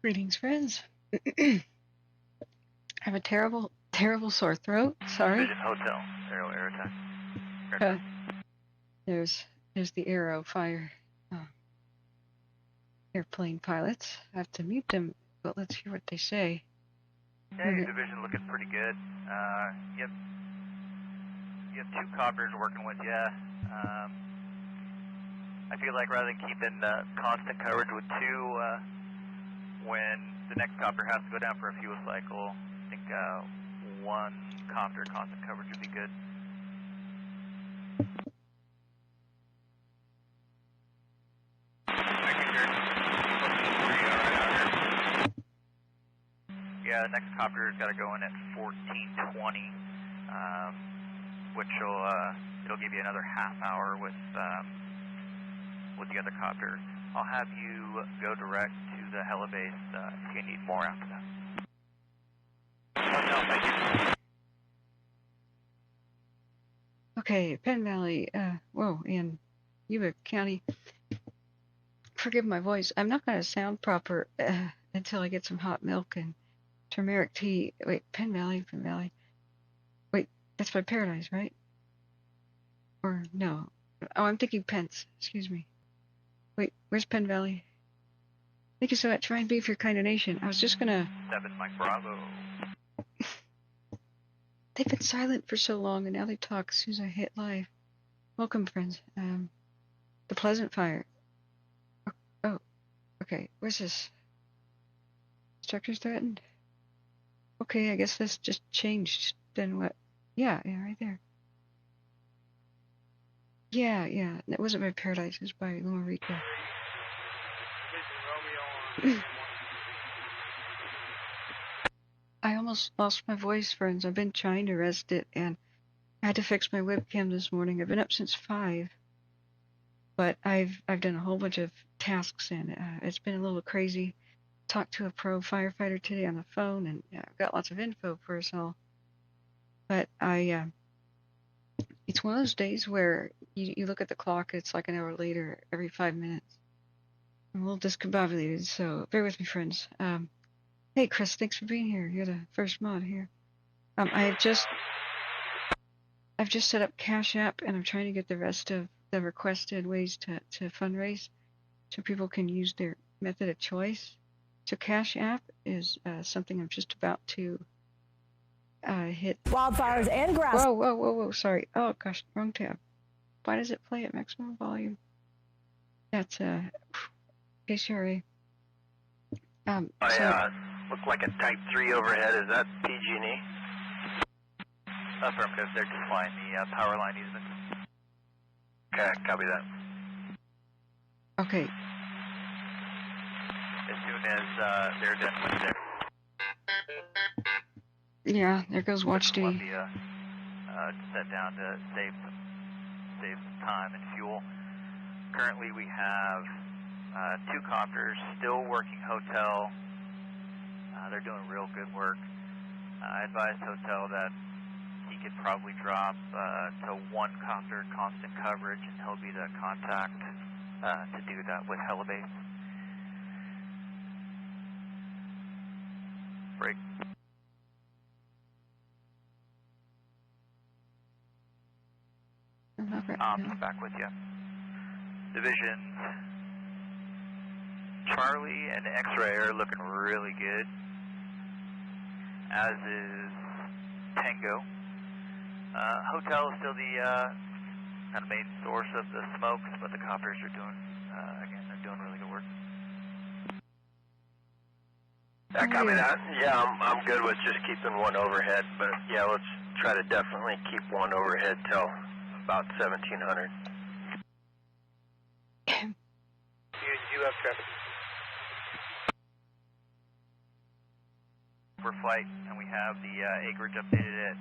Greetings, friends. I have a terrible sore throat. Sorry. Vision Hotel, Aero time. There's the Aero fire airplane pilots. I have to mute them, but let's hear what they say. Yeah, your division looking pretty good. You have 2 coppers working with you. I feel like rather than keeping constant coverage with 2, when the next copter has to go down for a fuel cycle, I think 1 copter constant coverage would be good. Yeah, the next copter's got to go in at 1420, which will it'll give you another half hour with the other copter. I'll have you go direct to the helibase if you need more after that. No, thank you. Okay, Penn Valley, whoa, in EVAC County. Forgive my voice. I'm not going to sound proper until I get some hot milk and turmeric tea. Wait, Penn Valley. Wait, that's by Paradise, right? Or no? Oh, I'm thinking Pence. Excuse me. Wait, where's Penn Valley? Thank you so much. Ryan B for your kind donation. I was just gonna. 7 Mike Bravo. They've been silent for so long, and now they talk as soon as I hit live. Welcome, friends. The Pleasant Fire. Oh, okay. Where's this? Structures threatened. Okay, I guess this just changed. Then what? Yeah, right there. Yeah. That wasn't by Paradise. It was by Loma Rica. I almost lost my voice, friends. I've been trying to rest it, and I had to fix my webcam this morning. I've been up since 5, but I've done a whole bunch of tasks, and it's been a little crazy. Talked to a pro firefighter today on the phone, and I've got lots of info for us all. But it's one of those days where you look at the clock, it's like an hour later every 5 minutes. I'm a little discombobulated, so bear with me, friends. Hey, Chris, thanks for being here. You're the first mod here. I've just set up Cash App, and I'm trying to get the rest of the requested ways to fundraise so people can use their method of choice. So Cash App is something I'm just about to hit. Wildfires and grass. Whoa, sorry. Oh, gosh, wrong tab. Why does it play at maximum volume? That's KCRA. Look like a Type 3 overhead. Is that PG&E? Affirmative. They're just flying the power line easement. Okay, copy that. Okay. As soon as they're done with their... Yeah, there goes watch duty. Columbia, set down to save time and fuel. Currently we have 2 copters still working hotel. They're doing real good work. I advised hotel that he could probably drop to 1 copter constant coverage, and he'll be the contact to do that with helibase. Break. I'm back with you. Divisions Charlie and X-Ray are looking really good, as is Tango. Hotel is still the kind of main source of the smokes, but the coppers are doing, again, they're doing really good work. I copy that. Yeah, I'm good with just keeping 1 overhead, but yeah, let's try to definitely keep 1 overhead till about 1700. You have traffic. For flight, and we have the acreage updated at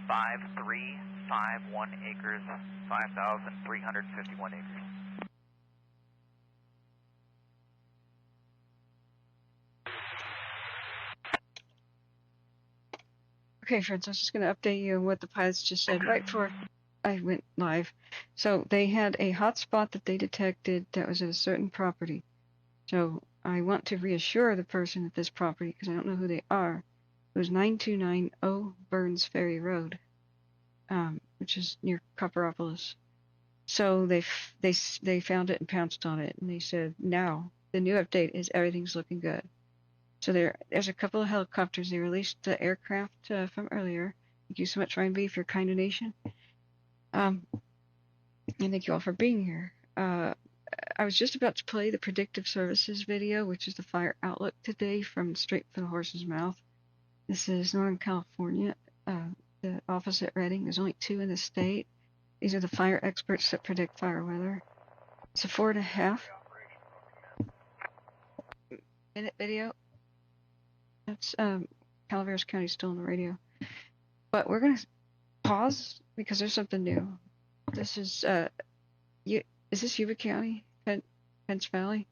5351 acres, 5,351 acres. Okay, friends, I was just going to update you on what the pilots just said right before I went live. So they had a hot spot that they detected that was at a certain property. So I want to reassure the person at this property, because I don't know who they are. It was 9290 Burns Ferry Road, which is near Copperopolis. So they found it and pounced on it, and they said, now the new update is everything's looking good. So there's a couple of helicopters. They released the aircraft from earlier. Thank you so much, Ryan B, for your kind donation. And thank you all for being here. I was just about to play the predictive services video, which is the fire outlook today from straight from the horse's mouth. This is Northern California, the office at Redding. There's only 2 in the state. These are the fire experts that predict fire weather. It's a 4.5 minute video. That's Calaveras County still on the radio. But we're going to pause because there's something new. This is, is this Yuba County? Penn Valley?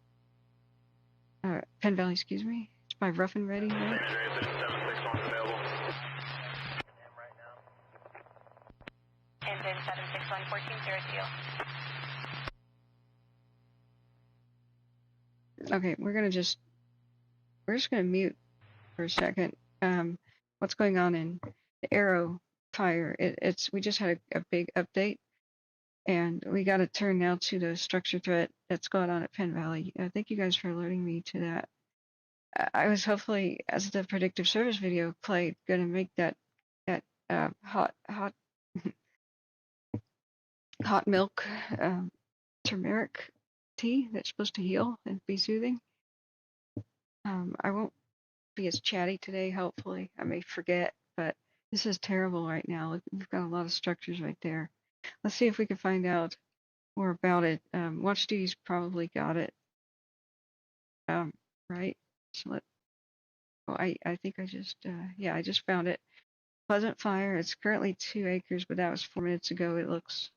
Penn Valley, excuse me. It's by Rough and Ready, right? And then 761-1400. Okay, we're just gonna mute for a second. What's going on in the Aero fire? We just had a big update, and we got to turn now to the structure threat that's going on at Penn Valley. Thank you guys for alerting me to that. I was hopefully, as the predictive service video played, gonna make that hot hot milk turmeric tea that's supposed to heal and be soothing. I won't be as chatty today, hopefully. I may forget, but this is terrible right now. We've got a lot of structures right there. Let's see if we can find out more about it. Watch Duty's probably got it. Right? So I think I just, I just found it. Pleasant Fire. It's currently 2 acres, but that was 4 minutes ago, it looks.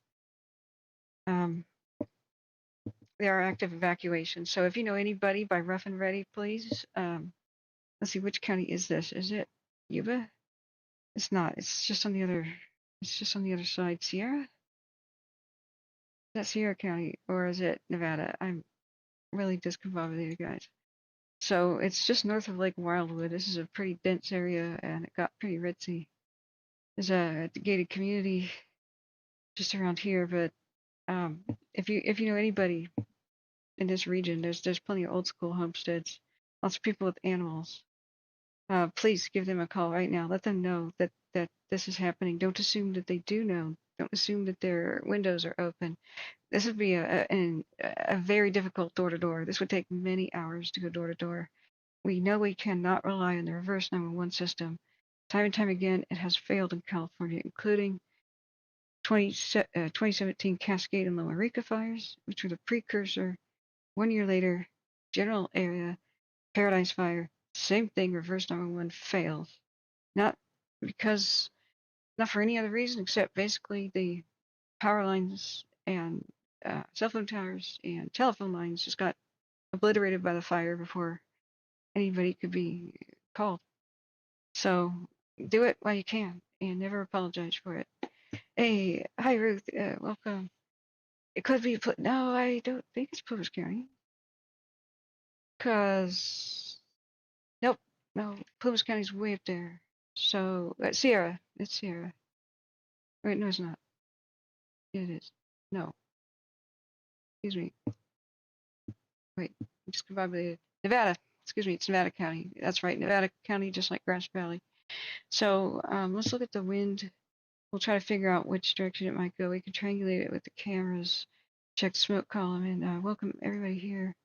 They are active evacuation. So if you know anybody by Rough and Ready, please. Let's see, which county is this? Is it Yuba? It's not. It's just on the other. It's just on the other side. Sierra? Is that Sierra County or is it Nevada? I'm really discombobulated, guys. So it's just north of Lake Wildwood. This is a pretty dense area, and it got pretty ritzy. There's a gated community just around here, but if you know anybody in this region, there's plenty of old school homesteads, lots of people with animals. Please give them a call right now. Let them know that this is happening. Don't assume that they do know. Don't assume that their windows are open. This would be a very difficult door-to-door. This would take many hours to go door-to-door. We know we cannot rely on the reverse 911 system. Time and time again, it has failed in California, including 2017 Cascade and Loma Rica fires, which were the precursor. 1 year later, general area, Paradise Fire, same thing, reverse 911 fails. Not for any other reason except basically the power lines and cell phone towers and telephone lines just got obliterated by the fire before anybody could be called. So do it while you can and never apologize for it. Hey, hi Ruth, welcome. It could be, no, I don't think it's Plumas County. Cause, nope, no, Plumas County's way up there. So, Sierra, it's Sierra. Wait, no, it's not. It is. No. Excuse me. Wait, I'm just combobulated. Nevada. Excuse me, it's Nevada County. That's right, Nevada County, just like Grass Valley. So let's look at the wind. We'll try to figure out which direction it might go. We can triangulate it with the cameras. Check the smoke column and welcome everybody here.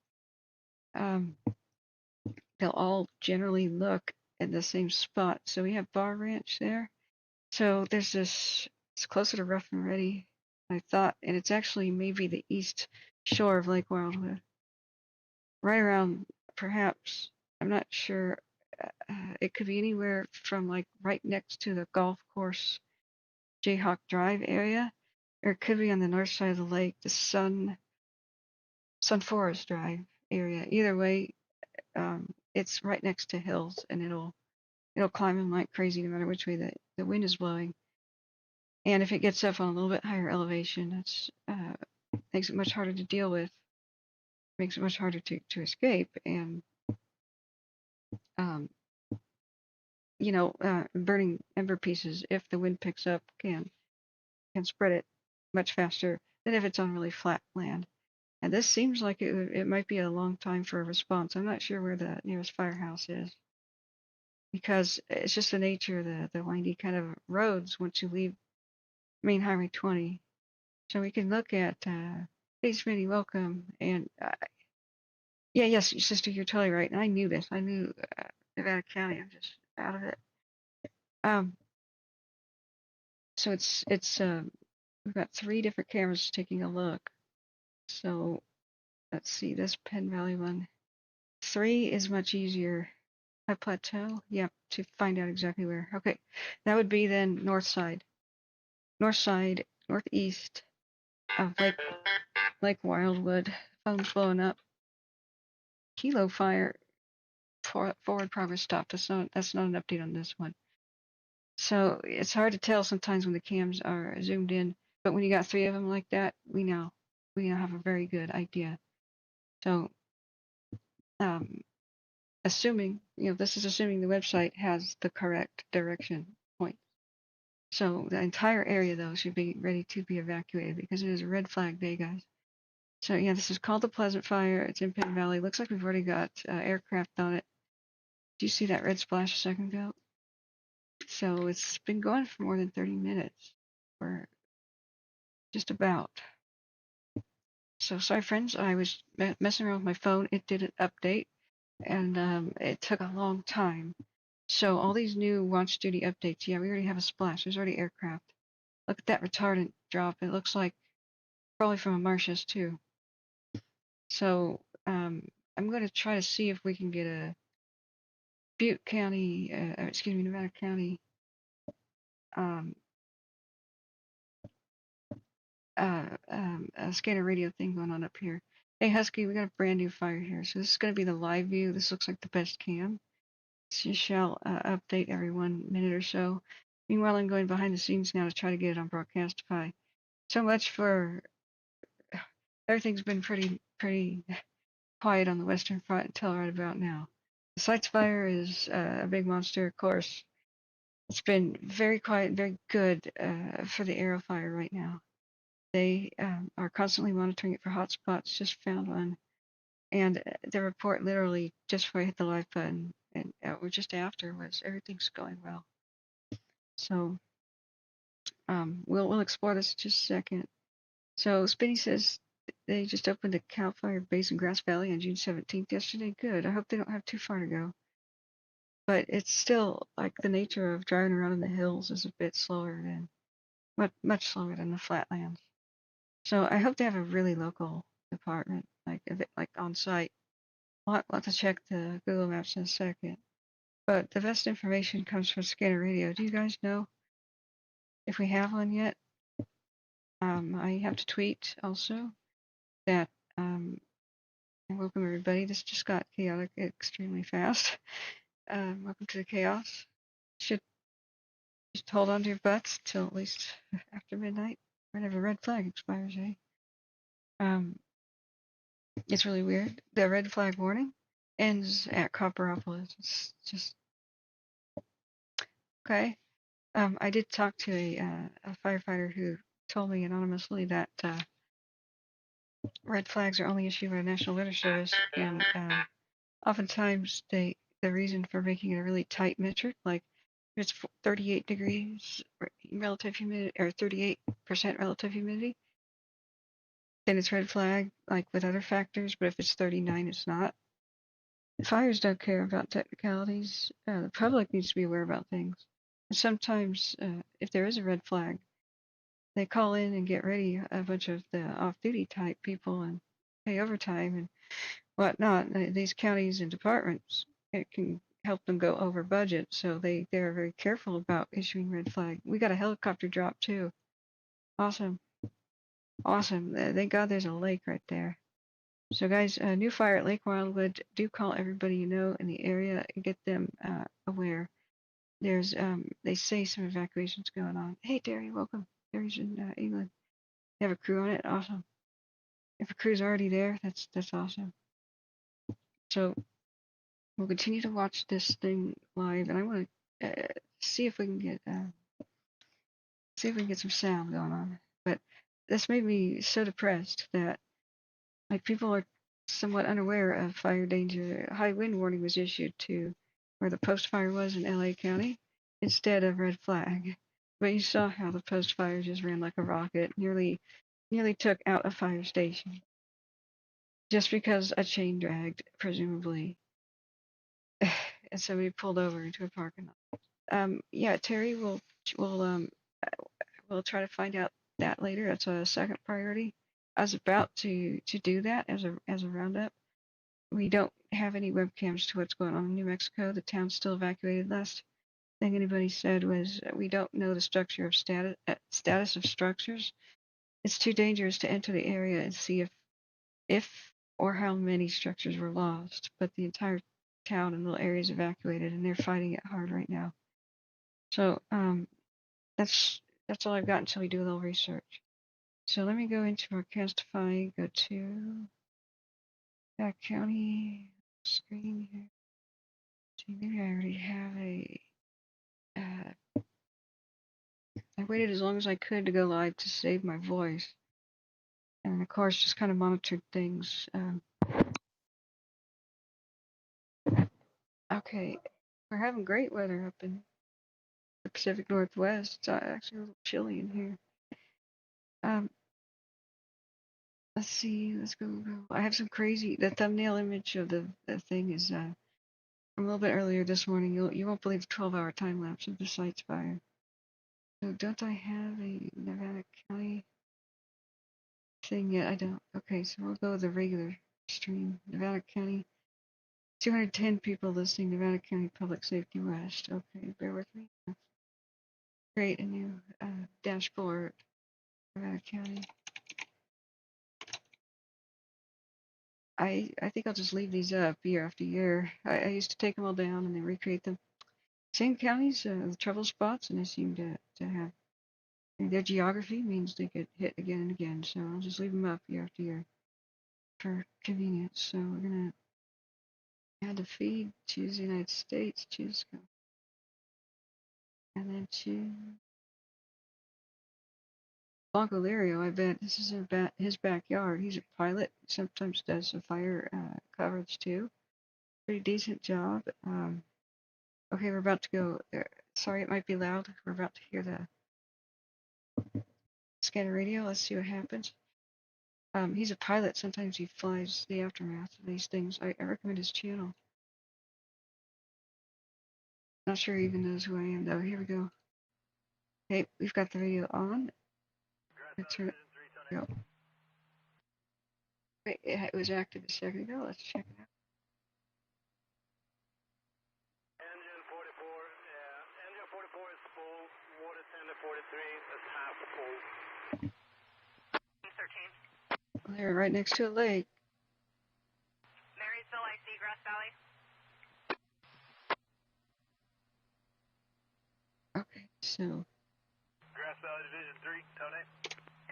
They'll all generally look at the same spot. So we have Bar Ranch there. So there's this, it's closer to Rough and Ready, I thought, and it's actually maybe the east shore of Lake Wildwood. Right around, perhaps, I'm not sure, it could be anywhere from like right next to the golf course, Jayhawk Drive area, or it could be on the north side of the lake, the Sun Forest Drive area. Either way, it's right next to hills, and it'll climb them like crazy no matter which way the wind is blowing. And if it gets up on a little bit higher elevation, that's makes it much harder to deal with. makes it much harder to escape. And burning ember pieces, if the wind picks up, can spread it much faster than if it's on really flat land. And this seems like it might be a long time for a response. I'm not sure where the nearest firehouse is, because it's just the nature of the windy kind of roads once you leave Main Highway 20. So we can look at, hey Smitty, welcome. And yes, sister, you're totally right. And I knew this. I knew Nevada County. I'm just out of it. So it's we've got 3 different cameras taking a look. So let's see, this Penn Valley one. 3 is much easier. High Plateau, yep, to find out exactly where. Okay, that would be then north side, northeast of Lake Wildwood. Phone's blowing up. Kilo fire. Forward progress stop. That's not an update on this one. So it's hard to tell sometimes when the cams are zoomed in, but when you got 3 of them like that, we now have a very good idea. So assuming, this is assuming the website has the correct direction point. So the entire area though should be ready to be evacuated because it is a red flag day, guys. So yeah, this is called the Pleasant Fire. It's in Penn Valley. Looks like we've already got aircraft on it. Do you see that red splash a second ago? So it's been going for more than 30 minutes, or just about. So sorry, friends. I was messing around with my phone. It didn't update, and it took a long time. So all these new watch duty updates, yeah, we already have a splash. There's already aircraft. Look at that retardant drop. It looks like probably from a Martius too. So I'm going to try to see if we can get a Butte County, Nevada County a scanner radio thing going on up here. Hey Husky, we got a brand new fire here. So this is going to be the live view. This looks like the best cam. She shall update every 1 minute or so. Meanwhile, I'm going behind the scenes now to try to get it on Broadcastify. So much for everything's been pretty quiet on the Western Front until right about now. The Sites Fire is a big monster, of course. It's been very quiet and very good for the Aero fire right now. They are constantly monitoring it for hotspots. Just found one, and the report literally just before I hit the live button and or just after was everything's going well. So we'll explore this in just a second. So Spinny says they just opened a CAL FIRE base in Grass Valley on June 17th yesterday. Good. I hope they don't have too far to go. But it's still like the nature of driving around in the hills is a bit slower than much slower than the flatlands. So I hope they have a really local department, like on site. I'll have to check the Google Maps in a second. But the best information comes from Scanner Radio. Do you guys know if we have one yet? I have to tweet also that welcome everybody. This just got chaotic extremely fast. Welcome to the chaos. Should just hold on to your butts till at least after midnight, whenever red flag expires, eh? It's really weird. The red flag warning ends at COPPEROPOLIS. It's just okay. I did talk to a firefighter who told me anonymously that red flags are only issued by the National Weather Service, and oftentimes the reason for making it a really tight metric, like if it's 38 degrees relative humidity or 38% relative humidity, then it's red flag, like with other factors. But if it's 39, it's not. Fires don't care about technicalities. The public needs to be aware about things. And sometimes, if there is a red flag, they call in and get ready a bunch of the off-duty type people and pay overtime and whatnot. These counties and departments, it can help them go over budget, so they're very careful about issuing red flag. We got a helicopter drop too. Awesome. Thank God there's a lake right there. So guys, new fire at Lake Wildwood. Do call everybody you know in the area and get them aware. There's they say some evacuations going on. Hey Terry, welcome. Terry's in England. You have a crew on it. Awesome. if a crew's already there, that's awesome. So we'll continue to watch this thing live, and I want to see if we can get some sound going on. But this made me so depressed that like people are somewhat unaware of fire danger. High wind warning was issued to where the post fire was in LA County instead of red flag. But you saw how the post fire just ran like a rocket, nearly took out a fire station just because a chain dragged, presumably, and somebody pulled over into a parking lot. Yeah, Terry will we'll try to find out that later. That's a second priority. I was about to do that as a roundup. We don't have any webcams to what's going on in New Mexico. The town's still evacuated. Last thing anybody said was we don't know the structure of status of structures. It's too dangerous to enter the area and see if or how many structures were lost. But the entire town and little area is evacuated, and they're fighting it hard right now. So that's all I've got until we do a little research. So let me go into our Castify, go to that county screen here. See, maybe I already have I waited as long as I could to go live to save my voice. And of course, just kind of monitored things. Okay, we're having great weather up in the Pacific Northwest. It's actually a little chilly in here. Let's see, let's go. I have some crazy, the thumbnail image of the thing is from a little bit earlier this morning. You won't believe the 12-hour time lapse of the site's fire. So don't I have a Nevada County thing yet? I don't. Okay, so we'll go with the regular stream. Nevada County, 210 people listening, Nevada County Public Safety West. Okay, bear with me. Create a new dashboard, Nevada County. I think I'll just leave these up year after year. I used to take them all down and then recreate them. Same counties, the trouble spots, and they seem to have their geography means they get hit again and again. So I'll just leave them up year after year for convenience. So we're gonna add the feed, choose the United States, choose go, and then choose Blanco Lirio. I bet this is his backyard. He's a pilot. Sometimes does some fire coverage too. Pretty decent job. Okay, we're about to go. Sorry, it might be loud. We're about to hear the scanner radio. Let's see what happens. He's a pilot. Sometimes he flies the aftermath of these things. I recommend his channel. Not sure he even knows who I am, though. Here we go. Okay, we've got the radio on. Let's turn it. Go. Wait, it was active a second ago. Let's check it out. Engine 44, engine 44 is full. Water tender 43 is half full. 13. They're right next to a lake. Marysville, I see Grass Valley. Okay, so. Grass Valley Division 3, Tony.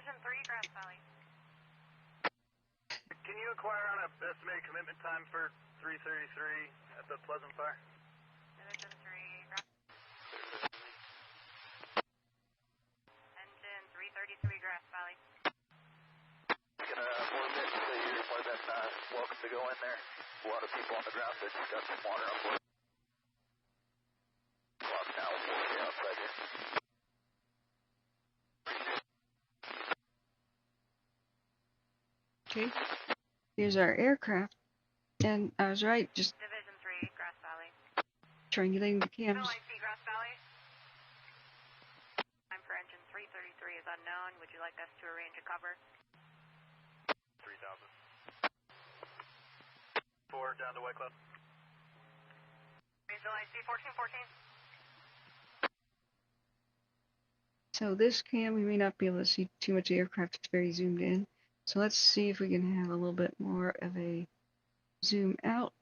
Division 3, Grass Valley. Can you inquire on an estimated commitment time for 333 at the Pleasant Fire? Division 3, Grass Engine 333, Grass Valley. Gonna board that, so you're more than welcome to go in there. A lot of people on the ground that just got some water on board. Clock now, we'll be outside here. Okay, here's our aircraft. And I was right, just Division 3, Grass Valley. triangulating the cams. I see Grass Valley. Time for engine 333 is unknown. Would you like us to arrange a cover? 3,000. 4 down to White Club. Marysville, I see 1414. So this cam, we may not be able to see too much aircraft. It's very zoomed in. So let's see if we can have a little bit more of a zoom out.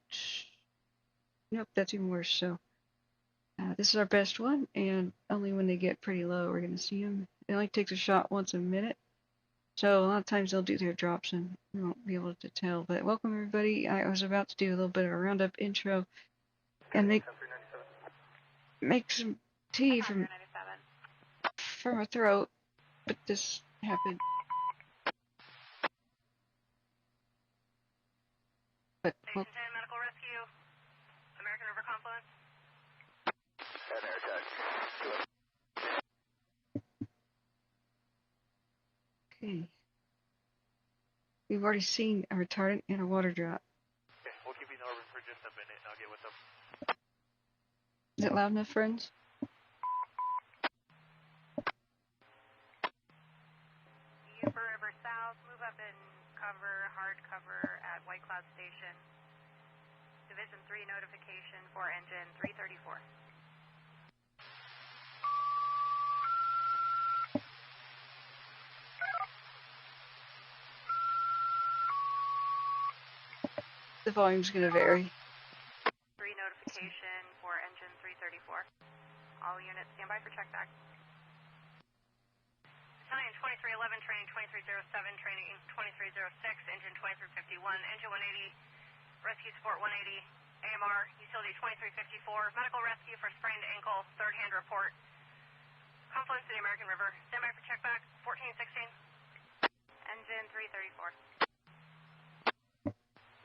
Nope, that's even worse. So this is our best one, and only when they get pretty low we're going to see them. It only takes a shot once a minute. So a lot of times they'll do their drops and we won't be able to tell. But welcome everybody. I was about to do a little bit of a roundup intro and make some tea from my throat, but this happened. But well, Station 10, medical rescue, American River Confluence. okay. We've already seen a retardant and a water drop. Okay, we'll keep these over for just a minute and I'll get with them. Is it loud enough, friends? Upper River South, move up and cover, hard cover at White Cloud Station. Division 3 notification for engine 334. The volume's going to vary. 3 notification for engine 334. All units stand by for check back. Battalion 2311, training 2307, training 2306, engine 2351, engine 180, rescue support 180, AMR, utility 2354, medical rescue for sprained ankle, third hand report. Confluence to the American River. Stand by for check back, 1416. Engine 334.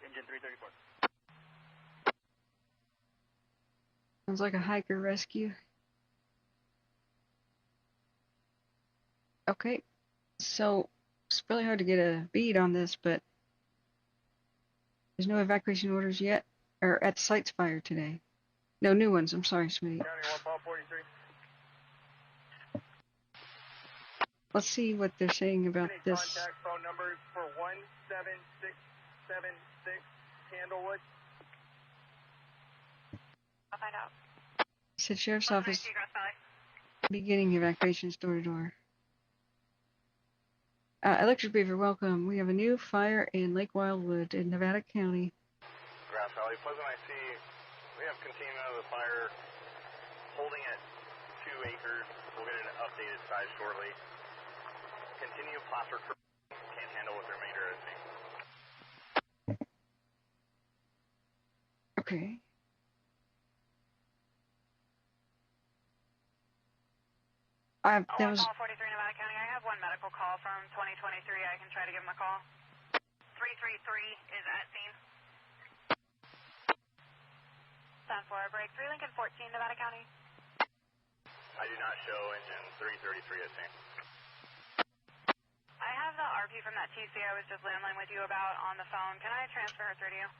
Engine 334. Sounds like a hiker rescue. Okay, so it's really hard to get a bead on this, but there's no evacuation orders yet, or at the site's fire today. No new ones, I'm sorry, Smitty. County 1 Paul 43. Let's see what they're saying about Any this. contact phone numbers for 17676 Candlewood. I'll find out. Said Sheriff's Close Office Grass Valley. beginning evacuations door to door. Electric Beaver, welcome. We have a new fire in Lake Wildwood in Nevada County. Grass Valley, Pleasant, I see we have containment of the fire holding at 2 acres. We'll get an updated size shortly. Continue plaster crew. Can't handle with the remainder of the thing. Okay. That was Call 43 Nevada County. I have one medical call from 2023. I can try to give him a call. 333 is at scene. 10-4, break 3 Lincoln 14 Nevada County. I do not show engine 333 at scene. I have the RP from that TC I was just landline with you about on the phone. Can I transfer her through to you?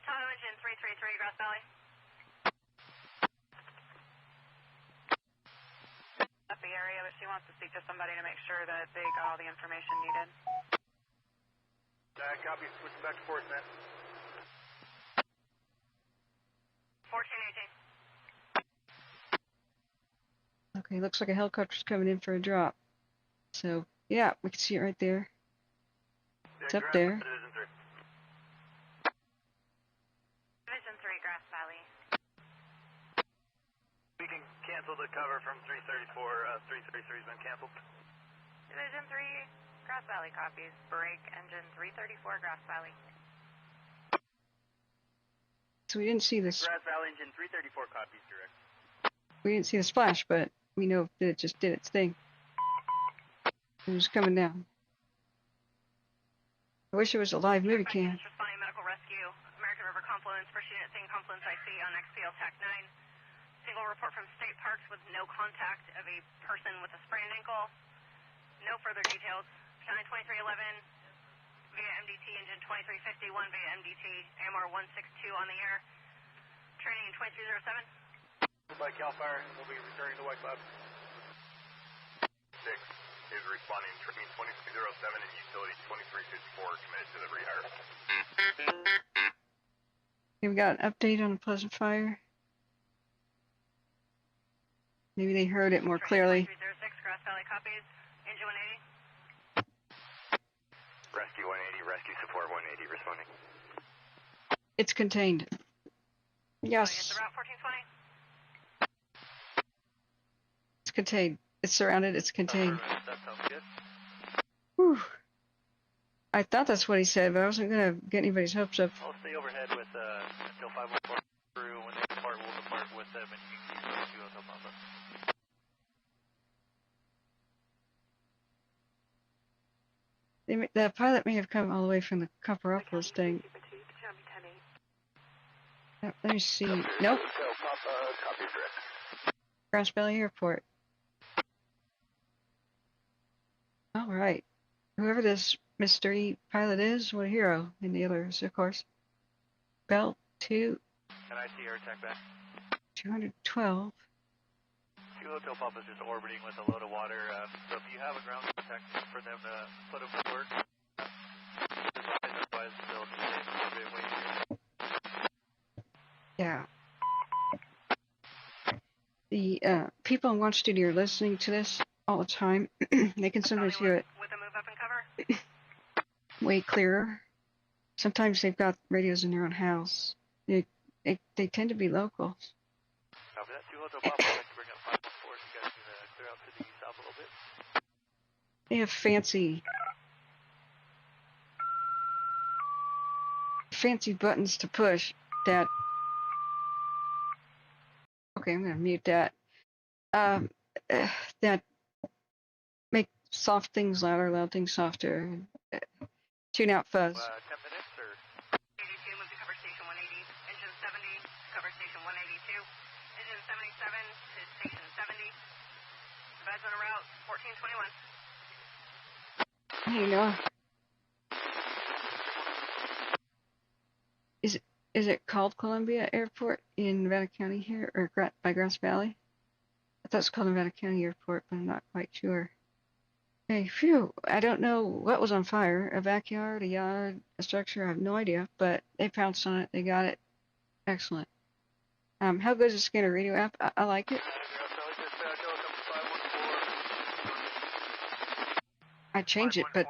Toronto engine 333, Grass Valley. Up the area, but she wants to speak to somebody to make sure that they got all the information needed. Copy, switch back to Fort Smith. 1418. okay. Looks like a helicopter's coming in for a drop. So yeah, we can see it right there. It's up there. Division 3. Division 3, Grass Valley. We can cancel the cover from 334. 333's been canceled. Division 3, Grass Valley copies. Break engine 334, Grass Valley. So we didn't see this. Grass Valley engine 334 copies direct. We didn't see the splash, but we know that it just did its thing. It was coming down. I wish it was a live movie cam. Responding medical rescue, American River Confluence, first unit seeing Confluence IC on XPL TAC 9. Single report from State Parks with no contact of a person with a sprained ankle. No further details. County 2311 via MDT, engine 2351 via MDT, AMR 162 on the air. Training in 2307. By CAL FIRE, we'll be returning to White Cloud. 6 is responding, training 2307 and utility 2354 committed to the rehire. Okay, we got an update on the Pleasant Fire. Maybe they heard it more clearly. 2306, Grass Valley copies. Engine 180. Rescue 180, rescue support 180 responding. It's contained. Yes. It's route 1420. It's contained. It's surrounded. It's contained. That sounds good. Whew. I thought that's what he said, but I wasn't gonna get anybody's hopes up. I'll stay overhead with until 514 through. When they depart, we'll depart with them, and you can use those two Hotel Papa. The pilot may have come all the way from the COPPEROPOLIS thing. Let me see. Nope. Hotel Papa, copy direct. Grass Valley Airport. All right. Whoever this mystery pilot is, what a hero. And the others, of course. Bell 2. Can I see air attack back? 212. Two Hotel Papa's just orbiting with a load of water. So if you have a ground contact for them to put them to work, otherwise they'll just stay in orbit waiting. Yeah. The people in Watch Studio are listening to this all the time. They can sometimes hear it With a move up and cover. way clearer. Sometimes they've got radios in their own house. They tend to be local. Copy that. Two Hotel Papa, I'd like to bring up 514 so you guys can clear out to the south a little bit. They have fancy buttons to push that. Okay, I'm gonna mute that. That make soft things louder, loud things softer. Tune out fuzz. 10 minutes or? 82, move to cover station 180. Engine 70, cover station 182. Engine 77 to station 70. Advise on a route 1421. Hey, Noah. Is it called Columbia Airport in Nevada County here, or by Grass Valley? I thought it was called Nevada County Airport, but I'm not quite sure. Hey, phew, I don't know what was on fire. A backyard, a yard, a structure, I have no idea, but they pounced on it, they got it. Excellent. How good is the scanner radio app? I like it. I changed it, but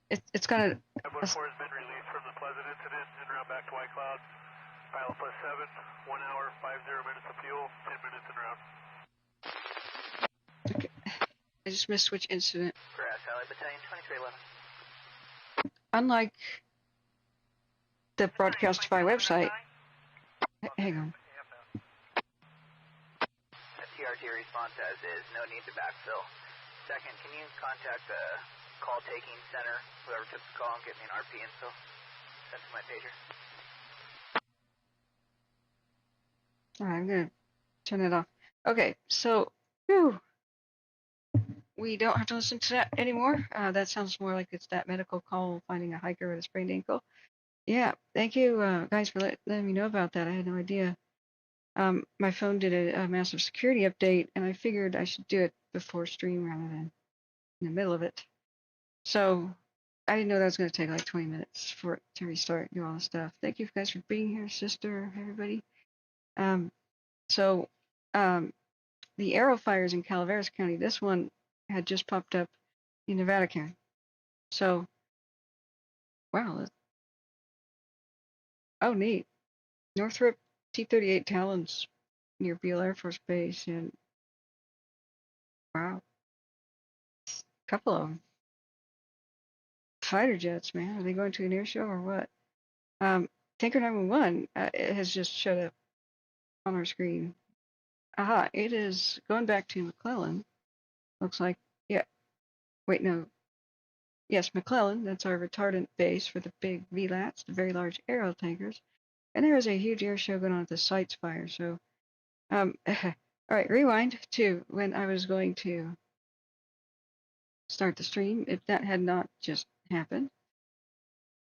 it's got a 514 has been released from the Pleasant incident en route back to White Cloud. Pilot plus 7, 1 hour, 50 minutes of fuel, 10 minutes en route. okay. I just missed which incident. Grass Valley Battalion 2311. Unlike the Broadcastify website, hang on. TRT response as is, no need to backfill. Second, can you contact the call taking center, whoever took the call, and get me an RP info? Send to my pager. All right, I'm gonna turn it off. Okay, so whew, we don't have to listen to that anymore. That sounds more like it's that medical call finding a hiker with a sprained ankle. Yeah, thank you guys for letting me know about that. I had no idea. My phone did a massive security update, and I figured I should do it before stream rather than in the middle of it. So I didn't know that was going to take like 20 minutes for it to restart and do all the stuff. Thank you guys for being here, sister, everybody. The Aero fires in Calaveras County, this one had just popped up in Nevada County. So, wow. Oh, neat. Northrop T-38 Talons near Beale Air Force Base, and wow. A couple of them. Fighter jets, man. Are they going to an air show or what? Tanker 911 has just showed up on our screen. Aha, it is going back to McClellan. Looks like, yeah. Wait, no. Yes, McClellan. That's our retardant base for the big VLATs, the very large aero tankers. And there is a huge air show going on at the Sites Fire. So, all right, rewind to when I was going to start the stream. If that had not just happened,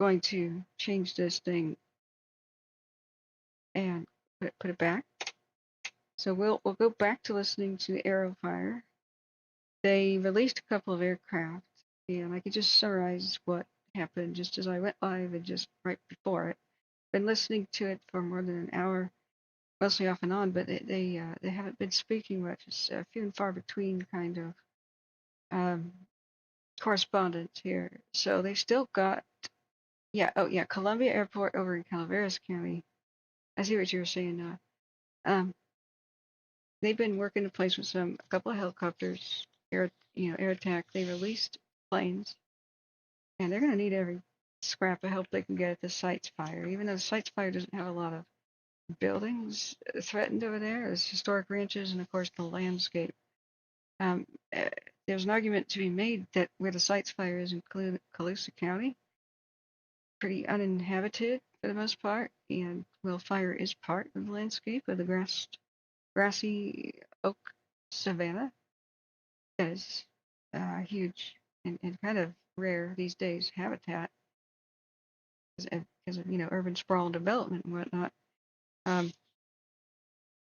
going to change this thing and put it back. So we'll go back to listening to Aerofire. They released a couple of aircraft, and I could just summarize what happened just as I went live and just right before it. Been listening to it for more than an hour, mostly off and on, but they haven't been speaking much. It's few and far between kind of correspondence here. So they still got, Columbia Airport over in Calaveras County. I see what you were saying. They've been working in place with a couple of helicopters, air attack. They released planes. and they're going to need every scrap of help they can get at the site's fire. Even though the site's fire doesn't have a lot of buildings threatened over there, there's historic ranches and of course the landscape. Um, uh, there's an argument to be made that where the site's fire is in Colusa County, pretty uninhabited for the most part, and Wildfire is part of the landscape of the grassy oak savanna that is huge and kind of rare these days habitat because of urban sprawl and development and whatnot.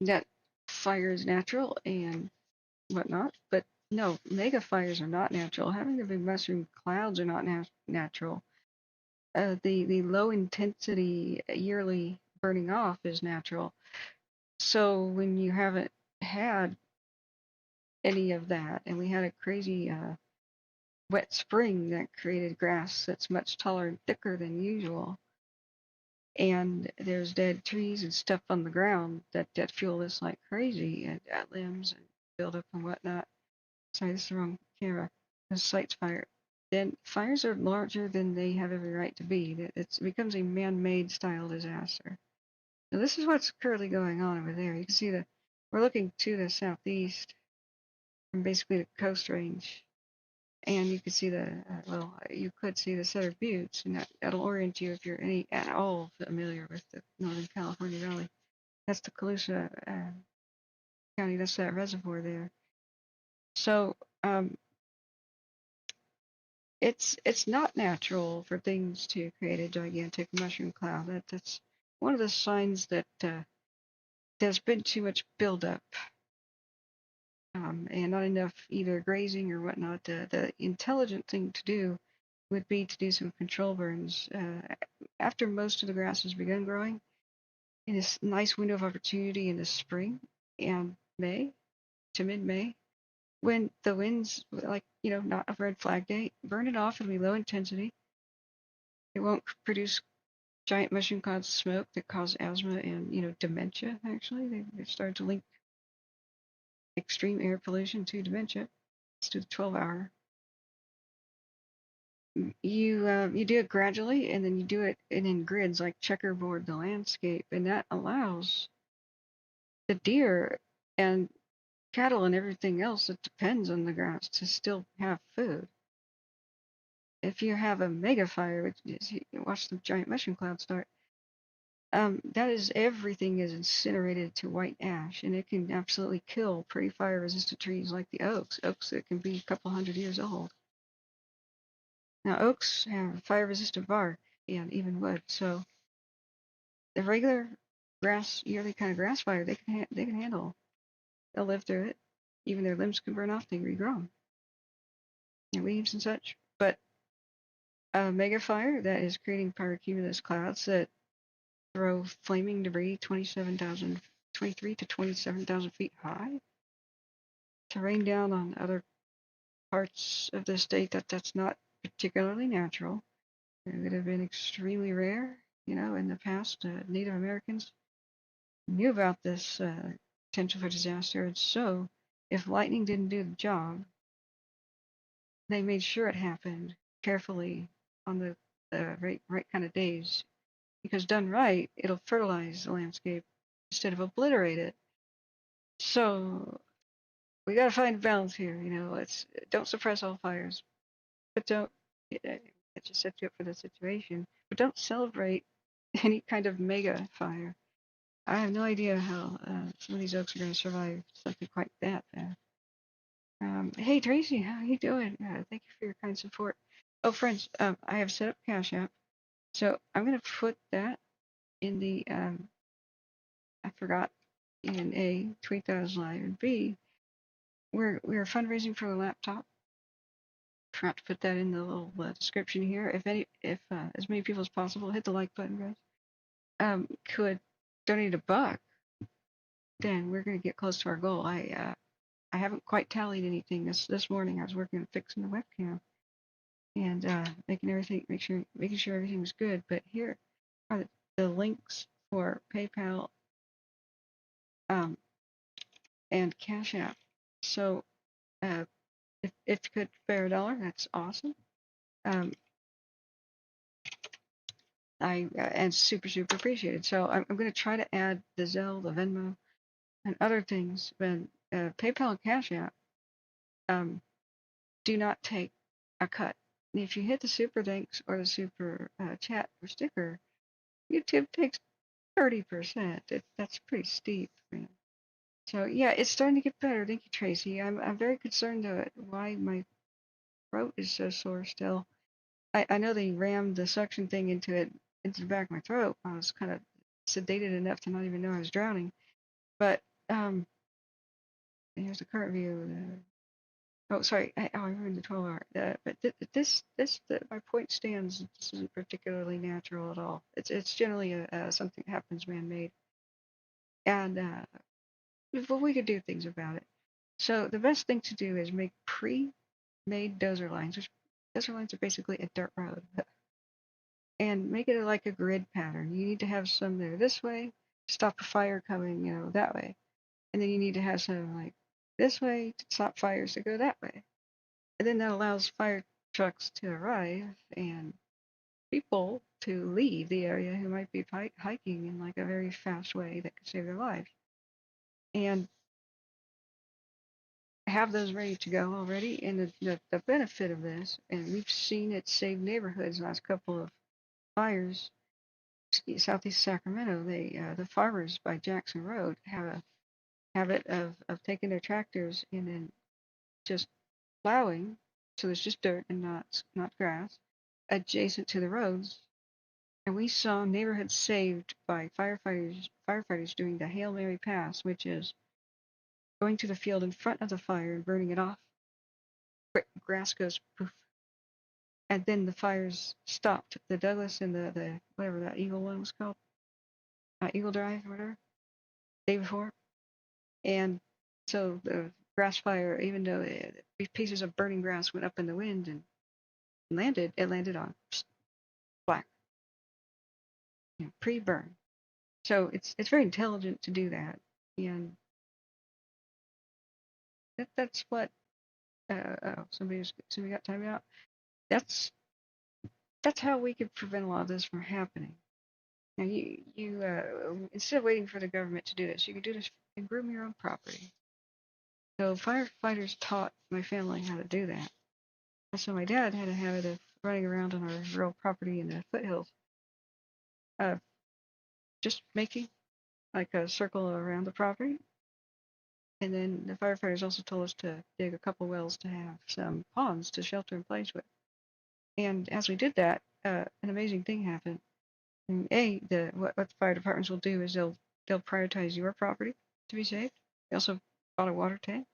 That fire is natural and whatnot, but no, mega fires are not natural. Having the big mushroom clouds are not natural. The low intensity yearly burning off is natural. So when you haven't had any of that, and we had a crazy wet spring that created grass that's much taller and thicker than usual, and there's dead trees and stuff on the ground that fuel this like crazy, and limbs and buildup and whatnot. Sorry, this is the wrong camera. The site's fire. Then fires are larger than they have every right to be. It becomes a man-made style disaster. Now this is what's currently going on over there. You can see we're looking to the southeast from basically the Coast Range, and you can see you could see the Southern Buttes, and that'll orient you if you're at all familiar with the Northern California Valley. That's the Colusa County. That's that reservoir there. So it's not natural for things to create a gigantic mushroom cloud. That's one of the signs that there's been too much buildup and not enough either grazing or whatnot. The intelligent thing to do would be to do some control burns after most of the grass has begun growing in this nice window of opportunity in the spring and May to mid-May, when the winds, not a red flag day, burn it off. It'll be low intensity. It won't produce giant mushroom clouds of smoke that cause asthma and dementia. Actually, they've started to link extreme air pollution to dementia. Let's do the 12-hour. You do it gradually, and then you do it in grids like checkerboard the landscape, and that allows the deer and cattle and everything else that depends on the grass to still have food. If you have a mega fire, which is, you watch the giant mushroom cloud start, that is, everything is incinerated to white ash, and it can absolutely kill pretty fire-resistant trees like the oaks that can be a couple hundred years old. Now, oaks have fire-resistant bark and even wood, so the regular yearly kind of grass fire, they can handle. They'll live through it. Even their limbs can burn off, they regrow, and leaves and such. But a mega fire that is creating pyrocumulus clouds that throw flaming debris 23 to 27,000 feet high to rain down on other parts of the state that's not particularly natural. It would have been extremely rare. In the past, Native Americans knew about this potential for disaster, and so if lightning didn't do the job, they made sure it happened carefully on the right kind of days, because done right, it'll fertilize the landscape instead of obliterate it. So we got to find balance here. Don't suppress all fires, but don't. It just sets you up for the situation. But don't celebrate any kind of mega fire. I have no idea how some of these oaks are going to survive something quite that bad. Hey Tracy, how you doing? Thank you for your kind support. Oh, friends, I have set up Cash App, so I'm going to put that in the I forgot, in A, tweet that as live, and B, we're fundraising for a laptop. Forgot to put that in the little description here. If as many people as possible, hit the like button, guys. Could donate $1, then we're going to get close to our goal. I haven't quite tallied anything this morning. I was working on fixing the webcam and making sure everything was good. But here are the links for PayPal and Cash App. So if you could spare $1, that's awesome. and super, super appreciated. So I'm going to try to add the Zelle, the Venmo, and other things. But PayPal and Cash App do not take a cut. And if you hit the super thanks or the super chat or sticker, YouTube takes 30%. That's pretty steep, man. So yeah, it's starting to get better. Thank you, Tracy. I'm very concerned though at why my throat is so sore still. I know they rammed the suction thing into the back of my throat. I was kind of sedated enough to not even know I was drowning. But here's the current view. Oh, sorry. I ruined the 12-hour. But my point stands. This isn't particularly natural at all. It's generally something that happens man-made, and but we could do things about it. So the best thing to do is make pre-made dozer lines, which dozer lines are basically a dirt road, and make it like a grid pattern. You need to have some there this way, stop a fire coming, that way, and then you need to have some like this way to stop fires to go that way. And then that allows fire trucks to arrive and people to leave the area who might be hiking in like a very fast way that could save their lives. And have those ready to go already. And the benefit of this, and we've seen it save neighborhoods the last couple of fires, southeast Sacramento, the farmers by Jackson Road have a habit of taking their tractors and then just plowing, so there's just dirt and not grass, adjacent to the roads. And we saw neighborhoods saved by firefighters doing the Hail Mary pass, which is going to the field in front of the fire and burning it off. Grass goes poof. And then the fires stopped. The Douglas and the whatever that Eagle one was called, Eagle Drive or whatever, day before. And so the grass fire, even though pieces of burning grass went up in the wind and it landed on black, pre-burn. So it's very intelligent to do that, and that's what. Somebody got timed out. That's how we could prevent a lot of this from happening. Now you instead of waiting for the government to do this, you can do this and groom your own property. So firefighters taught my family how to do that. And so my dad had a habit of running around on our rural property in the foothills, just making like a circle around the property. And then the firefighters also told us to dig a couple wells to have some ponds to shelter in place with. And as we did that, an amazing thing happened. And what the fire departments will do is they'll prioritize your property to be saved. They also bought a water tank.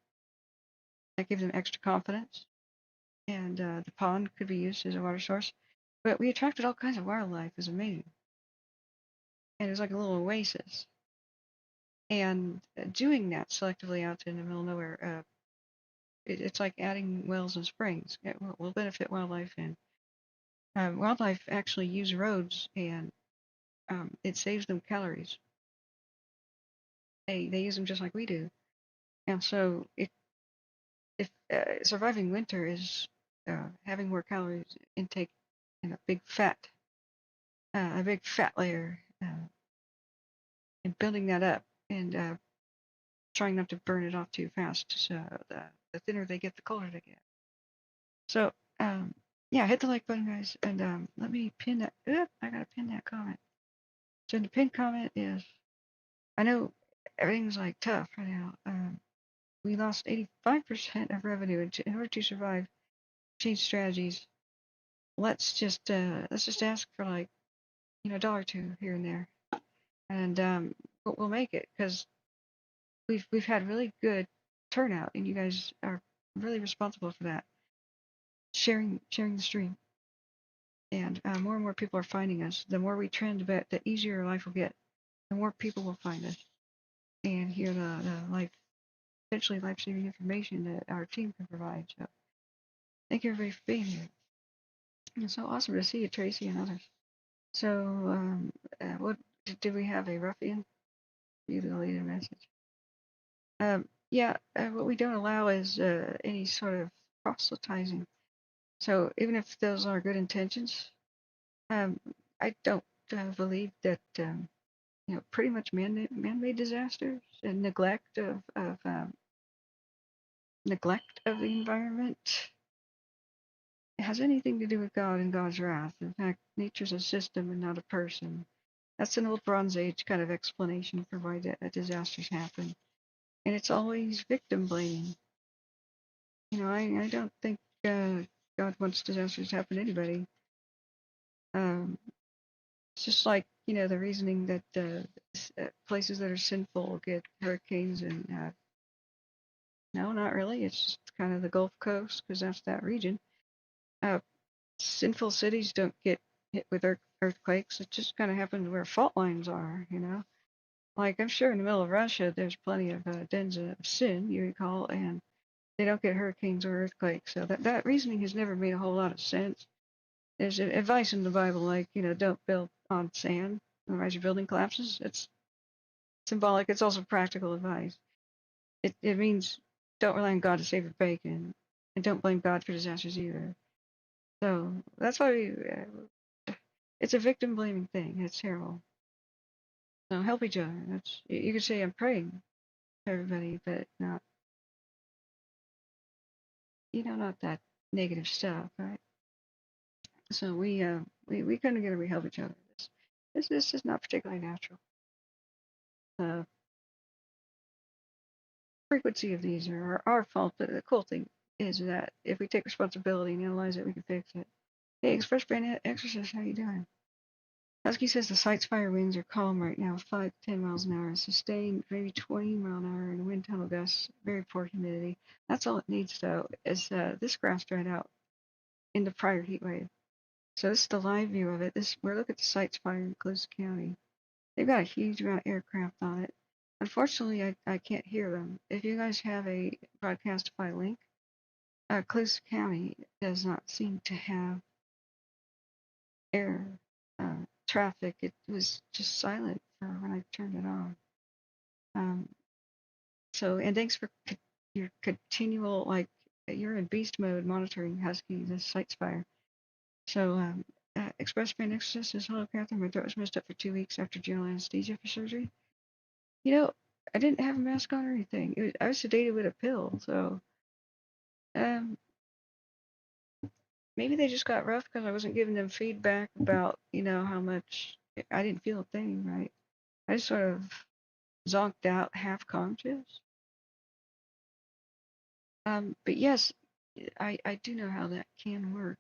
That gives them extra confidence. And the pond could be used as a water source. But we attracted all kinds of wildlife. It was amazing. And it was like a little oasis. And doing that selectively out in the middle of nowhere, it's like adding wells and springs. It will benefit wildlife, and wildlife actually use roads, and it saves them calories. They use them just like we do, and so if surviving winter is having more calories intake in a big fat layer, and building that up and trying not to burn it off too fast. So the thinner they get, the colder they get. So yeah, hit the like button, guys, and let me pin that. I gotta pin that comment. So the pinned comment is, I know everything's like tough right now. We lost 85% of revenue in order to survive. Change strategies. Let's just ask for like $1 or $2 here and there, and we'll make it, because we've had really good turnout, and you guys are really responsible for that. Sharing the stream, and more people are finding us. The more we trend, the easier life will get. The more people will find us and hear the potentially life-saving information that our team can provide. So thank you everybody for being here. It's so awesome to see you, Tracy, and others. So what did we have a ruffian? You deleted a message. Yeah, what we don't allow is any sort of proselytizing. So even if those are good intentions, I don't believed that pretty much man-made disasters and neglect of the environment has anything to do with God and God's wrath. In fact, nature's a system and not a person. That's an old Bronze Age kind of explanation for why disasters happen. And it's always victim blaming. I don't think God wants disasters to happen to anybody. It's just like, the reasoning that places that are sinful get hurricanes and no, not really. It's just kind of the Gulf Coast because that's that region. Sinful cities don't get hit with earthquakes. It just kind of happens where fault lines are, Like, I'm sure in the middle of Russia, there's plenty of dens of sin, you recall, and they don't get hurricanes or earthquakes. So that reasoning has never made a whole lot of sense. There's advice in the Bible, like, don't build on sand, otherwise your building collapses. It's symbolic. It's also practical advice. It means don't rely on God to save your bacon, and don't blame God for disasters either. So that's why it's a victim blaming thing. It's terrible. So help each other. You could say I'm praying for everybody, but not not that negative stuff, right? So we come together, we help each other. This is not particularly natural. The frequency of these are our fault, but the cool thing is that if we take responsibility and analyze it, we can fix it. Hey, Express Brain Exorcist, how you doing? Husky says the site's fire winds are calm right now, 5 to 10 miles an hour, sustained maybe 20 mile an hour, and wind tunnel gusts, very poor humidity. That's all it needs, though, is this grass dried out in the prior heat wave. So this is the live view of it. We're looking at the site's fire in COLUSA County. They've got a huge amount of aircraft on it. Unfortunately, I can't hear them. If you guys have a Broadcastify link, COLUSA County does not seem to have air traffic. It was just silent for when I turned it on. And thanks for your continual, like, you're in beast mode monitoring Husky, the site's fire. So, Express Brain Exorcist says, hello, Kathryn. My throat was messed up for 2 weeks after general anesthesia for surgery. I didn't have a mask on or anything. I was sedated with a pill, so maybe they just got rough because I wasn't giving them feedback about, how much I didn't feel a thing, right? I just sort of zonked out, half conscious. But yes, I do know how that can work.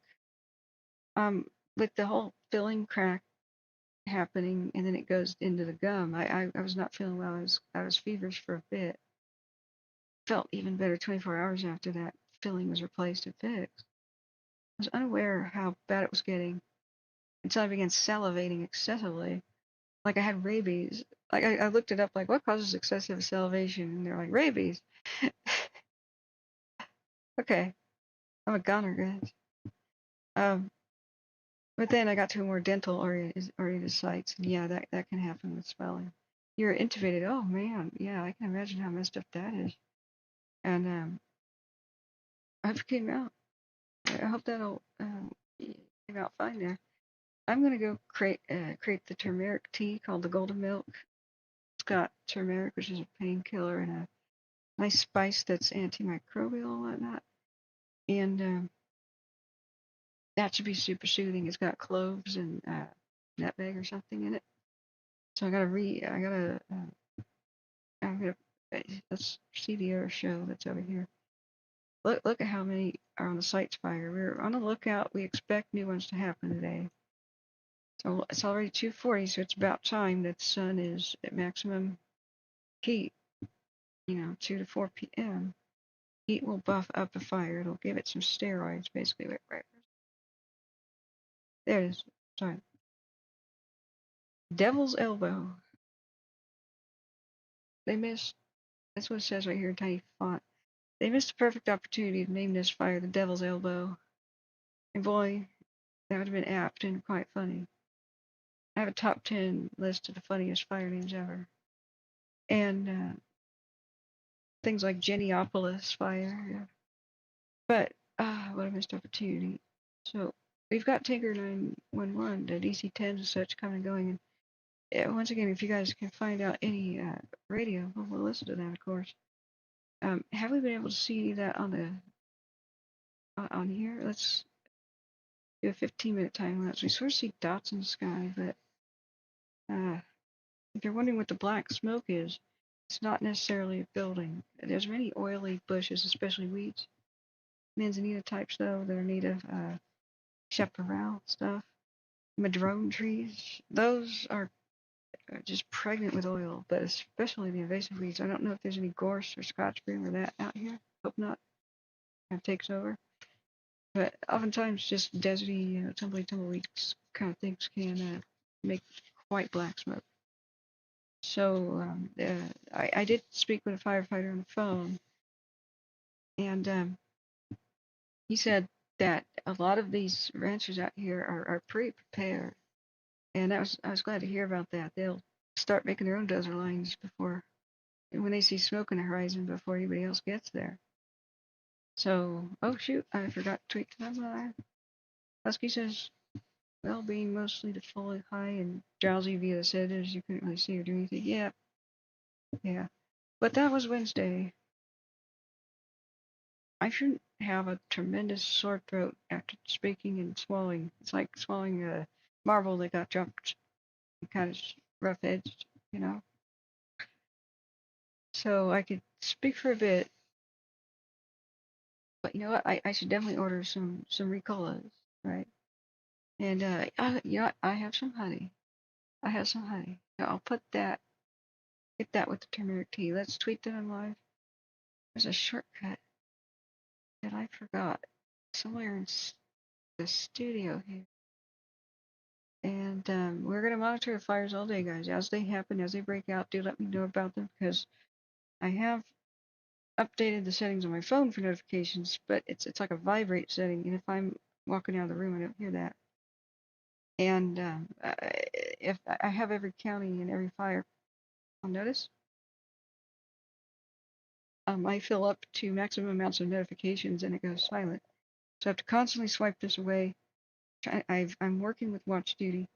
With the whole filling crack happening and then it goes into the gum, I was not feeling well. I was feverish for a bit. Felt even better 24 hours after that filling was replaced and fixed. I was unaware how bad it was getting until I began salivating excessively. Like I had rabies. Like I looked it up, like what causes excessive salivation? And they're like, rabies. Okay, I'm a goner, guys. But then I got to more dental oriented sites, and yeah, that can happen with swelling. You're intubated. Oh man, yeah, I can imagine how messed up that is. And I hope it came out. I hope that'll came out fine there. I'm gonna go create the turmeric tea called the golden milk. It's got turmeric, which is a painkiller, and a nice spice that's antimicrobial and whatnot. And that should be super soothing. It's got cloves and nutmeg or something in it. So I'm gonna let's see the Aero show that's over here. Look at how many are on the site's fire. We're on the lookout. We expect new ones to happen today. So it's already 2:40, so it's about time that the sun is at maximum heat. 2 to 4 p.m. Heat will buff up the fire. It'll give it some steroids, basically. Right. There it is. Sorry. Devil's elbow. They missed. That's what it says right here in tiny font. They missed a perfect opportunity to name this fire the Devil's Elbow. And boy, that would have been apt and quite funny. I have a top 10 list of the funniest fire names ever. And things like Genniopolis fire. Yeah. But, what a missed opportunity. So, we've got Tinker 911, the DC-10s and such coming and going. And once again, if you guys can find out any radio, we'll listen to that, of course. Have we been able to see that on the on here? Let's do a 15-minute time lapse. We sort of see dots in the sky, but if you're wondering what the black smoke is, it's not necessarily a building. There's many oily bushes, especially weeds. Manzanita types, though, that are native chaparral stuff. Madrone trees, those are just pregnant with oil, but especially the invasive weeds. I don't know if there's any gorse or scotch broom or that out here. Hope not. It takes over. But oftentimes just deserty, tumbleweeds kind of things can make quite black smoke. So I did speak with a firefighter on the phone, and he said that a lot of these ranchers out here are pretty prepared, and I was glad to hear about that. They'll start making their own dozer lines before, when they see smoke on the horizon, before anybody else gets there. So, oh shoot, I forgot to tweet to them. Husky says, well, being mostly to fully high and drowsy via the sedatives, you couldn't really see or do anything. Yeah. But that was Wednesday. I shouldn't have a tremendous sore throat after speaking and swallowing. It's like swallowing a marble that got dropped, kind of rough edged, you know. So I could speak for a bit, but you know what? I should definitely order some Ricolas, right? And you know what? I have some honey. So I'll put that, get that with the turmeric tea. Let's tweet that on live. There's a shortcut that I forgot somewhere in the studio here. And we're going to monitor the fires all day, guys. As they happen, as they break out, do let me know about them, because I have updated the settings on my phone for notifications, but it's like a vibrate setting, and if I'm walking out of the room, I don't hear that. And if I have every county and every fire on notice, I fill up to maximum amounts of notifications and it goes silent. So I have to constantly swipe this away. I'm working with Watch Duty.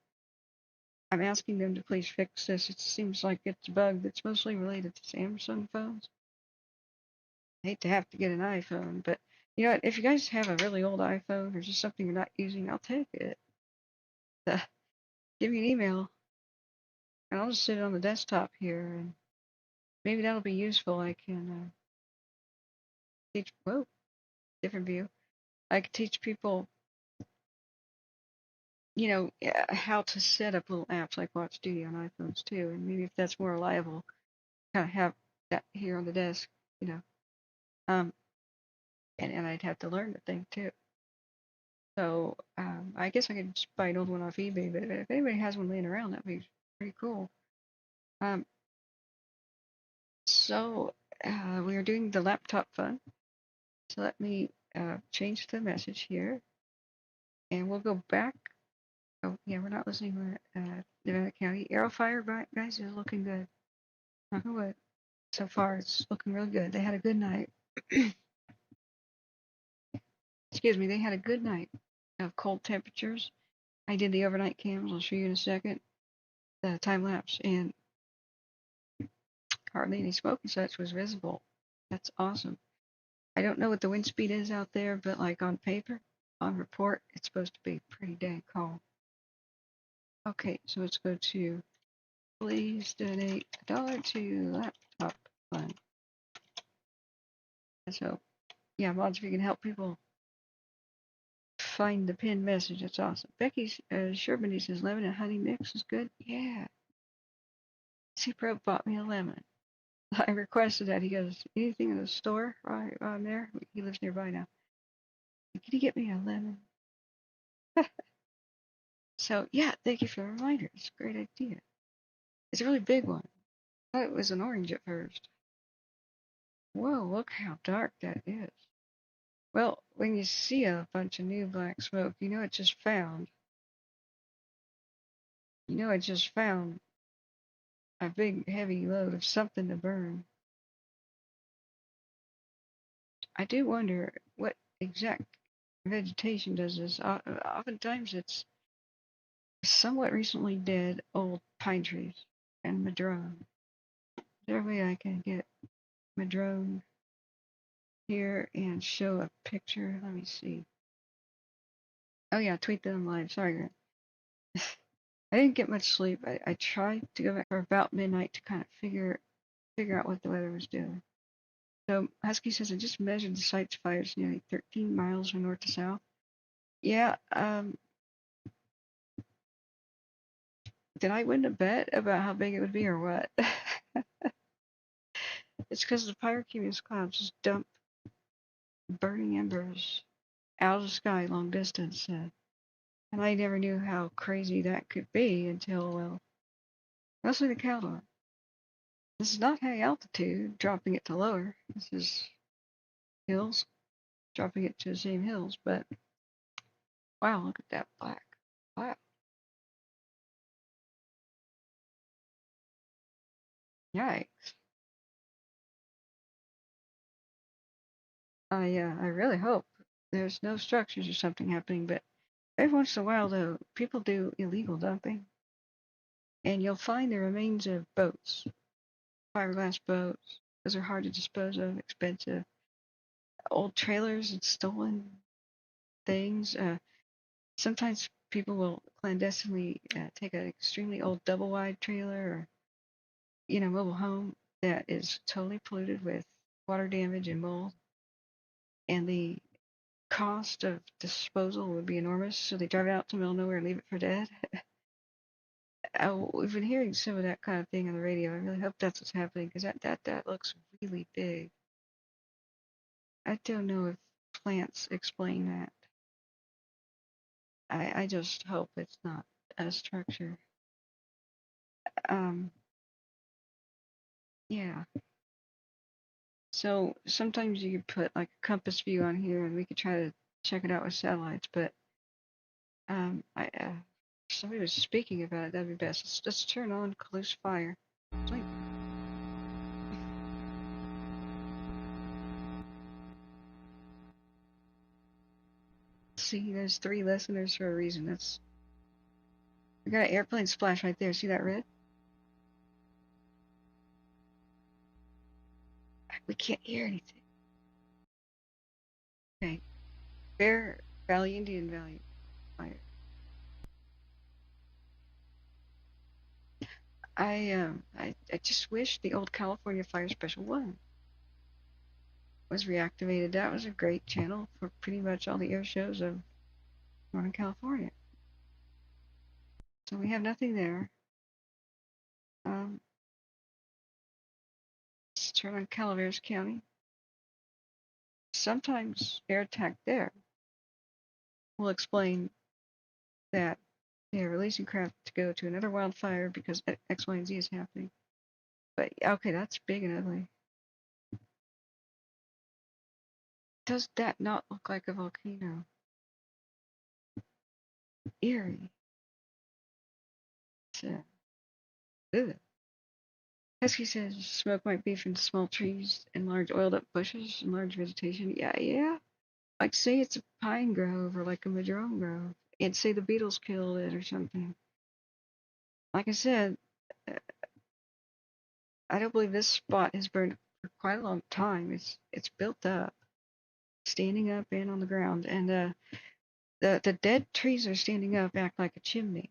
I'm asking them to please fix this. It seems like it's a bug that's mostly related to Samsung phones. I hate to have to get an iPhone, but you know what? If you guys have a really old iPhone or just something you're not using, I'll take it. Give me an email, and I'll just sit it on the desktop here, and maybe that'll be useful. I can teach. Whoa, different view. I could teach people, you know, how to set up little apps like Watch Duty on iPhones too, and maybe if that's more reliable, kind of have that here on the desk, you know. And I'd have to learn the thing too. So I guess I could just buy an old one off eBay, but if anybody has one laying around, that'd be pretty cool. So we are doing the laptop fun. So let me change the message here, and we'll go back. Oh yeah, we're not listening to Nevada County. Aerofire, guys, is looking good. What? So far, it's looking real good. They had a good night. Excuse me, they had a good night of cold temperatures. I did the overnight cams. I'll show you in a second. The time lapse, and hardly any smoke and such was visible. That's awesome. I don't know what the wind speed is out there, but like on paper, on report, it's supposed to be pretty dang calm. Okay, so let's go to please donate $1 to laptop fund. So yeah, mods, if you can help people find the pinned message, that's awesome. Becky Sherman says lemon and honey mix is good. Yeah. C-Pro bought me a lemon. I requested that. He goes, anything in the store right on there? He lives nearby now. Can you get me a lemon? So yeah, thank you for the reminder. It's a great idea. It's a really big one. I thought it was an orange at first. Whoa, look how dark that is. Well, when you see a bunch of new black smoke, you know it just found. You know it just found a big heavy load of something to burn. I do wonder what exact vegetation does this. Oftentimes it's somewhat recently dead old pine trees and madrone. Is there a way I can get madrone here and show a picture? Let me see. Oh yeah, tweet them live. Sorry, Grant. I didn't get much sleep. I tried to go back for about midnight to kind of figure out what the weather was doing. So Husky says I just measured the site's fires nearly 13 miles from north to south. Yeah, did I win a bet about how big it would be or what? It's because the pyrocumulus clouds just dump burning embers out of the sky long distance. And I never knew how crazy that could be until, well, mostly the Caldor. This is not high altitude, dropping it to lower. This is hills, dropping it to the same hills. But, wow, look at that black. Wow. Yikes. I really hope there's no structures or something happening, but every once in a while, though, people do illegal dumping. And you'll find the remains of boats, fiberglass boats. Those are hard to dispose of, expensive. Old trailers and stolen things. Sometimes people will clandestinely take an extremely old double-wide trailer or, mobile home that is totally polluted with water damage and mold. And the cost of disposal would be enormous, so they drive it out to the middle of nowhere and leave it for dead. We've been hearing some of that kind of thing on the radio. I really hope that's what's happening because that looks really big. I don't know if plants explain that. I just hope it's not a structure. Yeah. So sometimes you could put like a compass view on here and we could try to check it out with satellites, but if somebody was speaking about it, that'd be best. Let's turn on COLUSA fire. Sleep. See, there's 3 listeners for a reason. We got an airplane splash right there. See that red? We can't hear anything. Okay. Bear Valley, Indian Valley fire. I just wish the old California Fire Special 1 was reactivated. That was a great channel for pretty much all the air shows of Northern California. So we have nothing there. Let's turn on Calaveras County. Sometimes air attack there will explain that they're releasing craft to go to another wildfire because X, Y, and Z is happening. But okay, that's big and ugly. Does that not look like a volcano? Eerie. Husky says smoke might be from small trees and large oiled up bushes and large vegetation. Yeah. Like say it's a pine grove or like a madrone grove. And say the beetles killed it or something. Like I said, I don't believe this spot has burned for quite a long time. It's built up, standing up and on the ground, and the dead trees are standing up, act like a chimney.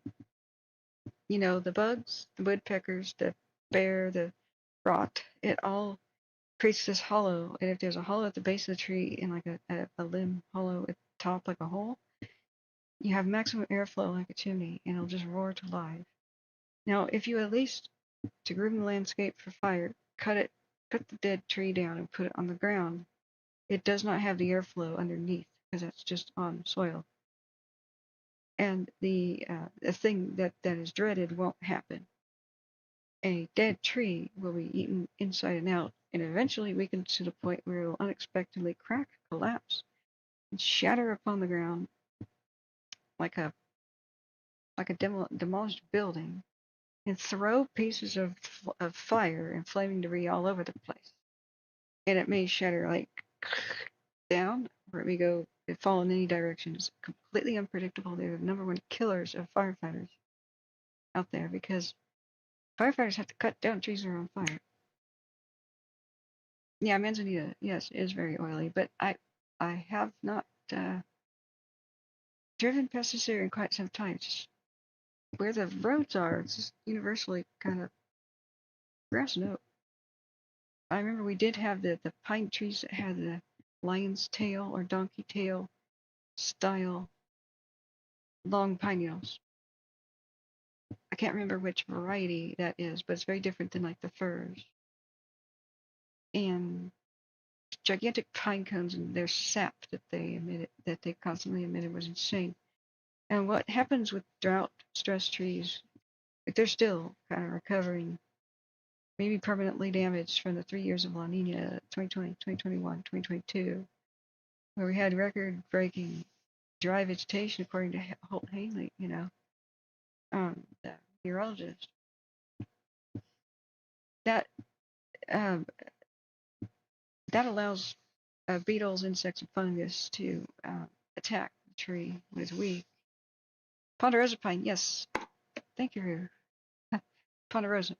The bugs, the woodpeckers, the bear, the rot, it all creates this hollow. And if there's a hollow at the base of the tree and like a limb hollow at the top, like a hole, you have maximum airflow like a chimney, and it'll just roar to life. Now, if you at least, to groom the landscape for fire, cut the dead tree down and put it on the ground, it does not have the airflow underneath because that's just on soil. And the thing that is dreaded won't happen. A dead tree will be eaten inside and out, and eventually weakened to the point where it will unexpectedly crack, collapse, and shatter upon the ground like a demolished building, and throw pieces of fire and flaming debris all over the place. And it may shatter like down, or it may go They fall in any direction. It's completely unpredictable. They're the number one killers of firefighters out there because firefighters have to cut down trees that are on fire. Yeah, Manzanita, yes, is very oily, but I have not driven past this area in quite some time. Just where the roads are, it's just universally kind of grass and oak. I remember we did have the pine trees that had the lion's tail or donkey tail style long pine needles. I can't remember which variety that is, but it's very different than like the firs. And gigantic pine cones and their sap that they constantly emitted was insane. And what happens with drought stressed trees, if they're still kind of recovering, maybe permanently damaged from the 3 years of La Nina, 2020, 2021, 2022, where we had record breaking dry vegetation according to Holt Hanley, the meteorologist. That that allows beetles, insects, and fungus to attack the tree when it's weak. Ponderosa pine, yes. Thank you, Ponderosa.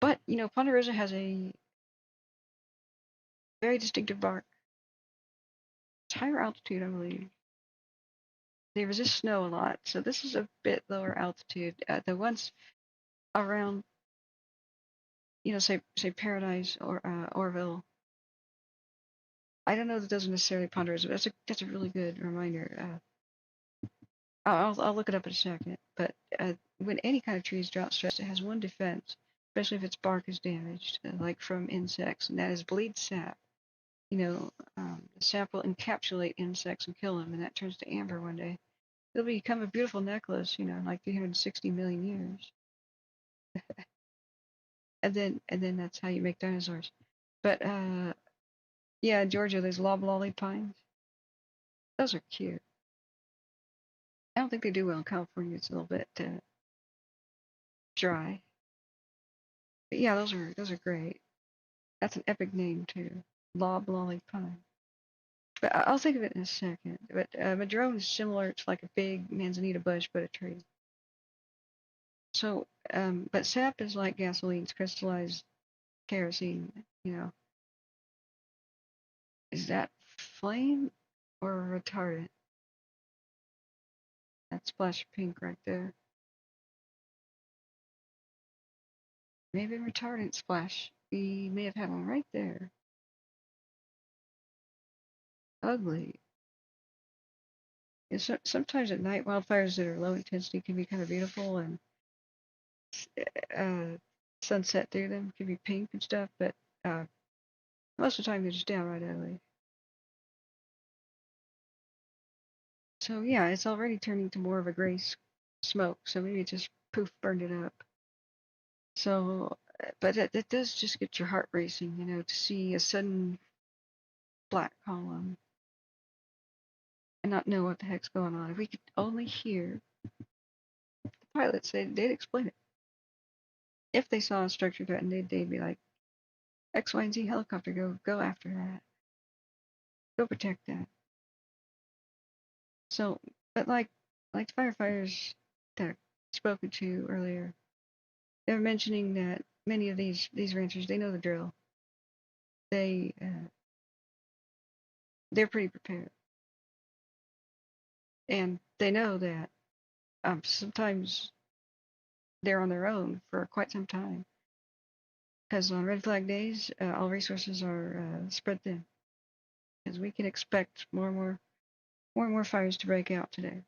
But, Ponderosa has a very distinctive bark. It's higher altitude, I believe. They resist snow a lot, so this is a bit lower altitude. The ones around, say Paradise or Orville, I don't know that those are necessarily Ponderosa, but that's a really good reminder. I'll look it up in a second. But when any kind of tree is drought stressed, it has one defense, especially if its bark is damaged, like from insects, and that is bleed sap. The sap will encapsulate insects and kill them, and that turns to amber one day. It'll become a beautiful necklace, in like 360 million years. and then that's how you make dinosaurs. But yeah, in Georgia, there's loblolly pines. Those are cute. I don't think they do well in California. It's a little bit dry. But yeah, those are great. That's an epic name too, loblolly pine. But I'll think of it in a second. But madrone is similar to like a big manzanita bush, but a tree. So, but sap is like gasoline. It's crystallized kerosene. Is that flame or retardant? That splash of pink right there. Maybe retardant splash. We may have had one right there. Ugly. Sometimes at night, wildfires that are low intensity can be kind of beautiful, and sunset through them can be pink and stuff, but most of the time they're just downright ugly. So yeah, it's already turning to more of a gray smoke, so maybe it just poof burned it up. So, but it does just get your heart racing, to see a sudden black column and not know what the heck's going on. If we could only hear the pilots, they'd explain it. If they saw a structure threatened, they'd be like, X, Y, and Z helicopter, go after that. Go protect that. So, but like the firefighters that I've spoken to earlier, they were mentioning that many of these ranchers, they know the drill. They're pretty prepared, and they know that sometimes they're on their own for quite some time, because on red flag days, all resources are spread thin, because we can expect more and more fires to break out today.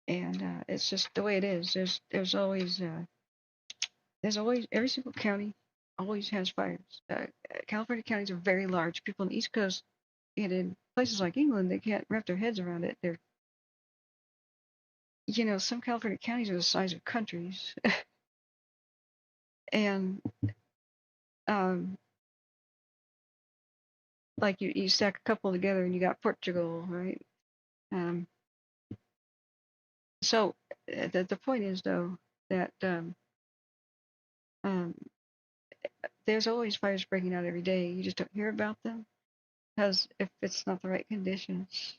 And it's just the way it is. There's always every single county always has fires. California counties are very large. People on the East Coast and in places like England, they can't wrap their heads around it. Some California counties are the size of countries, and like you stack a couple together and you got Portugal, right? So the point is though that there's always fires breaking out every day. You just don't hear about them Because if it's not the right conditions,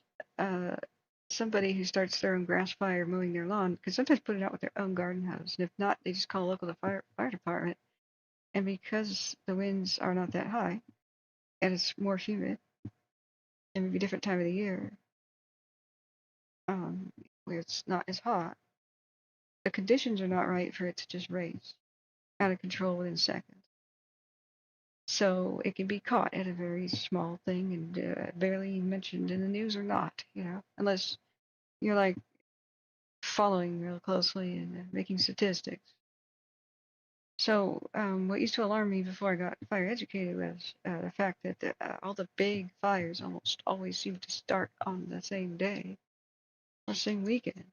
somebody who starts their own grass fire mowing their lawn can sometimes put it out with their own garden hose. And if not, they just call local fire department. And because the winds are not that high and it's more humid and maybe a different time of the year, where it's not as hot, the conditions are not right for it to just raise out of control within seconds. So it can be caught at a very small thing and barely mentioned in the news or not, unless you're like following real closely and making statistics. So what used to alarm me before I got fire educated was the fact that all the big fires almost always seem to start on the same day or same weekend.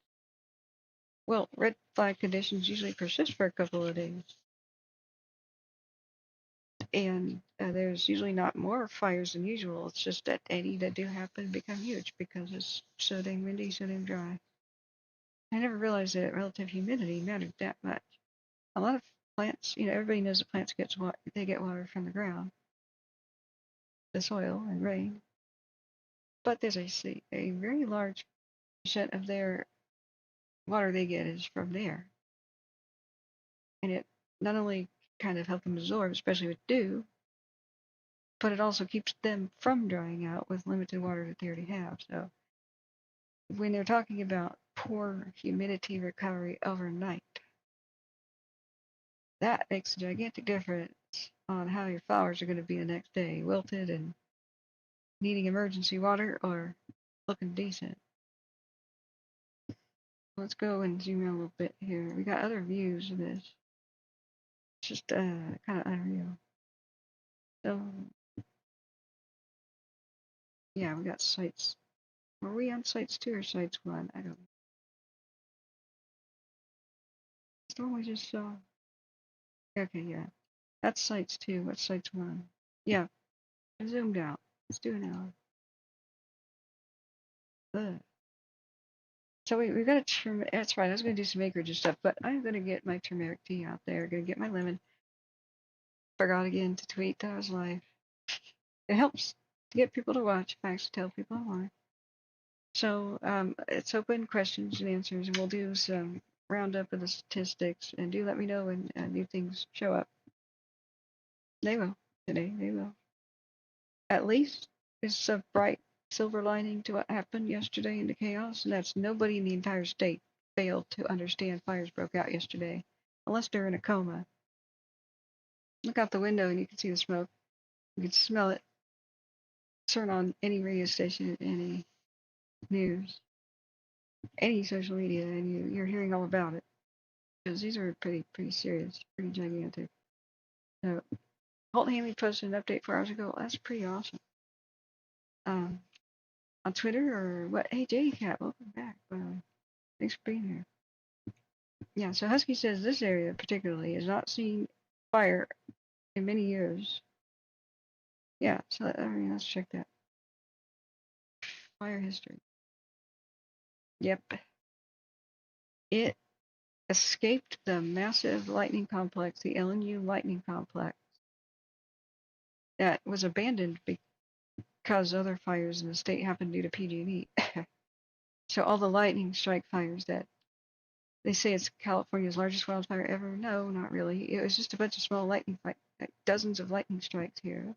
Well, red flag conditions usually persist for a couple of days. And there's usually not more fires than usual. It's just that any that do happen become huge because it's so dang windy, so dang dry. I never realized that relative humidity mattered that much. A lot of plants, everybody knows that plants get water from the ground, the soil, and rain. But there's a very large percent of their water they get is from there. And it not only kind of helps them absorb, especially with dew, but it also keeps them from drying out with limited water that they already have. So when they're talking about poor humidity recovery overnight, that makes a gigantic difference on how your flowers are going to be the next day, wilted and needing emergency water or looking decent. Let's go and zoom in a little bit here. We got other views of this. It's just kind of unreal. So, yeah, we got sites. Were we on sites 2 or sites 1? I don't know. It's the one we just saw. Okay, yeah. That's sites 2. What's sites 1? Yeah, I zoomed out. Let's do an hour. So we got a turmeric. That's right. I was going to do some acreage and stuff, but I'm going to get my turmeric tea out there. Going to get my lemon. Forgot again to tweet that I was live. It helps to get people to watch if I actually tell people I'm live. So it's open questions and answers, and we'll do some roundup of the statistics. And do let me know when new things show up. They will today. They will. At least it's a bright silver lining to what happened yesterday in the chaos, and that's nobody in the entire state failed to understand fires broke out yesterday, unless they're in a coma. Look out the window and you can see the smoke. You can smell it. Turn on any radio station, any news, any social media, and you're hearing all about it. Because these are pretty serious, pretty gigantic. So, Holt Hanley posted an update 4 hours ago. That's pretty awesome. On Twitter or what? Hey, JCat, welcome back. Thanks for being here. Yeah, so Husky says this area particularly has not seen fire in many years. Yeah, so let's check that. Fire history. Yep. It escaped the massive lightning complex, the LNU lightning complex, that was abandoned because other fires in the state happened due to PG&E. So all the lightning strike fires that they say it's California's largest wildfire ever. No, not really. It was just a bunch of small lightning dozens of lightning strikes here.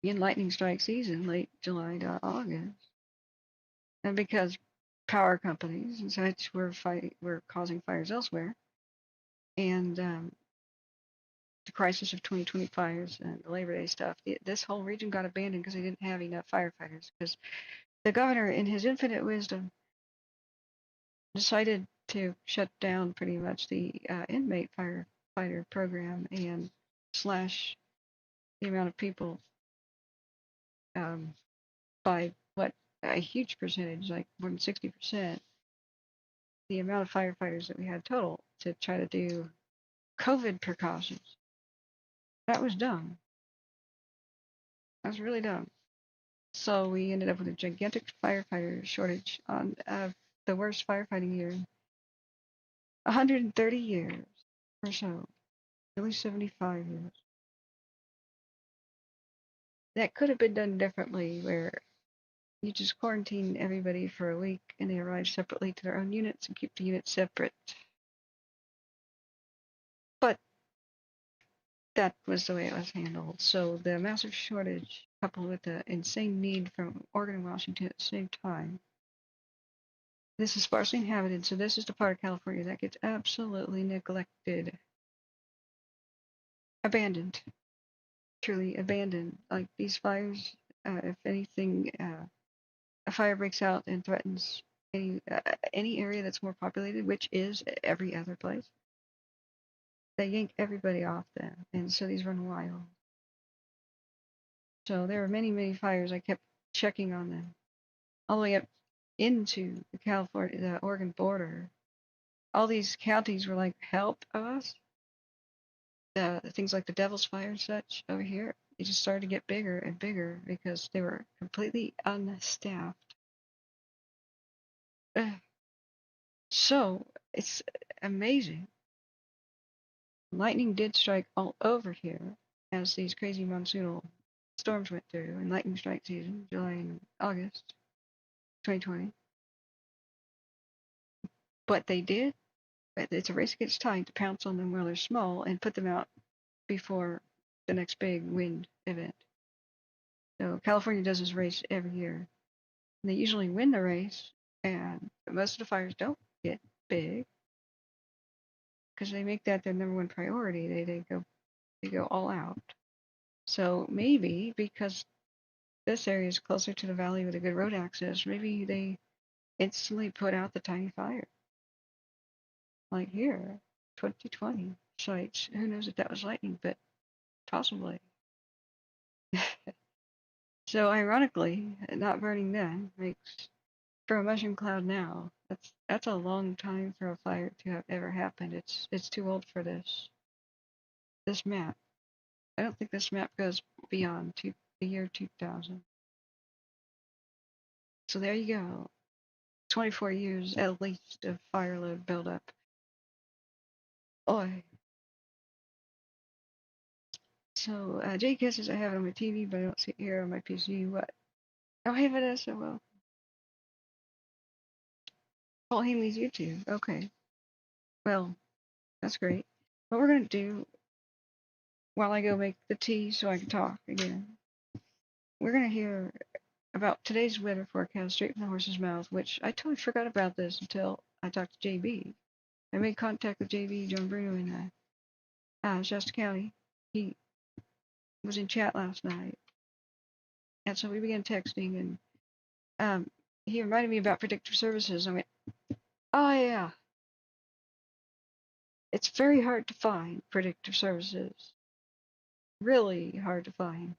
In lightning strike season, late July to August. And because power companies and such were causing fires elsewhere, and the crisis of 2020 fires and the Labor Day stuff, this whole region got abandoned because they didn't have enough firefighters. Because the governor, in his infinite wisdom, decided to shut down pretty much the inmate firefighter program and slash the amount of people by a huge percentage, like more than 60%, the amount of firefighters that we had total to try to do COVID precautions. That was dumb. That was really dumb. So we ended up with a gigantic firefighter shortage on the worst firefighting year in 130 years or so, at least 75 years. that could have been done differently, where you just quarantine everybody for a week and they arrive separately to their own units and keep the units separate. But that was the way it was handled. So the massive shortage, coupled with the insane need from Oregon and Washington at the same time. This is sparsely inhabited, so this is the part of California that gets absolutely neglected. Abandoned. Truly abandoned. Like these fires, if anything, a fire breaks out and threatens any area that's more populated, which is every other place, they yank everybody off them, and so these run wild. So there were many, many fires. I kept checking on them all the way up into the Oregon border. All these counties were like, help us. Things like the Devil's Fire and such over here, it just started to get bigger and bigger because they were completely unstaffed. So it's amazing. Lightning did strike all over here as these crazy monsoonal storms went through, and lightning strike season, July and August 2020. But they did. It's a race against time to pounce on them while they're small and put them out before the next big wind event. So California does this race every year. And they usually win the race, and most of the fires don't get big because they make that their number one priority. They go all out. So maybe because this area is closer to the valley with a good road access, maybe they instantly put out the tiny fire. Like here, 2020 sites. Who knows if that was lightning, but possibly. So ironically, not burning then makes for a mushroom cloud now. That's a long time for a fire to have ever happened. It's too old for this map. I don't think this map goes beyond the year 2000. So there you go. 24 years at least of fire load buildup. Oi. So Jake says I have it on my TV, but I don't see it here on my PC. What? Oh, hey Vanessa. Well, Paul Hanley's YouTube. Okay. Well, that's great. What we're gonna do while I go make the tea so I can talk again, we're gonna hear about today's weather forecast straight from the horse's mouth, which I totally forgot about this until I talked to JB. I made contact with JB, John Bruno, in Shasta County. He was in chat last night, and so we began texting, and he reminded me about predictive services. I went, oh yeah, it's very hard to find predictive services, really hard to find.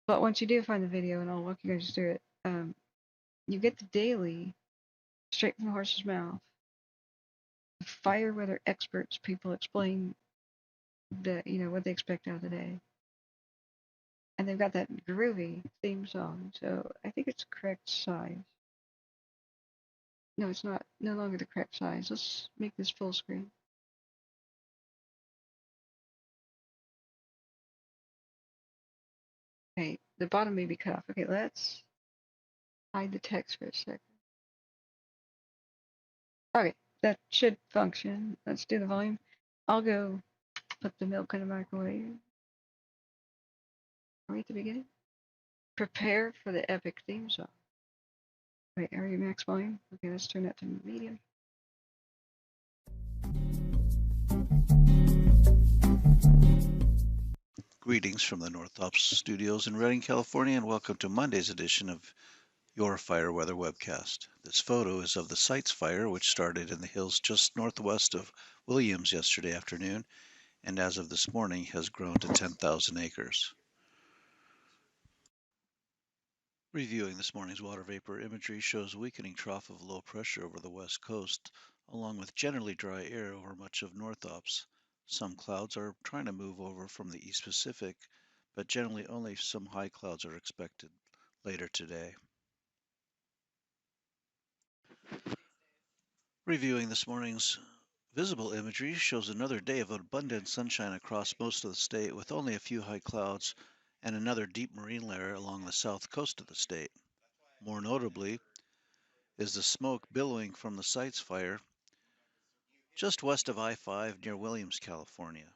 But once you do find the video, and I'll walk you guys through it, you get the daily, straight from the horse's mouth. Fire weather experts, people explain what they expect out of the day. And they've got that groovy theme song, so I think it's the correct size. No, it's not, no longer the correct size. Let's make this full screen. Okay, the bottom may be cut off. Okay, let's hide the text for a second. Okay, that should function. Let's do the volume. I'll go put the milk in the microwave. Are we at the beginning? Prepare for the epic theme song. Wait, are you max volume? Okay, let's turn that to medium. Greetings from the North Ops studios in Redding, California, and welcome to Monday's edition of your Fire Weather Webcast. This photo is of the Sites Fire, which started in the hills just northwest of Williams yesterday afternoon, and as of this morning has grown to 10,000 acres. Reviewing this morning's water vapor imagery shows a weakening trough of low pressure over the west coast, along with generally dry air over much of North Ops. Some clouds are trying to move over from the East Pacific, but generally only some high clouds are expected later today. Reviewing this morning's visible imagery shows another day of abundant sunshine across most of the state with only a few high clouds and another deep marine layer along the south coast of the state. More notably is the smoke billowing from the Sites fire just west of I-5 near Williams, California.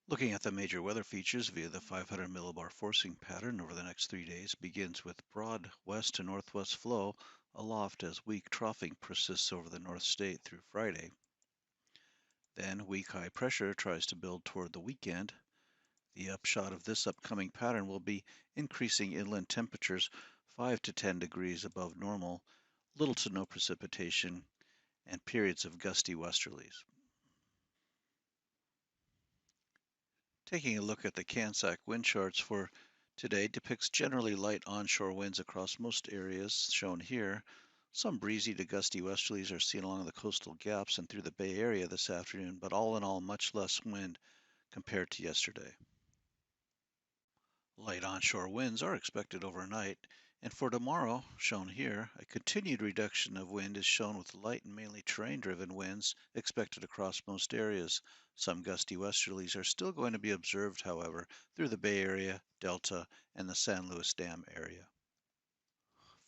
Looking at the major weather features via the 500 millibar forcing pattern over the next 3 days begins with broad west to northwest flow aloft as weak troughing persists over the North State through Friday. Then weak high pressure tries to build toward the weekend. The upshot of this upcoming pattern will be increasing inland temperatures 5 to 10 degrees above normal, little to no precipitation, and periods of gusty westerlies. Taking a look at the CANSAC wind charts for today depicts generally light onshore winds across most areas shown here. Some breezy to gusty westerlies are seen along the coastal gaps and through the Bay Area this afternoon, but all in all much less wind compared to yesterday. Light onshore winds are expected overnight, and for tomorrow, shown here, a continued reduction of wind is shown with light and mainly terrain-driven winds expected across most areas. Some gusty westerlies are still going to be observed, however, through the Bay Area, Delta, and the San Luis Dam area.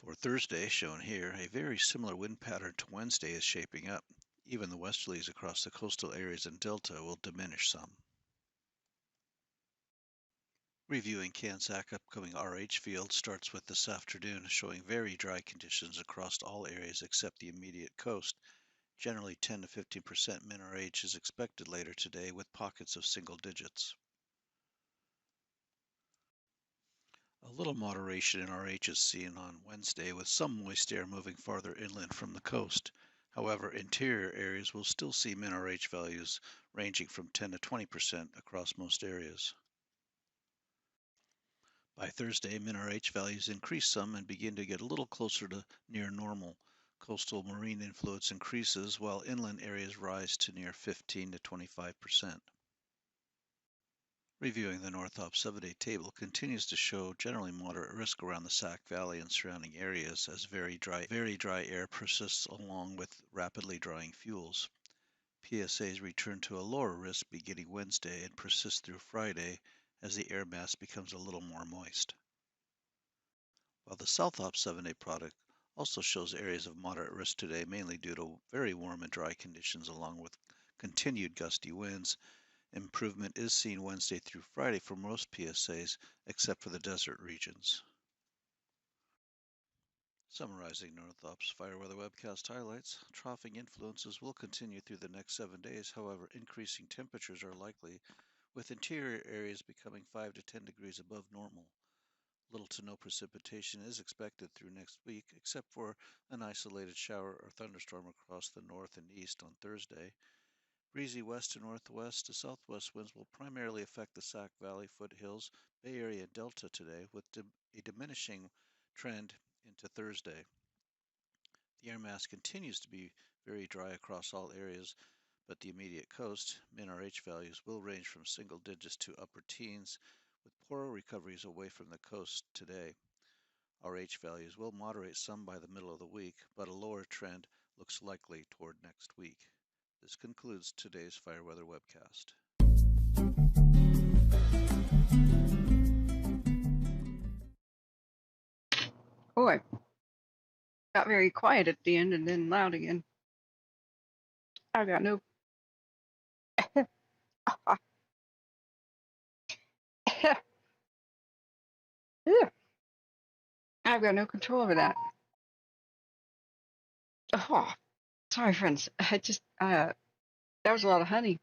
For Thursday, shown here, a very similar wind pattern to Wednesday is shaping up. Even the westerlies across the coastal areas and Delta will diminish some. Reviewing CANSAC upcoming RH field starts with this afternoon, showing very dry conditions across all areas except the immediate coast. Generally 10 to 15% min RH is expected later today with pockets of single digits. A little moderation in RH is seen on Wednesday with some moist air moving farther inland from the coast. However, interior areas will still see min RH values ranging from 10 to 20% across most areas. By Thursday, min RH values increase some and begin to get a little closer to near normal. Coastal marine influence increases while inland areas rise to near 15 to 25%. Reviewing the Northop 7-day table continues to show generally moderate risk around the Sac Valley and surrounding areas as very dry air persists along with rapidly drying fuels. PSAs return to a lower risk beginning Wednesday and persist through Friday as the air mass becomes a little more moist. While the Southop 7-day product also shows areas of moderate risk today, mainly due to very warm and dry conditions along with continued gusty winds, improvement is seen Wednesday through Friday for most PSAs except for the desert regions. Summarizing Northop's fire weather webcast highlights, troughing influences will continue through the next 7 days. However, increasing temperatures are likely, with interior areas becoming 5 to 10 degrees above normal. Little to no precipitation is expected through next week, except for an isolated shower or thunderstorm across the north and east on Thursday. Breezy west to northwest to southwest winds will primarily affect the Sac Valley, foothills, Bay Area, and Delta today, with a diminishing trend into Thursday. The air mass continues to be very dry across all areas, but the immediate coast, min RH values will range from single digits to upper teens, with poorer recoveries away from the coast today. RH values will moderate some by the middle of the week, but a lower trend looks likely toward next week. This concludes today's Fire Weather Webcast. Boy, got very quiet at the end and then loud again. I've got no. I've got no control over that. Oh, sorry, friends. I just that was a lot of honey.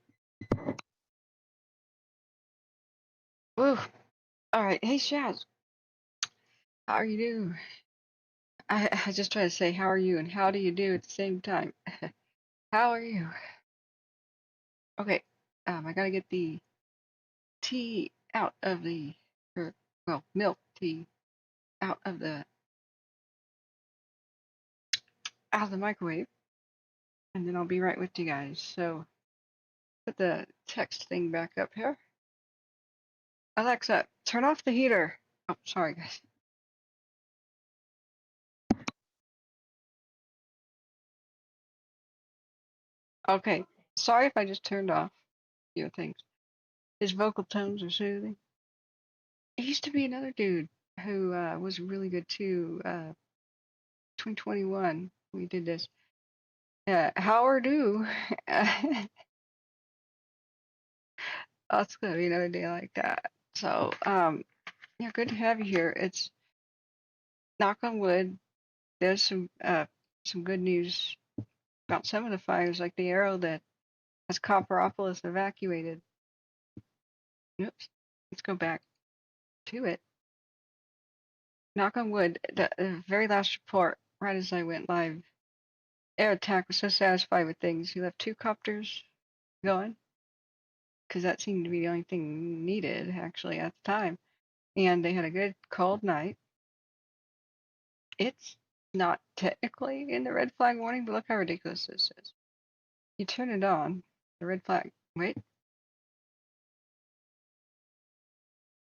Woo. All right. Hey, Shaz. How are you doing? I just try to say how are you and how do you do at the same time. How are you? Okay. I gotta get the tea out of the, well, milk tea out of the microwave, and then I'll be right with you guys. So put the text thing back up here. Alexa, turn off the heater. Oh, sorry, guys. Okay. Sorry if I just turned off a few things. His vocal tones are soothing. used to be another dude who was really good too. 2021, we did this. How are you? That's gonna be another day like that. So, yeah, good to have you here. It's knock on wood. There's some good news about some of the fires, like the Aero that has COPPEROPOLIS evacuated. Oops, let's go back to it. Knock on wood. The very last report, right as I went live, Air Attack was so satisfied with things, he left 2 copters going because that seemed to be the only thing needed actually at the time. And they had a good cold night. It's not technically in the red flag warning, but look how ridiculous this is. You turn it on, the red flag. Wait,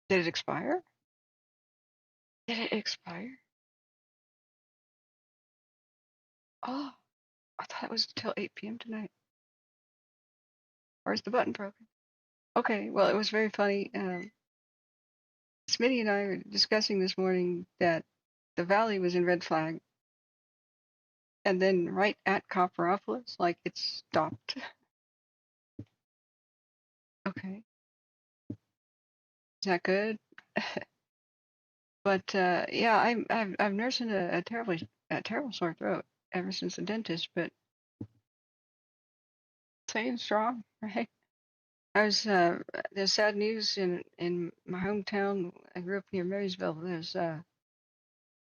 did it expire? Did it expire? Oh, I thought it was until 8 p.m. tonight. Or is the button broken? Okay, well, it was very funny. Smitty and I were discussing this morning that the valley was in red flag, and then right at COPPEROPOLIS, like it stopped. Okay, is that good? But yeah, I'm nursing a terrible sore throat ever since the dentist, but staying strong, right? I was there's sad news in my hometown. I grew up near Marysville. There's an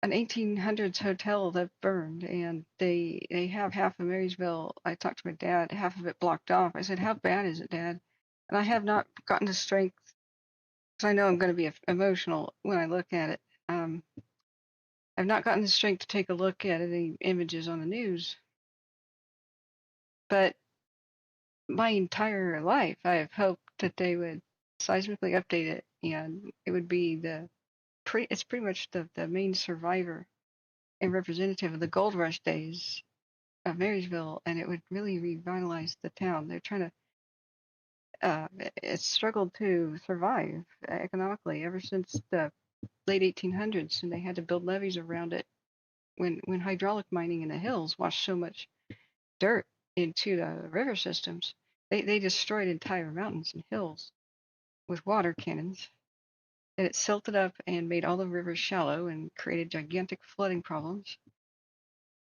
1800s hotel that burned, and they have half of Marysville. I talked to my dad, half of it blocked off. I said, "How bad is it, Dad?" And I have not gotten the strength, because I know I'm going to be emotional when I look at it. I've not gotten the strength to take a look at any images on the news, but my entire life I have hoped that they would seismically update it, and it would be it's pretty much the main survivor and representative of the gold rush days of Marysville, and it would really revitalize the town. They're trying to it's struggled to survive economically ever since the late 1800s, and they had to build levees around it when hydraulic mining in the hills washed so much dirt into the river systems. They destroyed entire mountains and hills with water cannons, and it silted up and made all the rivers shallow and created gigantic flooding problems.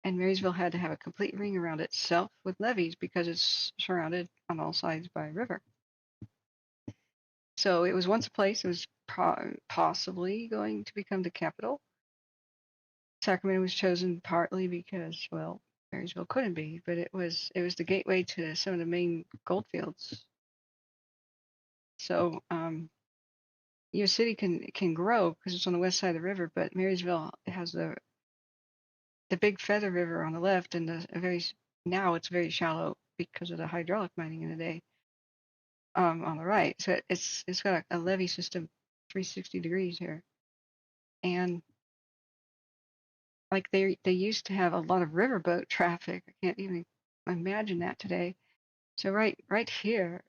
And Marysville had to have a complete ring around itself with levees because it's surrounded on all sides by a river. So it was once a place that was possibly going to become the capital. Sacramento was chosen partly because, well, Marysville couldn't be, but it was the gateway to some of the main gold fields. So your city can grow because it's on the west side of the river, but Marysville has the big Feather River on the left, and now it's very shallow because of the hydraulic mining in the day. On the right, so it's got a levee system 360 degrees here, and like they used to have a lot of riverboat traffic. I can't even imagine that today. So right here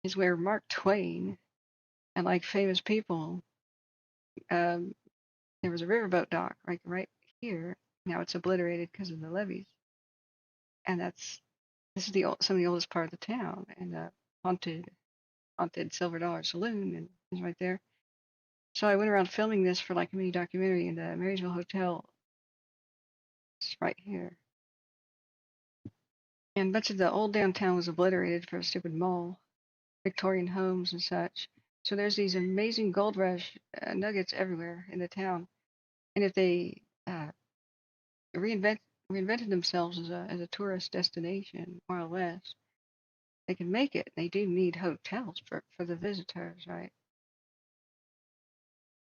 is where Mark Twain and like famous people, there was a riverboat dock right here. Now it's obliterated because of the levees, and this is some of the oldest part of the town, and the haunted Silver Dollar Saloon is right there. So I went around filming this for like a mini documentary, and the Marysville Hotel is right here. And much of the old downtown was obliterated for a stupid mall, Victorian homes and such. So there's these amazing gold rush nuggets everywhere in the town. And if they reinvented themselves as a tourist destination, more or less, they can make it. They do need hotels for the visitors, right?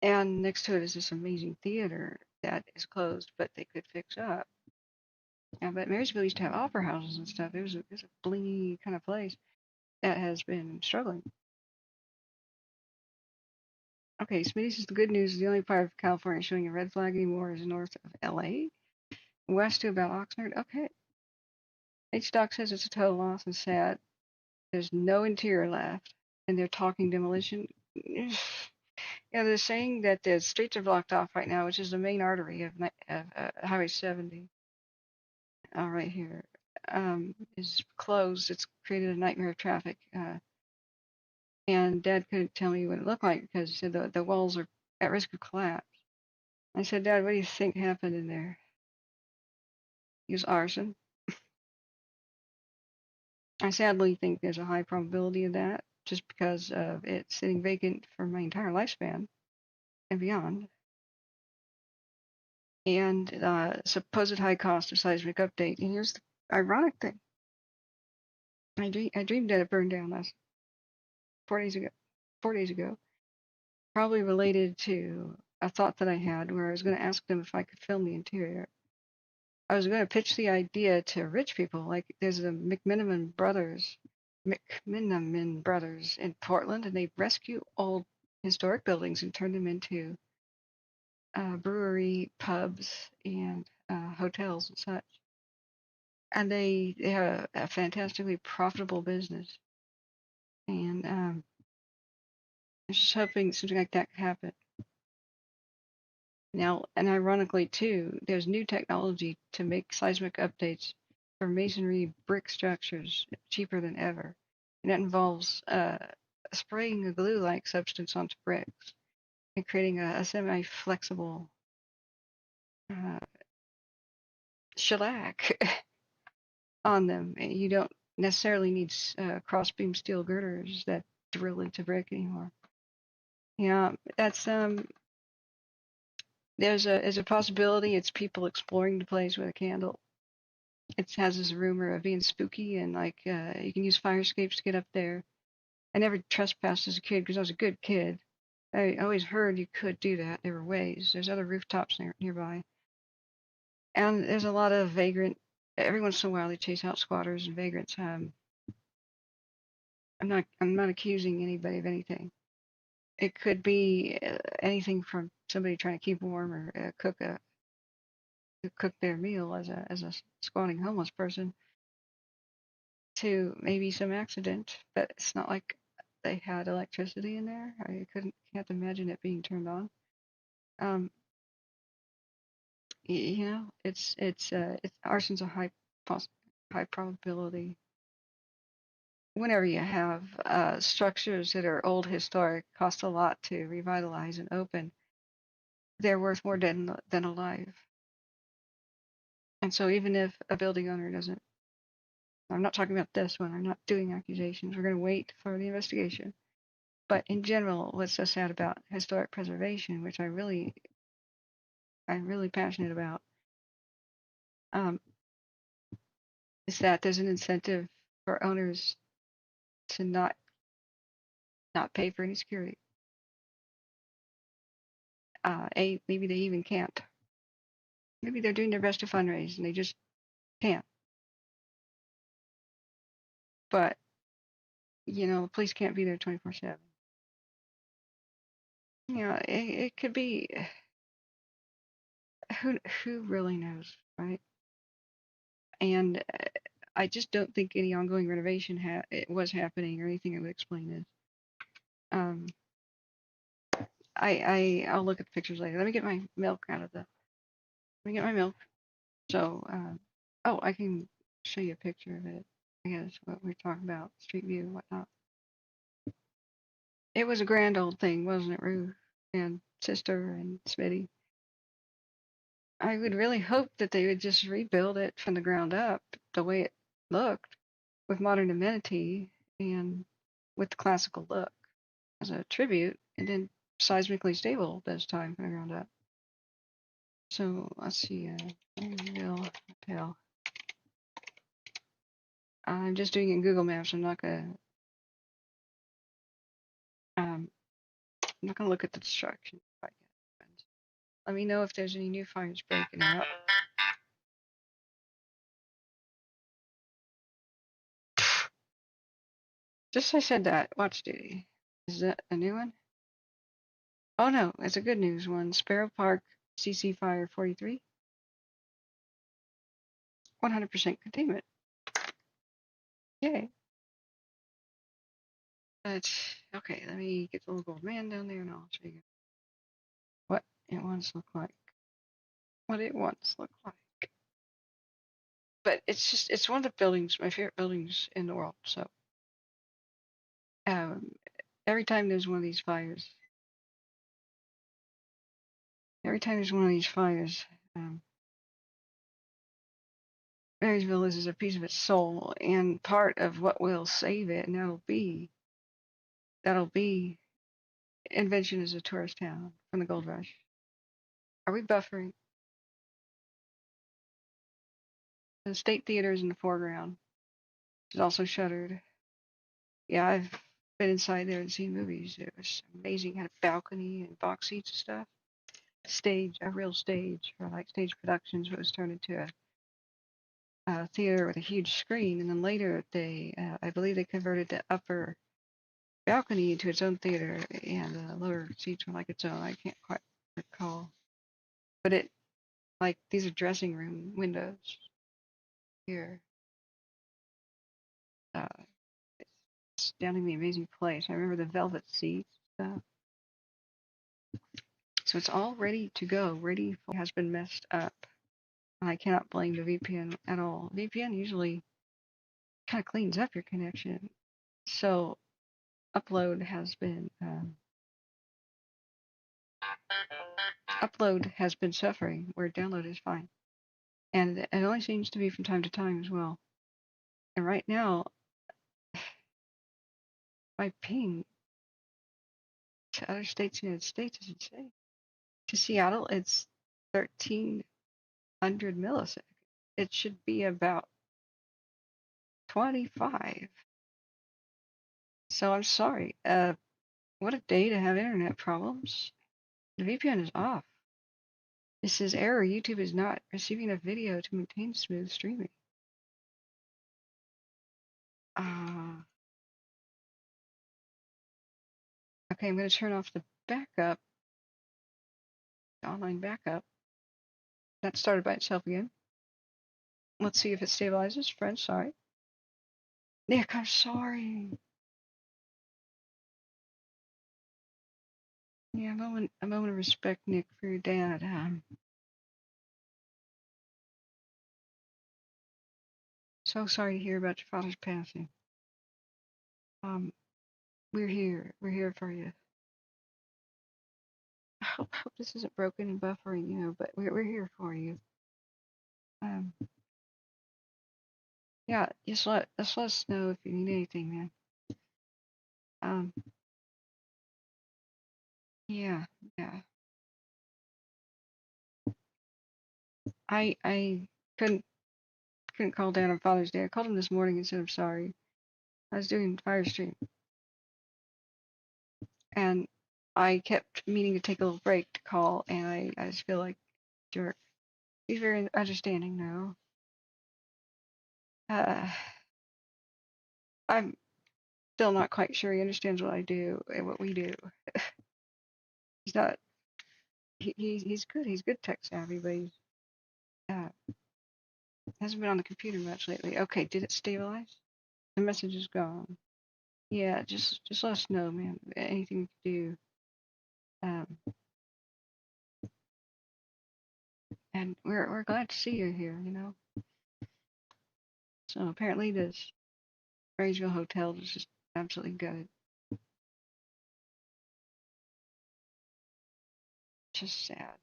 And next to it is this amazing theater that is closed, but they could fix up. Yeah, but Marysville used to have opera houses and stuff. It was a blingy kind of place that has been struggling. Okay, Smitty says the good news is the only part of California showing a red flag anymore is north of LA. West to about Oxnard. Okay. H-Doc says it's a total loss and sad. There's no interior left, and they're talking demolition. Yeah, they're saying that the streets are blocked off right now, which is the main artery of, Highway 70. Right here is closed. It's created a nightmare of traffic. And Dad couldn't tell me what it looked like because the walls are at risk of collapse. I said, Dad, what do you think happened in there? He was arson. I sadly think there's a high probability of that just because of it sitting vacant for my entire lifespan and beyond. And supposed high cost of seismic update. And here's the ironic thing. I dreamed that it burned down last 4 days ago, probably related to a thought that I had where I was going to ask them if I could film the interior. I was going to pitch the idea to rich people, like there's the McMiniman brothers in Portland, and they rescue old historic buildings and turn them into brewery, pubs, and hotels and such. And they have a fantastically profitable business. And I'm just hoping something like that could happen. Now, and ironically too, there's new technology to make seismic updates for masonry brick structures cheaper than ever. And that involves spraying a glue-like substance onto bricks and creating a semi-flexible shellac on them. And you don't necessarily need cross-beam steel girders that drill into brick anymore. Yeah, that's there's a possibility. It's people exploring the place with a candle. It has this rumor of being spooky and like you can use fire escapes to get up there. I never trespassed as a kid because I was a good kid. I always heard you could do that. There were ways. There's other rooftops nearby. And there's a lot of vagrant. Every once in a while, they chase out squatters and vagrants. I'm not accusing anybody of anything. It could be anything from somebody trying to keep warm or cook their meal as a squatting homeless person to maybe some accident. But it's not like they had electricity in there. I can't imagine it being turned on. You know, it's arson's a high probability. Whenever you have structures that are old historic, cost a lot to revitalize and open, they're worth more dead than alive. And so even if a building owner doesn't, I'm not talking about this one, I'm not doing accusations, we're going to wait for the investigation. But in general, what's so sad about historic preservation, which I'm really passionate about, is that there's an incentive for owners to not pay for any security. Maybe they even can't. Maybe they're doing their best to fundraise and they just can't. But you know, the police can't be there 24/7. You know, it could be. Who really knows, right? And I just don't think any ongoing renovation it was happening or anything that would explain this. I'll look at the pictures later. Let me get my milk out of the. Let me get my milk. So, oh, I can show you a picture of it. I guess what we're talking about, Street View and whatnot. It was a grand old thing, wasn't it, Ruth and Sister and Smitty? I would really hope that they would just rebuild it from the ground up the way it looked with modern amenity and with the classical look as a tribute, and then seismically stable this time from the ground up. So let's see, Real Hotel. I'm just doing it in Google Maps. I'm not gonna look at the destruction. Let me know if there's any new fires breaking out. Just I said that. Watch duty. Is that a new one? Oh no, it's a good news one. Sparrow Park CC Fire 43. 100% containment. Yay. But okay, let me get the little gold man down there and I'll show you. it once looked like. What it once looked like. But it's one of the buildings, my favorite buildings in the world. So every time there's one of these fires, Marysville loses a piece of its soul, and part of what will save it, and that'll be invention as a tourist town from the gold rush. Are we buffering? The State Theater is in the foreground. It's also shuttered. Yeah, I've been inside there and seen movies. It was amazing. Had a balcony and box seats and stuff. Stage, a real stage for like stage productions, but it was turned into a theater with a huge screen. And then later I believe they converted the upper balcony into its own theater, and the lower seats were like its own. I can't quite recall. But these are dressing room windows here. It's astoundingly amazing place. I remember the velvet seats stuff. So it's all ready to go. Has been messed up. And I cannot blame the VPN at all. VPN usually kind of cleans up your connection. So upload has been suffering where download is fine. And it only seems to be from time to time as well. And right now, my ping to other states in the United States is insane. To Seattle, it's 1,300 milliseconds. It should be about 25. So I'm sorry. What a day to have internet problems. The VPN is off. It says error. YouTube is not receiving enough video to maintain smooth streaming. Okay, I'm going to turn off the backup, the online backup. That started by itself again. Let's see if it stabilizes. Friend, sorry. Nick, I'm sorry. Yeah, a moment of respect, Nick, for your dad. So sorry to hear about your father's passing. We're here. We're here for you. I hope this isn't broken and buffering, but we're here for you. Yeah, just let us know if you need anything, man. Yeah. I couldn't call Dad on Father's Day. I called him this morning and said I'm sorry. I was doing fire stream, and I kept meaning to take a little break to call, and I just feel like a jerk. He's very understanding now. I'm still not quite sure he understands what I do and what we do. He's not. He's good. He's good tech savvy, but he hasn't been on the computer much lately. Okay, did it stabilize? The message is gone. Yeah, just let us know, man. Anything we can do. And we're glad to see you here, So apparently this Marysville hotel is just absolutely gutted. Just sad.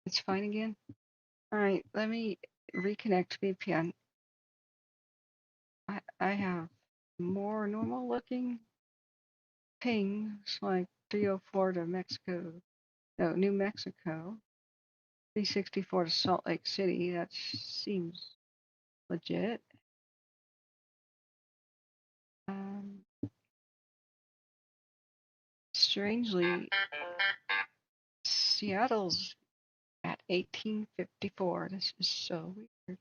It's fine again? Alright, let me reconnect VPN. I have more normal looking pings, like 304 to New Mexico. 364 to Salt Lake City. That seems legit. Strangely, Seattle's at 1854. This is so weird.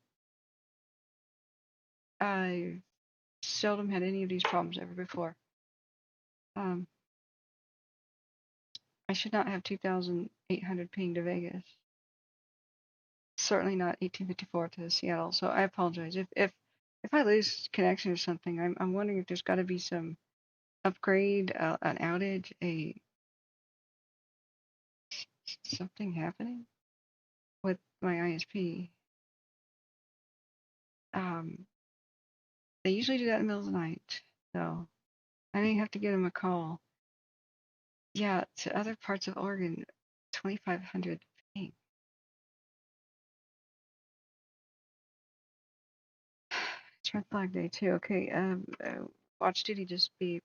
I seldom had any of these problems ever before. I should not have 2,800 ping to Vegas. Certainly not 1854 to Seattle. So I apologize. If I lose connection or something, I'm wondering if there's got to be some upgrade, an outage, something happening with my ISP. They usually do that in the middle of the night, so I may have to give them a call. Yeah, to other parts of Oregon, 2,500 ping. It's red flag day too. Okay, watch duty just beeped.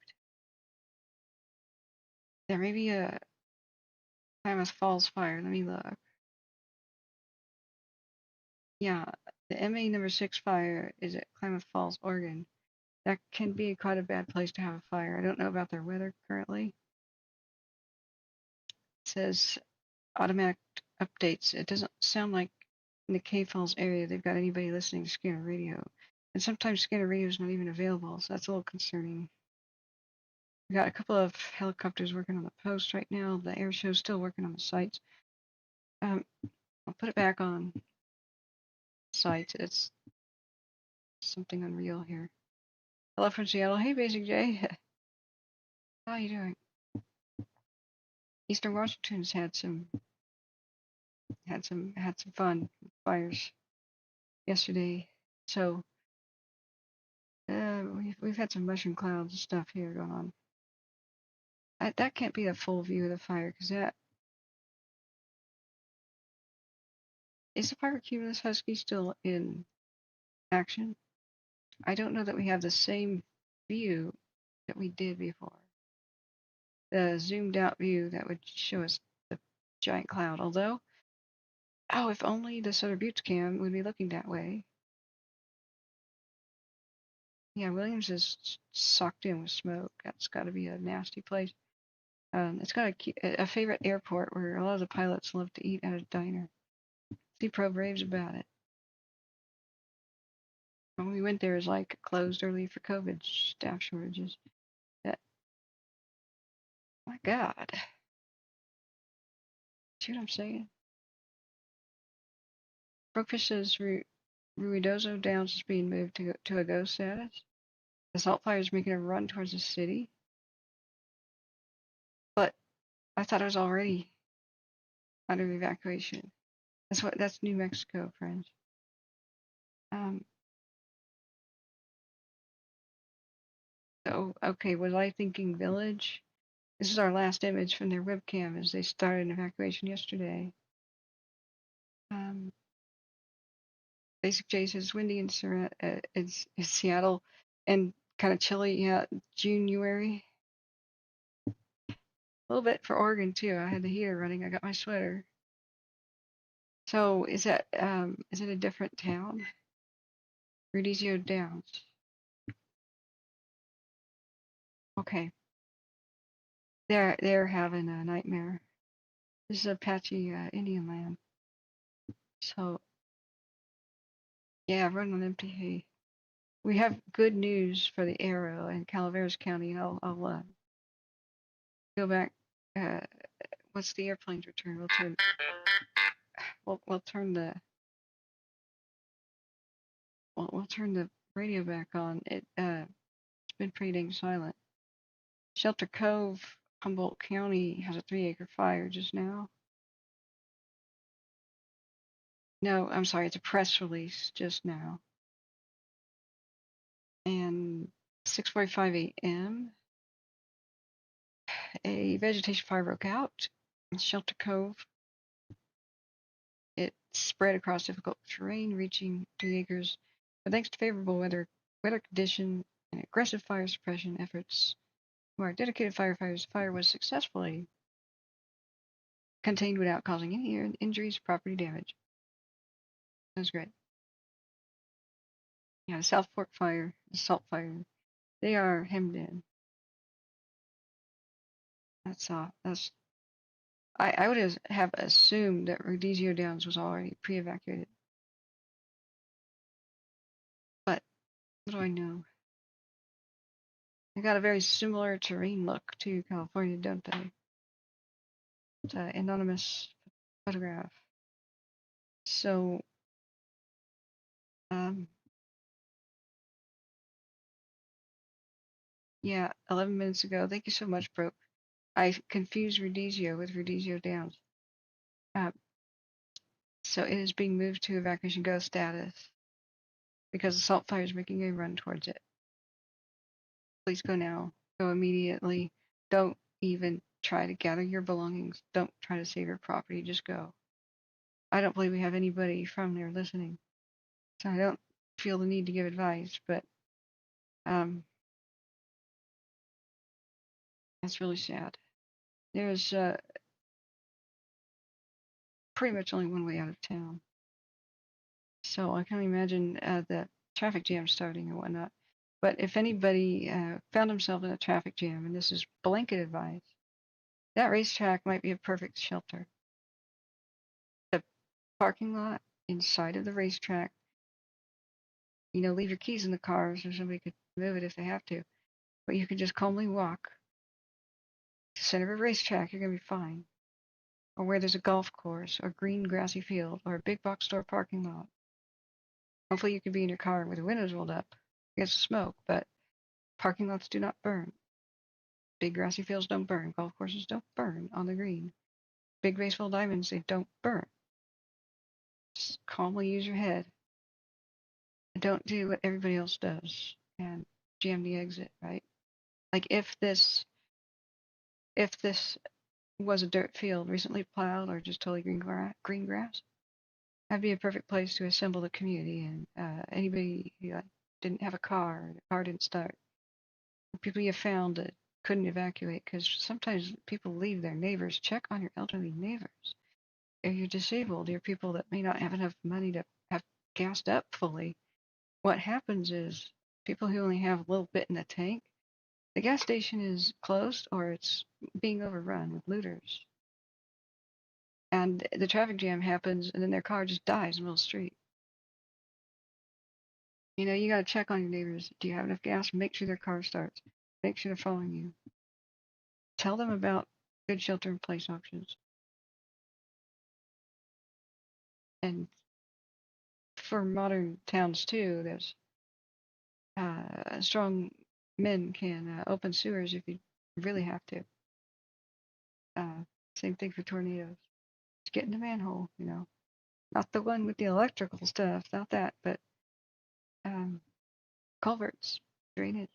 There may be a Klamath Falls fire. Let me look. Yeah, the MA number 6 fire is at Klamath Falls, Oregon. That can be quite a bad place to have a fire. I don't know about their weather currently. It says automatic updates. It doesn't sound like in the Cave Falls area they've got anybody listening to scanner radio. And sometimes scanner radio is not even available, so that's a little concerning. We got a couple of helicopters working on the post right now. The air show's still working on the sites. I'll put it back on sites. It's something unreal here. Hello from Seattle. Hey, Basic J. How are you doing? Eastern Washington's had some fun fires yesterday. So we've had some mushroom clouds and stuff here going on. That can't be a full view of the fire because that is the Pyrocumulus Husky still in action. I don't know that we have the same view that we did before. The zoomed out view that would show us the giant cloud. Although, oh, if only the Solar Buttes cam would be looking that way. Yeah, Williams is socked in with smoke. That's got to be a nasty place. It's got a favorite airport where a lot of the pilots love to eat at a diner. C-Pro raves about it. When we went there, it was like closed early for COVID staff shortages. My God. See what I'm saying? Brokefish says Ruidoso Downs is being moved to a go status. The salt fire is making a run towards the city. But I thought it was already under evacuation. That's New Mexico, friends. So, okay, was I thinking village? This is our last image from their webcam as they started an evacuation yesterday. Basic J says windy in Seattle and kind of chilly. Yeah, January. A little bit for Oregon too. I had the heater running. I got my sweater. So is it a different town? Rudizio Downs. Okay. They're having a nightmare. This is Apache Indian land. So yeah, run on empty hay. We have good news for the Aero in Calaveras County. I'll go back. What's the airplane's return? We'll turn the radio back on. It's been pretty dang silent. Shelter Cove, Humboldt County has a 3-acre fire just now. No, I'm sorry, it's a press release just now. And 6:45 a.m. a vegetation fire broke out in Shelter Cove. It spread across difficult terrain, reaching 3 acres. But thanks to favorable weather conditions and aggressive fire suppression efforts from our dedicated firefighters, the fire was successfully contained without causing any injuries or property damage. That's great. Yeah, the South Fork fire, the salt fire, they are hemmed in. I would have assumed that Rudizio Downs was already pre-evacuated. But what do I know? They got a very similar terrain look to California, don't they? It's an anonymous photograph. So, yeah, 11 minutes ago. Thank you so much, Broke. I confused Rudizio with Rudizio Downs. So it is being moved to evacuation go status because the salt fire is making a run towards it. Please go now. Go immediately. Don't even try to gather your belongings. Don't try to save your property. Just go. I don't believe we have anybody from there listening, so I don't feel the need to give advice, but that's really sad. There's pretty much only one way out of town. So I can imagine the traffic jam starting and whatnot. But if anybody found himself in a traffic jam, and this is blanket advice, that racetrack might be a perfect shelter. The parking lot inside of the racetrack, leave your keys in the car so somebody could move it if they have to. But you can just calmly walk to the center of a racetrack, you're going to be fine. Or where there's a golf course, or green grassy field, or a big box store parking lot. Hopefully you can be in your car with the windows rolled up against the smoke, but parking lots do not burn. Big grassy fields don't burn. Golf courses don't burn on the green. Big baseball diamonds, they don't burn. Just calmly use your head. And don't do what everybody else does and jam the exit, right? Like if this was a dirt field recently plowed or just totally green grass, that'd be a perfect place to assemble the community and anybody who didn't have a car, the car didn't start, people you found that couldn't evacuate, because sometimes people leave their neighbors. Check on your elderly neighbors. If you're disabled, you're people that may not have enough money to have gassed up fully. What happens is people who only have a little bit in the tank, the gas station is closed or it's being overrun with looters. And the traffic jam happens and then their car just dies in the middle of the street. You got to check on your neighbors. Do you have enough gas? Make sure their car starts. Make sure they're following you. Tell them about good shelter-in-place options. And for modern towns too, there's strong men can open sewers if you really have to. Same thing for tornadoes. Just get in the manhole, not the one with the electrical stuff, not that, but culverts, drainage.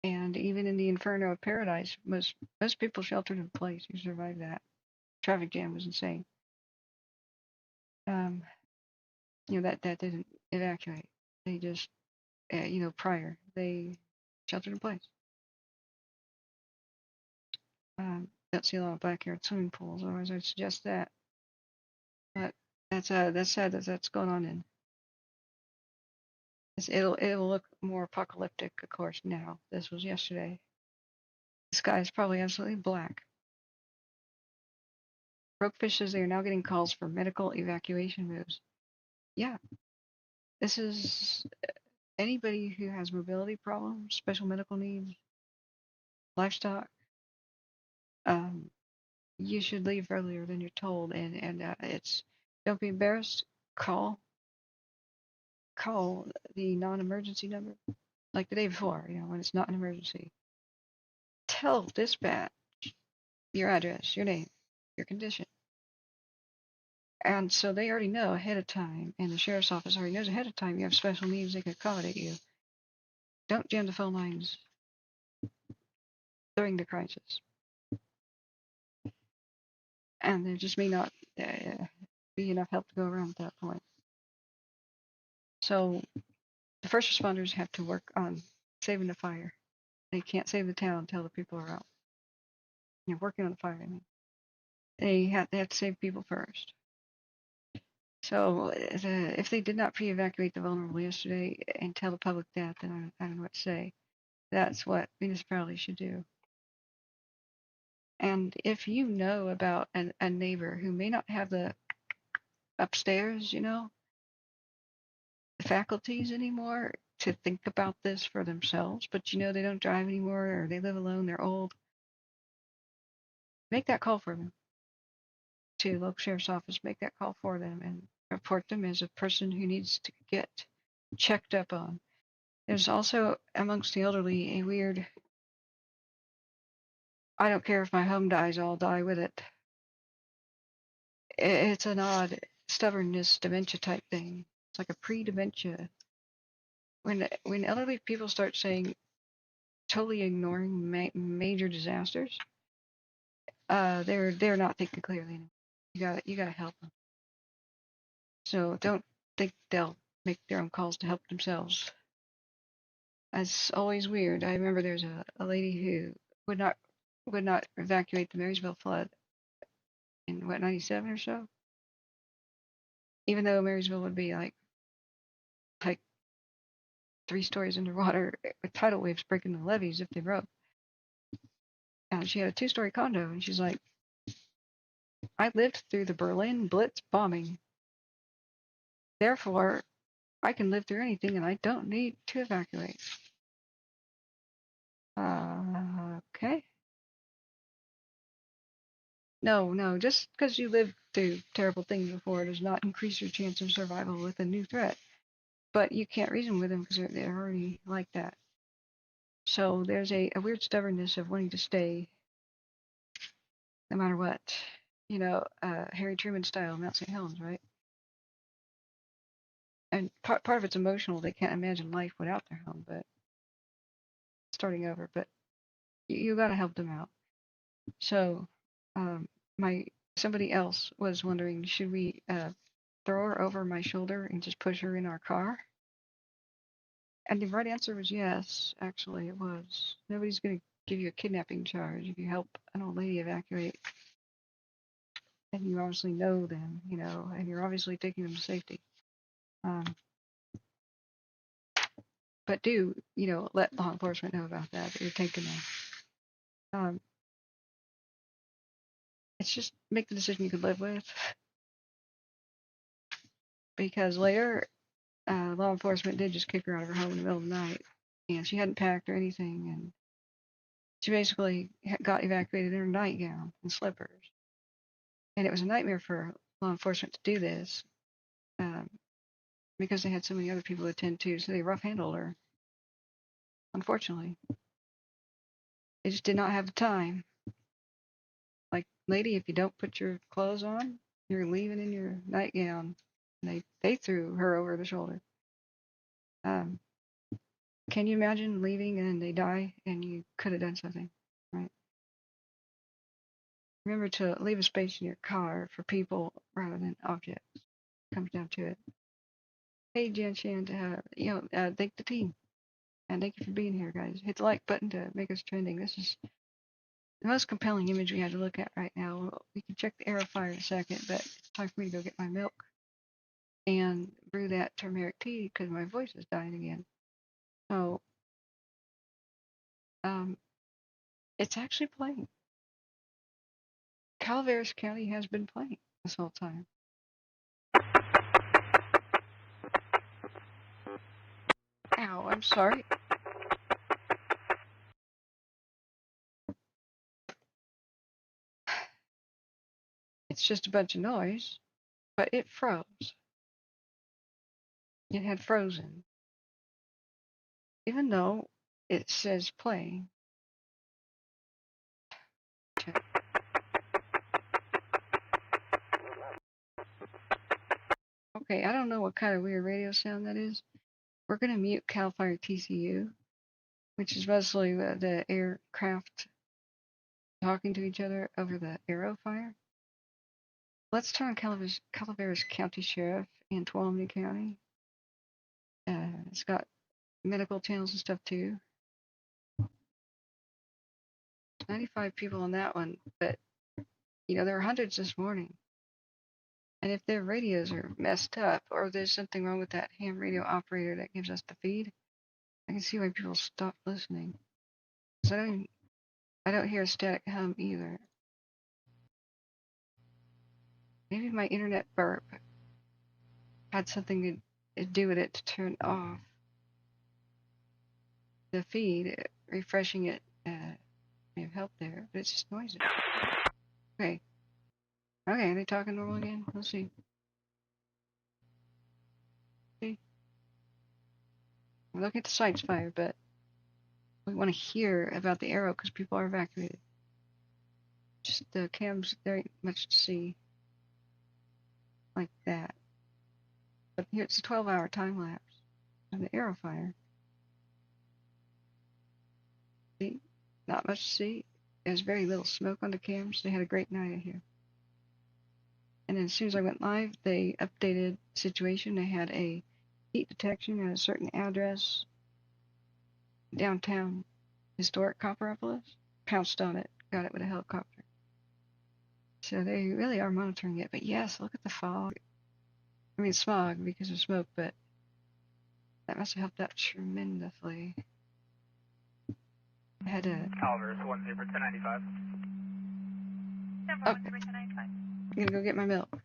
And even in the Inferno of Paradise, most people sheltered in place who survived that. Traffic jam was insane. That didn't evacuate. They just, prior, they sheltered in place. Don't see a lot of backyard swimming pools, otherwise I'd suggest that. But that's sad that that's going on in. It'll look more apocalyptic, of course, now. This was yesterday. The sky is probably absolutely black. Roguefish says they are now getting calls for medical evacuation moves. Yeah. This is anybody who has mobility problems, special medical needs, livestock. You should leave earlier than you're told, and it's, don't be embarrassed. Call the non-emergency number, like the day before, when it's not an emergency. Tell dispatch your address, your name, your condition. And so they already know ahead of time, and the sheriff's office already knows ahead of time you have special needs, they can accommodate you. Don't jam the phone lines during the crisis. And there just may not be enough help to go around at that point. So the first responders have to work on saving the fire. They can't save the town until the people are out. Working on the fire, I mean. They have to save people first. So if they did not pre-evacuate the vulnerable yesterday and tell the public that, then I don't know what to say. That's what municipalities should do. And if you know about a neighbor who may not have the upstairs, the faculties anymore to think about this for themselves, but they don't drive anymore, or they live alone, they're old, make that call for them to the local sheriff's office. Make that call for them and report them as a person who needs to get checked up on. There's also amongst the elderly a weird I don't care if my home dies, I'll die with it. It's an odd stubbornness, dementia type thing. It's like a pre-dementia. When elderly people start saying, totally ignoring major disasters, they're not thinking clearly anymore. You gotta help them. So don't think they'll make their own calls to help themselves. That's always weird. I remember there's a lady who would not evacuate the Marysville flood in what, 97 or so, even though Marysville would be like 3 stories underwater with tidal waves breaking the levees if they broke. And she had a 2-story condo, and she's like, I lived through the Berlin Blitz bombing. Therefore, I can live through anything, and I don't need to evacuate. Okay. No, just because you lived through terrible things before does not increase your chance of survival with a new threat. But you can't reason with them because they're already like that. So there's a weird stubbornness of wanting to stay no matter what. You know, Harry Truman style, Mount St. Helens, right? And part of it's emotional. They can't imagine life without their home, but starting over. But you got to help them out. So, somebody else was wondering, should we throw her over my shoulder and just push her in our car? And the right answer was yes. Actually, it was. Nobody's going to give you a kidnapping charge if you help an old lady evacuate, and you obviously know them, you know, and you're obviously taking them to safety. But do, you know, let law enforcement know about that you're taking them. It's just make the decision you can live with, because later, law enforcement did just kick her out of her home in the middle of the night, and she hadn't packed or anything, and she basically got evacuated in her nightgown and slippers. And it was a nightmare for law enforcement to do this, because they had so many other people to attend to, so they rough-handled her, unfortunately. They just did not have the time. Like, lady, if you don't put your clothes on, you're leaving in your nightgown. And they threw her over the shoulder. Can you imagine leaving and then they die and you could have done something, right? Remember to leave a space in your car for people rather than objects. Comes down to it. Hey, Jen Shan, thank the team. And thank you for being here, guys. Hit the like button to make us trending. This is the most compelling image we have to look at right now. We can check the Aero fire in a second, but it's time for me to go get my milk and brew that turmeric tea because my voice is dying again. So, it's actually playing. Calaveras County has been playing this whole time. Ow, I'm sorry. It's just a bunch of noise, but it froze. It had frozen. Even though it says playing. Check. Okay, I don't know what kind of weird radio sound that is. We're going to mute CAL FIRE TCU, which is basically the aircraft talking to each other over the Aero fire. Let's turn on Calaveras County Sheriff in Tuolumne County. It's got medical channels and stuff too. 95 people on that one, but you know, there were hundreds this morning. And if their radios are messed up or there's something wrong with that ham radio operator that gives us the feed, I can see why people stop listening. Because I don't hear a static hum either. Maybe my internet burp had something to do with it to turn off the feed. Refreshing it may have helped there, but it's just noisy. Okay, are they talking normal again? Let's see. See? We're looking at the sites fire, but we want to hear about the Aero because people are evacuated. Just the cams, there ain't much to see like that. But here it's a 12-hour time lapse of the Aero fire. See, not much to see. There's very little smoke on the cams. They had a great night here. And then as soon as I went live, they updated the situation. They had a heat detection at a certain address downtown historic Copperopolis. Pounced on it, got it with a helicopter. So they really are monitoring it. But yes, look at the fog. I mean smog because of smoke, but that must have helped out tremendously. I had to... CALEVERAS 10-1095. Okay. I'm gonna go get my milk.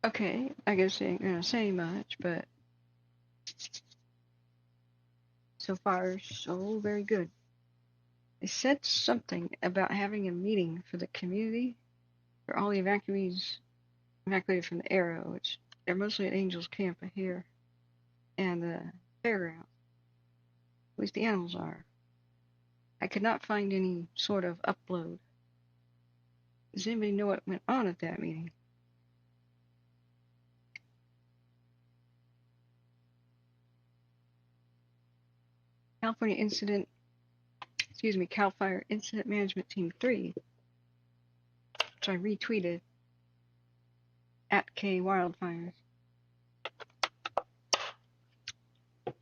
Okay, I guess I ain't gonna say much, but so far so very good. They said something about having a meeting for the community for all the evacuees evacuated from the Aero, which they're mostly at Angels Camp here and the fairground. At least the animals are. I could not find any sort of upload. Does anybody know what went on at that meeting? CAL FIRE Incident Management Team 3, which I retweeted at K Wildfires,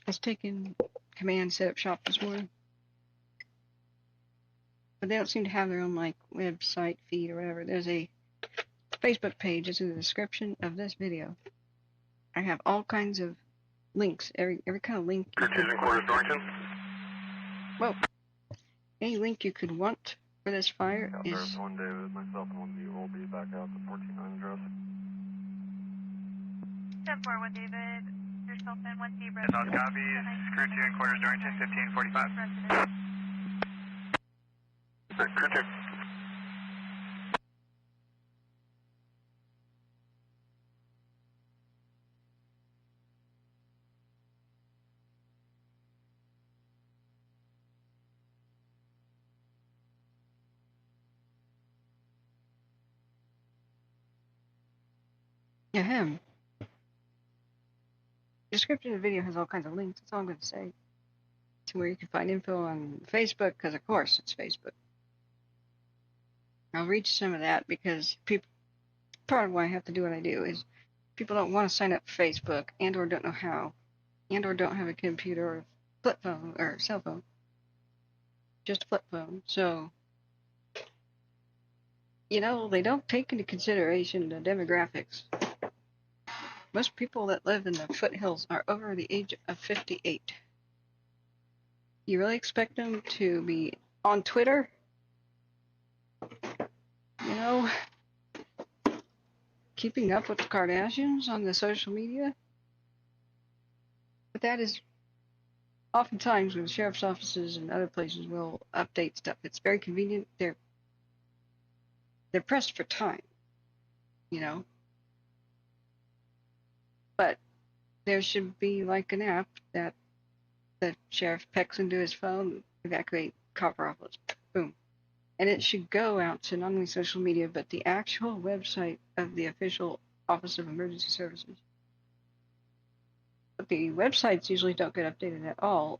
has taken command, set up shop this morning. But they don't seem to have their own like website feed or whatever. There's a Facebook page. It's in the description of this video. I have all kinds of links, every kind of link. Whoa. Any link you could want for this fire is... One day with myself and one will be back out to 1400 address. 10-4 with David, yourself and 1 Zebra. Those copies, crew 2 in quarters, Darrington 1545. Crew 2. Yeah, him. Description of the video has all kinds of links. That's all I'm going to say. To where you can find info on Facebook, because of course it's Facebook. I'll reach some of that because people, part of why I have to do what I do is people don't want to sign up for Facebook and or don't know how and or don't have a computer or flip phone or cell phone. Just a flip phone. So, you know, they don't take into consideration the demographics. Most people that live in the foothills are over the age of 58. You really expect them to be on Twitter? You know, keeping up with the Kardashians on the social media? But that is oftentimes when sheriff's offices and other places will update stuff. It's very convenient. They're pressed for time, you know. But there should be like an app that the sheriff pecks into his phone, evacuate Copperopolis, boom. and it should go out to not only social media, but the actual website of the official Office of Emergency Services. But the websites usually don't get updated at all.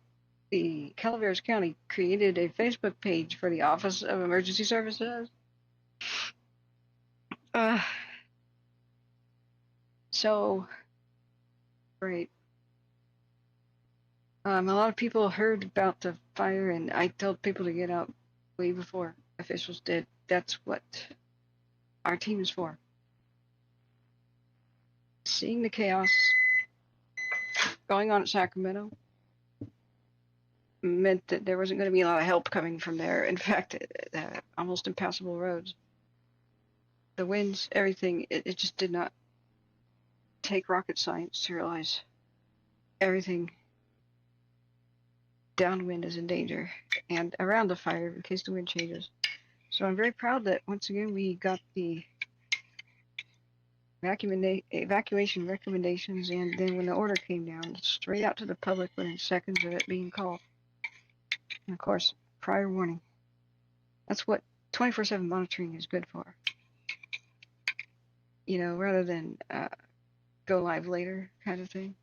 The Calaveras County created a Facebook page for the Office of Emergency Services. So, great. A lot of people heard about the fire, and I told people to get out way before officials did. That's what our team is for. Seeing the chaos going on at Sacramento meant that there wasn't going to be a lot of help coming from there. In fact, almost impassable roads. The winds, everything, it just did not take rocket science to realize everything downwind is in danger and around the fire in case the wind changes. So I'm very proud that once again we got the evacuation recommendations, and then when the order came down, straight out to the public within seconds of it being called. And of course, prior warning. That's what 24/7 monitoring is good for. You know, rather than go live later kind of thing.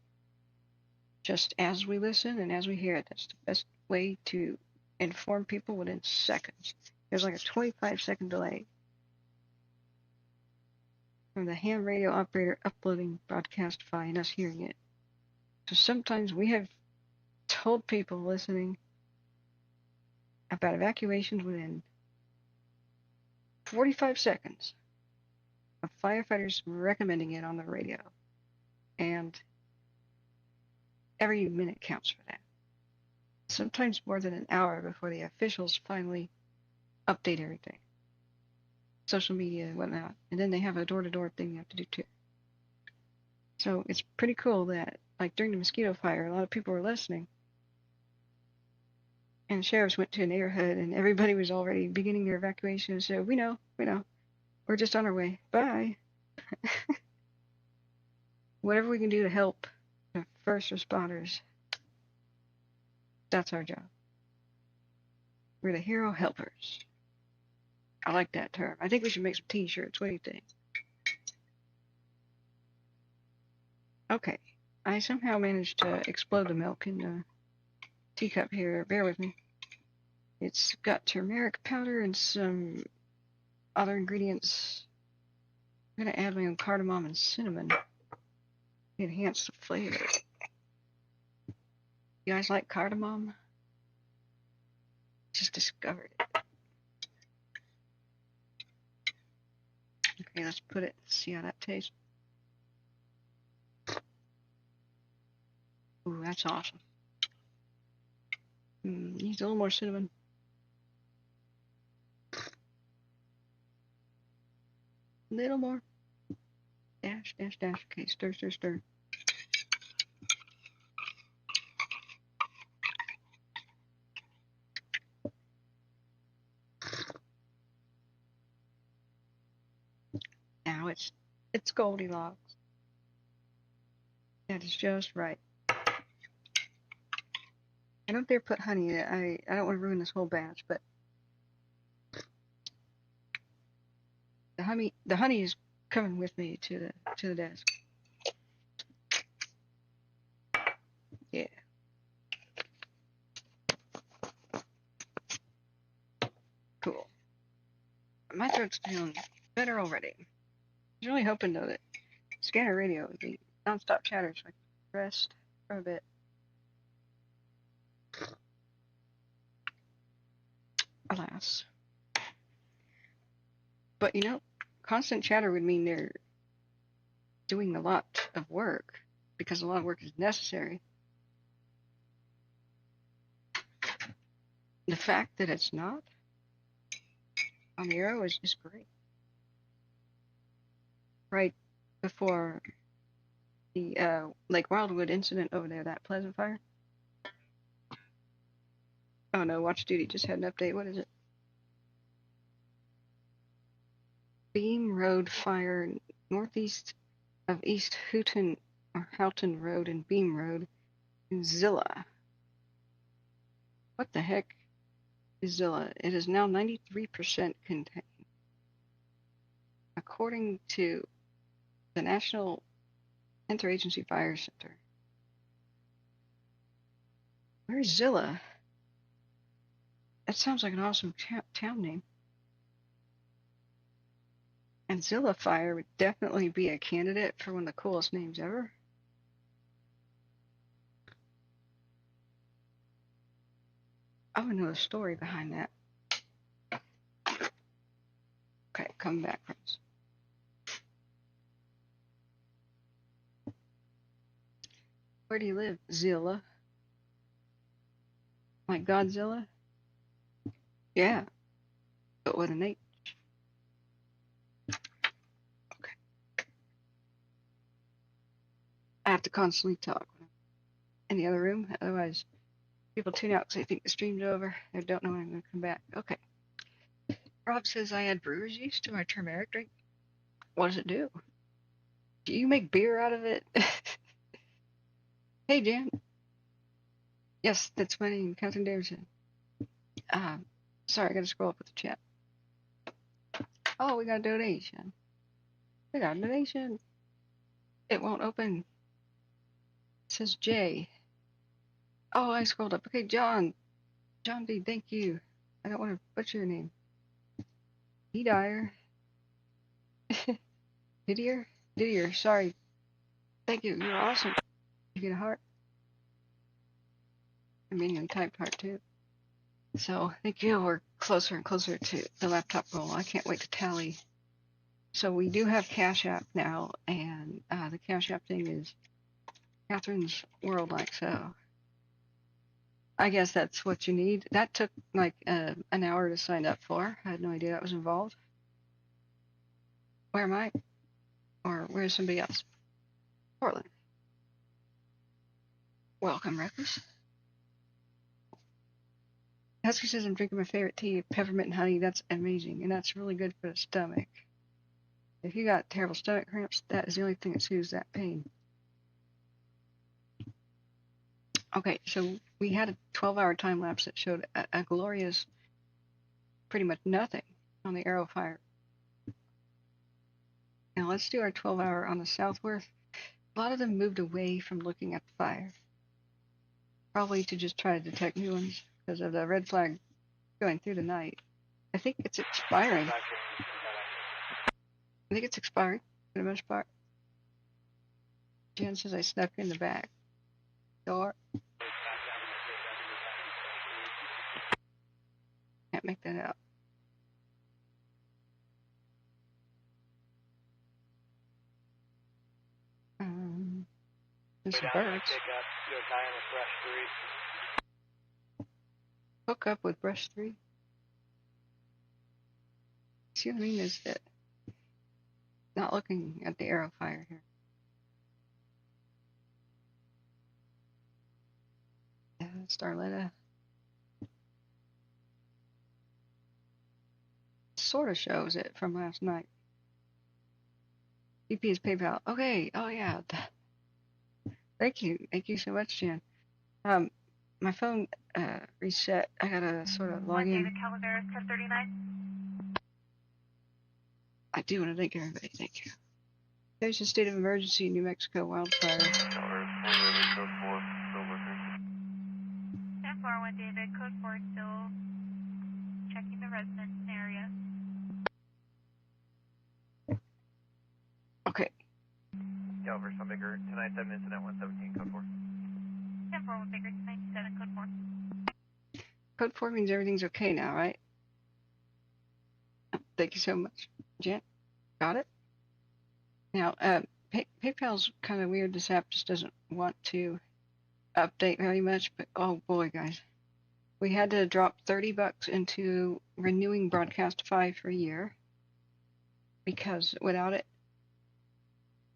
Just as we listen and as we hear it, that's the best way to inform people within seconds. There's like a 25-second delay from the ham radio operator uploading broadcast file and us hearing it. So sometimes we have told people listening about evacuations within 45 seconds of firefighters recommending it on the radio. And every minute counts for that. Sometimes more than an hour before the officials finally update everything. Social media and whatnot. And then they have a door-to-door thing you have to do too. So it's pretty cool that, like during the mosquito fire, a lot of people were listening. And the sheriffs went to a neighborhood and everybody was already beginning their evacuation and said, we know. We're just on our way. Bye. Whatever we can do to help the first responders, that's our job. We're the hero helpers. I like that term. I think we should make some t-shirts. What do you think? Okay. I somehow managed to explode the milk in the teacup here. Bear with me. It's got turmeric powder and some other ingredients. I'm going to add my own cardamom and cinnamon to enhance the flavor. You guys like cardamom? Just discovered it. Okay, let's put it, see how that tastes. Ooh, that's awesome. Needs a little more cinnamon. A little more. Dash. Okay, stir. Now it's Goldilocks. That is just right. I don't dare put honey in it. I don't want to ruin this whole batch, but the honey is coming with me to the desk. Yeah. Cool. My throat's feeling better already. I was really hoping though that scanner radio would be non-stop chatter so I could rest for a bit. Alas. But you know, constant chatter would mean they're doing a lot of work because a lot of work is necessary. The fact that it's not on the Aero is great. Right before the Lake Wildwood incident over there, that Pleasant Fire. Oh no, Watch Duty just had an update. What is it? Beam Road fire northeast of East Houghton Road and Beam Road in Zilla. What the heck? Zilla. It is now 93% contained. According to the National Interagency Fire Center. Where's Zilla? That sounds like an awesome town name. And Zilla Fire would definitely be a candidate for one of the coolest names ever. I want to know the story behind that. Okay, come back, friends. Where do you live, Zilla? Like Godzilla? Yeah, but with an H. Okay. I have to constantly talk in the other room, otherwise people tune out because they think the stream's over. They don't know when I'm going to come back. Okay. Rob says I add brewer's yeast to my turmeric drink. What does it do? Do you make beer out of it? Hey, Jan. Yes, that's my name, kathryn.davidson. Sorry, I got to scroll up with the chat. Oh, we got a donation. We got a donation. It won't open. It says J. Oh, I scrolled up. Okay, John. John D, thank you. I don't want to butcher your name. Dyer. Didier, sorry. Thank you. You're awesome. You get a heart. I mean, you typed heart too. So, thank you. We're closer and closer to the laptop goal. I can't wait to tally. So, we do have Cash App now, and the Cash App thing is Kathryn's World Like So. I guess that's what you need. That took like an hour to sign up for. I had no idea that was involved. Where am I? Or where's somebody else? Portland. Welcome, Reckless. Husky says I'm drinking my favorite tea, peppermint and honey. That's amazing, and that's really good for the stomach. If you got terrible stomach cramps, that is the only thing that soothes that pain. Okay, so we had a 12-hour time lapse that showed a glorious, pretty much nothing on the Aero fire. Now let's do our 12-hour on the Southworth. A lot of them moved away from looking at the fire, probably to just try to detect new ones because of the red flag going through the night. I think it's expiring. I think it's expiring for the most part. Jen says I snuck in the back door. Can't make that out. There's some birds. Hook up with brush 3. See what I mean is that not looking at the Aero fire here. Starletta. Sort of shows it from last night. DP is PayPal. Okay. Oh yeah. Thank you. Thank you so much, Jan. My phone reset. I gotta sort of log in. CALEVERAS 1039. I do want to thank everybody. Thank you. There's a state of emergency in New Mexico wildfire. 1041 David, code 4 still checking the resident area. Okay. Caliver, Sun Baker, 297 incident 117, code 4. 1041 Baker, 297, code 4. Code 4 means everything's okay now, right? Thank you so much, Jen. Got it? Now, PayPal's kind of weird. This app just doesn't want to update very much, but oh boy, guys. We had to drop $30 into renewing Broadcastify for a year because without it,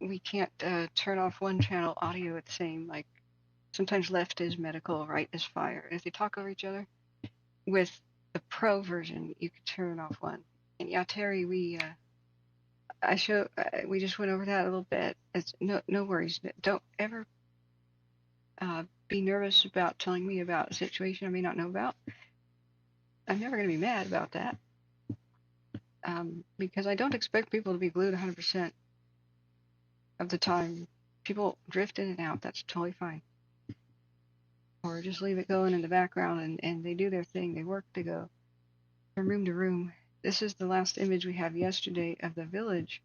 we can't turn off one channel audio at the same, like sometimes left is medical, right is fire. If they talk over each other, with the pro version, you could turn off one. And yeah, Terry, we just went over that a little bit. It's no worries. Don't ever be nervous about telling me about a situation I may not know about. I'm never going to be mad about that, because I don't expect people to be glued 100% of the time. People drift in and out. That's totally fine. Or just leave it going in the background, and they do their thing. They work, they go from room to room. This is the last image we had yesterday of the village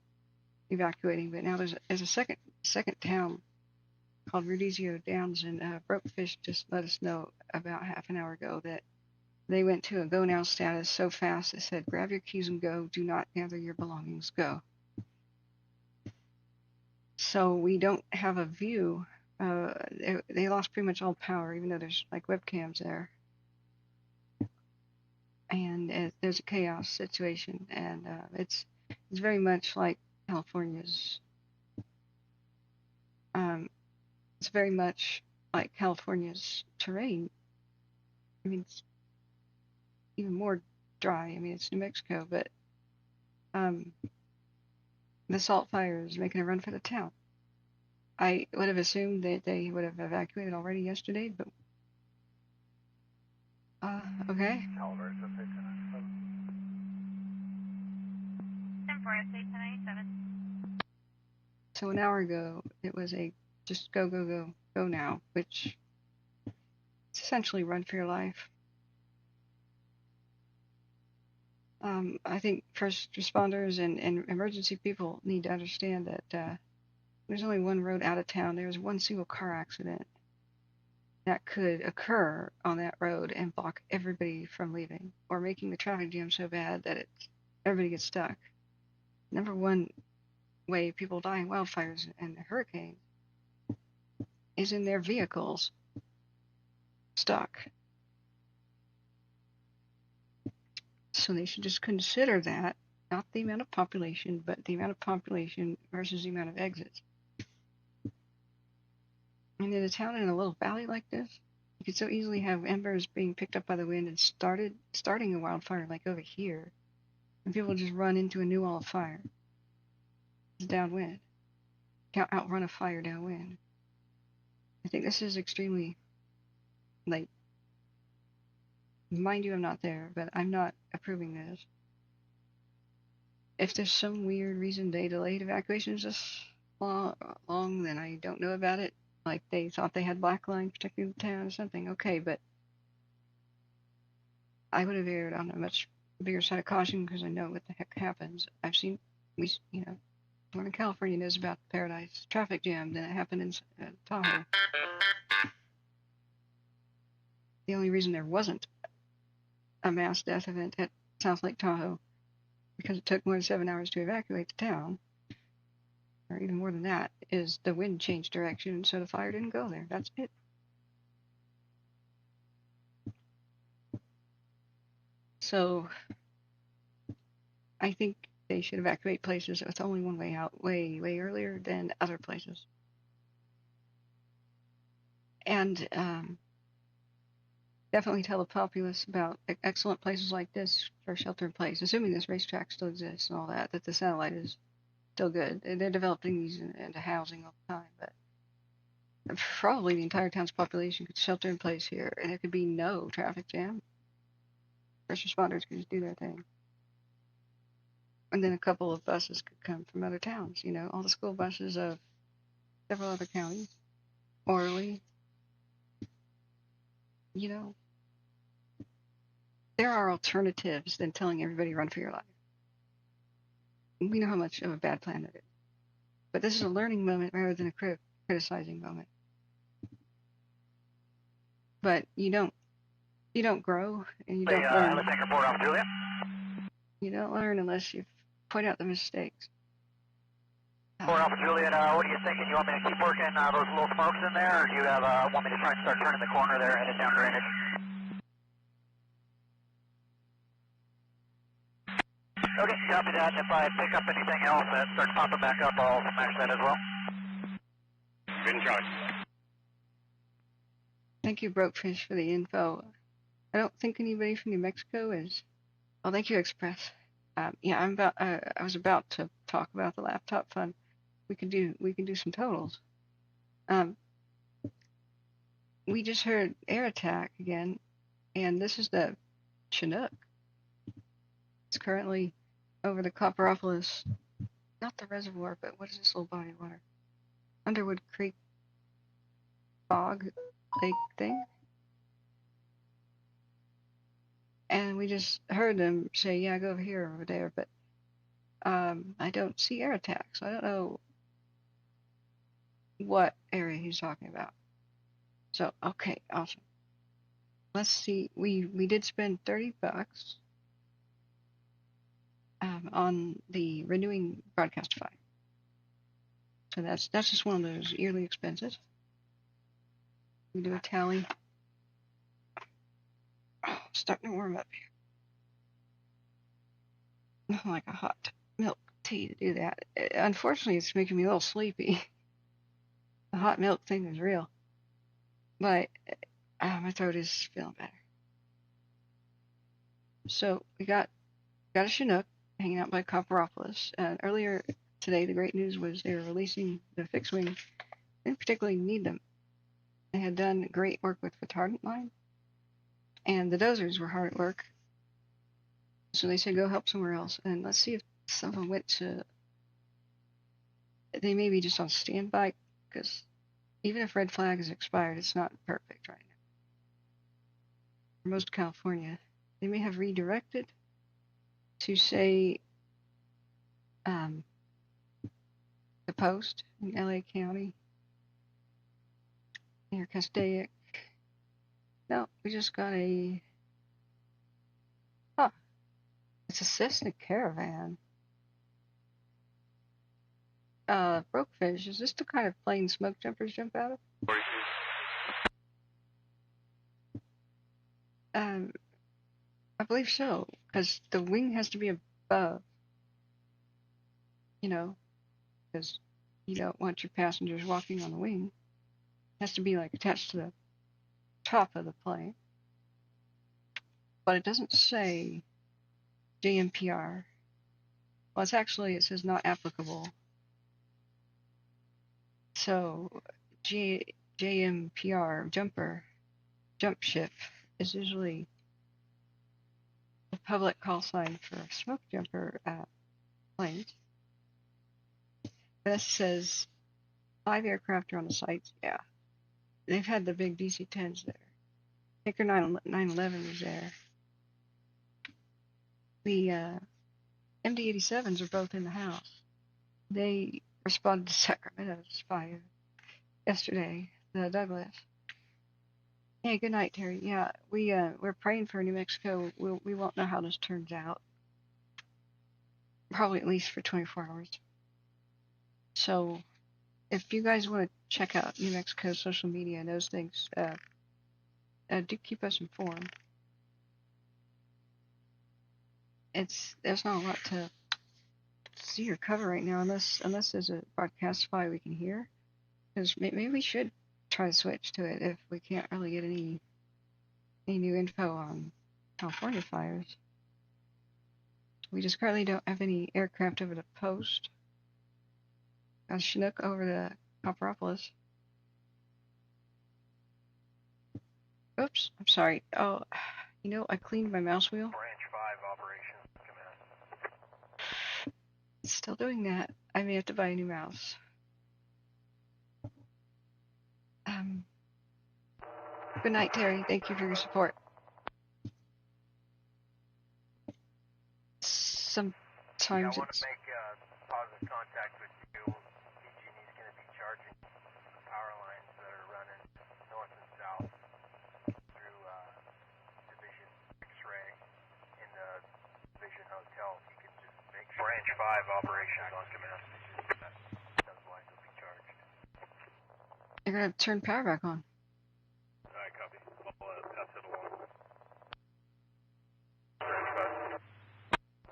evacuating, but now there's a second town called Rudizio Downs, and Brokefish just let us know about half an hour ago that they went to a go now status so fast it said, grab your keys and go, do not gather your belongings, go. So we don't have a view. They lost pretty much all power, even though there's like webcams there. And there's a chaos situation, and it's very much like California's. It's very much like California's terrain. I mean, it's even more dry. I mean, it's New Mexico, but the salt fire is making a run for the town. I would have assumed that they would have evacuated already yesterday, but okay. CALEVERAS, 10-4, 1097. So an hour ago, it was a just go, go, go, go now, which is essentially run for your life. I think first responders and emergency people need to understand that there's only one road out of town. There's one single car accident that could occur on that road and block everybody from leaving, or making the traffic jam so bad that everybody gets stuck. Number one way people die in wildfires and hurricanes is in their vehicles stuck. So they should just consider that, not the amount of population, but the amount of population versus the amount of exits. And in a town in a little valley like this, you could so easily have embers being picked up by the wind and starting a wildfire like over here, and people just run into a new wall of fire. It's downwind. Can't outrun a fire downwind. I think this is extremely late. Mind you, I'm not there, but I'm not approving this. If there's some weird reason they delayed evacuations this long, then I don't know about it. Like they thought they had black line protecting the town or something. Okay, but I would have erred on a much bigger side of caution because I know what the heck happens. I've seen, Northern California knows about the Paradise traffic jam that happened in Tahoe. The only reason there wasn't a mass death event at South Lake Tahoe, because it took more than 7 hours to evacuate the town, or even more than that, is the wind changed direction, so the fire didn't go there. That's it. So I think they should evacuate places with only one way out way earlier than other places. And definitely tell the populace about excellent places like this for shelter in place, assuming this racetrack still exists and all that the satellite is still good. They're developing these into housing all the time, but probably the entire town's population could shelter in place here, and there could be no traffic jam. First responders could just do their thing. And then a couple of buses could come from other towns, all the school buses of several other counties, Orly, there are alternatives than telling everybody run for your life. We know how much of a bad plan that is. But this is a learning moment rather than a criticizing moment. But you don't grow, and you don't learn. You don't learn unless you point out the mistakes. Fort Alpha Juliet, what are you thinking? You want me to keep working those little smokes in there, or do you want me to try and start turning the corner there, headed down drainage? Okay, copy that. If I pick up anything else that starts popping back up, I'll smash that as well. Good charge. Thank you, Brokefish, for the info. I don't think anybody from New Mexico is. Oh, thank you, Express. Yeah, I was about to talk about the laptop fund. We can do some totals. We just heard air attack again, and this is the Chinook. It's currently over the Copperopolis, not the reservoir, but what is this little body of water? Underwood Creek Bog Lake thing. And we just heard them say, yeah, go over here, over there, but I don't see air attacks. I don't know what area he's talking about. So, okay, awesome. Let's see. We did spend $30 on the renewing Broadcastify. So that's just one of those yearly expenses. We do a tally. Oh, starting to warm up here. Nothing like a hot milk tea to do that. Unfortunately, it's making me a little sleepy. The hot milk thing is real. But my throat is feeling better. So we got a Chinook hanging out by Copperopolis. Earlier today, the great news was they were releasing the fixed wing. They didn't particularly need them. They had done great work with retardant line, and the dozers were hard at work. So they said go help somewhere else, and let's see if some of them went to. They may be just on standby, because even if red flag is expired, it's not perfect right now. For most of California, they may have redirected to say the post in LA County near Castaic. No, we just got a. Huh. It's a Cessna Caravan. Brokefish, is this the kind of plane smoke jumpers jump out of? I believe so, because the wing has to be above, because you don't want your passengers walking on the wing. It has to be like attached to the top of the plane. But it doesn't say JMPR. Well, it says not applicable. So JMPR, jump shift, is usually the public call sign for smoke jumper planes. This says 5 aircraft are on the site. Yeah, they've had the big DC-10s there. Tinker 911 was there. The MD-87s are both in the house. They responded to Sacramento's fire yesterday, the Douglas. Hey, good night, Terry. Yeah, we're praying for New Mexico. We won't know how this turns out. Probably at least for 24 hours. So, if you guys want to check out New Mexico's social media and those things, do keep us informed. There's not a lot to see or cover right now, unless there's a Broadcastify we can hear. Because maybe we should try to switch to it if we can't really get any new info on California fires. We just currently don't have any aircraft over the post. Got a Chinook over the Copperopolis. Oops, I'm sorry. Oh, I cleaned my mouse wheel. Branch 5 operations command. It's still doing that. I may have to buy a new mouse. Good night, Terry. Thank you for your support. Sometimes I want it's... to make positive contact with you. PG&E is going to be charging the power lines that are running north and south through Division X-ray in the Division Hotel. If you can just make sure. Branch 5 operations on command. Those lines will be charged. You're going to have to turn power back on. Alright, copy. I'll pass it along.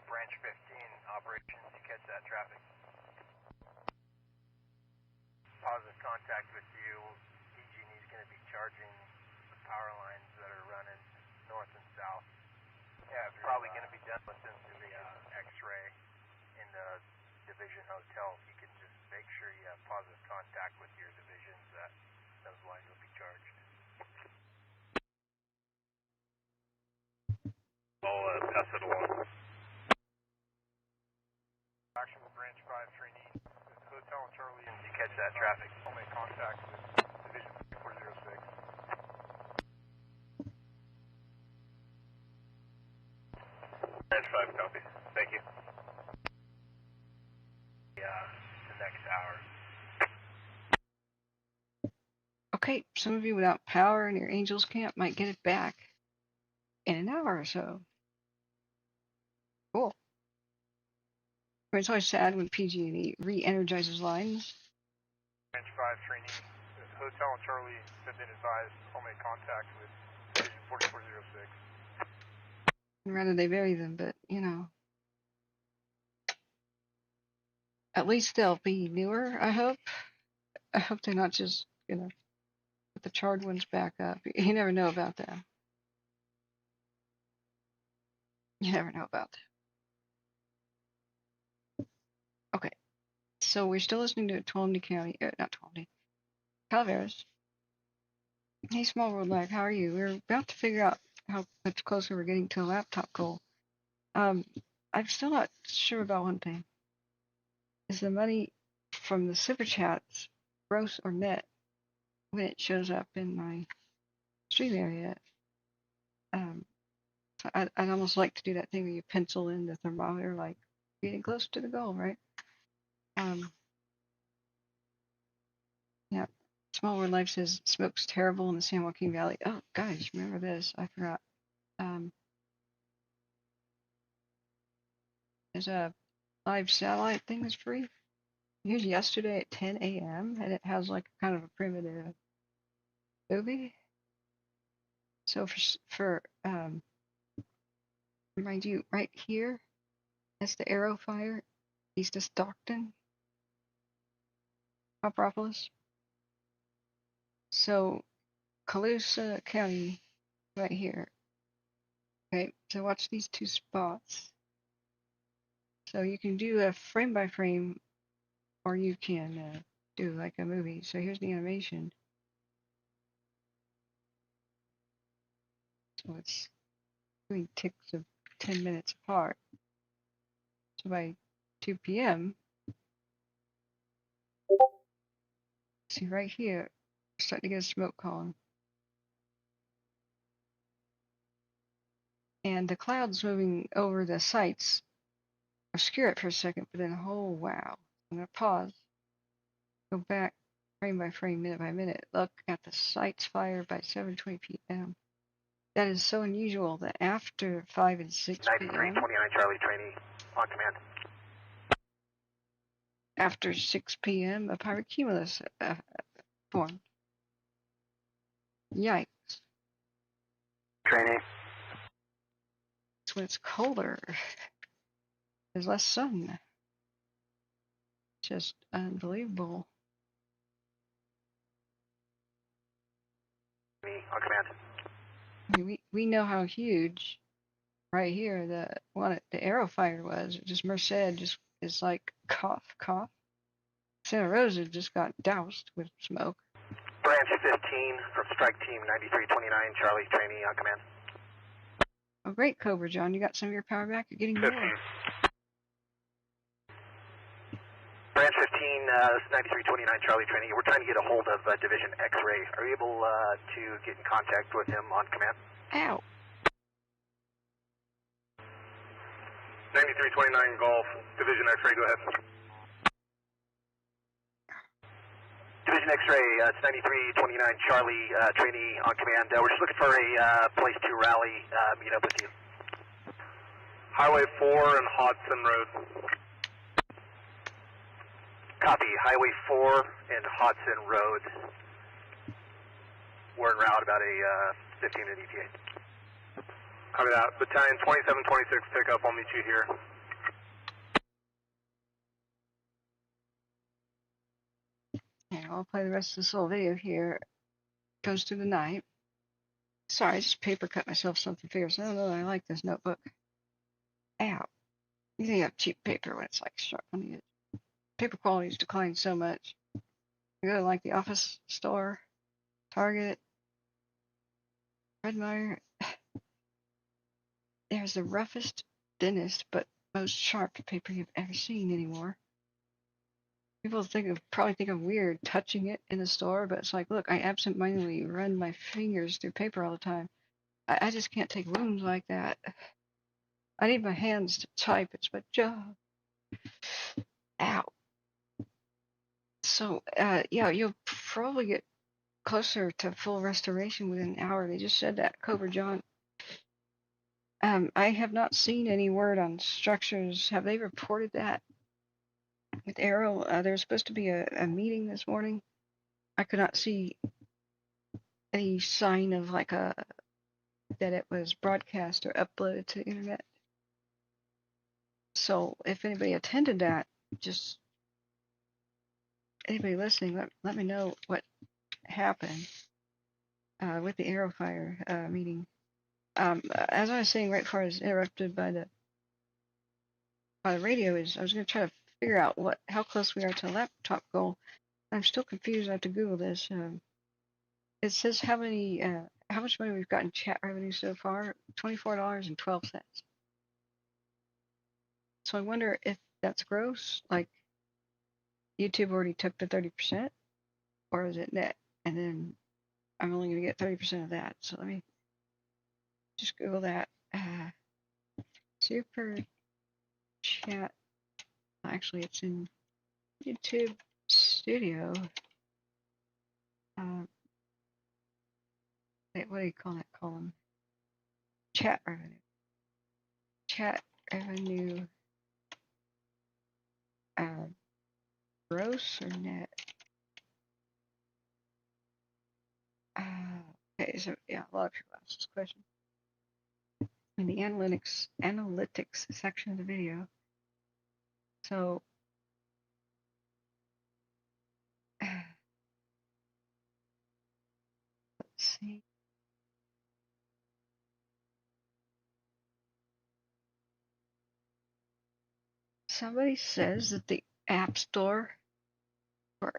Branch 15 operations, you catch that traffic. Positive contact with you. PG&E is going to be charging the power lines that are running north and south. Yeah, it's probably going to be done within the X-ray in the Division Hotel. If you can just make sure you have positive contact with your divisions, that those lines will be charged. I'll pass it along. Action with Branch 5 trainee. Hotel and Charlie. Did you catch that traffic? I'll make contact with Division 3406. Branch 5, copy. Thank you. Yeah, the next hour. Okay, some of you without power in your Angels camp might get it back in an hour or so. Cool. But it's always sad when PG&E re-energizes lines. Branch 5 trainee. Hotel and Charlie have been advised. I'll make contact with Division 4406. I'd rather they bury them, but you know. At least they'll be newer, I hope. I hope they're not just, you know, put the charred ones back up. You never know about that. You never know about that. Okay. So we're still listening to Tuolumne County, not Tuolumne, Calaveras. Hey, Small World Life, how are you? We're about to figure out how much closer we're getting to a laptop goal. I'm still not sure about one thing. Is the money from the super chats gross or net when it shows up in my stream area? So I'd almost like to do that thing where you pencil in the thermometer, like getting close to the goal, right? Yeah. Small World Life says smoke's terrible in the San Joaquin Valley. Oh, guys, remember this? I forgot. There's a live satellite thing that's free. Here's yesterday at 10 a.m. and it has like kind of a primitive movie. So for remind you, right here, that's the Aero fire east of Stockton, COPPEROPOLIS. So COLUSA County, right here. Okay, so watch these two spots. So you can do a frame by frame, or you can do like a movie. So here's the animation. So it's doing ticks of 10 minutes apart. So by 2 p.m., see right here, starting to get a smoke column. And the clouds moving over the sites obscure it for a second, but then, oh wow. I'm going to pause, go back frame by frame, minute by minute, look at the sites fired by 7:20 p.m. That is so unusual that after 5 and 6 p.m. 9329 Charlie trainee on command. After 6 p.m. a pyrocumulus formed. Yikes. Trainee. It's when it's colder. There's less sun. Just unbelievable. On command. I mean, we know how huge right here the one at the Aero fire was. Just Merced just is like cough, cough. Santa Rosa just got doused with smoke. Branch 15 from Strike Team 9329 Charlie trainee on command. Oh, great, Cobra John. You got some of your power back. You're getting 15. more. Branch 15, 9329 Charlie trainee. We're trying to get a hold of Division X-Ray. Are you able to get in contact with him on command? Ow. 9329 Golf, Division X-Ray, go ahead. Division X-Ray, it's 9329 Charlie trainee on command. We're just looking for a place to rally, meet up with you. Highway 4 and Hodson Road. Copy, Highway 4 and Hodson Road. We're en route about a 15-minute ETA. Copy that. Battalion 2726 pickup, I'll meet you here. Yeah, I'll play the rest of this little video here. Goes through the night. Sorry, I just paper cut myself something fierce. I don't know that I like this notebook. Ow. You think I have cheap paper when it's like sharp on the edge. Paper quality's declined so much. I go to like the office store, Target, Red Mire. there's the roughest, thinnest, but most sharp paper you've ever seen anymore. People probably think I'm weird touching it in the store, but it's like, look, I absentmindedly run my fingers through paper all the time. I just can't take wounds like that. I need my hands to type. It's my job. Ow. So, yeah, you'll probably get closer to full restoration within an hour. They just said that, Cobra John. I have not seen any word on structures. Have they reported that with Aero? There's supposed to be a meeting this morning. I could not see any sign of like that it was broadcast or uploaded to the internet. So if anybody attended that, just anybody listening, let me know what happened with the Aerofire meeting. As I was saying right before I was interrupted by the radio, is I was going to try to figure out how close we are to a laptop goal. I'm still confused. I have to Google this. It says how much money we've got in chat revenue so far, $24.12. So I wonder if that's gross, like YouTube already took the 30%, or is it net? And then I'm only going to get 30% of that. So let me just Google that. Super chat. Actually, it's in YouTube Studio. What do you call that column? Chat revenue. Chat revenue. Gross or net? Okay, so yeah, a lot of people ask this question. In the analytics section of the video. So let's see. Somebody says that the App Store, or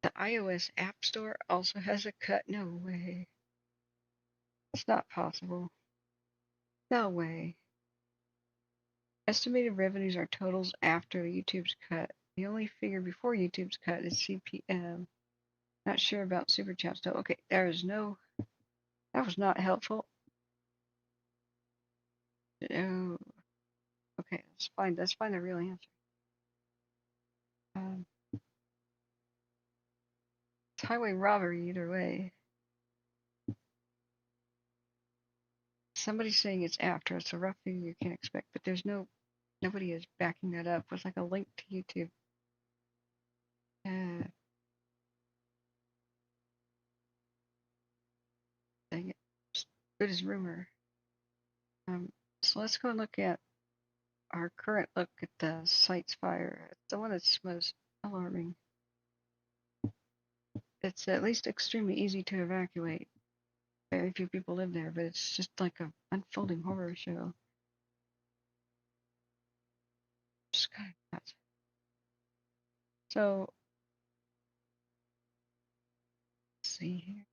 the iOS App Store, also has a cut. No way. It's not possible. No way. Estimated revenues are totals after YouTube's cut. The only figure before YouTube's cut is CPM. Not sure about Super Chats though. Okay, that was not helpful. Oh, okay, let's find the real answer. It's highway robbery either way. Somebody's saying it's after. It's a rough figure you can't expect, but there's nobody is backing that up with like a link to YouTube. Dang it. Just good as rumor. So let's go and look at our current look at the site's fire. It's the one that's most alarming. It's at least extremely easy to evacuate. Very few people live there, but it's just like an unfolding horror show. Just kind of nuts. So, let's see here.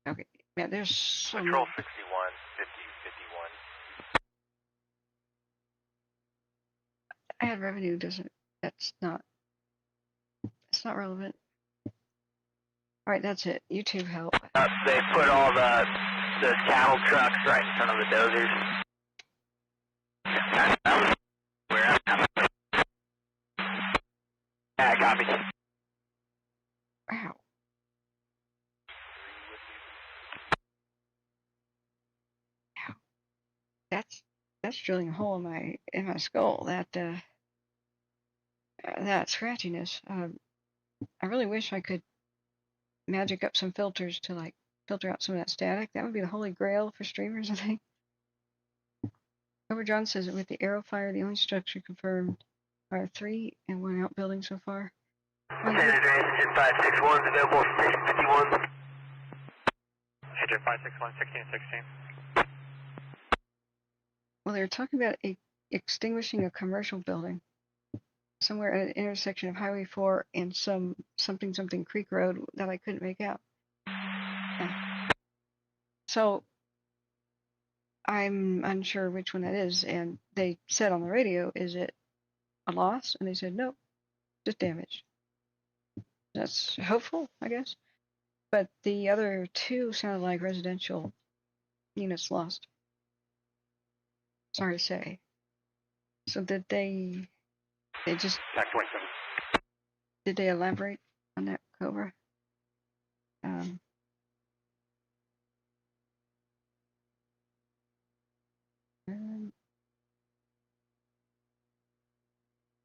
Okay, yeah, there's so Control many. 61, 50, 51. Ad revenue that's not relevant. All right, that's it. YouTube help. They put all the cattle trucks right in front of the dozers. Where I'm at. Yeah, copy. Wow. That's drilling a hole in my skull. That scratchiness. I really wish I could magic up some filters to like filter out some of that static. That would be the holy grail for streamers, I think. Cobra John says that with the Aerofire, the only structure confirmed are 3 and 1 outbuilding so far. Standard engine 561 available for station 51. Engine 561, 1616. Well, they're talking about extinguishing a commercial building. somewhere at an intersection of Highway 4 and something Creek Road that I couldn't make out. So I'm unsure which one that is, and they said on the radio, is it a loss? And they said, nope, just damage. That's hopeful, I guess. But the other two sounded like residential units lost. Sorry to say. So did they just, did they elaborate on that, Cobra?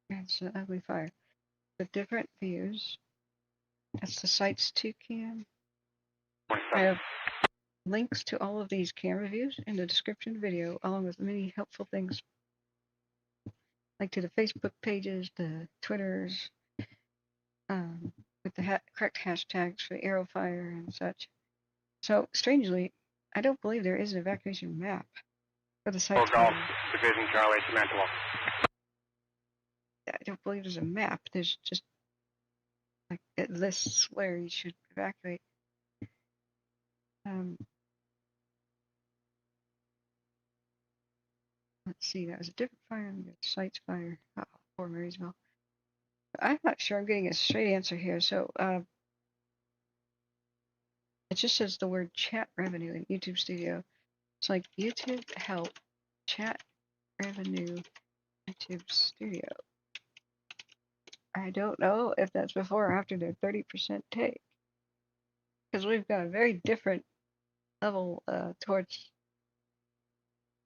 It's an ugly fire. The different views. That's the Sites 2 cam. I have links to all of these camera views in the description video, along with many helpful things, like to the Facebook pages, the Twitters, with the correct hashtags for the Aero fire and such. So, strangely, I don't believe there is an evacuation map for the site. Division Charlie, Samantha. I don't believe there's a map. There's just, like, it lists where you should evacuate. Let's see, that was a different fire. We got Sites fire. Oh, poor Marysville. I'm not sure I'm getting a straight answer here. So, it just says the word chat revenue in YouTube Studio. It's like YouTube help, chat revenue, YouTube Studio. I don't know if that's before or after their 30% take. Because we've got a very different level towards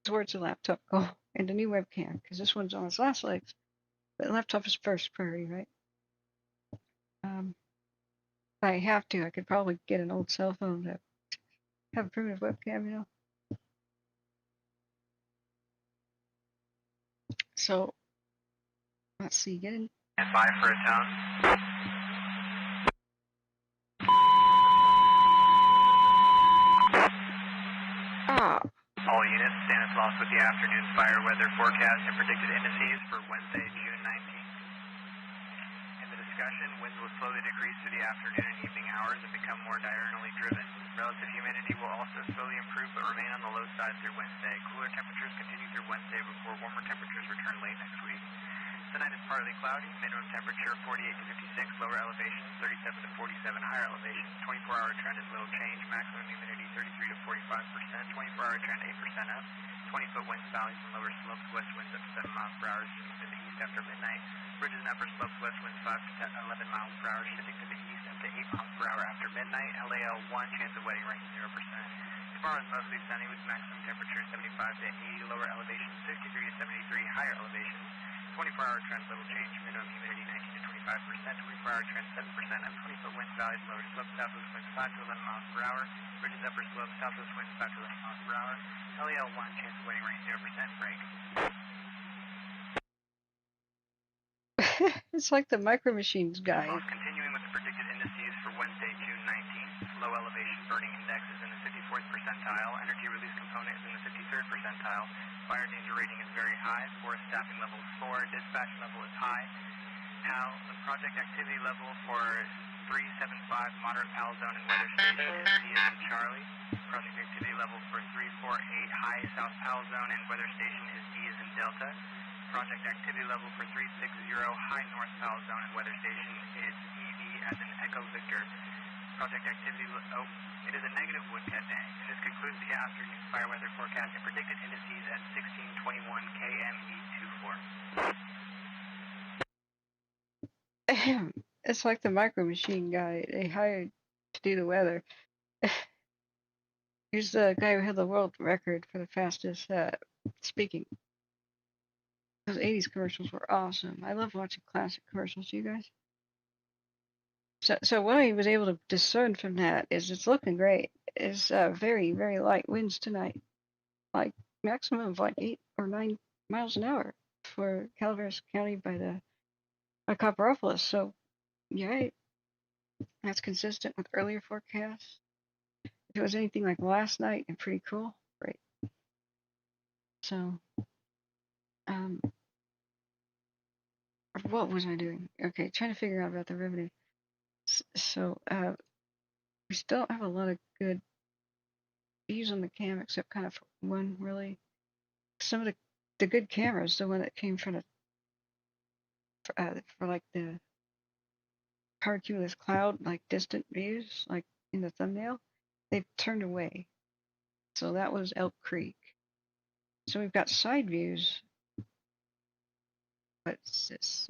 the laptop goal and the new webcam. Because this one's on its last legs. But the laptop is first priority, right? If I have to, I could probably get an old cell phone to have a primitive webcam, you know? So, let's see, get in. And 5 for a town. All units, Stanislaus with the afternoon fire weather forecast and predicted indices for Wednesday, June 19th. In the discussion, winds will slowly decrease through the afternoon and evening hours and become more diurnally driven. Relative humidity will also slowly improve but remain on the low side through Wednesday. Cooler temperatures continue through Wednesday before warmer temperatures return late next week. Tonight is partly cloudy, minimum temperature 48 to 56, lower elevation 37 to 47, higher elevation 24-hour trend is little change, maximum humidity 33 to 45%, 24-hour trend 8% up, 20-foot winds, valleys and lower slopes, west winds up to 7 miles per hour, shifting to the east after midnight, ridges and upper slopes, west winds 5 to 11 miles per hour, shifting to the east up to 8 miles per hour after midnight, LAL 1, chance of wetting rain 0%. Tomorrow is mostly sunny with maximum temperature 75 to 80, lower elevation 63 to 73, higher elevation 24-hour trend little change, minimum humidity 19 to 25%, 24-hour trend 7% up, 20-foot winds, valleys, lower slopes, southwest winds 5 to 11 miles per hour, ridges, upper slopes, southwest winds 5 to 11 miles per hour, LEL 1, chance of wetting rain 0%, break. It's like the Micro Machines guy. Continuing with the predicted indices for Wednesday, June 19th, low elevation burning index is in the 54th percentile, energy release component is in the 53rd percentile, fire danger rating is very high, forest staffing level is 4, dispatch level is high. Now, the project activity level for 375 moderate PAL zone and weather station is D as in Charlie. Project activity level for 348 high south PAL zone and weather station is D as in Delta. Project activity level for 360 high north PAL zone and weather station is EV as in Echo Victor. Project activity, it is a negative woodcut day. And this concludes the afternoon fire weather forecast and predicted indices at 1621 KME24. It's like the Micro Machine guy they hired to do the weather. He's the guy who had the world record for the fastest speaking. Those 80s commercials were awesome. I love watching classic commercials, you guys. So what I was able to discern from that is it's looking great. It's very, very light winds tonight. Like maximum of like 8 or 9 miles an hour for Calaveras County by COPPEROPOLIS. So, yeah, that's consistent with earlier forecasts. If it was anything like last night and pretty cool, great. So, what was I doing? Okay, trying to figure out about the revenue. So, we still don't have a lot of good views on the cam, except kind of one, really. Some of the good cameras, the one that came from the, for like the cumulus cloud, like distant views, like in the thumbnail, they've turned away. So that was Elk Creek. So we've got side views, but that's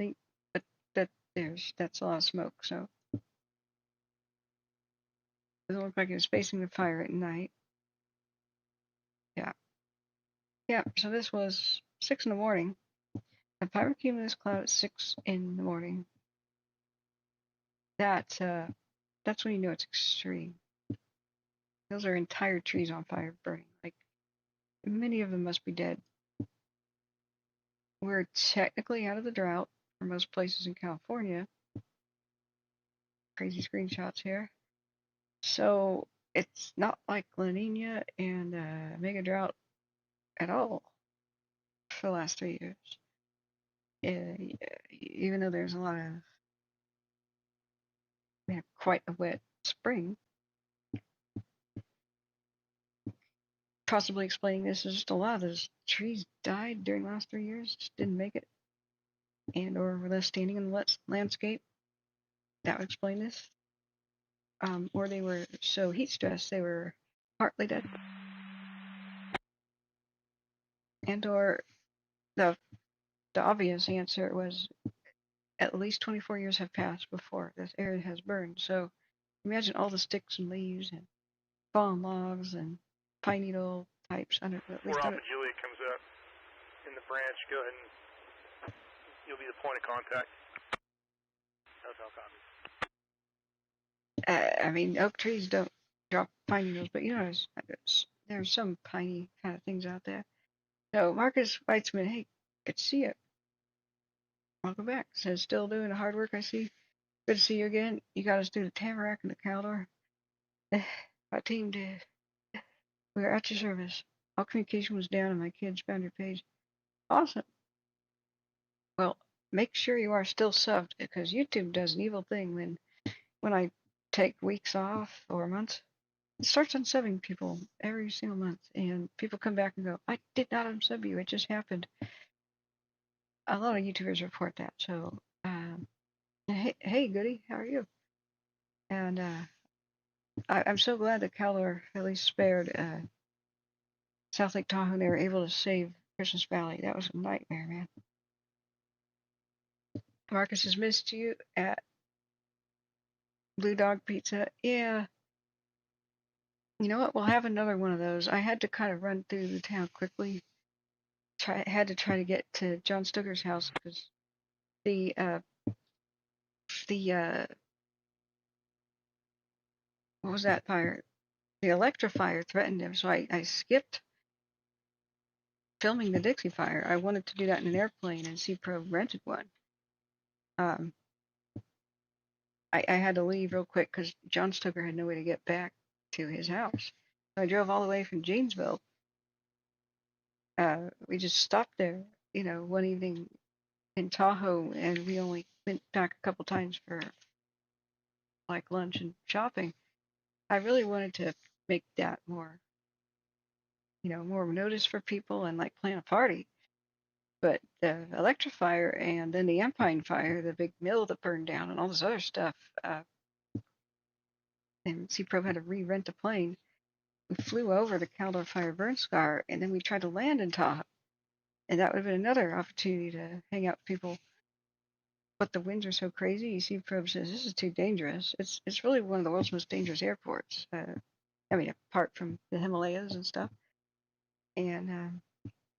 a lot of smoke. So it doesn't look like it was facing the fire at night. Yeah. Yeah. So this was 6 in the morning. A pyrocumulus cloud at 6 in the morning. That's when you know it's extreme. Those are entire trees on fire burning. Like, many of them must be dead. We're technically out of the drought for most places in California. Crazy screenshots here. So it's not like La Nina and mega drought at all for the last 3 years. Even though there's a lot of, we have quite a wet spring. Possibly explaining this is just a lot of those trees died during the last 3 years, just didn't make it, and or were left standing in the landscape. That would explain this. Or they were so heat stressed they were partly dead, and or the obvious answer was at least 24 years have passed before this area has burned. So imagine all the sticks and leaves and fallen logs and pine needle types under at least. Before Alpha Juliet comes up in the branch, go ahead and you'll be the point of contact. Hotel copy. I mean, oak trees don't drop pine needles, but you know, there's some piney kind of things out there. So Marcus Weitzman, hey, good to see you. Welcome back. Says still doing the hard work, I see. Good to see you again. You got us through the Tamarack and the Caldor. My team did. We are at your service. All communication was down and my kids found your page. Awesome. Well, make sure you are still subbed because YouTube does an evil thing when I take weeks off or months. It starts unsubbing people every single month, and people come back and go, I did not unsub you, it just happened. A lot of YouTubers report that, so hey Goody, how are you? And I'm so glad that Caldor at least spared South Lake Tahoe, and they were able to save Christmas Valley. That was a nightmare, man. Marcus has missed you at Blue Dog Pizza. Yeah. You know what? We'll have another one of those. I had to kind of run through the town quickly. Had to try to get to John Stucker's house because the what was that fire? The electrifier threatened him, so I skipped filming the Dixie fire. I wanted to do that in an airplane, and C-Pro rented one. I had to leave real quick because John Stucker had no way to get back to his house. So I drove all the way from Janesville. We just stopped there, you know, one evening in Tahoe, and we only went back a couple times for like lunch and shopping. I really wanted to make that more, you know, more notice for people and like plan a party. But the electrifier and then the Empine fire, the big mill that burned down and all this other stuff, and C-Pro had to re-rent a plane. We flew over the Caldor Fire burn scar, and then we tried to land in Tahoe. And that would have been another opportunity to hang out with people. But the winds are so crazy, C-Pro says, this is too dangerous. It's really one of the world's most dangerous airports. I mean, apart from the Himalayas and stuff. And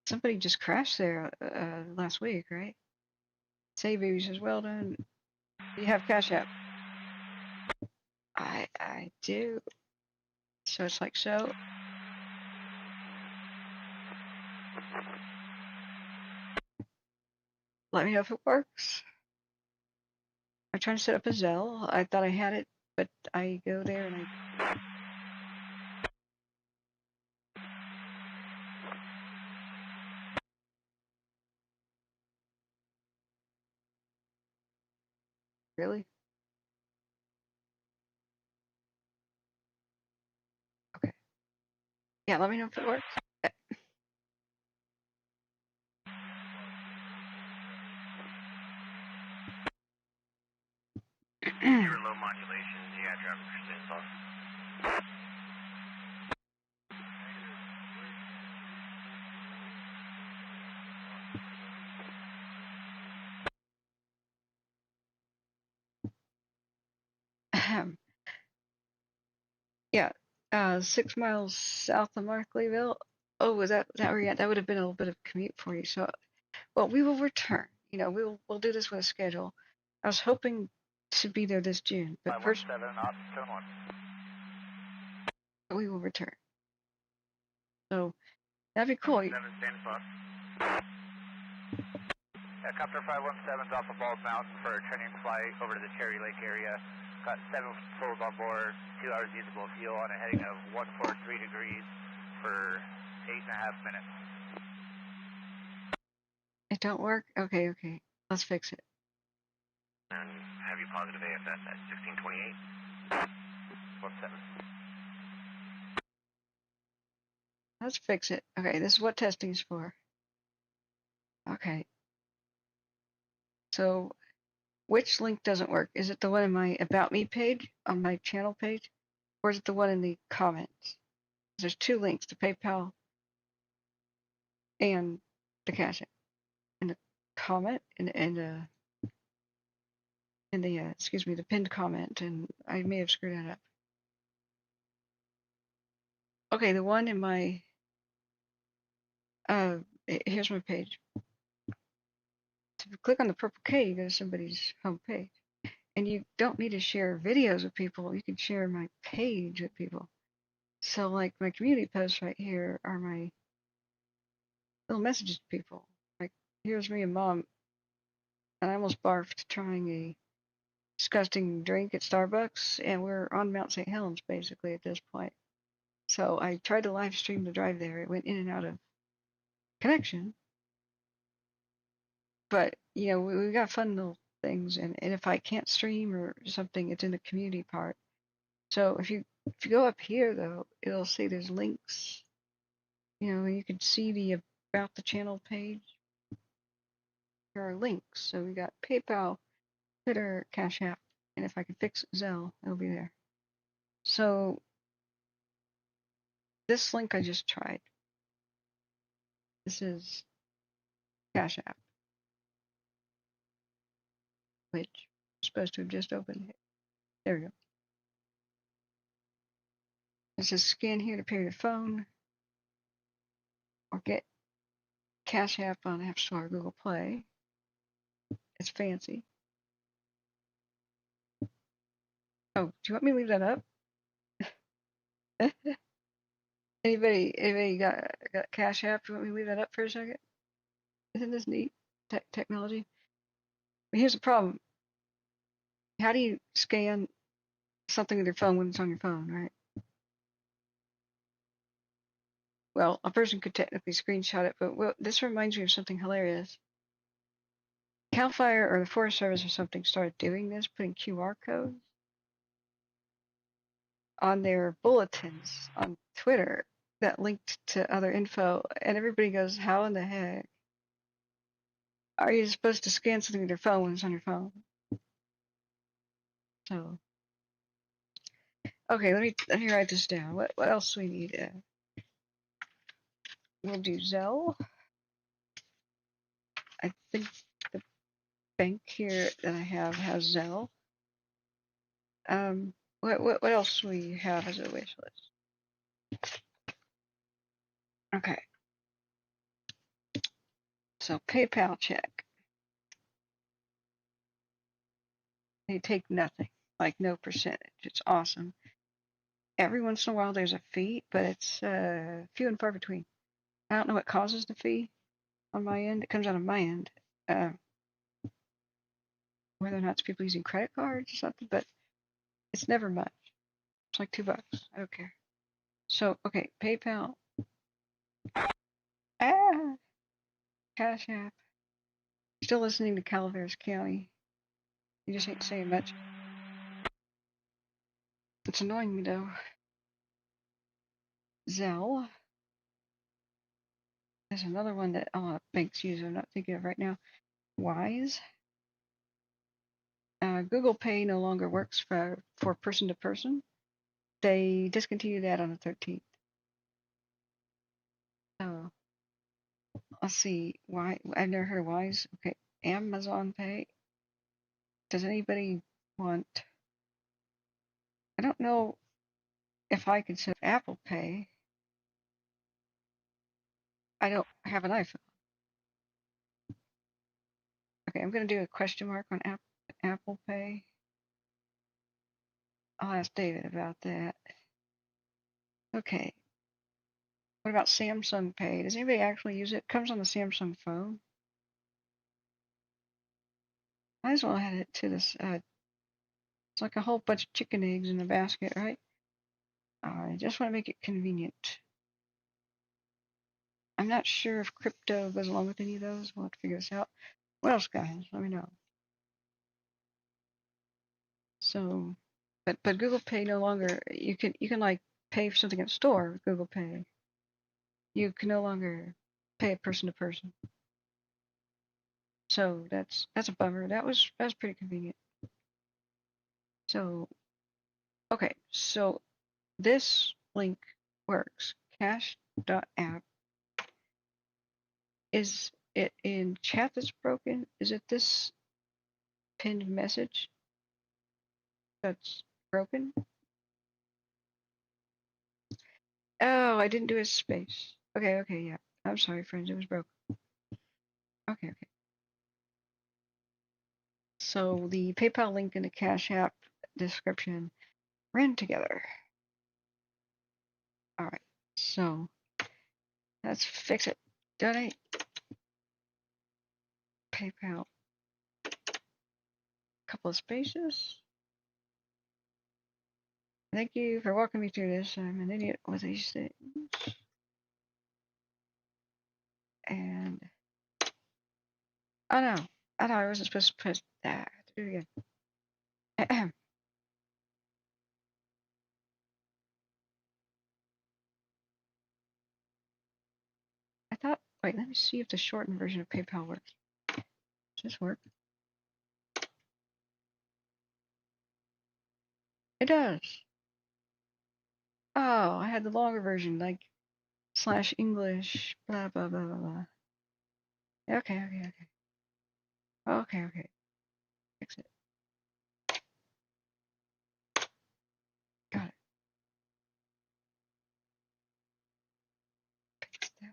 somebody just crashed there last week, right? Say Baby says, well done. You have Cash App. I do. So it's like so. Let me know if it works. I'm trying to set up a Zelle. I thought I had it, but I go there and I... Really? Okay. Yeah, let me know if it works. You're low modulation. Yeah, driver stands off. Yeah, 6 miles south of Markleyville. Oh, was that where you at? That would have been a little bit of a commute for you. So, well, we will return. You know, we'll do this with a schedule. I was hoping to be there this June, but first 517 off, turn 1. we will return. So that'd be cool. 7 stands off. Copter 517 is off of Bald Mountain for a training flight over to the Cherry Lake area. Got 7 souls on board, 2 hours usable fuel on a heading of 143 degrees for 8.5 minutes. It don't work? Okay. Let's fix it. And have you positive AFS at 1628? 17. Let's fix it. Okay, this is what testing is for. Okay. So which link doesn't work? Is it the one in my About Me page, on my channel page? Or is it the one in the comments? There's 2 links, the PayPal and the Cash App. In the comment, in the excuse me, the pinned comment, and I may have screwed that up. Okay, the one in my, here's my page. To click on the purple K, you go to somebody's home page. And you don't need to share videos with people. You can share my page with people. So like my community posts right here are my little messages to people. Like, here's me and Mom, and I almost barfed trying a disgusting drink at Starbucks, and we're on Mount St. Helens basically at this point. So I tried to live stream the drive there. It went in and out of connection. But, you know, we got fun little things, and if I can't stream or something, it's in the community part. So if you go up here though, it'll say there's links. You know, you can see the About the Channel page. There are links. So we got PayPal, Twitter, Cash App, and if I can fix Zelle, it'll be there. So this link I just tried. This is Cash App, which is supposed to have just opened. There we go. It says scan here to pair your phone or get Cash App on App Store or Google Play. It's fancy. Oh, do you want me to leave that up? Anybody got Cash App? Do you want me to leave that up for a second? Isn't this neat technology? But here's the problem. How do you scan something with your phone when it's on your phone, right? Well, a person could technically screenshot it, but this reminds me of something hilarious. CAL FIRE or the Forest Service or something started doing this, putting QR codes on their bulletins on Twitter that linked to other info, and everybody goes, how in the heck are you supposed to scan something with your phone when it's on your phone? So, okay, let me write this down. What else do we need? We'll do Zelle. I think the bank here that I have has Zelle. What else do we have as a wish list? Okay. So PayPal check. They take nothing, like no percentage. It's awesome. Every once in a while there's a fee, but it's few and far between. I don't know what causes the fee on my end. It comes out of my end. Whether or not it's people using credit cards or something, but it's never much. It's like $2. I don't care. So, okay, PayPal. Cash App. Still listening to Calaveras County. You just ain't saying much. It's annoying me though. Zelle. There's another one that a lot of banks use. I'm not thinking of right now. Wise. Google Pay no longer works for person to person. They discontinued that on the 13th. So let's see. Why? I've never heard of Wise. Okay. Amazon Pay. Does anybody want? I don't know if I can set Apple Pay. I don't have an iPhone. Okay, I'm going to do a question mark on Apple Pay. I'll ask David about that. Okay. What about Samsung Pay? Does anybody actually use it? It comes on the Samsung phone. Might as well add it to this. It's like a whole bunch of chicken eggs in a basket, right? I just want to make it convenient. I'm not sure if crypto goes along with any of those. We'll have to figure this out. What else, guys? Let me know. So, but Google Pay no longer. You can like pay for something at a store with Google Pay. You can no longer pay person to person. So that's a bummer. That was pretty convenient. So, okay, so this link works. Cash.app. Is it in chat that's broken? Is it this pinned message that's broken? Oh, I didn't do a space. Okay, yeah. I'm sorry, friends. It was broken. Okay. So the PayPal link and the Cash App description ran together. All right. So let's fix it. Donate. PayPal. Couple of spaces. Thank you for walking me through this. I'm an idiot with these things. And oh no, I wasn't supposed to press that. Do it again. I thought. Wait, let me see if the shortened version of PayPal works. Does this work? It does. Oh, I had the longer version, like /English, blah blah blah blah blah. Okay. Fix it. Got it. Fix that.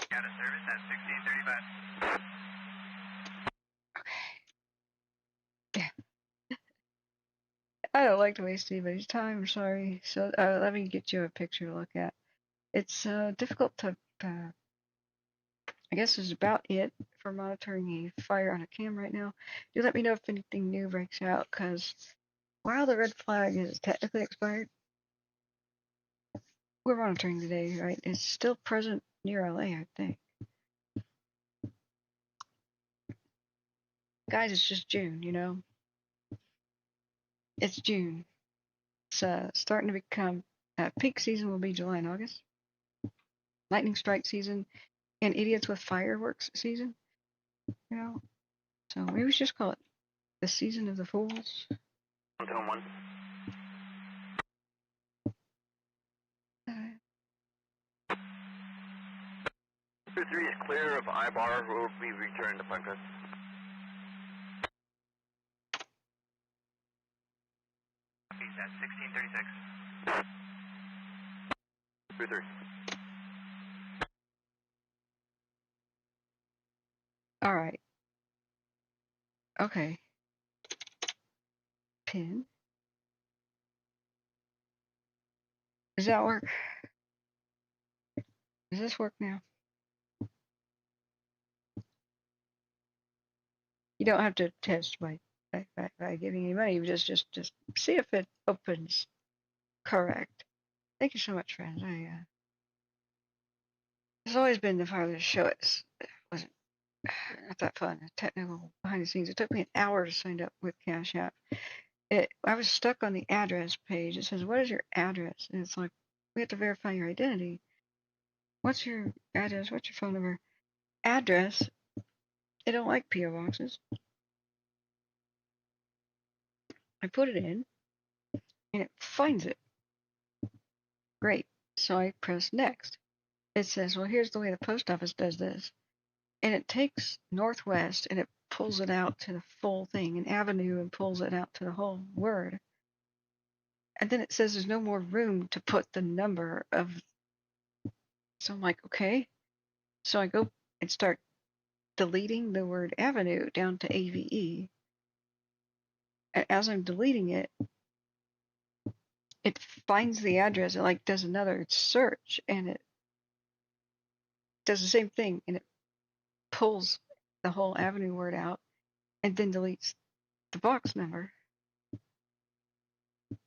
Got a service at 1635. Okay. Yeah. I don't like to waste anybody's time. I'm sorry. So let me get you a picture to look at. It's difficult to. I guess is about it for monitoring a fire on a cam right now. Do let me know if anything new breaks out, because while the red flag is technically expired, we're monitoring today, right? It's still present near LA, I think. Guys, it's just June, you know? It's June. It's starting to become, peak season will be July and August. Lightning strike season and idiots with fireworks season, you know? So maybe we should just call it the season of the fools. 1. 3 is clear of IBAR. Will be returned to Punkus. He's at 1636. 3. All right. Okay. Pin. Does that work? Does this work now? You don't have to test by giving any money. Just see if it opens correct. Thank you so much, friends. It's always been the farthest show. It wasn't not that fun. Technical behind the scenes. It took me an hour to sign up with Cash App. I was stuck on the address page. It says, "What is your address?" And it's like, we have to verify your identity. What's your address? What's your phone number? Address. They don't like PO boxes. I put it in, and it finds it. Great. So I press next. It says, well, here's the way the post office does this. And it takes Northwest and it pulls it out to the full thing, an avenue, and pulls it out to the whole word. And then it says there's no more room to put the number of. So I'm like, okay. So I go and start deleting the word avenue down to AVE. And as I'm deleting it, it finds the address. It like does another search and it does the same thing and it pulls the whole avenue word out and then deletes the box number.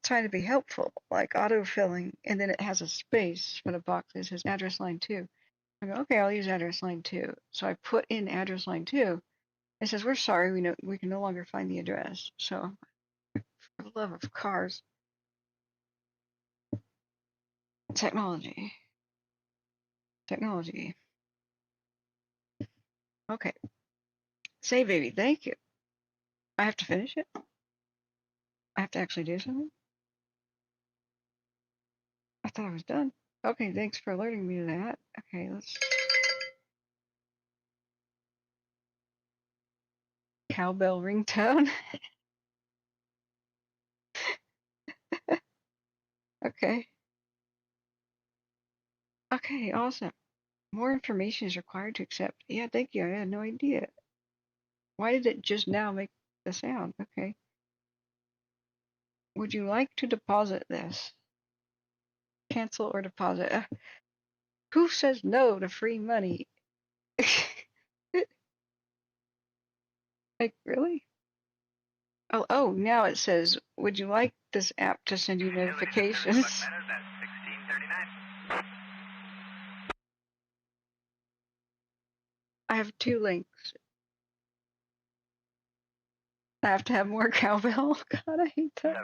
Trying to be helpful, like autofilling, and then it has a space for the box that says address line 2. I go, okay, I'll use address line 2. So I put in address line 2. It says, we're sorry, we can no longer find the address. So, for the love of cars, technology. Okay. Say, baby, thank you. I have to finish it? I have to actually do something? I thought I was done. Okay, thanks for alerting me to that. Okay, let's... Cowbell ringtone. Okay. Okay, awesome. More information is required to accept. Yeah, thank you. I had no idea. Why did it just now make the sound? Okay. Would you like to deposit this? Cancel or deposit? Who says no to free money? Like, really? Oh, now it says, would you like this app to send you notifications? I have 2 links. I have to have more cowbell. God, I hate that.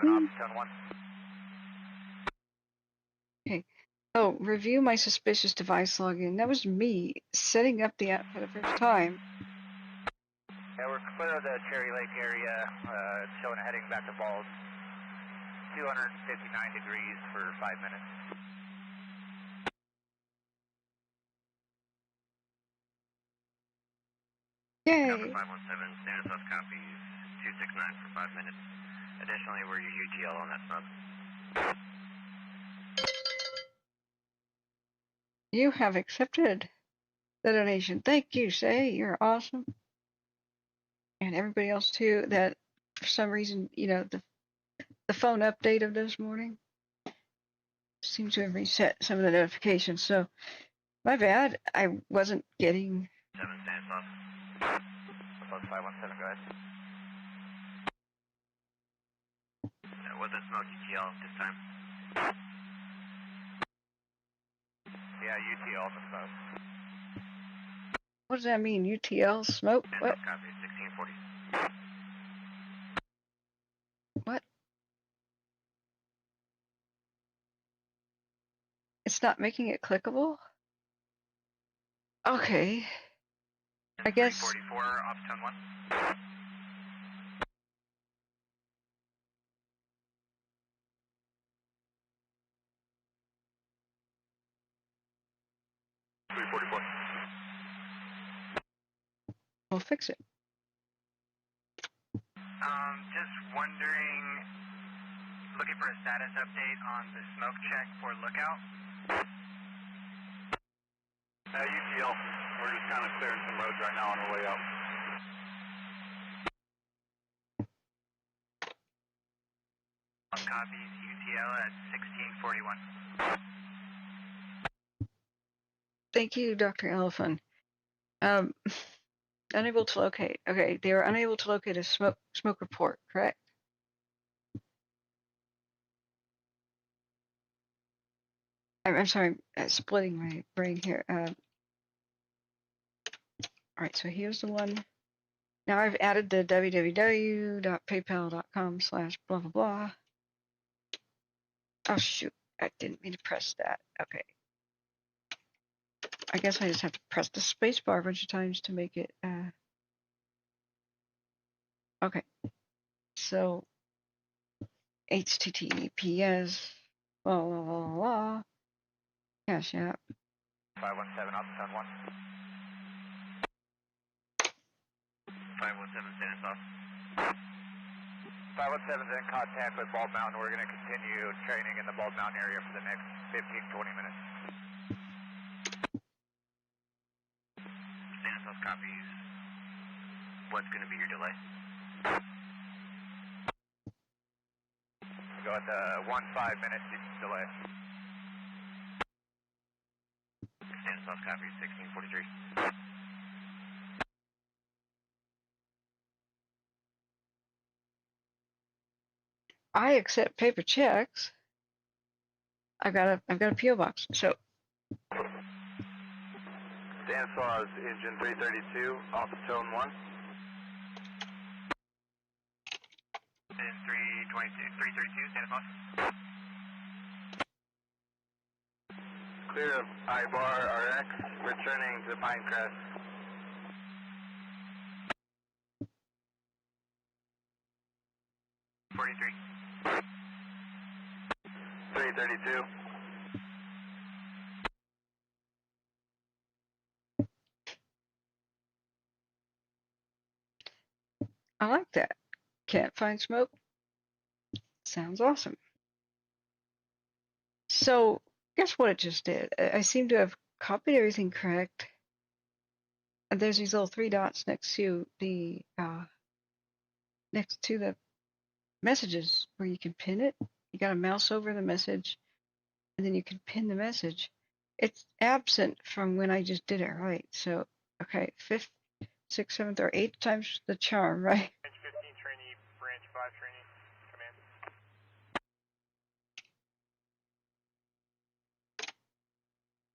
Okay. Oh, review my suspicious device login. That was me setting up the app for the first time. Yeah, we're clear of the Cherry Lake area, showing a heading back to Bald. 259 degrees for 5 minutes. Yay! Copy 517, status of copies 269 for 5 minutes. Additionally, we're your UTL on that sub. You have accepted the donation. Thank you, Say. You're awesome. And everybody else too that for some reason, the phone update of this morning seems to have reset some of the notifications. So my bad. I wasn't getting 7 status off. Above 517, go ahead. Was it smoke UTL this time? Yeah, UTL for above. what does that mean? UTL smoke? What? Copy 1640. What? It's not making it clickable? Okay. I guess 344 off 10-1. we'll fix it. Just wondering, looking for a status update on the smoke check for Lookout. UTL. We're just kind of clearing some roads right now on the way up. Copies UTL at 1641. Thank you, Dr. Elephant. Unable to locate. Okay, they were unable to locate a smoke report, correct? I'm sorry, splitting my brain here. All right, so here's the one. Now I've added the www.paypal.com/blah blah blah. Oh shoot, I didn't mean to press that. Okay. I guess I just have to press the space bar a bunch of times to make it, okay. So, HTTPS, blah, blah, blah, blah, Cash App. 517 off the sun 1. 517 status off. 517's in contact with Bald Mountain. We're going to continue training in the Bald Mountain area for the next 15-20 minutes. Status off copies. What's going to be your delay? Go at the 1-5 minute delay. Status off copies 1643. I accept paper checks. I've got a PO box. So Stanislaus, engine 332, off the tone 1. Engine 332, Stanislaus. Clear of I-bar RX, returning to Pinecrest. 43. 332. I like that. Can't find smoke. Sounds awesome. So guess what it just did? I seem to have copied everything correct. And there's these little 3 dots next to the messages where you can pin it. You got to mouse over the message, and then you can pin the message. It's absent from when I just did it right. So okay, 5th, 6th, 7th, or 8th times the charm, right? Branch 15 trainee, branch 5 trainee, command.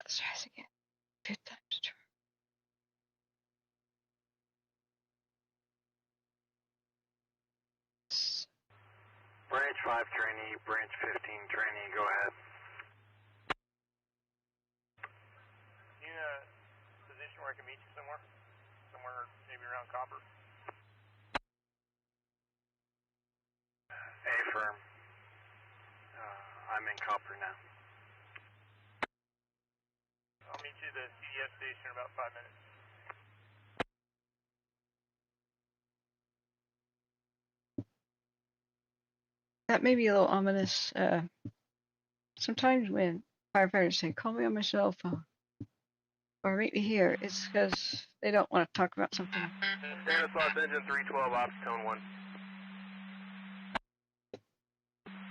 Let's try this again. 5th times the charm. Branch 5 trainee, branch 15 trainee, go ahead. You in a position where I can meet you somewhere? Somewhere maybe around Copper? A-firm. I'm in Copper now. I'll meet you at the CDS station in about 5 minutes. That may be a little ominous. Sometimes when firefighters say, call me on my cell phone, or meet me here, it's because they don't want to talk about something. Stanislaus, engine 312, ops, tone 1.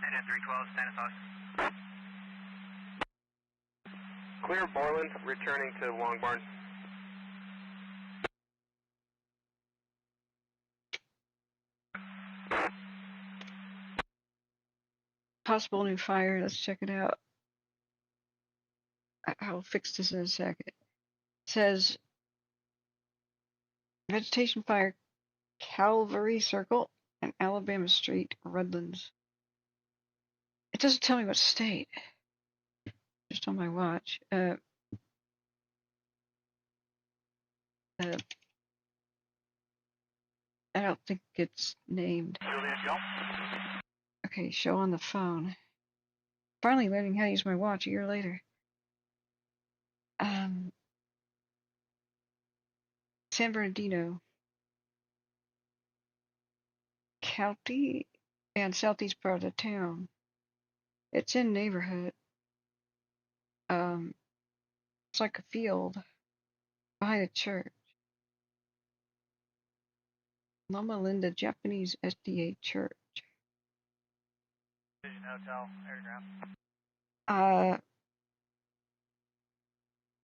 Engine 312, Stanislaus. Clear Borland, returning to Long Barn. Possible new fire. Let's check it out. I'll fix this in a second. It says vegetation fire, Calvary Circle and Alabama Street, Redlands. It doesn't tell me what state. Just on my watch. I don't think it's named. Okay, show on the phone. Finally learning how to use my watch a year later. San Bernardino County and southeast part of the town. It's in neighborhood. It's like a field behind a church. Loma Linda Japanese SDA Church. Vision Hotel, air ground.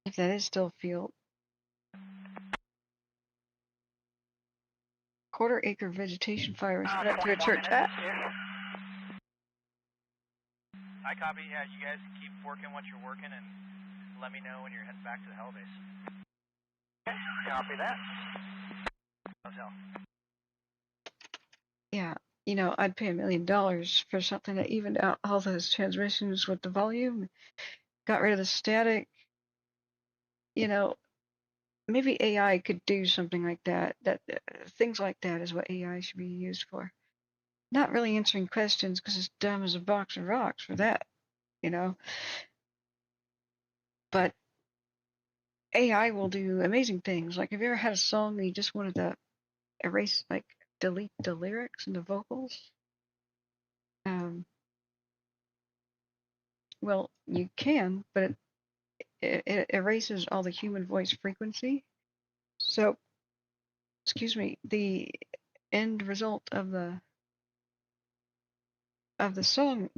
If that is still a field. Quarter-acre vegetation fire was set up to a church. I copy. Yeah, you guys keep working what you're working and let me know when you're heading back to the hell base. Copy that. Hotel. Yeah, you know, I'd pay $1 million for something that evened out all those transmissions with the volume, got rid of the static. You know, maybe AI could do something like that. Things like that is what AI should be used for. Not really answering questions because it's dumb as a box of rocks for that, you know. But AI will do amazing things. Like, have you ever had a song that you just wanted to erase, like, delete the lyrics and the vocals? Well, you can, but it erases all the human voice frequency. So, excuse me, the end result of the song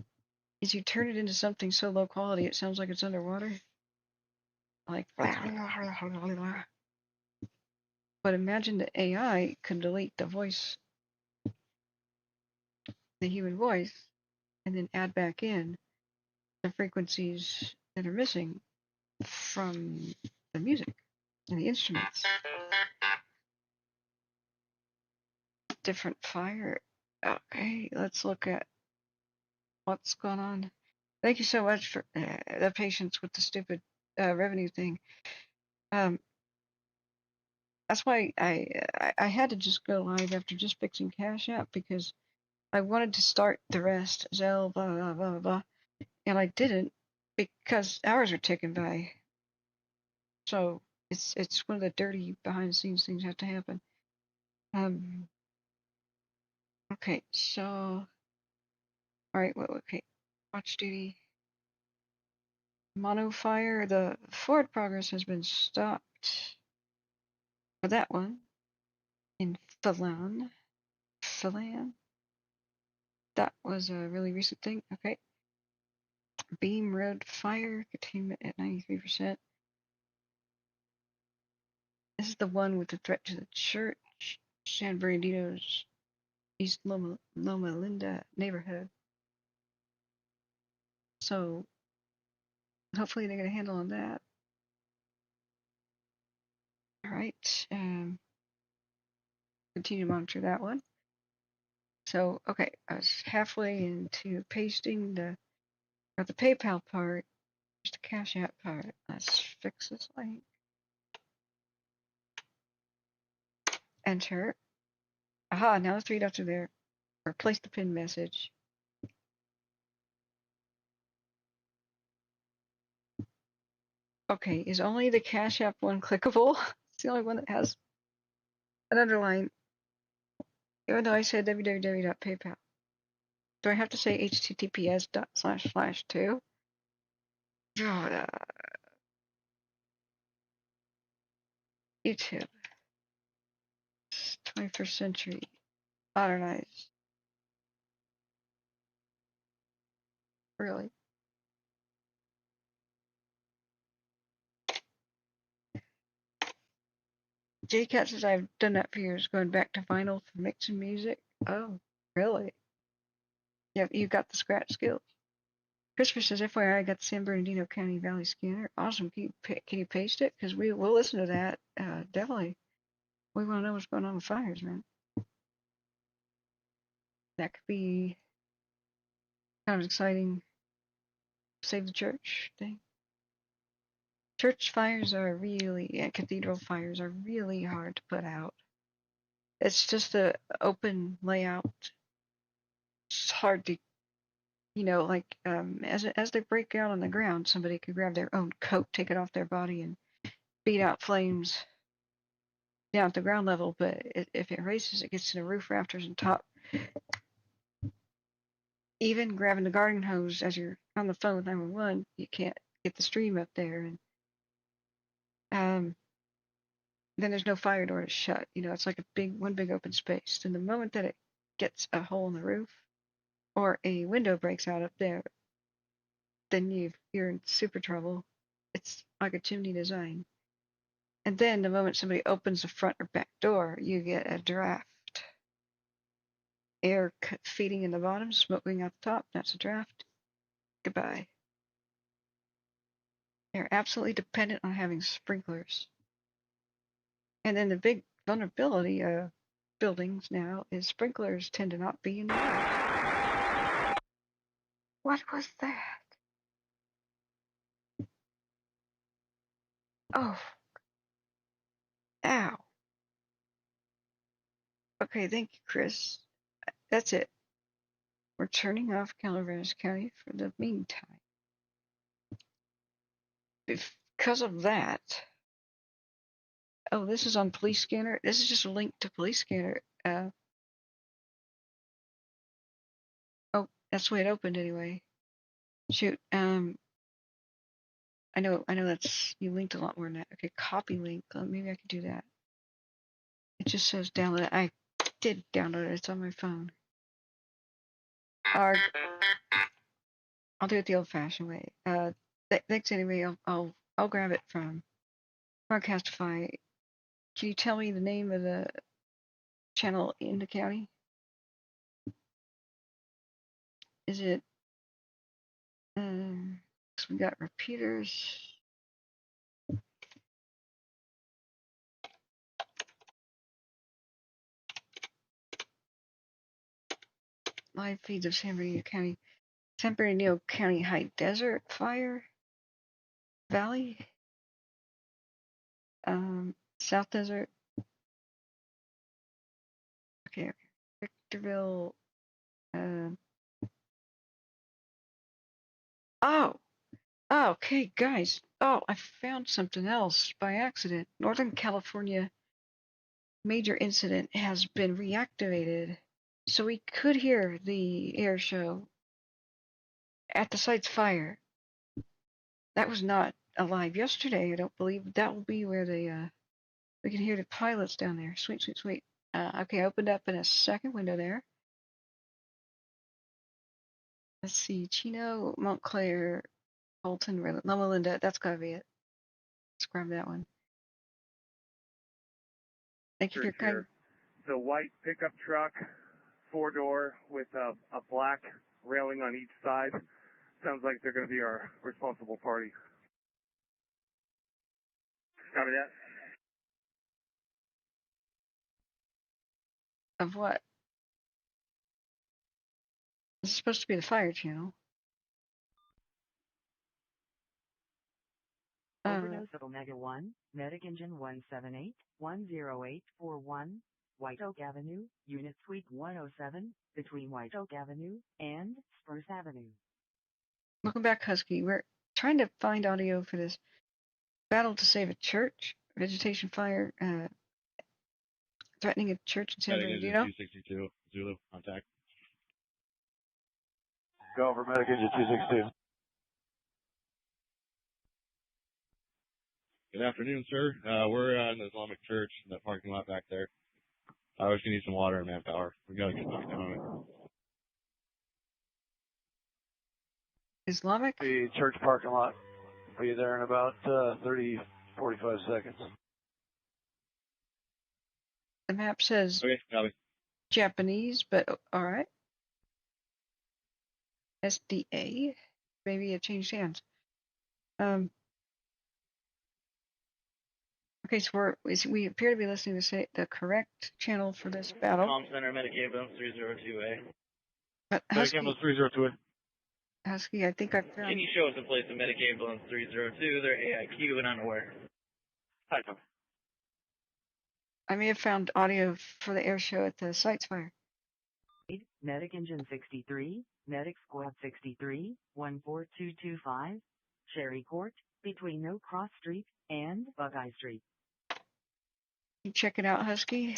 is you turn it into something so low quality it sounds like it's underwater. Like, but imagine the AI could delete the voice, the human voice, and then add back in the frequencies that are missing from the music and the instruments. Different fire. Okay, let's look at what's going on. Thank you so much for the patience with the stupid revenue thing. That's why I had to just go live after just fixing Cash App because I wanted to start the rest, Zelle, blah, blah, blah, blah, blah, and I didn't because hours are ticking by. So it's one of the dirty behind the scenes things have to happen. Okay, so, all right, okay, watch duty. Mono fire, the forward progress has been stopped for that one in Phelan. That was a really recent thing. Okay. Beam Road fire containment at 93%. This is the one with the threat to the church, San Bernardino's East Loma Linda neighborhood. So hopefully they get a handle on that. All right. Continue to monitor that one. So, okay, I was halfway into pasting the PayPal part. There's the Cash App part. Let's fix this link. Enter. Aha, now the 3 dots are there. Replace the pin message. Okay, is only the Cash App one clickable? It's the only one that has an underline. Even though I said www.paypal. Do I have to say https:// too? YouTube. 21st century. Modernized. Really? JCat says I've done that for years, going back to vinyl for mixing music. Oh, really? Yeah, you got the scratch skills. Christopher says, FYI, I got the San Bernardino County Valley scanner. Awesome. Can you paste it? Because we'll listen to that. Definitely. We want to know what's going on with fires, man. That could be kind of exciting. Save the church thing. Church fires are really, cathedral fires are really hard to put out. It's just the open layout. It's hard to, like as they break out on the ground, somebody could grab their own coat, take it off their body, and beat out flames down at the ground level. But if it races, it gets to the roof rafters and top. Even grabbing the garden hose as you're on the phone with 911, you can't get the stream up there, and then there's no fire door to shut. It's like one big open space. And the moment that it gets a hole in the roof or a window breaks out up there, then you're in super trouble. It's like a chimney design. And then the moment somebody opens the front or back door, you get a draft. Air feeding in the bottom, smoke going out the top. That's a draft. Goodbye. They're absolutely dependent on having sprinklers. And then the big vulnerability of buildings now is sprinklers tend to not be in the air. What was that? Oh, ow. Okay, thank you, Chris. That's it. We're turning off Calaveras County for the meantime. Because of that. Oh, this is on Police Scanner. This is just a link to Police Scanner. Oh, that's the way it opened anyway. Shoot. I know that's, you linked a lot more than that. Okay, copy link. Maybe I could do that. It just says download it. I did download it. It's on my phone. Arg. I'll do it the old-fashioned way. Thanks anyway. I'll grab it from Broadcastify. Can you tell me the name of the channel in the county? Is it? We got repeaters. Live feeds of San Bernardino County High Desert Fire Valley, South Desert. Okay, Victorville. Oh, okay, guys. Oh, I found something else by accident. Northern California major incident has been reactivated, so we could hear the air show at the site's fire. That was not alive yesterday, I don't believe. That will be where we can hear the pilots down there. Sweet, sweet, sweet. Okay, opened up in a second window there. Let's see, Chino, Montclair, Holton, Loma Linda. That's gotta be it. Let's grab that one. Thank you for your kind. The white pickup truck, 4-door with a black railing on each side. Sounds like they're going to be our responsible party. Copy that. Of what? This is supposed to be the fire channel. Overdose of Omega 1, Medic Engine 178-10841, White Oak Avenue, Unit Suite 107, between White Oak Avenue and Spruce Avenue. Welcome back, Husky. We're trying to find audio for this battle to save a church, vegetation fire, threatening a church in San Bernardino. 262, Zulu, contact. Go over Medic Engine 262. Good afternoon, sir. We're in the Islamic church in that parking lot back there. I was going to need some water and manpower. We got to get back on it. Islamic? The church parking lot. Be there in about 30, 45 seconds. The map says okay, copy. Japanese, but alright. SDA. Maybe it changed hands. Okay, so we appear to be listening to the correct channel for this battle. Comm Center, Medic Ambulance 302A. But Medic Ambulance 302A. Husky, I think I found... Can you show us a place in Medic Ambulance 302? They're AIQ and unaware. Hi, Tom. I may have found audio for the air show at the site's fire. Medic Engine 63, Medic Squad 63, 14225, Cherry Court, between No Cross Street and Buckeye Street. You check it out, Husky.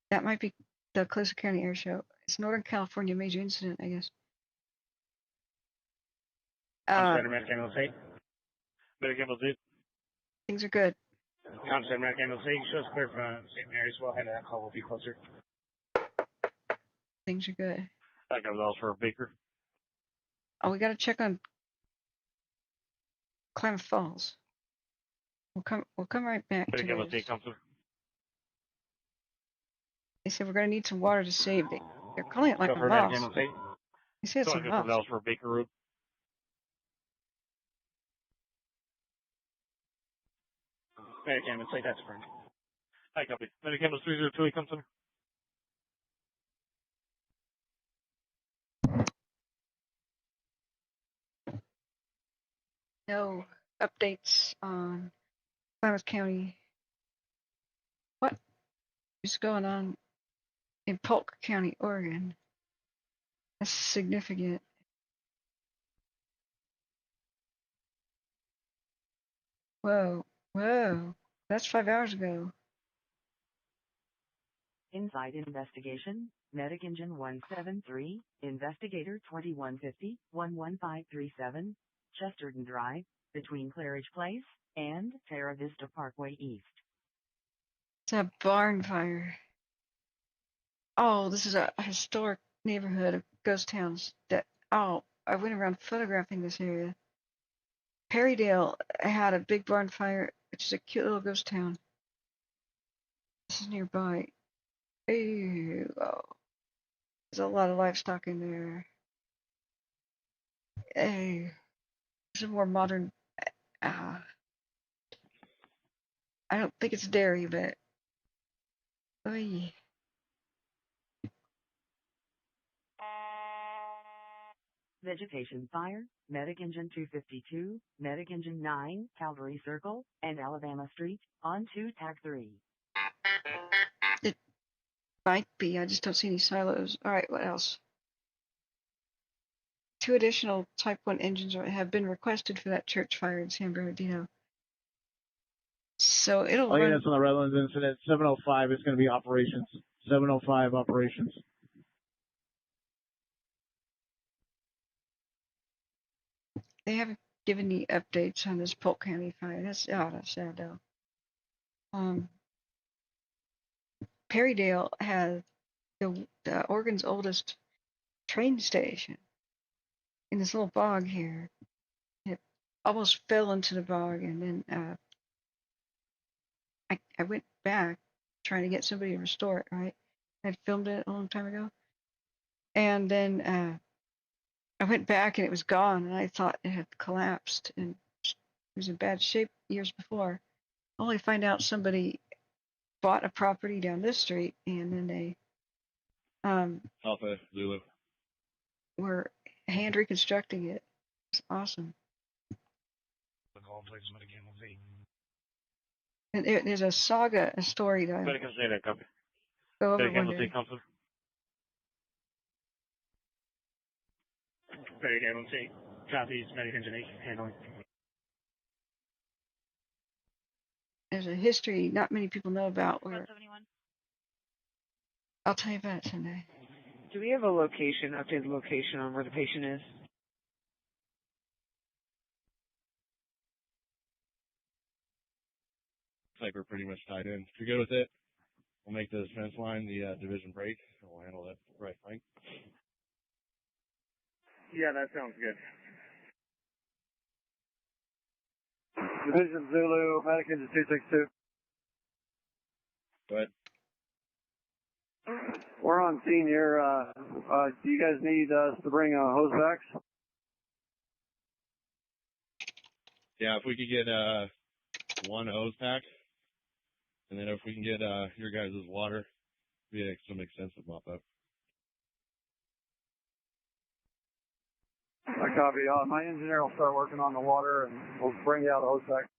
That might be the COLUSA County Air Show. It's Northern California major incident, I guess. Center, Medic Ambulance 8. Medic Ambulance 8. Things are good. Center, Medic Ambulance 8. Show us clear from St. Mary's. We'll head to that call. We'll be closer. Things are good. That goes also for Baker. Oh, we got to check on Klamath Falls. We'll come right back to this. They said we're going to need some water to save. They're calling it like a loss. They say it's a loss. For Baker Road. Medic Ambulance 8, that's friend. Hi, copy. Medic ambulance 302, come center. No updates on Klamath County. What is going on in Polk County, Oregon? That's significant. Whoa, whoa. That's 5 hours ago. Inside investigation, Medic Engine 173, Investigator 2150, 11537, Chesterton Drive, between Claridge Place and Terra Vista Parkway East. It's a barn fire. Oh, this is a historic neighborhood of ghost towns that, oh, I went around photographing this area. Perrydale had a big barn fire, which is a cute little ghost town. This is nearby. Ew, oh, there's a lot of livestock in there. Ew, it's a more modern, I don't think it's dairy, but, oy. Vegetation fire, Medic Engine 252, Medic Engine 9, Calvary Circle, and Alabama Street, on to TAC3. It might be, I just don't see any silos. Alright, what else? 2 additional Type 1 engines have been requested for that church fire in San Bernardino. So it'll All run. units on the Redlands incident, 705 is going to be operations. 705 operations. They haven't given me updates on this Polk County fire. That's sad though. Perrydale has the Oregon's oldest train station in this little bog here. It almost fell into the bog, and then I went back trying to get somebody to restore it. Right, I filmed it a long time ago, and then I went back and it was gone, and I thought it had collapsed and it was in bad shape years before. Only find out somebody bought a property down this street, and then they Alpha Zulu. were hand reconstructing it. It's awesome. And there's a saga, a story that Medic can say that, copy. go over Medic one ambulance day. come center. Medic ambulance 8, copies, Medic Engine 8, handling. There's a history not many people know about where 171. I'll tell you about it someday. Do we have a location, updated location on where the patient is? Looks like we're pretty much tied in. If you're good with it, we'll make the defense line the division break, and we'll handle that right flank. Yeah, that sounds good. Division Zulu, Medic Engine 262. Go ahead. We're on scene here. Do you guys need us to bring hose backs? Yeah, if we could get one hose pack, and then if we can get your guys' water, it'd be some extensive mop up. I copy. My engineer will start working on the water, and we'll bring you out a hose pack.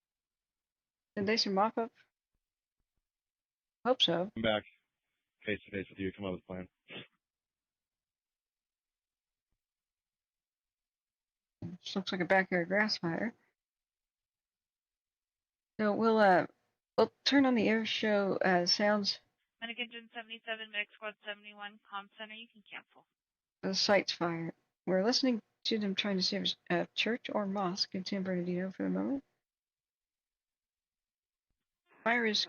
Did they some mop up? Hope so. Come back face to face with you. Come up with a plan. This looks like a backyard grass fire. So we'll turn on the air show sounds. Medic Engine 77, Medic Squad 71, Comm Center, you can cancel. The site's fire. We're listening to them trying to save a church or mosque in San Bernardino for the moment. Fire is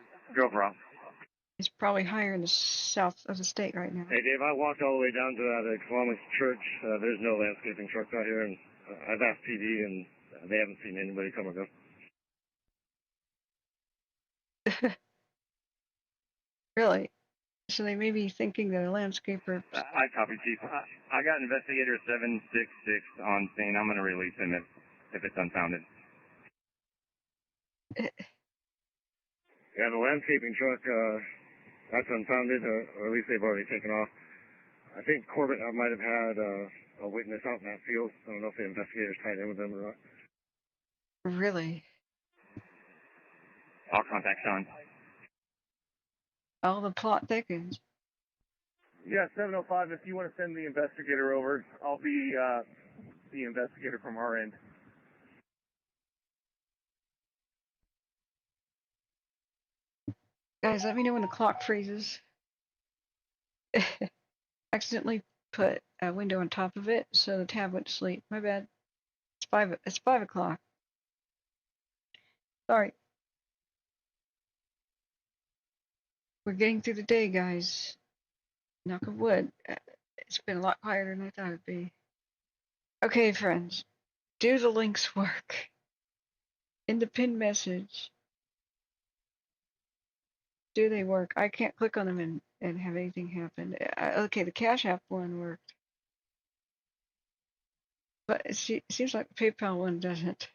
probably higher in the south of the state right now. Hey, Dave, I walked all the way down to that Islamic church. There's no landscaping trucks out here, and I've asked PD, and they haven't seen anybody come or go. Really? So they may be thinking that a landscaper. I copy, Chief. I got Investigator 766 on scene. I'm going to release him if it's unfounded. Yeah, the landscaping truck, that's unfounded, or at least they've already taken off. I think Corbett might have had a witness out in that field. I don't know if the investigators tied in with them or not. Really? All contact done. All the plot thickens. Yeah, 705, if you want to send the investigator over, I'll be the investigator from our end. Guys, let me know when the clock freezes. Accidentally put a window on top of it, so the tab went to sleep. My bad. It's 5 o'clock. Sorry. We're getting through the day, guys. Knock on wood. It's been a lot quieter than I thought it'd be. Okay, friends. Do the links work? In the pinned message, do they work? I can't click on them and have anything happen. Okay, the Cash App one worked. But it seems like the PayPal one doesn't.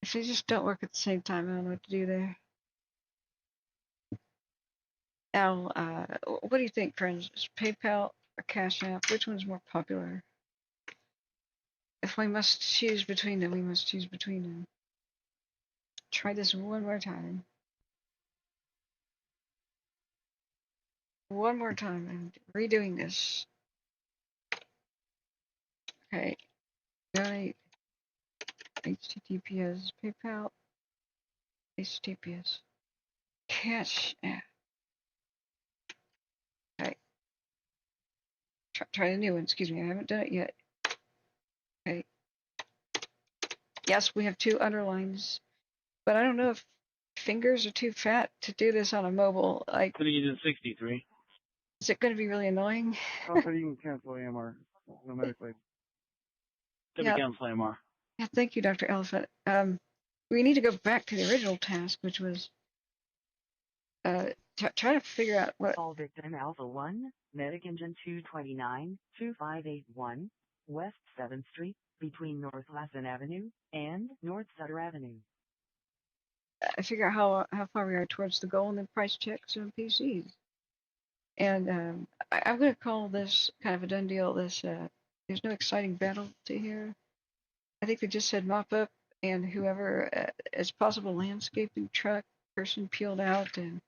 If they just don't work at the same time, I don't know what to do there. Al, what do you think, friends? Is PayPal or Cash App? Which one's more popular? If we must choose between them, we must choose between them. Try this one more time. One more time. I'm redoing this. Okay. Donate. HTTPS. PayPal. HTTPS. Cash App. Okay. Try a new one. Excuse me. I haven't done it yet. Okay. Yes, we have 2 underlines. But I don't know if fingers are too fat to do this on a mobile. Like, I think you did 63. is it going to be really annoying? Also, you can cancel AMR automatically. Yeah. Cancel AMR. Yeah, thank you, Dr. Elephant. We need to go back to the original task, which was try to figure out what. Call victim Alpha 1, Medic Engine 229-2581, West 7th Street, between North Lassen Avenue and North Sutter Avenue. Figure out how far we are towards the goal and then price checks on PCs. And I'm going to call this kind of a done deal. This there's no exciting battle to hear. I think they just said mop up, and whoever as possible landscaping truck person peeled out and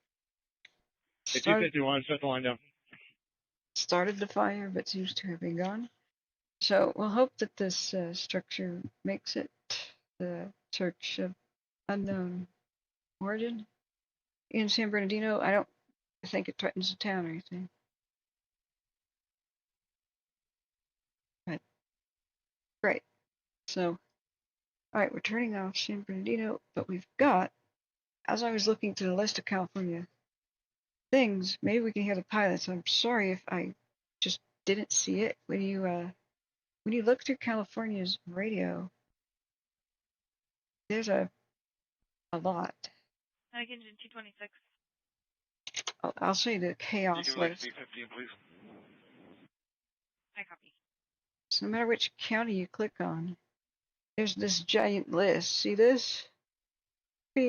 started 251, shut the line down. Started the fire, but seems to have been gone. So we'll hope that this structure makes it the search of unknown origin in San Bernardino. I don't think it threatens the town or anything. But great. So, all right, we're turning off San Bernardino, but we've got, as I was looking through the list of California things, maybe we can hear the pilots. I'm sorry if I just didn't see it when you look through California's radio. There's a lot. Medic Engine 226. I'll show you the chaos list. C-15, please. I copy. So no matter which county you click on, there's this giant list. See this? It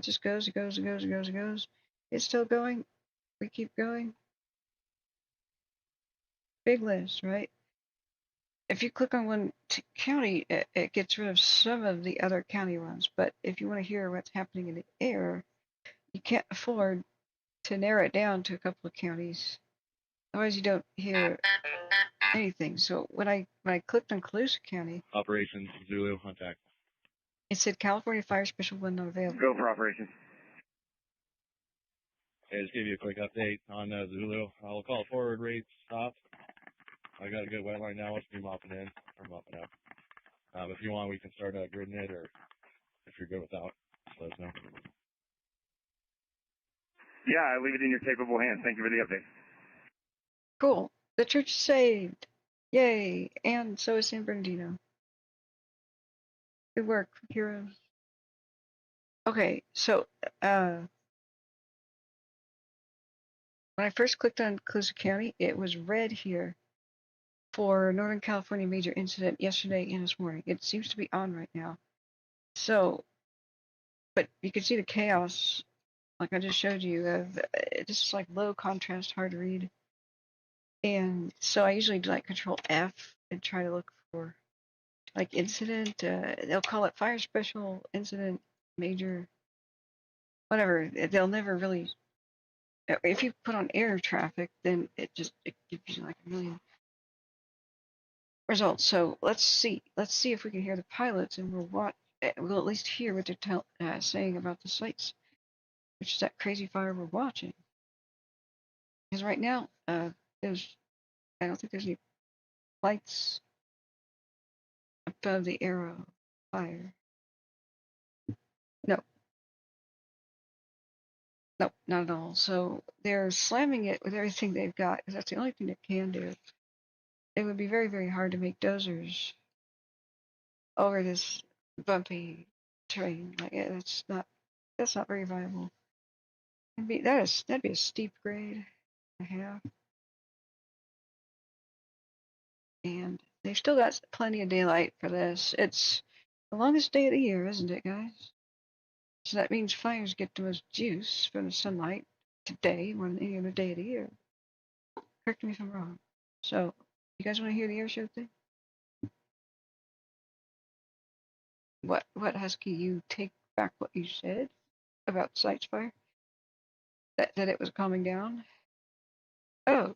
just goes, it goes, it goes, it goes, it goes. It's still going. We keep going. Big list, right? If you click on one county, it gets rid of some of the other county ones. But if you want to hear what's happening in the air, you can't afford to narrow it down to a couple of counties. Otherwise, you don't hear anything. So when I clicked on COLUSA County, Operations, Zulu, contact. it said California Fire Special One not available. Go for operations. Okay, just give you a quick update on Zulu. I'll call forward rates stop. I got a good wet line now. Let's be mopping in or mopping out. If you want, we can start gridding it, or if you're good without, just let us know. Yeah, I leave it in your capable hands. Thank you for the update. Cool. The church is saved. Yay. And so is San Bernardino. Good work, heroes. Okay, so when I first clicked on COLUSA County, it was red here for Northern California major incident yesterday and this morning. It seems to be on right now. So, but you can see the chaos, like I just showed you. This is like low contrast, hard to read. And so I usually do like Control F and try to look for like incident. They'll call it fire special incident, major, whatever. They'll never really. If you put on air traffic, then it gives you like a million results. So let's see if we can hear the pilots, and we'll at least hear what they're saying about the sites, which is that crazy fire we're watching. Because right now, I don't think there's any lights above the Aero fire. No, not at all. So they're slamming it with everything they've got, because that's the only thing they can do. It would be very, very hard to make dozers over this bumpy terrain. Like that's not very viable. That'd be a steep grade to have. And they've still got plenty of daylight for this. It's the longest day of the year, isn't it, guys? So that means fires get the most juice from the sunlight today more than any other day of the year. Correct me if I'm wrong. So, you guys want to hear the air show thing? What, Husky? You take back what you said about Sites Fire? That it was calming down? Oh,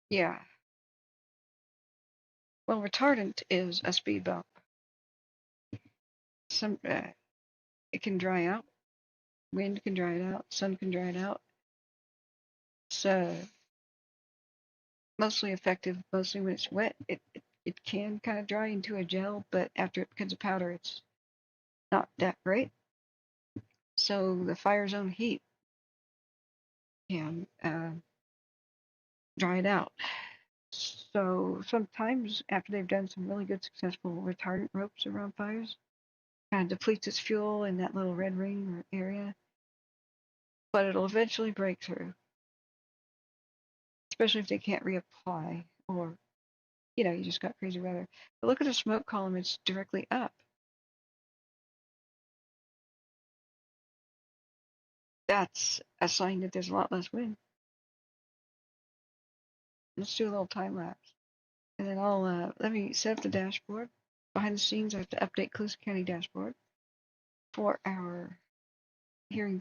yeah. Well, retardant is a speed bump. It can dry out. Wind can dry it out. Sun can dry it out. So mostly effective, mostly when it's wet. It can kind of dry into a gel, but after it becomes a powder, it's not that great. So the fire zone heat can dry it out. So sometimes after they've done some really good successful retardant ropes around fires, kind of depletes its fuel in that little red ring or area, but it'll eventually break through, especially if they can't reapply or, you just got crazy weather. But look at the smoke column, it's directly up. That's a sign that there's a lot less wind. Let's do a little time lapse. And then let me set up the dashboard. Behind the scenes, I have to update COLUSA County dashboard for our hearing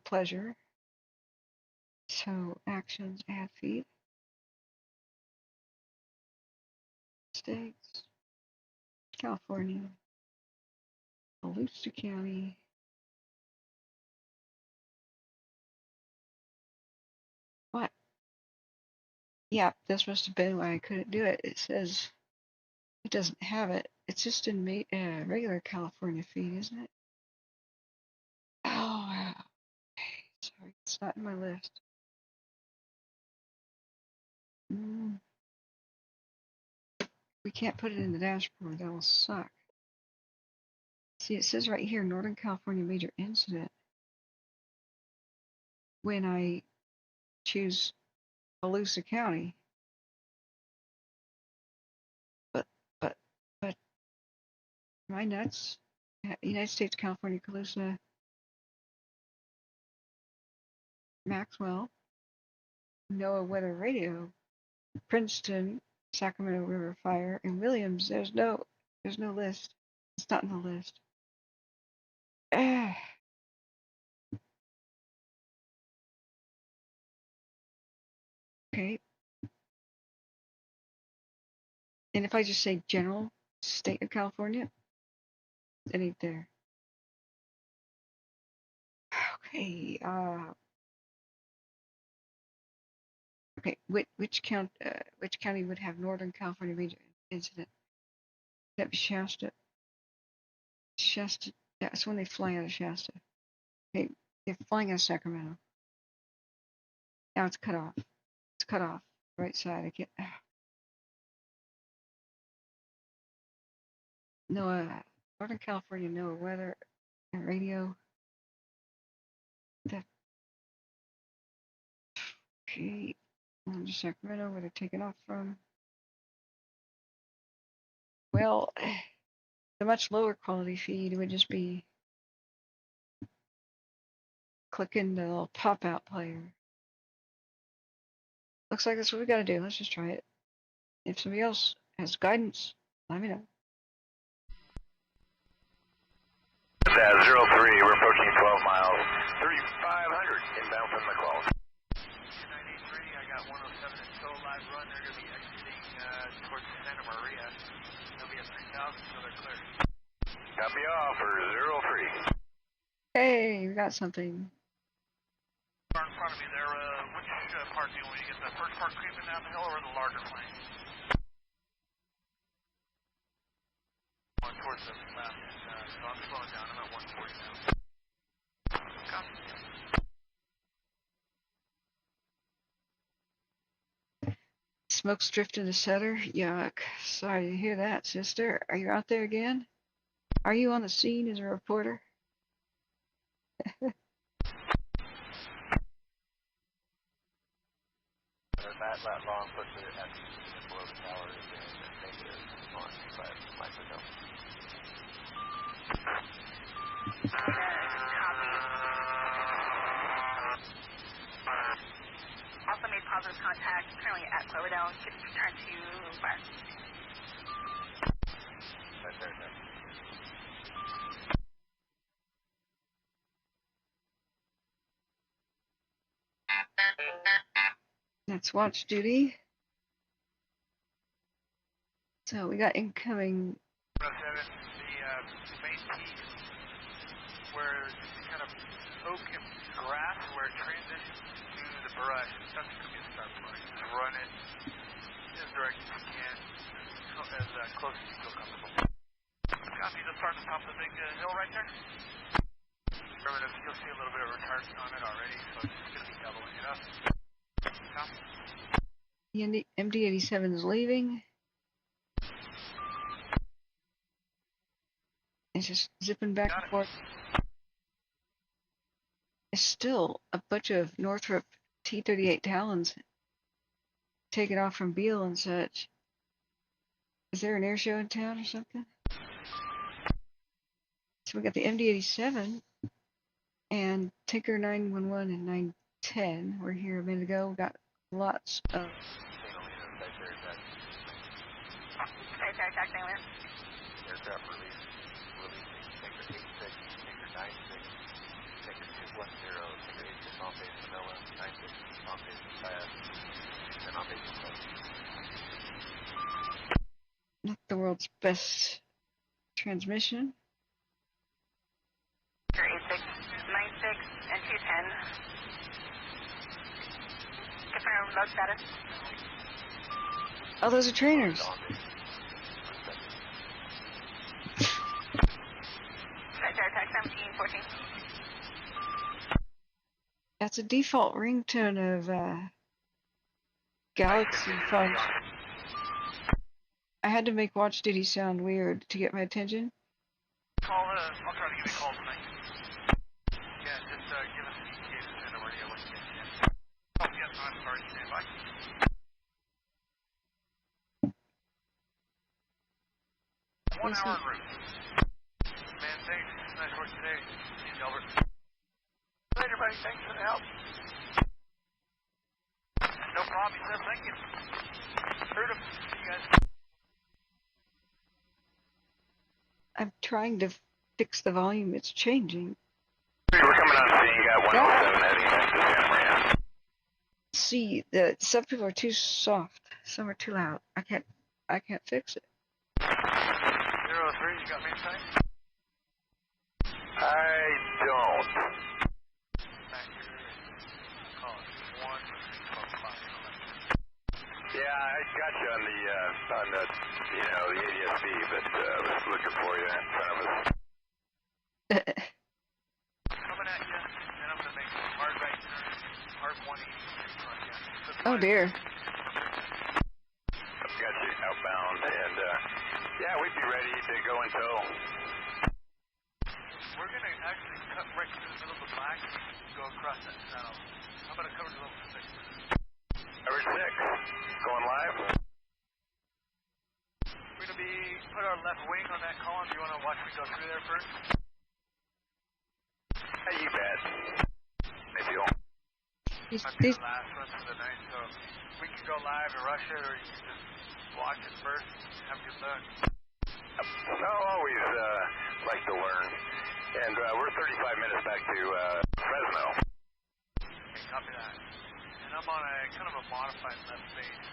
pleasure. So actions, add feed. States, California, COLUSA County. What? Yeah, this must have been why I couldn't do it. It says it doesn't have it. It's just in regular California feed, isn't it? Oh, okay. Sorry, it's not in my list. We can't put it in the dashboard. That will suck. See, it says right here, Northern California major incident. When I choose COLUSA County, but am I nuts? United States, California, COLUSA, Maxwell, NOAA Weather Radio, Princeton, Sacramento River Fire, and Williams. There's no list. It's not in the list. Okay. And if I just say general state of California, it ain't there. Okay. Okay. Which county would have Northern California major incident? That'd be Shasta. Shasta. That's when they fly out of Shasta. Okay. They're flying out of Sacramento. Now it's cut off. It's cut off. Right side. I can't. NOAA, Northern California NOAA Weather and Radio. That, okay. On to Sacramento, where they're taking off from. Well, the much lower quality feed would just be clicking the little pop-out player. Looks like that's what we got to do. Let's just try it. If somebody else has guidance, let me know. That 03, we're approaching 12 miles, 3,500 inbound from the call. 983, I got 107 in tow live run. They're going to be exiting towards Santa Maria. They'll be at 3,000, so they're clear. Copy off for 03. Hey, we got something. Car in front of me there, which part do you want me to get? The first part creeping down the hill or the larger plane? Going towards the left, so I'm slowing down. I'm at 140 now. Copy. Smoke's drifting to setter. Yuck. Sorry to hear that, sister. Are you out there again? Are you on the scene as a reporter? That long puts it at below the tower is negative on 5 microdome. Also made positive contact, currently at Cloverdale. Could return to fire. Right there. That's watch duty. So we got incoming. 7, the main piece where it's kind of oak and grass where it transitions to the brush. That's going to be a start point. Just run it as direct as you can, as close as you feel comfortable. Copy, just start at the top of the big hill right there. Remember, you'll see a little bit of retardant on it already, so it's just going to be doubling it up. Copy. The MD-87 is leaving. It's just zipping back and forth. It's still a bunch of Northrop T-38 Talons taking off from Beale and such. Is there an air show in town or something? So we got the MD-87 and Tinker 911 and 910 were here a minute ago. We got lots of... Aircraft release. Tinker 86, Tinker 96, Tinker 210, Tinker 86 on base Manila, 96 on base Class, and on base Class. Not the world's best transmission. Tinker 86, 96, and 210. Confirm load status. Oh, those are trainers. Attack 1714. That's a default ringtone of Galaxy phones. I had to make watch duty sound weird to get my attention. I'll try to give you a call tonight. Yeah, just give us an ETA to send a radio when you get a chance. Oh, yes, I'm sorry, stand by. One hour en route. Man, thanks. Nice work today. See you, Delbert. Later, buddy. Thanks for the help. No problem, sir. Thank you. Heard him. See you guys. I'm trying to fix the volume. It's changing. We're coming on scene. You got 107 heading back to Santa Maria. See, some people are too soft. Some are too loud. I can't fix it. 03, you got me in sight? I don't. Yeah, I got you on the the ADSB, but I was looking for you in front of us. Coming at you, and I'm going to make a hard right turn, hard 180 in front of you. Oh dear. I've got you outbound, and yeah, we'd be ready to go in tow. We're going to actually cut right through the middle of the black and go across that saddle. How about a coverage level 6? Coverage 6, going live. We're going to be put our left wing on that column. Do you want to watch me go through there first? Hey, you bet. Hey, Fuel. Might be the last one for the night, so we can go live and rush it, or you can just watch it first and have a good look. I'll always like to learn. And we're 35 minutes back to Fresno. Okay, copy that. And I'm on a kind of a modified left base.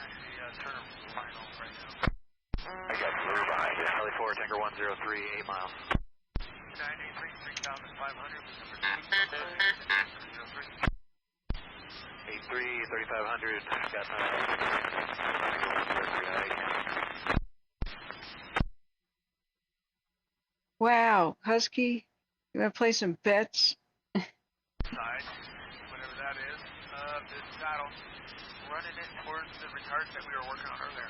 Actually, turn final right now. I got clear behind you. Charlie 4, Tanker 103, 8 miles. 983, 3,500 with number 2. 83, 3,500, got Wow, Husky, you want to play some bets? Side, whatever that is, this saddle, running it towards the retard that we were working on earlier.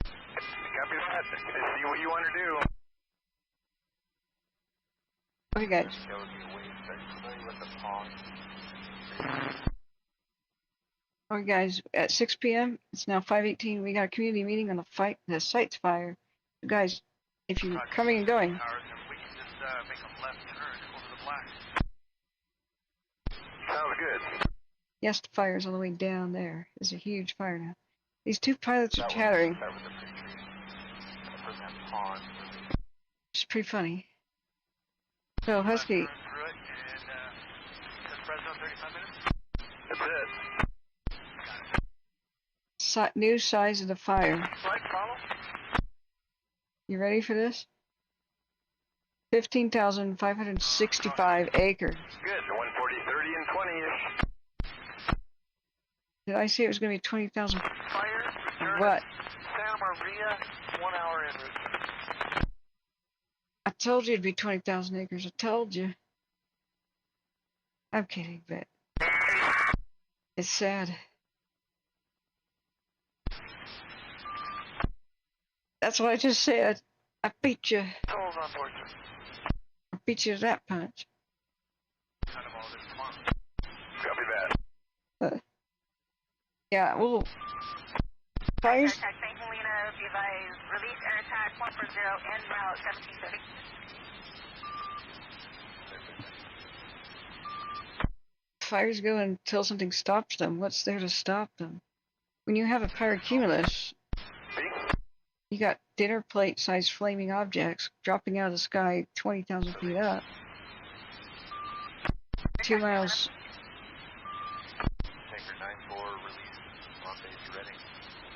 Copy that. Just see what you want to do. Okay, guys. Okay, guys, at 6 p.m., it's now 5:18. We got a community meeting on the site's fire. So guys, if you're coming and going. We can just make a left turn over the black. Sounds good. Yes, the fire's all the way down there. There's a huge fire now. These two pilots are chattering. It's pretty funny. So, Husky. That's it. New size of the fire. You ready for this? 15,565 acres. Good. 140, 30, and 20-ish. Did I say it was going to be 20,000? Fire. What? Santa Maria, 1 hour en route. I told you it'd be 20,000 acres. I told you. I'm kidding, but it's sad. That's what I just said. I beat you. Tolls on board. I beat you to that punch. Kind of all this tomorrow. Copy that. Yeah, well, fires. St. Helena, be advised, release air attack 140 en route 1730. Fires go until something stops them. What's there to stop them? When you have a pyrocumulus, you got dinner plate sized flaming objects dropping out of the sky 20,000 feet up. 2 miles. Tanker 94, release on base Reading.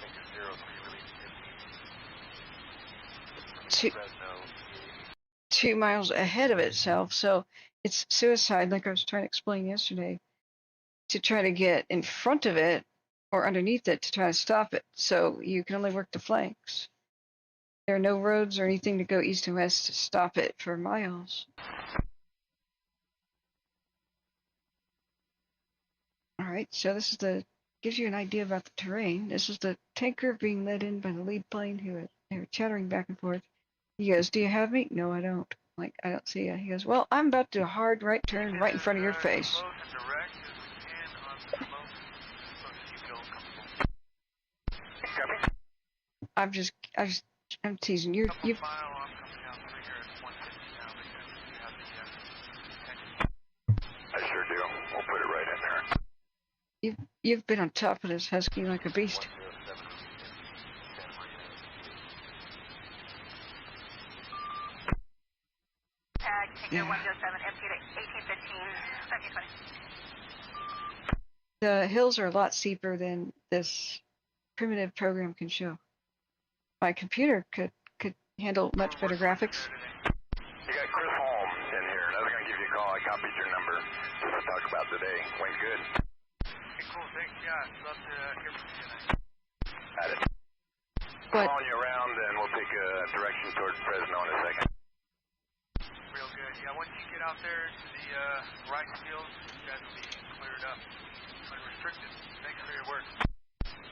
Tanker 03, release 15. 2 miles ahead of itself, so it's suicide, like I was trying to explain yesterday, to try to get in front of it or underneath it to try to stop it. So you can only work the flanks. There are no roads or anything to go east and west to stop it for miles. All right, so this is gives you an idea about the terrain. This is the tanker being led in by the lead plane they were chattering back and forth. He goes, "Do you have me?" "No, I don't." I'm like, "I don't see you." He goes, "Well, I'm about to do a hard right turn right in front of your face." Close and direct as we can on the smoke, so that you feel comfortable. I'm teasing you. I'm coming down through here at 150 now because you have the I sure do. We'll put it right in there. You've been on top of this Husky like a beast. Tag, Tanker Yeah. 107, empty at 1815, 1720. The hills are a lot steeper than this primitive program can show. My computer could handle much better graphics. You got Chris Holmes in here. I was going to give you a call. I copied your number just to talk about today. Went good? Hey, cool, thanks. Yeah, I'd love to hear from you tonight. Got it. But Following you around, and we'll take a direction towards Fresno in a second. Real good. Yeah, once you get out there to the rice fields, you guys will be cleared up. Unrestricted. Thanks for your work.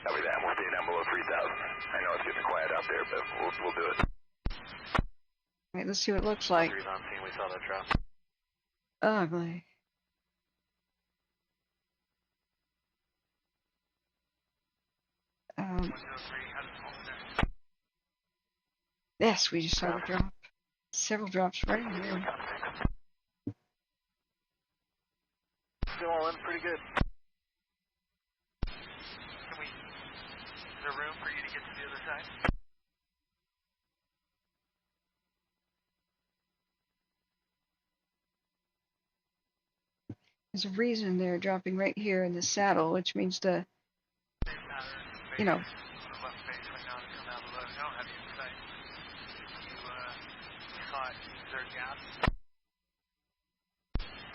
Copy that. We'll stay down below 3,000. I know it's getting quiet out there, but we'll do it. all right, let's see what it looks like. On scene, we saw that trap. ugly. Yes, we just saw a drop. Several drops right here. Still all in pretty good. Is there room for you to get to the other side? There's a reason they're dropping right here in the saddle, which means the, you know,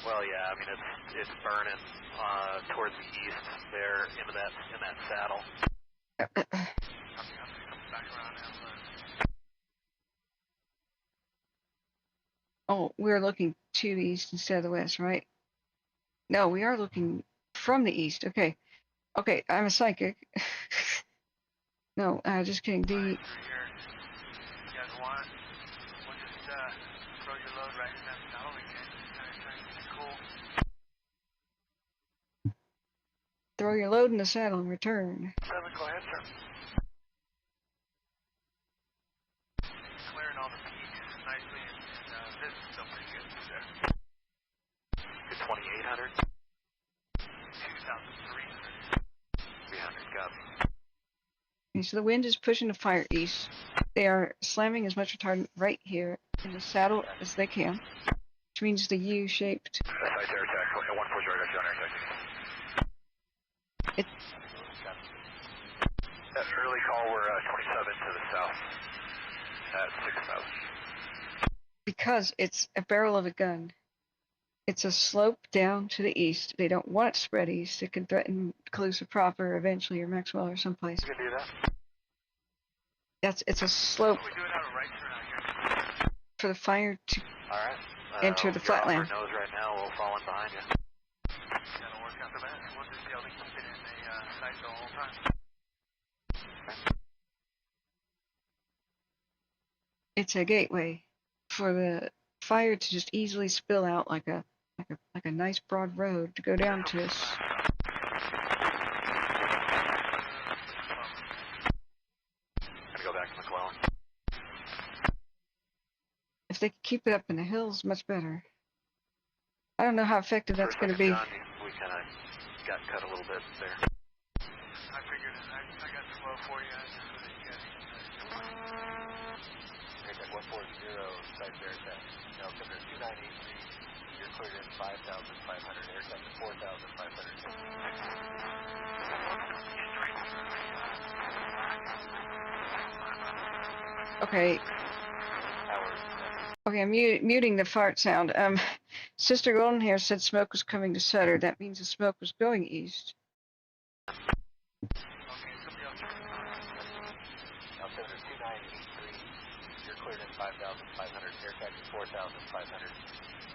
Well, yeah, I mean it's burning towards the east there in that saddle. Oh, we're looking to the east instead of the west, right? No, we are looking from the east. Okay. Okay, I'm a psychic. No, just kidding. The You guys want? We'll just throw your load right in that saddle again. Cool. throw your load in the saddle and return. 7, go ahead, sir. Clearing all the peaks nicely, and this is still pretty good there. 2800. 2,300. 300, copy. Okay, so the wind is pushing the fire east. They are slamming as much retardant right here in the saddle as they can, which means the U-shaped. Site air attack, 140, got you on air attack. That early call, we're 27 to the south at 6,000. Because it's a barrel of a gun. It's a slope down to the east. They don't want it spread east. It could threaten COLUSA proper eventually, or Maxwell, or someplace. You can do that. It's a slope We do it out of right turn out here. for the fire to All right. enter the flatland. You're off our nose right now. We'll fall in behind you. That'll work out the best. We'll just be able to keep it in the sight the whole time. It's a gateway for the fire to just easily spill out like a nice broad road to go down to us. Gonna go back to McClellan. If they could keep it up in the hills, much better. I don't know how effective that's going to be. We kind of got cut a little bit there. I figured I got the flow for you. Just so that you guys Airtech 140, site air attack. Now, Thunder 2983, you're cleared in 5,500. Airtech 4,500. Okay. Okay, I'm muting the fart sound. Sister Golden Hair said smoke was coming to Sutter. That means the smoke was going east. Now, Thunder 2983, you're cleared in 5,500. Airtech 4,500.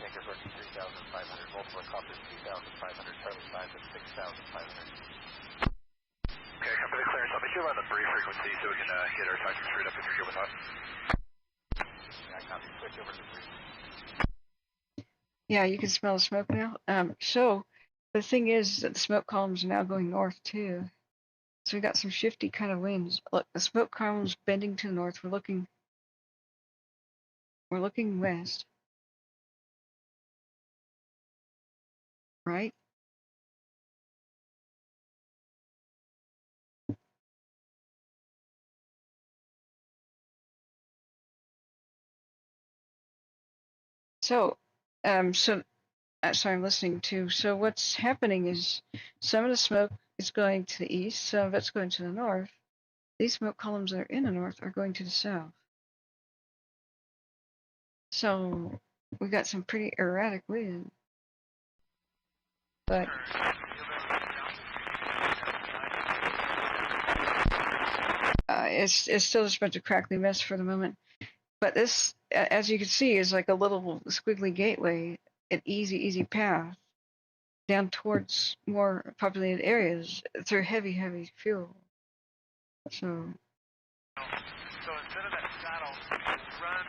Tanker Berkeley 3,500. Multiple Coppers 2,500. Charlie 5 at 6,500. Okay, come for the clearance. I'll make sure on the brief frequency so we can get our tactics straight up if you're good with us. Yeah, copy. Switch over to the brief. Yeah, you can smell the smoke now. So the thing is that the smoke columns are now going north too. So we got some shifty kind of winds. Look, the smoke column's bending to the north. We're looking west. Right? So, sorry, I'm listening to. So what's happening is some of the smoke is going to the east, some of it's going to the north. These smoke columns that are in the north are going to the south. So we got some pretty erratic wind. But it's still just a bunch of crackly mess for the moment. But this, as you can see, is like a little squiggly gateway, an easy path down towards more populated areas through heavy fuel. So instead of that saddle, run,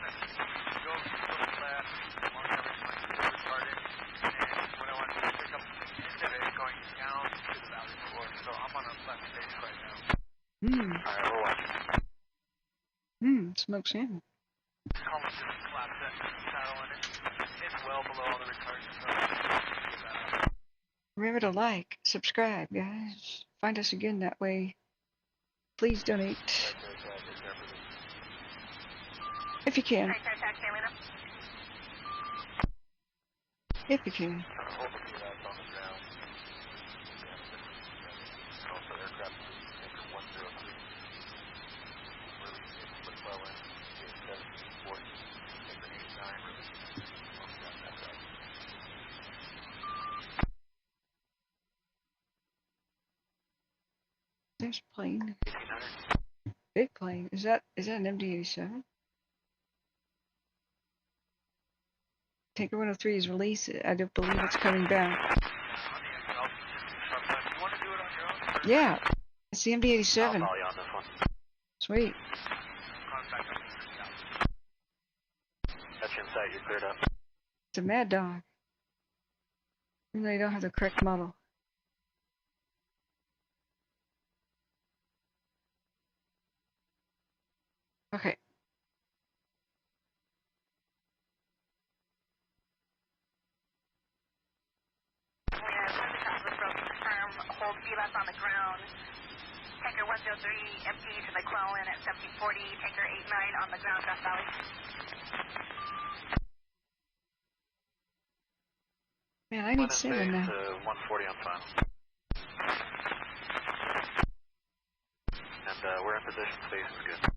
go to the left, mark everything like retarded, Alright, we're watching. Smoked salmon. Almost just collapsed that saddle in it. It's well below all the retardants. So Remember to like, subscribe, guys. Find us again that way. Please donate. If you can. If you can. Hold the PVAC on the ground. Also, aircraft tanker 103. Releasing McClellan, CA-1740. Tanker 89, releasing on the ground that side. There's a plane. 1800. Big plane. Is that an MD-87? Tanker 103 is released. I don't believe it's coming back. Yeah, it's the MD-87. I'll follow you on this one. Sweet. That's your insight, you're cleared up. It's a Mad Dog. Even though you don't have the correct model. Okay. Hold VLAS on the ground. Tanker 103 empty to McClellan at 1740. Tanker 89 on the ground, Grass Valley. Man, I need 7 now. 140 on final. And we're in position, space is good.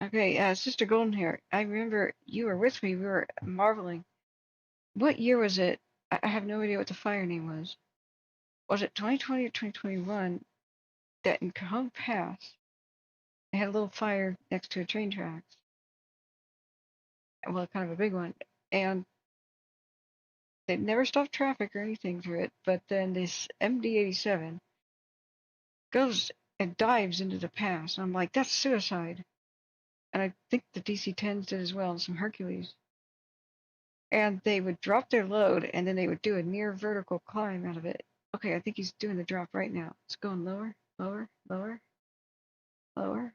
Okay, Sister Golden Hair, I remember you were with me. We were marveling. What year was it? I have no idea what the fire name was. Was it 2020 or 2021 that in Cajon Pass, they had a little fire next to a train tracks? Well, kind of a big one. And they never stopped traffic or anything through it, but then this MD-87 goes and dives into the pass. And I'm like, that's suicide. And I think the DC-10s did as well, and some Hercules. And they would drop their load, and then they would do a near vertical climb out of it. Okay, I think he's doing the drop right now. It's going lower, lower, lower, lower.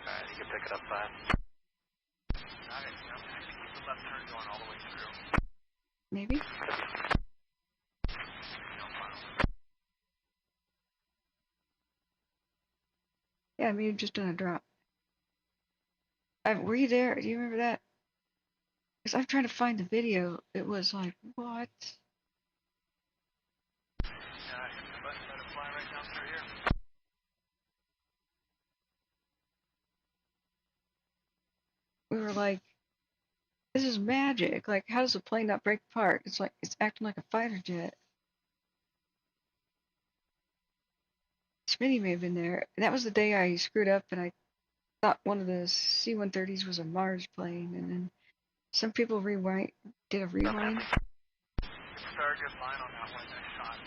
Alright, you can pick it up 5. got it. I'm going to keep the left turn going all the way through. Maybe? Yeah, I may have just done a drop. Were you there? Do you remember that? Because I'm trying to find the video. It was like, what? Let it fly right down through here. We were like, this is magic. Like, how does a plane not break apart? It's like, it's acting like a fighter jet. Smitty may have been there. That was the day I screwed up and I thought one of the C-130s was a Mars plane, and then some people did a rewind. Start a good line on that one, nice shot.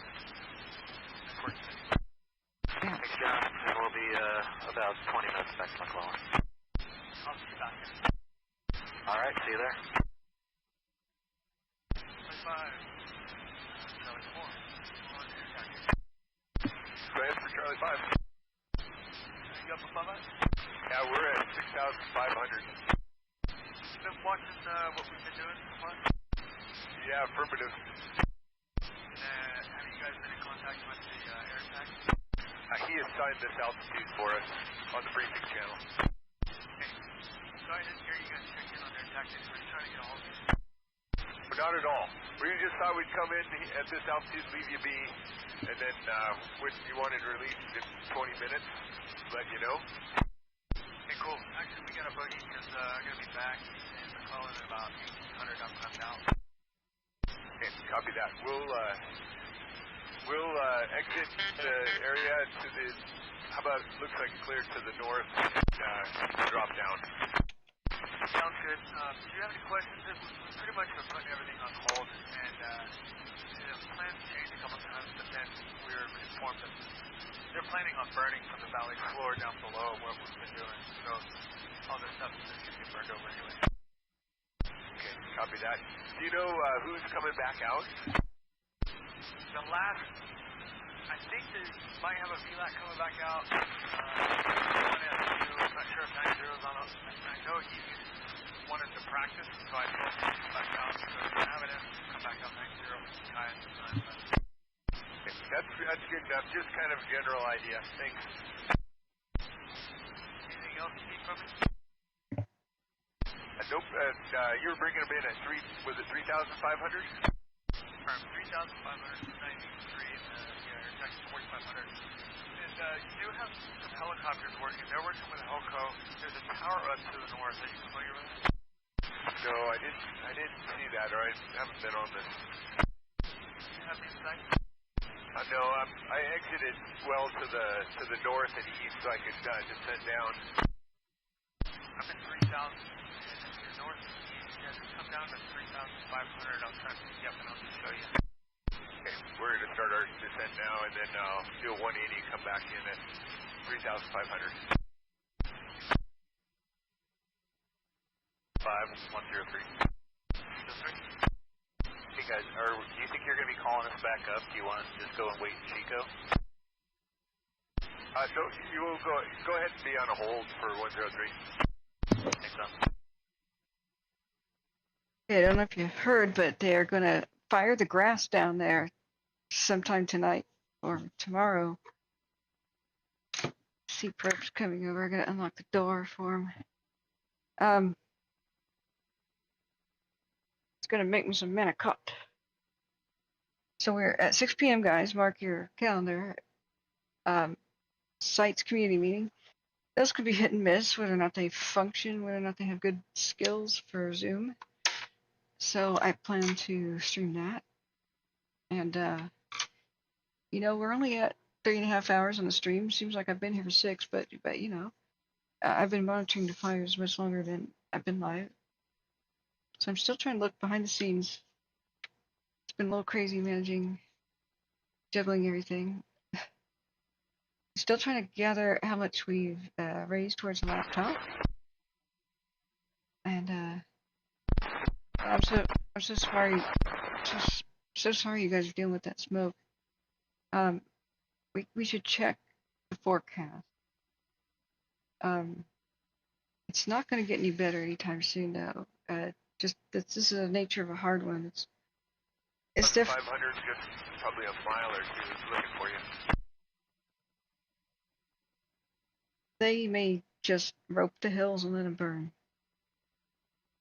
Yeah. Thanks, John. And we'll be about 20 minutes back to McClellan. I'll see you back. Alright, see you there. 25. Charlie 4. Go ahead for Charlie 5. You up above us? Yeah, we're at 6,500. You been watching what we've been doing so far? Yeah, affirmative. Have you guys been in contact with the air attack? He assigned this altitude for us on the briefing channel. Okay. So I didn't hear you guys check in on their tactics. We're just trying to get a hold of you. But not at all. We just thought we'd come in at this altitude, leave you be, and then when you wanted released in 20 minutes, let you know. Okay, cool. Actually, we got a buggy because I'm going to be back in McClellan at about 1800. I'm coming out. Okay, copy that. We'll exit the area to the, how about, looks like clear to the north, drop down. Sounds good. Do you have any questions? Pretty much we're putting everything on hold, and the plans changed a couple times, but then we were informed that they're planning on burning from the valley floor down below what we've been doing. So all this stuff is just going to get burned over anyway. Okay, copy that. Do you know who's coming back out? The last, I think they might have a VLAC coming back out. I'm not sure if 9-0's on. I know he wanted to practice, so I told him to come back out. So we're having him come back out 9-0 kayak time. That's good enough. Just kind of a general idea. Thanks. Anything else you need from me? Nope. You were bringing them in at was it 3,500? From 3,500 to 93, you're attacking 4,500. And you do have some helicopters working. They're working with Helco. There's a tower up to the north. Are you familiar with it? No, I didn't see that, or I haven't been on this. You have me in sight? No, I exited well to the north and east, so I could descend down. I'm at 3,000. You're north and east. Yeah, just come down to 3,500. I'll try to pick you up and I'll just show you. Okay, we're going to start our descent now, and then I'll do a 180 and come back in at 3,500. 5103. Hey guys, do you think you're going to be calling us back up? Do you want us to just go and wait in Chico? So you will go ahead and be on a hold for 103. Thanks, Tom. I don't know if you heard, but they're going to fire the grass down there sometime tonight or tomorrow. Sea Prep's coming over. I got to unlock the door for him. It's going to make me some manicotti. So we're at 6 p.m., guys. Mark your calendar. Sites community meeting. Those could be hit and miss, whether or not they function, whether or not they have good skills for Zoom. So I plan to stream that. And, you know, we're only at 3.5 hours on the stream. Seems like I've been here for 6, but you know, I've been monitoring the fires much longer than I've been live. So I'm still trying to look behind the scenes. It's been a little crazy managing, juggling everything. Still trying to gather how much we've raised towards the laptop. And I'm so sorry. So sorry you guys are dealing with that smoke. We should check the forecast. It's not going to get any better anytime soon, though. Just this is the nature of a hard one. It's different. 500 is just probably a mile or two looking for you. They may just rope the hills and let them burn.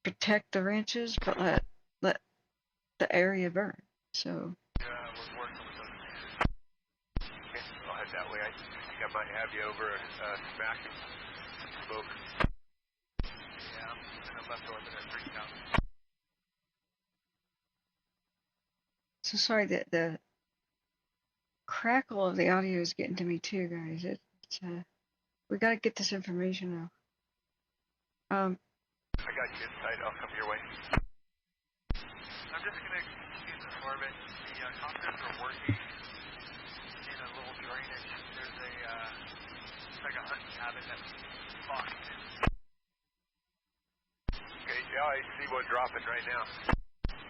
Protect the ranches, but let the area burn. So. Yeah, we're working with those. Okay, I'll head that way. I think I might have you over smack and smoke. Yeah, I'm left orbit at 3,000. So sorry that the crackle of the audio is getting to me too, guys. We gotta get this information out. I got you inside. I'll come your way. I'm just gonna use this orbit. The copters are working in a little drainage. There's it's like a hunting cabin that's boxed in. Okay, yeah, I see one dropping right now.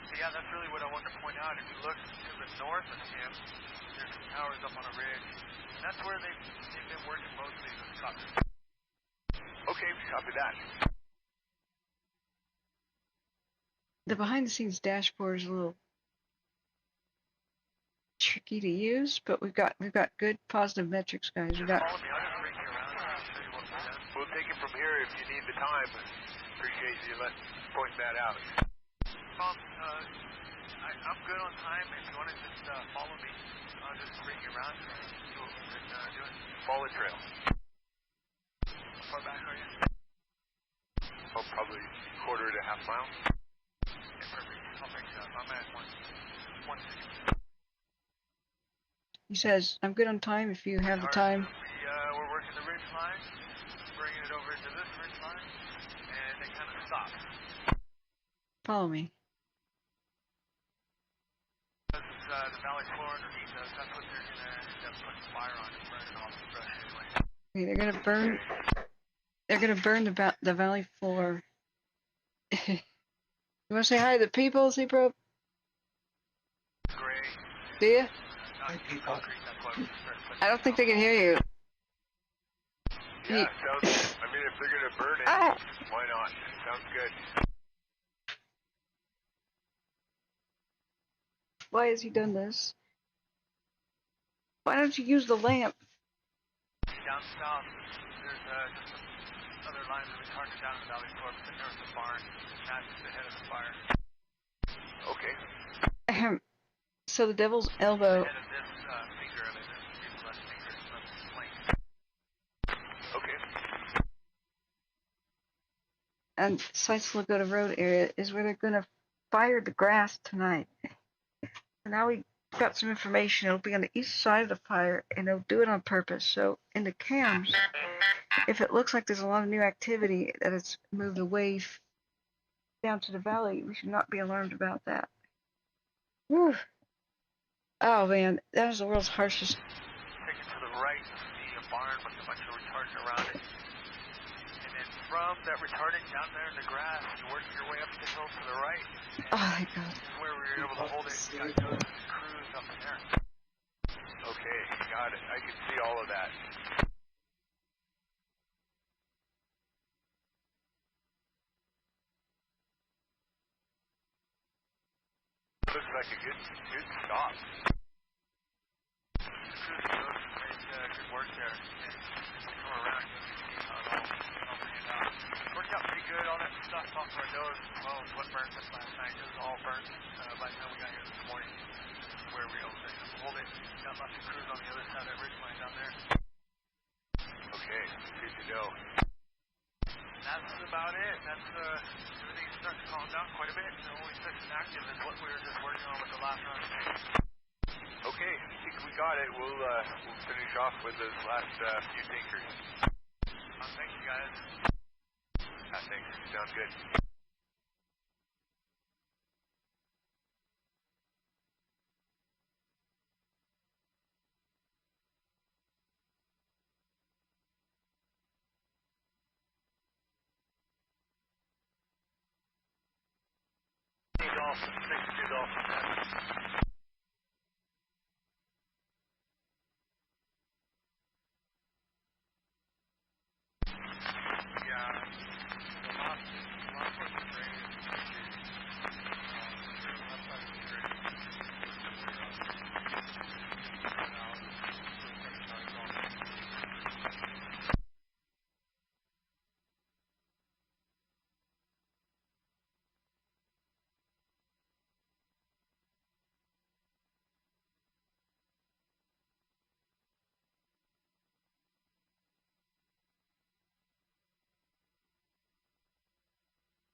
So yeah, that's really what I wanted to point out. If you look to the north of him, there's some towers up on a ridge. And that's where they've been working mostly with copters. Okay, copy that. The behind-the-scenes dashboard is a little tricky to use, but we've got good positive metrics, guys. We got. Follow me. I'll just bring you around and show you what we've done. We'll take it from here if you need the time. Appreciate you pointing that out. Tom, I'm good on time. If you want to just follow me, I'll just bring you around and see what we've been doing. Follow trail. How far back are you? Oh, probably quarter to half mile. Okay, perfect. I'll bring you up. I'm at 160. He says, I'm good on time if you have the time. We're working the ridge line, bringing it over to this ridge line, and they kind of stop. Follow me. This is the valley floor underneath us. That's what they're gonna end up putting fire on and burning off the brush anyway. Okay, they're gonna burn. They're gonna burn the valley floor. You wanna say hi to the people, Zebro? Great. Do you? Hi, people. I don't think they can hear you. Yeah, sounds good. I mean, if they're gonna burn it, why not? Sounds good. Why has he done this? Why don't you use the lamp? Down south, there's just some other lines of retardant down in the valley floor, but there's the barn. That's the head of the fire. Okay. So the Devil's Elbow. The head of this finger of it, this left finger is from the flame. Okay. And Sites Lagota Road area is where they're gonna fire the grass tonight. So now we got some information. It'll be on the east side of the fire, and they'll do it on purpose. So in the cams, if it looks like there's a lot of new activity that it's moved away down to the valley, we should not be alarmed about that. Whew. Oh man, that was the world's harshest. Take it to the right, you see a barn with a bunch of retardant around it. And then from that retardant down there in the grass, you work your way up the hill to the right. Oh my God. This is where we were able to hold it. You got those crews up in there. Okay, got it. I can see all of that. Looks like a good stop. Crews made good work there. And come around and see how it all panned out. Worked out pretty good. All that stuff off our nose as well as what burned us last night. It was all burnt by the time we got here this morning. Where we were able to hold it. Got lots of crews on the other side of that ridge line down there. Okay, good to know. That's about it. That's everything's starting to calm down quite a bit. The only section active is what we were just working on with the last round of tanks. Okay, I think we got it. We'll finish off with those last few tankers. Thank you guys. Thanks. Sounds good. Golf, 62 golf. Yeah, the last one was great. Left side was great.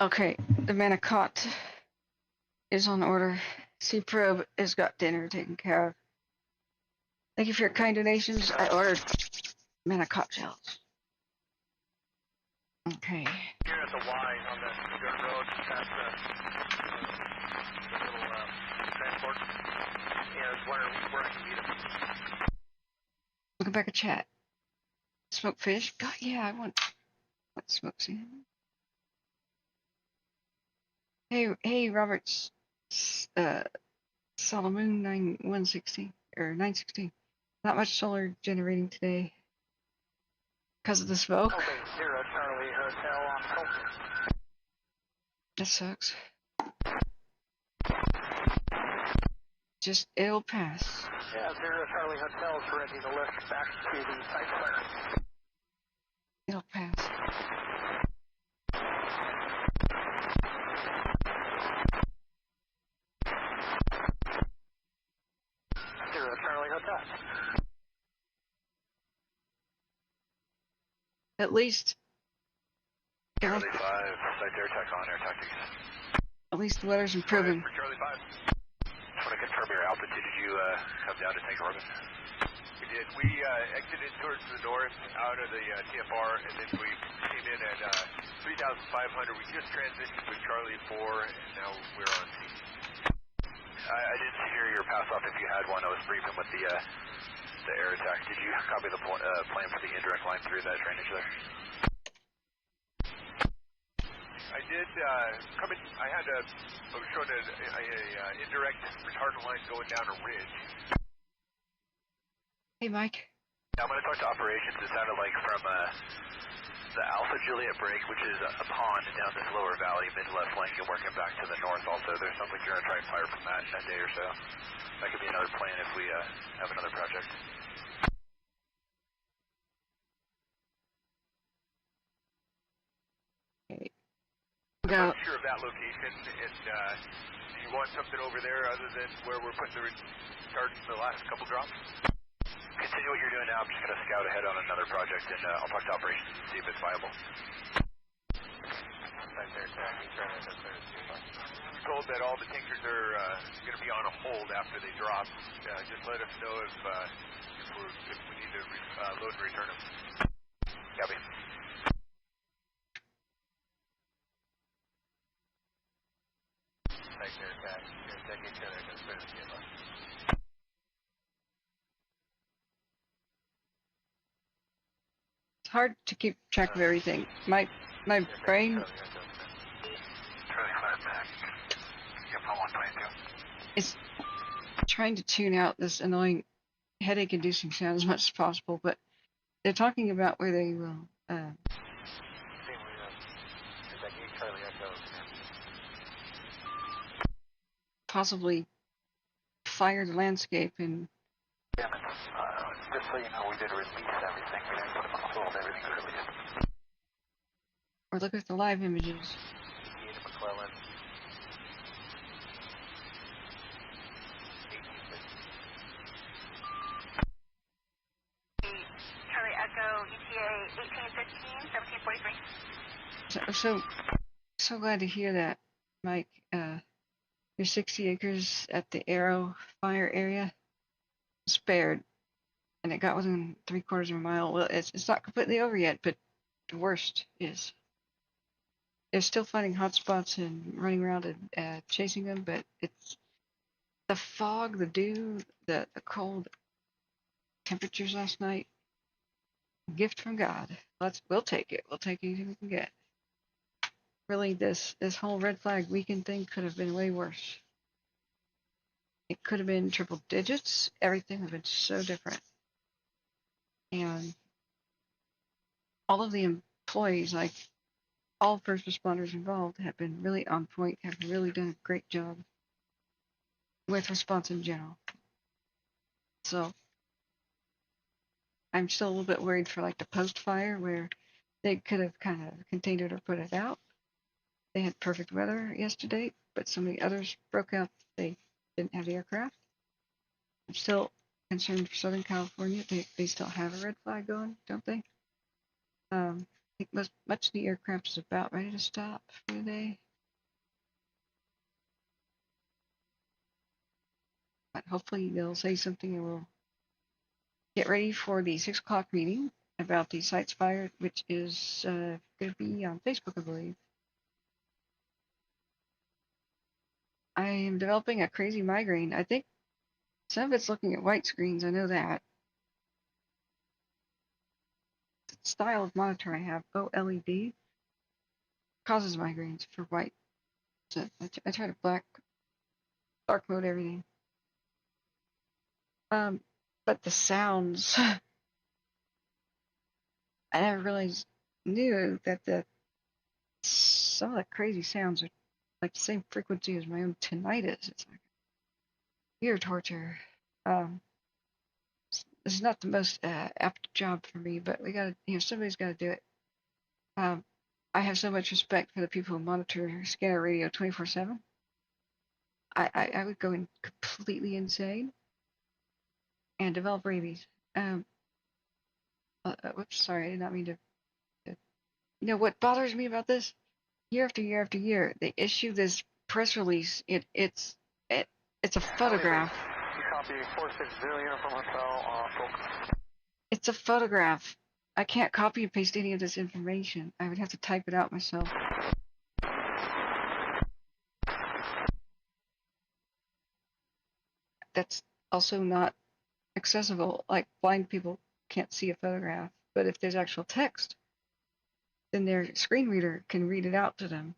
Okay, the Manicotte is on order. Sea Probe has got dinner taken care of. Thank you for your kind donations. I ordered Manicotte gels. Okay. Here at the Y on the dirt road, past the little transport. Yeah, it's where I can meet them. Welcome back to chat. Smoked fish? God, yeah, I want smoked salmon. Hey, Roberts, Solomon 9160 or 916. Not much solar generating today because of the smoke. Okay, 0 Charlie Hotel on Colton. That sucks. Just it'll pass. Yeah, 0 Charlie Hotel's ready to lift back to the site clearance. It'll pass. At least. Charlie 5, site air tech on air tactics. At least the weather's improving. For Charlie 5. Just want to confirm your altitude. Did you come down to take orbit? We did. We exited towards the north out of the TFR, and then we came in at 3,500. We just transitioned with Charlie 4, and now we're on scene. I didn't hear your pass off if you had one. I was briefing with the air attack. Did you copy the plan for the indirect line through that drainage there? I did come in. I was showing a indirect retardant line going down a ridge. Hey, Mike. Yeah, I'm going to talk to operations. It sounded like from the Alpha Juliet break, which is a pond down this lower valley, mid-left flank, and working back to the north also. There sounds like you're going to try and fire from that in a day or so. That could be another plan if we have another project. Okay. I'm not sure of that location, and do you want something over there other than where we're putting the retardants the last couple drops? Continue what you're doing now. I'm just going to scout ahead on another project, and I'll talk to operations and see if it's viable. We're told that all the tankers are going to be on a hold after they drop. Just let us know if we need to load and return them. Copy. Thanks, Attack. Attack each other. That's better than give up. It's hard to keep track of everything. My brain is trying to tune out this annoying headache-inducing sound as much as possible, but they're talking about where they will possibly fire the landscape and just so you know, we did release everything. We didn't put them on hold. Everything's released. or look at the live images. McClellan. Charlie Echo, ETA 1815, 1743. So glad to hear that, Mike. Your 60 acres at the Aero fire area spared, and it got within 3/4 of a mile. Well, it's not completely over yet, but the worst is they're still finding hot spots and running around and chasing them, but it's the fog, the dew, the cold temperatures last night. Gift from God. We'll take it. We'll take anything we can get. Really, this whole red flag weekend thing could have been way worse. It could have been triple digits. Everything would have been so different. And all of the employees, like all first responders involved, have been really on point, have really done a great job with response in general. So I'm still a little bit worried for like the post fire where they could have kind of contained it or put it out. They had perfect weather yesterday, but some of the others broke out. They didn't have the aircraft. I'm still concerned for Southern California. They still have a red flag going, don't they? I think much of the aircraft is about ready to stop for the day. But hopefully they'll say something and we'll get ready for the 6 o'clock meeting about the sites fire, which is going to be on Facebook, I believe. I am developing a crazy migraine. I think some of it's looking at white screens. I know that. The style of monitor I have, OLED, causes migraines for white. So I try to dark mode everything. But the sounds, I never knew that some of the crazy sounds are like the same frequency as my own tinnitus. It's like ear torture. This is not the most apt job for me, but we gotta, somebody's gotta do it. I have so much respect for the people who monitor scanner radio 24/7. I would go in completely insane and develop rabies. Whoops, sorry, I did not mean to. You know what bothers me about this? Year after year after year, they issue this press release. It's a photograph. You copy 460 Uniform Hotel, It's a photograph. I can't copy and paste any of this information. I would have to type it out myself. That's also not accessible. Like blind people can't see a photograph, but if there's actual text, then their screen reader can read it out to them.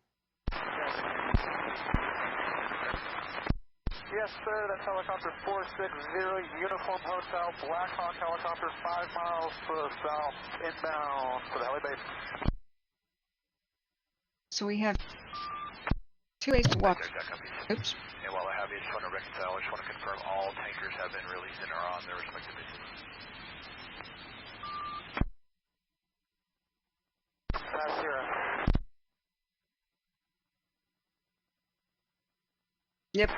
Yes, sir, that's helicopter 460, Uniform Hotel, Black Hawk helicopter 5 miles to the south, inbound for the heli base. So we have 2 ways to walk. Oops. And while I have you, I just want to reconcile, I just want to confirm all tankers have been released and are on their respective bases. That's 0. Yep,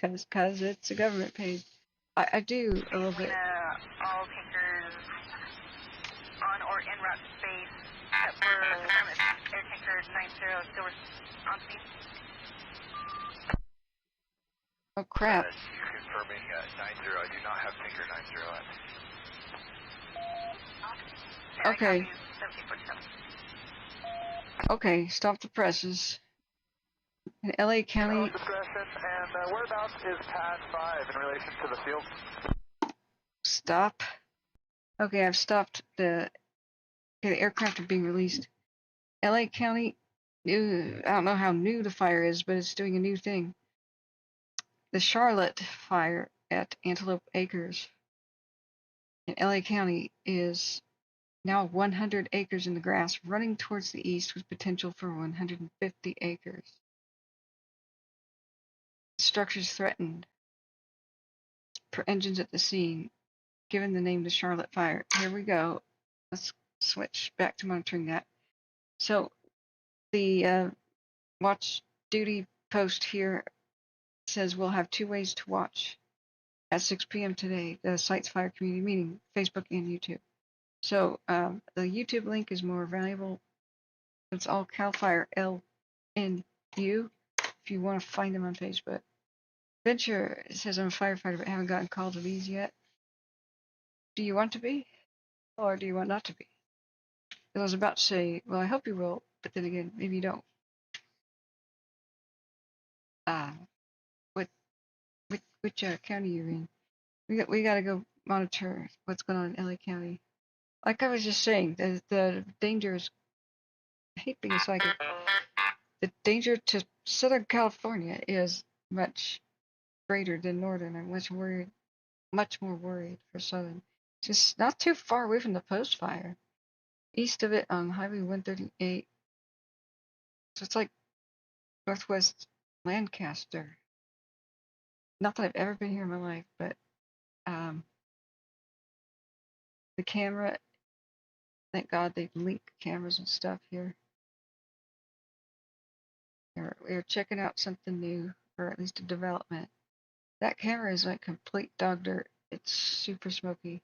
it's because it's a government paid. I do a little bit. All tankers on or en route to space, except for air tanker 90 still on scene. Oh crap. Confirming 90, I do not have tanker 90 on. Okay. Okay, stop the presses. In LA County. Discretion, and whereabouts is pad 5 in relation to the field? Stop. Okay, I've stopped the aircraft are being released. LA County, I don't know how new the fire is, but it's doing a new thing. The Charlotte fire at Antelope Acres in LA County is now 100 acres in the grass, running towards the east with potential for 150 acres. Structures threatened. Per engines at the scene, given the name the Charlotte fire. Here we go. Let's switch back to monitoring that. So the watch duty post here says we'll have 2 ways to watch at 6 p.m. today. The Sites Fire Community Meeting, Facebook and YouTube. So the YouTube link is more valuable. It's all CAL FIRE LNU if you want to find them on Facebook. Venture says I'm a firefighter but haven't gotten called to these yet. Do you want to be? Or do you want not to be? I was about to say, well, I hope you will, but then again, maybe you don't. Which county you're in? We got to go monitor what's going on in LA County. Like I was just saying, the danger is, I hate being psychic. The danger to Southern California is much greater than Northern. I'm much more worried for Southern. Just not too far away from the post fire. East of it on Highway 138. So it's like Northwest Lancaster. Not that I've ever been here in my life, but the camera, thank God they link cameras and stuff here. We're checking out something new, or at least a development. That camera is like complete dog dirt. It's super smoky.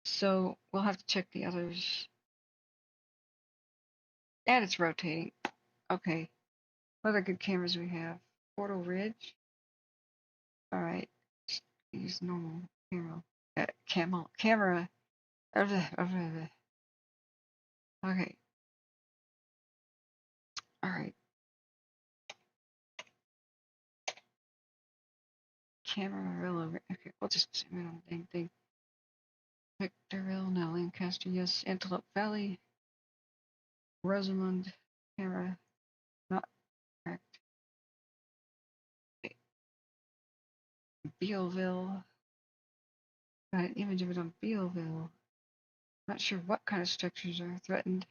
So we'll have to check the others. And it's rotating. Okay. What other good cameras we have? Portal Ridge. Alright. Use normal camera. Camera. Okay. Alright. Camarillo. Okay, we'll just zoom in on the dang thing. Victorville, now Lancaster, yes. Antelope Valley. Rosamond. Camera. Not correct. Okay. Bealville. Got an image of it on Bealville. Not sure what kind of structures are threatened.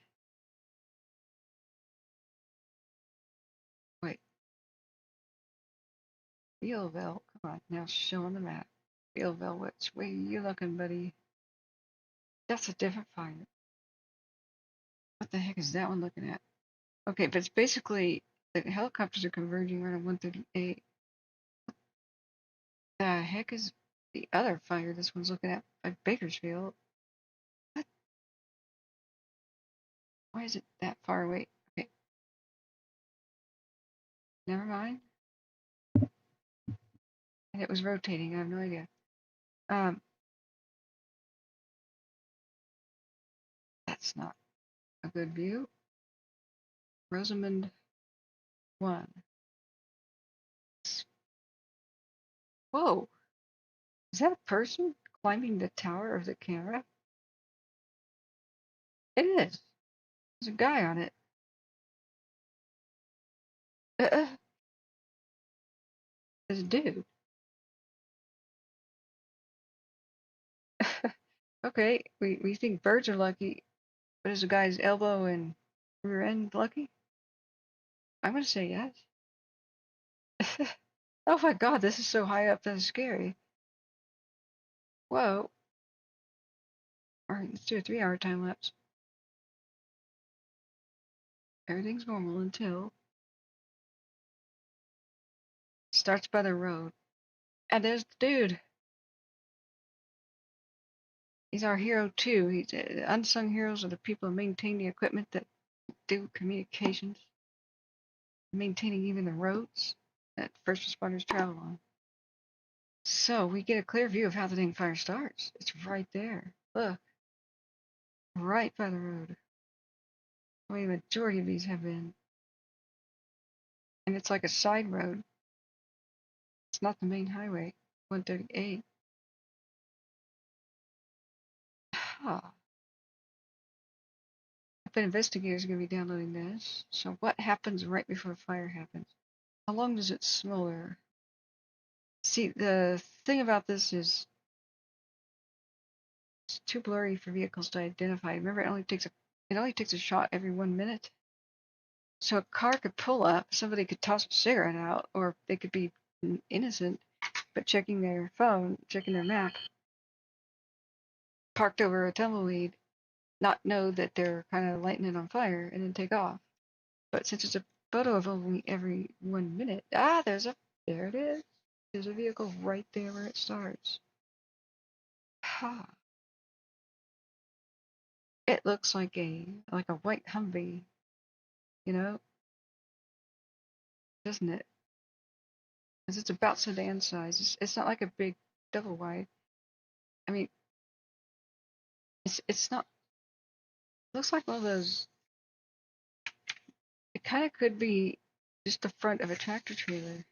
Wait. Bealville. Come on, now show on the map. Bealville, which way are you looking, buddy? That's a different fire. What the heck is that one looking at? Okay, but it's basically the helicopters are converging right on 138. The heck is the other fire this one's looking at by Bakersfield? What? Why is it that far away? Okay. Never mind. and it was rotating. I have no idea. That's not a good view. Rosamond 1. Whoa, is that a person climbing the tower of the camera? It is. There's a guy on it. There's a dude. Okay, we think birds are lucky, but is a guy's elbow and rear end lucky? I'm gonna say yes. Oh my god, this is so high up, that's scary. Whoa. Alright, let's do a 3-hour time lapse. Everything's normal until starts by the road. And there's the dude. He's our hero too. He's unsung heroes are the people who maintain the equipment that do communications, maintaining even the roads that first responders travel on. So we get a clear view of how the dang fire starts. It's right there. Look. Right by the road. The way the majority of these have been. And it's like a side road. It's not the main highway. 138. Huh. I bet investigators are going to be downloading this. So what happens right before a fire happens? How long does it smolder? See, the thing about this is it's too blurry for vehicles to identify. Remember, it only takes a shot every 1 minute. So a car could pull up, somebody could toss a cigarette out, or they could be innocent, but checking their phone, checking their map, parked over a tumbleweed, not know that they're kind of lighting it on fire, and then take off. But since it's a photo of only every 1 minute, there it is. There's a vehicle right there where it starts. Ha. It looks like a white Humvee, you know, doesn't it? Because it's about sedan size. It's not like a big double wide. I mean, it's not. It looks like one of those. It kind of could be just the front of a tractor trailer.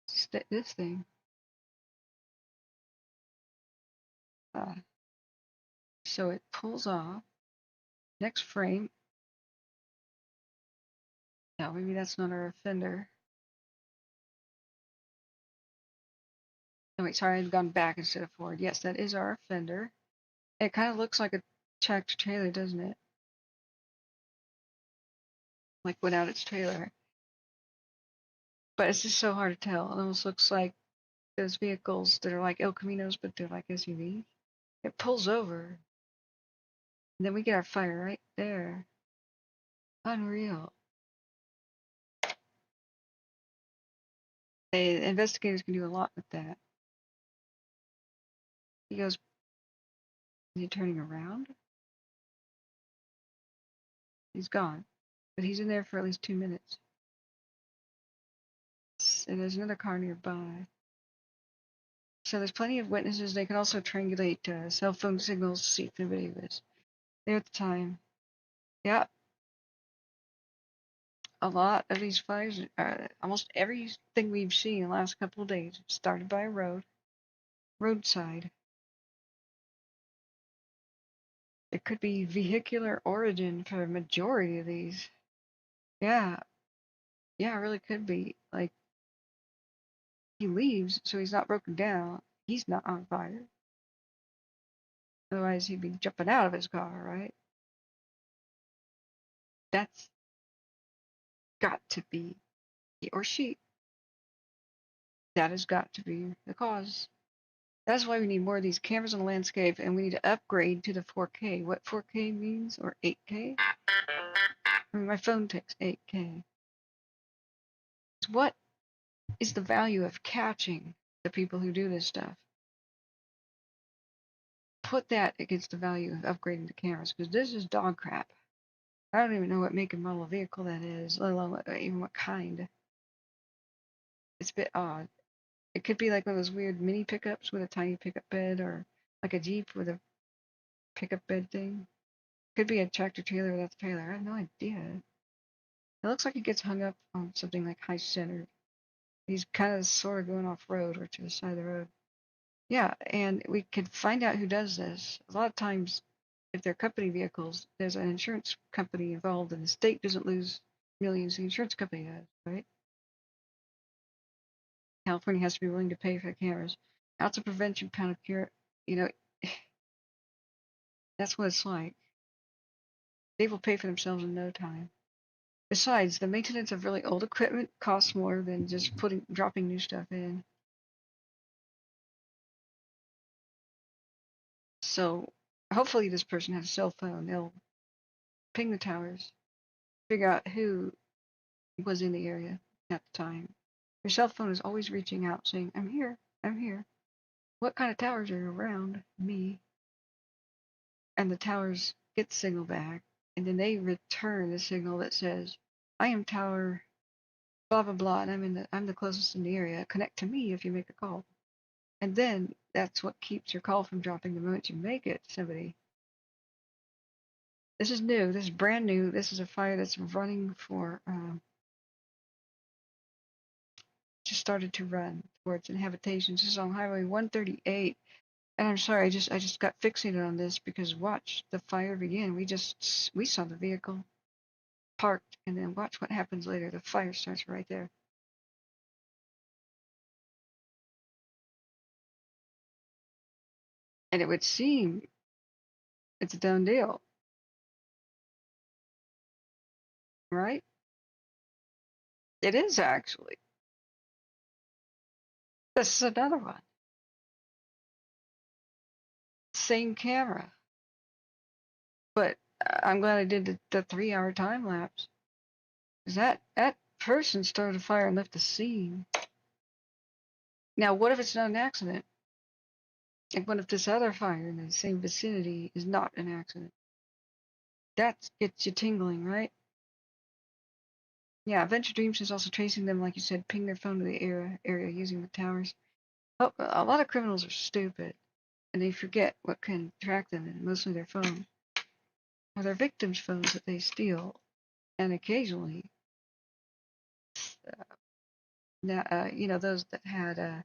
Just this thing. So it pulls off. Next frame. No, maybe that's not our offender. No, wait, sorry, I've gone back instead of forward. Yes, that is our offender. It kind of looks like a tractor trailer, doesn't it? Like without its trailer. But it's just so hard to tell. It almost looks like those vehicles that are like El Caminos, but they're like SUVs. It pulls over. And then we get our fire right there. Unreal. Investigators can do a lot with that. He goes, is he turning around? He's gone. But he's in there for at least 2 minutes. And there's another car nearby. So there's plenty of witnesses. They can also triangulate cell phone signals to see if anybody was there at the time. Yeah. A lot of these fires, almost everything we've seen in the last couple of days started by a roadside. It could be vehicular origin for a majority of these. Yeah. Yeah, it really could be. Like, he leaves, so he's not broken down. He's not on fire. Otherwise, he'd be jumping out of his car, right? That's got to be he or she. That has got to be the cause. That's why we need more of these cameras on the landscape, and we need to upgrade to the 4K. What 4K means, or 8K? I mean, my phone takes 8K. What is the value of catching the people who do this stuff? Put that against the value of upgrading the cameras, because this is dog crap. I don't even know what make and model of vehicle that is, let alone even what kind. It's a bit odd. It could be like one of those weird mini pickups with a tiny pickup bed, or like a Jeep with a pickup bed thing. Could be a tractor trailer without the trailer. I have no idea. It looks like he gets hung up on something like high centered. He's kind of sort of going off road or to the side of the road. Yeah, and we could find out who does this. A lot of times, if they're company vehicles, there's an insurance company involved, and the state doesn't lose millions, the insurance company does, right? California has to be willing to pay for the cameras. Out of prevention, pound of cure, you know, that's what it's like. They will pay for themselves in no time. Besides, the maintenance of really old equipment costs more than just dropping new stuff in. So hopefully this person has a cell phone. They'll ping the towers, figure out who was in the area at the time. Your cell phone is always reaching out saying, I'm here, I'm here. What kind of towers are around me? And the towers get the signal back, and then they return the signal that says, I am tower blah blah blah, and I'm the closest in the area. Connect to me if you make a call. And then that's what keeps your call from dropping the moment you make it to somebody. This is new. This is brand new. This is a fire that's running for, just started to run towards inhabitations. This is on Highway 138. And I'm sorry, I just got fixated on this because watch the fire begin. We saw the vehicle parked, and then watch what happens later. The fire starts right there. And it would seem it's a done deal, right? It is actually. This is another one. Same camera. But I'm glad I did the 3-hour time lapse. Because that person started a fire and left the scene. Now, what if it's not an accident? And what if this other fire in the same vicinity is not an accident? That gets you tingling, right? Yeah, Adventure Dreams is also tracing them, like you said, ping their phone to the area using the towers. Oh, a lot of criminals are stupid, and they forget what can track them, and mostly their phone. Or their victims' phones that they steal, and occasionally, those that had,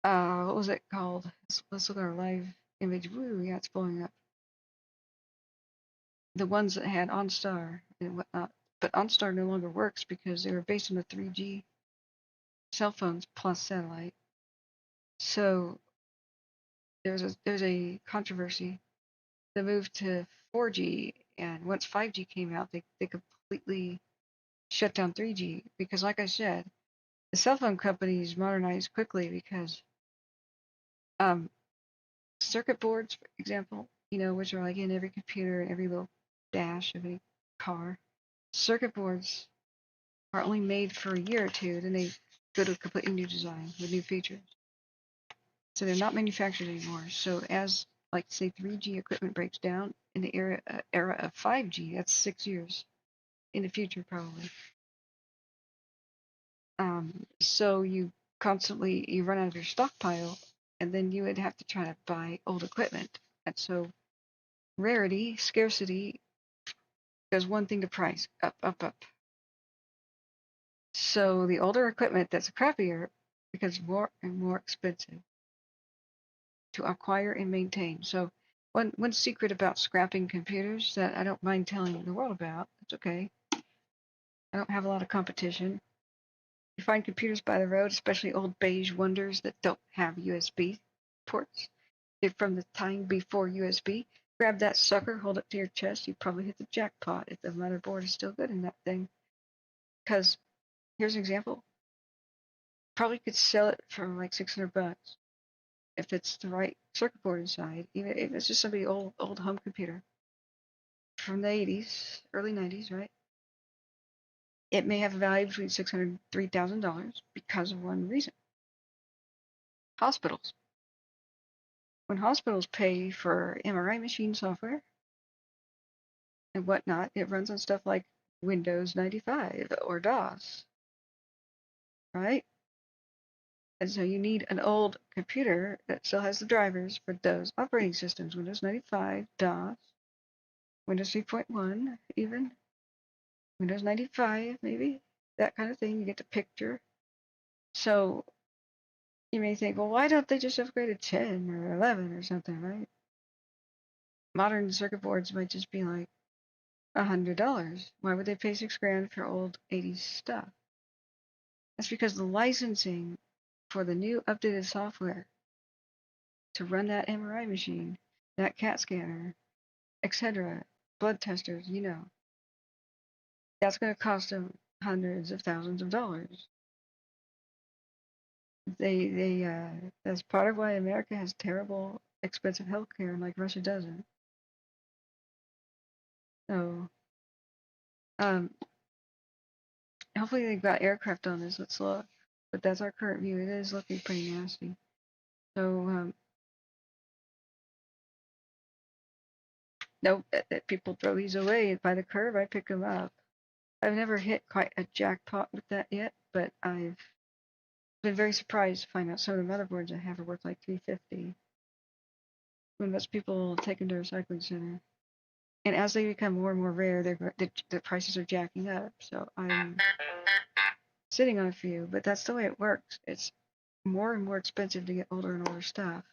what was it called? Let's look at our live image. Woo, yeah, it's blowing up. The ones that had OnStar and whatnot. But OnStar no longer works because they were based on the 3G cell phones plus satellite. So there's a controversy. They moved to 4G, and once 5G came out, they completely shut down 3G because, like I said, the cell phone companies modernized quickly because circuit boards, for example, which are like in every computer and every little dash of any car. Circuit boards are only made for a year or two, then they go to a completely new design with new features. So they're not manufactured anymore. So as, like, say, 3G equipment breaks down in the era of 5G, that's 6 years in the future, probably. So you run out of your stockpile, and then you would have to try to buy old equipment. And so rarity, scarcity, does one thing to price, up, up, up. So the older equipment that's crappier becomes more and more expensive to acquire and maintain. So one secret about scrapping computers that I don't mind telling the world about, it's okay. I don't have a lot of competition. You find computers by the road, especially old beige wonders that don't have USB ports. They're from the time before USB. Grab that sucker, hold it to your chest, you probably hit the jackpot if the motherboard is still good in that thing. Because here's an example. Probably could sell it for like $600 if it's the right circuit board inside, even if it's just somebody's old home computer from the 80s, early 90s, right? It may have a value between $600 and $3,000 because of one reason. Hospitals. When hospitals pay for MRI machine software and whatnot, it runs on stuff like Windows 95 or DOS, right? And so you need an old computer that still has the drivers for those operating systems, Windows 95, DOS, Windows 3.1 even, Windows 95 maybe, that kind of thing. You get the picture. So you may think, well, why don't they just upgrade to 10 or 11 or something, right? Modern circuit boards might just be like $100. Why would they pay $6,000 for old 80s stuff? That's because the licensing for the new updated software to run that MRI machine, that CAT scanner, etc., blood testers, you know, that's going to cost them hundreds of thousands of dollars. That's part of why America has terrible, expensive healthcare, like Russia doesn't. So, hopefully they've got aircraft on this. Let's look. But that's our current view. It is looking pretty nasty. So, nope, people throw these away by the curb. I pick them up. I've never hit quite a jackpot with that yet, but I've been very surprised to find out some of the motherboards I have are worth like $350. When most people take them to a recycling center. And as they become more and more rare, the prices are jacking up. So I'm sitting on a few, but that's the way it works. It's more and more expensive to get older and older stuff.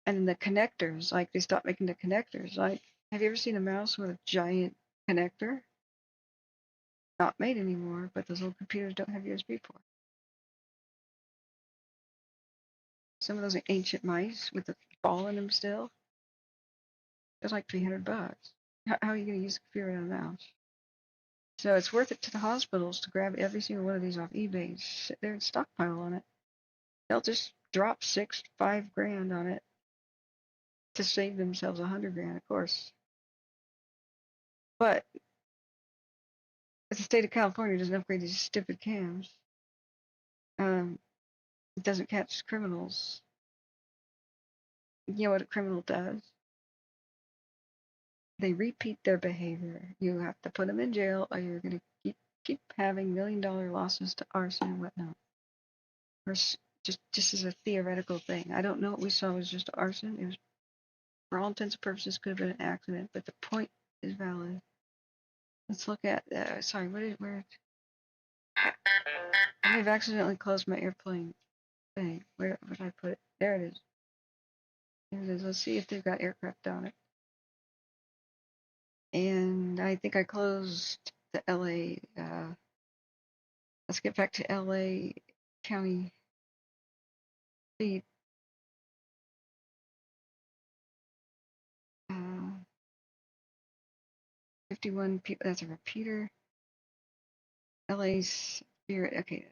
And the connectors, like they stopped making the connectors. Like, have you ever seen a mouse with a giant connector? Not made anymore, but those old computers don't have USB ports. Some of those are ancient mice with the ball in them still. They're like $300. How are you going to use a computer without a mouse? So it's worth it to the hospitals to grab every single one of these off eBay, sit there and stockpile on it. They'll just drop $5,000 on it to save themselves $100,000, of course. But if the state of California doesn't upgrade these stupid cams, it doesn't catch criminals. You know what a criminal does? They repeat their behavior. You have to put them in jail, or you're going to keep having $1 million losses to arson and whatnot. Or just as a theoretical thing. I don't know what we saw was just arson. It was, for all intents and purposes, could have been an accident, but the point is valid. Let's look at, sorry, where? I may have accidentally closed my airplane thing. Where did I put it? There it is. There it is. Let's see if they've got aircraft on it. And I think I closed the LA, let's get back to LA County feed. 51 people, that's a repeater. LA Spirit, okay.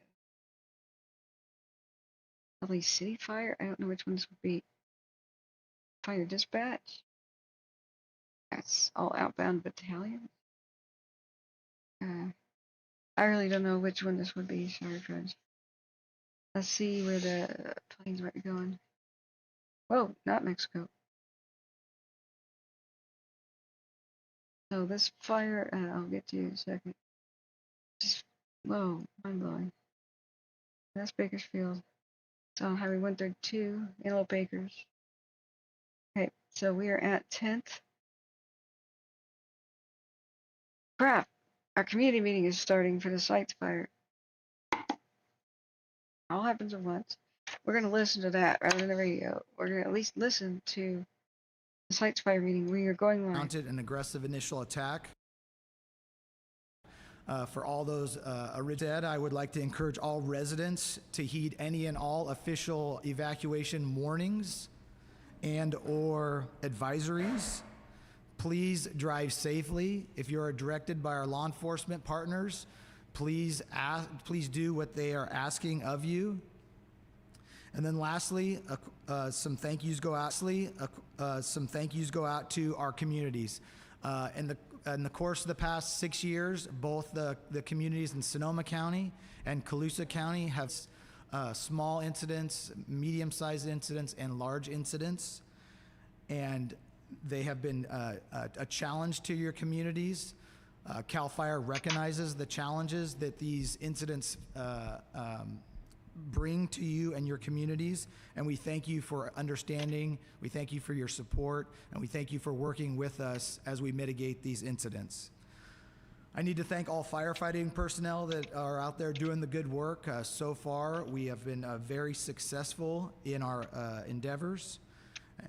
LA City Fire, I don't know which one this would be. Fire Dispatch. That's all outbound battalion. I really don't know which one this would be, sorry friends. Let's see where the planes might be going. Whoa, not Mexico. So this fire, I'll get to you in a second. Just, whoa, mind blowing. That's Bakersfield. It's on Highway 132, Antelope Acres. Okay, so we are at 10th. Crap! Our community meeting is starting for the sites fire. All happens at once. We're going to listen to that rather than the radio. We're going to at least listen to the sites fire meeting. We are going live. Mounted an aggressive initial attack. For all those originated, I would like to encourage all residents to heed any and all official evacuation warnings and or advisories. Please drive safely. If you are directed by our law enforcement partners, please do what they are asking of you. And then lastly, some thank yous go out. Some thank yous go out to our communities. In the course of the past 6 years, both the communities in Sonoma County and Colusa County have small incidents, medium-sized incidents, and large incidents. And they have been a challenge to your communities. CAL FIRE recognizes the challenges that these incidents bring to you and your communities. And we thank you for understanding, we thank you for your support, and we thank you for working with us as we mitigate these incidents. I need to thank all firefighting personnel that are out there doing the good work. So far, we have been very successful in our endeavors,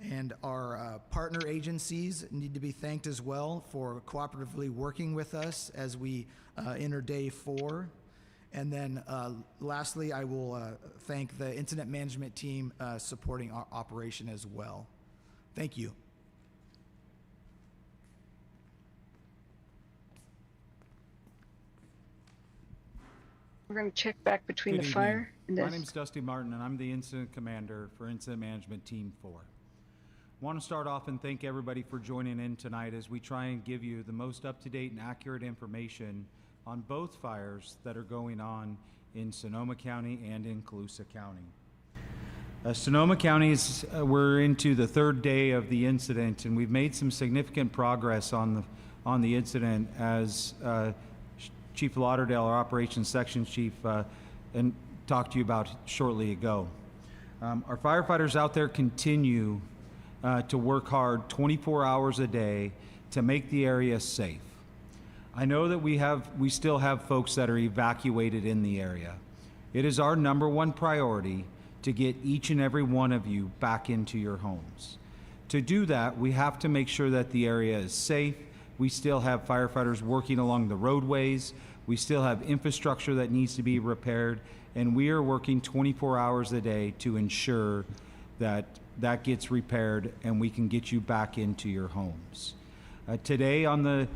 and our partner agencies need to be thanked as well for cooperatively working with us as we enter day 4. And then lastly, I will thank the incident management team supporting our operation as well. Thank you. We're going to check back between Good the evening. fire and My this. name is Dusty Martin, and I'm the Incident Commander for Incident Management Team 4. I want to start off and thank everybody for joining in tonight as we try and give you the most up-to-date and accurate information on both fires that are going on in Sonoma County and in Colusa County. Sonoma County, we're into the 3rd day of the incident, and we've made some significant progress on the incident as Chief Lauderdale, our Operations Section Chief, and talked to you about shortly ago. Our firefighters out there continue to work hard 24 hours a day to make the area safe. I know that we still have folks that are evacuated in the area. It is our #1 priority to get each and every one of you back into your homes. To do that, we have to make sure that the area is safe. We still have firefighters working along the roadways. We still have infrastructure that needs to be repaired, and we are working 24 hours a day to ensure that that gets repaired and we can get you back into your homes. Today on the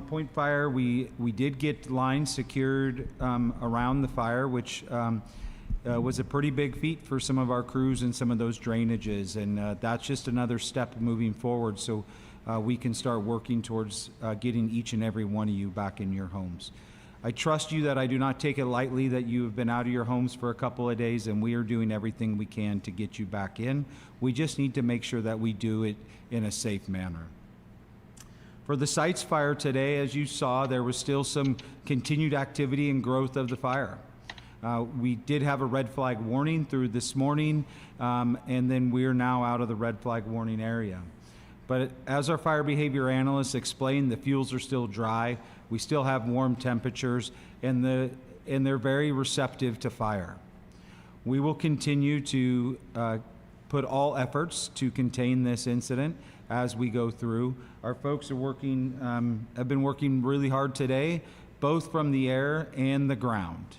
Point Fire, we did get lines secured around the fire, which was a pretty big feat for some of our crews and some of those drainages, and that's just another step moving forward so we can start working towards getting each and every one of you back in your homes. I trust you that I do not take it lightly that you have been out of your homes for a couple of days, and we are doing everything we can to get you back in. We just need to make sure that we do it in a safe manner. For the Sites Fire today, as you saw, there was still some continued activity and growth of the fire. We did have a red flag warning through this morning, and then we are now out of the red flag warning area. But as our fire behavior analysts explained, the fuels are still dry. We still have warm temperatures, and they're very receptive to fire. We will continue to put all efforts to contain this incident as we go through. Our folks are have been working really hard today, both from the air and the ground.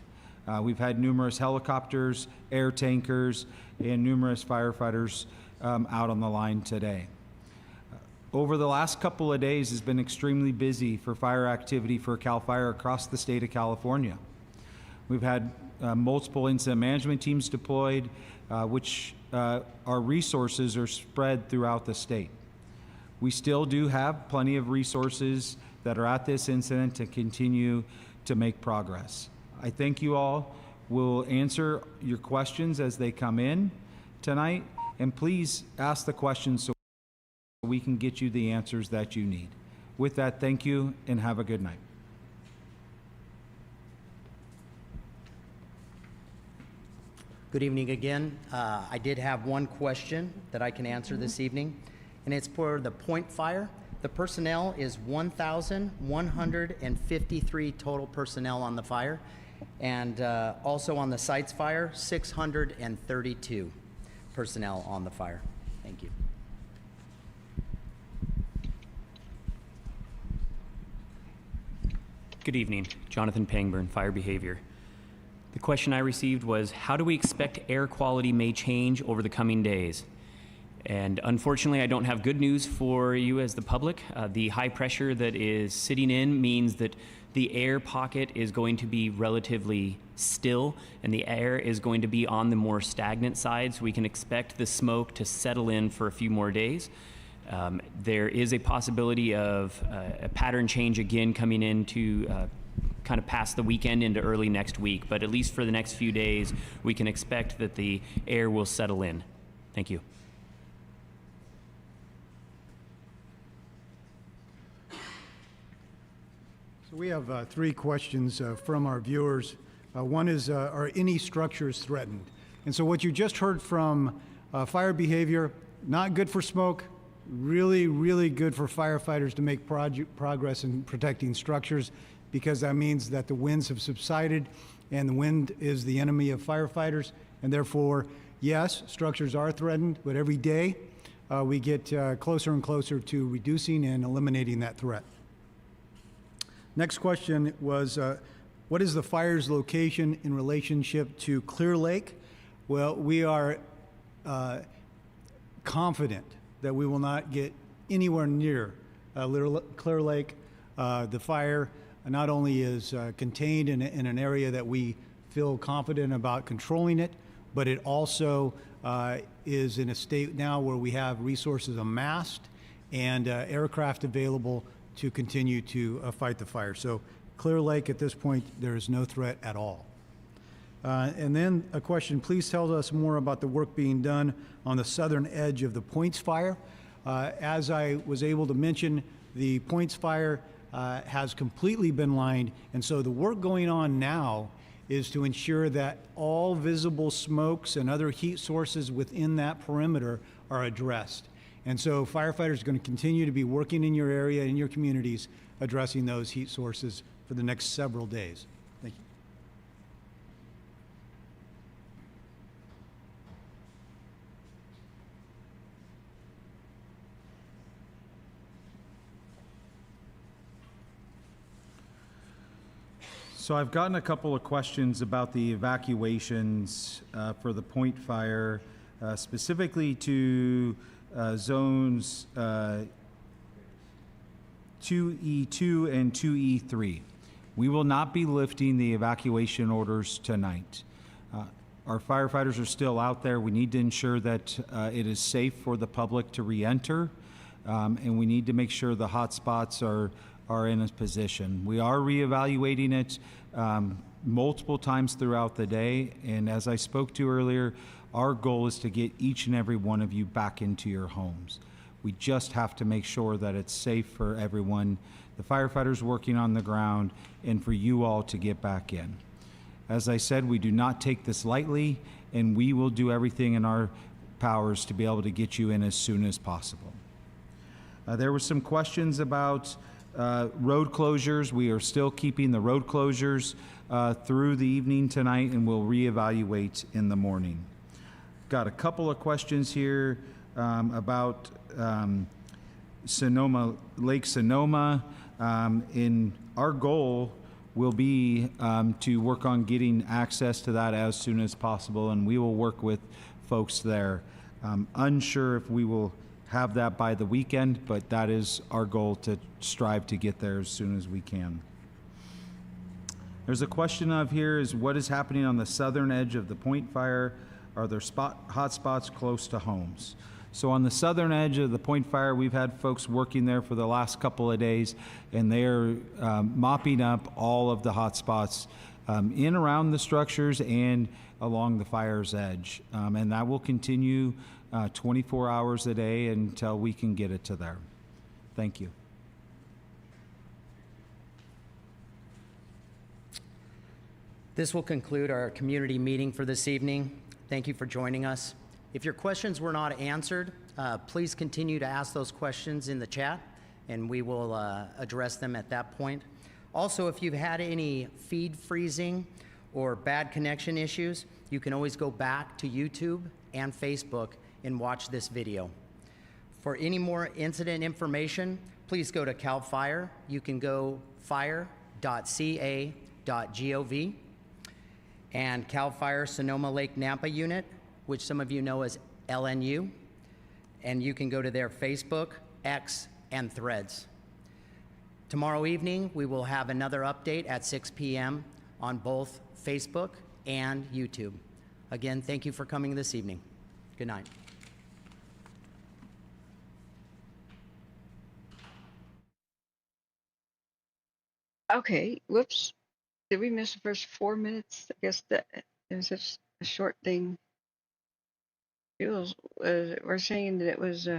We've had numerous helicopters, air tankers, and numerous firefighters out on the line today. Over the last couple of days has been extremely busy for fire activity for CAL FIRE across the state of California. We've had multiple incident management teams deployed, which our resources are spread throughout the state. We still do have plenty of resources that are at this incident to continue to make progress. I thank you all. We'll answer your questions as they come in tonight, and please ask the questions so we can get you the answers that you need. With that, thank you and have a good night. Good evening again. I did have one question that I can answer this evening, and it's for the Point Fire. The personnel is 1,153 total personnel on the fire, and also on the Sites Fire, 632 personnel on the fire. Thank you. Good evening, Jonathan Pangburn, Fire Behavior. The question I received was, how do we expect air quality may change over the coming days? And unfortunately, I don't have good news for you as the public. The high pressure that is sitting in means that the air pocket is going to be relatively still, and the air is going to be on the more stagnant side, so we can expect the smoke to settle in for a few more days. There is a possibility of a pattern change again coming into kind of past the weekend into early next week, but at least for the next few days, we can expect that the air will settle in. Thank you. So we have 3 questions from our viewers. One is, are any structures threatened? And so what you just heard from fire behavior, not good for smoke, really, really good for firefighters to make progress in protecting structures, because that means that the winds have subsided and the wind is the enemy of firefighters. And therefore, yes, structures are threatened, but every day we get closer and closer to reducing and eliminating that threat. Next question was, what is the fire's location in relationship to Clear Lake? Well, we are confident that we will not get anywhere near Clear Lake. The fire not only is contained in an area that we feel confident about controlling it, but it also is in a state now where we have resources amassed and aircraft available to continue to fight the fire. So Clear Lake at this point, there is no threat at all. And then a question, please tell us more about the work being done on the southern edge of the Points Fire. As I was able to mention, the Points Fire has completely been lined, and so the work going on now is to ensure that all visible smokes and other heat sources within that perimeter are addressed. And so firefighters are going to continue to be working in your area, in your communities, addressing those heat sources for the next several days. Thank you. So I've gotten a couple of questions about the evacuations for the Point Fire, specifically to zones 2E2 and 2E3. We will not be lifting the evacuation orders tonight. Our firefighters are still out there. We need to ensure that it is safe for the public to re-enter, and we need to make sure the hot spots are in a position. We are reevaluating it multiple times throughout the day, and as I spoke to earlier, our goal is to get each and every one of you back into your homes. We just have to make sure that it's safe for everyone, the firefighters working on the ground, and for you all to get back in. As I said, we do not take this lightly, and we will do everything in our powers to be able to get you in as soon as possible. There were some questions about road closures. We are still keeping the road closures through the evening tonight, and we'll reevaluate in the morning. Got a couple of questions here about Sonoma, Lake Sonoma. In our goal will be to work on getting access to that as soon as possible, and we will work with folks there. Unsure if we will have that by the weekend, but that is our goal, to strive to get there as soon as we can. There's a question of here is what is happening on the southern edge of the Point Fire? Are there hot spots close to homes? So on the southern edge of the Point Fire, we've had folks working there for the last couple of days, and they're mopping up all of the hot spots in around the structures and along the fire's edge. And that will continue 24 hours a day until we can get it to there. Thank you. This will conclude our community meeting for this evening. Thank you for joining us. If your questions were not answered, please continue to ask those questions in the chat, and we will address them at that point. Also, if you've had any feed freezing or bad connection issues, you can always go back to YouTube and Facebook and watch this video. For any more incident information, please go to CAL FIRE. You can go fire.ca.gov, and CAL FIRE Sonoma Lake Nampa Unit, which some of you know as LNU, and you can go to their Facebook, X, and Threads. Tomorrow evening, we will have another update at 6 p.m. on both Facebook and YouTube. Again, thank you for coming this evening. Good night. Okay, whoops. Did we miss the first 4 minutes? I guess that it was such a short thing. Jules, we're saying that it was,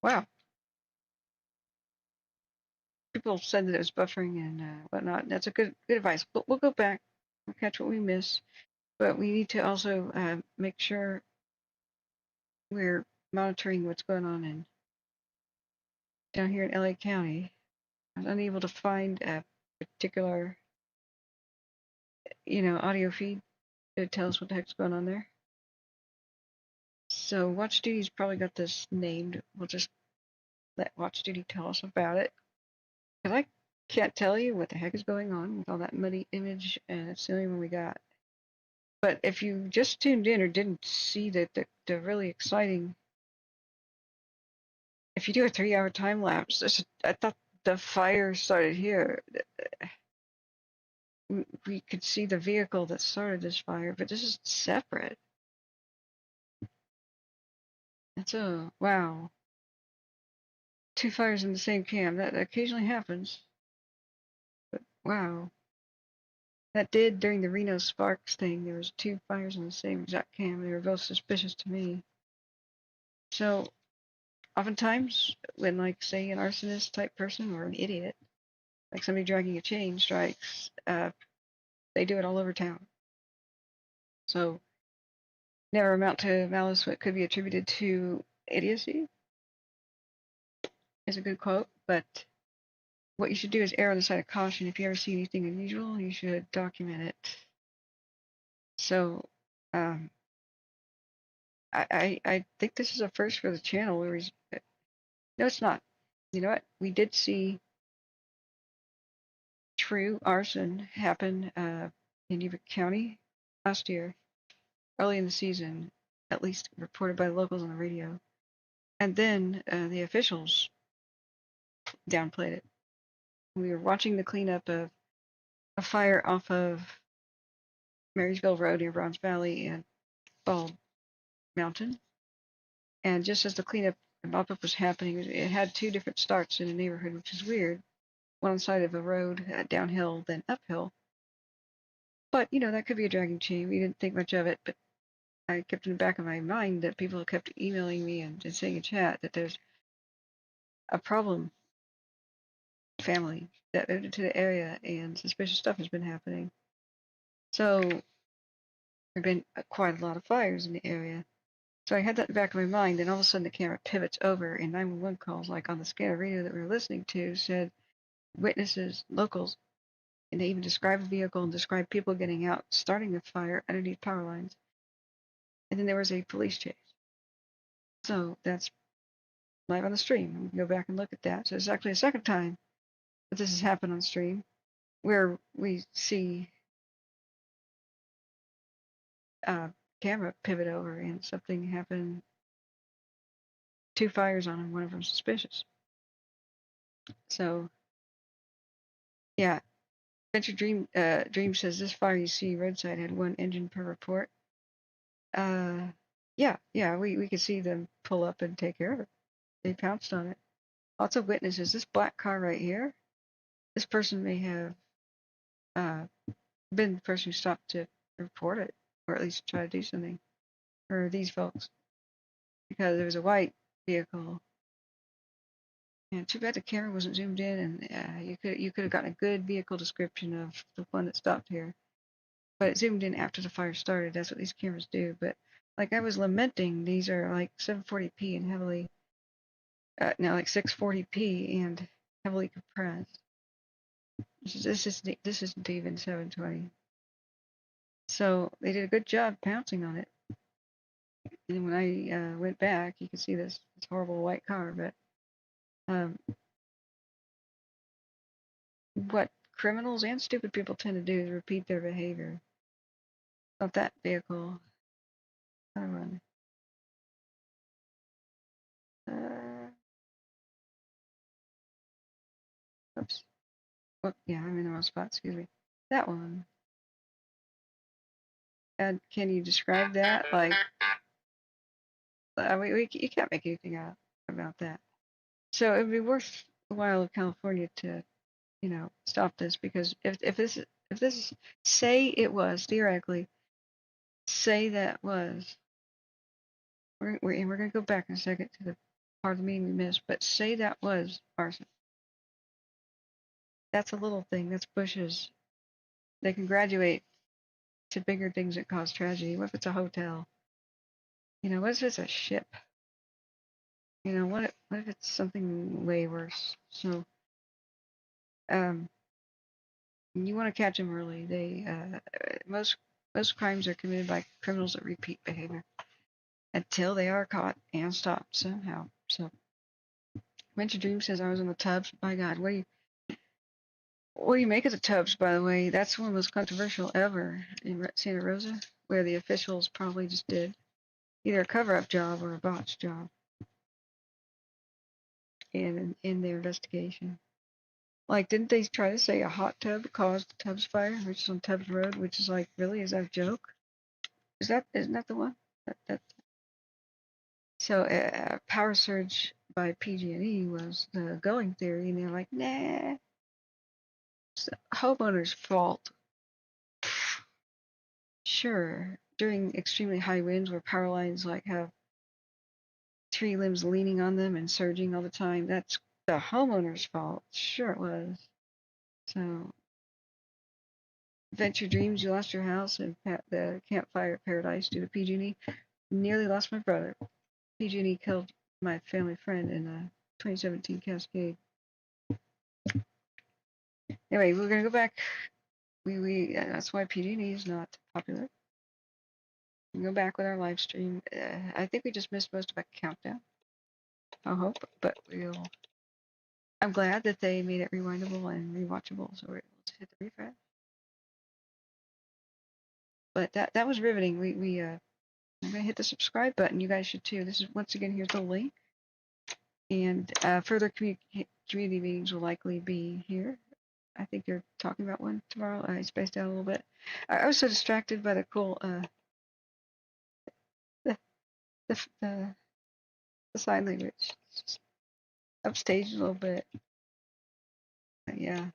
wow. people said that it was buffering and whatnot. And that's a good advice. But we'll go back, we'll catch what we miss. But we need to also make sure we're monitoring what's going on down here in LA County. I was unable to find a particular, audio feed to tell us what the heck's going on there. So Watch Duty's probably got this named. We'll just let Watch Duty tell us about it. Because I can't tell you what the heck is going on with all that muddy image, and it's the only one we got. But if you just tuned in or didn't see the really exciting, if you do a 3-hour time lapse, I thought the fire started here. We could see the vehicle that started this fire, but this is separate. That's wow. 2 fires in the same cam. That occasionally happens. But wow. That did during the Reno Sparks thing. There was 2 fires in the same exact cam. They were both suspicious to me. So oftentimes when, like, say, an arsonist type person or an idiot, like somebody dragging a chain strikes, they do it all over town. So never amount to malice what could be attributed to idiocy is a good quote, but what you should do is err on the side of caution. If you ever see anything unusual, you should document it. So I think this is a first for the channel. No, it's not. You know what? We did see true arson happen in EVAC County last year, early in the season, at least reported by the locals on the radio. And then the officials downplayed it. We were watching the cleanup of a fire off of Marysville Road near Bronze Valley and Bald Mountain. And just as the cleanup and mop-up was happening, it had 2 different starts in a neighborhood, which is weird. One on the side of a road, downhill, then uphill. But, that could be a dragging chain. We didn't think much of it, but I kept in the back of my mind that people kept emailing me and saying in chat that there's a problem family that moved into the area and suspicious stuff has been happening. So there have been quite a lot of fires in the area. So I had that in the back of my mind, and all of a sudden the camera pivots over, and 911 calls, like on the scanner radio that we were listening to, said witnesses, locals, and they even described the vehicle and described people getting out, starting the fire underneath power lines. And then there was a police chase. So that's live on the stream. We can go back and look at that. So it's actually a second time that this has happened on stream, where we see camera pivot over and something happen. 2 fires on them, one of them suspicious. So, yeah. Venture Dream says this fire you see roadside had 1 engine per report. Yeah, we could see them pull up and take care of it. They pounced on it. Lots of witnesses. This black car right here, this person may have been the person who stopped to report it, or at least try to do something for these folks, because there was a white vehicle. And too bad the camera wasn't zoomed in, and you could have gotten a good vehicle description of the one that stopped here. But it zoomed in after the fire started. That's what these cameras do. But like I was lamenting, these are like 740p and heavily, like 640p and heavily compressed. This isn't even 720. So they did a good job pouncing on it. And when I went back, you can see this horrible white car. But what criminals and stupid people tend to do is repeat their behavior. Not that vehicle. How do I run? Oops. Oh, yeah, I'm in the wrong spot. Excuse me. That one. And can you describe that? Like, you can't make anything out about that. So it would be worth a while of California to, stop this, because if this is, say it was theoretically, say that was, we're going to go back in a second to the part of the meeting we missed, but say that was arson. that's a little thing. That's bushes. They can graduate to bigger things that cause tragedy. What if it's a hotel? You know, what if it's a ship? You know, what if it's something way worse? So, you want to catch them early. Most crimes are committed by criminals that repeat behavior until they are caught and stopped somehow. So, Winter Dream says I was in the tubs. My God, what do you make of the tubs? By the way, that's one of the most controversial ever in Santa Rosa, where the officials probably just did either a cover-up job or a botched job in their investigation. Like, didn't they try to say a hot tub caused the Tubbs fire, which is on Tubbs Road, which is like, really, is that a joke? Isn't that the one? So power surge by PG&E was the going theory, and they're like, nah, it's the homeowner's fault. Sure, during extremely high winds where power lines like have tree limbs leaning on them and surging all the time, that's the homeowner's fault. Sure it was. So, Venture Dreams, you lost your house, and the campfire at Paradise due to PG&E. Nearly lost my brother. PG&E killed my family friend in a 2017 Cascade. Anyway, we're gonna go back. That's why PG&E is not popular. We can go back with our live stream. I think we just missed most of a countdown. I hope, but I'm glad that they made it rewindable and rewatchable, so we're able to hit the refresh. But that was riveting. I'm gonna hit the subscribe button. You guys should too. This is, once again, here's the link, and further community meetings will likely be here. I think they're talking about one tomorrow. I spaced out a little bit. I was so distracted by the cool the sign language. Just upstaged a little bit. Yeah.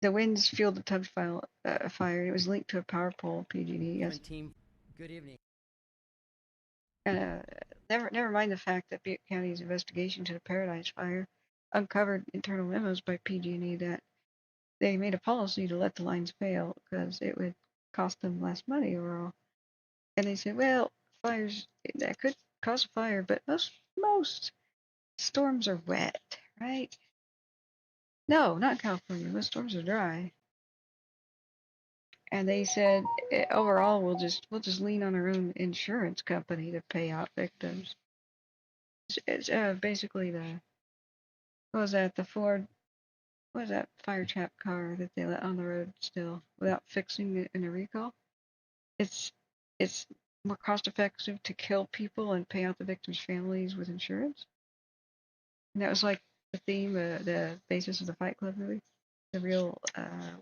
The winds fueled the Tubbs fire. It was linked to a power pole. PG&E. Yes. Team, good evening. Never mind the fact that Butte County's investigation to the Paradise fire uncovered internal memos by PG&E that they made a policy to let the lines fail because it would cost them less money overall. And they said, well, fires that could cause a fire, but most storms are wet, right? No, not in California. Most storms are dry. And they said, overall, we'll just lean on our own insurance company to pay out victims. It's basically what was that fire trap car that they let on the road still without fixing it in a recall? It's more cost effective to kill people and pay out the victims' families with insurance. And that was like the theme, the basis of the Fight Club movie. The real,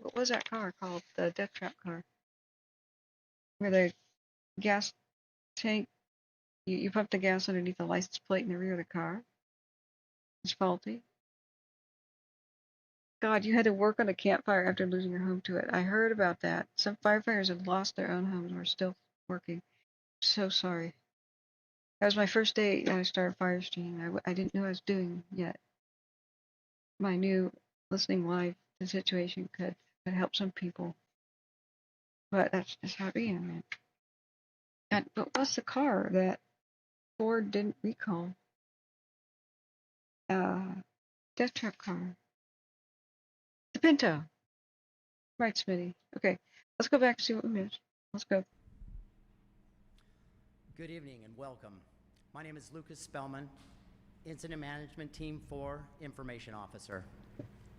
what was that car called? The death trap car. Where the gas tank, you pump the gas underneath the license plate in the rear of the car. It's faulty. God, you had to work on a campfire after losing your home to it. I heard about that. Some firefighters had lost their own homes and were still working. So sorry. That was my first day that I started Firestream. I didn't know what I was doing yet. My new listening live to the situation could help some people. But that's just how it began, man. But what's the car that Ford didn't recall? Death trap car. The Pinto. Right, Smitty. Okay, let's go back and see what we missed. Let's go. Good evening and welcome. My name is Lucas Spellman, Incident Management Team 4 Information Officer.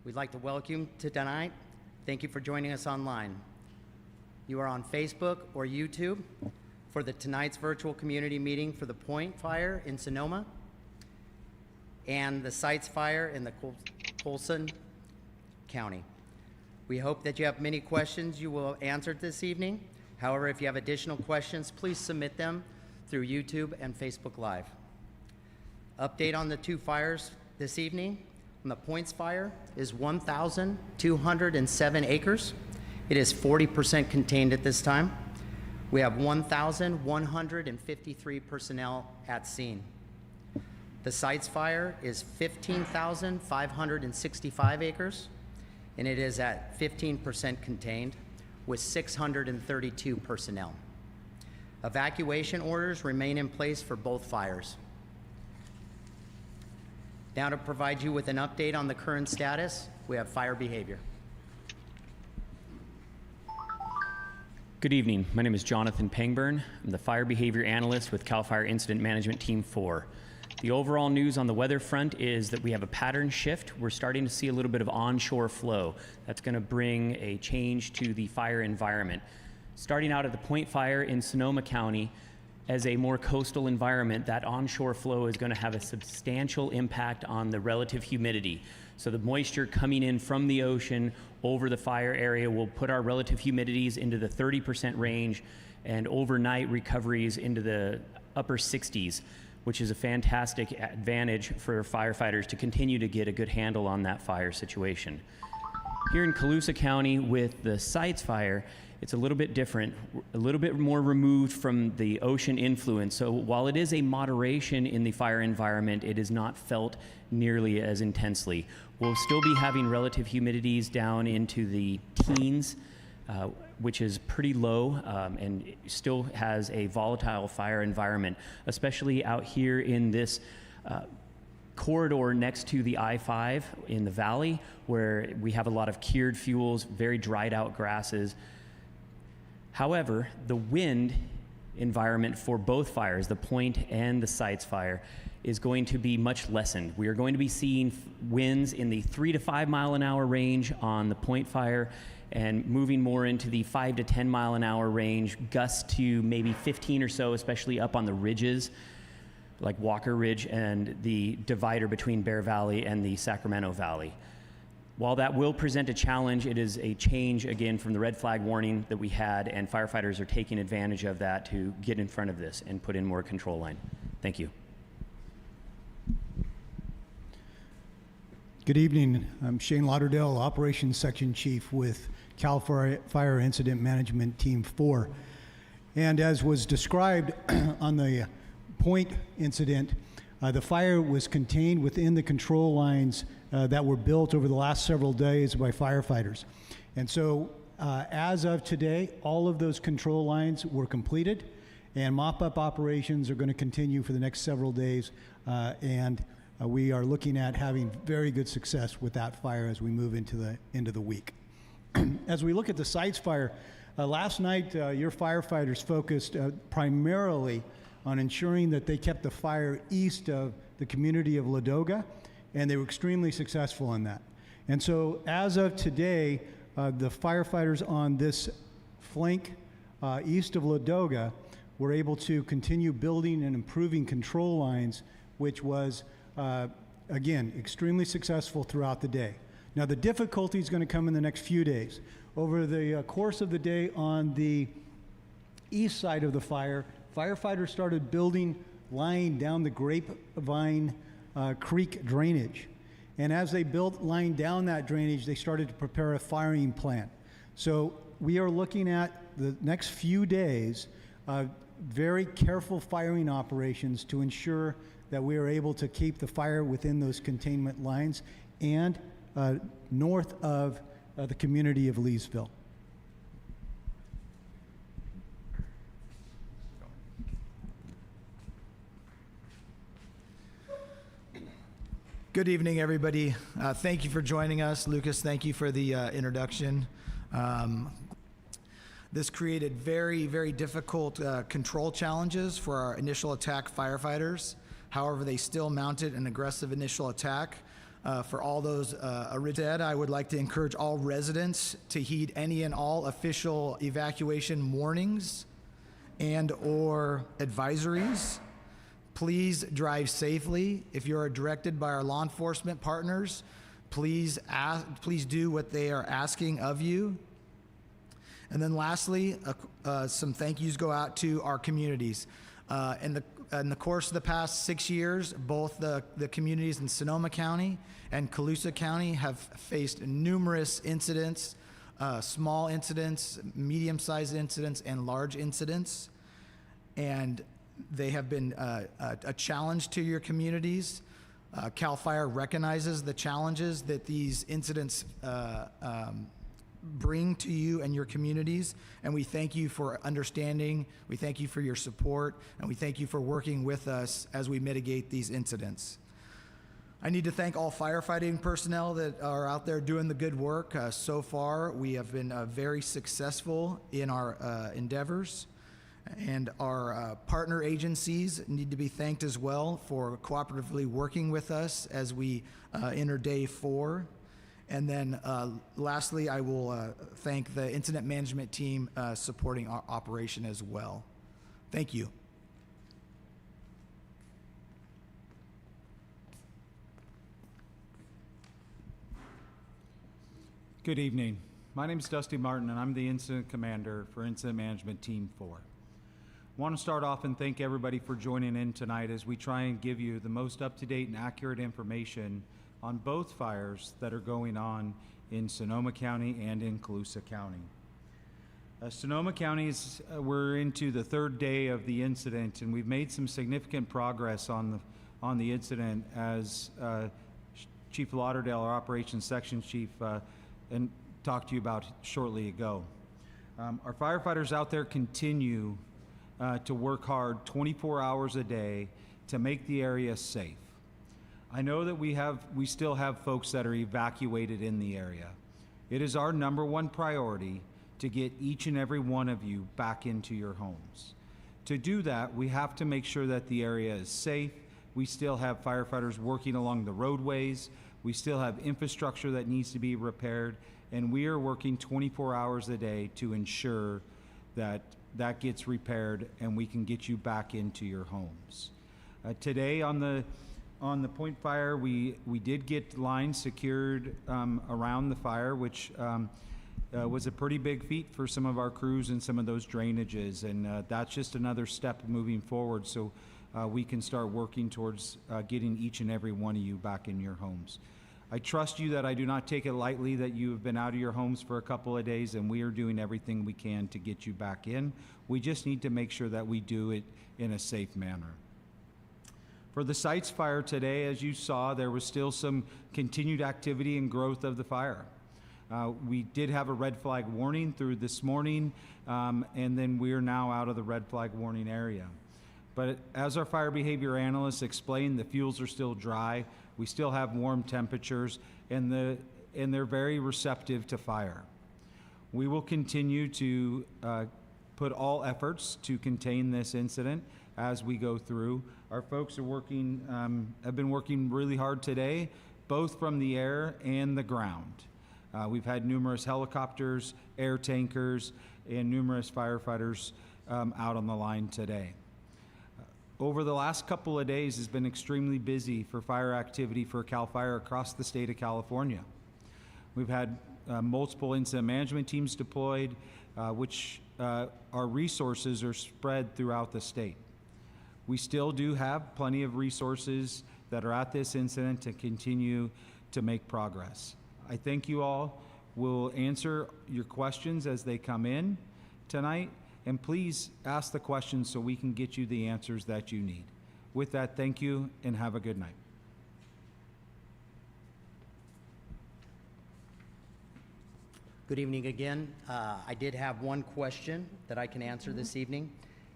We'd like to welcome you to tonight. Thank you for joining us online. You are on Facebook or YouTube for tonight's virtual community meeting for the Point Fire in Sonoma and the Sites Fire in the Colson County. We hope that you have many questions you will answer this evening. However, if you have additional questions, please submit them through YouTube and Facebook Live. Update on the two fires this evening. On the Points Fire is 1,207 acres. It is 40% contained at this time. We have 1,153 personnel at scene. The Sites Fire is 15,565 acres. and it is at 15% contained with 632 personnel. Evacuation orders remain in place for both fires. Now to provide you with an update on the current status, we have fire behavior. Good evening. My name is Jonathan Pangburn. I'm the Fire Behavior Analyst with CAL FIRE Incident Management Team 4. The overall news on the weather front is that we have a pattern shift. We're starting to see a little bit of onshore flow. That's going to bring a change to the fire environment. Starting out at the Point Fire in Sonoma County, as a more coastal environment, that onshore flow is going to have a substantial impact on the relative humidity. So the moisture coming in from the ocean over the fire area will put our relative humidities into the 30% range and overnight recoveries into the upper 60s, which is a fantastic advantage for firefighters to continue to get a good handle on that fire situation. Here in Colusa County with the Sites Fire, it's a little bit different, a little bit more removed from the ocean influence. So while it is a moderation in the fire environment, it is not felt nearly as intensely. We'll still be having relative humidities down into the teens, which is pretty low and still has a volatile fire environment, especially out here in this corridor next to the I-5 in the valley, where we have a lot of cured fuels, very dried out grasses. However, the wind environment for both fires, the Point and the Sites Fire, is going to be much lessened. We are going to be seeing winds in the 3 to 5 mile an hour range on the Point Fire and moving more into the 5 to 10 mile an hour range, gusts to maybe 15 or so, especially up on the ridges like Walker Ridge and the divider between Bear Valley and the Sacramento Valley. While that will present a challenge, it is a change again from the red flag warning that we had, and firefighters are taking advantage of that to get in front of this and put in more control line. Thank you. Good evening. I'm Shane Lauderdale, Operations Section Chief with CAL FIRE Incident Management Team 4. And as was described on the Point incident, the fire was contained within the control lines that were built over the last several days by firefighters. And so as of today, all of those control lines were completed, and mop-up operations are going to continue for the next several days, and we are looking at having very good success with that fire as we move into the week. As we look at the Sites Fire, last night your firefighters focused primarily on ensuring that they kept the fire east of the community of Ladoga, and they were extremely successful in that. And so as of today, the firefighters on this flank east of Ladoga were able to continue building and improving control lines, which was, again, extremely successful throughout the day. Now the difficulty is going to come in the next few days. Over the course of the day on the east side of the fire, firefighters started building line down the Grapevine Creek drainage. And as they built line down that drainage, they started to prepare a firing plan. So we are looking at the next few days very careful firing operations to ensure that we are able to keep the fire within those containment lines and north of the community of Leesville. Good evening, everybody. Thank you for joining us. Lucas, thank you for the introduction. This created very, very difficult control challenges for our initial attack firefighters. However, they still mounted an aggressive initial attack. For all those said, I would like to encourage all residents to heed any and all official evacuation warnings and or advisories. Please drive safely. If you are directed by our law enforcement partners, please do what they are asking of you. And then lastly, some thank yous go out to our communities. In the course of the past 6 years, both the communities in Sonoma County and Colusa County have faced numerous incidents, small incidents, medium-sized incidents, and large incidents. And they have been a challenge to your communities. CAL FIRE recognizes the challenges that these incidents bring to you and your communities, and we thank you for understanding, we thank you for your support, and we thank you for working with us as we mitigate these incidents. I need to thank all firefighting personnel that are out there doing the good work. So far, we have been very successful in our endeavors, and our partner agencies need to be thanked as well for cooperatively working with us as we enter day 4. And then lastly, I will thank the incident management team supporting our operation as well. Thank you. Good evening. My name is Dusty Martin, and I'm the Incident Commander for Incident Management Team 4. I want to start off and thank everybody for joining in tonight as we try and give you the most up-to-date and accurate information on both fires that are going on in Sonoma County and in Colusa County. Sonoma County, we're into the 3rd day of the incident, and we've made some significant progress on the incident as Chief Lauderdale, our Operations Section Chief, and talked to you about shortly ago. Our firefighters out there continue to work hard 24 hours a day to make the area safe. I know that we still have folks that are evacuated in the area. It is our #1 priority to get each and every one of you back into your homes. To do that, we have to make sure that the area is safe. We still have firefighters working along the roadways. We still have infrastructure that needs to be repaired, and we are working 24 hours a day to ensure that that gets repaired and we can get you back into your homes. Today on the Point Fire, we did get lines secured around the fire, which was a pretty big feat for some of our crews and some of those drainages, and that's just another step moving forward so we can start working towards getting each and every one of you back in your homes. I trust you that I do not take it lightly that you have been out of your homes for a couple of days, and we are doing everything we can to get you back in. We just need to make sure that we do it in a safe manner. For the Sites Fire today, as you saw, there was still some continued activity and growth of the fire. We did have a red flag warning through this morning, and then we are now out of the red flag warning area. But as our fire behavior analysts explained, the fuels are still dry. We still have warm temperatures, and they're very receptive to fire. We will continue to put all efforts to contain this incident as we go through. Our folks are working, have been working really hard today, both from the air and the ground. We've had numerous helicopters, air tankers, and numerous firefighters out on the line today. Over the last couple of days has been extremely busy for fire activity for CAL FIRE across the state of California. We've had multiple incident management teams deployed, which our resources are spread throughout the state. We still do have plenty of resources that are at this incident to continue to make progress. I thank you all. We'll answer your questions as they come in tonight, and please ask the questions so we can get you the answers that you need. With that, thank you and have a good night. Good evening again. I did have one question that I can answer this evening,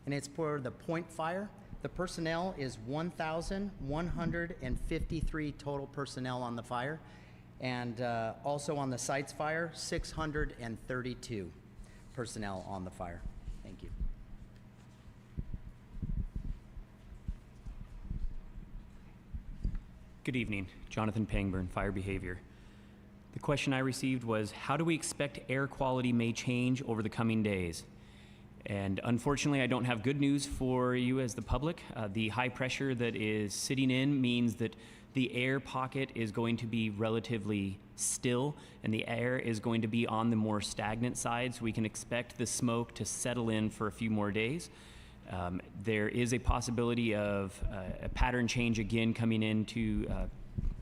and it's for the Point Fire. The personnel is 1,153 total personnel on the fire, and also on the Sites Fire, 632 personnel on the fire. Thank you. Good evening. Jonathan Pangburn, Fire Behavior. The question I received was, how do we expect air quality may change over the coming days? And unfortunately, I don't have good news for you as the public. The high pressure that is sitting in means that the air pocket is going to be relatively still, and the air is going to be on the more stagnant side, so we can expect the smoke to settle in for a few more days. There is a possibility of a pattern change again coming into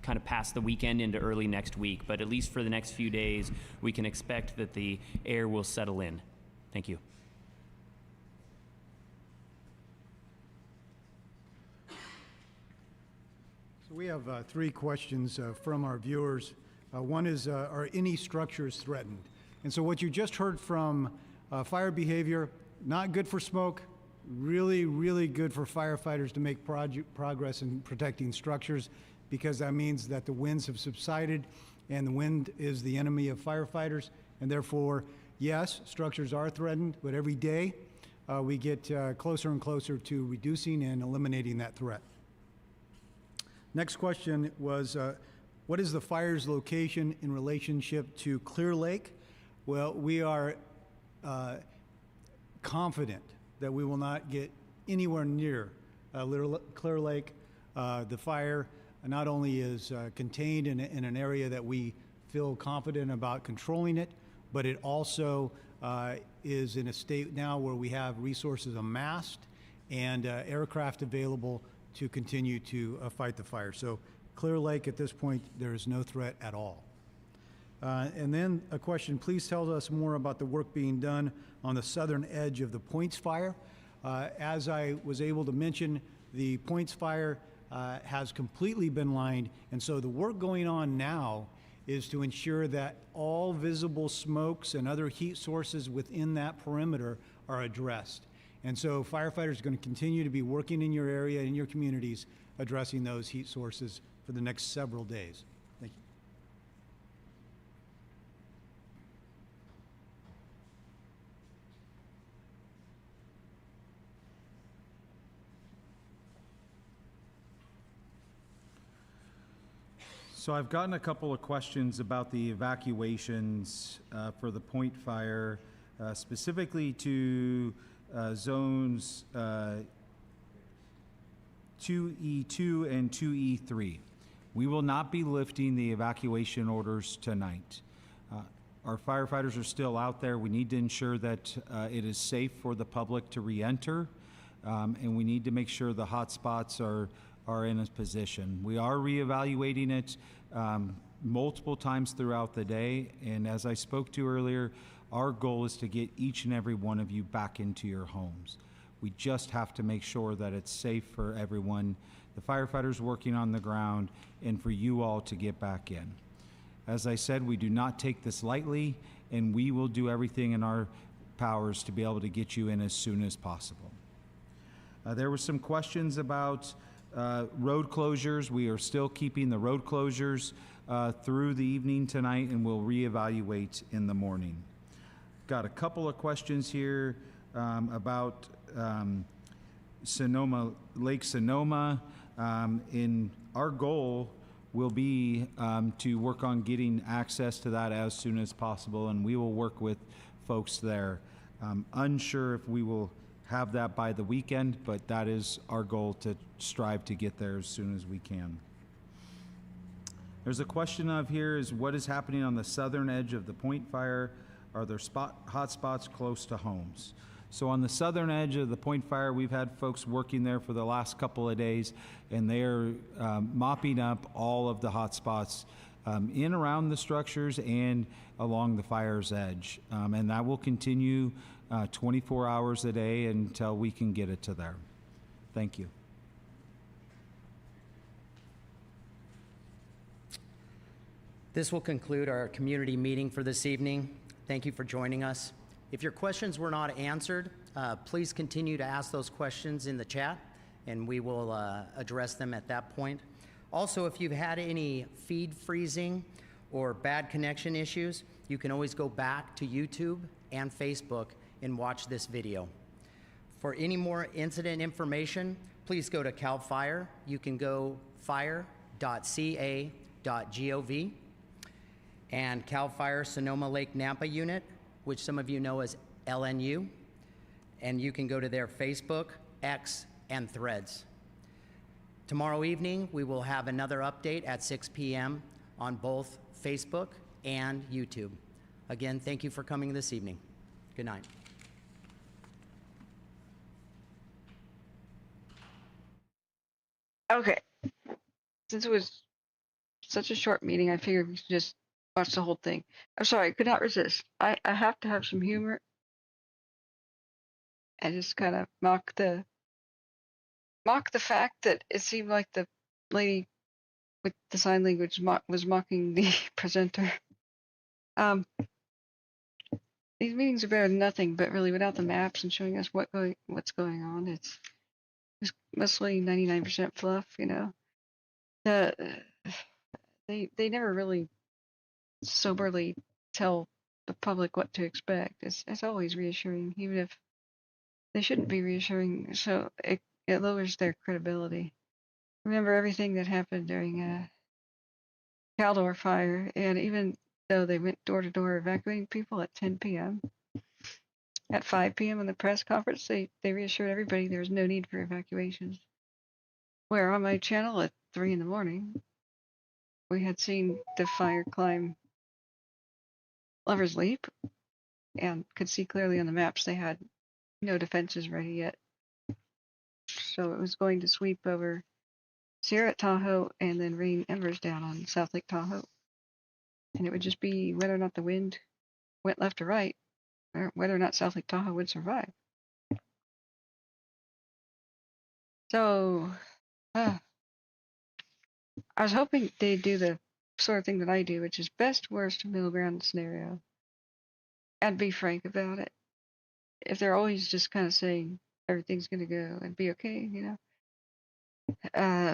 kind of past the weekend into early next week, but at least for the next few days, we can expect that the air will settle in. Thank you. So we have three questions from our viewers. One is, are any structures threatened? And so what you just heard from fire behavior, not good for smoke, really, really good for firefighters to make progress in protecting structures, because that means that the winds have subsided and the wind is the enemy of firefighters. And therefore, yes, structures are threatened, but every day we get closer and closer to reducing and eliminating that threat. Next question was, what is the fire's location in relationship to Clear Lake? Well, we are confident that we will not get anywhere near Clear Lake. The fire not only is contained in an area that we feel confident about controlling it, but it also is in a state now where we have resources amassed and aircraft available to continue to fight the fire. So Clear Lake at this point, there is no threat at all. And then a question, please tell us more about the work being done on the southern edge of the Points Fire. As I was able to mention, the Points Fire has completely been lined, and so the work going on now is to ensure that all visible smokes and other heat sources within that perimeter are addressed. And so firefighters are going to continue to be working in your area, in your communities, addressing those heat sources for the next several days. Thank you. So I've gotten a couple of questions about the evacuations for the Point Fire, specifically to zones 2E2 and 2E3. We will not be lifting the evacuation orders tonight. Our firefighters are still out there. We need to ensure that it is safe for the public to re-enter, and we need to make sure the hot spots are in a position. We are reevaluating it multiple times throughout the day, and as I spoke to earlier, our goal is to get each and every one of you back into your homes. We just have to make sure that it's safe for everyone, the firefighters working on the ground, and for you all to get back in. As I said, we do not take this lightly, and we will do everything in our powers to be able to get you in as soon as possible. There were some questions about road closures. We are still keeping the road closures through the evening tonight, and we'll reevaluate in the morning. Got a couple of questions here about Sonoma, Lake Sonoma. In our goal will be to work on getting access to that as soon as possible, and we will work with folks there. Unsure if we will have that by the weekend, but that is our goal, to strive to get there as soon as we can. There's a question of here is, what is happening on the southern edge of the Point Fire? Are there hot spots close to homes? So on the southern edge of the Point Fire, we've had folks working there for the last couple of days, and they're mopping up all of the hot spots in around the structures and along the fire's edge. And that will continue 24 hours a day until we can get it to there. Thank you. This will conclude our community meeting for this evening. Thank you for joining us. If your questions were not answered, please continue to ask those questions in the chat, and we will address them at that point. Also, if you've had any feed freezing or bad connection issues, you can always go back to YouTube and Facebook and watch this video. For any more incident information, please go to CAL FIRE. You can go fire.ca.gov, and CAL FIRE Sonoma Lake Nampa Unit, which some of you know as LNU, and you can go to their Facebook, X, and Threads. Tomorrow evening, we will have another update at 6 p.m. on both Facebook and YouTube. Again, thank you for coming this evening. Good night. Okay. Since it was such a short meeting, I figured we should just watch the whole thing. I'm sorry, I could not resist. I have to have some humor and just kind of mock the fact that it seemed like the lady with the sign language was mocking the presenter. These meetings are better than nothing, but really without the maps and showing us what's going on, it's mostly 99% fluff, you know. They never really soberly tell the public what to expect. It's always reassuring, even if they shouldn't be reassuring. So it lowers their credibility. Remember everything that happened during Caldor fire, and even though they went door to door evacuating people at 10 p.m. At 5 p.m. on the press conference, they reassured everybody there was no need for evacuations. Where on my channel at 3 in the morning, we had seen the fire climb Lover's Leap and could see clearly on the maps they had no defenses ready yet. So it was going to sweep over Sierra Tahoe and then rain embers down on South Lake Tahoe. And it would just be whether or not the wind went left or right, or whether or not South Lake Tahoe would survive. So, I was hoping they'd do the sort of thing that I do, which is best, worst, middle ground scenario, and be frank about it. If they're always just kind of saying everything's going to go and be okay, you know,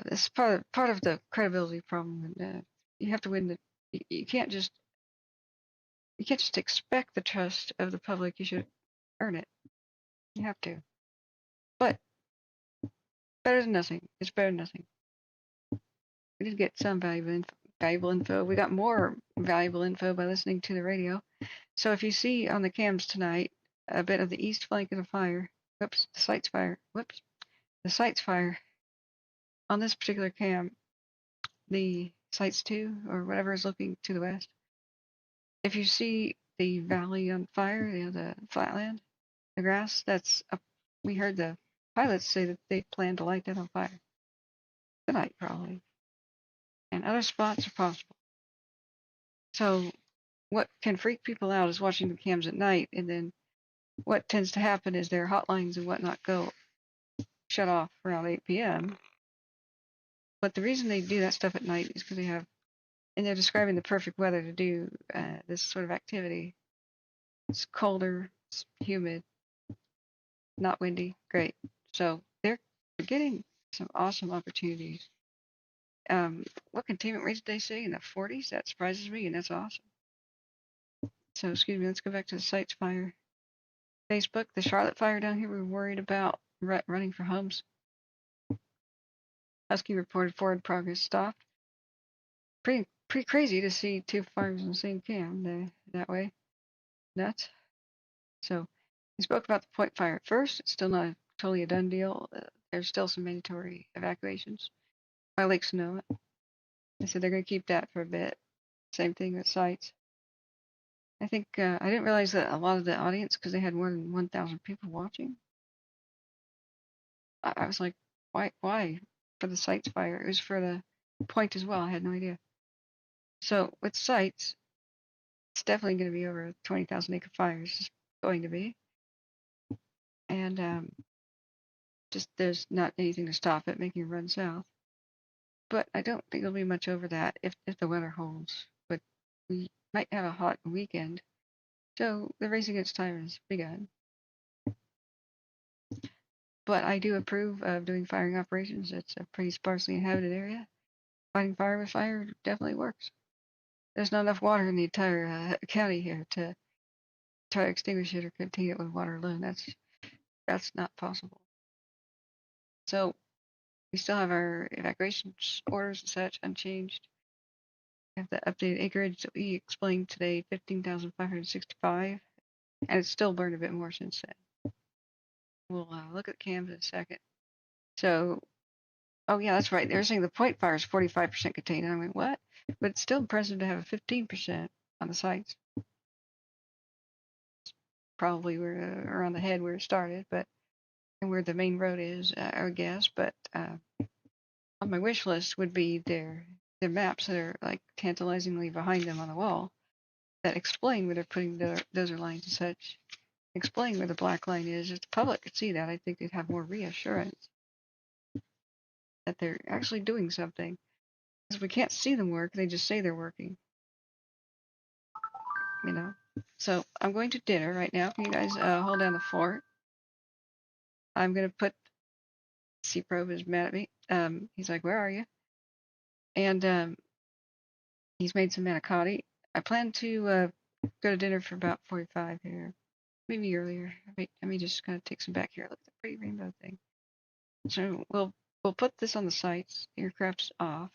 it's part of the credibility problem, and you have to win the. You can't just expect the trust of the public. You should earn it. You have to. But better than nothing. It's better than nothing. We did get some valuable info. We got more valuable info by listening to the radio. So if you see on the cams tonight a bit of the east flank of the fire, the site's fire. On this particular cam, the sites 2 or whatever is looking to the west. If you see the valley on fire, you know, the flatland, the grass, we heard the pilots say that they plan to light that on fire tonight, probably. And other spots are possible. So what can freak people out is watching the cams at night, and then what tends to happen is their hotlines and whatnot go shut off around 8 p.m. But the reason they do that stuff at night is because and they're describing the perfect weather to do this sort of activity. It's colder, it's humid, not windy, great. So they're getting some awesome opportunities. What containment rates did they say? In the 40s? That surprises me, and that's awesome. So, excuse me, let's go back to the sites fire. Facebook, the Charlotte fire down here, we were worried about running for homes. Husky reported forward progress stopped. Pretty crazy to see 2 fires in the same cam that way. Nuts. So, we spoke about the point fire at first. It's still not totally a done deal. There's still some mandatory evacuations by Lake Sonoma. They said they're going to keep that for a bit. Same thing with sites. I think I didn't realize that a lot of the audience, because they had more than 1,000 people watching. I was like, why for the sites fire? It was for the point as well. I had no idea. So with sites, it's definitely going to be over 20,000 acre fires. It's going to be, and just there's not anything to stop it making it run south. But I don't think it'll be much over that if the weather holds. But we might have a hot weekend, so the race against time has begun. But I do approve of doing firing operations. It's a pretty sparsely inhabited area. Fighting fire with fire definitely works. There's not enough water in the entire county here to try to extinguish it or contain it with water alone. That's not possible. So we still have our evacuation orders and such unchanged. We have the updated acreage that we explained today, 15,565, and it's still burned a bit more since then. We'll look at the cams in a second. So, oh yeah, that's right. They're saying the point fire is 45% contained. And I went, what? But it's still impressive to have a 15% on the sites. Probably we're around the head where it started, and where the main road is, I would guess. But on my wish list would be their maps that are like tantalizingly behind them on the wall that explain where they're putting the dozer lines and such. Explain where the black line is. If the public could see that, I think they'd have more reassurance that they're actually doing something. Because we can't see them work, they just say they're working. You know. So I'm going to dinner right now. Can you guys hold down the fort? I'm gonna put C-Probe is mad at me. He's like, where are you? And he's made some manicotti. I plan to go to dinner for about 45 here, maybe earlier. Let me just kind of take some back here. Look at the pretty rainbow thing. So we'll put this on the sights. Aircraft's off,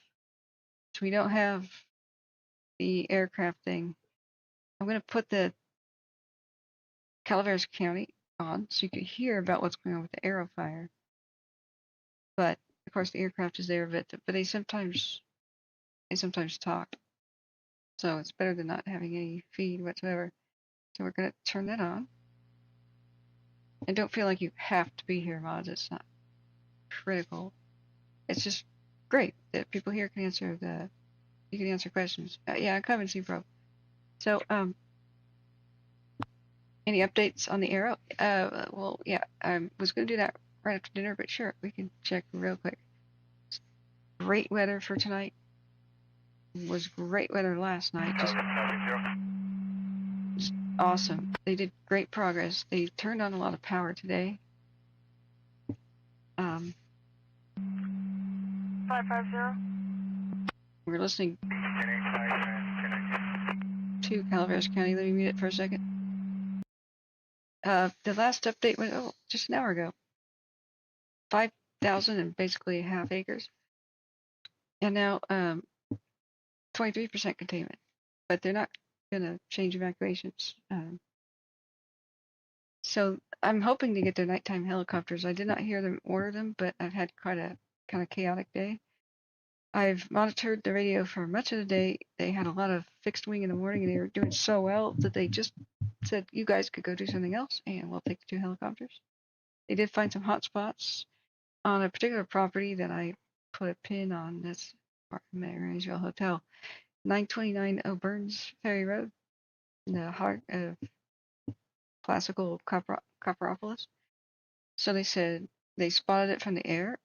so we don't have the aircraft thing. I'm gonna put the Calaveras County on so you can hear about what's going on with the Aero fire. But of course the aircraft is there, but they sometimes talk. So it's better than not having any feed whatsoever. So we're gonna turn that on. And don't feel like you have to be here, mods. It's not critical. It's just great that people here can answer you can answer questions. Yeah, I'm coming, C-Pro. So any updates on the Aero? Well, yeah, I was gonna do that right after dinner, but sure, we can check real quick. Great weather for tonight. It was great weather last night. Just awesome. They did great progress. They turned on a lot of power today. 550. We're listening to Calaveras County. Let me mute it for a second. The last update was just an hour ago. 5,000 and basically half acres. And now 23% containment. But they're not gonna change evacuations. So I'm hoping to get their nighttime helicopters. I did not hear them order them, but I've had quite a kind of chaotic day. I've monitored the radio for much of the day. They had a lot of fixed wing in the morning, and they were doing so well that they just said, you guys could go do something else, and we'll take the 2 helicopters. They did find some hot spots on a particular property that I put a pin on. That's Marysville Hotel, 929 O'Burns Ferry Road, in the heart of classical Copperopolis. So they said they spotted it from the air.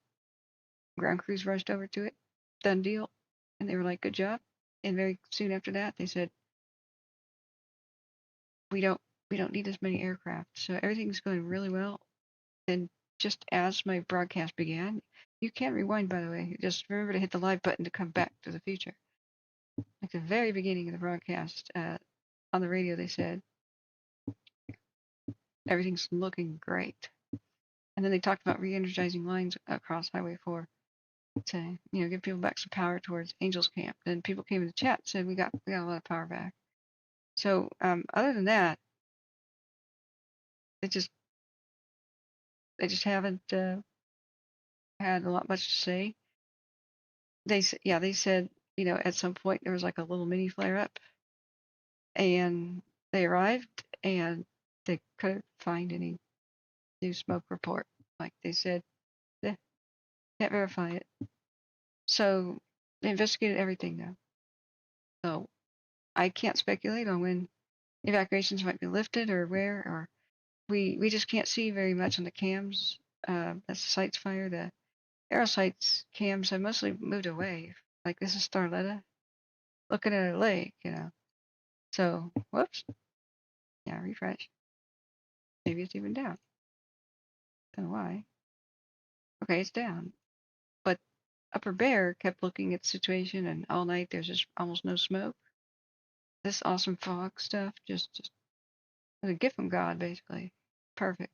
Ground crews rushed over to it. Done deal. And they were like, good job. And very soon after that, they said, we don't need as many aircraft. So everything's going really well. And just as my broadcast began, you can't rewind, by the way. Just remember to hit the live button to come back to the future. Like the very beginning of the broadcast, on the radio, they said, everything's looking great. And then they talked about re-energizing lines across Highway 4 to, give people back some power towards Angels Camp. And people came in the chat and said, we got a lot of power back. So other than that, they just haven't had a lot much to say. They said, at some point there was like a little mini flare up, and they arrived and they couldn't find any new smoke report. Like they said, they can't verify it. So they investigated everything now. So I can't speculate on when evacuations might be lifted or where, or we just can't see very much on the cams. That's the sites fire. The Aero sites cams have mostly moved away. Like this is Starletta looking at a lake, So, whoops. Yeah, refresh. Maybe it's even down. Don't know why. Okay, it's down. But Upper Bear kept looking at the situation, and all night there's just almost no smoke. This awesome fog stuff just a gift from God, basically. Perfect.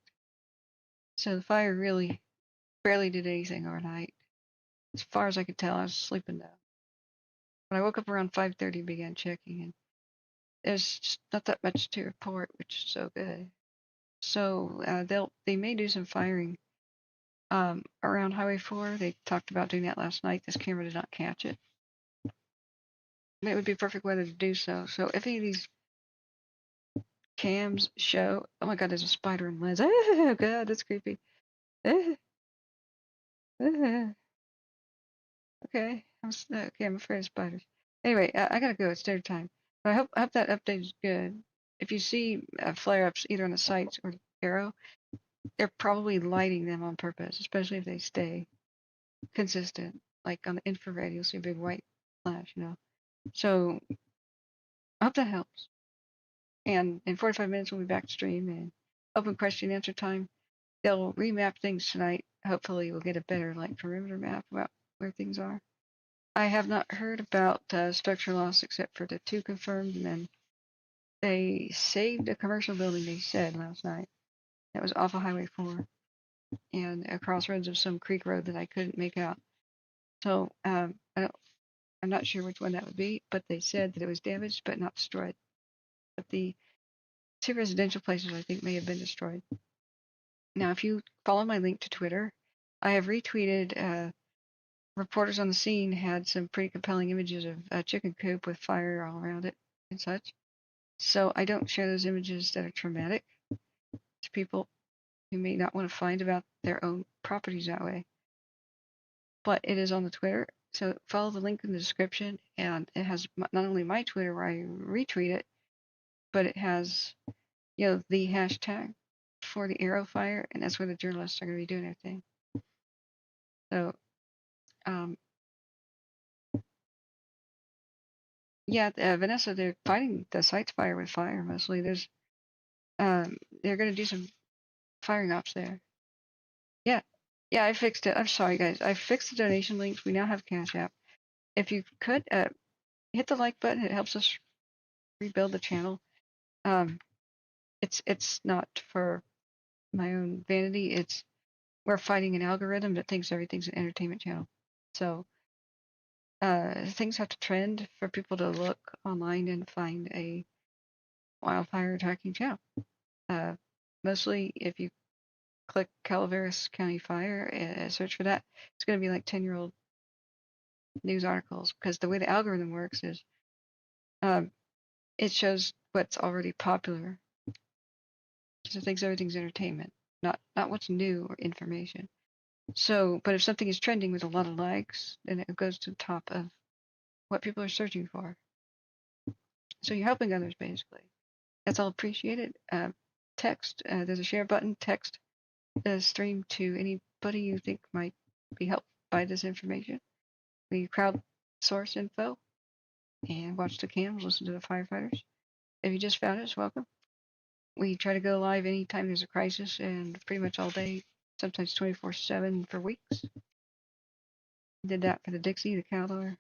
So the fire really barely did anything overnight. As far as I could tell, I was sleeping though. When I woke up around 5:30, began checking, and there's just not that much to report, which is so good. So they may do some firing around Highway 4. They talked about doing that last night. This camera did not catch it. It would be perfect weather to do so. So if any of these cams show, oh my God, there's a spider in lens. Oh God, that's creepy. Okay, I'm afraid of spiders. Anyway, I gotta go. It's dinner time. But I hope that update is good. If you see flare-ups either on the sites or the Aero, they're probably lighting them on purpose, especially if they stay consistent. Like on the infrared, you'll see a big white flash, So I hope that helps. And in 45 minutes, we'll be back to stream and open question and answer time. They'll remap things tonight. Hopefully, we'll get a better perimeter map about where things are. I have not heard about structure loss except for the 2 confirmed, and then they saved a commercial building, they said last night. That was off of Highway 4 and a crossroads of some creek road that I couldn't make out. So I'm not sure which one that would be, but they said that it was damaged but not destroyed. But the 2 residential places I think may have been destroyed. Now, if you follow my link to Twitter, I have retweeted reporters on the scene had some pretty compelling images of a chicken coop with fire all around it and such. So I don't share those images that are traumatic to people who may not want to find about their own properties that way. But it is on the Twitter, so follow the link in the description, and it has not only my Twitter where I retweet it, but it has, the hashtag for the Aero fire, and that's where the journalists are going to be doing their thing. So, Vanessa, they're fighting the sites fire with fire mostly. They're going to do some firing ops there. Yeah, I fixed it. I'm sorry, guys. I fixed the donation links. We now have Cash App. If you could hit the like button, it helps us rebuild the channel. It's not for my own vanity. We're fighting an algorithm that thinks everything's an entertainment channel. So things have to trend for people to look online and find a wildfire tracking channel. Mostly, if you click Calaveras County Fire and search for that, it's going to be like 10-year-old news articles, because the way the algorithm works is it shows what's already popular. So it thinks everything's entertainment, not what's new or information. So, but if something is trending with a lot of likes, then it goes to the top of what people are searching for. So you're helping others, basically. That's all appreciated. Text, there's a share button. Text the stream to anybody you think might be helped by this information. We crowdsource info and watch the cams, listen to the firefighters. If you just found us, welcome. We try to go live anytime there's a crisis, and pretty much all day, sometimes 24/7 for weeks. Did that for the Dixie, the Caldor,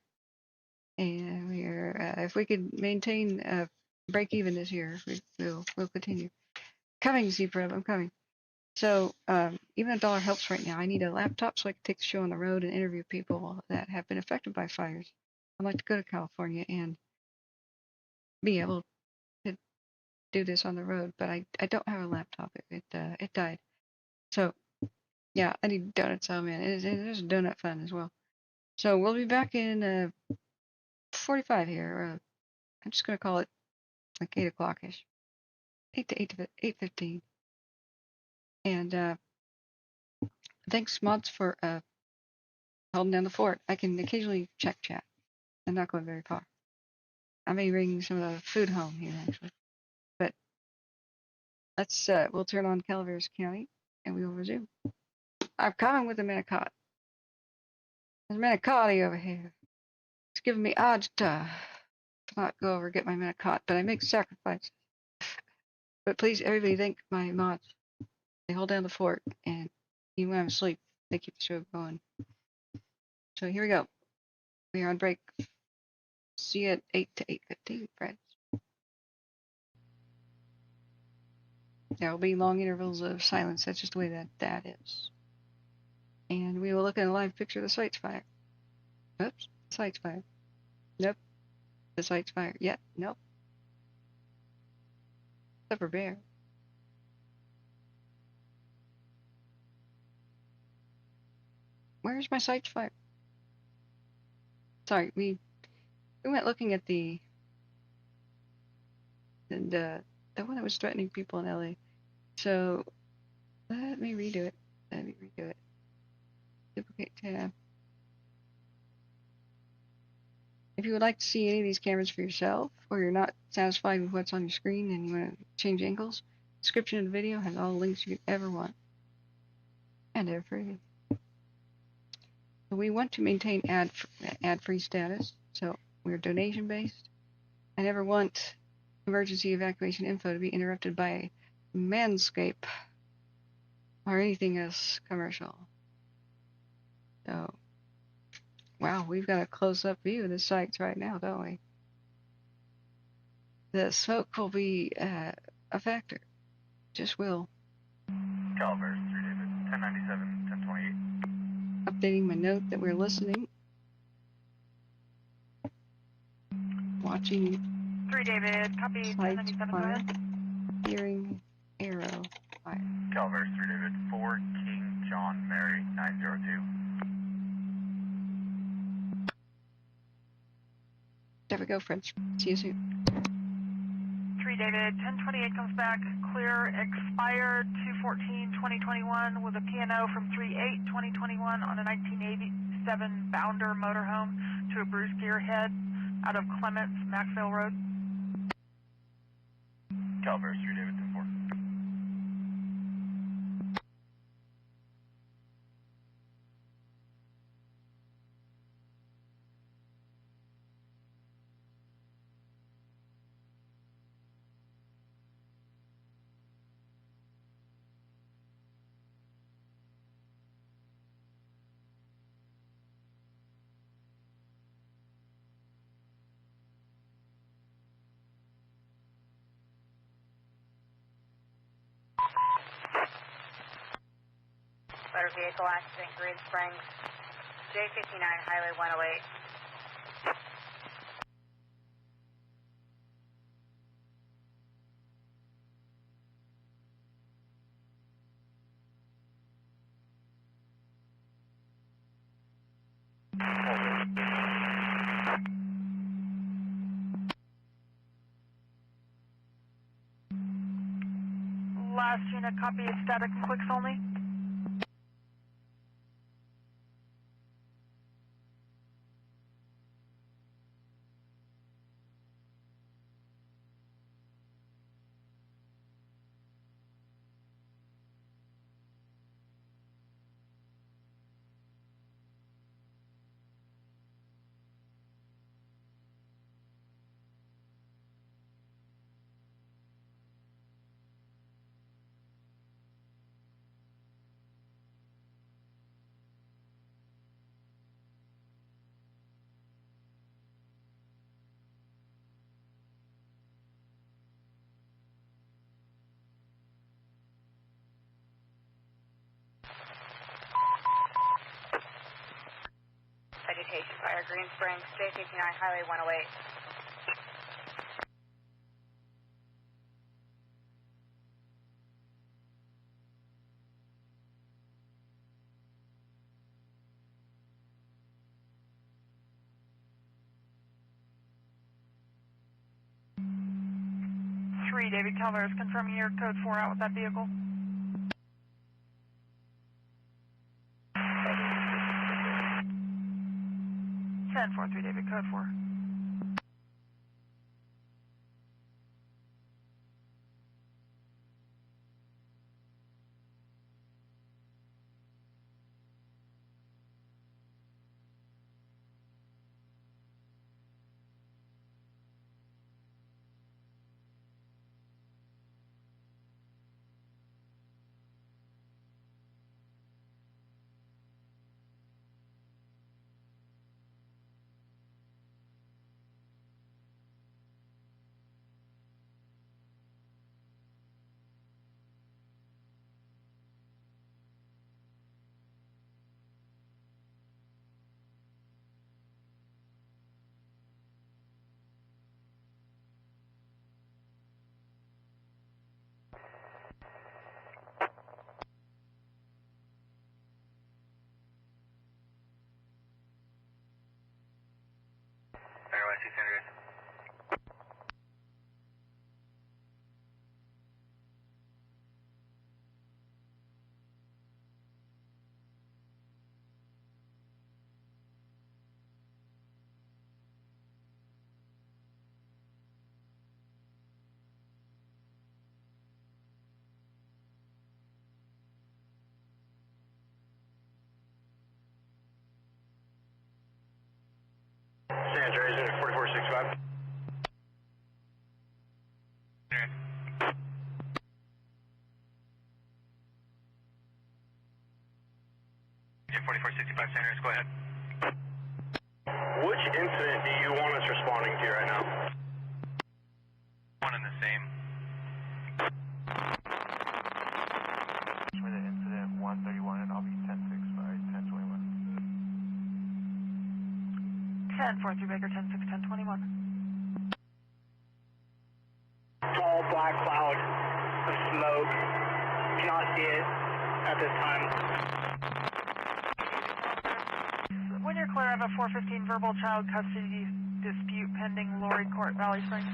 and if we could maintain break even this year, we'll continue. Coming, Z-Prep, I'm coming. So even $1 helps right now. I need a laptop so I can take the show on the road and interview people that have been affected by fires. I'd like to go to California and be able to do this on the road, but I don't have a laptop. It died. So yeah, I need donuts. Oh man, there's a donut fun as well. So we'll be back in 45 here. I'm just gonna call it like 8 o'clock-ish, 8 to 8:15. And thanks mods for holding down the fort. I can occasionally check chat. I'm not going very far. I may bring some of the food home here actually, but we'll turn on Calaveras County and we will resume. I'm coming with a Manicotti. There's a Manicotti over here. It's giving me odds to not go over and get my Manicotti, but I make sacrifices. But please, everybody, thank my mods. They hold down the fort, and even when I'm asleep, they keep the show going. So here we go. We are on break. See you at 8 to 8:15, friends. There will be long intervals of silence. That's just the way that is. And we will look at a live picture of the site's fire. Oops, the site's fire. Nope. The site's fire. Yeah, nope. Pepper bear. Where's my site's fire? Sorry, we went looking at the one that was threatening people in LA. So let me redo it. Duplicate tab. If you would like to see any of these cameras for yourself, or you're not satisfied with what's on your screen and you want to change angles, the description of the video has all the links you could ever want. And they're free. So we want to maintain ad-free status. So we're donation based. I never want emergency evacuation info to be interrupted by Manscape or anything else commercial. So, wow, we've got a close-up view of the sites right now, don't we? The smoke will be a factor. Just will. CALEVERAS, 3 David, 1097, 1028. Updating my note that we're listening. Watching 3 David, copy, sites 1097, go fire. ahead. Hearing Aero fire. CALEVERAS, 3 David, 4 King John Mary, 902. There we go, friends. See you soon. 3 David, 1028 comes back, clear, expired 2/14/2021 with a P&O from 3/8/2021 on a 1987 Bounder motorhome to a bruised gear head out of Clements, Maxville Road. CALEVERAS, 3 David, 10-4. Motor vehicle accident, Green Springs, J59, Highway 108. Last unit, copy, static and clicks only. Vegetation fire, Green Springs, J59, Highway 108. David Calvert is confirming your code 4 out with that vehicle. Ten 4-3 David, code 4. 4465 Sanders, go ahead. Which incident do you want us responding to right now? One and the same. For the incident 131, and I'll be 10-6 by 1021. 10-4 Baker, 10-6, 1021. Tall black cloud of smoke. Cannot see it at this time. When you're clear, I have a 415 verbal child custody dispute pending Lori Court, Valley Springs.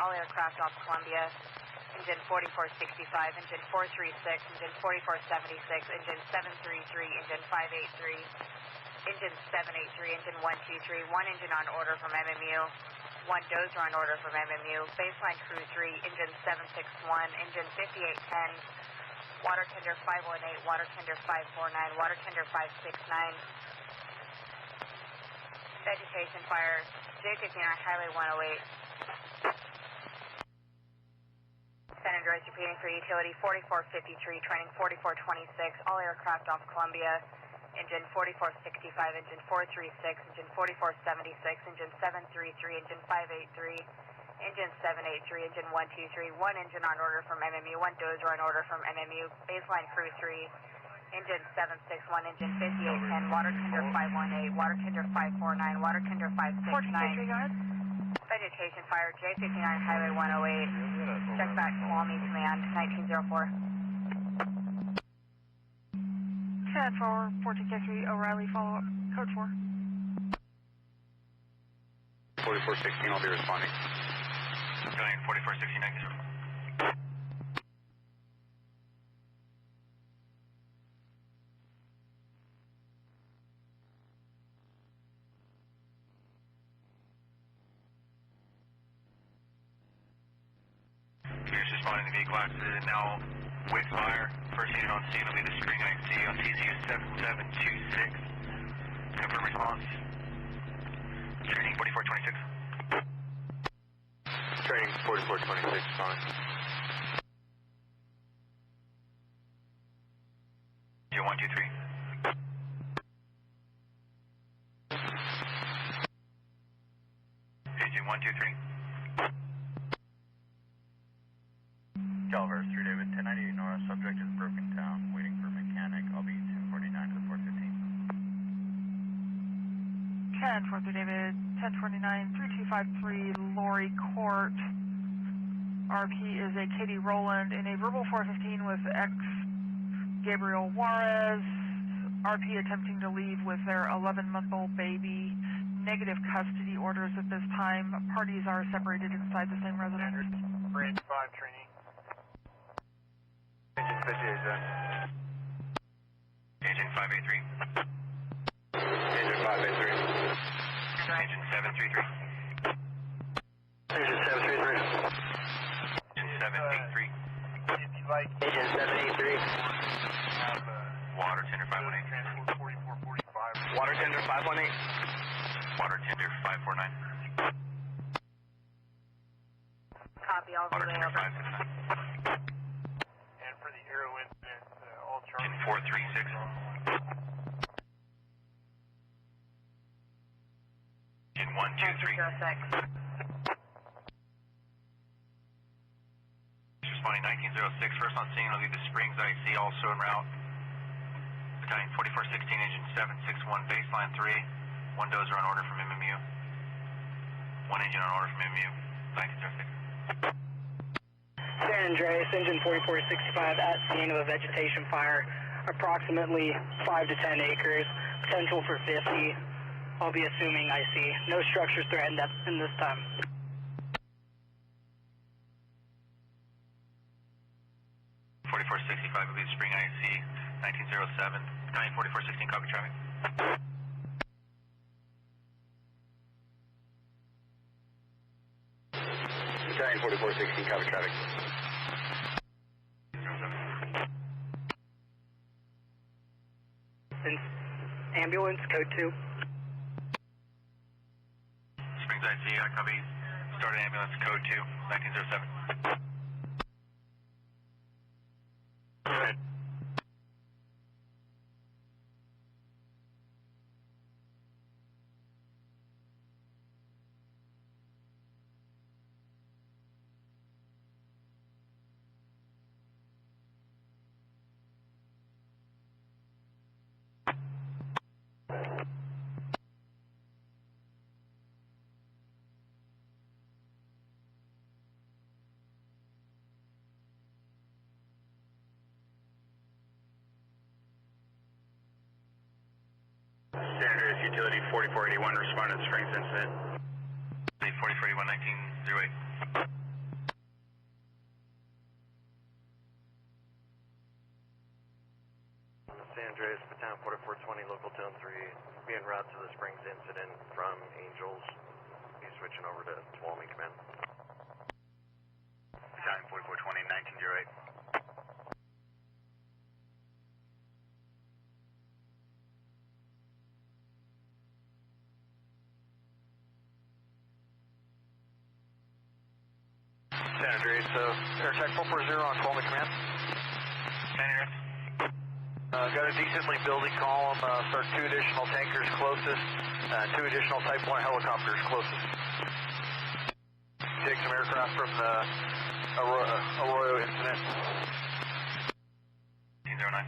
All aircraft off Columbia. Engine 4465, engine 436, engine 4476, engine 733, engine 583, engine 783, engine 123, one engine on order from MMU, one dozer on order from MMU, baseline crew 3, engine 761, engine 5810, water tender 518, water tender 549, water tender 569, vegetation fire, J59 Highway 108. San Andreas repeating for utility 4453, training 4426, all aircraft off Columbia, engine 4465, engine 436, engine 4476, engine 733, engine 583, engine 783, engine 123, one engine on order from MMU, one dozer on order from MMU, baseline crew 3, engine 761, engine 5810, water tender 518, water tender 549, water tender 569. Vegetation fire, J59 Highway 108. Check back, Tuolumne Command, 1904. 10-4, 14K3, O'Reilly, follow up, code 4. 4416, I'll be responding. 4416, negative. Responding to vehicle accident, now Wildfire. First unit on scene will be the Spring IC on TCU 7726. Confirm response. Training 4426. Training 4426, on. Engine 123. Engine 123. CALEVERAS 3 David, 1098 Nora, subject is broken down, waiting for mechanic. I'll be 1049 to 415. 10-4 David, 1029, 3253, Lori Court. RP is a Katie Rowland in a verbal 415 with ex Gabriel Juarez. RP attempting to leave with their 11-month-old baby. Negative custody orders at this time. Parties are separated inside the same residence. Branch 5 training. Engine 58 then. Engine 583. Engine 583. Engine 733. Engine 733. Engine 783. If you like, Engine 783. have Water tender 518. transport 4445. Water tender 518. Water tender 549. Copy, all Water relay tender over. 569. And for the Aero incident, all charges. Engine 436. Engine 123. 06. Responding 1906. First on scene will be the Springs IC, also en route. Battalion 4416, engine 761, baseline 3. One dozer on order from MMU. One engine on order from MMU. 1906. San Andreas, engine 4465 at scene of a vegetation fire, approximately 5 to 10 acres, potential for 50. I'll be assuming I see no structures threatened in this time. I believe Spring IC 1907. County 4416, copy traffic. County 4416, copy traffic. Ambulance, code 2. Springs IC, I copy. Start ambulance, code 2, 1907. San Andreas Utility 4481, respond to the Springs incident. 4481, 1908. San Andreas, Battalion 4420, local tone 3, be en route to the Springs incident from Angels. Be switching over to Tuolumne Command. Battalion 4420, 1908. San Andreas, AirTech 440 on Tuolumne Command. San Andreas. Got a decently building column, start 2 additional tankers closest, 2 additional Type 1 helicopters closest. Take some aircraft from the Arroyo incident. 1909.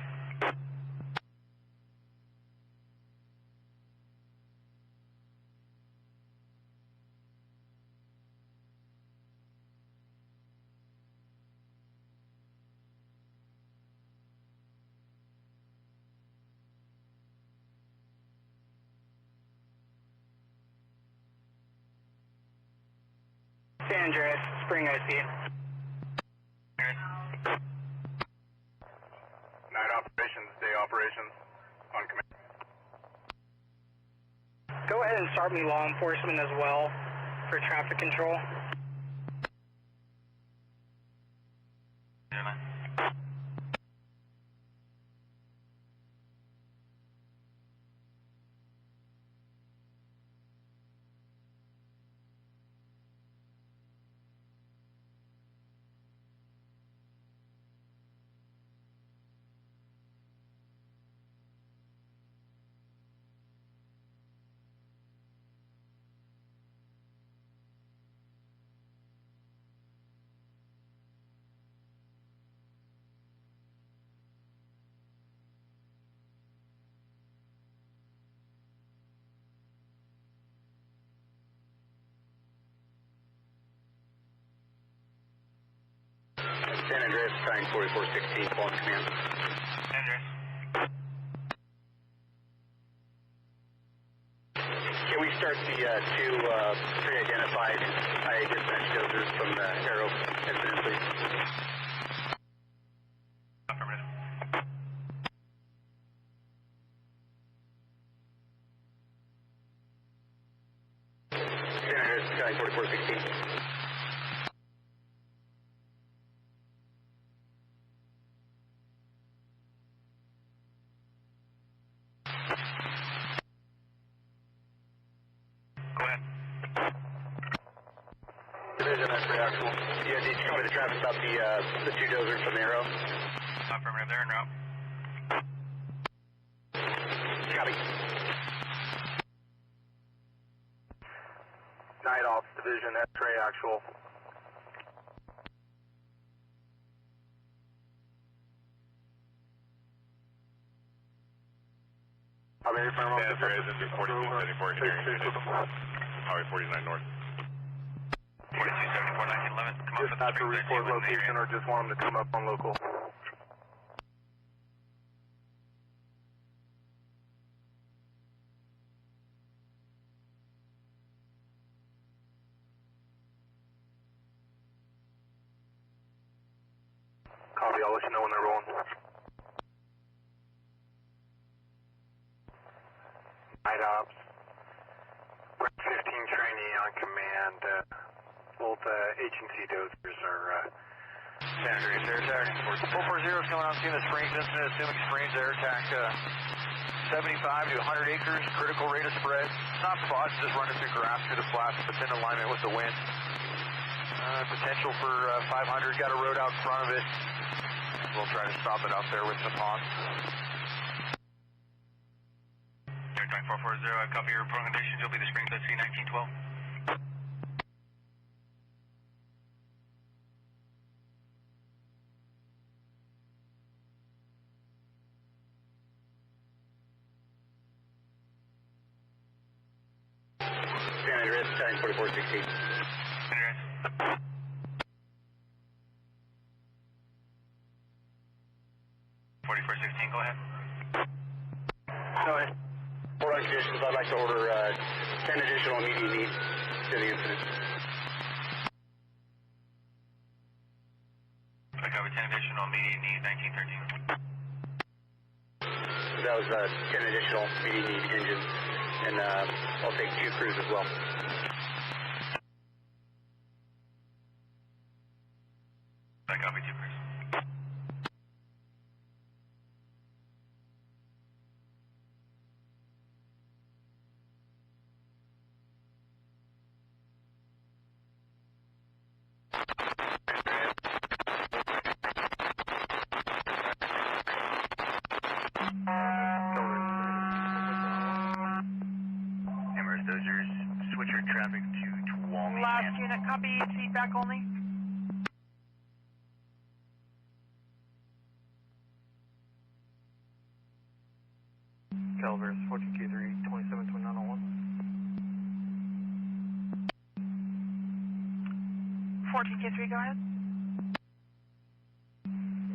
San Andreas, Spring IC. Night operations, day operations, on command. Go ahead and start me law enforcement as well for traffic control. 09. San Andreas, Battalion 4416, Tuolumne Command. San Andreas. Can we start the 2 pre-identified IA dispatch dozers from the Aero incident, please? Affirmative. San Andreas, Battalion 4416. Go ahead. Division, that's reactional. Yeah, did you copy the traffic about the 2 dozers from the Aero? Affirmative, they're en route. Copy. Night Ops Division, X-ray actual. Copy. Mary Farm. San Andreas, engine 4274, engineering unit, Highway 49 North. 4274, 1911, come up Just with not to report location or just want them to come up on local? Copy, I'll let you know when they're rolling. Night Ops. 15 trainee on command. Both agency dozers are San Andreas Air Attack. 440 is coming out, seeing the Springs incident, assuming Springs Air Attack 75 to 100 acres, critical rate of spread. Not spots, just running through grass through the flats, but in alignment with the wind. Potential for 500, got a road out in front of it. We'll try to stop it out there with some ponds. Air Attack 440, copy your report conditions. You'll be the Springs at C1912. San Andreas, 4416. San Andreas. 4416, go ahead. Go ahead. Board on conditions, I'd like to order 10 additional immediate needs to the incident. I cover 10 additional immediate needs, 1913. That was 10 additional immediate need engines, and I'll take 2 crews as well. I copy 2 crews. Switch your traffic to Tuolumne. Last unit, copy, feedback only. CALEVERAS 14K3, 272901. 14K3, go ahead.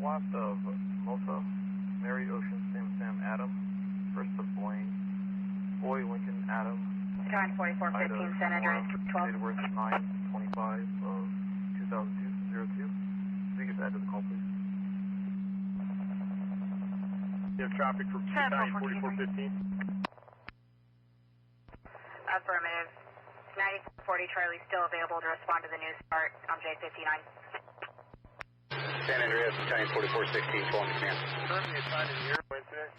West of Mosa, Mary Ocean, Sam Adam, first of Blaine, Boy Lincoln Adam. Time 4415, San Andreas 12. Date of birth 9/25 of 2002. Please get that to the call, please. You have traffic for 4415. Affirmative. 9440 Charlie still available to respond to the news start on J59. San Andreas, Battalion 4416, 12 command. Currently assigned to the Aero incident.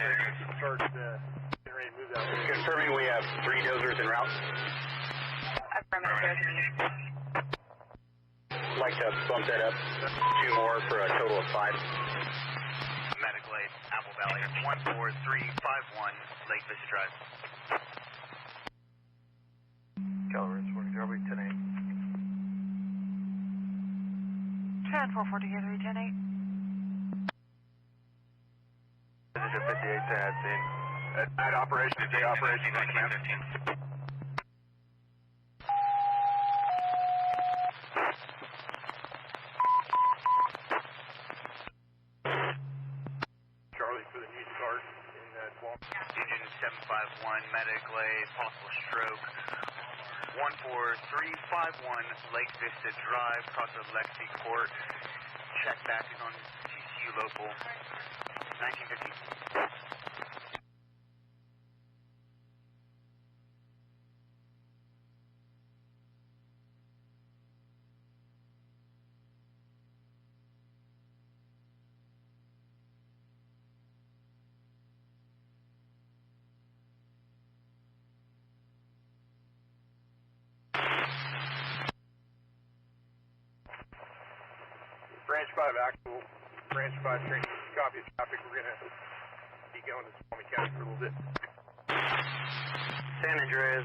Start getting ready to move that way. Confirming we have 3 dozers en route. Affirmative, there's a need. Like to bump that up 2 more for a total of 5. Medical aid, Apple Valley, 14351, Lake Vista Drive. CALEVERAS 40, 10-8. 10-440, 10-8. Position 58 to head scene. At operation, day operation, 1915. Charlie for the news start in Engine 751, medical aid, possible stroke. 14351, Lake Vista Drive, cross of Lexi Court. Check back is on TCU local. 1915. Branch 5 actual, Branch 5 training, copy of traffic. We're going to be going to Snohomish County for a little bit. San Andreas,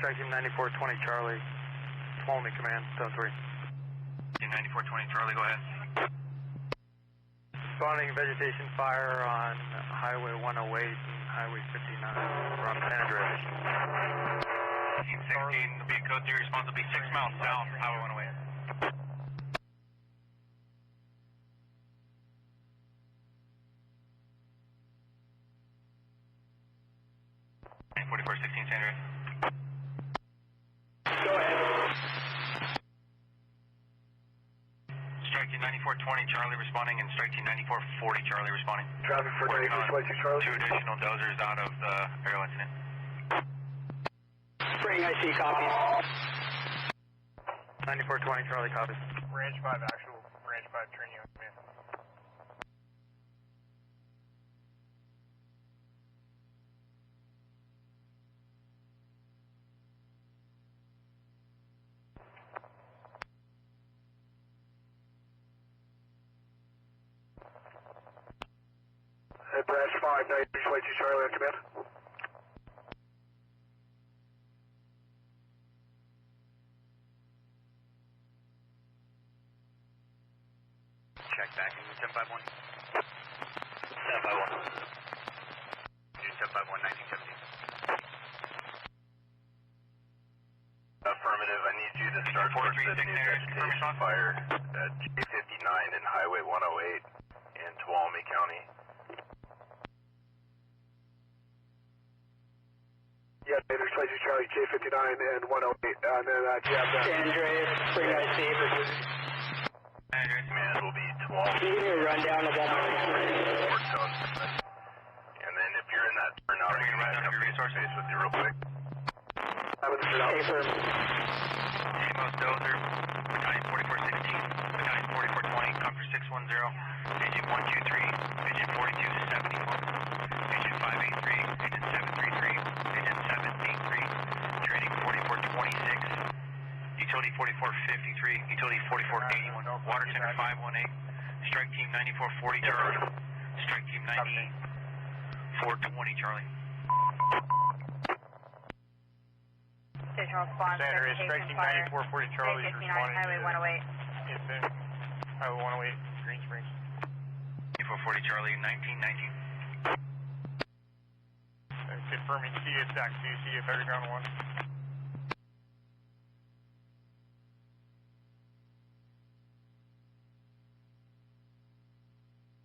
strike team 9420 Charlie, Snohomish command, 73. Team 9420 Charlie, go ahead. Spawning vegetation fire on Highway 108 and Highway 59, we're on San Andreas. 16, the code 3 response will be 6 miles south, Highway 108. 44, 16, San Andreas. Go ahead. Strike team 9420, Charlie responding, and strike team 9440, Charlie responding. Traffic for 9422, Charlie. 2 additional dozers out of the Aero incident. Spring, I see, copy. 9420, Charlie, copy. Range 5 actual, range 5 training on command. Hey, branch 5, 9322, Charlie, on command. Check back in 1051. 1051. June 1051, 1917. Affirmative, I need you to start towards the new vegetation fire at J59 and Highway 108 in Tuolumne County. Yeah, 92 Charlie, J59 and 108, and then do you have that? San Andreas, Spring IC. Command will be Tuolumne. Can you give me a rundown of that? And then if you're in that turnout, I'm going to run your resource base with you real quick. Okay, firm. Amos Dozer, Battalion 4416, Battalion 4420, Comfort 610, Agent 123, Agent 4271, Agent 583, Agent 733, Agent 783, Training 4426, Utility 4453, Utility 4481, Water Center 518, Strike Team 9440, Charlie, Strike Team 9420, Charlie. Station response. San Andreas, Strike Team 9440, Charlie is responding Highway 108. Incident, Highway 108, Green Springs. 9440, Charlie, 1919. Confirming CF Stack 2, CF Underground 1.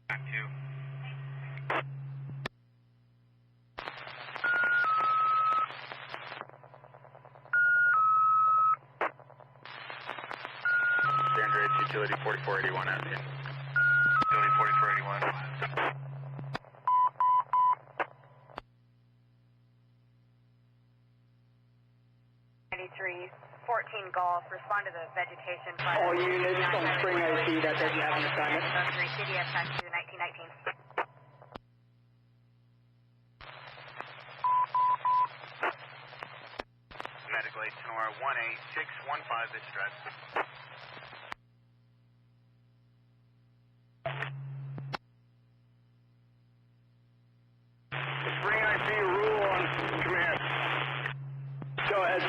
Back 2. San Andreas, Utility 4481 out in. Utility 4481. 14 Golf, respond to the vegetation fire. All units on Spring IC that doesn't have an assignment. 3 CDF Tax 2, 1919. Medical aid Sonora 18615, this address. Spring IC rule on command. Go ahead.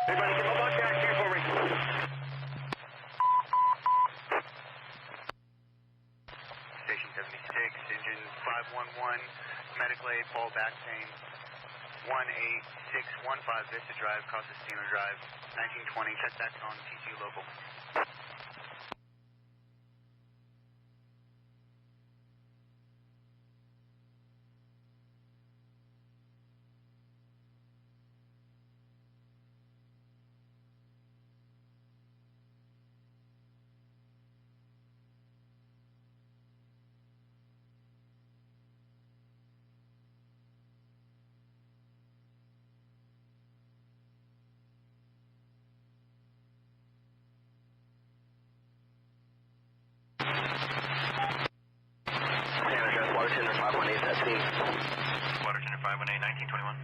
Everybody come up on back here for me. Station 76, engine 511, medical aid, fall back pain, 18615, Vista Drive, Costantino Drive, 1920, check back on TCU local. Water Center 518, that's me. Water Center 518, 1921.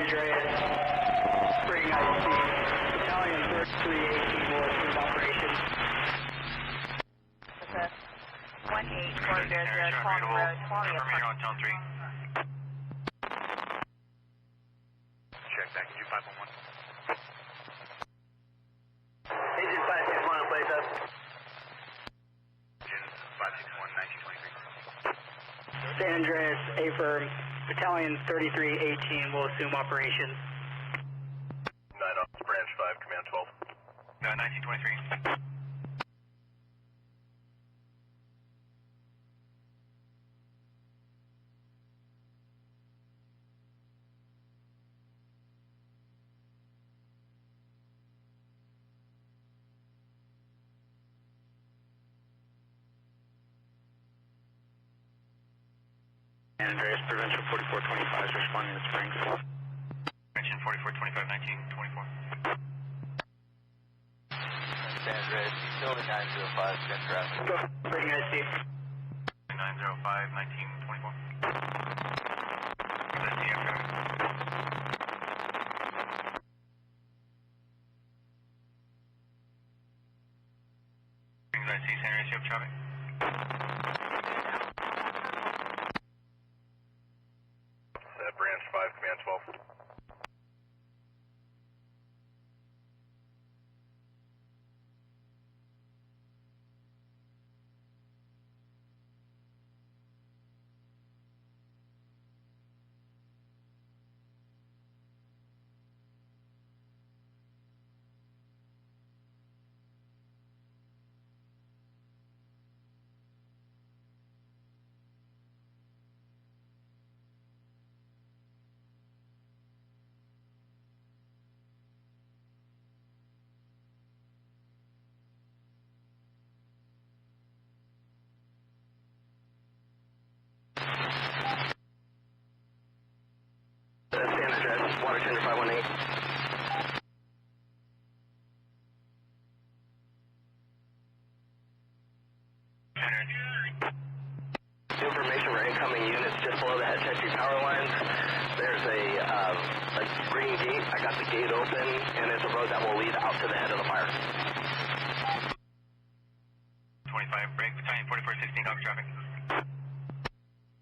Andreas, spring IC, battalion 3318 will assume operations. 1840, Palmer Road, 20. You're on Town 3. Check back, engine 511. Engine 561, place up. Engine 561, 1923. San Andreas, A-firm, battalion 3318 will assume operations. 9 off, branch 5, command 12. 1923. San Andreas, prevention 4425 is responding to Springs. Prevention 4425, 1924. San Andreas, utility 905, check traffic. Spring IC. 905, 1924. Is that TF traffic? Springs IC, San Andreas, you have traffic? Branch 5, command 12. San Andreas, water tender 518. Information for incoming units just below the head entry power lines. There's a green gate. I got the gate open, and it's a road that will lead out to the head of the fire. 25, break, battalion 4416, copy traffic.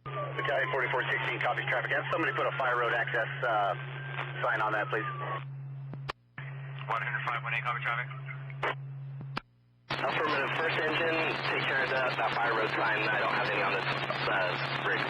Battalion 4416 copies traffic. Have somebody put a fire road access sign on that, please. 10518, copy traffic. Affirmative, first engine, take care of that fire road sign. I don't have any on this rig.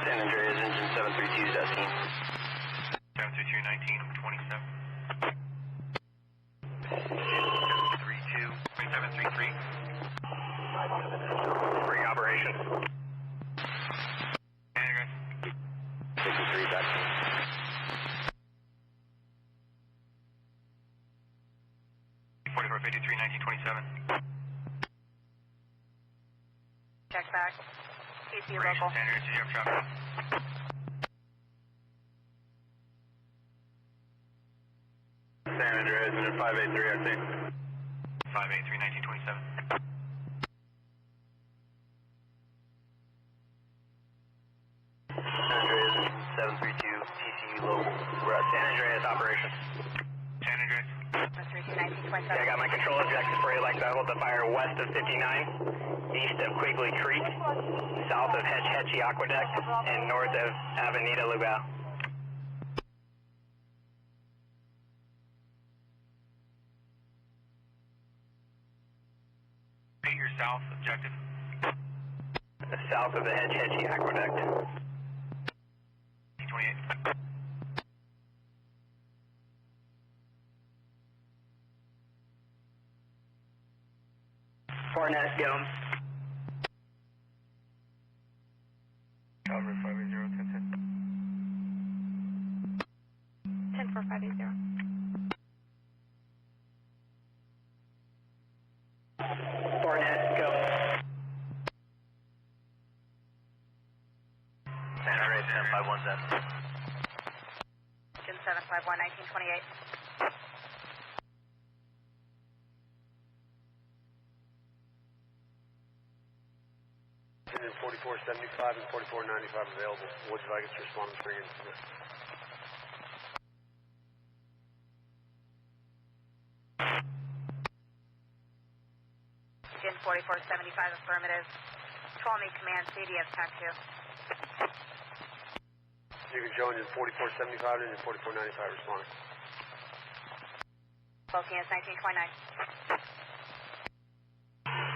San Andreas, engine 732 is asking. 732, 1927. 732, 2733. spring operation. San Andreas. 53 is asking. $44.53, 1927. Check back. KC local. San Andreas, you have traffic? San Andreas, engine 583, I think. 583, 1927. San Andreas, engine 732, TCU local. We're at San Andreas operations. San Andreas. 1927. Yeah, I got my control objective for you, like to hold the fire west of 59, east of Quigley Creek, south of Hetch Hetchy Aqueduct, and north of Avenida Lugao. Repeat your south objective. South of the Hetch Hetchy Aqueduct. 28. Gilm. Caliber 580, 1010. 10-4-580. Barnett, go. San Andreas 10-5-1-7. Engine 751, 1928. Engine 4475 and 4495 available. Would you like us to respond to spring incident? Engine 4475, affirmative. 12 me command, CDF TAC 2. You can show engine 4475 and engine 4495 responding. Both units 1929.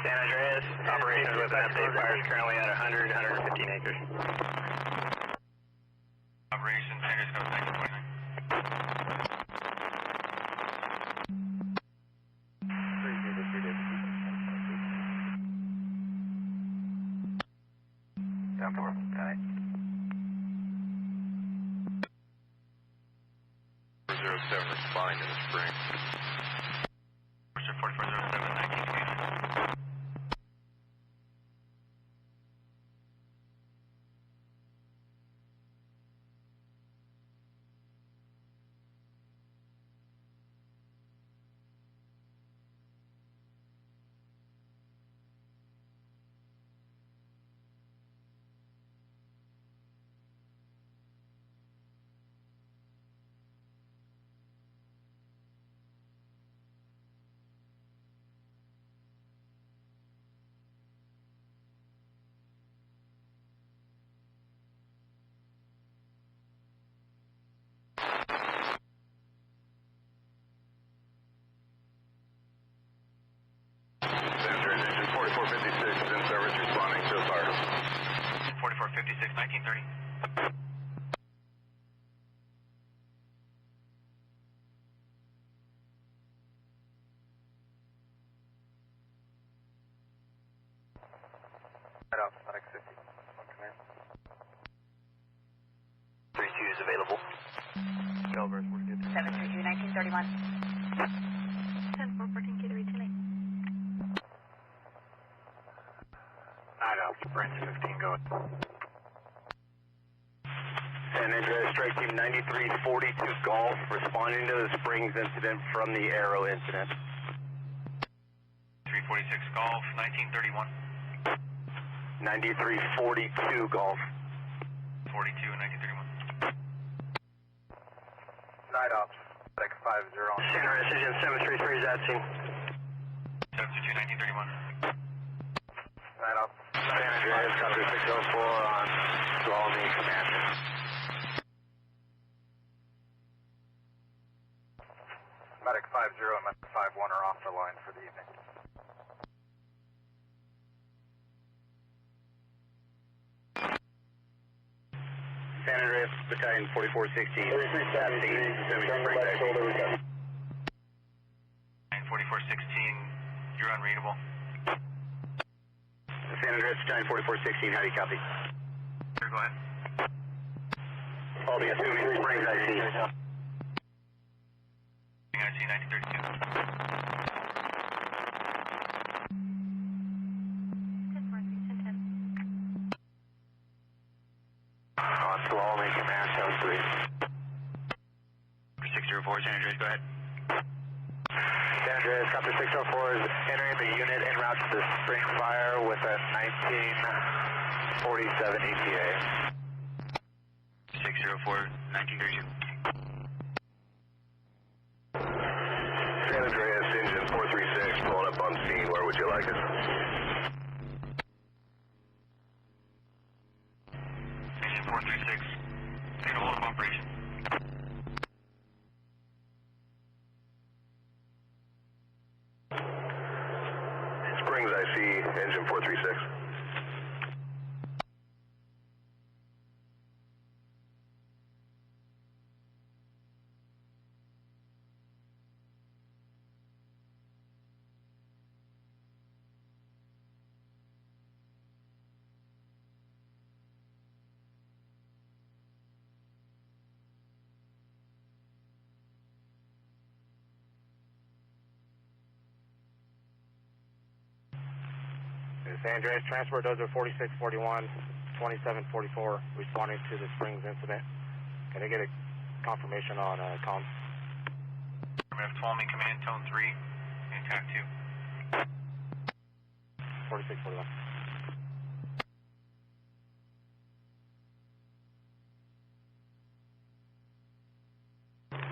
San Andreas, operations with an update. Fire is currently at 100, 115 acres. Operation San Andreas goes 1929. Down 4, got it. 407 responding to the spring. 4407, 1929. San Andreas engine 4456 is in service responding to a fire. 4456, 1930. Right off, Medic 50. On command. 32 is available. Caliveras, we're good. 732, 1931. 10-4-14, K3 tonight. Night out, Sprint 15 going. San Andreas, strike team 9342 Golf, responding to the Springs incident from the Aero incident. 346 Golf, 1931. 9342 Golf. 42, 1931. Night ops, Medic 50 on. San Andreas, engine 733 is at scene. 722, 1931. Night ops. San Andreas, copy 604 on Swallow command. Medic 50 and Medic 51 are off the line for the evening. San Andreas, Battalion 4416, at scene, assuming spring back. 4416, you're unreadable. San Andreas, Battalion 4416, how do you copy? Sure, go ahead. I'll be assuming Springs IC. IC 1932. On Swallow command, 73. 604, San Andreas, go ahead. San Andreas, copy 604 is entering the unit en route to the spring fire with a 1947 ETA. 604, 1932. San Andreas engine 436 pulling up on scene. Where would you like us? Engine 436, take a hold of operation. Springs IC, engine 436. San Andreas, transport dozer 4641, 2744, responding to the Springs incident. Can I get a confirmation on comms? F12 command, tone 3, and TAC 2. 4641.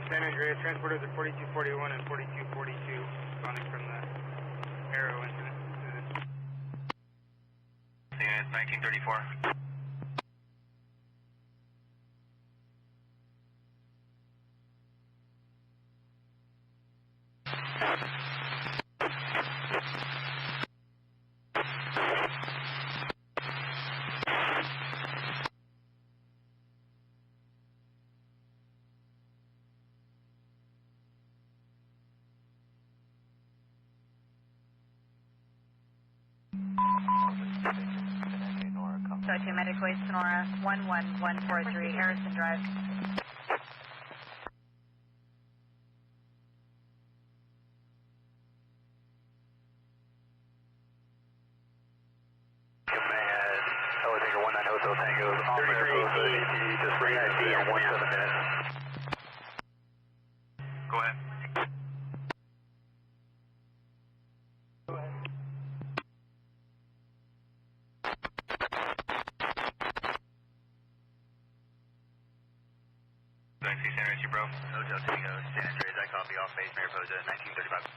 San Andreas, transporters are 4241 and 4242, responding from the Aero incident. Units 1934. So to Medic Way Sonora 11143 Harrison Drive. Command, Elevator 19 Hotel Tango, on there, just bring ID in 17 minutes. Go ahead. San Andreas, you bro. Hotel Tango, San Andreas, I copy off base, Mariposa, 1935.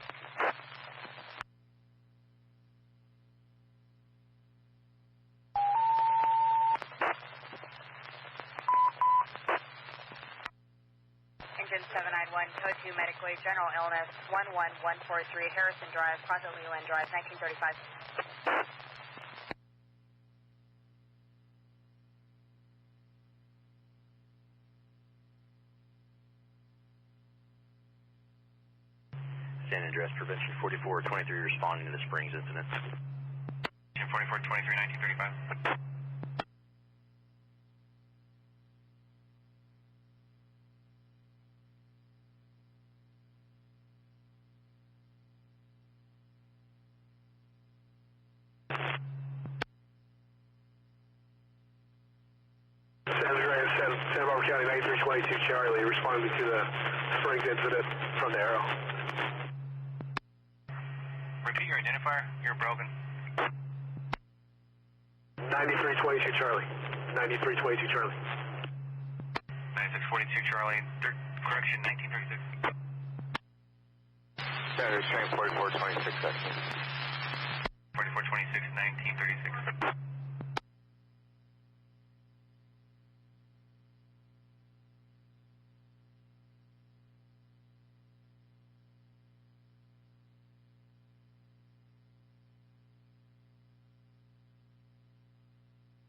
Engine 791, code 2 Medic Way, General Illness 11143 Harrison Drive, Plaza Leland Drive, 1935. San Andreas, Prevention 4423, responding to the Springs incident. 4423, 1935. San Andreas, Santa Barbara County 9322 Charlie, responding to the Springs incident from the Aero. Repeat your identifier. You're broken. 9322 Charlie. 9322 Charlie. 9642 Charlie. Correction, 1936. Standard train 4426 section. 4426, 1936.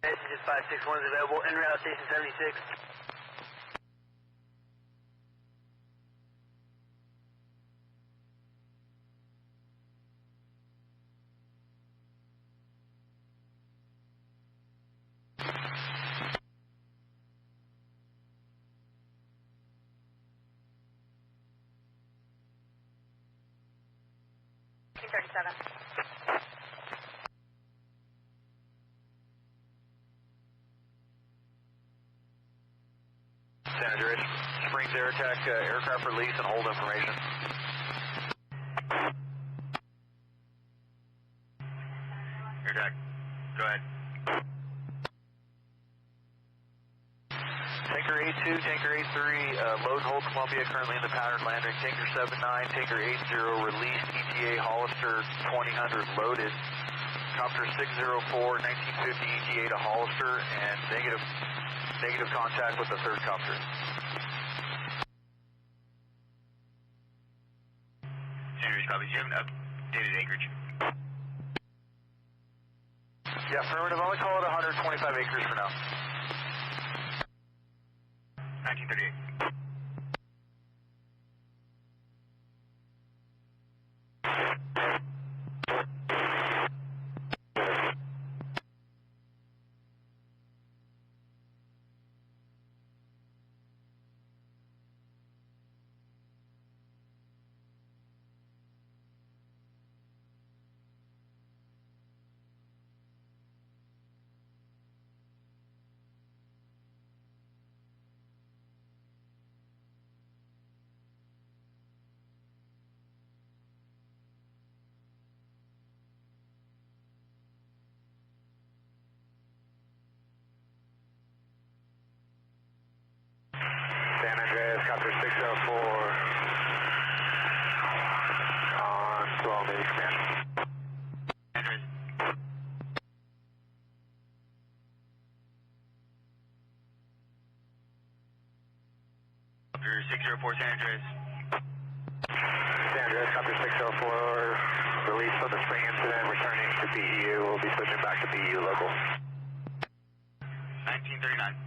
Messages 561 is available. En route, station 76. San Andreas, Springs air attack, aircraft release and hold information. Air attack, go ahead. Tanker 82, Tanker 83, load and hold Columbia, currently in the pattern landing. Tanker 79, Tanker 80, release, ETA Hollister 2000 loaded. Copter 604, 1950 ETA to Hollister, and negative contact with the third copter. Serious copies, do you have an updated acreage? Yeah, affirmative. I'll call it 125 acres for now. 1938. Andreas, copter 604 on 12 maybe command. Andreas. Copter 604 San Andreas. San Andreas, copter 604, release from the spring incident, returning to PEU. We'll be switching back to PEU local. 1939.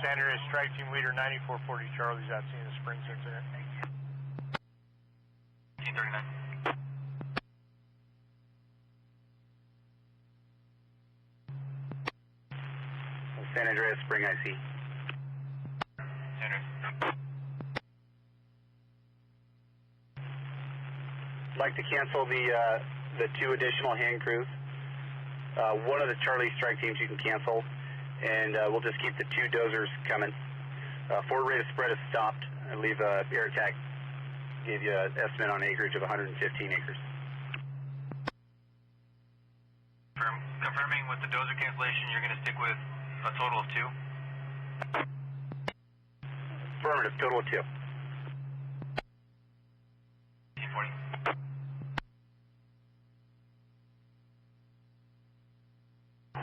San Andreas, strike team leader 9440 Charlie's at scene of the Springs incident. 1939. San Andreas, Spring IC. San Andreas. I'd like to cancel the 2 additional hand crews. One of the Charlie strike teams you can cancel, and we'll just keep the 2 dozers coming. Forward rate of spread is stopped. I believe Air Attack gave you an estimate on acreage of 115 acres. Confirming with the dozer cancellation, you're going to stick with a total of 2? Affirmative, total of 2. 1940.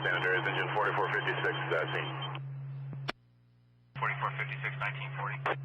San Andreas, engine 4456 is at scene. 4456, 1940.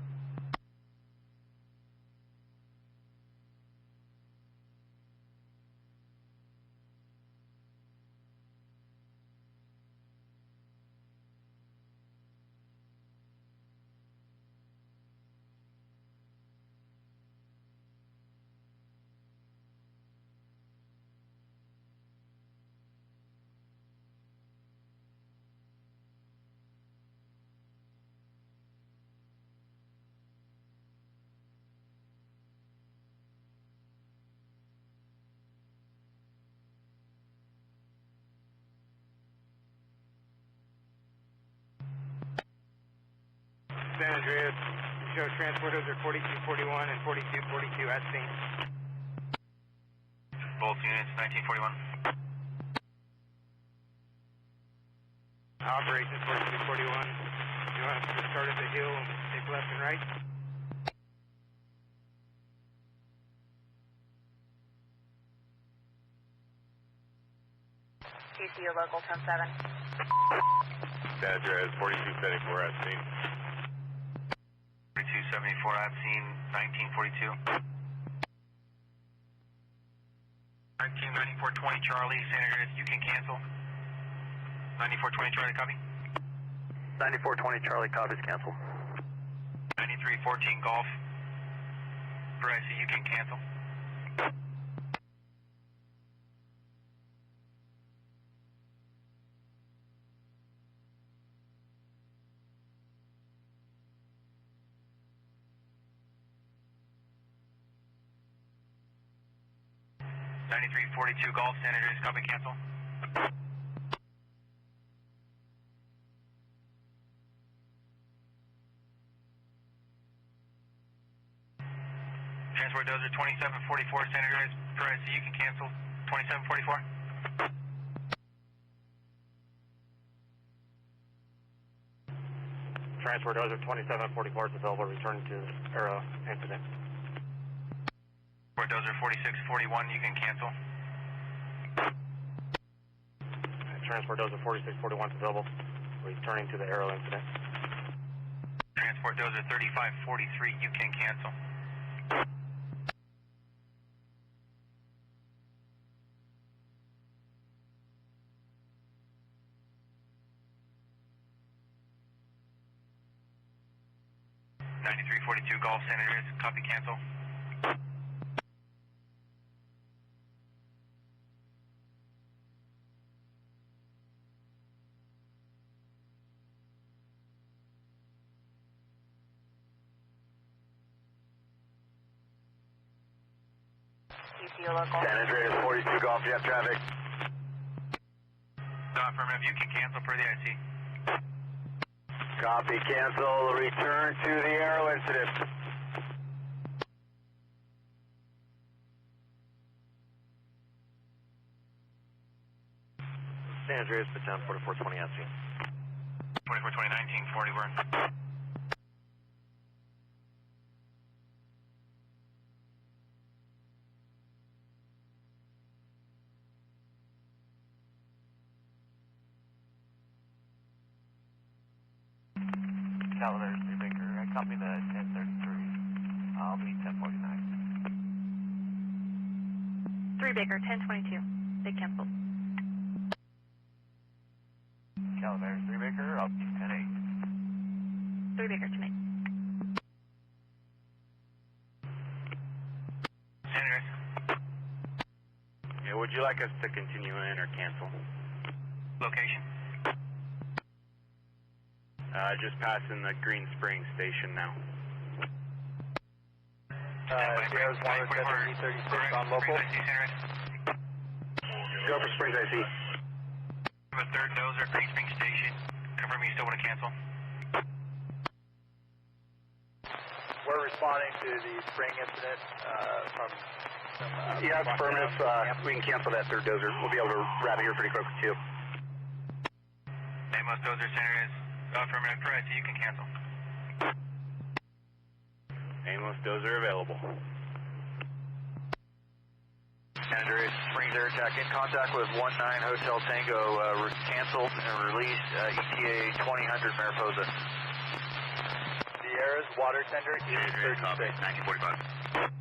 San Andreas, show transporters are 4241 and 4242 at scene. Both units, 1941. Operations 4241. You want us to start at the hill and take left and right? TCU local 107. San Andreas, 4274 at scene. 4274 at scene, 1942. Team 9420 Charlie, San Andreas, you can cancel. 9420 Charlie, copy. 9420 Charlie, copies, cancel. 9314 Golf, per IC, you can cancel. .4342 Golf, San Andreas, copy, cancel. Transport dozer 2744 San Andreas, per IC, you can cancel. 2744. Transport dozer 2744 is available, returning to Aero incident. Transport dozer 4641, you can cancel. Transport dozer 4641 is available, returning to the Aero incident. Transport dozer 3543, you can cancel. .4342 Golf, San Andreas, copy, cancel. TCU local. San Andreas, 42 Golf, you have traffic. Affirmative, you can cancel per the IC. Copy, cancel, return to the Aero incident. San Andreas, Baton 4420 at sea. 2420, 1940, we're in. CALEVERAS, 3 Baker. I copy the 1033. I'll be 1049. 3 Baker, 1022. They canceled. CALEVERAS, 3 Baker. I'll be 108. 3 Baker, 10 Senators. Yeah, would you like us to continue in or cancel? Location. Just passing the Green Springs station now. Sierra's Water Center E36 on local. Go for Springs IC. A third dozer, Green Springs Station. Confirm you still want to cancel. We're responding to the spring incident from Yeah, it's affirmative. We can cancel that third dozer. We'll be able to wrap it here pretty quickly, too. Amos dozer center is affirmative per IC, you can cancel. Amos dozer available. Andrews, Springs Air Attack in contact with 19 Hotel Tango, canceled and released ETA 2000 Mariposa. Sierra's water tender E36. 1945.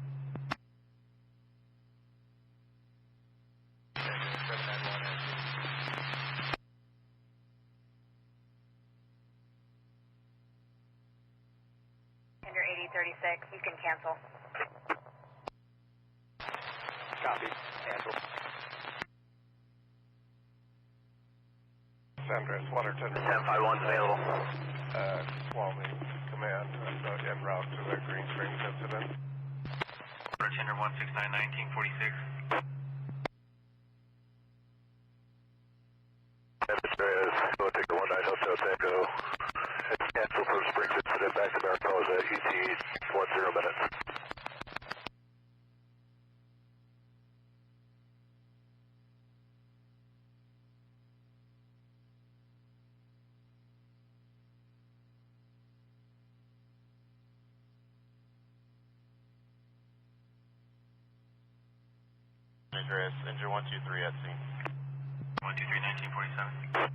Under 8036, you can cancel. Copy. Cancel. San Andreas, water tender. 1051's available. Wyoming Command, en route to the Green Springs incident. Water tender 169, 1946. Andreas, go take the 19 Hotel Tango. It's canceled for Springs incident back to Mariposa, ET 10 minutes. Andreas, engine 123 at sea. 123, 1947.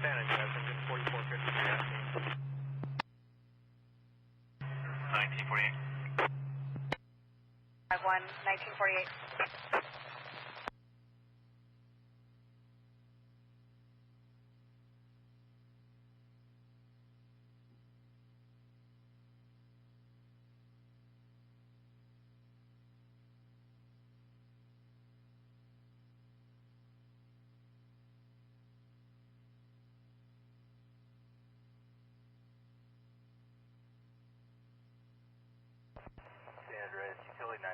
San Andreas, engine 4453 at sea. 1948. 51, 1948. San Andreas, utility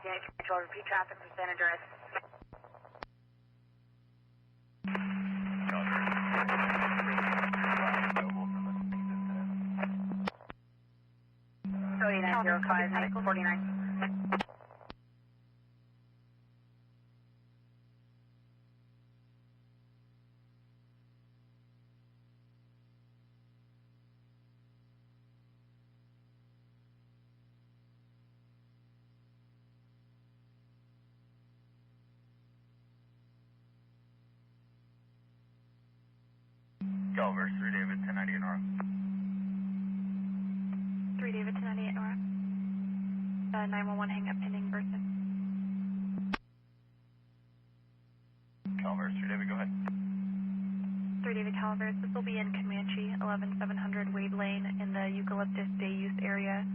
Unit control, repeat traffic for San Andreas. Cody 905, 49. CALEVERAS, 3 David, 1098 Nora. 3 David, 1098 Nora. 911 hang up pending person. CALEVERAS, 3 David, go ahead. 3 David CALEVERAS, this will be in Comanche, 11700 Wade Lane in the Eucalyptus Day Use area.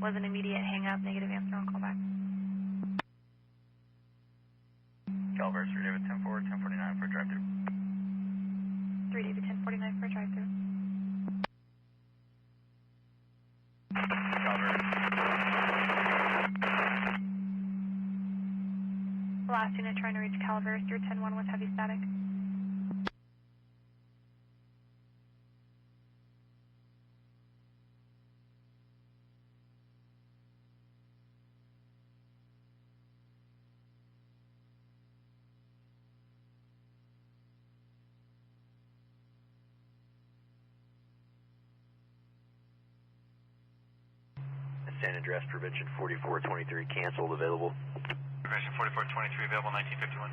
Was an immediate hang up, negative answer on callback. CALEVERAS, 3 David, 10-4, 1049 for drive-thru. 3 David, 1049 for drive-thru. Last unit trying to reach CALEVERAS, you're 10-1 with heavy static. San Andreas Prevention 4423 canceled, available. Prevention 4423 available, 1951.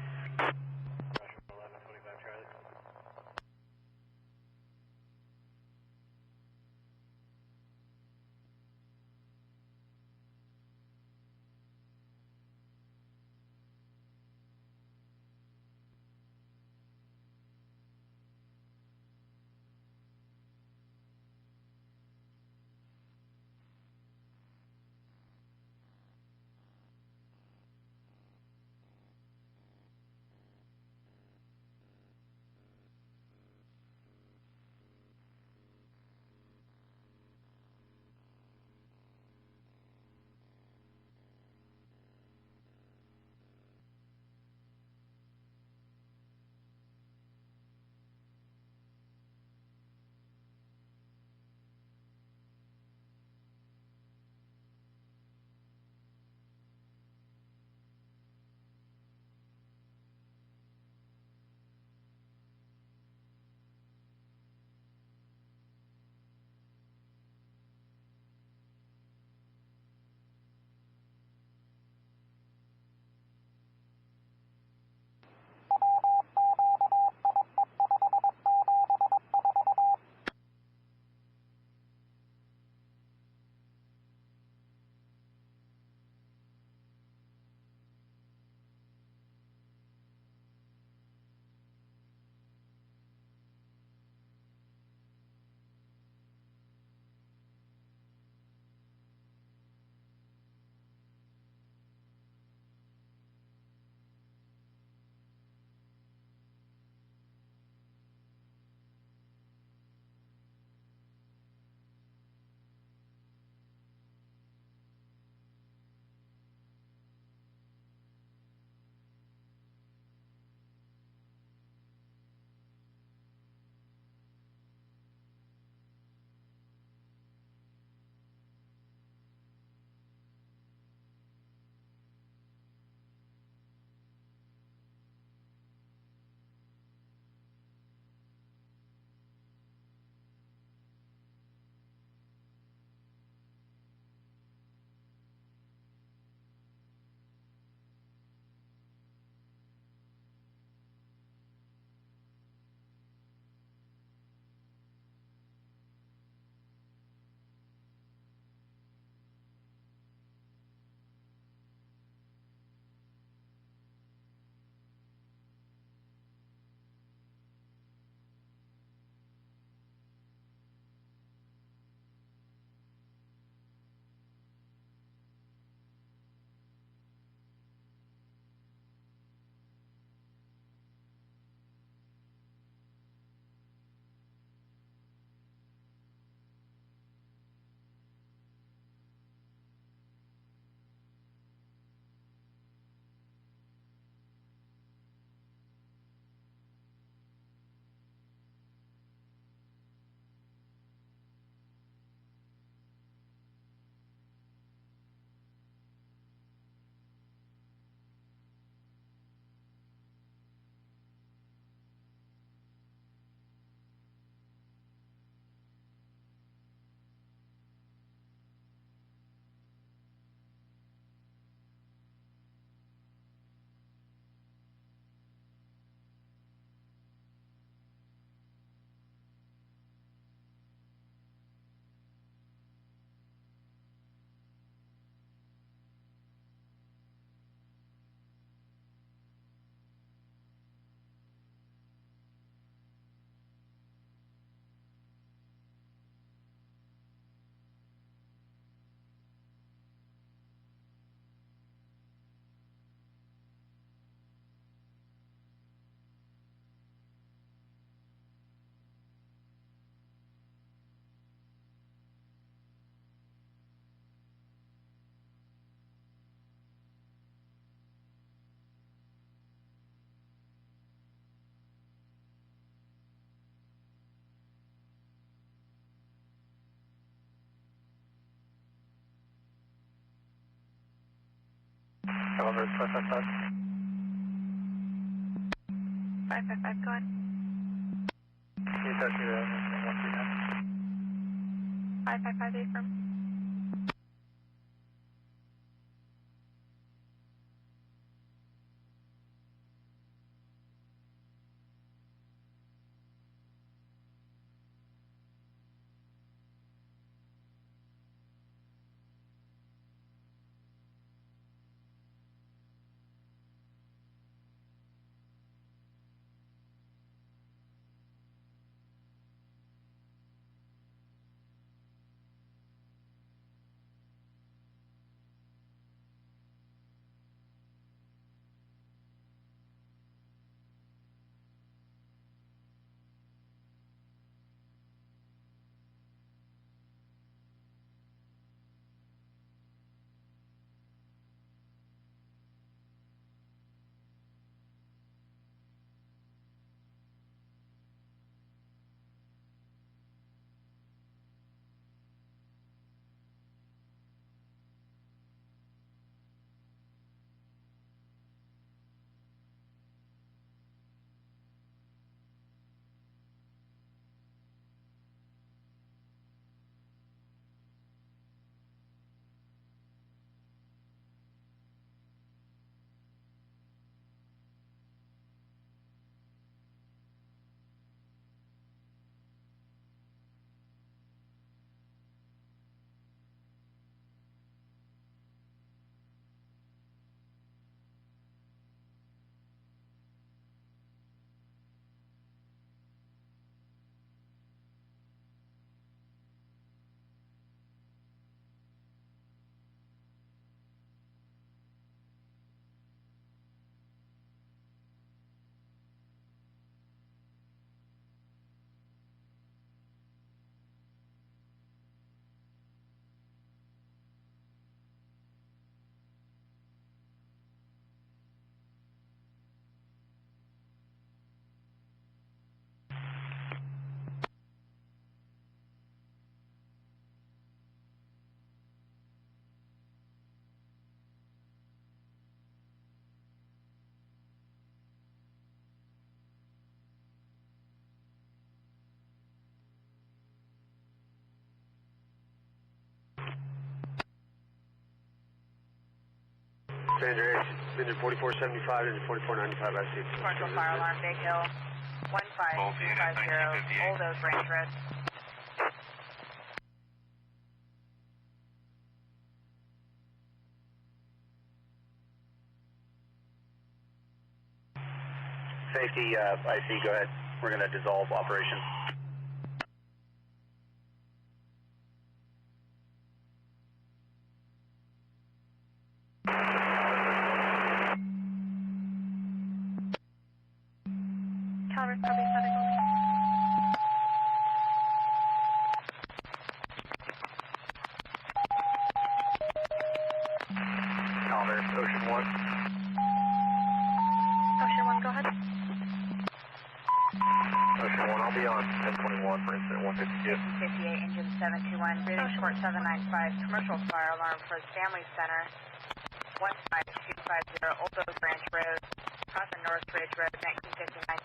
Calvert 555. 555, go ahead. Can you touch me there? 555, affirm. San Andreas, engine 4475, engine 4495, I see. Commercial fire alarm, Big Hill, 15250, Old Oak Range Road. Safety, IC, go ahead. We're going to dissolve operation. Calvert, probably Southern Gold. Calvert, Ocean 1. Ocean 1, go ahead. Ocean 1, I'll be on 1021 for incident 152. 58, engine 721, breathing short 795, commercial fire alarm for the Family Center, 15250, Old Oak Branch Road, crossing North Ridge Road, 1959.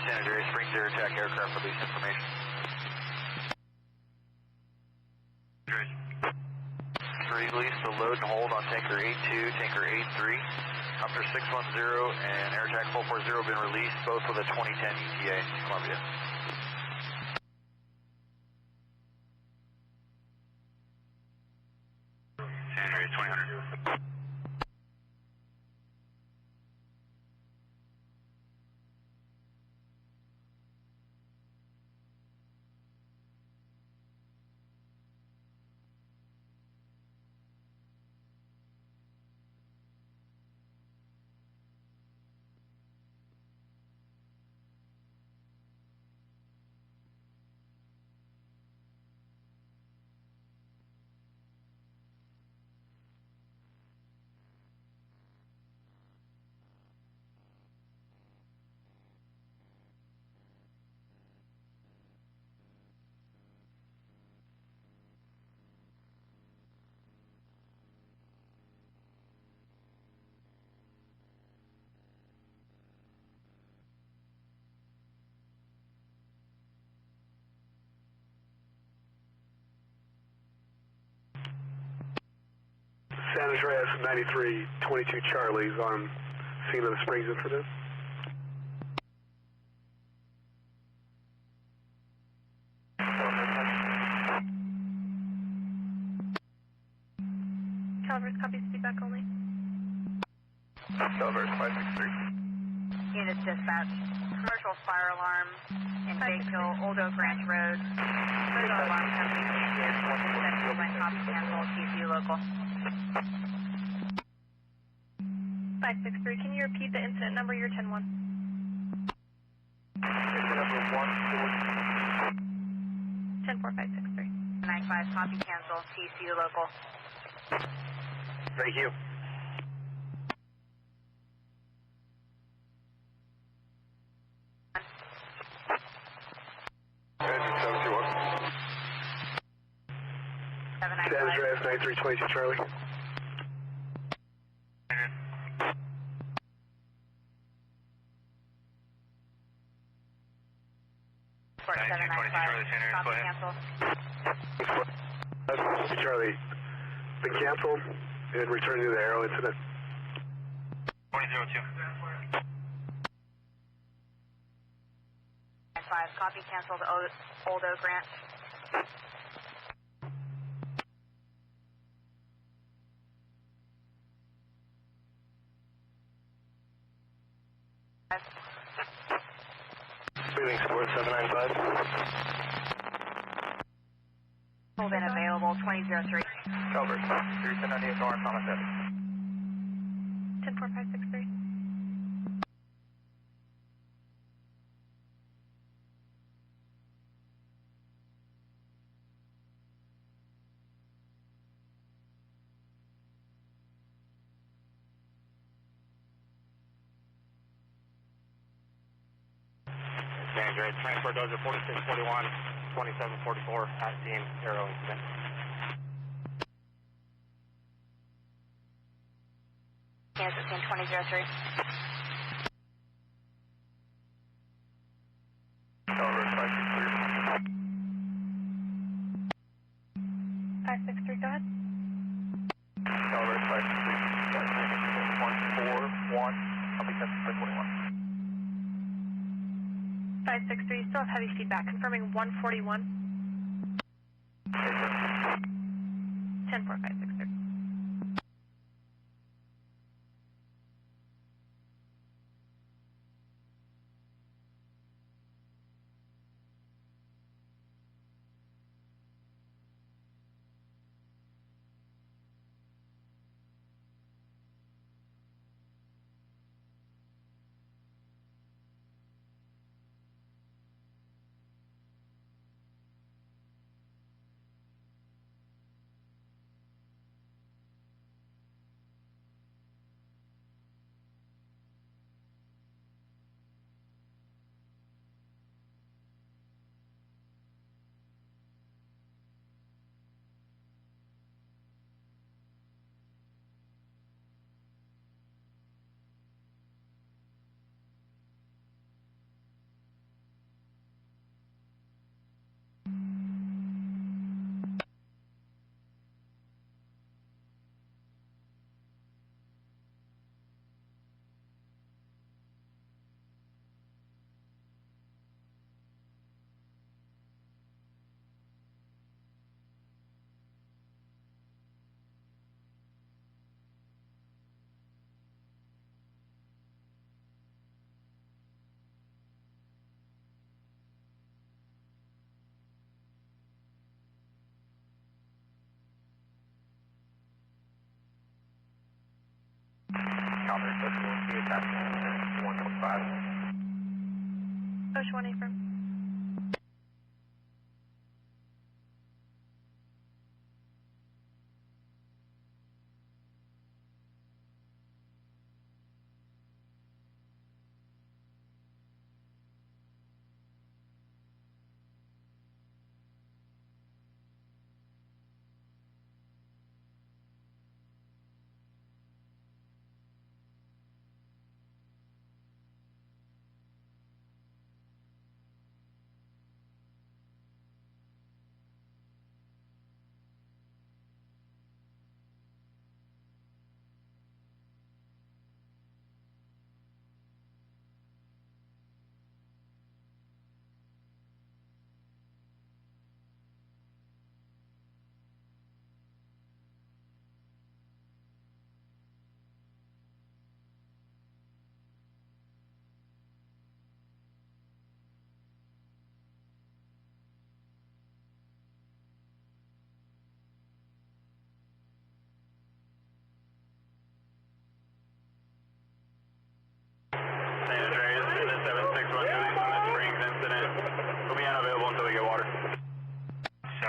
San Andreas, Springs Air Attack aircraft release information. Release the load and hold on tanker 82, tanker 83. Copter 610 and Air Attack 440 been released, both with a 2010 ETA, Columbia. San Andreas, 2000. Andreas 9322 Charlie's on scene of the Springs incident. Calevera's copies feedback only. Calevera's 563. Units dispatch. Commercial fire alarm in Bakeville, Old Oak Ranch Road. Further alarm company changes. Central line copy cancel. TCU local. 563. Can you repeat the incident number? You're 10-1. Incident number 10-4-563. 95 copy cancel. TCU local. Thank you. Engine 721. San Andreas 9322 Charlie. Port 795. Copy cancel. Charlie, been canceled and returning to the Aero incident. 2002. 5 copy canceled. Old Oak Ranch. Speeding Sport 795. Hold in available 2003. Calvert, 398 North, Thomas Eddy. 10-4-5-6-3. San Andreas, transport dozer 4641, 2744 at scene, Aero incident. Kansas scene 2003. Calvert, 563. 563, go ahead. Calvert, 563. 141. I'll be tested for 21. 563, still have heavy feedback. Confirming 141. 10-4-5-6-3. Calvert, will be attached 125. Ocean 1 affirm.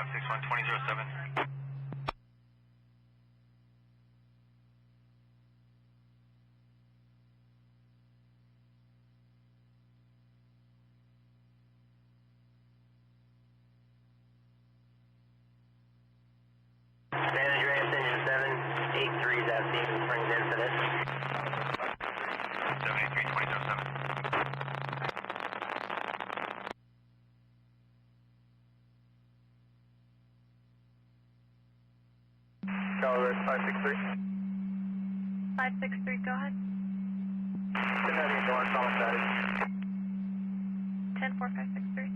561-2007. San Andreas, engine 783 is at Stephen Springs incident. 783-2007. Caliveras 563. 563, go ahead. 1098 North, solid status. 104563.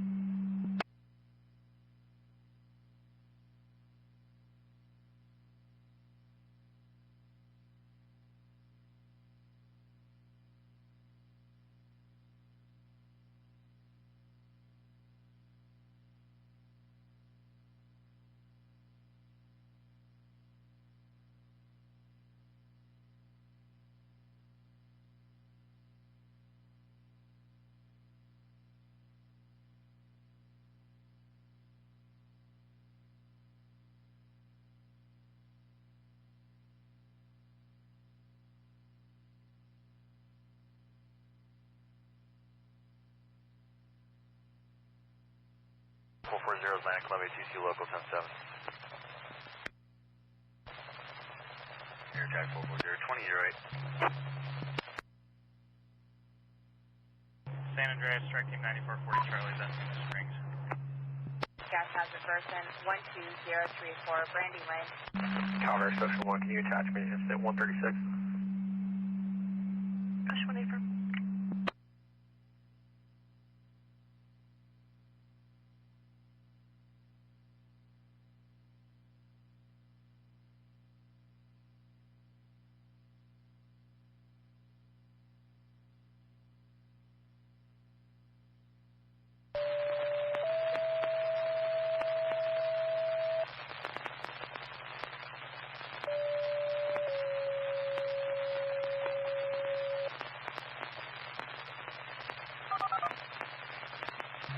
Land Columbia TC local 107. Air tag 440, 2008. San Andreas, strike team 9440 Charlie, then Springs. Gas hazard person 12034, Brandy Lane. Calvert, Social 1, can you attach me? Incident 136. Push 1 affirm.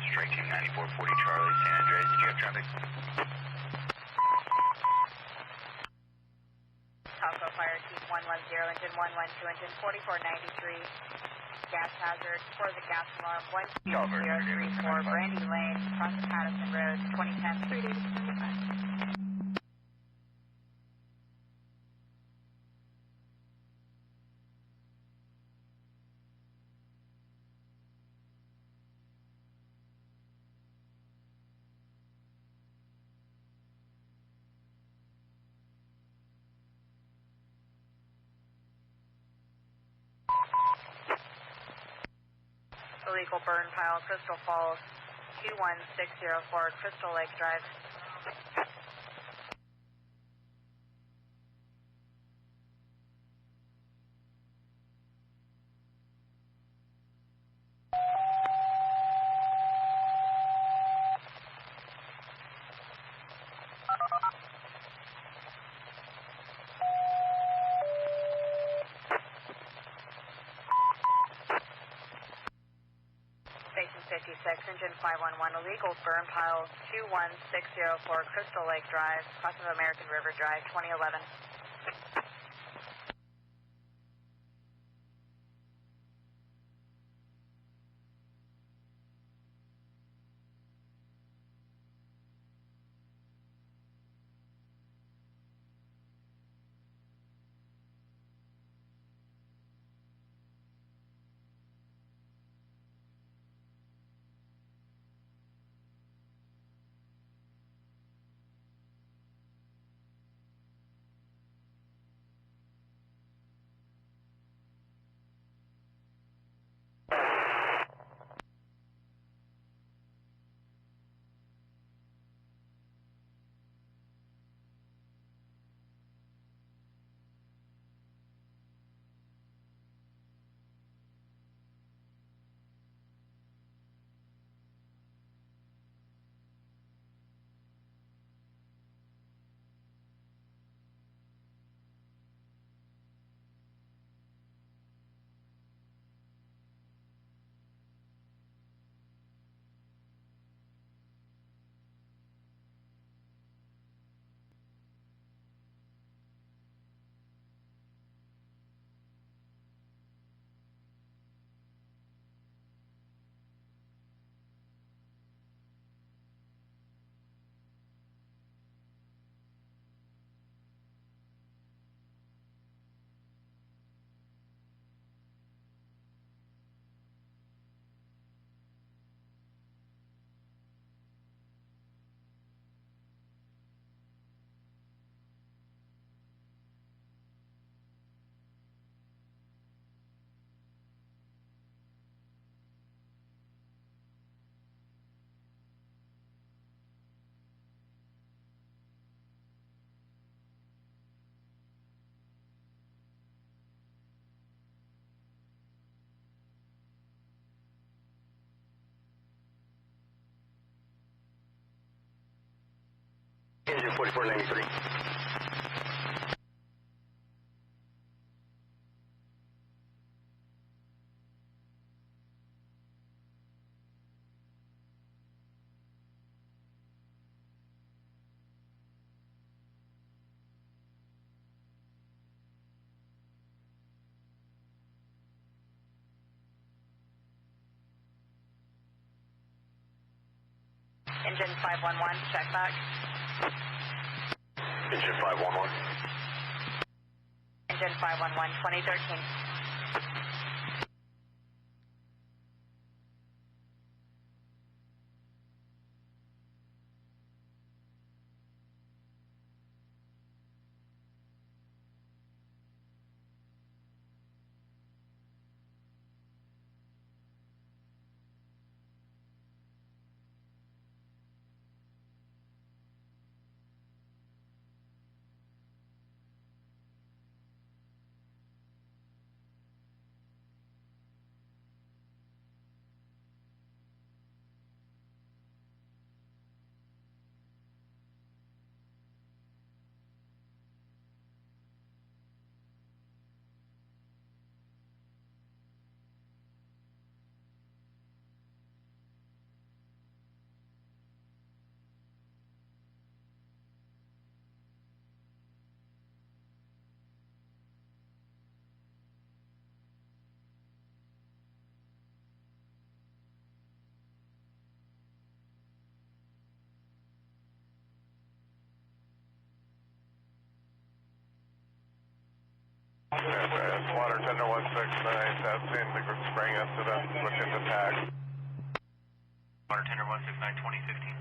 Strike team 9440 Charlie, San Andreas, did you have traffic? Taco Fire Team 110, engine 112, engine 4493. Gas hazard for the gas alarm 12034, Brandy Lane, across the Patterson Road, 2010, 385. Illegal burn pile, Crystal Falls, 21604, Crystal Lake Drive. Station 56, engine 511, illegal burn pile 21604, Crystal Lake Drive, cross of American River Drive, 2011. Engine 4493. Engine 511, check back. Engine 511. Engine 511, 2013. Water tender 169, that's in the spring incident, look into tag. Water tender 169, 2015.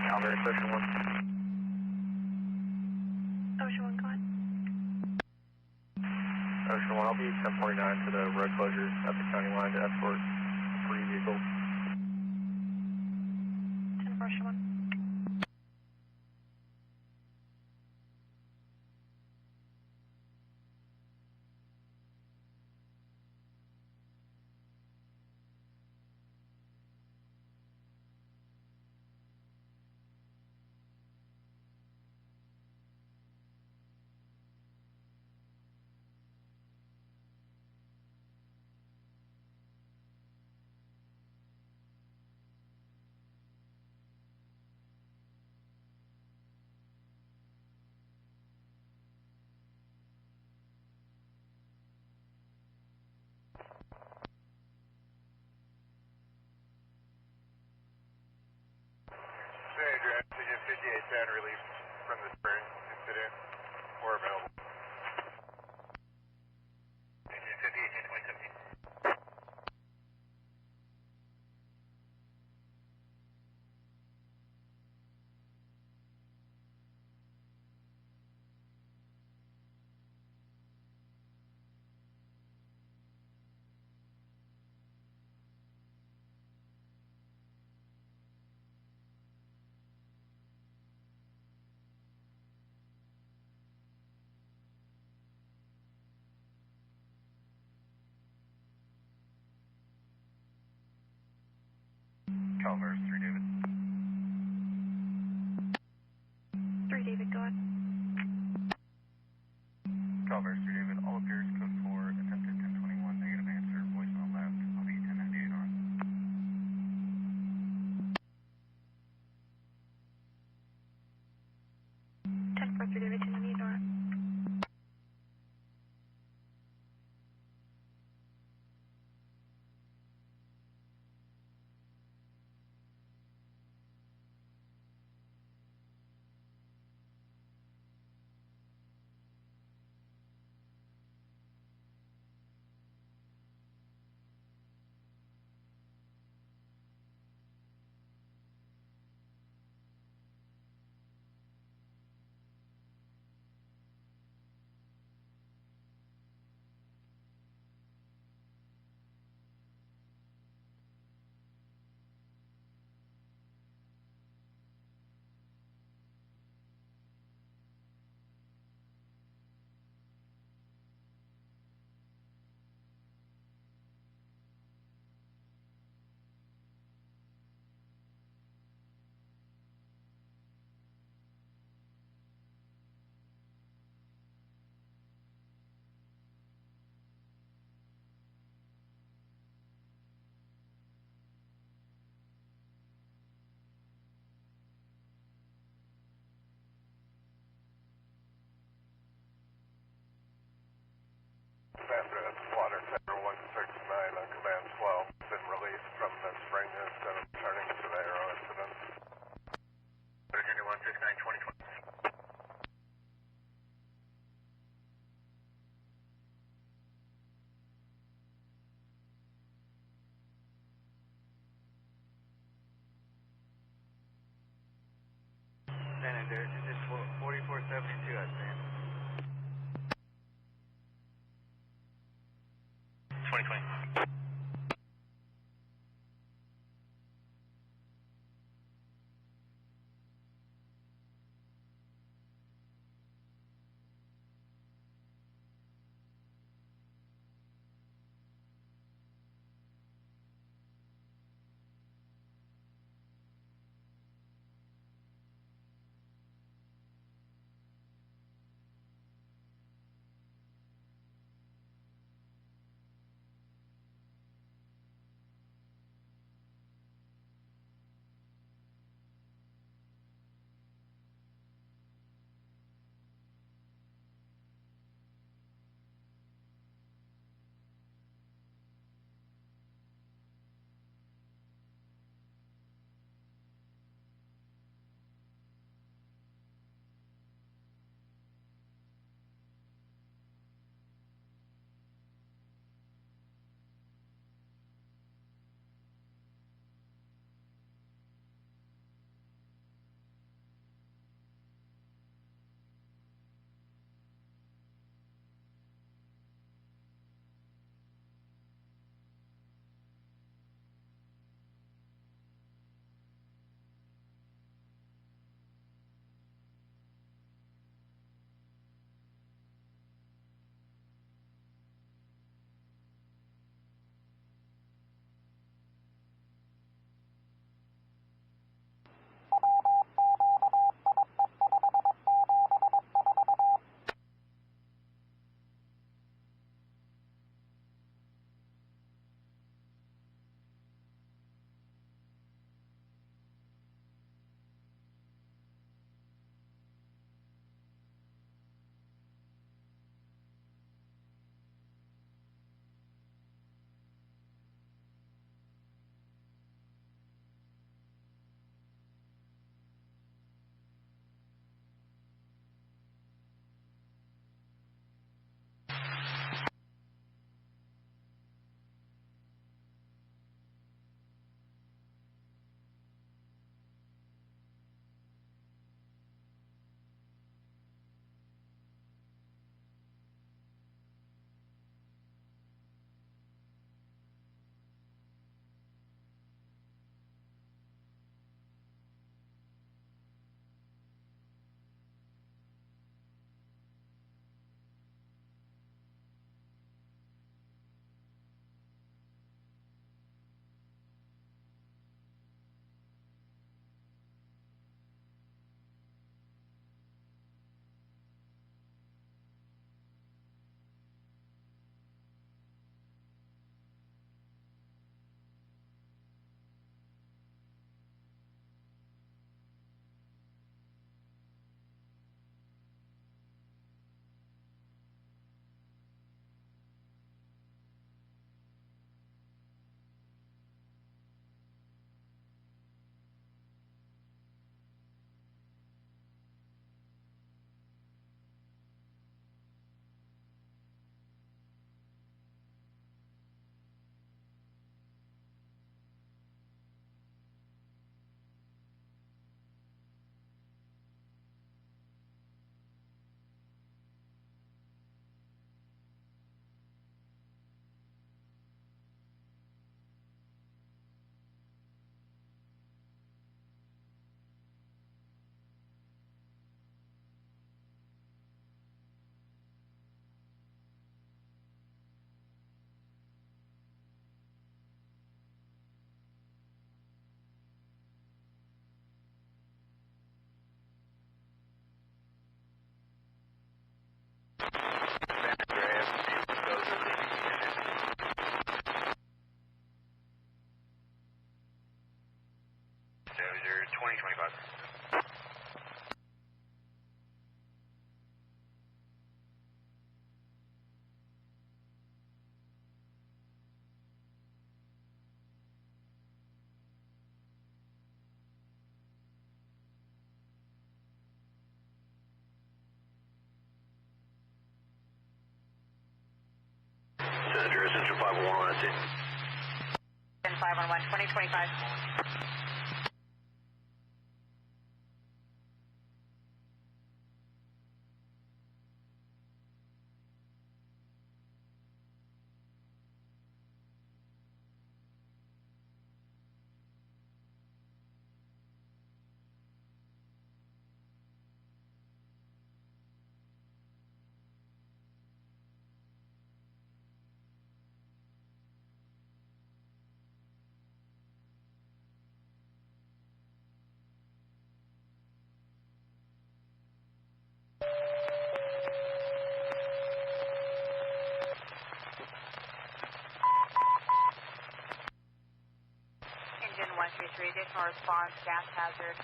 Calvary, Ocean 1. Ocean 1, go ahead. Ocean 1, I'll be 1049 to the road closures at the county line to escort 3 vehicles. 10 for Ocean 1. Engine 5810 released from the spring incident or available. Engine 5810, 2017. CALEVERAS, 3 David. 3 David, go ahead. CALEVERAS, 3 David, all appears code 4, attempted 1021, negative answer, voicemail left, I'll be 1098 on. 10-4, 3 David, 1098 on. San Andreas, engine 511, I see. Engine 511, 2025. Engine 133, additional response, gas hazard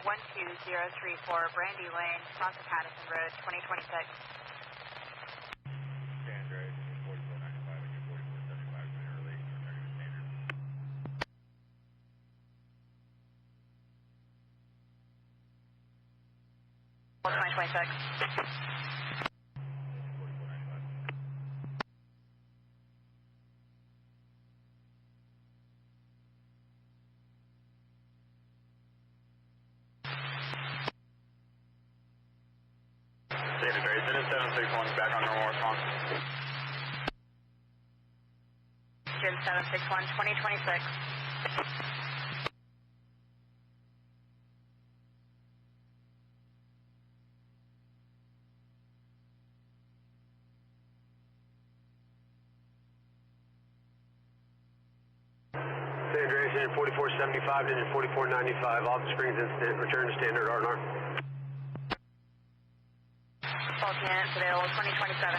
12034, Brandy Lane, south of Patterson Road, 2026. San Andreas, engine 4495, engine 4475, coming in early, returning to standard. 2026. San Andreas, engine 761, back on normal response. Engine 761, 2026. San Andreas, engine 4475, engine 4495, off the springs incident, return to standard R&R. Fault units available, 2027.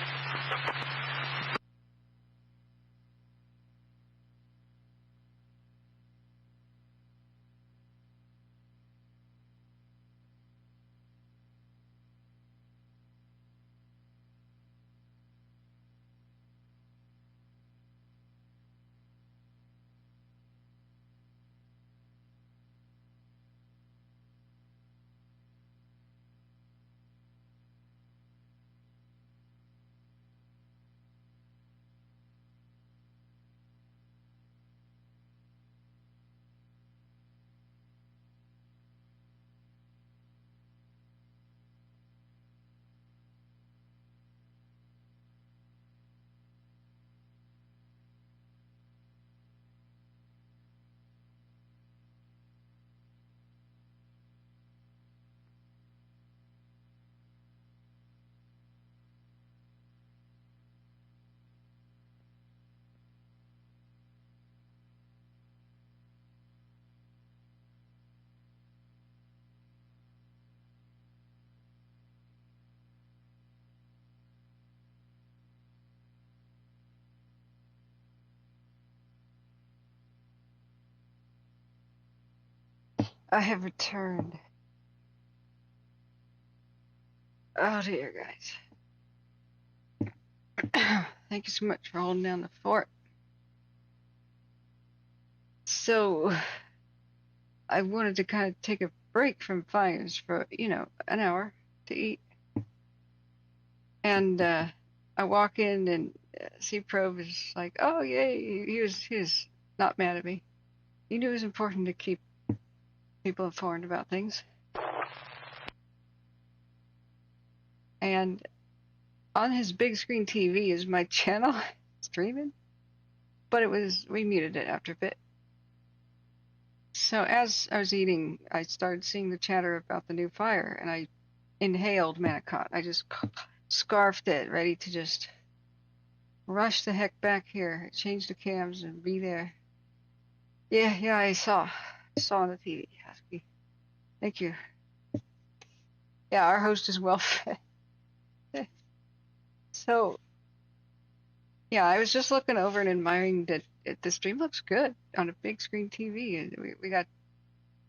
I have returned. Oh dear, guys. Thank you so much for holding down the fort. So, I wanted to kind of take a break from fires for, an hour to eat. And I walk in and C-Probe is like, oh yay, he was not mad at me. He knew it was important to keep people informed about things. And on his big screen TV is my channel streaming, but we muted it after a bit. So as I was eating, I started seeing the chatter about the new fire, and I inhaled Manacot. I just scarfed it, ready to just rush the heck back here, change the cams, and be there. Yeah, I saw on the TV. Thank you. Yeah, our host is well fed. So, yeah, I was just looking over and admiring that the stream looks good on a big screen TV, and we got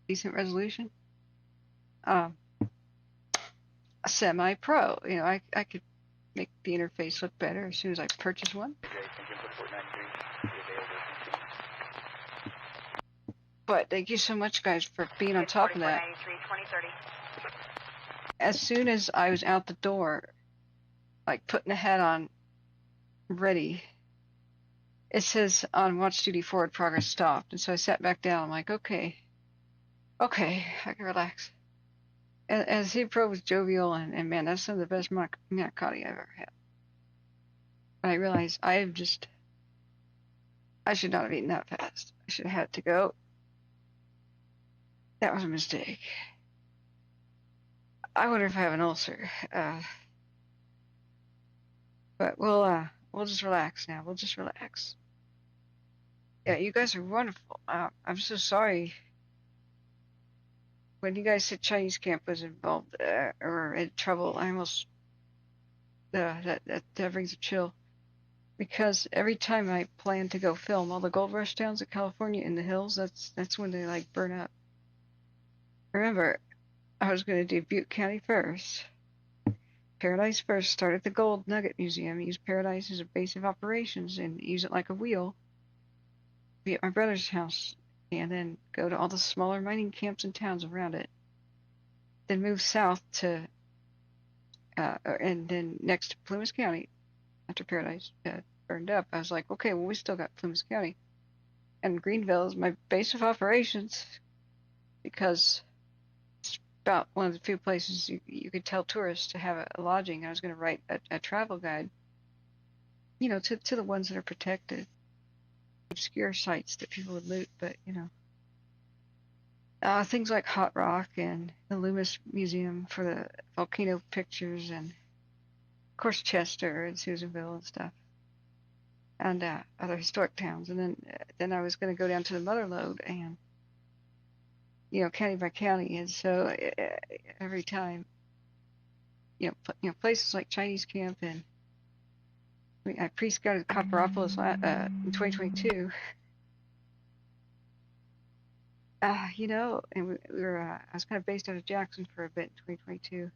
decent resolution. Semi-pro, I could make the interface look better as soon as I purchase one. But thank you so much, guys, for being on top of that. As soon as I was out the door, like putting the hat on, ready, it says on watch duty forward progress stopped. And so I sat back down. I'm like, okay, I can relax. And he Pro was jovial, and man, that's some of the best manicotti I've ever had. And I realized I should not have eaten that fast. I should have had to go. That was a mistake. I wonder if I have an ulcer. But we'll just relax now. We'll just relax. Yeah, you guys are wonderful. I'm so sorry. When you guys said Chinese camp was involved or in trouble, I almost that brings a chill. Because every time I plan to go film all the gold rush towns of California in the hills, that's when they like burn up. Remember, I was going to do Butte County first. Paradise first, start at the Gold Nugget Museum, use Paradise as a base of operations and use it like a wheel. Be at my brother's house, and then go to all the smaller mining camps and towns around it. Then move south to, and then next to Plumas County, after Paradise burned up. I was like, okay, well, we still got Plumas County. And Greenville is my base of operations, because it's about one of the few places you could tell tourists to have a lodging. I was going to write a travel guide, you know, to the ones that are protected. Obscure sites that people would loot, but, you know. Things like Hot Rock and the Loomis Museum for the volcano pictures, and of course Chester and Susanville and stuff, and other historic towns. And then I was going to go down to the Mother Lode and, you know, county by county. And so every time, you know, places like Chinese camp, and I pre-scouted Copperopolis in 2022. You know, and we were, I was kind of based out of Jackson for a bit in 2022.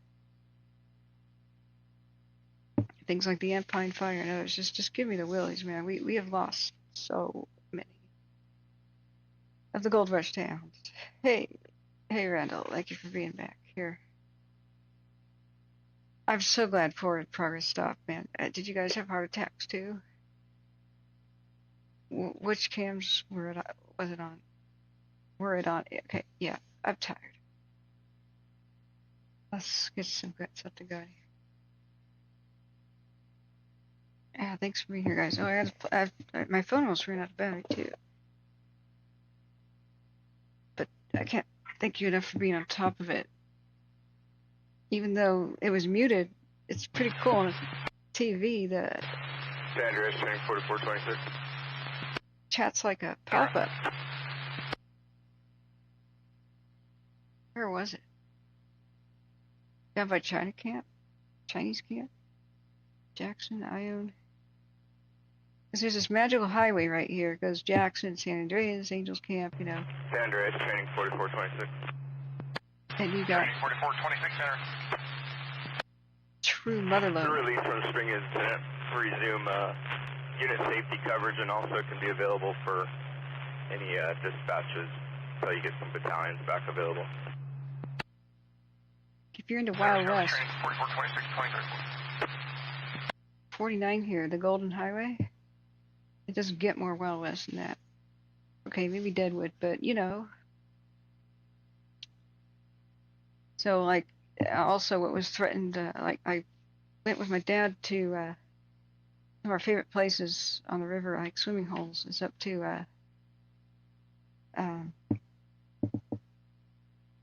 Things like the Empine Fire and others, just give me the willies, man. We have lost so many of the Gold Rush towns. Hey, Randall, thank you for being back here. I'm so glad forward progress stopped, man. Did you guys have heart attacks too? Which cams was it on? Were it on? Okay, yeah, I'm tired. Let's get some good stuff to go. Yeah, thanks for being here, guys. Oh, my phone almost ran out of battery too. But I can't thank you enough for being on top of it. Even though it was muted, it's pretty cool on TV. The San Andreas, turning 4426. Chat's like a pop-up. Where was it? Down by China camp? Chinese camp? Jackson, Ione. Because there's this magical highway right here. It goes Jackson, San Andreas, Angels Camp, you know. San Andreas, training 4426. And you got 4426 center. True Motherlode. The release from spring incident, resume unit safety coverage, and also can be available for any dispatches until you get some battalions back available. If you're into Wild West, 49 here, the Golden Highway. It doesn't get more Wild West than that. Okay, maybe Deadwood, but you know. So, like, also what was threatened, like, I went with my dad to one of our favorite places on the river, like swimming holes. It's up to,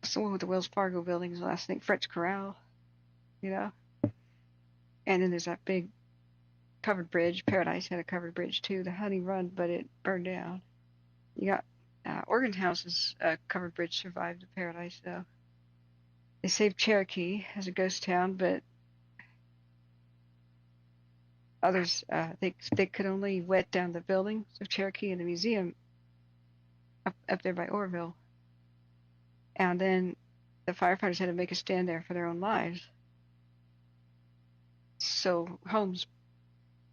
it's the one with the Wells Fargo buildings, the last thing, French Corral, you know? And then there's that big covered bridge. Paradise had a covered bridge too, the Honey Run, but it burned down. You got Oregon House's covered bridge survived the Paradise, though. They saved Cherokee as a ghost town, but others, they could only wet down the buildings of Cherokee and the museum up there by Orville. And then the firefighters had to make a stand there for their own lives. So homes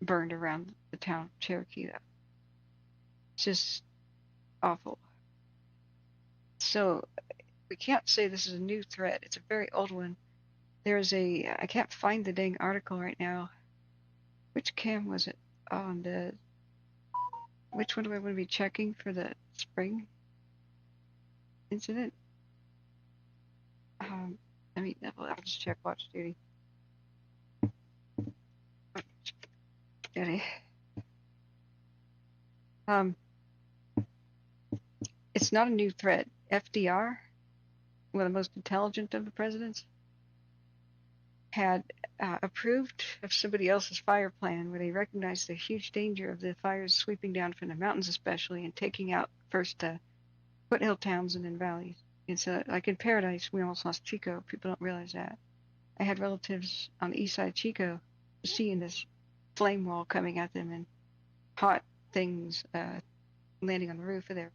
burned around the town of Cherokee, though. It's just awful. So we can't say this is a new threat. It's a very old one. There's I can't find the dang article right now. Which cam was it on? which one do I want to be checking for the spring incident? I mean, I'll just check watch duty. Duty. It's not a new threat. FDR, one of the most intelligent of the presidents, had approved of somebody else's fire plan where they recognized the huge danger of the fires sweeping down from the mountains especially and taking out first foothill towns and then valleys. And so, like in Paradise, we almost lost Chico. People don't realize that. I had relatives on the east side of Chico seeing this flame wall coming at them and hot things landing on the roof of their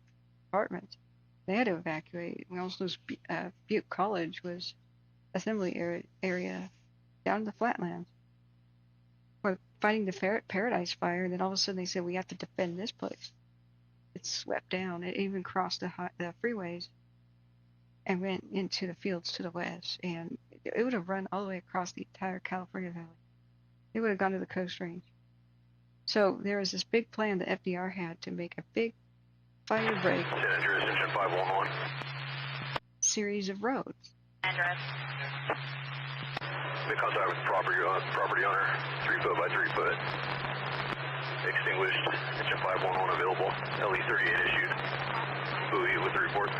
apartments. They had to evacuate. We almost lost Butte College was assembly area down in the flatlands. We're fighting the Paradise fire, and then all of a sudden they said we have to defend this place. It swept down. It even crossed the freeways and went into the fields to the west, and it would have run all the way across the entire California Valley. It would have gone to the Coast Range. So there was this big plan that FDR had to make a big fire break series of roads. Address. Make contact with property owner, 3 foot by 3 foot. Extinguished, engine 511 available, LE 38 issued. Buoy with the report.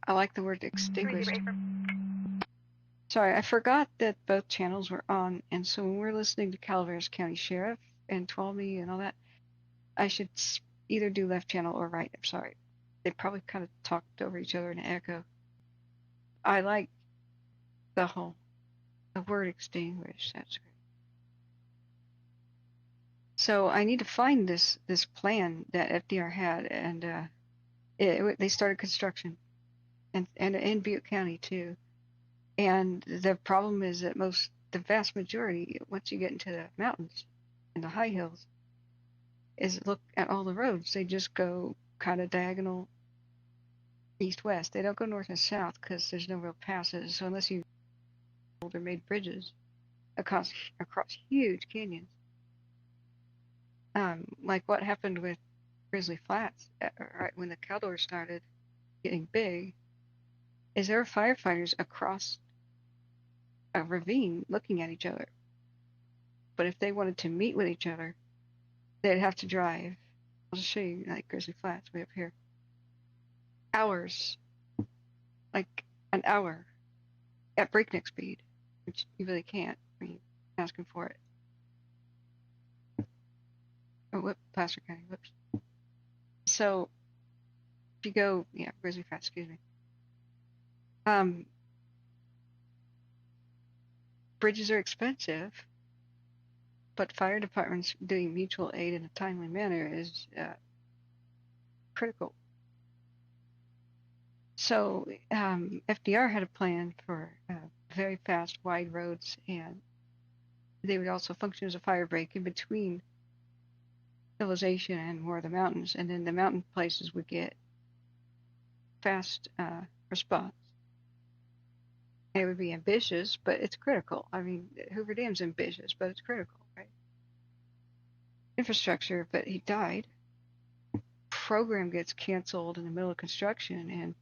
I like the word extinguished. Sorry, I forgot that both channels were on, and so when we're listening to Calaveras County Sheriff and Twelve and all that, I should either do left channel or right. I'm sorry. They probably kind of talked over each other in an echo. I like the word extinguished. That's great. So I need to find this plan that FDR had, and they started construction, and in Butte County too. And the problem is that the vast majority, once you get into the mountains and the high hills, is look at all the roads. They just go kind of diagonal east-west. They don't go north and south because there's no real passes. So unless you made bridges across huge canyons, like what happened with Grizzly Flats, right when the Caldor started getting big, is there were firefighters across a ravine looking at each other. But if they wanted to meet with each other, they'd have to drive. I'll just show you, like Grizzly Flats way up here. Hours, like an hour at breakneck speed, which you really can't. I mean, asking for it. Oh, Placer County, whoops. So, if you go, Grizzly Flats, excuse me. Bridges are expensive, but fire departments doing mutual aid in a timely manner is critical. So FDR had a plan for very fast, wide roads, and they would also function as a fire break in between civilization and more of the mountains, and then the mountain places would get fast response. It would be ambitious, but it's critical. I mean, Hoover Dam's ambitious, but it's critical, right? Infrastructure, but he died. Program gets canceled in the middle of construction, and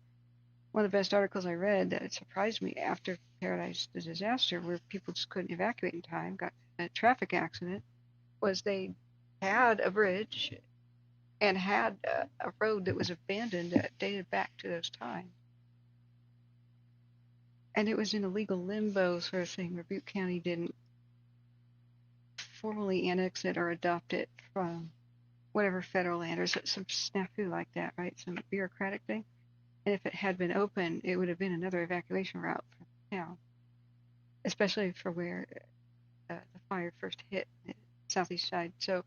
one of the best articles I read that surprised me after Paradise, the disaster, where people just couldn't evacuate in time, got a traffic accident, was they had a bridge and had a road that was abandoned that dated back to those times. And it was in a legal limbo sort of thing where Butte County didn't formally annex it or adopt it from whatever federal land or some snafu like that, right? Some bureaucratic thing. And if it had been open, it would have been another evacuation route from the town, especially for where the fire first hit the southeast side. So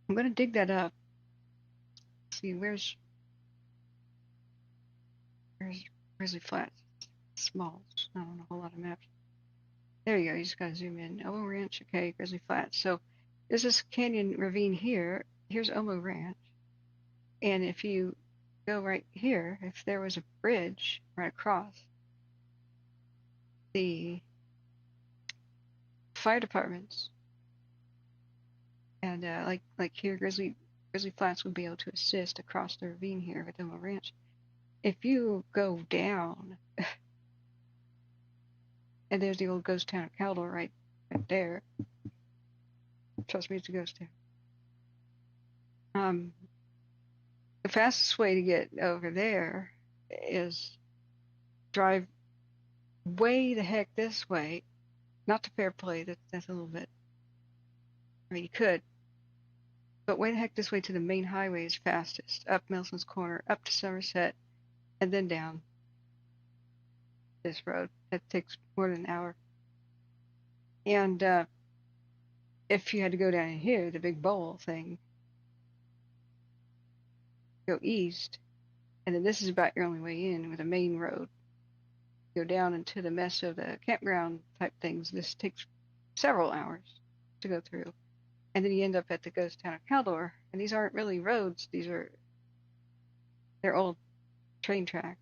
I'm going to dig that up. Let's see, where's Grizzly Flats? Small, it's not on a whole lot of maps. There you go, you just gotta zoom in. Omo Ranch, okay, Grizzly Flats. So there's this canyon ravine here. Here's Omo Ranch. And if you go right here, if there was a bridge right across the fire departments. And like here, Grizzly Flats would be able to assist across the ravine here at Demo Ranch. If you go down, and there's the old ghost town of Caldor right there. Trust me, it's a ghost town. The fastest way to get over there is drive way the heck this way, not to Fairplay. That's a little bit. I mean, you could, but way the heck this way to the main highway is fastest. Up Nelson's Corner, up to Somerset, and then down this road. That takes more than an hour. And if you had to go down here, the big bowl thing, go east, and then this is about your only way in with a main road. Go down into the mess of the campground type things. This takes several hours to go through. And then you end up at the ghost town of Caldor. And these aren't really roads. They're old train tracks.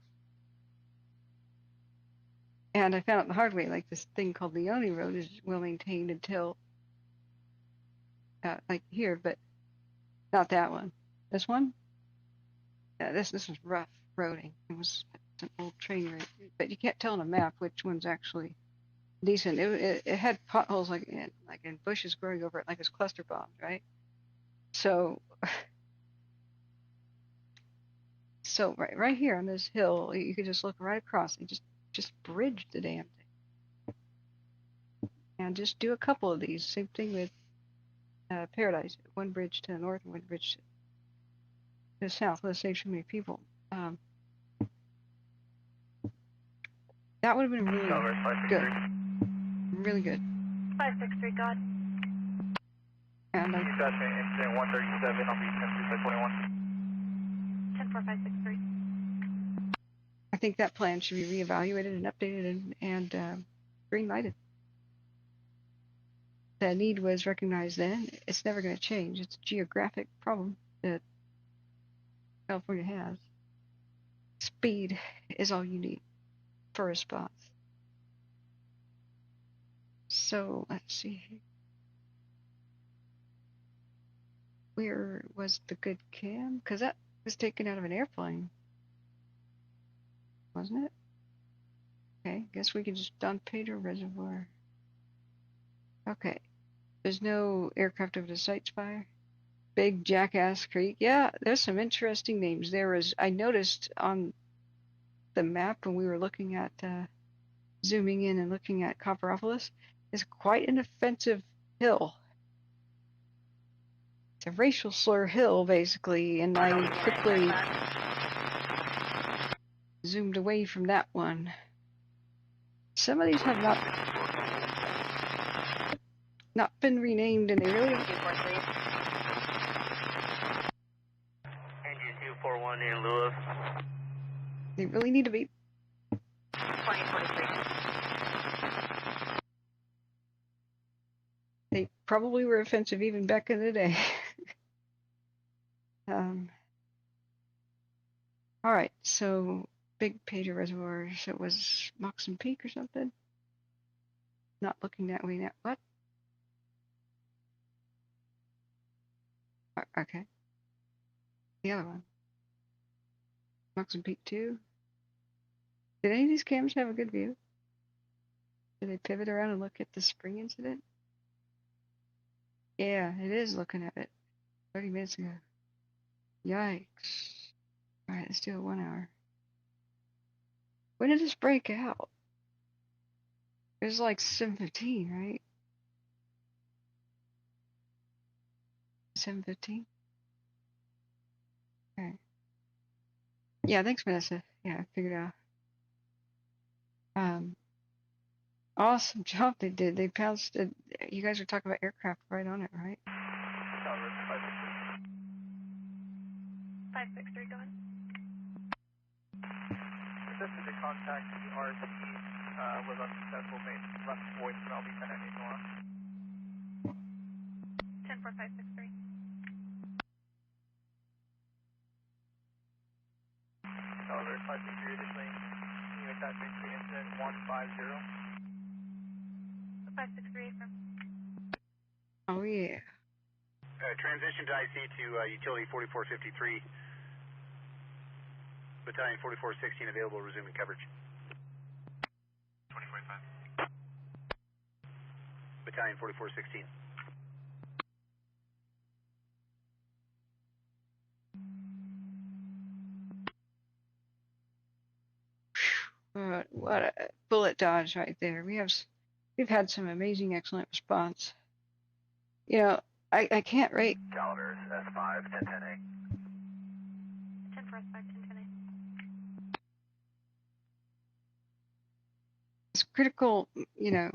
And I found out the hard way, like this thing called the Leone Road is well maintained until like here, but not that one. This one? Yeah, this was rough roading. It was an old train route, but you can't tell on a map which one's actually decent. It had potholes like in bushes growing over it, like it's cluster bombs, right? So right here on this hill, you could just look right across and just bridge the damn thing, and just do a couple of these. Same thing with Paradise. One bridge to the north and one bridge to the south. Let's save too many people. That would have been really good. Really good. 563, God. And Dispatching incident 137 on the 10563. I think that plan should be reevaluated and updated and green lighted. The need was recognized then. It's never going to change. It's a geographic problem that California has. Speed is all you need for a response. So let's see. Where was the good cam? Because that was taken out of an airplane, wasn't it? Okay, guess we can just unpaid or reservoir. Okay, there's no aircraft over the site fire. Big Jackass Creek. Yeah, there's some interesting names. I noticed on the map when we were looking at zooming in and looking at COPPEROPOLIS, is quite an offensive hill. It's a racial slur hill, basically, and I quickly zoomed away from that one. Some of these have not been renamed, and they really Engine 241 in lieu of. They really need to be. 2043. They probably were offensive even back in the day. All right, so Big Pager Reservoir. So it was Moxon Peak or something. Not looking that way now. What? Okay. The other one. Moxon Peak 2. Did any of these cams have a good view? Did they pivot around and look at the spring incident? Yeah, it is looking at it. 30 minutes ago. Yikes. Alright, let's do it 1 hour. When did this break out? It was like 7:15, right? 7:15? Okay. Yeah, thanks, Vanessa. Yeah, I figured out. Awesome job they did. They pounced. You guys were talking about aircraft right on it, right? 563, go ahead. Assisted to contact the RC was unsuccessful. Left voicemail. Be 10 ignore. 10563. Caliveras 563 additionally. New attachment to incident 150. 563 from. Oh, yeah. Transition to IC to utility 4453. Battalion 4416 available, resuming coverage. 2045. Battalion 4416. What a bullet dodge right there. We've had some amazing, excellent response. You know, I can't rate. Calibers S5, 1010A. 10 for S5, 1010A. It's critical, you know,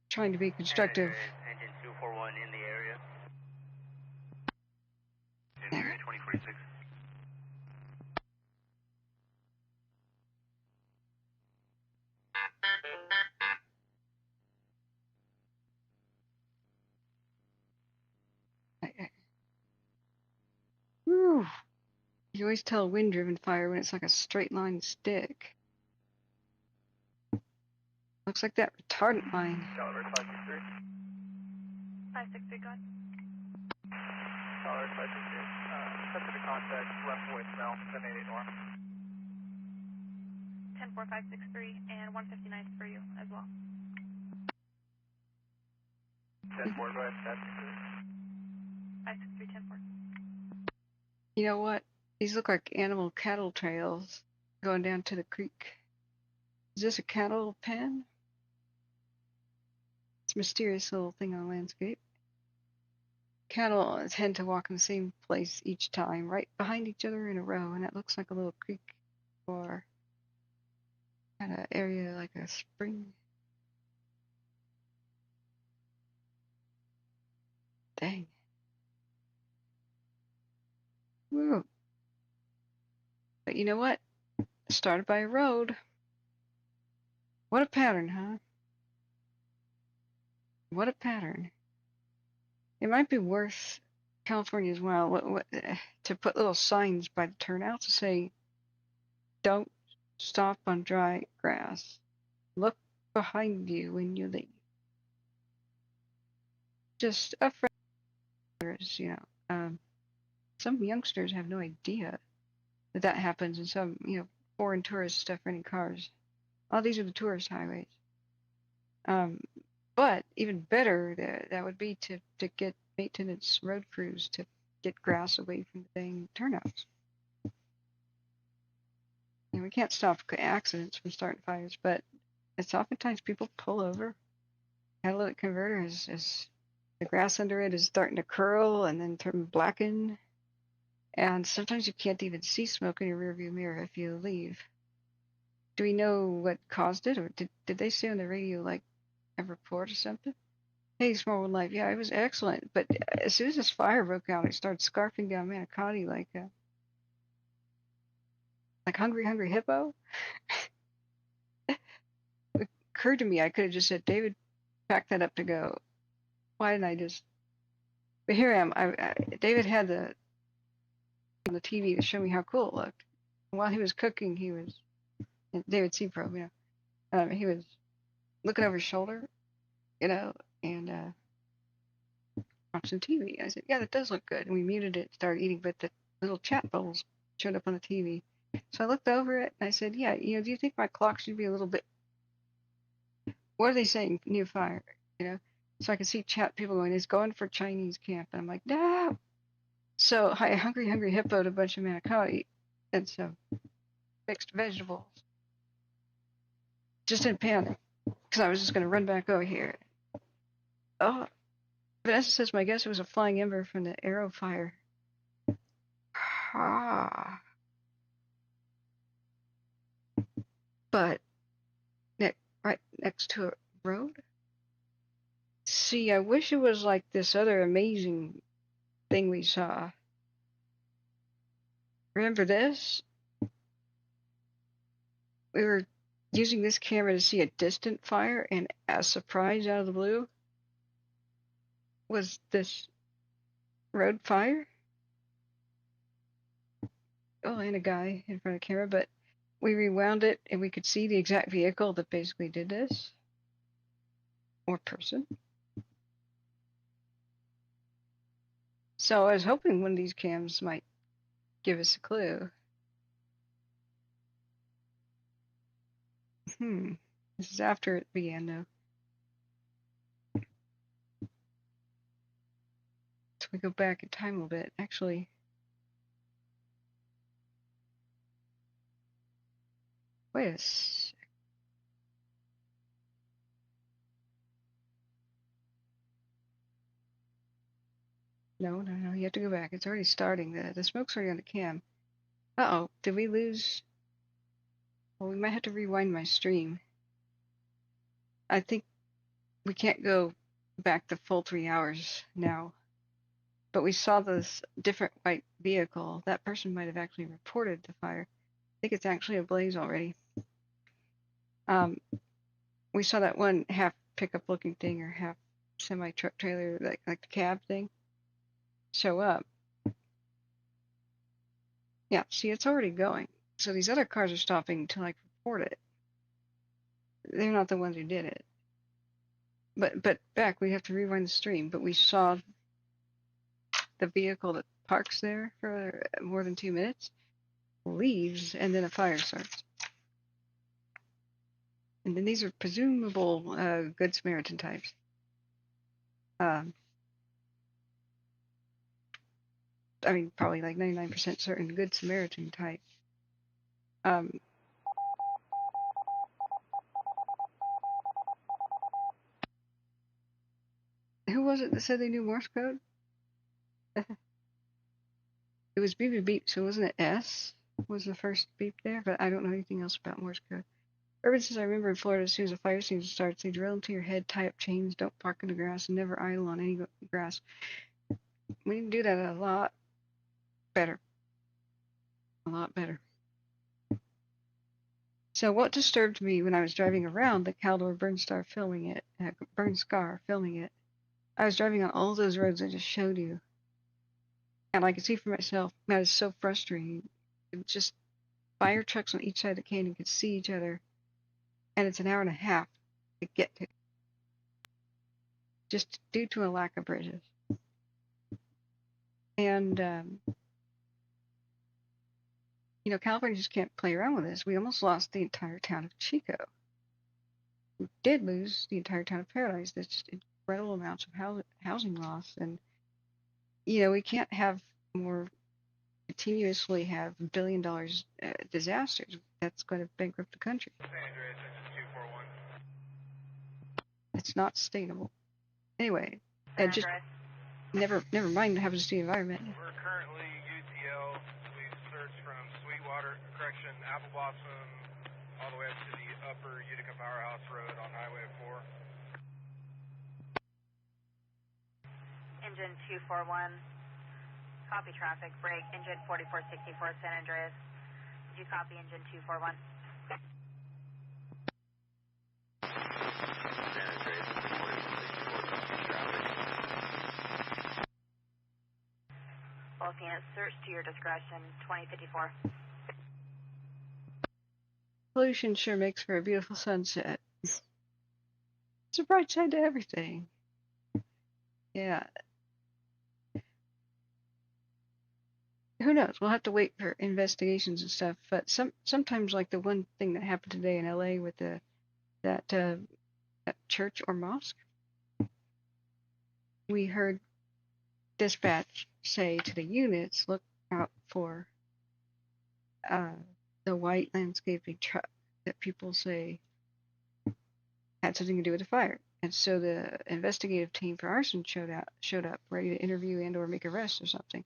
trying to be constructive. Engine 241 in the area. Interior 2046. Whew. You always tell a wind-driven fire when it's like a straight line stick. Looks like that retardant line. Calibers 563. 563, go ahead. Calibers 563. Specific contact, left voicemail, 1088 north. 10563 and 159 for you as well. 10-4, go ahead. 563, 10-4. You know what? These look like animal cattle trails going down to the creek. Is this a cattle pen? It's a mysterious little thing on the landscape. Cattle tend to walk in the same place each time, right behind each other in a row, and that looks like a little creek or kind of area like a spring. Dang. Woo. But you know what? It started by a road. What a pattern, huh? What a pattern. It might be worth California as well to put little signs by the turnout to say, don't stop on dry grass. Look behind you when you leave. Just a friend, you know. Some youngsters have no idea that happens, and some, you know, foreign tourist stuff renting cars. Oh, these are the tourist highways. But even better, that would be to get maintenance road crews to get grass away from the dang turnouts. And we can't stop accidents from starting fires, but it's oftentimes people pull over. Catalytic converter is the grass under it is starting to curl and then turn blacken. And sometimes you can't even see smoke in your rearview mirror if you leave. Do we know what caused it, or did they say on the radio, like, a report or something? Hey, Small One Life, yeah, it was excellent, but as soon as this fire broke out, it started scarfing down Manicotti like hungry hippo. It occurred to me I could have just said, David, pack that up to go. Why didn't I just? But here I am. David had the TV to show me how cool it looked. And while he was cooking, he was David Seaprobe, you know, he was looking over his shoulder, you know, and watching TV. I said, yeah, that does look good. And we muted it, started eating, but the little chat bubbles showed up on the TV. So I looked over it and I said, yeah, you know, do you think my clock should be a little bit? What are they saying? New fire, you know? So I could see chat people going, it's going for Chinese camp. And I'm like, no. So I hungry hippoed a bunch of manicotti and some mixed vegetables. Just in panic, because I was just going to run back over here. Oh, Vanessa says, my guess it was a flying ember from the Aero fire. Ah. But right next to a road? See, I wish it was like this other amazing thing we saw. Remember this? We were using this camera to see a distant fire, and a surprise out of the blue was this road fire. Oh, and a guy in front of the camera, but we rewound it and we could see the exact vehicle that basically did this. Or person. So I was hoping one of these cams might give us a clue. This is after it began, though. So we go back in time a little bit. Actually, wait a sec. No, you have to go back. It's already starting. The smoke's already on the cam. Uh-oh, did we lose? Well, we might have to rewind my stream. I think we can't go back the full 3 hours now. But we saw this different white vehicle. That person might have actually reported the fire. I think it's actually ablaze already. We saw that one half pickup looking thing or half semi truck trailer, like the cab thing, show up. Yeah, see, it's already going. So these other cars are stopping to like report it. They're not the ones who did it. But back, we have to rewind the stream. But we saw the vehicle that parks there for more than 2 minutes, leaves, and then a fire starts. And then these are presumable Good Samaritan types. I mean, probably like 99% certain Good Samaritan type. Who was it that said they knew Morse code? It was beep beep beep, so wasn't it S was the first beep there? But I don't know anything else about Morse code. Urban says, I remember in Florida, as soon as a fire season starts, they drill into your head, tie up chains, don't park in the grass, and never idle on any grass. We need to do that a lot better. A lot better. So what disturbed me when I was driving around the Caldor Burnstar filming it, Burnscar filming it, I was driving on all those roads I just showed you. And I could see for myself, that is so frustrating. It just fire trucks on each side of the canyon could see each other, and it's an hour and a half to get to. Just due to a lack of bridges. And, you know, California just can't play around with this. We almost lost the entire town of Chico. We did lose the entire town of Paradise. There's just incredible amounts of housing loss. And, you know, we can't have more continuously have $1 billion disasters. That's going to bankrupt the country. It's not sustainable. Anyway, and just never mind what happens to the environment. We're currently UTL. We searched from Sweetwater, Apple Blossom, all the way up to the upper Utica Powerhouse Road on Highway 4. Engine 241. Copy traffic, break, engine 4464 San Andreas. Did you copy engine 241? San Andreas, 4464, traffic. Both units, search to your discretion, 2054. Pollution sure makes for a beautiful sunset. It's a bright side to everything. Yeah. Who knows? We'll have to wait for investigations and stuff. But sometimes, like the one thing that happened today in LA with that church or mosque, we heard dispatch say to the units, look out for the white landscaping truck that people say had something to do with the fire. And so the investigative team for arson showed up ready to interview and or make arrests or something.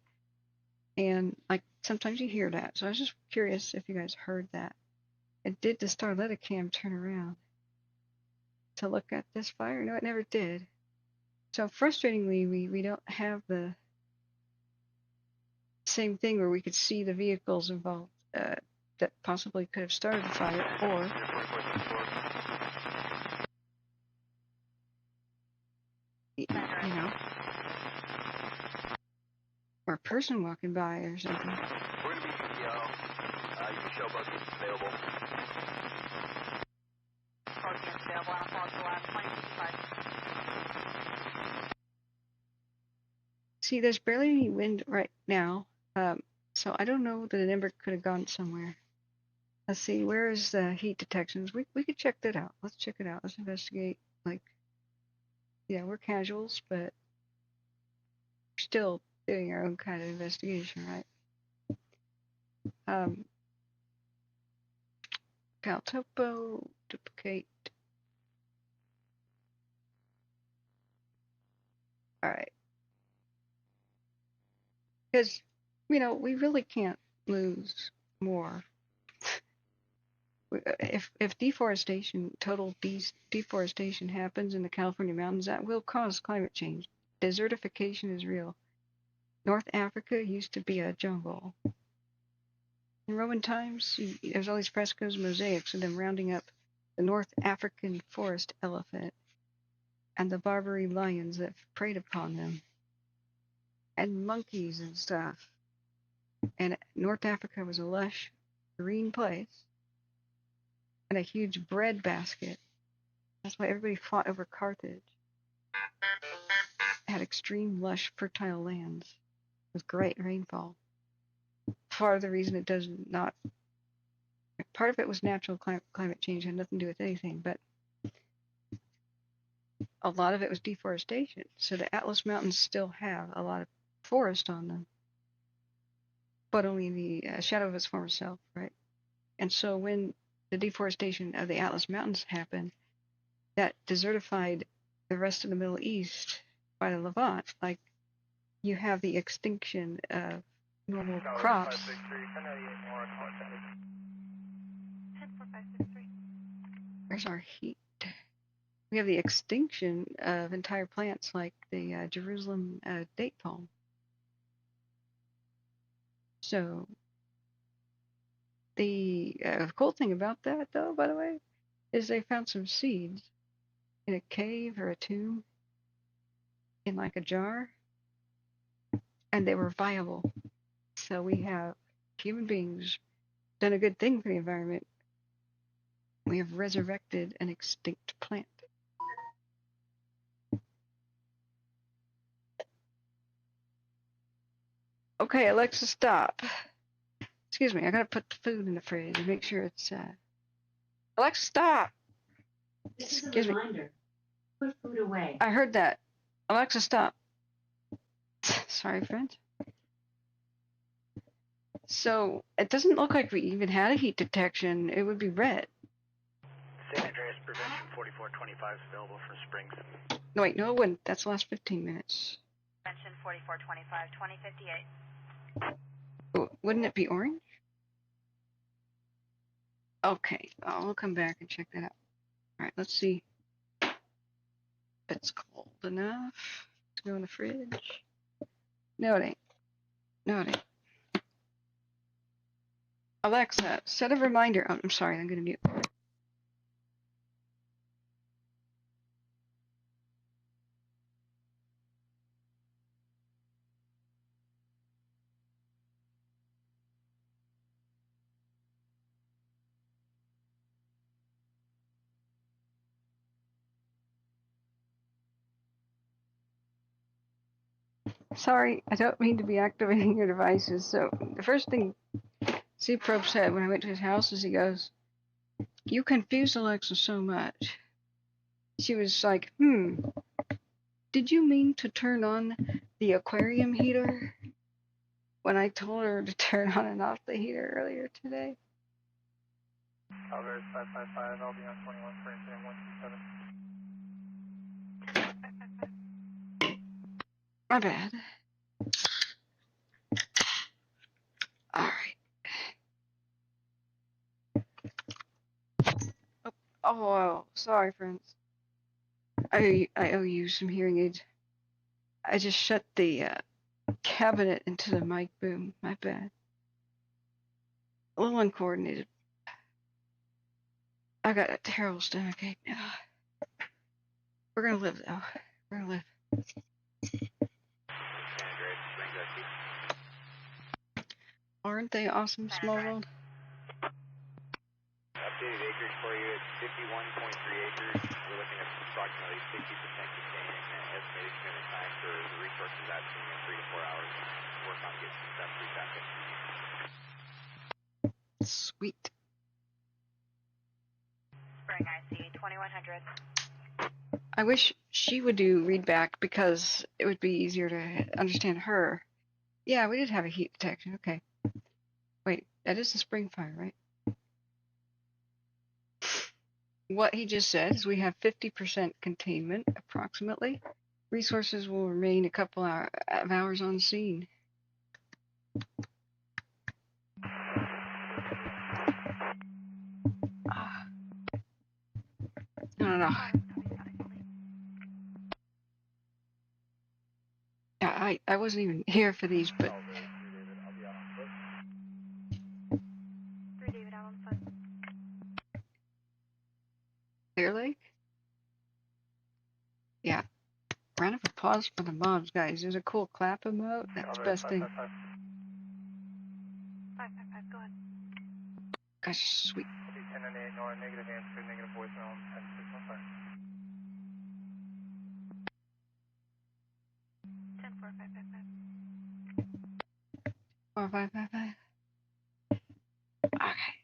And like sometimes you hear that. So I was just curious if you guys heard that. And did the Starletta cam turn around to look at this fire? No, it never did. So frustratingly, we don't have the same thing where we could see the vehicles involved that possibly could have started the fire, or you know, or a person walking by or something. We're going to be UTL. You can show both units available. Both units available on Apollo 2055. See, there's barely any wind right now, so I don't know that an ember could have gone somewhere. Let's see, where is the heat detections? We could check that out. Let's check it out. Let's investigate. Like, yeah, we're casuals, but we're still doing our own kind of investigation, right? Cal topo, duplicate. All right. Because, you know, we really can't lose more. If deforestation, total deforestation happens in the California mountains, that will cause climate change. Desertification is real. North Africa used to be a jungle. In Roman times, there's all these frescoes, mosaics of them rounding up the North African forest elephant and the Barbary lions that preyed upon them, and monkeys and stuff. And North Africa was a lush, green place, and a huge bread basket. That's why everybody fought over Carthage. It had extreme, lush, fertile lands with great rainfall. Part of the reason it does not, part of it was natural climate change, had nothing to do with anything, but a lot of it was deforestation. So the Atlas Mountains still have a lot of forest on them, but only in the shadow of its former self, right? And so when the deforestation of the Atlas Mountains happened, that desertified the rest of the Middle East by the Levant. Like, you have the extinction of normal crops. 104563. Where's our heat? We have the extinction of entire plants like the Jerusalem date palm. So the cool thing about that, though, by the way, is they found some seeds in a cave or a tomb in like a jar, and they were viable. So we have human beings done a good thing for the environment. We have resurrected an extinct plant. Okay, Alexa, stop. Excuse me, I gotta put the food in the fridge and make sure it's Alexa, stop. Excuse me. Put food away. I heard that. Alexa, stop. Sorry, friends. So it doesn't look like we even had a heat detection. It would be red. San Andreas Prevention 4425 is available for Springs. No, wait, no, it wouldn't. That's the last 15 minutes. Prevention 4425, 2058. Wouldn't it be orange? Okay, I'll come back and check that out. All right, let's see if it's cold enough to go in the fridge. No, it ain't. No, it ain't. Alexa, set a reminder. Oh, I'm sorry, I'm going to mute. Sorry, I don't mean to be activating your devices. So the first thing C-Probe said when I went to his house is he goes, "You confuse Alexa so much." She was like, did you mean to turn on the aquarium heater? When I told her to turn on and off the heater earlier today. Calvers 555, I'll be on 21 for incident 127. My bad. Alright. Oh, sorry, friends. I owe you some hearing aids. I just shut the cabinet into the mic boom. My bad. A little uncoordinated. I got a terrible stomachache now. We're gonna live, though. We're gonna live. Aren't they awesome, Small World? Updated acreage for you. It's 51.3 acres. We're looking at approximately 60% contained and estimated commitment time for the resources that's in 3 to 4 hours. Work on getting some stuff through back in. Sweet. Spring IC 2100. I wish she would do readback because it would be easier to understand her. Yeah, we did have a heat detection. Okay. Wait, that is the spring fire, right? What he just said is we have 50% containment, approximately. Resources will remain a couple of hours on scene. No. Yeah, I wasn't even here for these, but. 3 David, I'm on foot. Clear Lake? Yeah. Round of applause for the mobs, guys. There's a cool clap emote. That's the best thing. 555, go ahead. Gosh, sweet. 1098 north, negative answer, negative voicemail, 10615. 10555. 4555. Okay.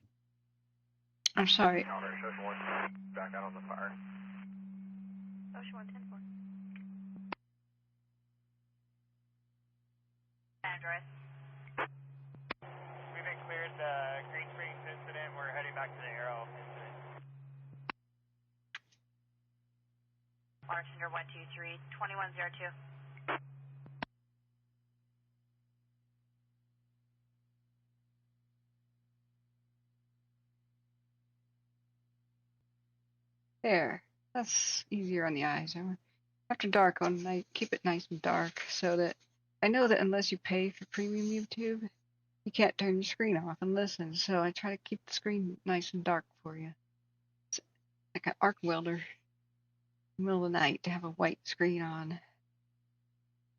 I'm sorry. Ocean 1, back out on the fire. Ocean 110-4. Android. We've been cleared the Green Springs incident. We're heading back to the Aero incident. Bartender 123, 2102. There. That's easier on the eyes. After dark on night, keep it nice and dark so that I know that unless you pay for premium YouTube, you can't turn your screen off and listen. So I try to keep the screen nice and dark for you. It's like an arc welder in the middle of the night to have a white screen on.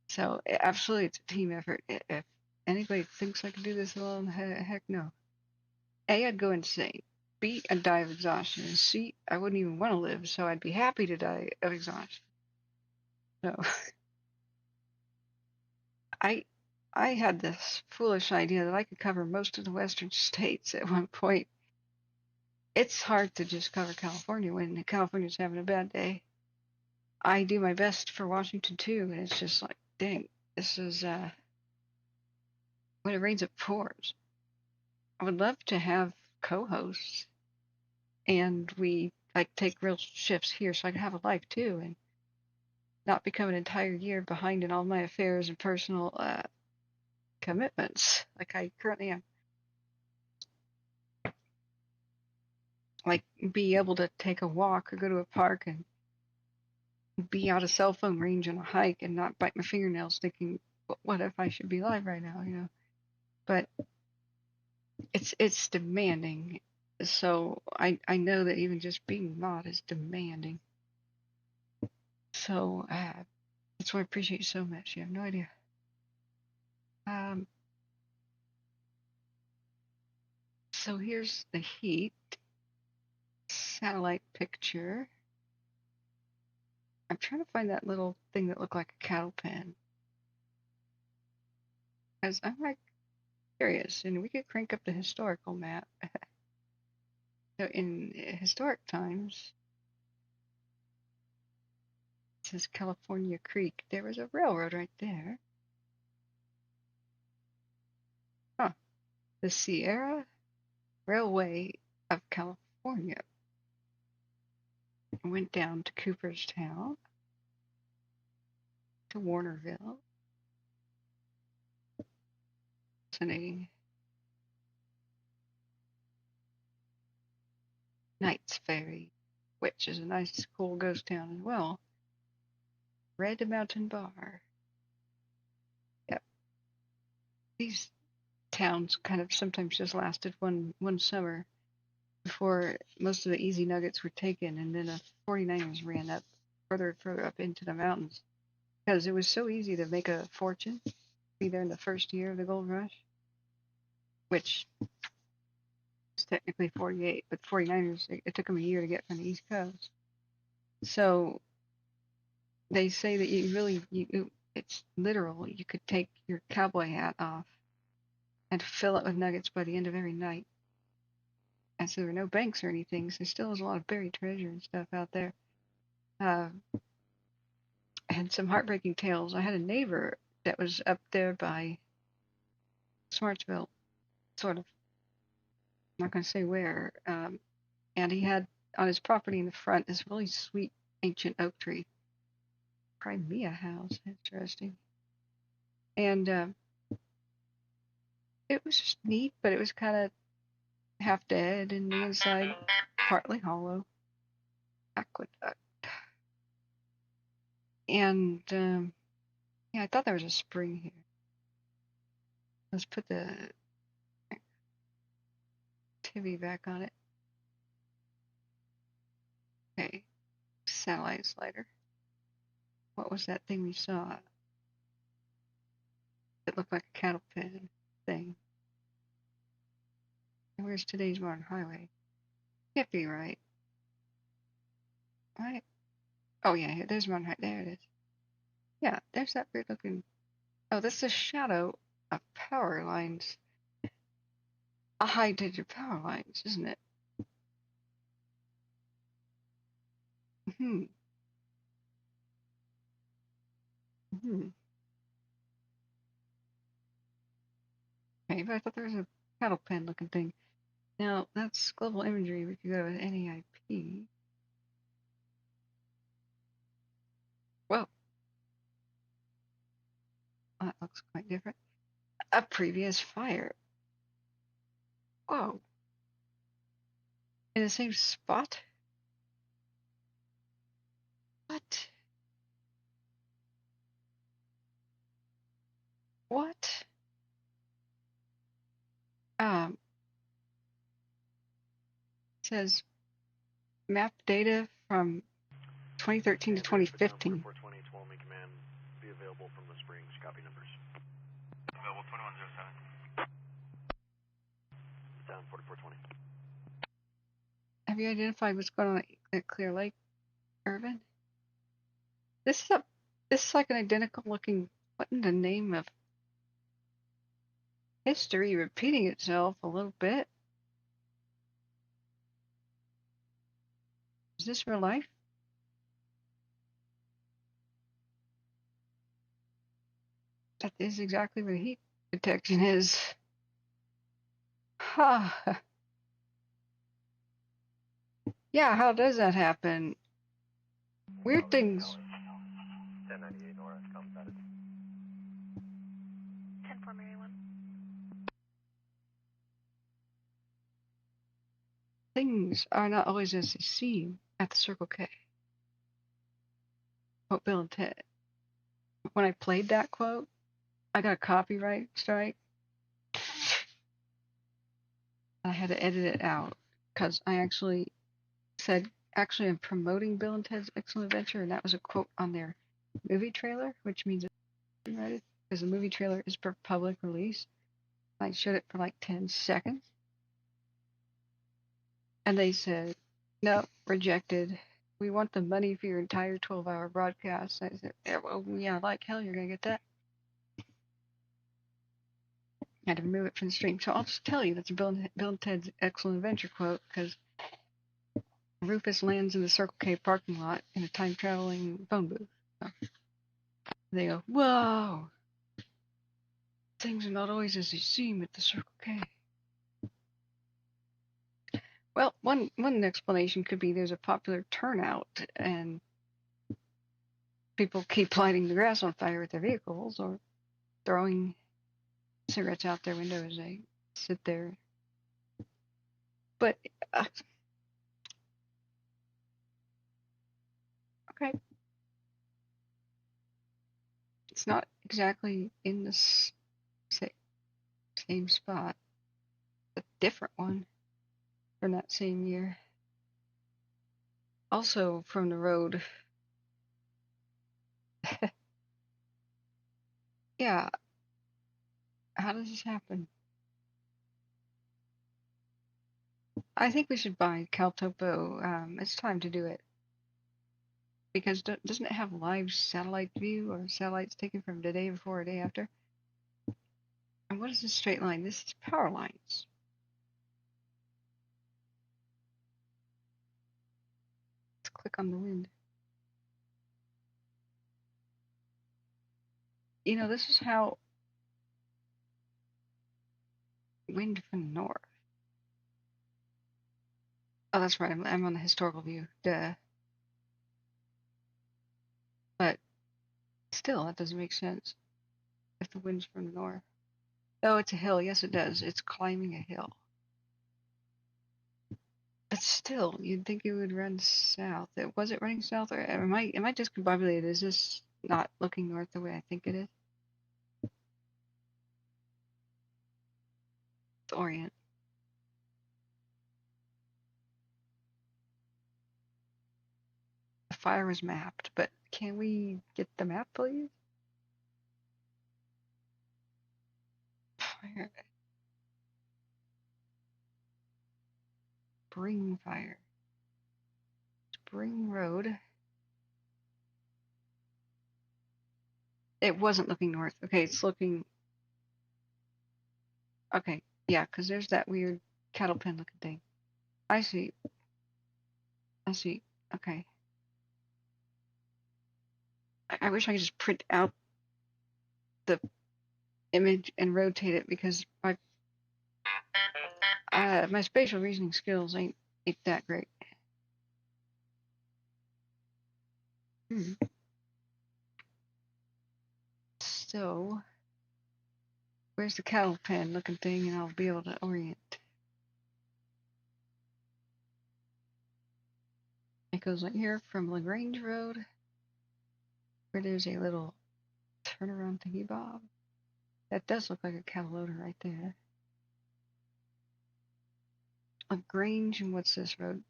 So absolutely, it's a team effort. If anybody thinks I can do this alone, heck no. A, I'd go insane. B, I'd die of exhaustion. And C, I wouldn't even want to live, so I'd be happy to die of exhaustion. So I had this foolish idea that I could cover most of the western states at one point. It's hard to just cover California when California's having a bad day. I do my best for Washington too, and it's just like, dang, this is when it rains it pours. I would love to have co-hosts and we like take real shifts here so I can have a life too and not become an entire year behind in all my affairs and personal commitments like I currently am. Like be able to take a walk or go to a park and be out of cell phone range on a hike and not bite my fingernails thinking, what if I should be alive right now, you know? But it's demanding. So I know that even just being not is demanding. So that's why I appreciate you so much. You have no idea. So here's the heat satellite picture. I'm trying to find that little thing that looked like a cattle pen. Because I'm like curious, and we could crank up the historical map. So in historic times, it says California Creek. There was a railroad right there. Huh. The Sierra Railway of California went down to Cooperstown, to Warnerville. Fascinating. Knight's Ferry, which is a nice, cool ghost town as well. Red Mountain Bar. Yep. These towns kind of sometimes just lasted one summer before most of the easy nuggets were taken, and then the 49ers ran up further and further up into the mountains because it was so easy to make a fortune, be there in the first year of the gold rush, which technically 48, but 49ers, it took them a year to get from the East Coast. So they say that it's literal. You could take your cowboy hat off and fill it with nuggets by the end of every night. And so there are no banks or anything, so there still is a lot of buried treasure and stuff out there. And some heartbreaking tales. I had a neighbor that was up there by Smartsville, sort of. I'm not going to say where. And he had on his property in the front this really sweet ancient oak tree. Crimea house. Interesting. And it was just neat, but it was kind of half dead, and the inside partly hollow. Aqueduct. And yeah, I thought there was a spring here. Let's put the TV back on it. Okay, satellite slider. What was that thing we saw? It looked like a cattle pen thing. And where's today's modern highway? Can't be right. Right? Oh yeah, here, there's modern highway. There it is. Yeah, there's that weird looking. Oh, that's a shadow of power lines. A high digit power lines, isn't it? Hmm. Hmm. Okay, but I thought there was a cattle pen looking thing. Now, that's global imagery. We could go with NAIP. Whoa. That looks quite different. A previous fire. Whoa. In the same spot? What? What? It says map data from 2013 to 2015. 420, Tuolumne Command, be available from the Springs. Copy numbers. Available 2107. Down 4420. Have you identified what's going on at Clear Lake, Irvin? This is like an identical looking. What in the name of history repeating itself a little bit? Is this real life? That is exactly where the heat detection is. Huh. Yeah, how does that happen? Weird things. 1098 North, combated. 10-4, Mary 1. Things are not always as they seem at the Circle K. Quote Bill and Ted. When I played that quote, I got a copyright strike. I had to edit it out because I actually said, I'm promoting Bill and Ted's Excellent Adventure, and that was a quote on their movie trailer, which means it's copyrighted because the movie trailer is for public release. I showed it for like 10 seconds. And they said, no, rejected. We want the money for your entire 12-hour broadcast. I said, yeah, like hell, you're going to get that. I had to remove it from the stream. So I'll just tell you that's a Bill and Ted's Excellent Adventure quote because Rufus lands in the Circle K parking lot in a time-traveling phone booth. So they go, whoa! Things are not always as they seem at the Circle K. Well, one explanation could be there's a popular turnout and people keep lighting the grass on fire with their vehicles or throwing cigarettes out their window as they sit there. But, okay. It's not exactly in the same spot. A different one from that same year. Also from the road. Yeah. How does this happen? I think we should buy CalTopo. It's time to do it. Because doesn't it have live satellite view or satellites taken from the day before or day after? And what is this straight line? This is power lines. Let's click on the wind. You know, this is how wind from north. Oh, that's right. I'm on the historical view. Duh. But still, that doesn't make sense if the wind's from the north. Oh, it's a hill. Yes, it does. It's climbing a hill. But still, you'd think it would run south. Was it running south, or am I discombobulated? Is this not looking north the way I think it is? Let's orient. The fire was mapped, but can we get the map, please? Fire. Spring fire. Spring Road. It wasn't looking north. Okay, it's looking. Okay, yeah, because there's that weird cattle pen looking thing. I see. I see. Okay. I wish I could just print out the image and rotate it because my spatial reasoning skills ain't that great. So, where's the cattle pen looking thing, and I'll be able to orient. It goes like here from LaGrange Road, where there's a little turnaround thingy bob. That does look like a cattle loader right there. LaGrange, and what's this road?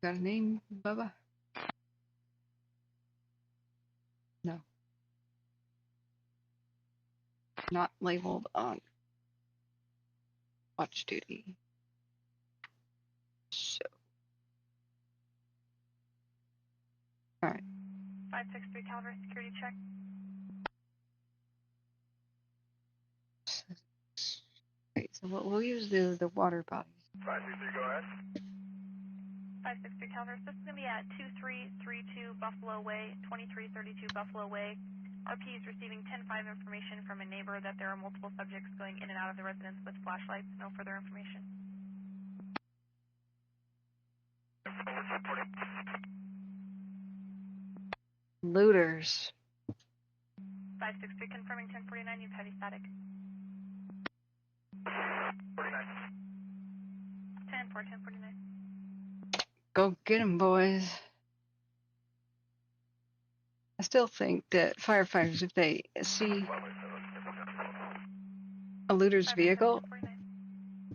Got a name, Bubba? No. Not labeled on watch duty. So. Alright. 563 Calvert, security check. Okay, so we'll use the water bodies. 563, go ahead. 563 Calvert, this is going to be at 2332 Buffalo Way, 2332 Buffalo Way. RP is receiving 10-5 information from a neighbor that there are multiple subjects going in and out of the residence with flashlights. No further information. Looters. 563 confirming 1049, you've heavy static. 10-4, 1049. Go get 'em, boys. I still think that firefighters, if they see a looter's vehicle,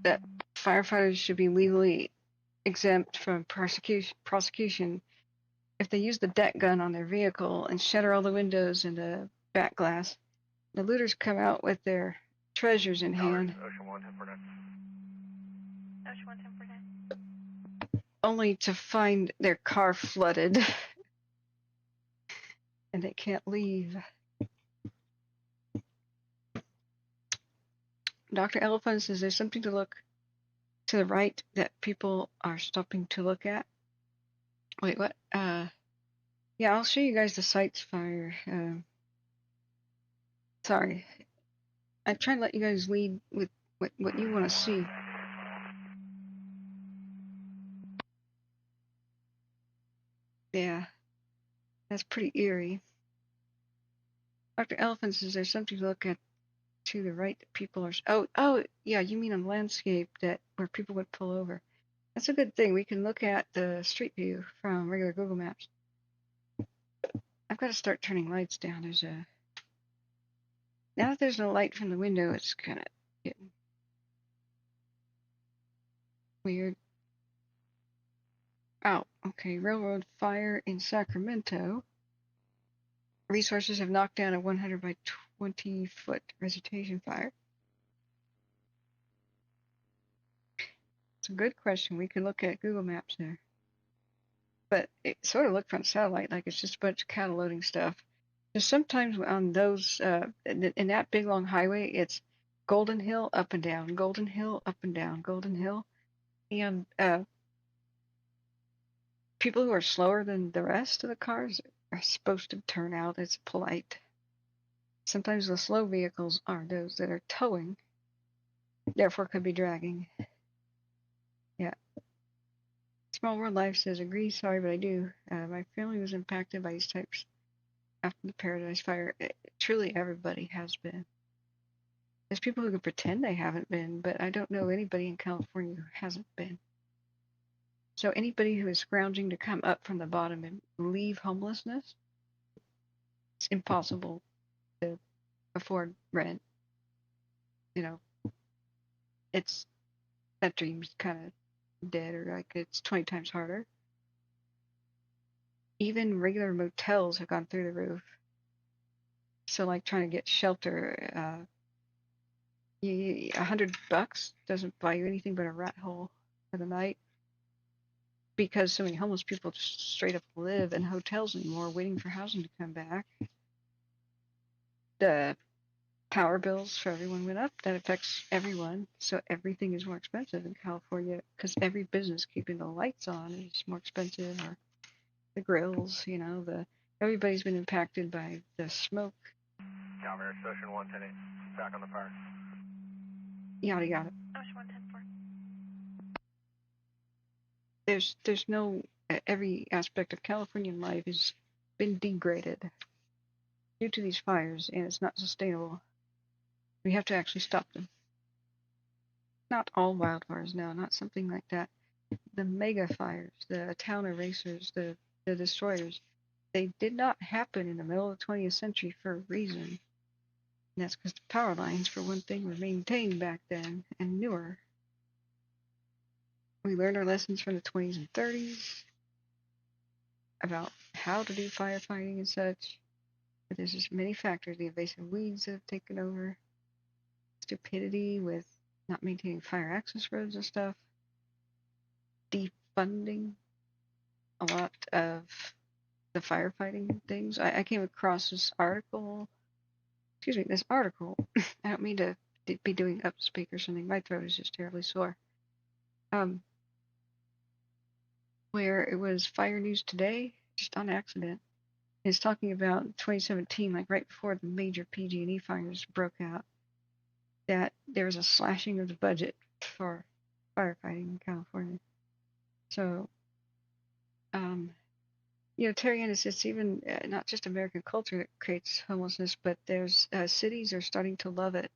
that firefighters should be legally exempt from prosecution if they use the deck gun on their vehicle and shatter all the windows and the back glass. The looters come out with their treasures in hand, Ocean 1, 1049. Ocean 1, 1049. only to find their car flooded and they can't leave. Dr. Elephant says there's something to look to the right that people are stopping to look at. Wait, what? Yeah, I'll show you guys the sights fire. Sorry. I try to let you guys lead with what you want to see. Yeah, that's pretty eerie. Dr. Elephant says there's something to look at to the right that people are. Oh, yeah, you mean a landscape where people would pull over. That's a good thing. We can look at the street view from regular Google Maps. I've got to start turning lights down. Now that there's no light from the window, it's kind of getting weird. Oh, okay. Railroad fire in Sacramento. Resources have knocked down a 100 by 20 foot vegetation fire. It's a good question. We could look at Google Maps there. But it sort of looked from satellite like it's just a bunch of cattle loading stuff. Just sometimes on those, in that big long highway, it's Golden Hill up and down, Golden Hill up and down, Golden Hill. And people who are slower than the rest of the cars are supposed to turn out as polite. Sometimes the slow vehicles are those that are towing, therefore could be dragging. Yeah. Small World Life says, agree, sorry, but I do. My family was impacted by these types after the Paradise Fire. Truly everybody has been. There's people who can pretend they haven't been, but I don't know anybody in California who hasn't been. So anybody who is scrounging to come up from the bottom and leave homelessness, it's impossible to afford rent. You know, it's, that dream's kind of dead, or like it's 20 times harder. Even regular motels have gone through the roof. So like trying to get shelter, $100 doesn't buy you anything but a rat hole for the night, because so many homeless people just straight up live in hotels anymore, waiting for housing to come back. The power bills for everyone went up. That affects everyone. So everything is more expensive in California because every business keeping the lights on is more expensive, or the grills, you know, everybody's been impacted by the smoke. Calvera, Ocean 110, back on the fire. Yada yada. Ocean 110-4. There's no, every aspect of Californian life has been degraded due to these fires, and it's not sustainable. We have to actually stop them. Not all wildfires, no, not something like that. The mega fires, the town erasers, the destroyers, they did not happen in the middle of the 20th century for a reason. And that's because the power lines, for one thing, were maintained back then and newer. We learned our lessons from the 20s and 30s about how to do firefighting and such. But there's just many factors. The invasive weeds that have taken over, stupidity with not maintaining fire access roads and stuff, defunding a lot of the firefighting things. I came across this article. I don't mean to be doing upspeak or something. My throat is just terribly sore. Where it was Fire News Today, just on accident. It's talking about 2017, like right before the major PG&E fires broke out, that there was a slashing of the budget for firefighting in California. So, you know, Terry Ennis, it's even not just American culture that creates homelessness, but there's cities are starting to love it.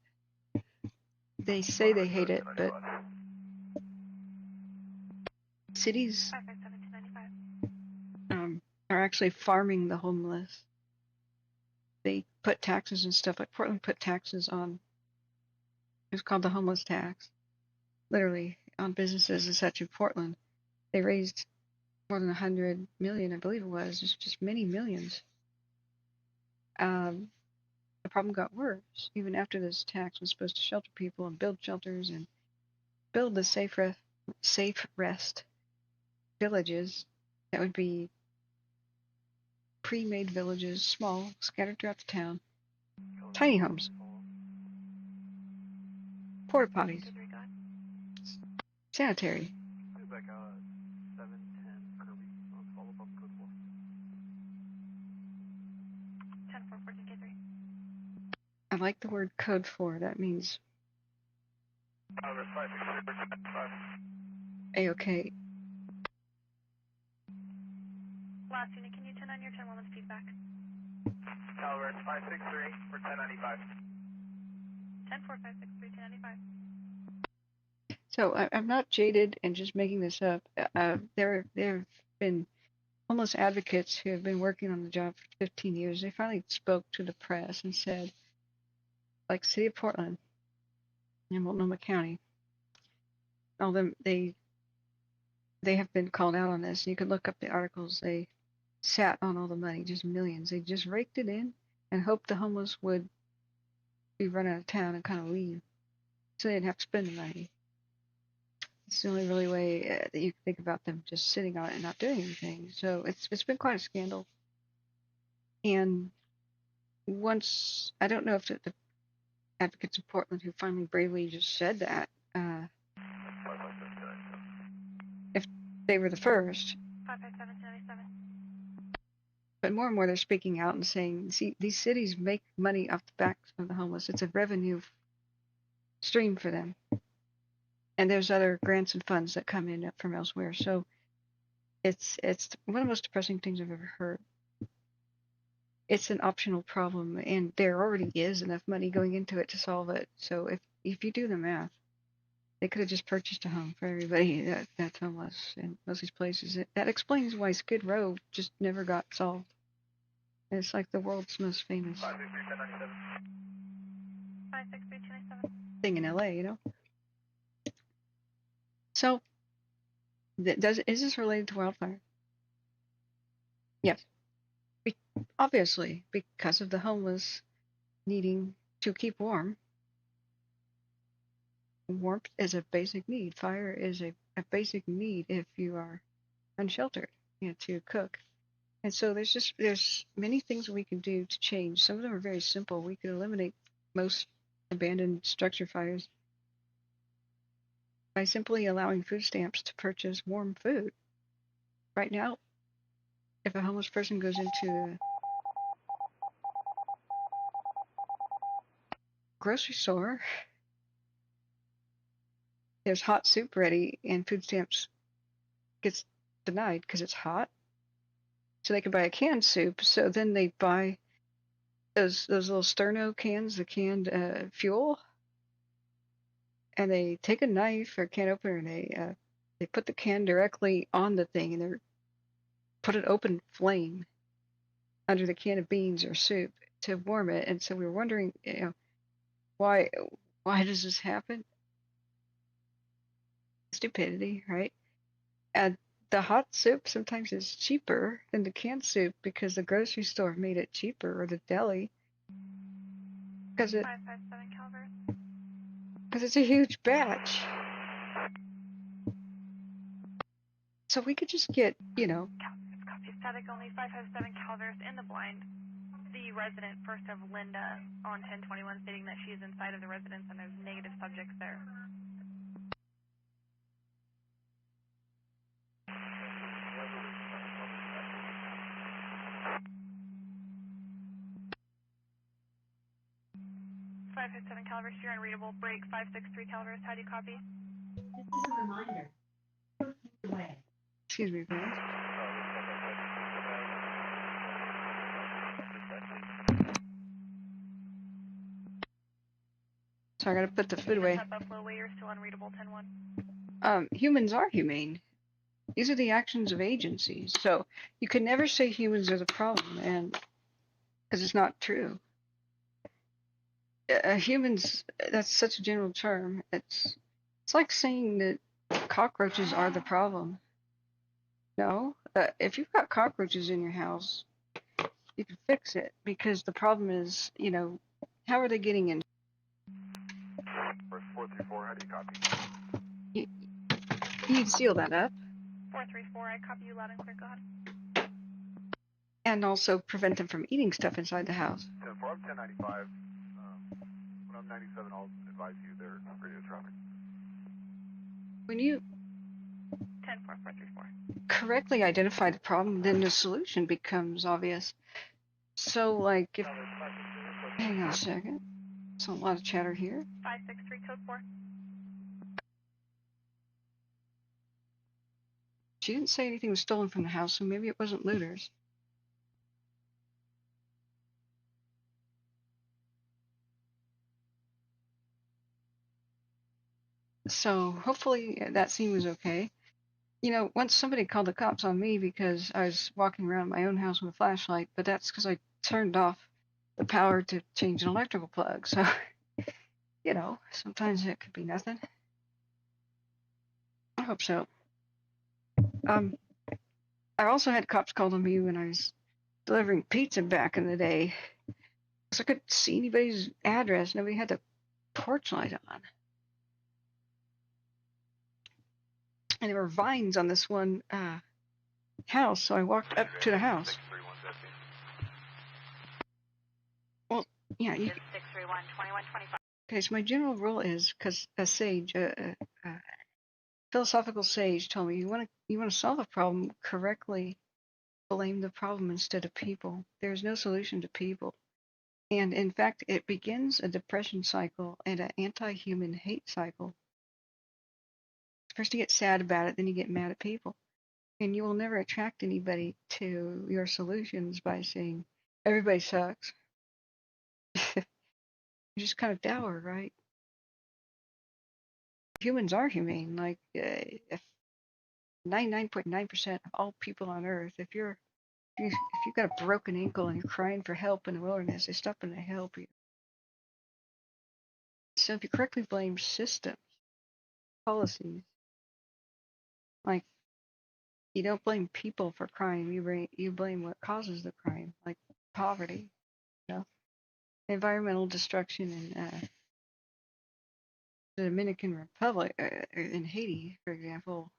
They say they hate it, but cities are actually farming the homeless. They put taxes and stuff, like Portland put taxes on, it's called the homeless tax, literally on businesses and such in Portland. They raised more than 100 million, I believe it was, just many millions. The problem got worse. Even after this tax was supposed to shelter people and build shelters and build the safe rest villages that would be pre-made villages, small, scattered throughout the town, tiny homes, porta potties, sanitary. I like the word code 4. That means A-OK. Last unit, can you turn on your 10-11 feedback? Calvera, 563 for 1095. 10-4-5-6-3, 1095. So I'm not jaded and just making this up. There have been homeless advocates who have been working on the job for 15 years. They finally spoke to the press and said, like City of Portland and Multnomah County, all them, they have been called out on this. You can look up the articles. They sat on all the money, just millions. They just raked it in and hoped the homeless would be run out of town and kind of leave, so they didn't have to spend the money. It's the only really way that you can think about them just sitting on it and not doing anything. So it's been quite a scandal. And once, I don't know if the advocates in Portland who finally bravely just said that, if they were the first. 55797. But more and more they're speaking out and saying, see, these cities make money off the backs of the homeless. It's a revenue stream for them. And there's other grants and funds that come in from elsewhere. So it's one of the most depressing things I've ever heard. It's an optional problem, and there already is enough money going into it to solve it. So if you do the math, they could have just purchased a home for everybody that's homeless in most of these places. That explains why Skid Row just never got solved. And it's like the world's most famous 563-297. thing in LA, you know? So, is this related to wildfire? Yes. Obviously, because of the homeless needing to keep warm. Warmth is a basic need. Fire is a basic need if you are unsheltered, to cook. And so there's many things we can do to change. Some of them are very simple. We could eliminate most abandoned structure fires by simply allowing food stamps to purchase warm food. Right now, if a homeless person goes into a grocery store, there's hot soup ready, and food stamps gets denied because it's hot. So they can buy a canned soup. So then they buy those little sterno cans, the canned fuel, and they take a knife or can opener and they put the can directly on the thing, and they put an open flame under the can of beans or soup to warm it. And so we were wondering, why does this happen? Stupidity, right? And the hot soup sometimes is cheaper than the canned soup because the grocery store made it cheaper, or the deli, because it's a huge batch. So we could just get, Copy static only 557 Calaveras in the blind. The resident first of Linda on 1021 stating that she is inside of the residence and there's negative subjects there. .557 Calaveras, you're unreadable. Break 563 Calaveras. How do you copy? This is a reminder. Excuse me, please. So I gotta put the food away. Buffalo Way, you're still unreadable. 10-1. Humans are humane. These are the actions of agencies. So you can never say humans are the problem, and because it's not true. Humans, that's such a general term. It's like saying that cockroaches are the problem. No, if you've got cockroaches in your house, you can fix it, because the problem is, how are they getting in? 434, how do you copy? You can seal that up. 434, I copy you loud and clear. Go ahead. And also prevent them from eating stuff inside the house. 10-4, I'm 1095. When I'm 97, I'll advise you their radio traffic. When you 10-4-434. correctly identify the problem, then the solution becomes obvious. So, like, if... Hang on a second. There's a lot of chatter here. 563 code 4. She didn't say anything was stolen from the house, so maybe it wasn't looters. So hopefully that scene was okay. Once somebody called the cops on me because I was walking around my own house with a flashlight, but that's because I turned off the power to change an electrical plug. So, sometimes it could be nothing. I hope so. I also had cops called on me when I was delivering pizza back in the day, because I couldn't see anybody's address. Nobody had the porch light on. and there were vines on this one house, so I walked up to the house. Well, yeah. You, 631 2125. okay, so my general rule is, because a sage, philosophical sage told me, you want to solve a problem, correctly blame the problem instead of people. There's no solution to people. And in fact, it begins a depression cycle and an anti-human hate cycle. First you get sad about it, then you get mad at people. And you will never attract anybody to your solutions by saying, everybody sucks. You're just kind of dour, right? Humans are humane. Like, if 99.9% of all people on Earth, if you've got a broken ankle and you're crying for help in the wilderness, they stop and they help you. So if you correctly blame systems, policies, like, you don't blame people for crime, you blame what causes the crime, like poverty, you know, environmental destruction in the Dominican Republic, in Haiti, for example,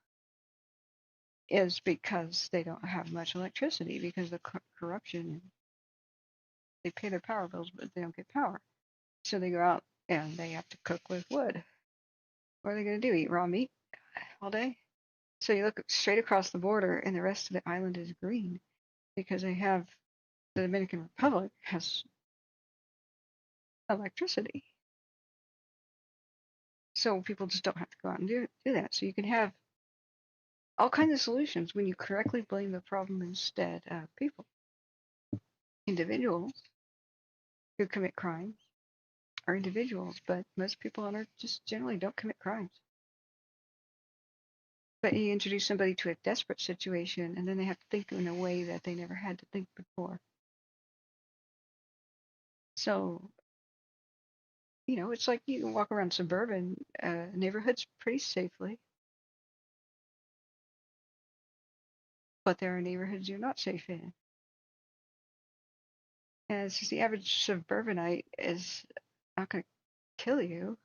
is because they don't have much electricity because of corruption. They pay their power bills, but they don't get power. So they go out and they have to cook with wood. What are they going to do? Eat raw meat all day? So you look straight across the border and the rest of the island is green because the Dominican Republic has electricity. So people just don't have to go out and do that. So you can have all kinds of solutions when you correctly blame the problem instead of people. Individuals who commit crimes are individuals, but most people on Earth just generally don't commit crimes. But you introduce somebody to a desperate situation, and then they have to think in a way that they never had to think before. So, you know, it's like you can walk around suburban neighborhoods pretty safely, but there are neighborhoods you're not safe in. And it's just the average suburbanite is not going to kill you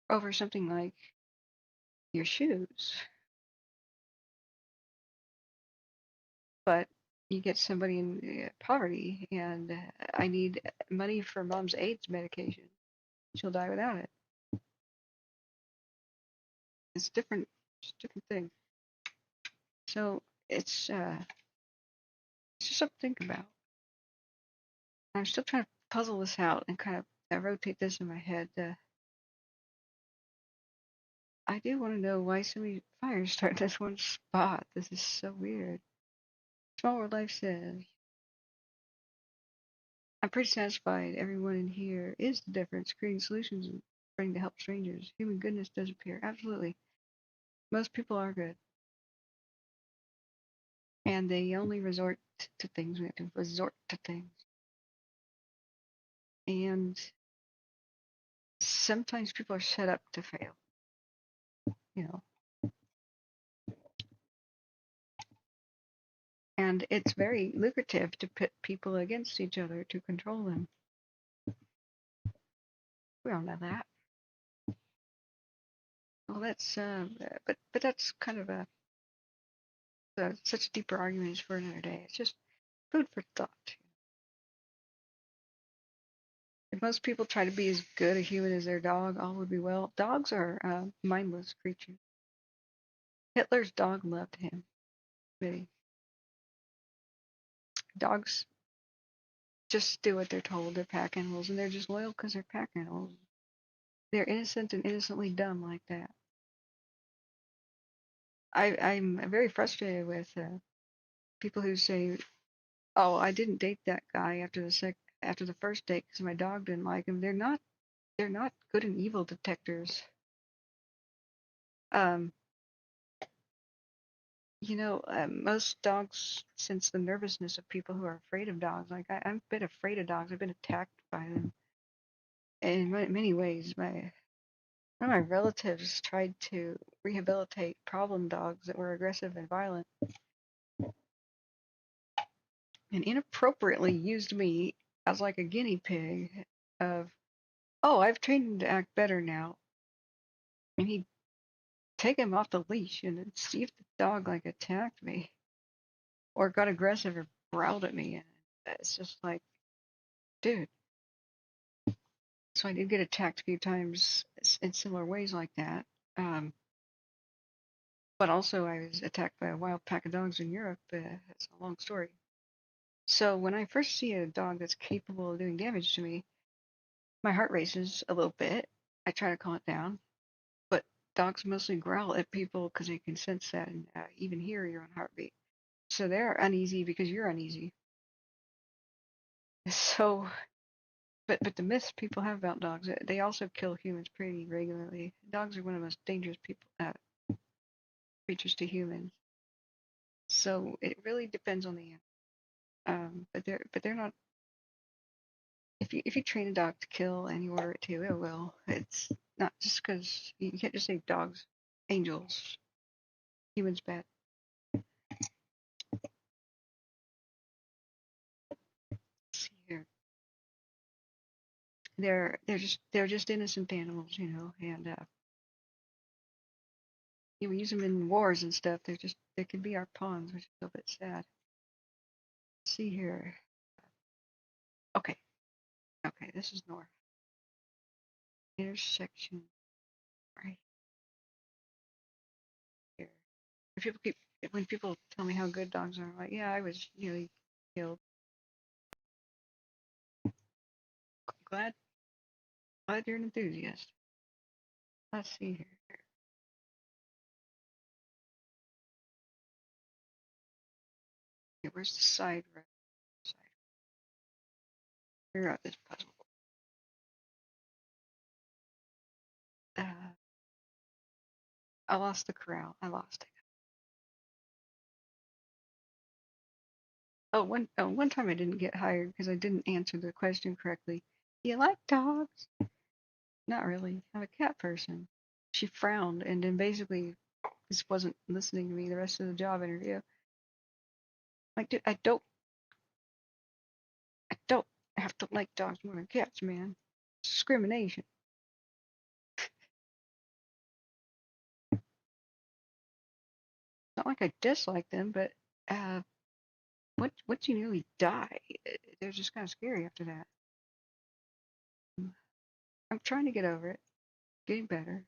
over something like your shoes. But you get somebody in poverty and I need money for mom's AIDS medication. She'll die without it. It's different. It's a different thing. So it's just something to think about. I'm still trying to puzzle this out and kind of rotate this in my head. I do want to know why so many fires start in this one spot. This is so weird. Small World Life says, I'm pretty satisfied everyone in here is the difference, creating solutions and trying to help strangers. Human goodness does appear. Absolutely. Most people are good. And they only resort to things. We have to resort to things. And sometimes people are set up to fail. You know. And it's very lucrative to pit people against each other to control them. We all know that. Well, that's but that's kind of such a deeper argument for another day. It's just food for thought. If most people try to be as good a human as their dog, all would be well. Dogs are mindless creatures. Hitler's dog loved him. Really. Dogs just do what they're told. They're pack animals, and they're just loyal because they're pack animals. They're innocent and innocently dumb like that. I'm very frustrated with people who say, "Oh, I didn't date that guy after the first date because my dog didn't like him." They're not good and evil detectors. You know, most dogs sense the nervousness of people who are afraid of dogs. Like I'm a bit afraid of dogs. I've been attacked by them in many ways. One of my relatives tried to rehabilitate problem dogs that were aggressive and violent, and inappropriately used me as like a guinea pig of, oh, I've trained him to act better now. And he take him off the leash and then see if the dog like attacked me or got aggressive or growled at me. And it's just like, dude. So I did get attacked a few times in similar ways like that. But also I was attacked by a wild pack of dogs in Europe. It's a long story. So when I first see a dog that's capable of doing damage to me, my heart races a little bit. I try to calm it down. But dogs mostly growl at people because they can sense that and even hear your own heartbeat. So they're uneasy because you're uneasy. So, but the myths people have about dogs, they also kill humans pretty regularly. Dogs are one of the most dangerous creatures to humans. So it really depends on the animal. But they're not. If you train a dog to kill and you order it to, it will. It's not just because you can't just say dogs, angels, humans bad. Let's see here. They're just innocent animals, you know, and we use them in wars and stuff. They can be our pawns, which is a little bit sad. Let's see here. Okay, this is north. Intersection right here. When people tell me how good dogs are, I'm like, yeah, I was nearly killed. Glad you're an enthusiast. Let's see here. Okay, where's the side road? Figure out this puzzle. I lost the corral. I lost it. One time I didn't get hired because I didn't answer the question correctly. Do you like dogs? Not really. I'm a cat person. She frowned and then basically just wasn't listening to me the rest of the job interview. Like, dude, I don't have to like dogs more than cats, man. It's discrimination. Not like I dislike them, but once you nearly die, they're just kind of scary after that. I'm trying to get over it. Getting better.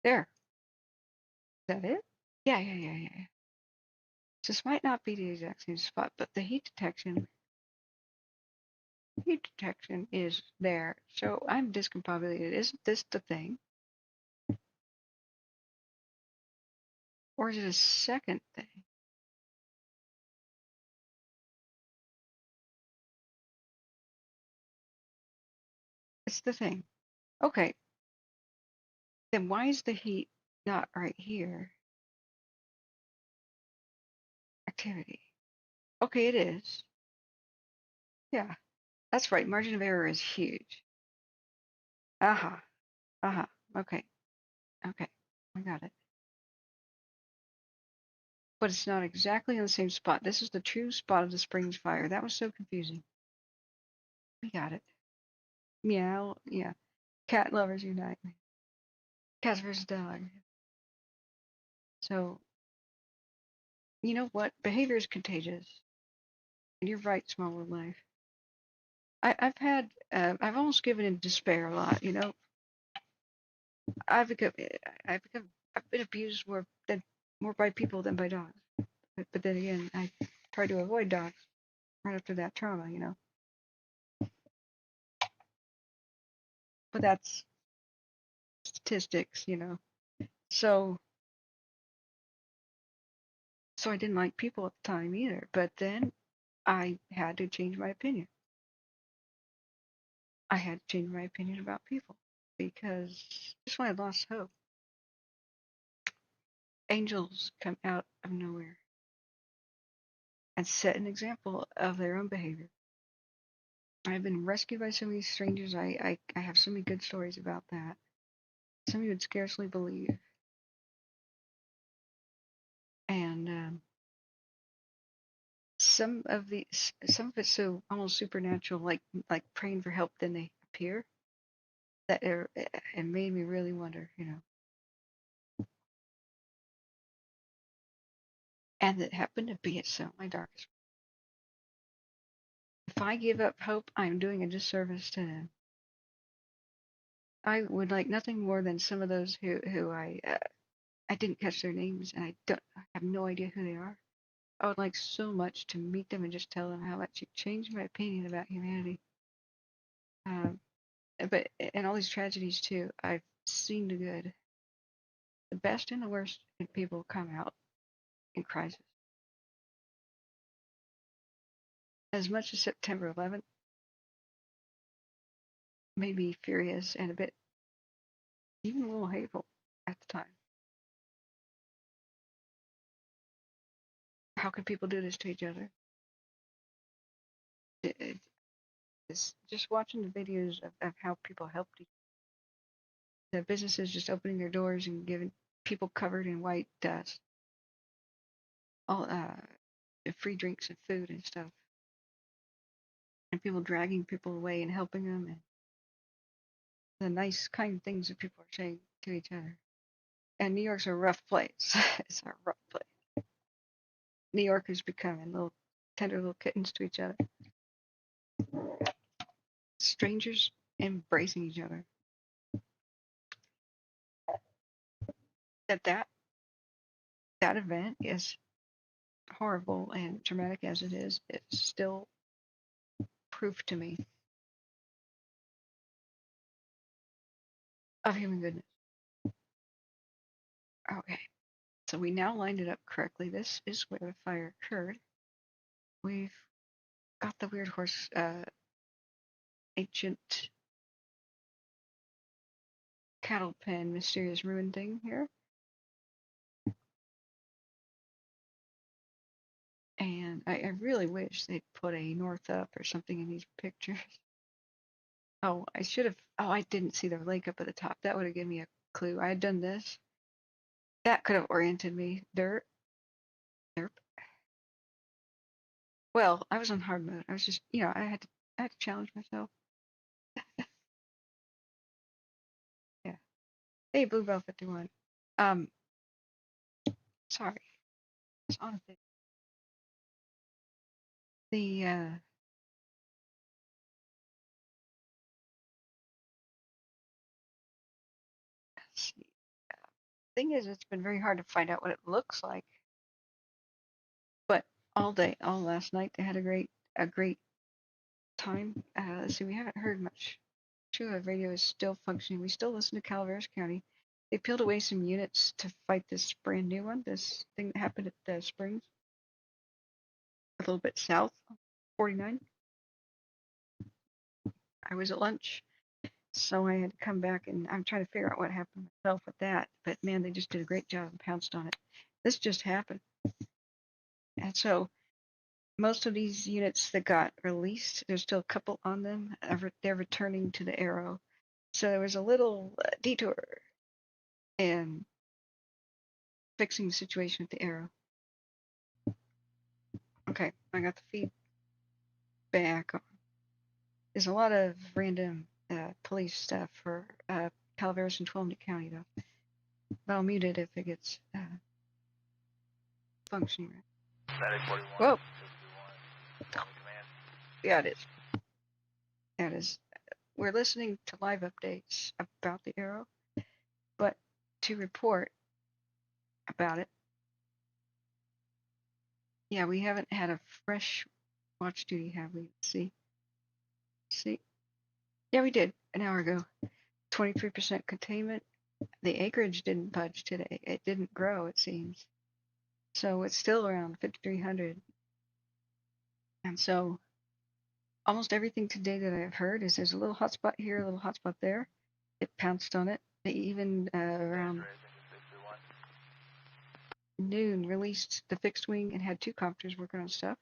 There. Is that it? Yeah. This might not be the exact same spot, but the heat detection is there. So I'm discombobulated. Isn't this the thing? Or is it a second thing? It's the thing. Okay. Then why is the heat not right here? Activity. Okay, it is. Yeah, that's right. Margin of error is huge. Aha. Okay. I got it. But it's not exactly on the same spot. This is the true spot of the Springs fire. That was so confusing. We got it. Meow. Yeah. Cat lovers unite. Cats versus dog. So, you know what? Behavior is contagious. And you're right, small world life. I've almost given in despair a lot, you know. I've been abused more by people than by dogs. But then again, I try to avoid dogs right after that trauma, you know. But that's statistics, you know. So I didn't like people at the time either. But then I had to change my opinion. I had to change my opinion about people because just when I lost hope, angels come out of nowhere and set an example of their own behavior. I've been rescued by so many strangers. I have so many good stories about that. Some you would scarcely believe. And some of it's so almost supernatural, like praying for help, then they appear. That it made me really wonder, And it happened to be at some of my darkest. If I give up hope, I'm doing a disservice to them. I would like nothing more than some of those who I didn't catch their names, and I have no idea who they are. I would like so much to meet them and just tell them how much it changed my opinion about humanity. But in all these tragedies too, I've seen the good, the best and the worst in people come out in crisis. As much as September 11th made me furious and a bit, even a little hateful at the time. How could people do this to each other? It's just watching the videos of how people helped each other. The businesses just opening their doors and giving people covered in white dust all free drinks and food and stuff, and people dragging people away and helping them, and the nice, kind things that people are saying to each other. And New York's a rough place. It's a rough place. New Yorkers becoming little tender little kittens to each other. Strangers embracing each other. That event, is horrible and traumatic as it is, it's still proof to me of human goodness. Okay, so we now lined it up correctly. This is where the fire occurred. We've got the weird horse, ancient cattle pen, mysterious ruin thing here. And I really wish they'd put a north up or something in these pictures. Oh, I should have. Oh, I didn't see the lake up at the top. That would have given me a clue. I had done this. That could have oriented me. Derp. Well, I was on hard mode. I was just, I had to challenge myself. Yeah. Hey, Bluebell 51. Sorry. It's on a thing. The let's see. Thing is, it's been very hard to find out what it looks like. But all last night, they had a great time. Let's see, we haven't heard much. TUES radio is still functioning. We still listen to Calaveras County. They peeled away some units to fight this brand new one, this thing that happened at the Springs, a little bit south, 49. I was at lunch, so I had to come back, and I'm trying to figure out what happened myself with that. But man, they just did a great job and pounced on it. This just happened. And so most of these units that got released, there's still a couple on them. They're returning to the Aero. So there was a little detour in fixing the situation with the Aero. Okay, I got the feed back on. There's a lot of random police stuff for Calaveras and Tuolumne County, though. But I'll mute it if it gets functioning right. Static 41. Whoa. Yeah, it is. Yeah, it is. We're listening to live updates about the Aero, but to report about it, yeah, we haven't had a fresh watch duty, have we? Let's see. Yeah, we did an hour ago. 23% containment. The acreage didn't budge today. It didn't grow, it seems. So it's still around 5,300. And so almost everything today that I've heard is there's a little hotspot here, a little hotspot there. It pounced on it. They even around noon released the fixed wing and had 2 copters working on stuff.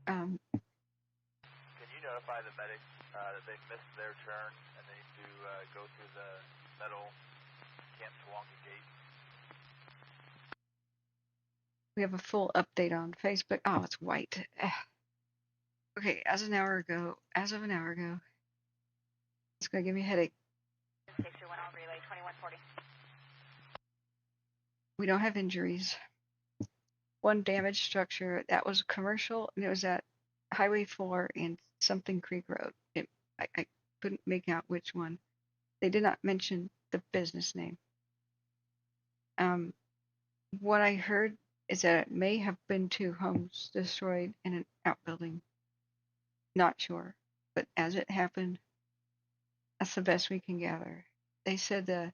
Can you notify the medics that they missed their turn and they need to go through the metal Camp Tawonga gate? We have a full update on Facebook. Oh, it's white. Okay, as of an hour ago, it's gonna give me a headache. We don't have injuries. One damaged structure that was commercial, and it was at Highway 4 and something Creek Road. I couldn't make out which one. They did not mention the business name. What I heard is that it may have been 2 homes destroyed and an outbuilding. Not sure, but as it happened, that's the best we can gather. They said the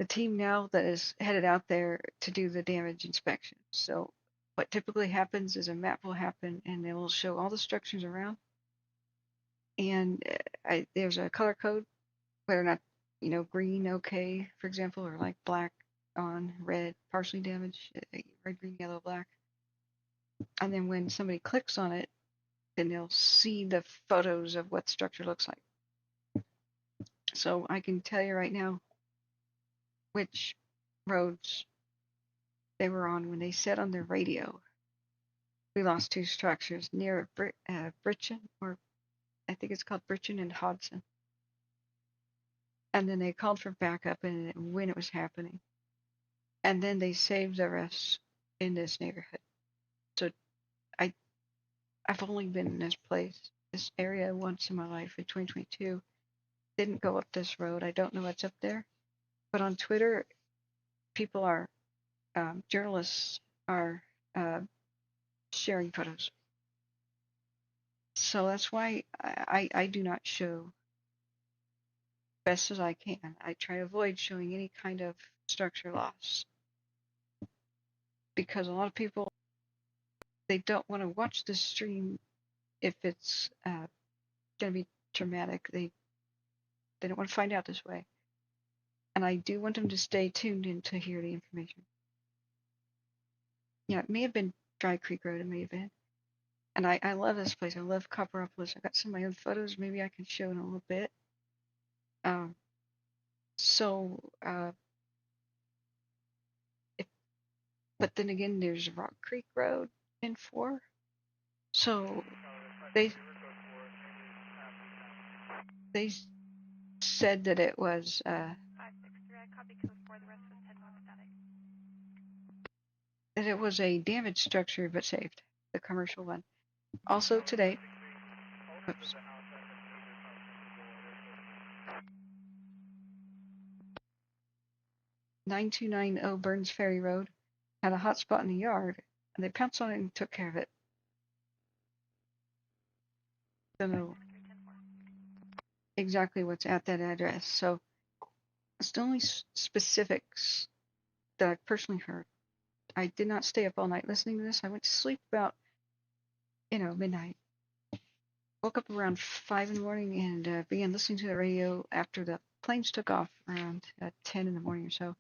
team now that is headed out there to do the damage inspection. So what typically happens is a map will happen and they will show all the structures around. And there's a color code, whether or not, green, okay, for example, or like black on, red, partially damaged, red, green, yellow, black. And then when somebody clicks on it, then they'll see the photos of what the structure looks like. So I can tell you right now which roads they were on when they said on their radio, we lost 2 structures near Britchen, or I think it's called Britchen and Hodson. And then they called for backup and when it was happening. And then they saved the rest in this neighborhood. So I've only been in this area once in my life in 2022. Didn't go up this road. I don't know what's up there. But on Twitter, people are, journalists are sharing photos. So that's why I do not show best as I can. I try to avoid showing any kind of structure loss. Because a lot of people, they don't want to watch the stream if it's going to be traumatic. They don't want to find out this way. And I do want them to stay tuned in to hear the information. Yeah, it may have been Dry Creek Road, it may have been. And I love this place. I love COPPEROPOLIS. I got some of my own photos. Maybe I can show in a little bit. But then again, there's Rock Creek Road in 4. So they said that it was 563, I copy code 4, the rest was 10 miles static. that it was a damaged structure but saved, the commercial one. Also today, oops. (9290) Burns Ferry Road had a hot spot in the yard, and they pounced on it and took care of it. Don't know exactly what's at that address, so it's the only specifics that I personally heard. I did not stay up all night listening to this. I went to sleep about, midnight. Woke up around 5 in the morning and began listening to the radio after the planes took off around 10 in the morning or so.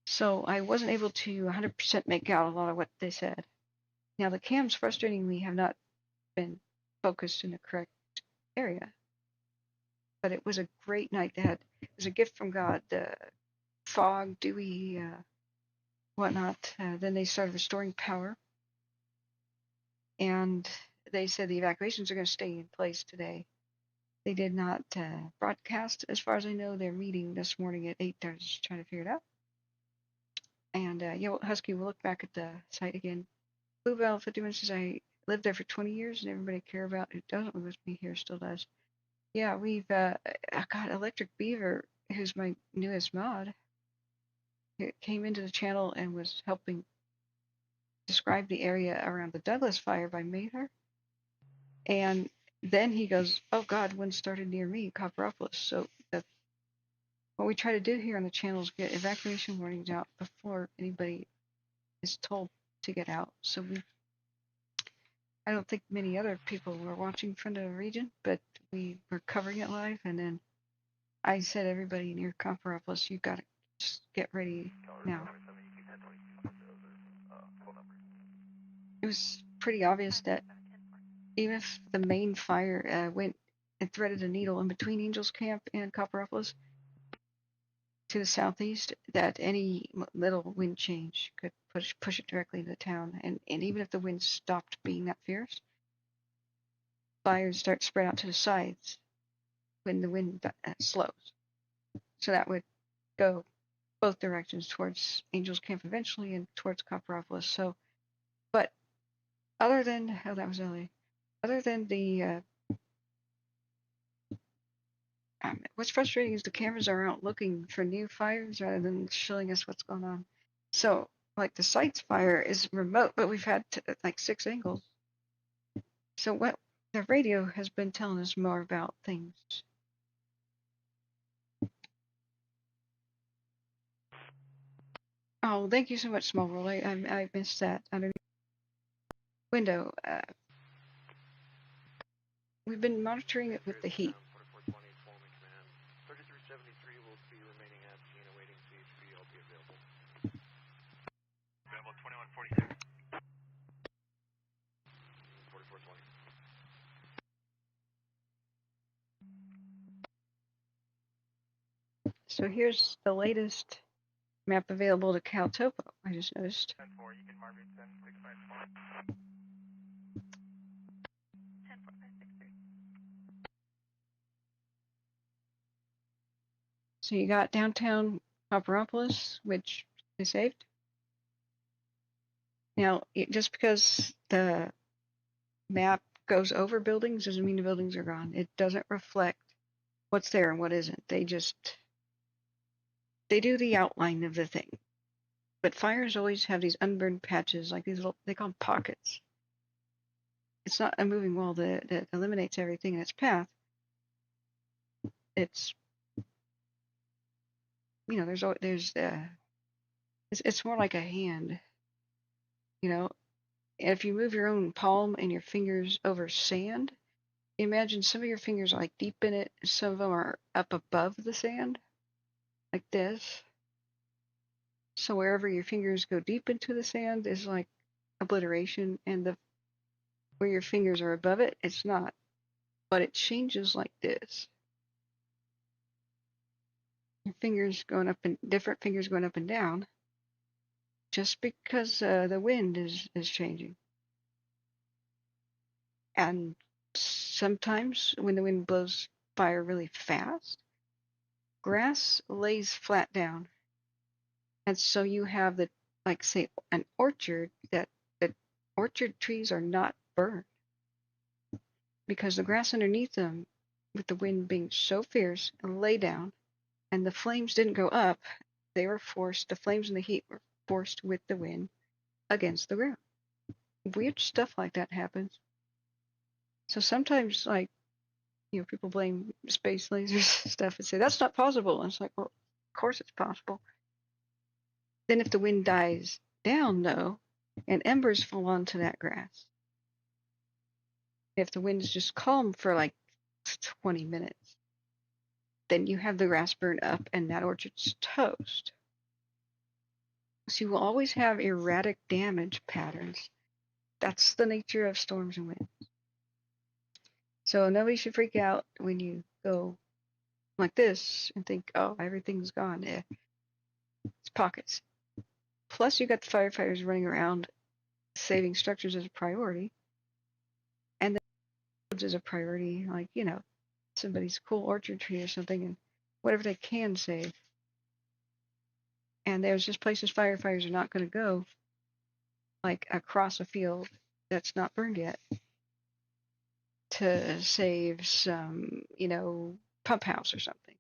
So I wasn't able to 100% make out a lot of what they said. Now the cams, frustratingly, have not been focused in the correct area. But it was a great night. It was a gift from God. The fog, dewy, whatnot. Then they started restoring power. And they said the evacuations are going to stay in place today. They did not broadcast. As far as I know, they're meeting this morning at 8. They're just trying to figure it out. And Husky will look back at the site again. Blue Bell 51 says, I lived there for 20 years and everybody I care about who doesn't live with me here still does. Yeah, we've got Electric Beaver, who's my newest mod. He came into the channel and was helping describe the area around the Douglas fire by Mather. And then he goes, oh God, one started near me, COPPEROPOLIS. So what we try to do here on the channel is get evacuation warnings out before anybody is told to get out. So I don't think many other people were watching from the region, but we were covering it live. And then I said, everybody near COPPEROPOLIS, you've got to just get ready now. It was pretty obvious that even if the main fire went and threaded a needle in between Angels Camp and COPPEROPOLIS to the southeast, that any little wind change could push it directly into the town. And even if the wind stopped being that fierce, fires start to spread out to the sides when the wind slows. So that would go both directions, towards Angels Camp eventually and towards COPPEROPOLIS. So, but other than, that was LA. Other than the, what's frustrating is the cameras are out looking for new fires rather than showing us what's going on. So, like the Sites fire is remote, but we've had like 6 angles. So what the radio has been telling us more about things. Oh, thank you so much, Small World. I missed that underneath window. We've been monitoring it with the heat. 4420, Foreman Command. 3373 will be remaining at scene awaiting THRU. I'll be available. Available 2146. 4420. So here's the latest map available to CalTopo. I just noticed. 10-4, you can mark it 10-654. 10-4-5-6-3. So you got downtown COPPEROPOLIS, which they saved. Now, just because the map goes over buildings doesn't mean the buildings are gone. It doesn't reflect what's there and what isn't. They do the outline of the thing. But fires always have these unburned patches, like these little, they call them pockets. It's not a moving wall that eliminates everything in its path. It's, it's more like a hand, If you move your own palm and your fingers over sand, imagine some of your fingers are like deep in it, some of them are up above the sand, like this. So wherever your fingers go deep into the sand is like obliteration, and where your fingers are above it, it's not. But it changes like this. Your fingers going up and different fingers going up and down, just because the wind is changing. And sometimes when the wind blows fire really fast, grass lays flat down. And so you have like say an orchard that the orchard trees are not burned because the grass underneath them, with the wind being so fierce, lay down, and the flames didn't go up. They were forced, the flames and the heat were forced with the wind against the ground. Weird stuff like that happens. So sometimes, like, people blame space lasers stuff and say, that's not possible. And it's like, well, of course it's possible. Then if the wind dies down, though, and embers fall onto that grass, if the wind is just calm for like 20 minutes, then you have the grass burn up and that orchard's toast. So you will always have erratic damage patterns. That's the nature of storms and winds. So nobody should freak out when you go like this and think, oh, everything's gone. It's pockets. Plus, you got the firefighters running around saving structures as a priority. And the roads as a priority, like, somebody's cool orchard tree or something, and whatever they can save. And there's just places firefighters are not going to go, like across a field that's not burned yet, to save some, pump house or something.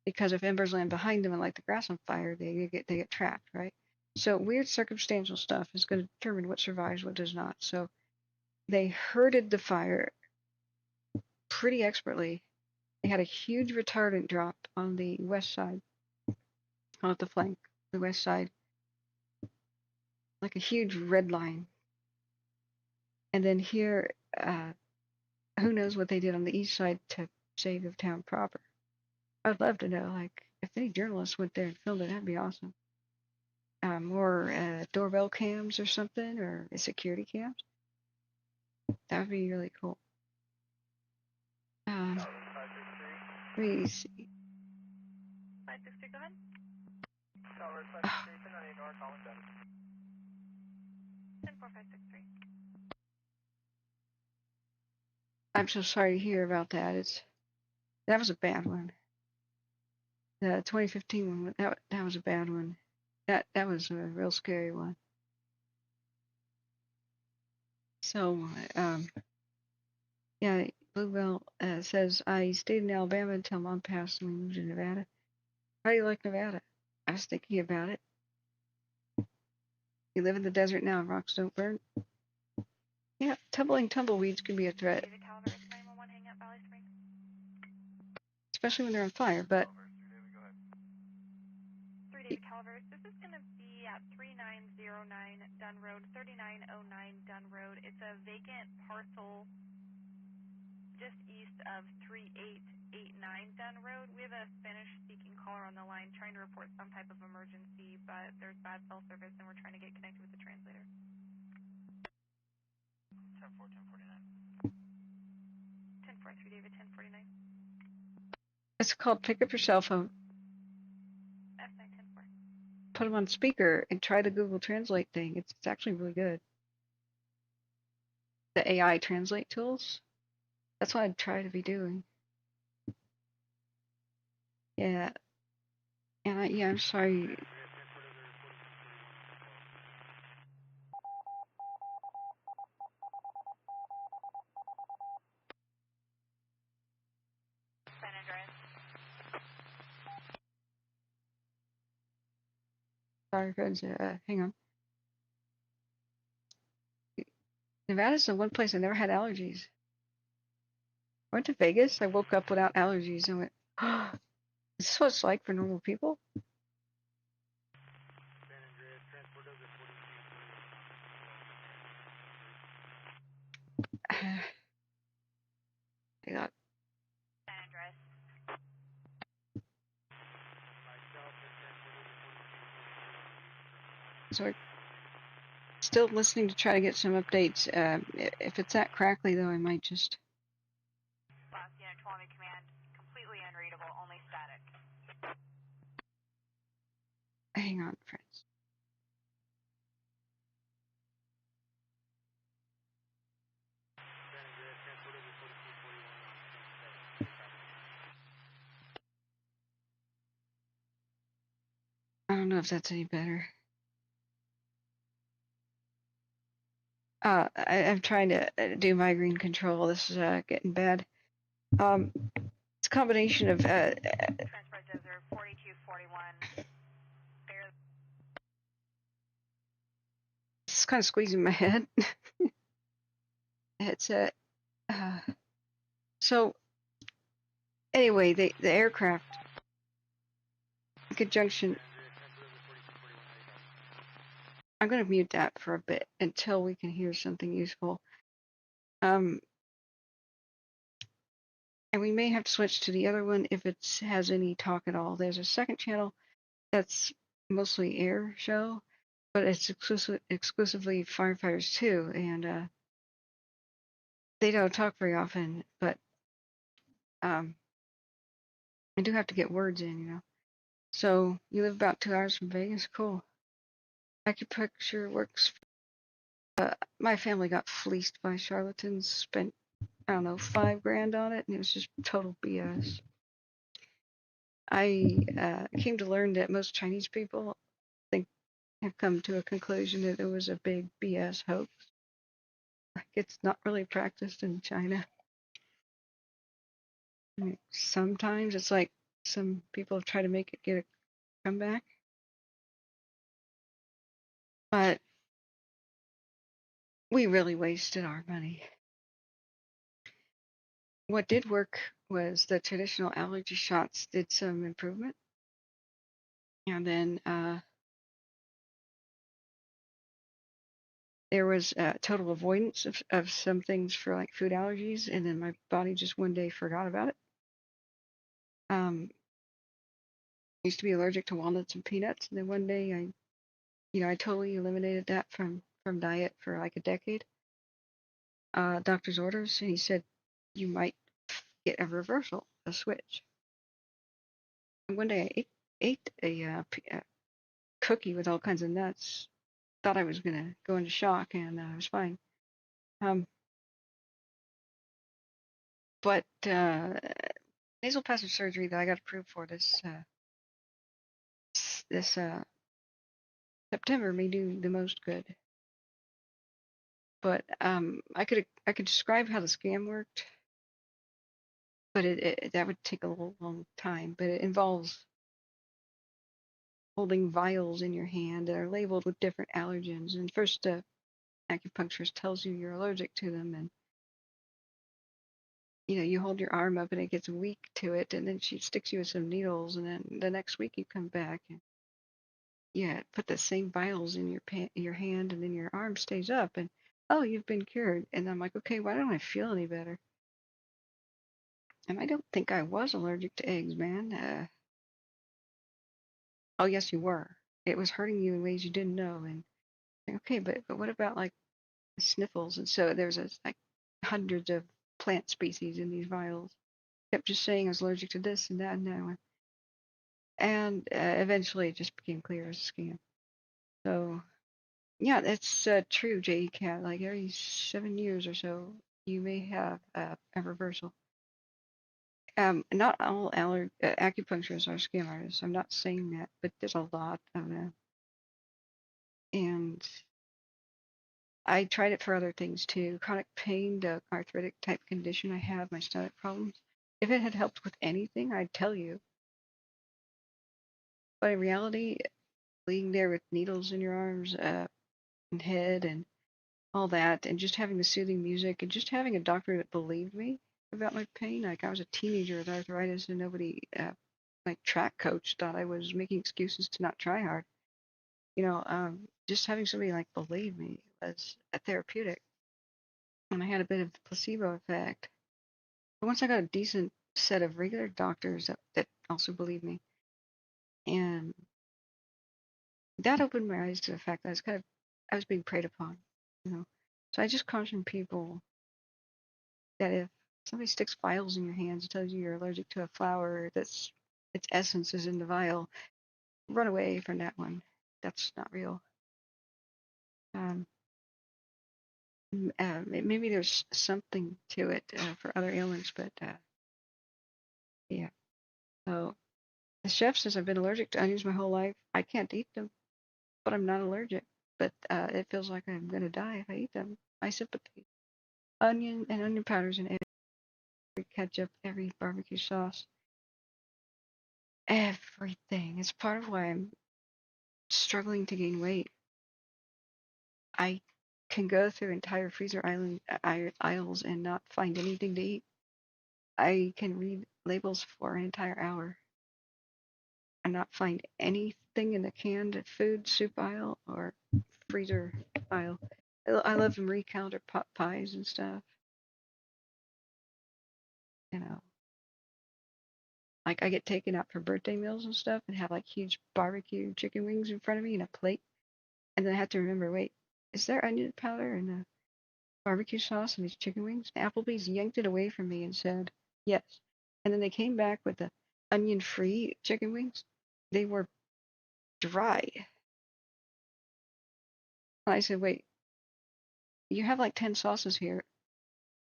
Because if embers land behind them and light the grass on fire, they get trapped, right? So weird circumstantial stuff is going to determine what survives, what does not. So they herded the fire pretty expertly. They had a huge retardant drop on the west side, on the flank, the west side, like a huge red line. And then here, who knows what they did on the east side to save the town proper. I'd love to know, like, if any journalists went there and filmed it, that'd be awesome. Or doorbell cams or something, or security cams. That would be really cool. Let me see. 563, go ahead. 10-4563. I'm so sorry to hear about that. That was a bad one. The 2015 one, that was a bad one. That was a real scary one. So, yeah, Bluebell says, I stayed in Alabama until Mom passed and we moved to Nevada. How do you like Nevada? I was thinking about it. You live in the desert now and rocks don't burn. Yeah, tumbling tumbleweeds can be a threat. Especially when they're on fire, but... 3 David Calaveras, this is going to be at 3909 Dunn Road, 3909 Dunn Road. It's a vacant parcel just east of 3889 Dunn Road. We have a Spanish-speaking caller on the line trying to report some type of emergency, but there's bad cell service and we're trying to get connected with the translator. 10-4, 1049. 10-4, 3 David, 1049. It's called pick up your cell phone, F9, 10-4. put them on speaker, and try the Google Translate thing. It's actually really good. The AI translate tools. That's what I'd try to be doing. Yeah. And I'm sorry. San Andreas. Sorry, friends. Hang on. Nevada's the one place I never had allergies. I went to Vegas. I woke up without allergies and went, oh, is this what it's like for normal people? I got San Andreas. so still listening to try to get some updates. If it's that crackly though, I might just. Last unit 12 command, completely unreadable, only static. Hang on, friends. I don't know if that's any better. I'm trying to do migraine control. This is getting bad. It's a combination of Transport Desert 4241. It's kind of squeezing my head. It's so anyway, the aircraft in conjunction. I'm going to mute that for a bit until we can hear something useful. And we may have to switch to the other one if it has any talk at all. There's a second channel that's mostly air show, but it's exclusively firefighters too, and they don't talk very often, but I do have to get words in, you know. So you live about 2 hours from Vegas? Cool. Acupuncture works. My family got fleeced by charlatans, spent, I don't know, $5,000 on it, and it was just total BS. I came to learn that most Chinese people have come to a conclusion that it was a big BS hoax. Like, it's not really practiced in China. I mean, sometimes it's like some people have tried to make it get a comeback. But we really wasted our money. What did work was the traditional allergy shots did some improvement. And then there was total avoidance of some things for like food allergies. And then my body just one day forgot about it. I used to be allergic to walnuts and peanuts. And then one day I totally eliminated that from diet for like a decade. Doctor's orders, and he said you might get a reversal, a switch. And one day I ate a cookie with all kinds of nuts, thought I was gonna go into shock, and I was fine. But nasal passage surgery that I got approved for this September may do the most good. But I could describe how the scam worked, but that would take a long time. But it involves holding vials in your hand that are labeled with different allergens. And first, the acupuncturist tells you you're allergic to them, and you hold your arm up and it gets weak to it, and then she sticks you with some needles, and then the next week you come back and put the same vials in your hand, and then your arm stays up, and oh, you've been cured. And I'm like, okay, why don't I feel any better? And I don't think I was allergic to eggs, man. Oh, yes, you were. It was hurting you in ways you didn't know. And okay, but what about like sniffles? And so there's like hundreds of plant species in these vials. Kept just saying I was allergic to this and that and that one. And eventually it just became clear as a scam. So yeah, it's true, J.E.Cat. Like every 7 years or so, you may have a reversal. Not all acupuncturists are scam artists. I'm not saying that, but there's a lot of them. And I tried it for other things too. Chronic pain, the arthritic type condition I have, my stomach problems. If it had helped with anything, I'd tell you. But in reality, laying there with needles in your arms and head and all that, and just having the soothing music, and just having a doctor that believed me about my pain. Like I was a teenager with arthritis, and nobody, my track coach, thought I was making excuses to not try hard. Just having somebody like believe me was a therapeutic, and I had a bit of placebo effect. But once I got a decent set of regular doctors that also believed me, and that opened my eyes to the fact that I was being preyed upon. So I just caution people that if somebody sticks vials in your hands and tells you you're allergic to a flower that's its essence is in the vial, run away from that one. That's not real. Maybe there's something to it for other ailments, but yeah. So the chef says I've been allergic to onions my whole life. I can't eat them, but I'm not allergic. But it feels like I'm gonna die if I eat them. My sympathy. Onion and onion powders in every ketchup, every barbecue sauce, everything. It's part of why I'm struggling to gain weight. I can go through entire freezer aisles and not find anything to eat. I can read labels for an entire hour and not find anything in the canned food soup aisle or freezer aisle. I love Marie Calendar pot pies and stuff. Like I get taken out for birthday meals and stuff and have like huge barbecue chicken wings in front of me in a plate. And then I have to remember, wait, is there onion powder and the barbecue sauce and these chicken wings? Applebee's yanked it away from me and said, yes. And then they came back with the onion-free chicken wings. They were dry. And I said, wait, you have like 10 sauces here.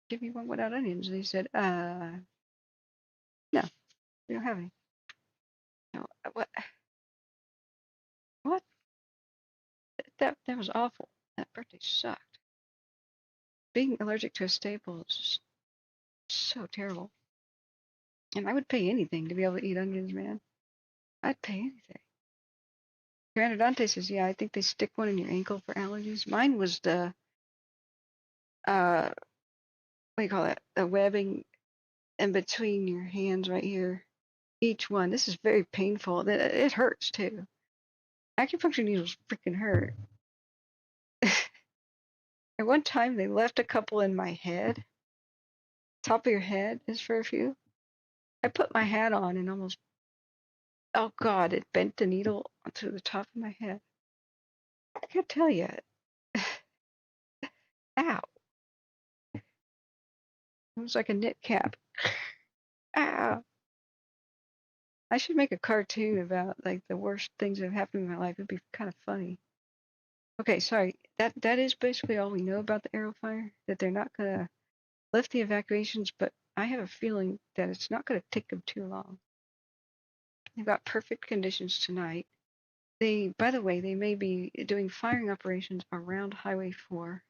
Give me one without onions. And they said, no, we don't have any. No, what? What? That was awful. That birthday sucked. Being allergic to a staple is just so terrible. And I would pay anything to be able to eat onions, man. I'd pay anything. Dante says, yeah, I think they stick one in your ankle for allergies. Mine was the, what do you call that? The webbing in between your hands right here. Each one. This is very painful. It hurts too. Acupuncture needles freaking hurt. At one time, they left a couple in my head. Top of your head is for a few. I put my hat on and almost, oh God, it bent the needle onto the top of my head. I can't tell you. Ow. It was like a knit cap. Ow. I should make a cartoon about like the worst things that have happened in my life. It'd be kind of funny. Okay, sorry. That is basically all we know about the Aero fire. That they're not gonna lift the evacuations, but I have a feeling that it's not gonna take them too long. They've got perfect conditions tonight. By the way, they may be doing firing operations around Highway 4.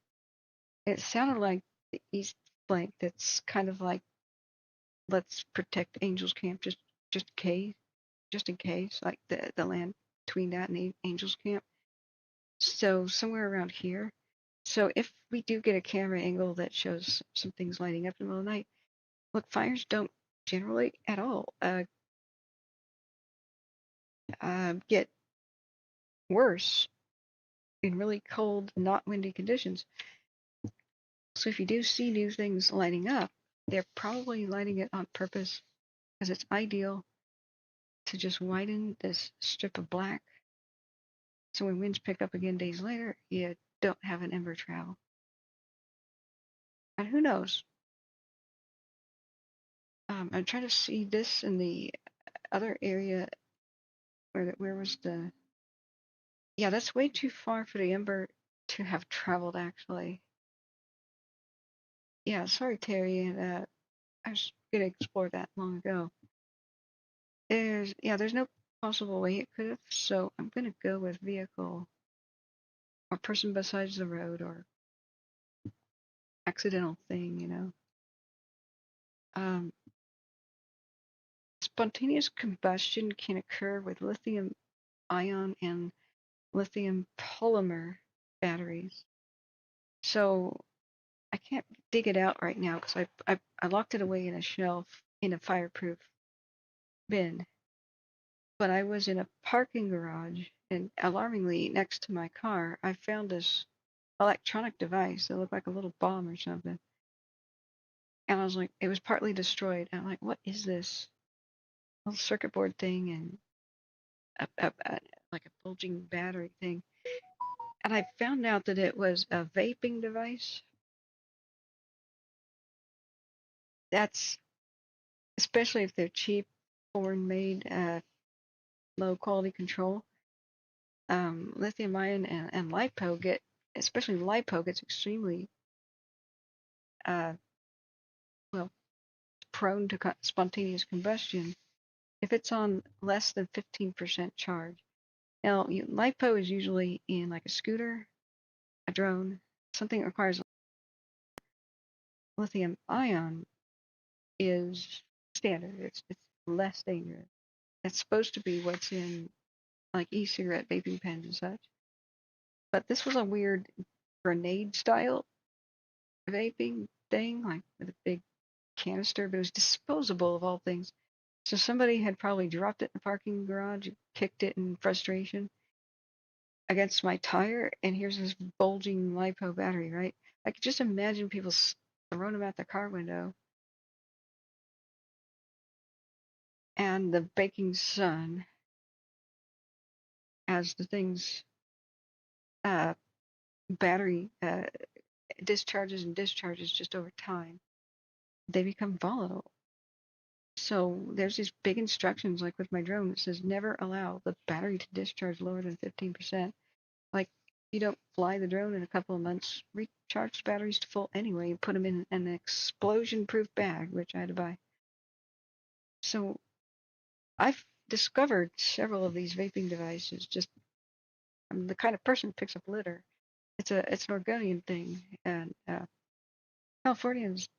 It sounded like the east flank. That's kind of like, let's protect Angels Camp just in case, like the land between that and Angels Camp. So somewhere around here. So if we do get a camera angle that shows some things lighting up in the middle of the night, look, fires don't generally at all get worse in really cold, not windy conditions. So if you do see new things lighting up, they're probably lighting it on purpose because it's ideal to just widen this strip of black. So when winds pick up again days later, you don't have an ember travel. And who knows? I'm trying to see this in the other area where was the, yeah, that's way too far for the ember to have traveled actually. Yeah, sorry Terry, and I was gonna explore that long ago. There's no possible way it could have, so I'm gonna go with vehicle or person besides the road or accidental thing, you know. Spontaneous combustion can occur with lithium ion and lithium polymer batteries. So I can't dig it out right now because I locked it away in a shelf in a fireproof bin. But I was in a parking garage, and alarmingly next to my car, I found this electronic device that looked like a little bomb or something. And I was like, it was partly destroyed. And I'm like, what is this? Little circuit board thing and like a bulging battery thing. And I found out that it was a vaping device. That's especially if they're cheap, foreign made, low quality control. Lithium ion and lipo especially lipo gets extremely well, prone to spontaneous combustion if it's on less than 15% charge. Now, lipo is usually in like a scooter, a drone, something that requires lithium ion is standard. It's less dangerous. It's supposed to be what's in like e-cigarette vaping pens and such. But this was a weird grenade style vaping thing, like with a big canister, but it was disposable of all things. So somebody had probably dropped it in the parking garage, kicked it in frustration against my tire, and here's this bulging LiPo battery, right? I could just imagine people throwing them out the car window. And the baking sun, as the thing's battery discharges and discharges just over time, they become volatile. So there's these big instructions, like with my drone, that says never allow the battery to discharge lower than 15%. Like, you don't fly the drone in a couple of months, recharge the batteries to full anyway, and put them in an explosion-proof bag, which I had to buy. So I've discovered several of these vaping devices. I'm the kind of person who picks up litter. It's an Oregonian thing, and Californians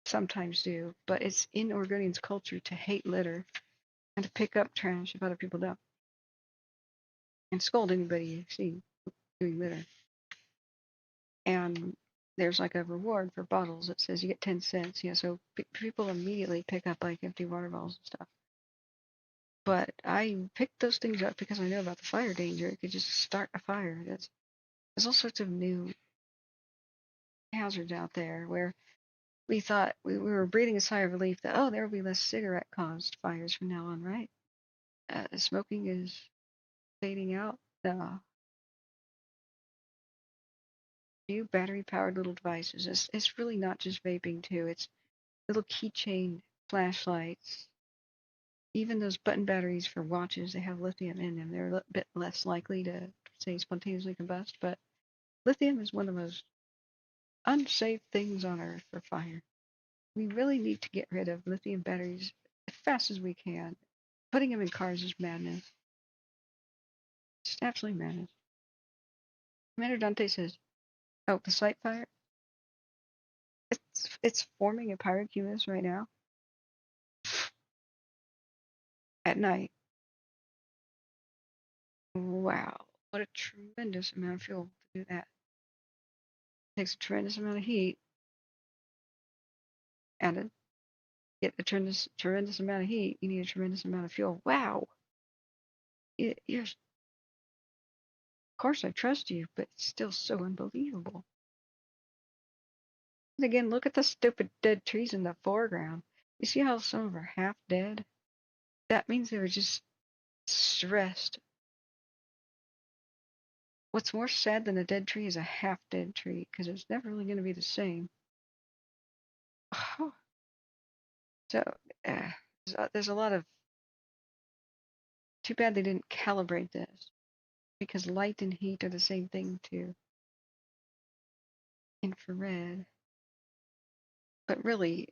sometimes do, but it's in Oregonians' culture to hate litter and to pick up trash if other people don't, and scold anybody you see doing litter. And there's like a reward for bottles that says you get 10 cents. Yeah, so people immediately pick up like empty water bottles and stuff. But I picked those things up because I know about the fire danger. It could just start a fire. There's all sorts of new hazards out there where we thought we were breathing a sigh of relief that, oh, there will be less cigarette-caused fires from now on, right? Smoking is fading out. New battery-powered little devices. It's really not just vaping, too. It's little keychain flashlights. Even those button batteries for watches, they have lithium in them. They're a little bit less likely to, say, spontaneously combust, but Lithium is one of the most unsafe things on Earth for fire. We really need to get rid of lithium batteries as fast as we can. Putting them in cars is madness. Just absolutely madness. Commander Dante says, oh, the site fire? It's forming a pyrocumulus right now. At night. Wow. What a tremendous amount of fuel to do that. It takes a tremendous amount of heat. And to get a tremendous amount of heat, you need a tremendous amount of fuel. Wow. Of course I trust you, but it's still so unbelievable. And again, look at the stupid dead trees in the foreground. You see how some of them are half dead? That means they were just stressed. What's more sad than a dead tree is a half dead tree, because it's never really going to be the same. Oh. So, there's a lot of. Too bad they didn't calibrate this, because light and heat are the same thing to infrared. But really,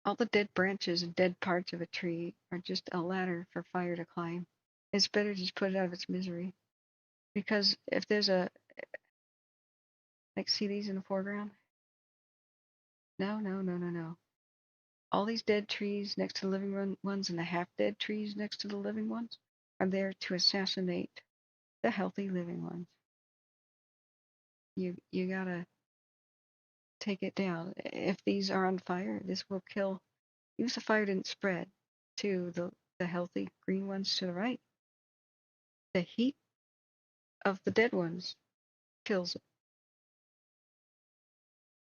all the dead branches and dead parts of a tree are just a ladder for fire to climb. It's better to just put it out of its misery. Because if there's a, like, see these in the foreground? No. All these dead trees next to the living ones and the half-dead trees next to the living ones are there to assassinate the healthy living ones. You gotta take it down. If these are on fire, this will kill. Even if the fire didn't spread to the healthy green ones to the right, the heat of the dead ones kills it.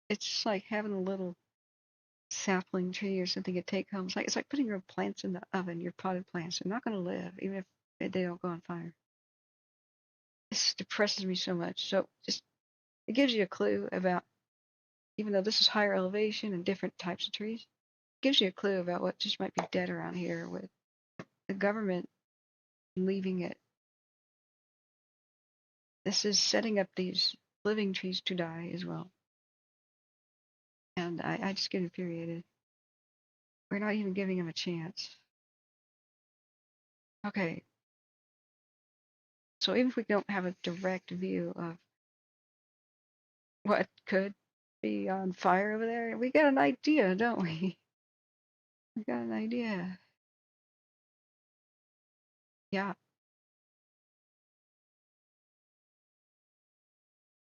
It's just like having a little sapling tree or something you take home. It's like putting your plants in the oven, your potted plants. They're not going to live, even if they don't go on fire. This depresses me so much. So just, it gives you a clue about, even though this is higher elevation and different types of trees, it gives you a clue about what just might be dead around here with the government leaving it. This is setting up these living trees to die as well. And I just get infuriated. We're not even giving them a chance. Okay. So even if we don't have a direct view of what could be on fire over there, we got an idea, don't we? We got an idea. Yeah.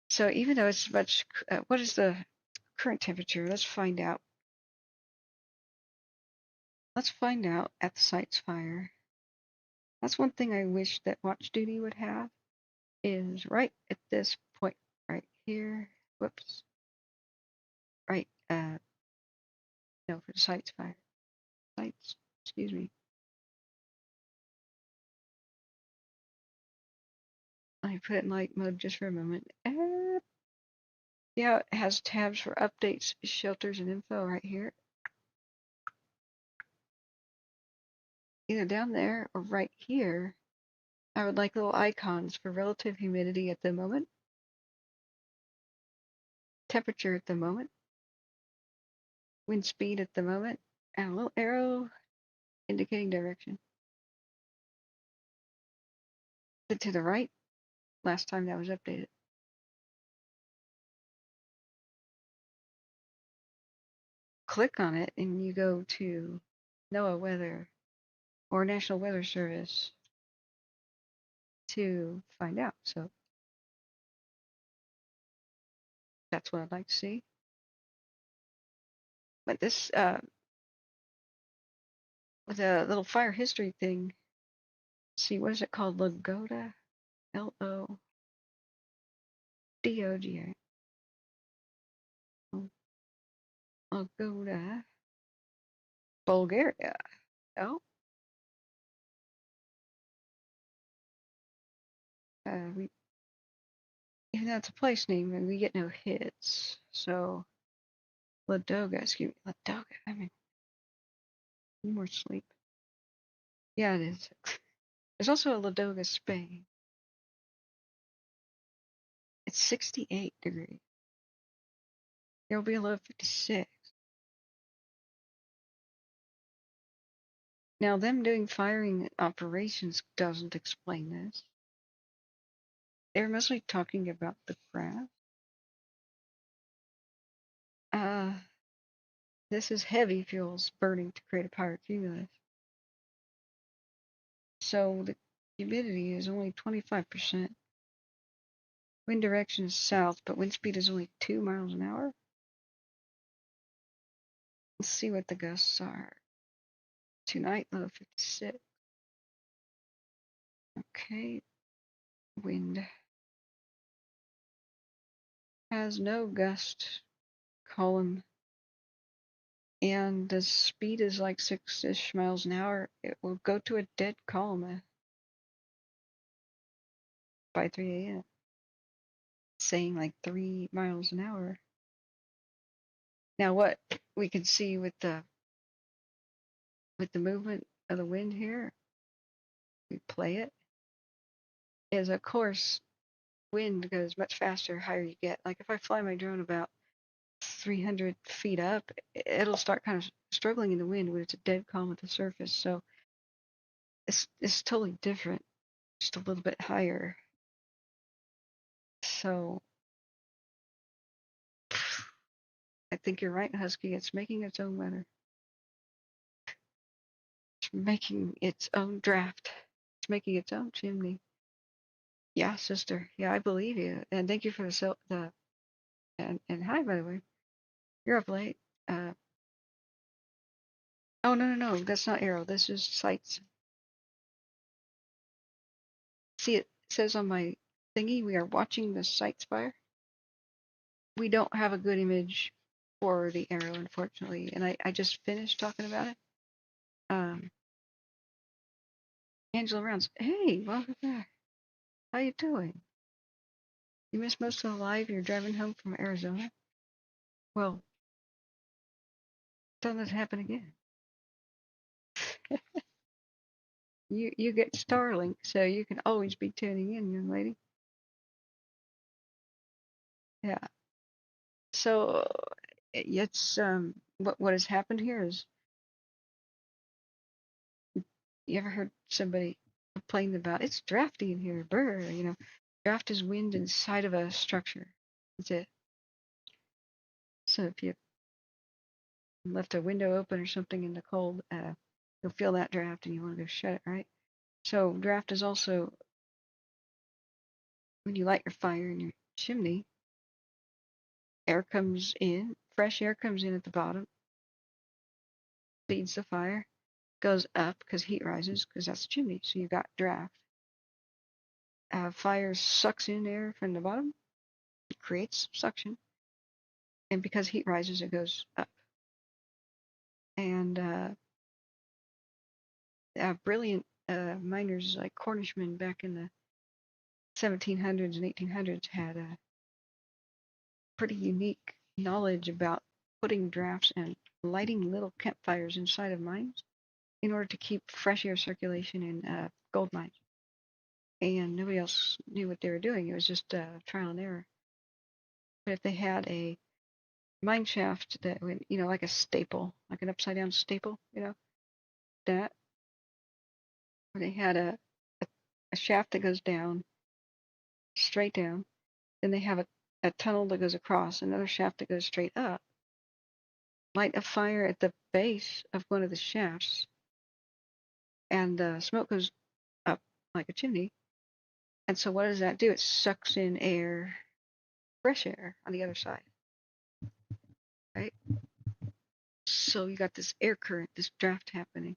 So even though it's much, what is the current temperature? Let's find out. Let's find out at the site's fire. That's one thing I wish that watch duty would have, is right at this point right here. Whoops. Right, no, for the site's fire. Sites, excuse me. Let me put it in light mode just for a moment. Yeah, it has tabs for updates, shelters, and info right here. Either down there or right here. I would like little icons for relative humidity at the moment, temperature at the moment, wind speed at the moment, and a little arrow indicating direction. To the right, last time that was updated. Click on it and you go to NOAA Weather or National Weather Service to find out. So that's what I'd like to see. But this, with a little fire history thing, see, what is it called? Logoda? L-O-D-O-G-A. Logoda. Bulgaria. Oh. Even though it's a place name, and we get no hits. So, Ladoga, excuse me, Ladoga, I mean, need more sleep. Yeah, it is. There's also a Ladoga, Spain. It's 68 degrees. There will be a low of 56. Now, them doing firing operations doesn't explain this. They're mostly talking about the craft. This is heavy fuels burning to create a pyrocumulus. So the humidity is only 25%. Wind direction is south, but wind speed is only 2 miles an hour. Let's see what the gusts are. Tonight, low 56. Okay, wind has no gust column, and the speed is like 6-ish miles an hour. It will go to a dead column by 3 a.m. saying like 3 miles an hour. Now, what we can see with the movement of the wind here, we play it, is of course wind goes much faster higher you get. Like if I fly my drone about 300 feet up, it'll start kind of struggling in the wind when it's a dead calm at the surface. So it's totally different, just a little bit higher. So I think you're right, Husky. It's making its own weather. It's making its own draft. It's making its own chimney. Yeah, sister. Yeah, I believe you. And thank you for the and hi, by the way. You're up late. Oh, no. That's not Aero. This is sites. See, it says on my thingy, we are watching the sites fire. We don't have a good image for the Aero, unfortunately. And I just finished talking about it. Angela Rounds. Hey, welcome back. How you doing? You missed most of the live. You're driving home from Arizona. Well, don't let it happen again. You get Starlink, so you can always be tuning in, young lady. Yeah. So it's what has happened here is, you ever heard somebody complain about it's drafty in here? Brr, draft is wind inside of a structure. That's it. So if you left a window open or something in the cold, you'll feel that draft and you want to go shut it, right? So draft is also when you light your fire in your chimney, air comes in, fresh air comes in at the bottom, feeds the fire, goes up because heat rises because that's the chimney. So you've got draft. Fire sucks in air from the bottom, it creates suction, and because heat rises, it goes up. And brilliant miners like Cornishmen back in the 1700s and 1800s had a pretty unique knowledge about putting drafts and lighting little campfires inside of mines in order to keep fresh air circulation in gold mines. And nobody else knew what they were doing. It was just trial and error. But if they had a mine shaft that went, like a staple, like an upside down staple, that, or they had a shaft that goes down, straight down, then they have a tunnel that goes across, another shaft that goes straight up, light a fire at the base of one of the shafts, and smoke goes up like a chimney. And so what does that do? It sucks in air, fresh air on the other side, right? So you got this air current, this draft happening.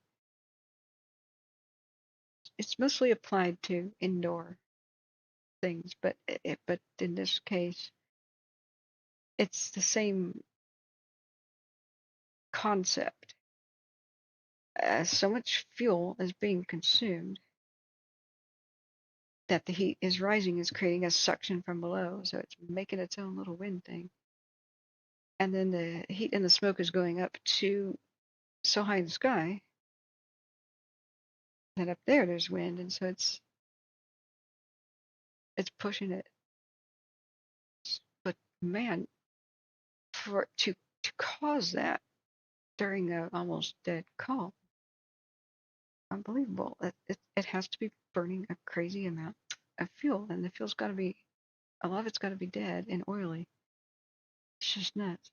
It's mostly applied to indoor things, but in this case, it's the same concept. So much fuel is being consumed that the heat is rising, is creating a suction from below, so it's making its own little wind thing. And then the heat and the smoke is going up to so high in the sky that up there's wind, and so it's pushing it man, to cause that during an almost dead calm, unbelievable. It has to be burning a crazy amount of fuel, and the fuel's got to be, a lot of it's got to be dead and oily. It's just nuts.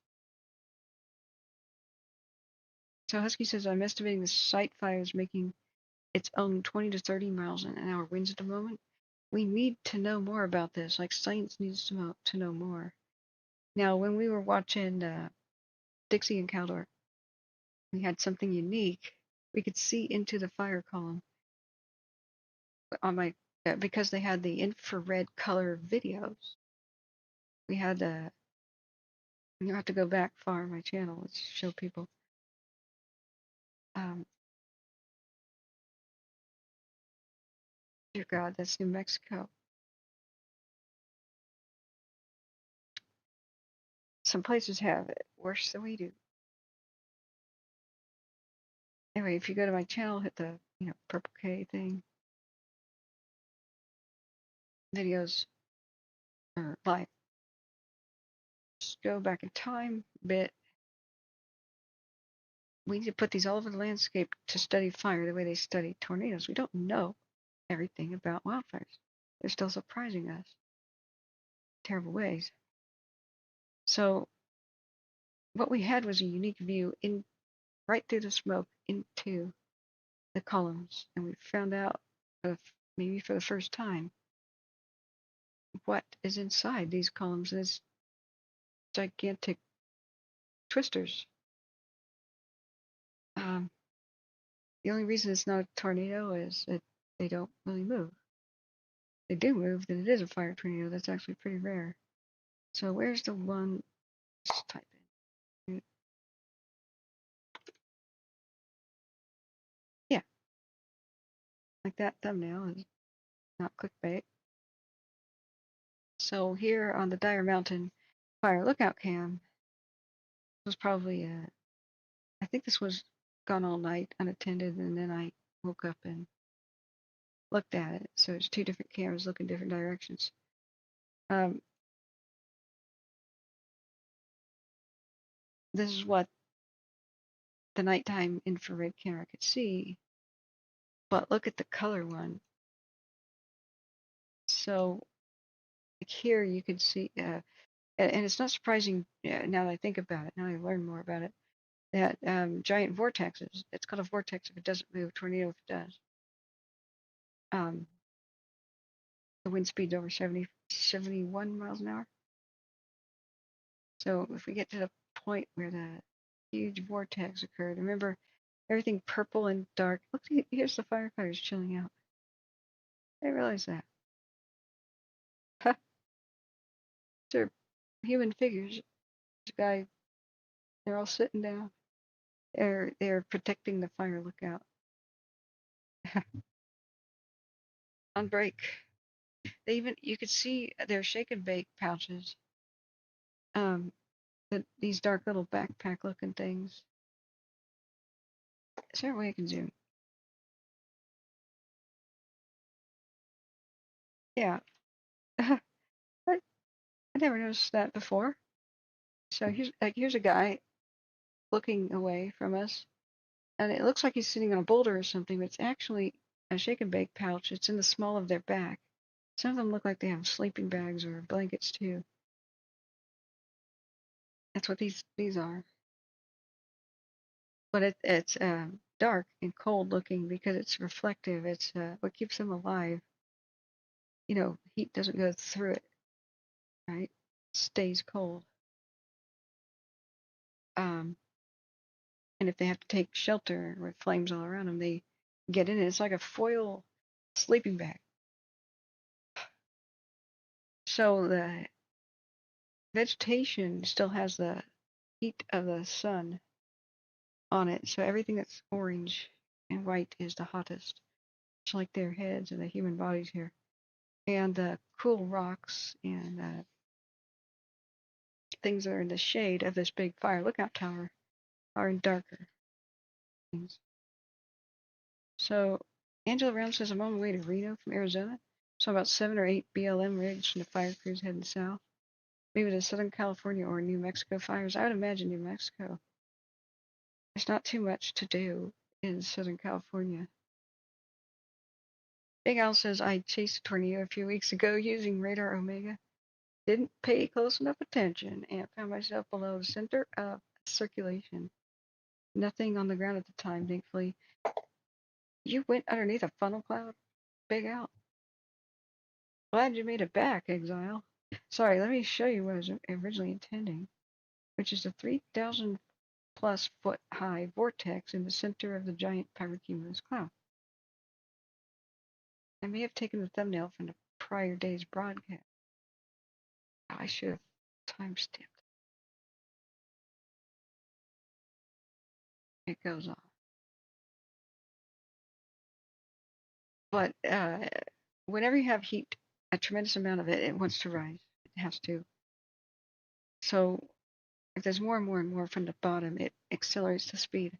So Husky says, I'm estimating the site fire is making its own 20 to 30 miles an hour winds at the moment. We need to know more about this. Like, science needs to know more. Now, when we were watching Dixie and Caldor, we had something unique. We could see into the fire column on my because they had the infrared color videos. We had you have to go back far on my channel to show people. Dear God, that's New Mexico. Some places have it worse than we do. Anyway, if you go to my channel, hit the purple K thing. Videos are live. Just go back in time a bit. We need to put these all over the landscape to study fire the way they study tornadoes. We don't know everything about wildfires. They're still surprising us in terrible ways. So what we had was a unique view in right through the smoke into the columns, and we found out, maybe for the first time, what is inside these columns. Is gigantic twisters. The only reason it's not a tornado is that they don't really move. If they do move, then it is a fire tornado. That's actually pretty rare. So where's the one? Let's type in. Yeah, like that thumbnail is not clickbait. So here on the Dyer Mountain Fire Lookout Cam was probably I think this was gone all night unattended, and then I woke up and looked at it. So it's two different cameras looking different directions. This is what the nighttime infrared camera could see, but look at the color one. So like here you can see, and it's not surprising now that I think about it, now I learn more about it, that giant vortexes, it's called a vortex if it doesn't move, tornado if it does. The wind speed's over 71 miles an hour. So if we get to the point where the huge vortex occurred, remember everything purple and dark. Look, here's the firefighters chilling out. I realize that. They're human figures. This guy, they're all sitting down. They're protecting the fire lookout. On break. You could see their shake and bake pouches. These dark little backpack looking things. Is there a way I can zoom? Yeah. I never noticed that before. So here's a guy looking away from us, and it looks like he's sitting on a boulder or something, but it's actually a shake and bake pouch. It's in the small of their back. Some of them look like they have sleeping bags or blankets too. That's what these are. But it's dark and cold looking because it's reflective. It's what keeps them alive. Heat doesn't go through it, right? It stays cold. And if they have to take shelter with flames all around them, they get in it. It's like a foil sleeping bag. So the vegetation still has the heat of the sun on it. So everything that's orange and white is the hottest. It's like their heads and the human bodies here. And the cool rocks and things that are in the shade of this big fire lookout tower are in darker things. So Angela Brown says, I'm on my way to Reno from Arizona. So about 7 or 8 BLM rigs from the fire crews heading south. maybe the Southern California or New Mexico fires. I would imagine New Mexico. There's not too much to do in Southern California. Big Al says, I chased a tornado a few weeks ago using radar Omega. Didn't pay close enough attention and found myself below the center of circulation. Nothing on the ground at the time, thankfully. You went underneath a funnel cloud, Big Al. Glad you made it back, Exile. Sorry, let me show you what I was originally intending, which is a 3,000 plus foot high vortex in the center of the giant pyrocumulus cloud. I may have taken the thumbnail from the prior day's broadcast. I should have timestamped. It goes on. But whenever you have heat, a tremendous amount of it, it wants to rise. It has to. So if there's more and more and more from the bottom, it accelerates the speed.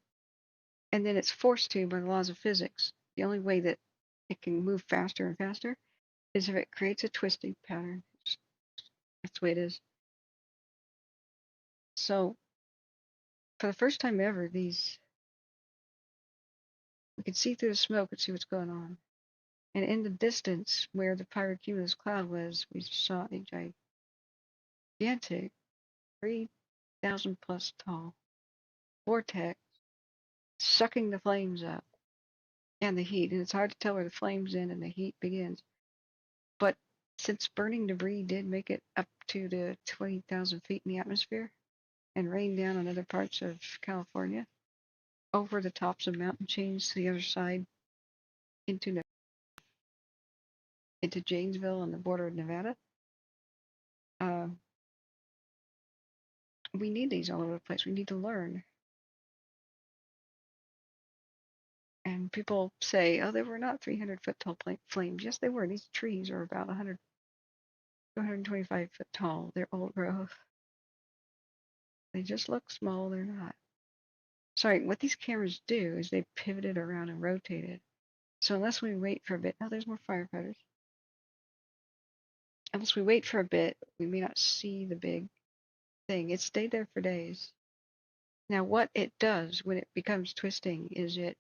And then it's forced to by the laws of physics. The only way that it can move faster and faster is if it creates a twisting pattern. That's the way it is. So for the first time ever, we could see through the smoke and see what's going on. And in the distance where the pyrocumulus cloud was, we saw a gigantic 3,000 plus tall vortex sucking the flames up and the heat. And it's hard to tell where the flames end and the heat begins. But since burning debris did make it up to the 20,000 feet in the atmosphere and rain down on other parts of California, over the tops of mountain chains to the other side into Janesville on the border of Nevada, we need these all over the place. We need to learn. And people say, oh, they were not 300-foot tall flames. Yes, they were. These trees are about 100 to 125 foot tall. They're old growth. They just look small. They're not. Sorry, what these cameras do is they pivot it around and rotate it. So unless we wait for a bit, now there's more firefighters. Unless we wait for a bit, we may not see the big thing. It stayed there for days. Now what it does when it becomes twisting is it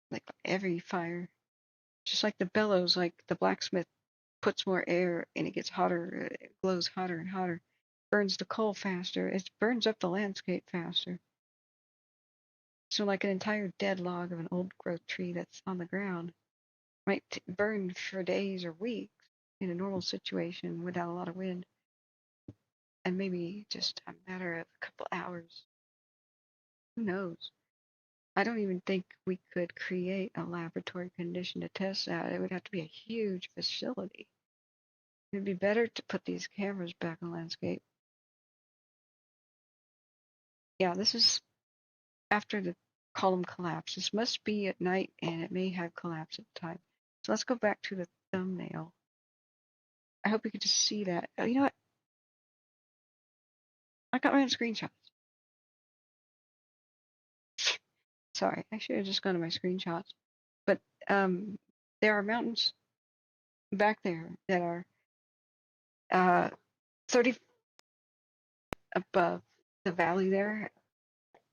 like every fire, just like the bellows, like the blacksmith puts more air and it gets hotter, it glows hotter and hotter, burns the coal faster, it burns up the landscape faster. So like an entire dead log of an old growth tree that's on the ground might burn for days or weeks in a normal situation without a lot of wind, and maybe just a matter of a couple hours. Who knows? I don't even think we could create a laboratory condition to test that. It would have to be a huge facility. It'd be better to put these cameras back on landscape. Yeah, this is after the column collapse. This must be at night and it may have collapsed at the time. So let's go back to the thumbnail. I hope you could just see that. You know what? I got my own screenshots. Sorry, I should have just gone to my screenshots. But there are mountains back there that are 30 above the valley there.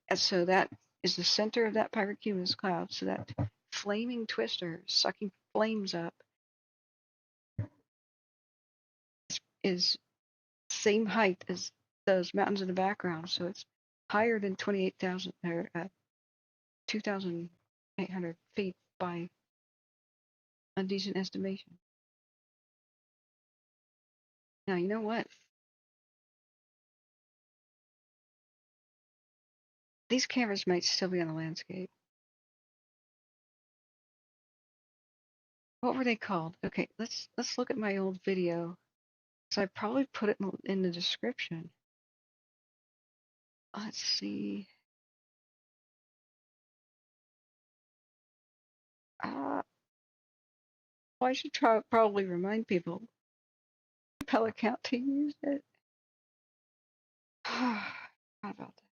And so that is the center of that pyrocumulus cloud. So that flaming twister sucking flames up is same height as those mountains in the background. So it's higher than 28,000 or 2,800 feet by a decent estimation. Now, you know what? These cameras might still be on the landscape. What were they called? Okay, let's look at my old video. So I probably put it in the description. Let's see. Well, I should probably remind people Pell account to use it. How about that?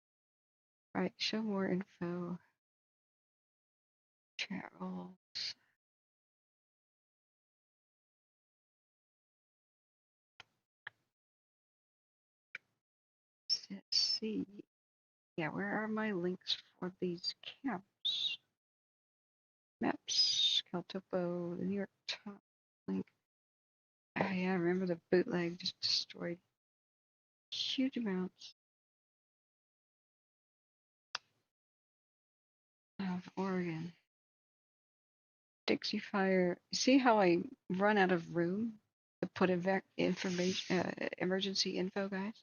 All right, show more info. Chat roles. see. Yeah, where are my links for these camps? Maps, Caltopo, the New York Times link. Oh yeah, I remember the bootleg just destroyed huge amounts of Oregon. Dixie Fire. See how I run out of room to put information, emergency info, guys?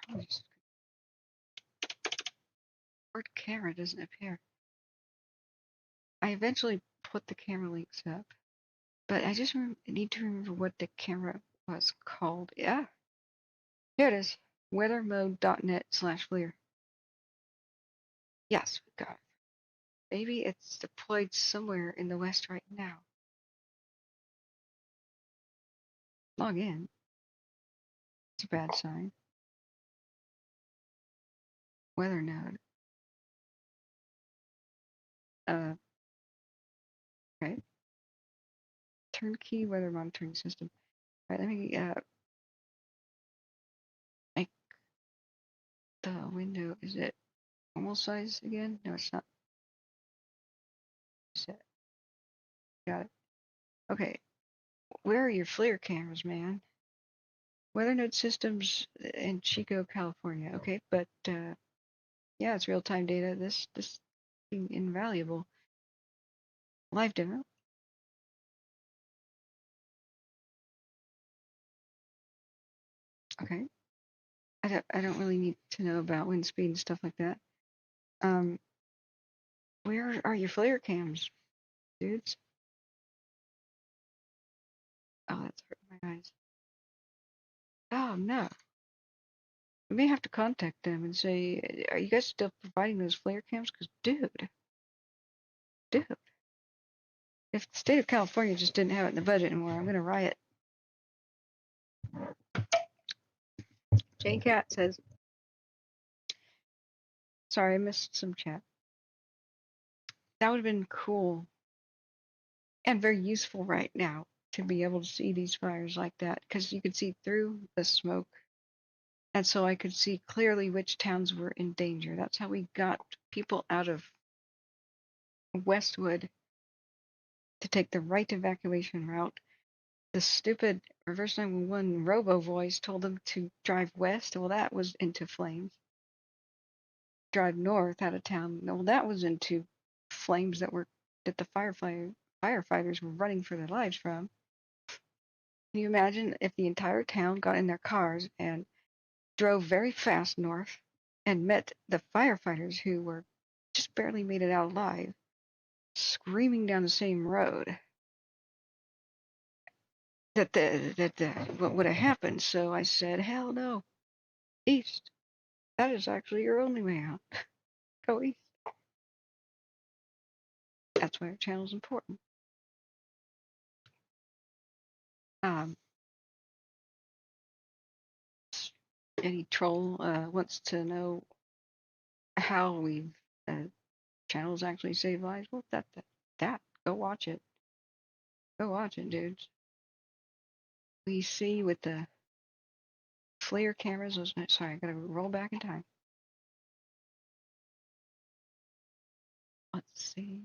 Probably just, word camera doesn't appear. I eventually put the camera links up, but I just need to remember what the camera was called. Yeah, here it is. weathermode.net/FLIR. Yes, we got it. Maybe it's deployed somewhere in the west right now. Log in. It's a bad sign. Weather node. Okay. Turnkey weather monitoring system. All right, let me make the window. Is it normal size again? No, it's not. Set. Got it. Okay. Where are your FLIR cameras, man? Weather node systems in Chico, California. Okay, but yeah, it's real-time data. This thing invaluable. Live demo. Okay. I don't really need to know about wind speed and stuff like that. Where are your FLIR cams, dudes? Oh, that's hurting my eyes. Oh no. We may have to contact them and say, are you guys still providing those FLIR cams? Because dude, if the state of California just didn't have it in the budget anymore, I'm gonna riot. Jane Cat says, sorry, I missed some chat. That would have been cool and very useful right now to be able to see these fires like that, because you could see through the smoke. And so I could see clearly which towns were in danger. That's how we got people out of Westwood to take the right evacuation route. The stupid reverse 911 robo voice told them to drive west. Well, that was into flames. Drive north out of town. Well, that was into flames that the firefighters were running for their lives from. Can you imagine if the entire town got in their cars and drove very fast north and met the firefighters who were just barely made it out alive, screaming down the same road? What would have happened? So I said, hell no, east. That is actually your only way out. Go east. That's why our channel is important. Any troll wants to know how we've channels actually save lives. Well, that go watch it. Go watch it, dudes. We see with the FLIR cameras. Sorry, I gotta roll back in time. Let's see.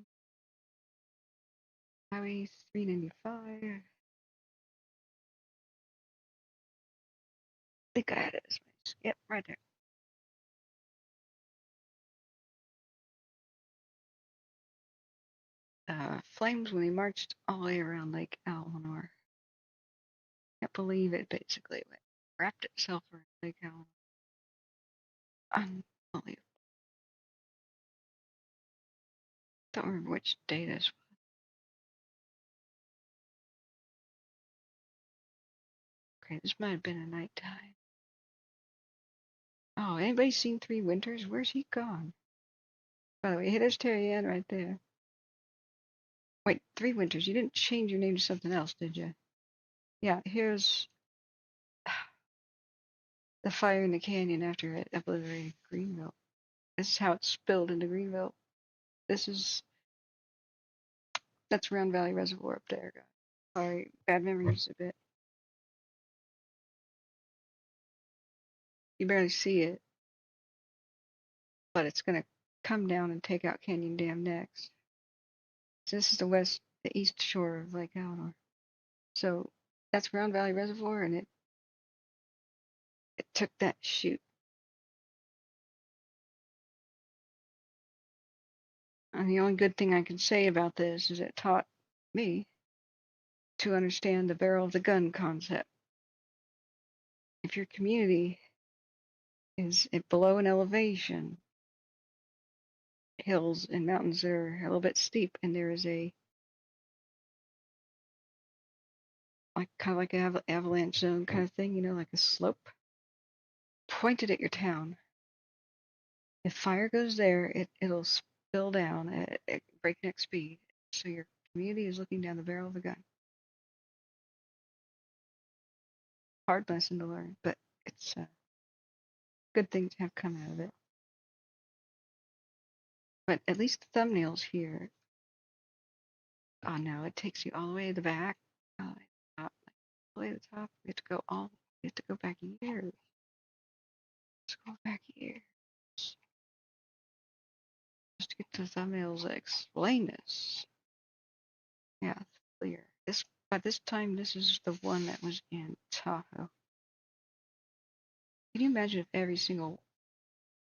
Highway 395. I think I had it as my skip right there. Flames when they marched all the way around Lake Almanor. Can't believe it basically wrapped itself around Lake Almanor. Unbelievable. Don't remember which day this was. Okay, this might have been a nighttime. Oh, anybody seen Three Winters? Where's he gone? By the way, there's Terry Ann right there. Wait, Three Winters, you didn't change your name to something else, did you? Yeah, here's the fire in the canyon after it obliterated Greenville. This is how it spilled into Greenville. That's Round Valley Reservoir up there, guys. Sorry, bad memories a bit. You barely see it, but it's going to come down and take out Canyon Dam next. So this is the east shore of Lake Allenor. So that's Round Valley Reservoir, and it took that chute. And the only good thing I can say about this is it taught me to understand the barrel of the gun concept. If your community is below an elevation, hills and mountains that are a little bit steep, and there is a kind of like an avalanche zone kind of thing, you know, like a slope pointed at your town. If fire goes there, it'll spill down at breakneck speed. So your community is looking down the barrel of a gun. Hard lesson to learn, but it's a good thing to have come out of it. But at least the thumbnails here. Oh no, it takes you all the way to the back, all the way to the top. You have to go back years. Scroll back years just to get to the thumbnails that explain this. Yeah, it's clear. By this time, this is the one that was in Tahoe. Can you imagine if every single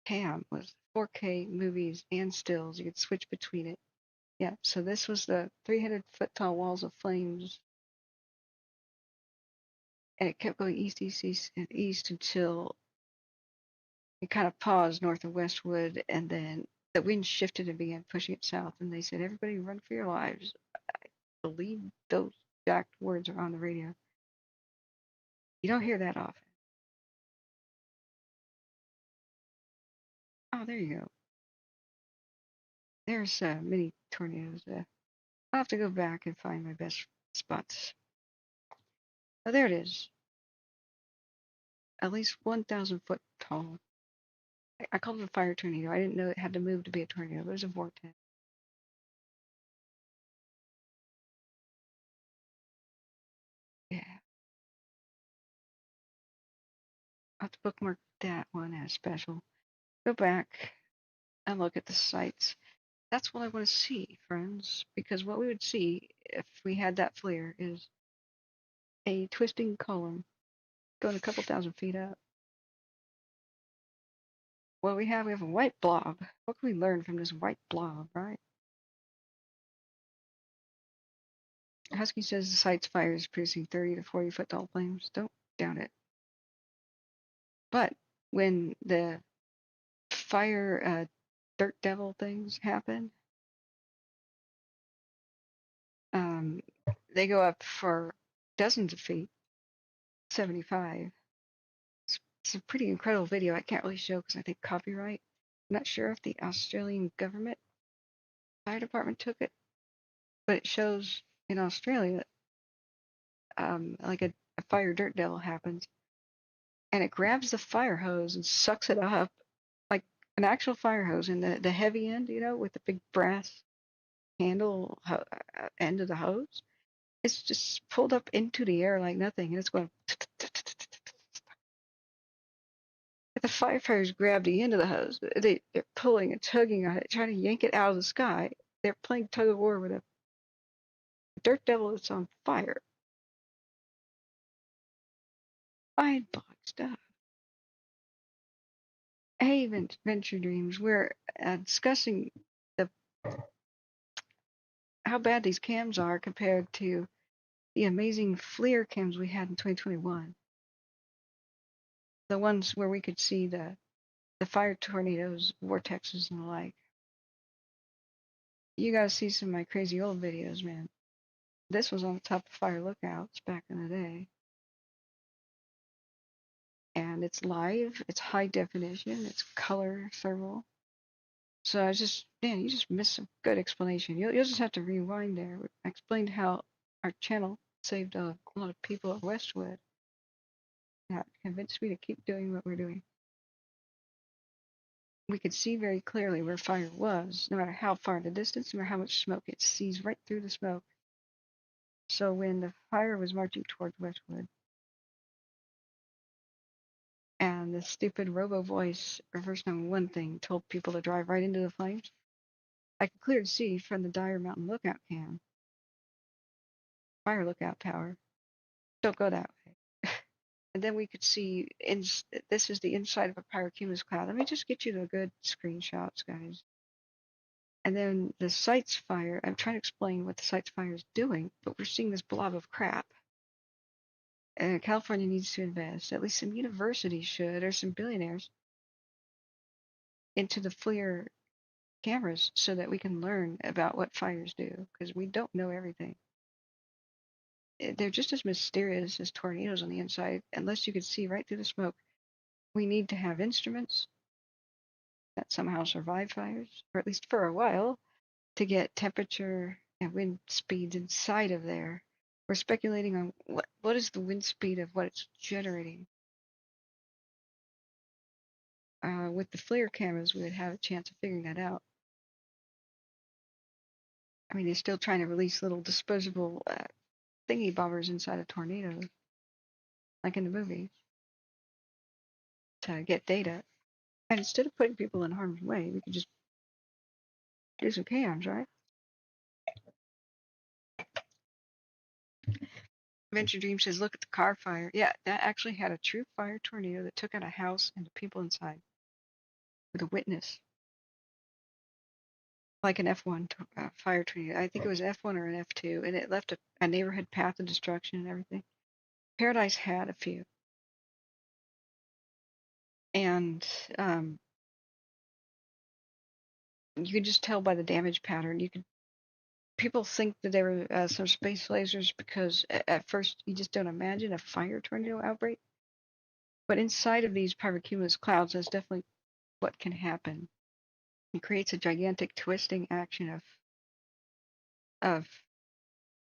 cam was 4K movies and stills? You could switch between it. Yeah, so this was the 300-foot tall walls of flames. And it kept going east, east, east, and east until it kind of paused north of Westwood, and then the wind shifted and began pushing it south. And they said, everybody run for your lives. I believe those exact words are on the radio. You don't hear that often. Oh, there you go. There's mini tornadoes. I'll have to go back and find my best spots. Oh, there it is. At least 1,000 foot tall. I called it a fire tornado. I didn't know it had to move to be a tornado, but it was a vortex. Yeah. I'll have to bookmark that one as special. Go back and look at the sites. That's what I want to see, friends, because what we would see if we had that flare is a twisting column going a couple thousand feet up. What we have a white blob. What can we learn from this white blob, right? Husky says the site's fire is producing 30 to 40 foot tall flames. Don't doubt it. But when the fire dirt devil things happen, they go up for dozens of feet, 75. It's a pretty incredible video. I can't really show because I think copyright. I'm not sure if the Australian government fire department took it, but it shows in Australia like a fire dirt devil happens, and it grabs the fire hose and sucks it up like an actual fire hose in the heavy end, you know, with the big brass handle end of the hose. It's just pulled up into the air like nothing, and it's going. The firefighters grab the end of the hose. They're pulling and tugging on it, trying to yank it out of the sky. They're playing tug of war with a dirt devil that's on fire. Mind-blowing stuff. Hey, Venture Dreams, we're discussing how bad these cams are compared to the amazing FLIR cams we had in 2021. The ones where we could see the fire tornadoes, vortexes, and the like. You gotta see some of my crazy old videos, man. This was on the top of fire lookouts back in the day. And it's live, it's high definition, it's color thermal. So I just, man, you just missed some good explanation. You'll just have to rewind there. I explained how our channel saved a lot of people at Westwood. That convinced me to keep doing what we're doing. We could see very clearly where fire was, no matter how far the distance, no matter how much smoke. It sees right through the smoke. So when the fire was marching towards Westwood, and the stupid robo voice reverse 911 thing told people to drive right into the flames. I could clearly see from the Dyer Mountain lookout cam, fire lookout tower, don't go that way. And then we could see, this is the inside of a pyrocumulus cloud. Let me just get you the good screenshots, guys. And then the sites fire, I'm trying to explain what the sites fire is doing, but we're seeing this blob of crap. California needs to invest, at least some universities should, or some billionaires, into the FLIR cameras so that we can learn about what fires do, because we don't know everything. They're just as mysterious as tornadoes on the inside, unless you can see right through the smoke. We need to have instruments that somehow survive fires, or at least for a while, to get temperature and wind speeds inside of there. We're speculating on what is the wind speed of what it's generating. With the FLIR cameras, we would have a chance of figuring that out. I mean, they're still trying to release little disposable thingy bobbers inside of tornadoes, like in the movie, to get data. And instead of putting people in harm's way, we could just do some cams, right? Venture Dream says, look at the car fire. Yeah, that actually had a true fire tornado that took out a house and the people inside with a witness. Like an F1 fire tornado. I think it was F1 or an F2, and it left a neighborhood path of destruction and everything. Paradise had a few. And you could just tell by the damage pattern. People think that they were some space lasers because at first you just don't imagine a fire tornado outbreak. But inside of these pyrocumulus clouds, that's definitely what can happen. It creates a gigantic twisting action of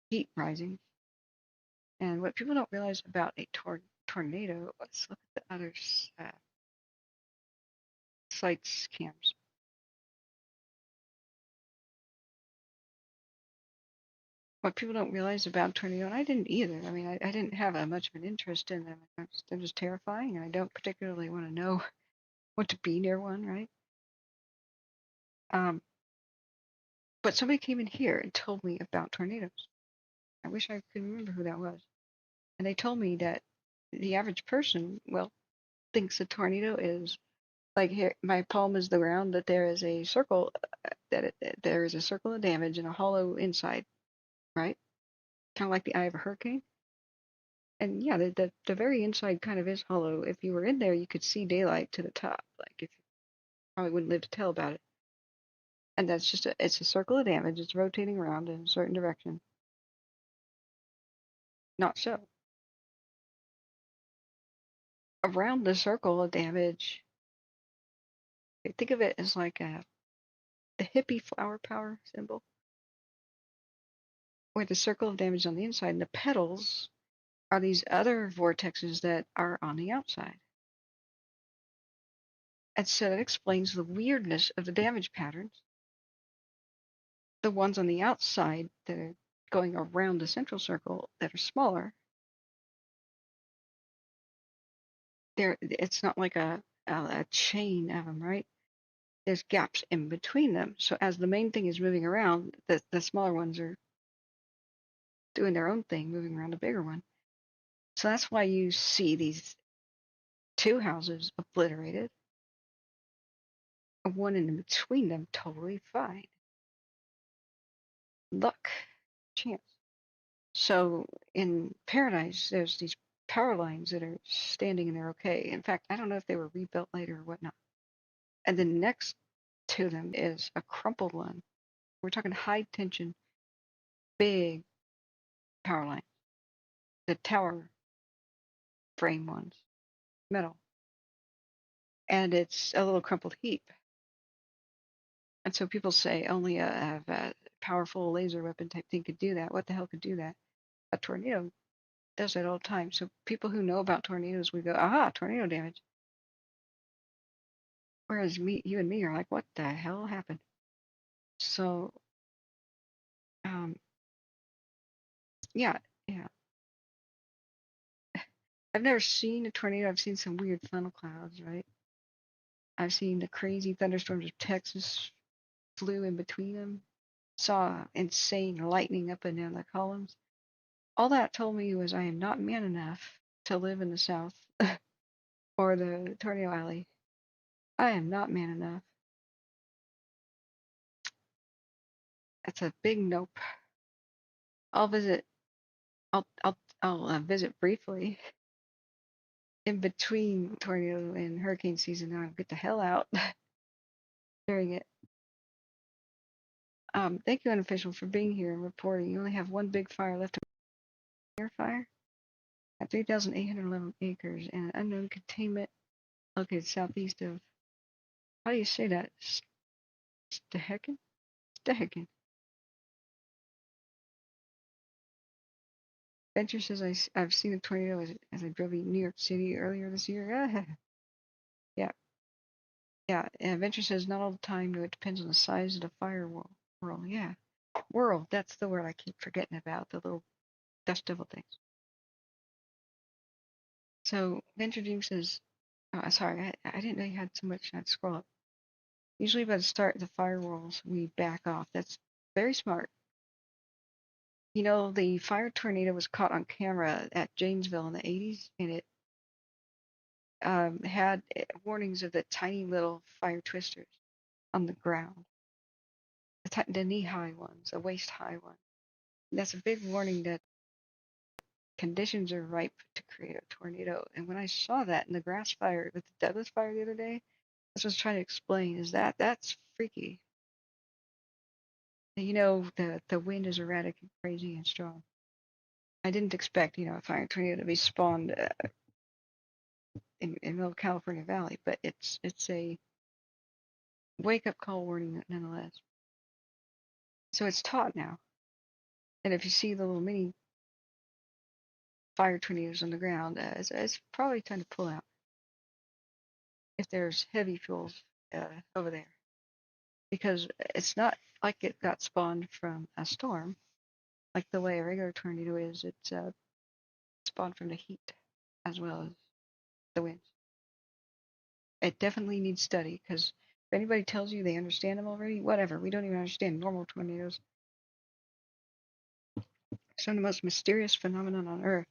heat rising. And what people don't realize about a tornado, let's look at the other sites cams. What people don't realize about tornado, and I didn't either. I mean, I didn't have much of an interest in them. They're just terrifying, and I don't particularly want to know what to be near one, right? But somebody came in here and told me about tornadoes. I wish I could remember who that was. And they told me that the average person, well, thinks a tornado is like here. My palm is the ground. That there is a circle. There is a circle of damage and a hollow inside, right? Kind of like the eye of a hurricane. And yeah, the very inside kind of is hollow. If you were in there, you could see daylight to the top. Like if you probably wouldn't live to tell about it. And that's just it's a circle of damage. It's rotating around in a certain direction. Not so. Around the circle of damage, think of it as like the hippie flower power symbol, where the circle of damage on the inside and the petals are these other vortexes that are on the outside. And so that explains the weirdness of the damage patterns. The ones on the outside that are going around the central circle that are smaller, it's not like a chain of them, right? There's gaps in between them. So as the main thing is moving around, the smaller ones are doing their own thing, moving around the bigger one. So that's why you see these two houses obliterated, and one in between them totally fine. Luck, chance. So in Paradise, there's these power lines that are standing and they're okay. In fact, I don't know if they were rebuilt later or whatnot. And then next to them is a crumpled one. We're talking high tension, big power line. The tower frame ones, metal. And it's a little crumpled heap. And so people say only a powerful laser weapon type thing could do that. What the hell could do that? A tornado does that all the time. So people who know about tornadoes would go, aha, tornado damage. Whereas you and me are like, what the hell happened? So, yeah. I've never seen a tornado. I've seen some weird funnel clouds, right? I've seen the crazy thunderstorms of Texas, flew in between them, saw insane lightning up and down the columns. All that told me was I am not man enough to live in the South or the Tornado Alley. I am not man enough. That's a big nope. I'll visit. I'll visit briefly in between tornado and hurricane season. Now I'll get the hell out during it. Thank you, unofficial, for being here and reporting. You only have one big fire left. Fire at 3,811 acres and an unknown containment located southeast of. How do you say that? Stehekin? Stehekin. Venture says I've seen a tornado as I drove in New York City earlier this year. Yeah. Yeah. And Venture says not all the time. No, it depends on the size of the fire whirl. Yeah. Whirl. That's the word I keep forgetting about. The little dust devil things. So Venture Dream says, oh, sorry, I didn't know you had so much. I'd scroll up. Usually by the start of the fire whirls, we back off. That's very smart. You know, the fire tornado was caught on camera at Janesville in the 80s, and it had warnings of the tiny little fire twisters on the ground, the knee-high ones, the waist-high one. And that's a big warning that conditions are ripe to create a tornado. And when I saw that in the grass fire with the Douglas fire the other day, that's what I was trying to explain. Is that's freaky. You know, the wind is erratic and crazy and strong. I didn't expect, a fire tornado to be spawned in middle California Valley, but it's a wake-up call warning nonetheless. So it's taught now. And if you see the little mini fire tornadoes on the ground, it's probably time to pull out if there's heavy fuels over there. Because it's not like it got spawned from a storm, like the way a regular tornado is. It's spawned from the heat as well as the winds. It definitely needs study, because if anybody tells you they understand them already, whatever. We don't even understand normal tornadoes. Some of the most mysterious phenomenon on Earth.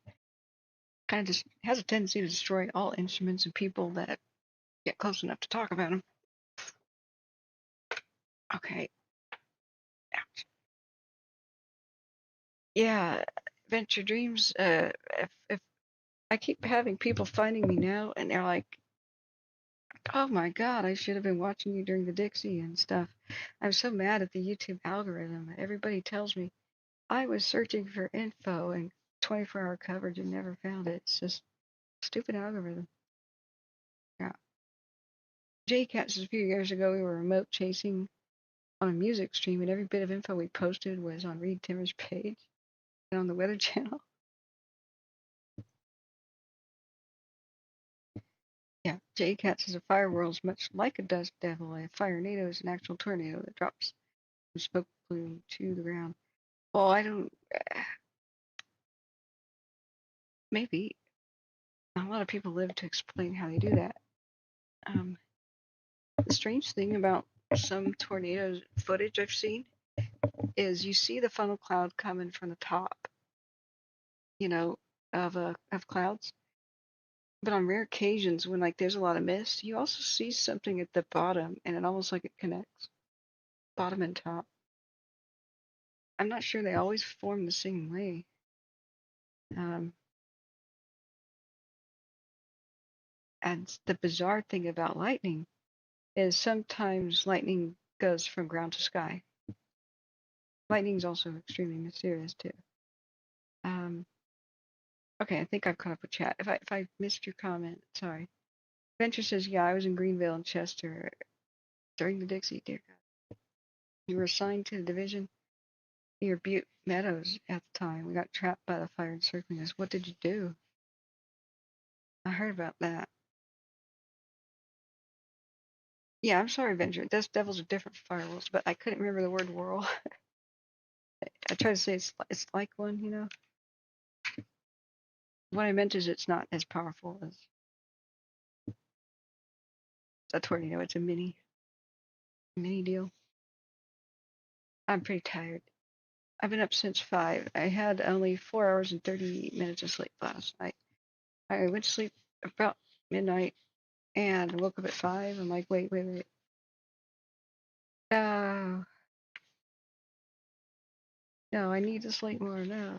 Kind of just has a tendency to destroy all instruments and people that get close enough to talk about them. Okay. Ouch. Yeah, Venture Dreams. If I keep having people finding me now, and they're like, "Oh my God, I should have been watching you during the Dixie and stuff." I'm so mad at the YouTube algorithm. Everybody tells me I was searching for info and 24-hour coverage and never found it. It's just stupid algorithm. Yeah. JCat says a few years ago we were remote chasing on a music stream, and every bit of info we posted was on Reed Timmer's page and on the Weather Channel. Yeah, JCat says a fire whirl is much like a dust devil. A fire tornado is an actual tornado that drops from smoke plume to the ground. Well, I don't. Maybe a lot of people live to explain how they do that. The strange thing about some tornado footage I've seen is you see the funnel cloud coming from the top, of clouds. But on rare occasions, when there's a lot of mist, you also see something at the bottom, and it almost like it connects bottom and top. I'm not sure they always form the same way. And the bizarre thing about lightning is sometimes lightning goes from ground to sky. Lightning is also extremely mysterious too. Okay, I think I've caught up with chat. If I missed your comment, sorry. Venture says, yeah, I was in Greenville and Chester during the Dixie. Dear God, you were assigned to the division near Butte Meadows at the time. We got trapped by the fire encircling us. What did you do? I heard about that. Yeah, I'm sorry, Venture. Dust devils are different firewalls, but I couldn't remember the word whirl. I try to say it's like one, what I meant is it's not as powerful as a tornado. It's a mini deal. I'm pretty tired. I've been up since 5. I had only 4 hours and 30 minutes of sleep last night. I went to sleep about midnight and woke up at 5. I'm like, wait. No, I need to sleep more. No.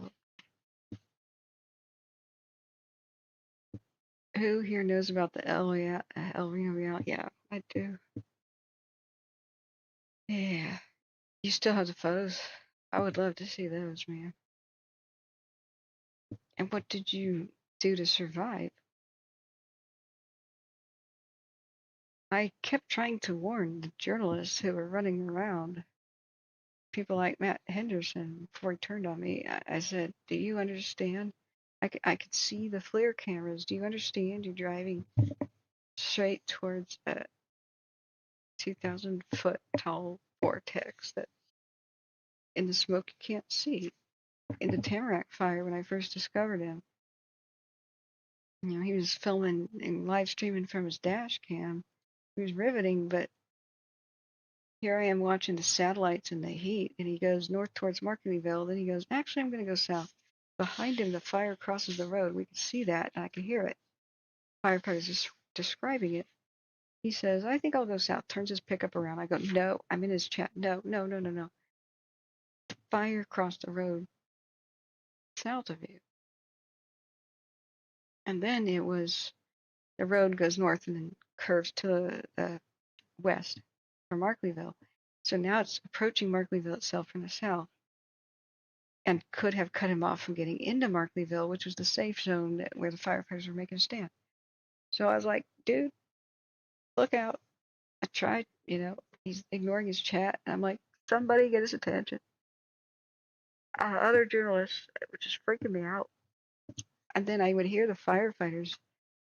Who here knows about the El Reno? Yeah, I do. Yeah. You still have the photos? I would love to see those, man. And what did you do to survive? I kept trying to warn the journalists who were running around, people like Matt Henderson, before he turned on me. I said, do you understand? I could see the FLIR cameras. Do you understand? You're driving straight towards a 2,000-foot tall vortex that in the smoke you can't see. In the Tamarack fire, when I first discovered him, he was filming and live streaming from his dash cam. He was riveting, but here I am watching the satellites in the heat, and he goes north towards Markleeville. Then he goes, actually, I'm going to go south. Behind him, the fire crosses the road. We can see that, and I can hear it. Firefighters is describing it. He says, I think I'll go south. Turns his pickup around. I go, no. I'm in his chat. No. The fire crossed the road south of you. And then it was, the road goes north and then curves to the west from Markleeville. So now it's approaching Markleeville itself from the south, and could have cut him off from getting into Markleeville, which was the safe zone where the firefighters were making a stand. So I was like, dude, look out. I tried, he's ignoring his chat. And I'm like, somebody get his attention. Other journalists, which is freaking me out. And then I would hear the firefighters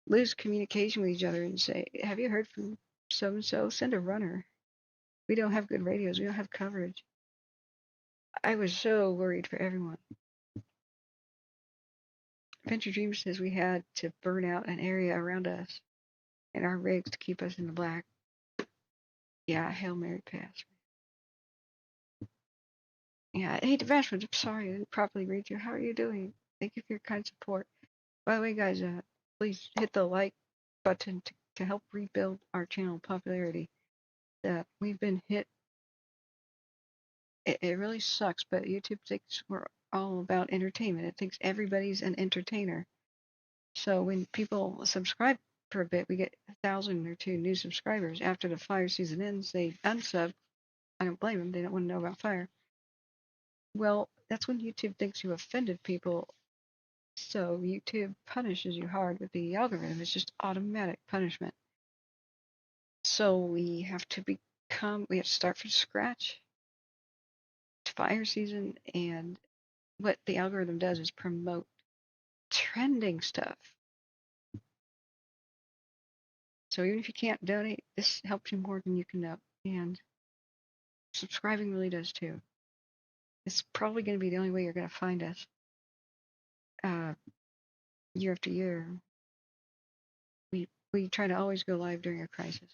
lose communication with each other and say, have you heard from so-and-so? Send a runner. We don't have good radios. We don't have coverage. I was so worried for everyone. Venture Dream says we had to burn out an area around us and our rigs to keep us in the black. Yeah, Hail Mary pass. Yeah, hey, Devashman, I'm sorry I didn't properly read you. How are you doing? Thank you for your kind support. By the way, guys, please hit the like button to help rebuild our channel popularity. We've been hit. It really sucks, but YouTube thinks we're all about entertainment. It thinks everybody's an entertainer. So when people subscribe for a bit, we get 1,000 or 2 new subscribers. After the fire season ends, they unsub. I don't blame them. They don't want to know about fire. Well, that's when YouTube thinks you offended people. So YouTube punishes you hard with the algorithm. It's just automatic punishment. So we have to start from scratch. It's fire season, and what the algorithm does is promote trending stuff. So even if you can't donate, this helps you more than you can know. And subscribing really does too. It's probably going to be the only way you're going to find us year after year. We try to always go live during a crisis,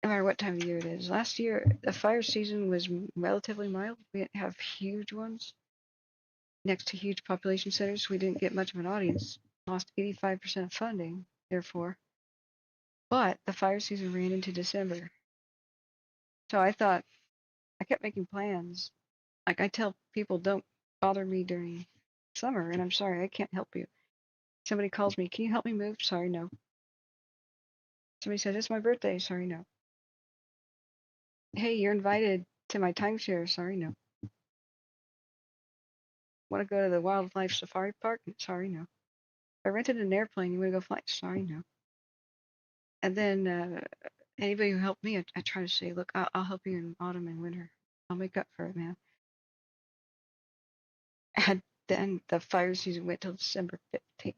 no matter what time of year it is. Last year, the fire season was relatively mild. We didn't have huge ones next to huge population centers. We didn't get much of an audience. Lost 85% of funding, therefore. But the fire season ran into December. So I kept making plans. Like I tell people, don't bother me during summer, and I'm sorry, I can't help you. Somebody calls me, can you help me move? Sorry, no. Somebody says, it's my birthday. Sorry, no. Hey, you're invited to my timeshare. Sorry, no. Want to go to the wildlife safari park? Sorry, no. I rented an airplane. You want to go fly? Sorry, no. And then anybody who helped me, I try to say, look, I'll help you in autumn and winter. I'll make up for it, man. And then the fire season went till December 15th.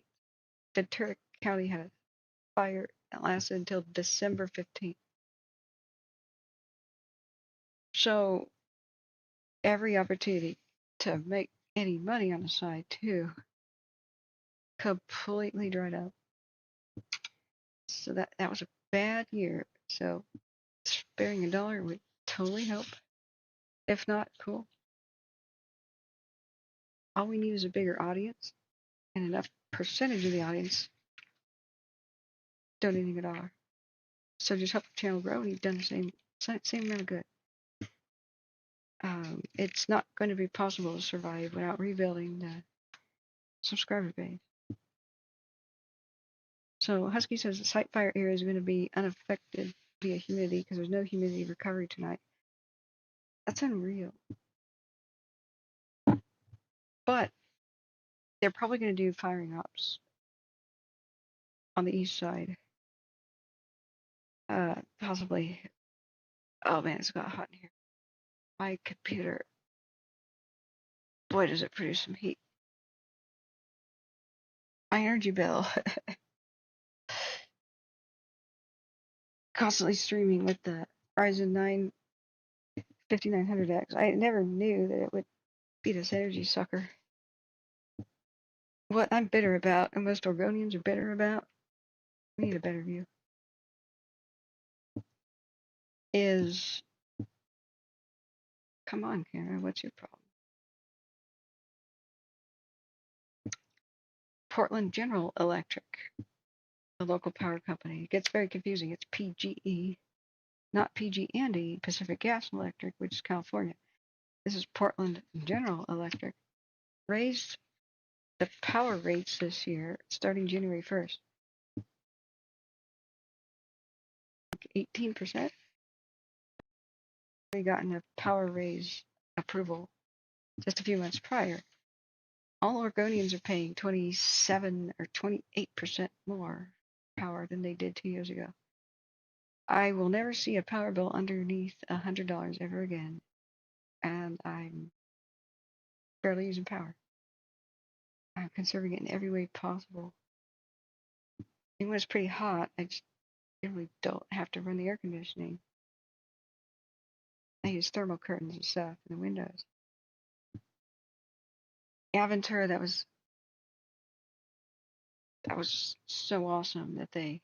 Ventura County had a fire that lasted until December 15th. So every opportunity to make any money on the side too. completely dried up. So that was a bad year. So sparing $1 would totally help. If not, cool. All we need is a bigger audience and enough percentage of the audience donating $1. So just help the channel grow, and you've done the same amount of good. It's not going to be possible to survive without rebuilding the subscriber base. So Husky says the site fire area is going to be unaffected via humidity because there's no humidity recovery tonight. That's unreal. But they're probably going to do firing ops on the east side. Possibly. Oh man, it's got hot in here. My computer. Boy, does it produce some heat. My energy bill. Constantly streaming with the Ryzen 9 5900X. I never knew that it would be this energy sucker. What I'm bitter about, and most Oregonians are bitter about, we need a better view, is, come on, Kara, what's your problem? Portland General Electric, the local power company. It gets very confusing. It's PG&E, not PG&E, Pacific Gas and Electric, which is California. This is Portland General Electric. Raised the power rates this year, starting January 1st. 18%. They gotten a power raise approval just a few months prior. All Oregonians are paying 27 or 28% more power than they did 2 years ago. I will never see a power bill underneath $100 ever again, and I'm barely using power. I'm conserving it in every way possible. And when it's pretty hot, I just really don't have to run the air conditioning. I use thermal curtains and stuff in the windows. Aventura, that was so awesome that they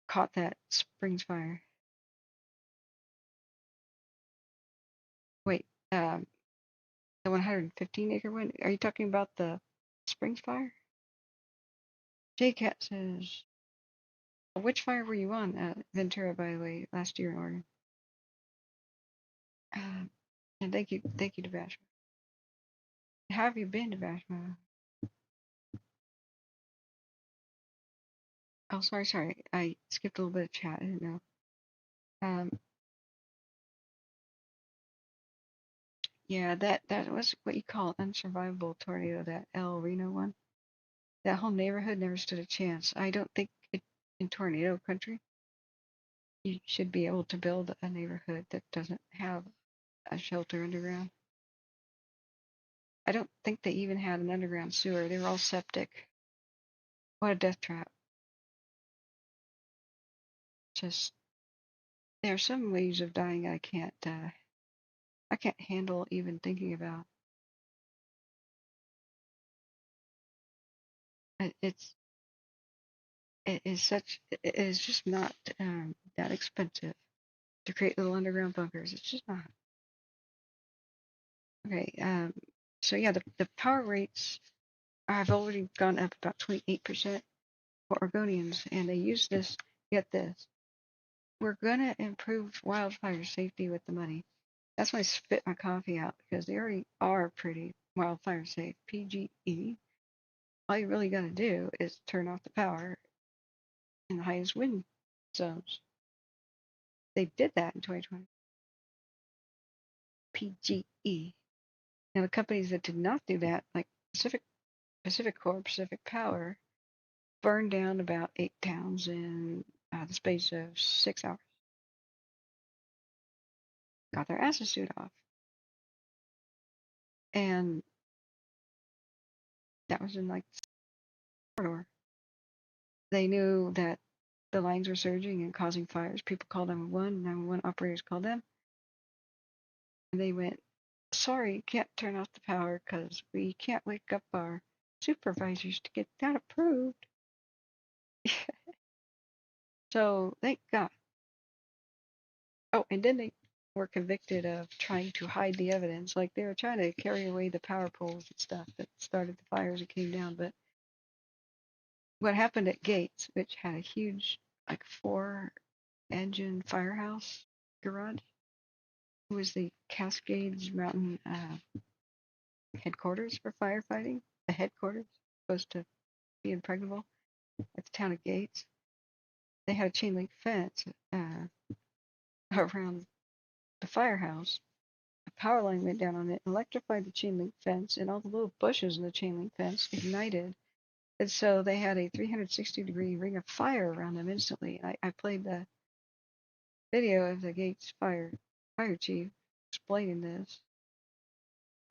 caught that Springs fire. Wait, the 115 acre one? Are you talking about the Springs fire? JCat says, which fire were you on, Ventura, by the way, last year in Oregon? And thank you, Devashma. How have you been, Devashma? Oh, sorry. I skipped a little bit of chat. I didn't know. Yeah, that was what you call an unsurvivable tornado, that El Reno one. That whole neighborhood never stood a chance. I don't think in tornado country you should be able to build a neighborhood that doesn't have a shelter underground. I don't think they even had an underground sewer. They were all septic. What a death trap. Just, there are some ways of dying I can't handle even thinking about. It is just not that expensive to create little underground bunkers. It's just not. Okay, so yeah, the power rates have already gone up about 28% for Oregonians, and they use this, get this, we're gonna improve wildfire safety with the money. That's why I spit my coffee out, because they already are pretty wildfire safe. PG&E, all you really gotta do is turn off the power in the highest wind zones. They did that in 2020. PG&E. Now the companies that did not do that, like Pacific Corp, Pacific Power, burned down about 8 towns in the space of 6 hours. Got their asses suit off. And that was in like corridor. They knew that the lines were surging and causing fires. People called 911. 911 operators called them. And they went, sorry, can't turn off the power because we can't wake up our supervisors to get that approved. So thank God. Oh, and then they were convicted of trying to hide the evidence. Like they were trying to carry away the power poles and stuff that started the fires that came down. But what happened at Gates, which had a huge, like 4-engine firehouse garage, was the Cascades Mountain headquarters for firefighting. The headquarters, supposed to be impregnable at the town of Gates. They had a chain link fence around the firehouse. A power line went down on it, electrified the chain link fence, and all the little bushes in the chain link fence ignited. And so they had a 360-degree ring of fire around them instantly. And I played the video of the Gates fire chief explaining this.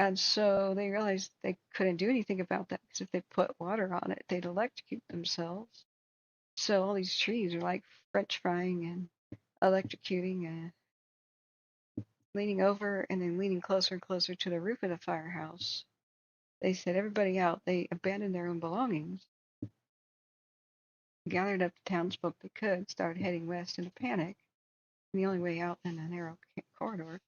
And so they realized they couldn't do anything about that because if they put water on it, they'd electrocute themselves. So all these trees are like French frying and electrocuting and leaning over and then leaning closer and closer to the roof of the firehouse. They set everybody out. They abandoned their own belongings, gathered up the townsfolk they could, started heading west in a panic. And the only way out in a narrow corridor.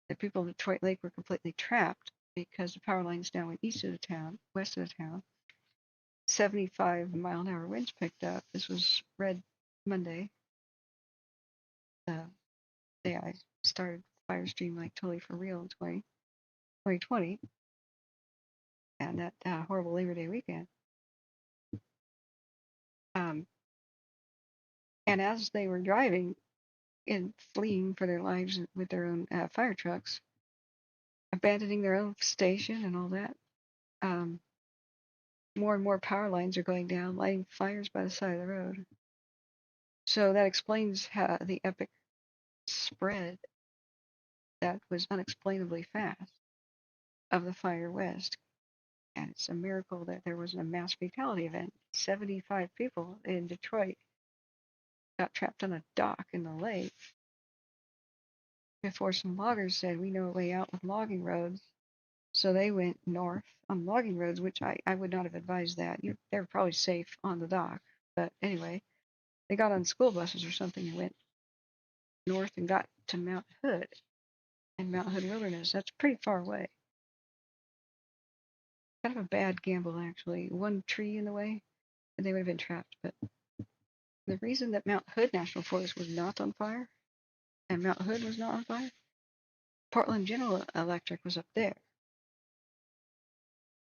The people of Detroit Lake were completely trapped because the power lines now went east of the town, west of the town. 75-mile-an-hour winds picked up. This was Red Monday. The day I started Firestream like totally for real in 2020. And that horrible Labor Day weekend. And as they were driving and fleeing for their lives with their own fire trucks, abandoning their own station and all that, more and more power lines are going down, lighting fires by the side of the road. So that explains how the epic spread that was unexplainably fast of the fire west. And it's a miracle that there wasn't a mass fatality event. 75 people in Detroit got trapped on a dock in the lake before some loggers said, we know a way out with logging roads. So they went north on logging roads, which I would not have advised that. They're probably safe on the dock. But anyway, they got on school buses or something and went north and got to Mount Hood and Mount Hood Wilderness. That's pretty far away. Kind of a bad gamble, actually. One tree in the way, and they would have been trapped. But the reason that Mount Hood National Forest was not on fire, and Mount Hood was not on fire, Portland General Electric was up there.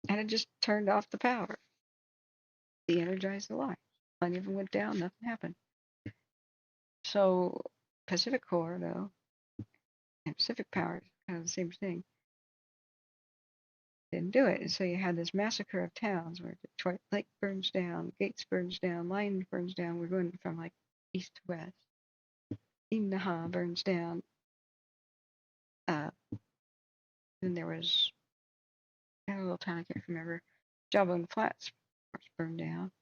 And it just turned off the power. De-energized the line. Plenty of them went down, nothing happened. So Pacific Core, though, and Pacific Power, kind of the same thing, didn't do it. And so you had this massacre of towns where Detroit Lake burns down, Gates burns down, Lyon burns down. We're going from like east to west. Naha burns down. Then there was a little town I can't remember. Jawbone Flats burned down.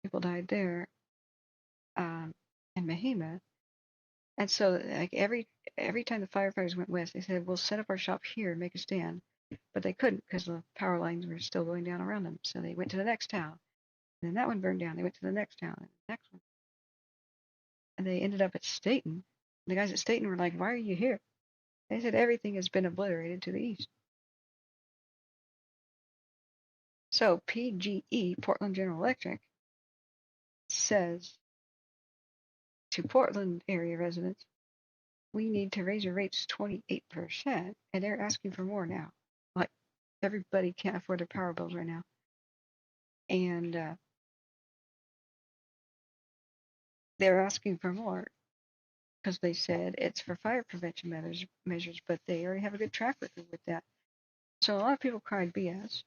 People died there. And Mahima. And so like every time the firefighters went west, they said, we'll set up our shop here and make a stand. But they couldn't because the power lines were still going down around them. So they went to the next town. And then that one burned down. They went to the next town and the next one. And they ended up at Staten. The guys at Staten were like, why are you here? They said everything has been obliterated to the east. So PG&E, Portland General Electric, says to Portland area residents, we need to raise your rates 28%, and they're asking for more now. Like, everybody can't afford their power bills right now. And they're asking for more because they said it's for fire prevention measures, but they already have a good track record with that. So a lot of people cried BS,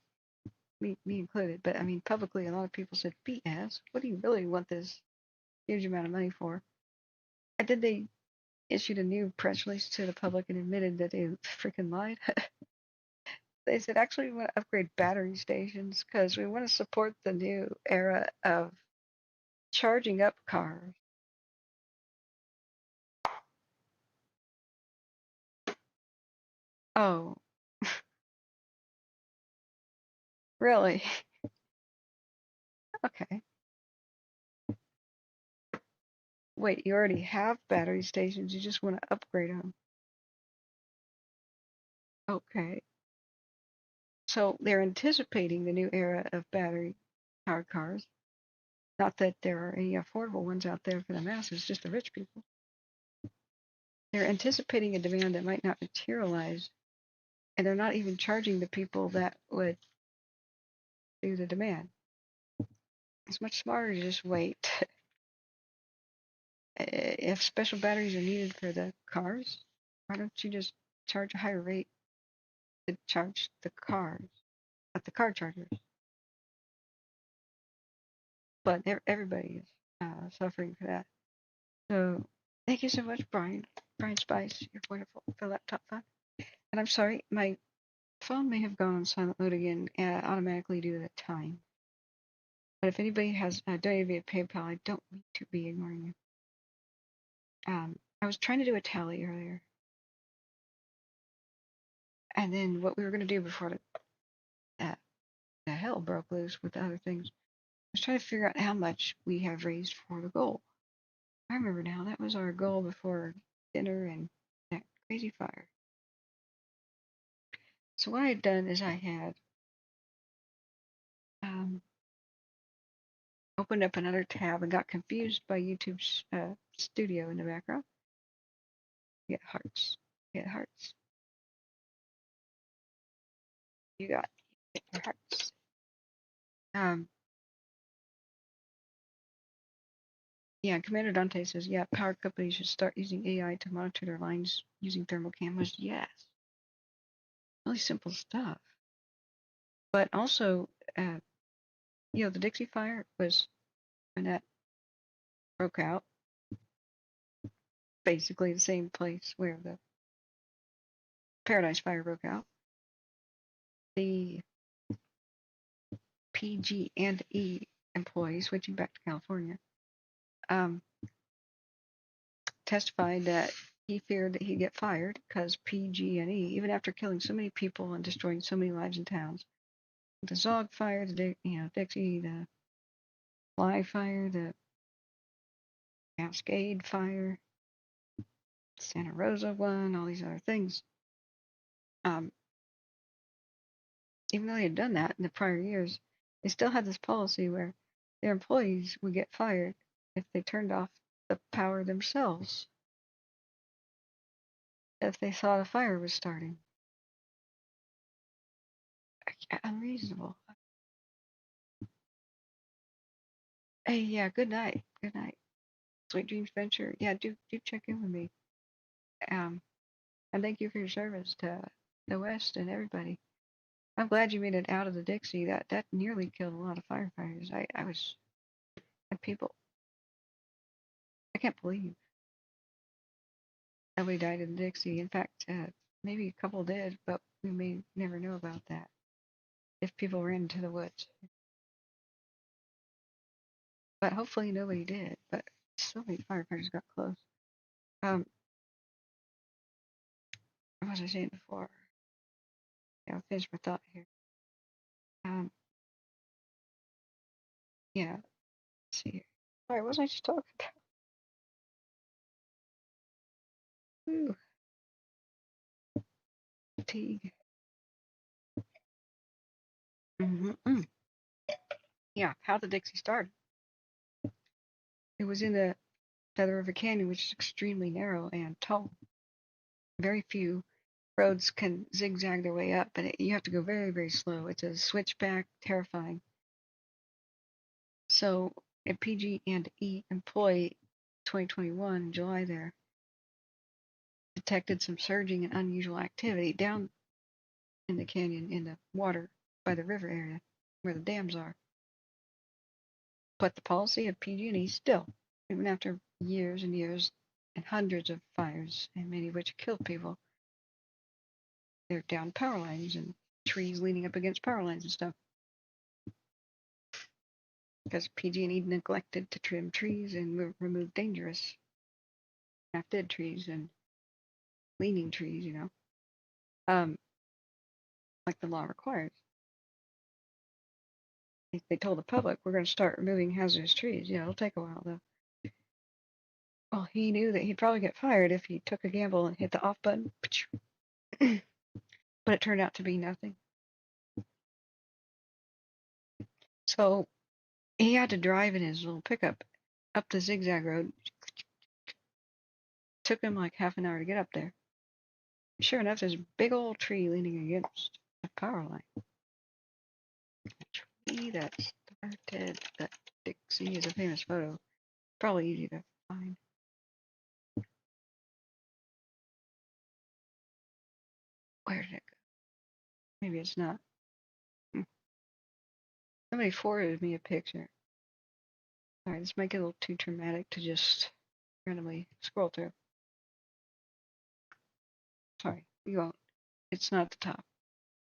me included, but I mean, publicly, a lot of people said, BS, what do you really want this huge amount of money for? And then they issued a new press release to the public and admitted that they freaking lied. They said, actually, we want to upgrade battery stations because we want to support the new era of charging up cars. Oh, Really? Okay. Wait, you already have battery stations. You just want to upgrade them. Okay. So they're anticipating the new era of battery-powered cars. Not that there are any affordable ones out there for the masses, just the rich people. They're anticipating a demand that might not materialize, and they're not even charging the people that would do the demand. It's much smarter to just wait. If special batteries are needed for the cars, why don't you just charge a higher rate to charge the cars at the car chargers? But everybody is suffering for that. So thank you so much, Brian. Brian Spice, you're wonderful. Fill that top 5. And I'm sorry, my phone may have gone on silent mode again automatically due to the time. But if anybody has donated via PayPal, I don't mean to be ignoring you. I was trying to do a tally earlier. And then what we were going to do before the hell broke loose with other things, I was trying to figure out how much we have raised for the goal. I remember now, that was our goal before dinner and that crazy fire. So what I had done is I had opened up another tab and got confused by YouTube's studio in the background. Get hearts. Get hearts. You got your hearts. Yeah, Commander Dante says, yeah, power companies should start using AI to monitor their lines using thermal cameras. Yes. Really simple stuff. But also, the Dixie Fire was when that broke out, basically the same place where the Paradise Fire broke out. The PG&E employee switching back to California testified that he feared that he'd get fired because PG&E, even after killing so many people and destroying so many lives in towns, the Zog Fire, the Dixie, the Fly Fire, the Cascade Fire, Santa Rosa one, all these other things. Even though they had done that in the prior years, they still had this policy where their employees would get fired if they turned off the power themselves, if they thought a fire was starting. Unreasonable. Hey, yeah, good night. Good night. Sweet dreams, Venture. Yeah, do check in with me. And thank you for your service to the West and everybody. I'm glad you made it out of the Dixie. That nearly killed a lot of firefighters. I was, and people, I can't believe nobody died in the Dixie. In fact, maybe a couple did, but we may never know about that if people ran into the woods. But hopefully nobody did. But so many firefighters got close. What was I saying before? Yeah, I'll finish my thought here. Yeah, let's see here. All right, what was I just talking about? Ooh, fatigue. Yeah, how the Dixie started. It was in the Feather River Canyon, which is extremely narrow and tall. Very few roads can zigzag their way up, and you have to go very, very slow. It's a switchback, terrifying. So a PG&E employee, 2021, July there, detected some surging and unusual activity down in the canyon, in the water by the river area where the dams are. But the policy of PG&E still, even after years and years and hundreds of fires, and many of which killed people, they're down power lines and trees leaning up against power lines and stuff. Because PG&E neglected to trim trees and remove dangerous half-dead trees and leaning trees, like the law requires. They told the public, we're going to start removing hazardous trees. Yeah, it'll take a while though. Well, he knew that he'd probably get fired if he took a gamble and hit the off button. But it turned out to be nothing. So he had to drive in his little pickup up the zigzag road. Took him like half an hour to get up there. Sure enough, there's a big old tree leaning against a power line. A tree that's dead, that Dixie is a famous photo. Probably easy to find. Where did it go? Maybe it's not. Somebody forwarded me a picture. Alright, this might get a little too dramatic to just randomly scroll through. Sorry, you won't. It's not at the top.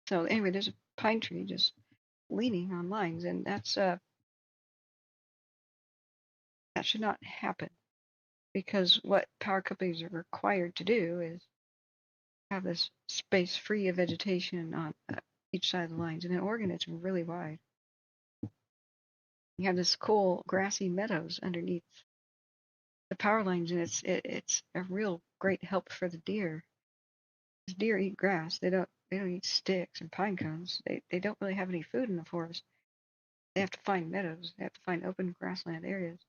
So anyway, there's a pine tree just leaning on lines, and that's that should not happen, because what power companies are required to do is have this space free of vegetation on each side of the lines. And in Oregon, it's really wide. You have this cool grassy meadows underneath the power lines, and it's a real great help for the deer. Because deer eat grass. They don't eat sticks and pine cones. They don't really have any food in the forest. They have to find meadows. They have to find open grassland areas.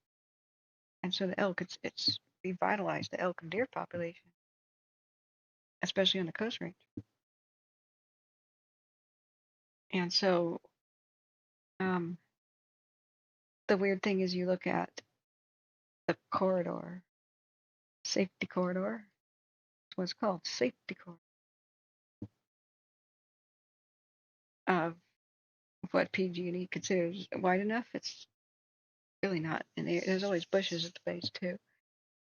And so the elk, it's revitalized the elk and deer population, especially on the Coast Range. And so the weird thing is, you look at the corridor, safety corridor. That's what it's called, safety corridor. Of what PG&E considers wide enough, it's really not. And there's always bushes at the base too.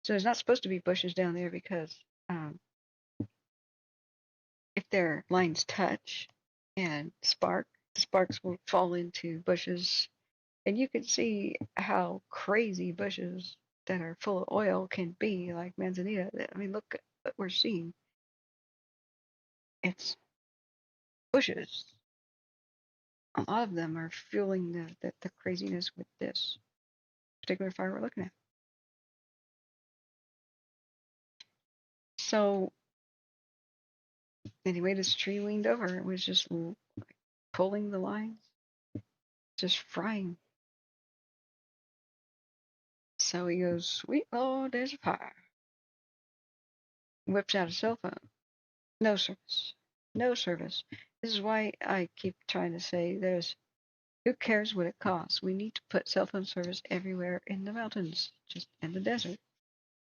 So there's not supposed to be bushes down there, because if their lines touch and spark, the sparks will fall into bushes. And you can see how crazy bushes that are full of oil can be, like manzanita. I mean, look at what we're seeing. It's bushes. A lot of them are fueling the craziness with this particular fire we're looking at. So anyway, this tree leaned over. It was just pulling the lines, just frying. So he goes, sweet Lord, there's a fire. Whips out a cell phone. No service. No service. This is why I keep trying to say who cares what it costs? We need to put cell phone service everywhere in the mountains, just in the desert.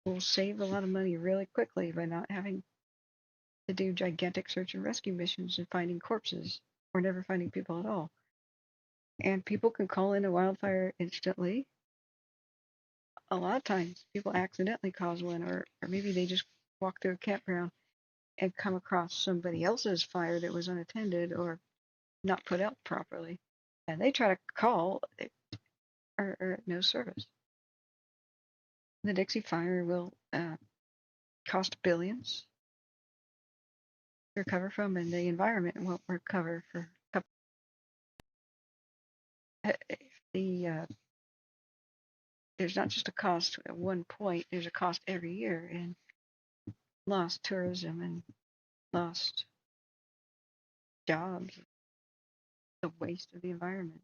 We'll save a lot of money really quickly by not having to do gigantic search and rescue missions and finding corpses, or never finding people at all. And people can call in a wildfire instantly. A lot of times people accidentally cause one, or maybe they just walk through a campground and come across somebody else's fire that was unattended or not put out properly. And they try to call, or no service. The Dixie Fire will cost billions to recover from, and the environment won't recover for a couple. There's not just a cost at one point, there's a cost every year, and lost tourism and lost jobs, the waste of the environment.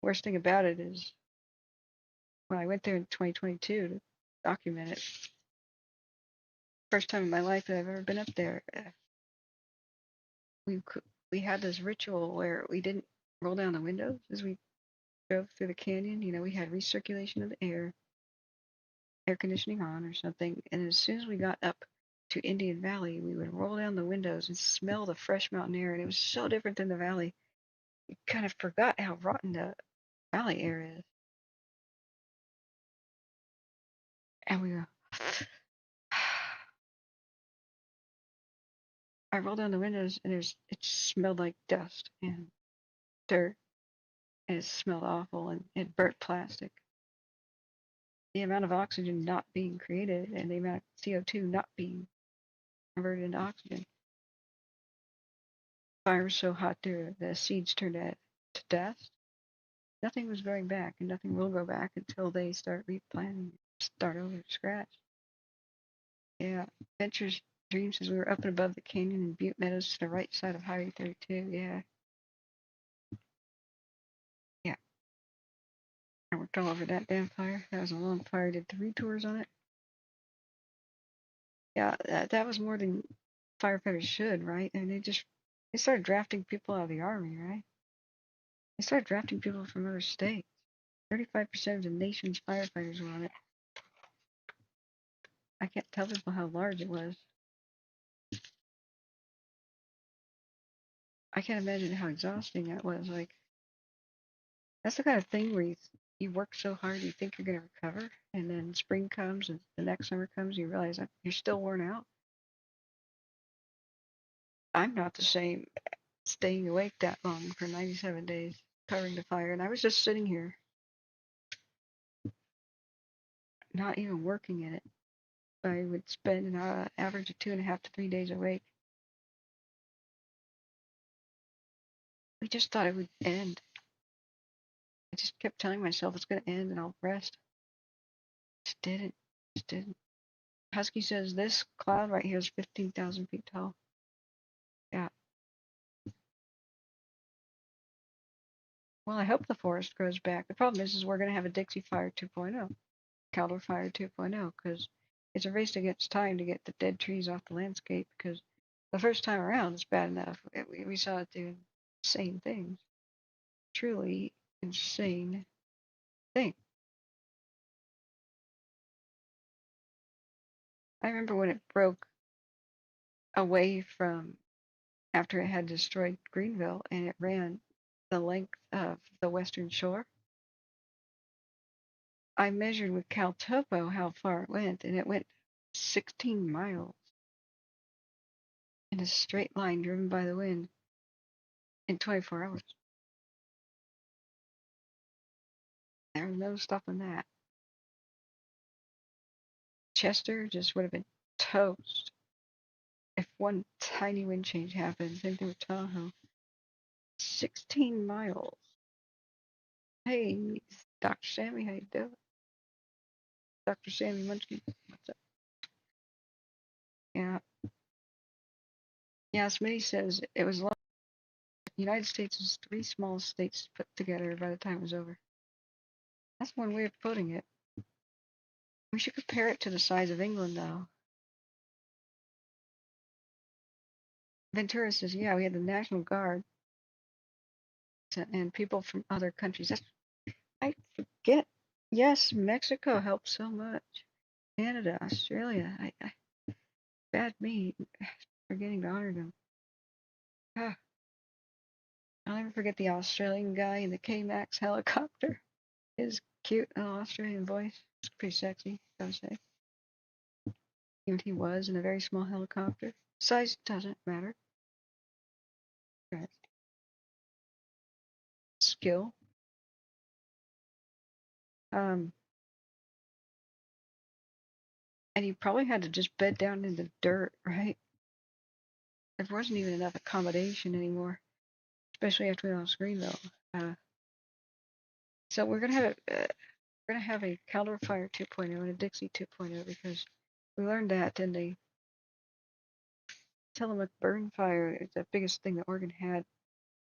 Worst thing about it is, when I went there in 2022 to document it, first time in my life that I've ever been up there, we had this ritual where we didn't roll down the windows as we drove through the canyon. You know, we had recirculation of the air conditioning on or something, and as soon as we got up to Indian Valley, we would roll down the windows and smell the fresh mountain air, and it was so different than the valley. You kind of forgot how rotten the valley air is. And we were, I rolled down the windows, and it smelled like dust and dirt, and it smelled awful, and it burnt plastic. The amount of oxygen not being created and the amount of CO2 not being converted into oxygen. Fire was so hot there, the seeds turned to dust. Nothing was going back, and nothing will go back until they start replanting, start over from scratch. Yeah, Ventures Dream says we were up and above the canyon and Butte Meadows to the right side of Highway 32. Yeah. Yeah. I worked all over that damn fire. That was a long fire. Did 3 tours on it. Yeah, that was more than firefighters should, right? And they started drafting people out of the Army, right? They started drafting people from other states. 35% of the nation's firefighters were on it. I can't tell people how large it was. I can't imagine how exhausting that was. Like, that's the kind of thing where you work so hard you think you're going to recover, and then spring comes and the next summer comes, you realize that you're still worn out. I'm not the same staying awake that long for 97 days covering the fire, and I was just sitting here, not even working in it. I would spend an average of 2.5 to 3 days awake. We just thought it would end. I just kept telling myself it's going to end and I'll rest. Just didn't. Just didn't. Husky says this cloud right here is 15,000 feet tall. Yeah. Well, I hope the forest grows back. The problem is we're going to have a Dixie Fire 2.0, Calder Fire 2.0, because it's a race against time to get the dead trees off the landscape, because the first time around it's bad enough. We saw it do insane things. Truly insane thing. I remember when it broke away from after it had destroyed Greenville and it ran the length of the western shore. I measured with CalTopo how far it went, and it went 16 miles in a straight line driven by the wind in 24 hours. There was no stopping that. Chester just would have been toast if one tiny wind change happened. Same thing with Tahoe. 16 miles. Hey, Dr. Sammy, how you doing? Dr. Sammy Munchkin, what's up? Yeah. Yeah, Smitty says it was long. The United States was 3 small states put together by the time it was over. That's one way of putting it. We should compare it to the size of England, though. Ventura says, yeah, we had the National Guard and people from other countries. I forget. Yes, Mexico helped so much. Canada, Australia. Bad me forgetting to honor them. Ah, I'll never forget the Australian guy in the K-Max helicopter. His cute Australian voice. It's pretty sexy, gotta say. Even he was in a very small helicopter. Size doesn't matter. Right. Skill. And he probably had to just bed down in the dirt, right? There wasn't even enough accommodation anymore, especially after we lost Greenville. So we're gonna have a Calder Fire 2.0 and a Dixie 2.0 because we learned that in the Tillamook burn fire. It's the biggest thing that Oregon had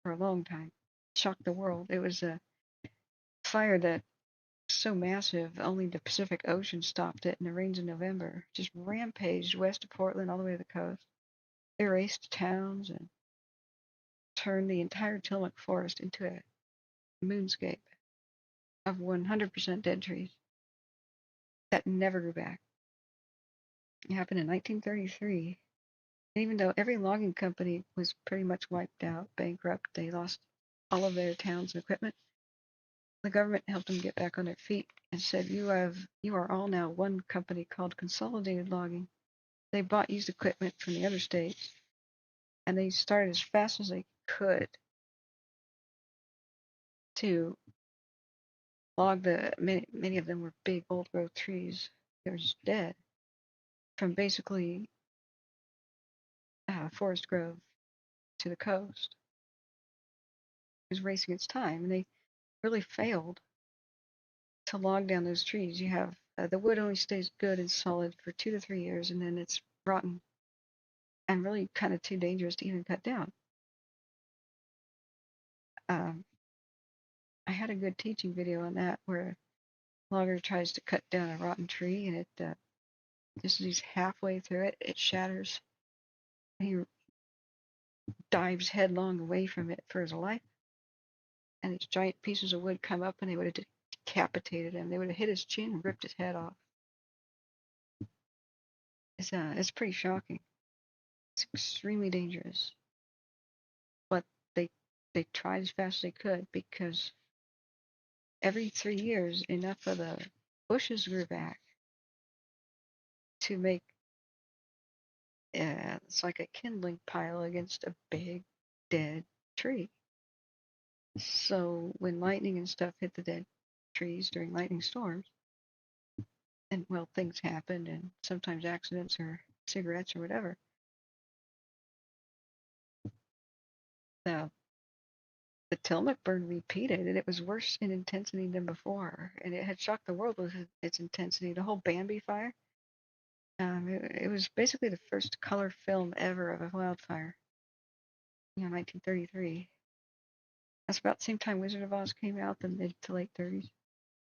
for a long time. Shocked the world. It was a fire that was so massive, only the Pacific Ocean stopped it, and the rains in November just rampaged west of Portland all the way to the coast. Erased towns and turned the entire Tillamook forest into a moonscape of 100% dead trees that never grew back. It happened in 1933. And even though every logging company was pretty much wiped out, bankrupt, they lost all of their towns and equipment, the government helped them get back on their feet and said, you are all now one company called Consolidated Logging. They bought used equipment from the other states, and they started as fast as they could to log many of them were big old growth trees. They were just dead from basically Forest Grove to the coast. It was racing its time, and really failed to log down those trees. You have the wood only stays good and solid for 2 to 3 years, and then it's rotten and really kind of too dangerous to even cut down. I had a good teaching video on that where a logger tries to cut down a rotten tree, and it just as he's halfway through it, it shatters. He dives headlong away from it for his life, and these giant pieces of wood come up, and they would have decapitated him. They would have hit his chin and ripped his head off. It's pretty shocking. It's extremely dangerous. But they tried as fast as they could, because every 3 years, enough of the bushes grew back to make it's like a kindling pile against a big dead tree. So when lightning and stuff hit the dead trees during lightning storms, and well, things happen, and sometimes accidents or cigarettes or whatever, the Tillamook burn repeated, and it was worse in intensity than before, and it had shocked the world with its intensity. The whole Bambi fire, it was basically the first color film ever of a wildfire, 1933. That's about the same time Wizard of Oz came out, the mid to late 30s.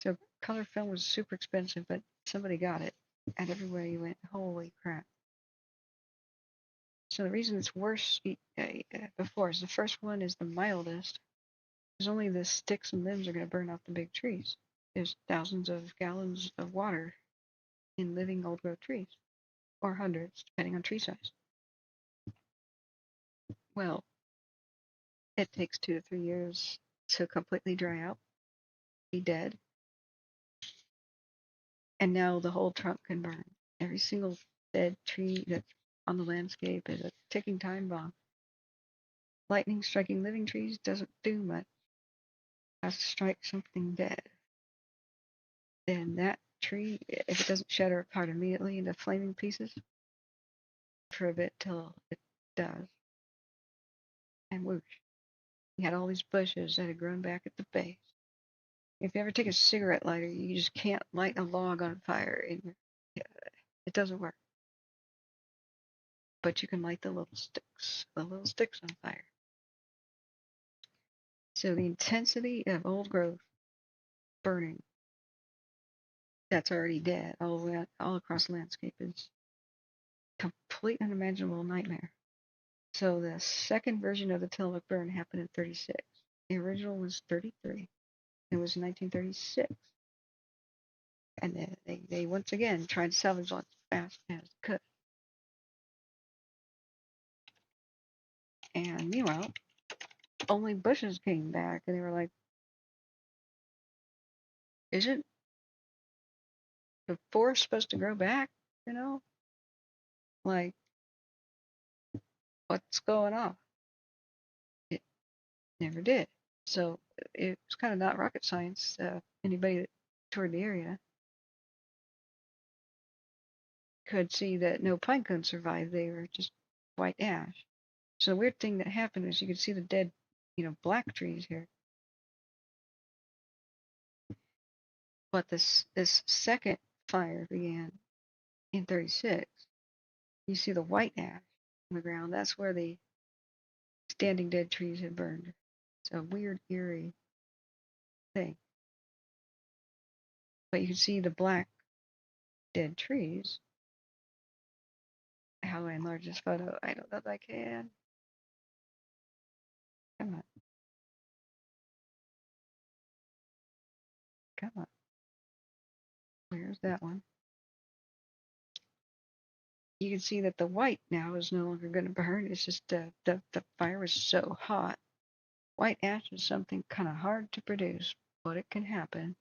So color film was super expensive, but somebody got it, and everywhere you went, holy crap. So the reason it's worse before is the first one is the mildest, because only the sticks and limbs are going to burn off the big trees. There's thousands of gallons of water in living old growth trees, or hundreds, depending on tree size. Well, it takes 2 to 3 years to completely dry out, be dead, and now the whole trunk can burn. Every single dead tree that's on the landscape is a ticking time bomb. Lightning striking living trees doesn't do much. It has to strike something dead. Then that tree, if it doesn't shatter apart immediately into flaming pieces, for a bit till it does. And whoosh. You had all these bushes that had grown back at the base. If you ever take a cigarette lighter, you just can't light a log on fire. It doesn't work. But you can light the little sticks on fire. So the intensity of old growth burning that's already dead all across the landscape is complete unimaginable nightmare. So the second version of the Tillamook burn happened in 36. The original was 33. It was 1936. And then they once again tried to salvage as fast as they could. And meanwhile, only bushes came back, and they were like, isn't the forest supposed to grow back? Like, what's going on? It never did. So it was kind of not rocket science. Anybody that toured the area could see that no pine cones survived. They were just white ash. So the weird thing that happened is you could see the dead, black trees here. But this second fire began in 36. You see the white ash on the ground. That's where the standing dead trees had burned. It's a weird, eerie thing. But you can see the black dead trees. How do I enlarge this photo? I don't know if I can. Come on. Come on. Where's that one? You can see that the white now is no longer going to burn. It's just the fire was so hot. White ash is something kind of hard to produce, but it can happen.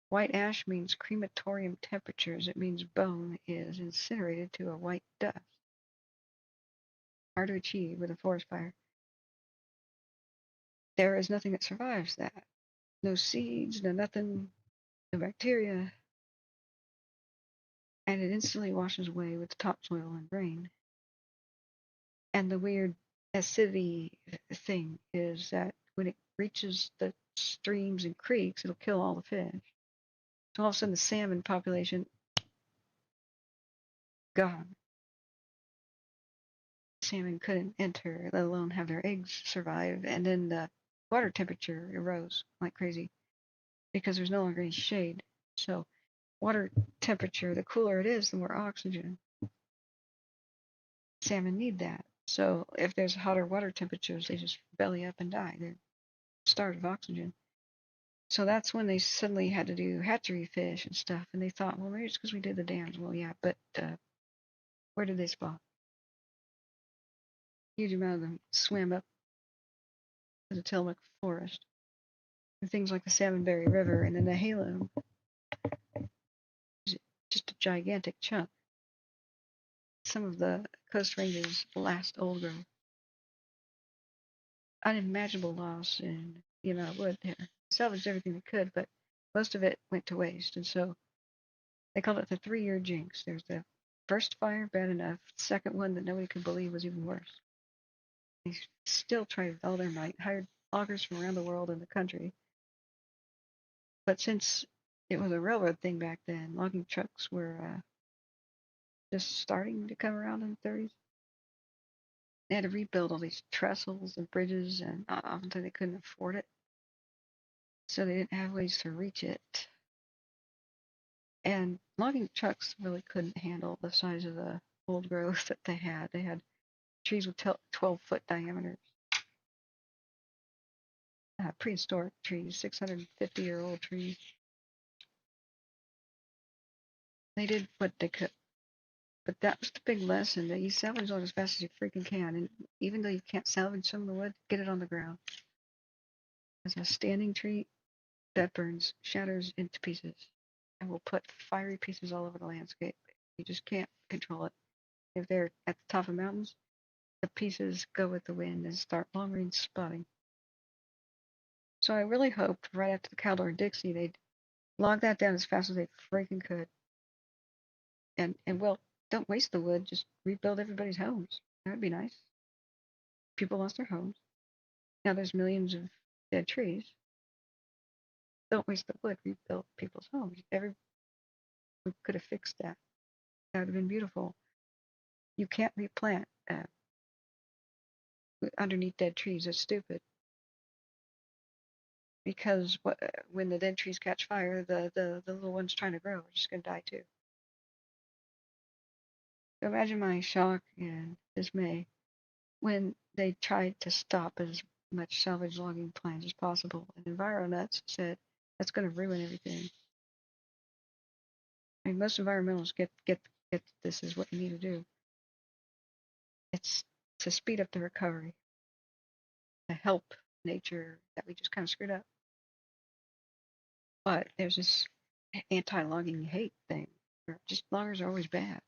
White ash means crematorium temperatures. It means bone is incinerated to a white dust. Hard to achieve with a forest fire. There is nothing that survives that. No seeds, no nothing, no bacteria. And it instantly washes away with topsoil and rain. And the weird acidity thing is that when it reaches the streams and creeks, it'll kill all the fish. So all of a sudden the salmon population gone. Salmon couldn't enter, let alone have their eggs survive. And then the water temperature rose like crazy because there's no longer any shade. So water temperature, the cooler it is, the more oxygen. Salmon need that. So if there's hotter water temperatures, they just belly up and die. They're starved of oxygen. So that's when they suddenly had to do hatchery fish and stuff. And they thought, well, maybe it's because we did the dams. Well, yeah, but where did they spawn? Huge amount of them swam up to the Tillamook Forest. And things like the Salmonberry River and then the Halum is just a gigantic chunk. Some of the Coast Range's last old growth. Unimaginable loss in the amount of wood there. Salvaged everything they could, but most of it went to waste. And so they called it the 3-year jinx. There's the first fire, bad enough. Second one that nobody could believe was even worse. They still tried with all their might, hired loggers from around the world and the country. But since it was a railroad thing back then, logging trucks were just starting to come around in the 30s. They had to rebuild all these trestles and bridges, and oftentimes they couldn't afford it. So they didn't have ways to reach it. And logging trucks really couldn't handle the size of the old growth that they had. They had trees with 12-foot diameters. Prehistoric trees, 650-year-old trees. They did what they could. But that was the big lesson, that you salvage log as fast as you freaking can. And even though you can't salvage some of the wood, get it on the ground. As a standing tree, that burns, shatters into pieces, and will put fiery pieces all over the landscape. You just can't control it. If they're at the top of mountains, the pieces go with the wind and start long-range spotting. So I really hoped right after the Caldor and Dixie, they'd log that down as fast as they freaking could. And well, don't waste the wood, just rebuild everybody's homes. That would be nice. People lost their homes. Now there's millions of dead trees. Don't waste the wood, rebuild people's homes. We could have fixed that. That would have been beautiful. You can't replant underneath dead trees. It's stupid. Because when the dead trees catch fire, the little ones trying to grow are just going to die too. So imagine my shock and dismay when they tried to stop as much salvage logging plans as possible. And EnviroNuts said, that's going to ruin everything. I mean, most environmentalists get this is what you need to do. It's to speed up the recovery, to help nature that we just kind of screwed up. But there's this anti-logging hate thing, where just loggers are always bad.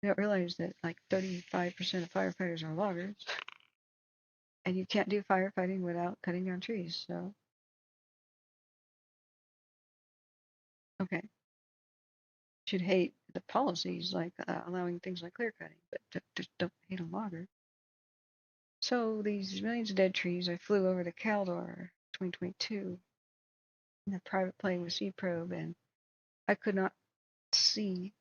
They don't realize that like 35% of firefighters are loggers, and you can't do firefighting without cutting down trees. So, okay, should hate the policies like allowing things like clear cutting, but just don't hate a logger. So these millions of dead trees, I flew over to Caldor 2022 in a private plane with Sea Probe, and I could not see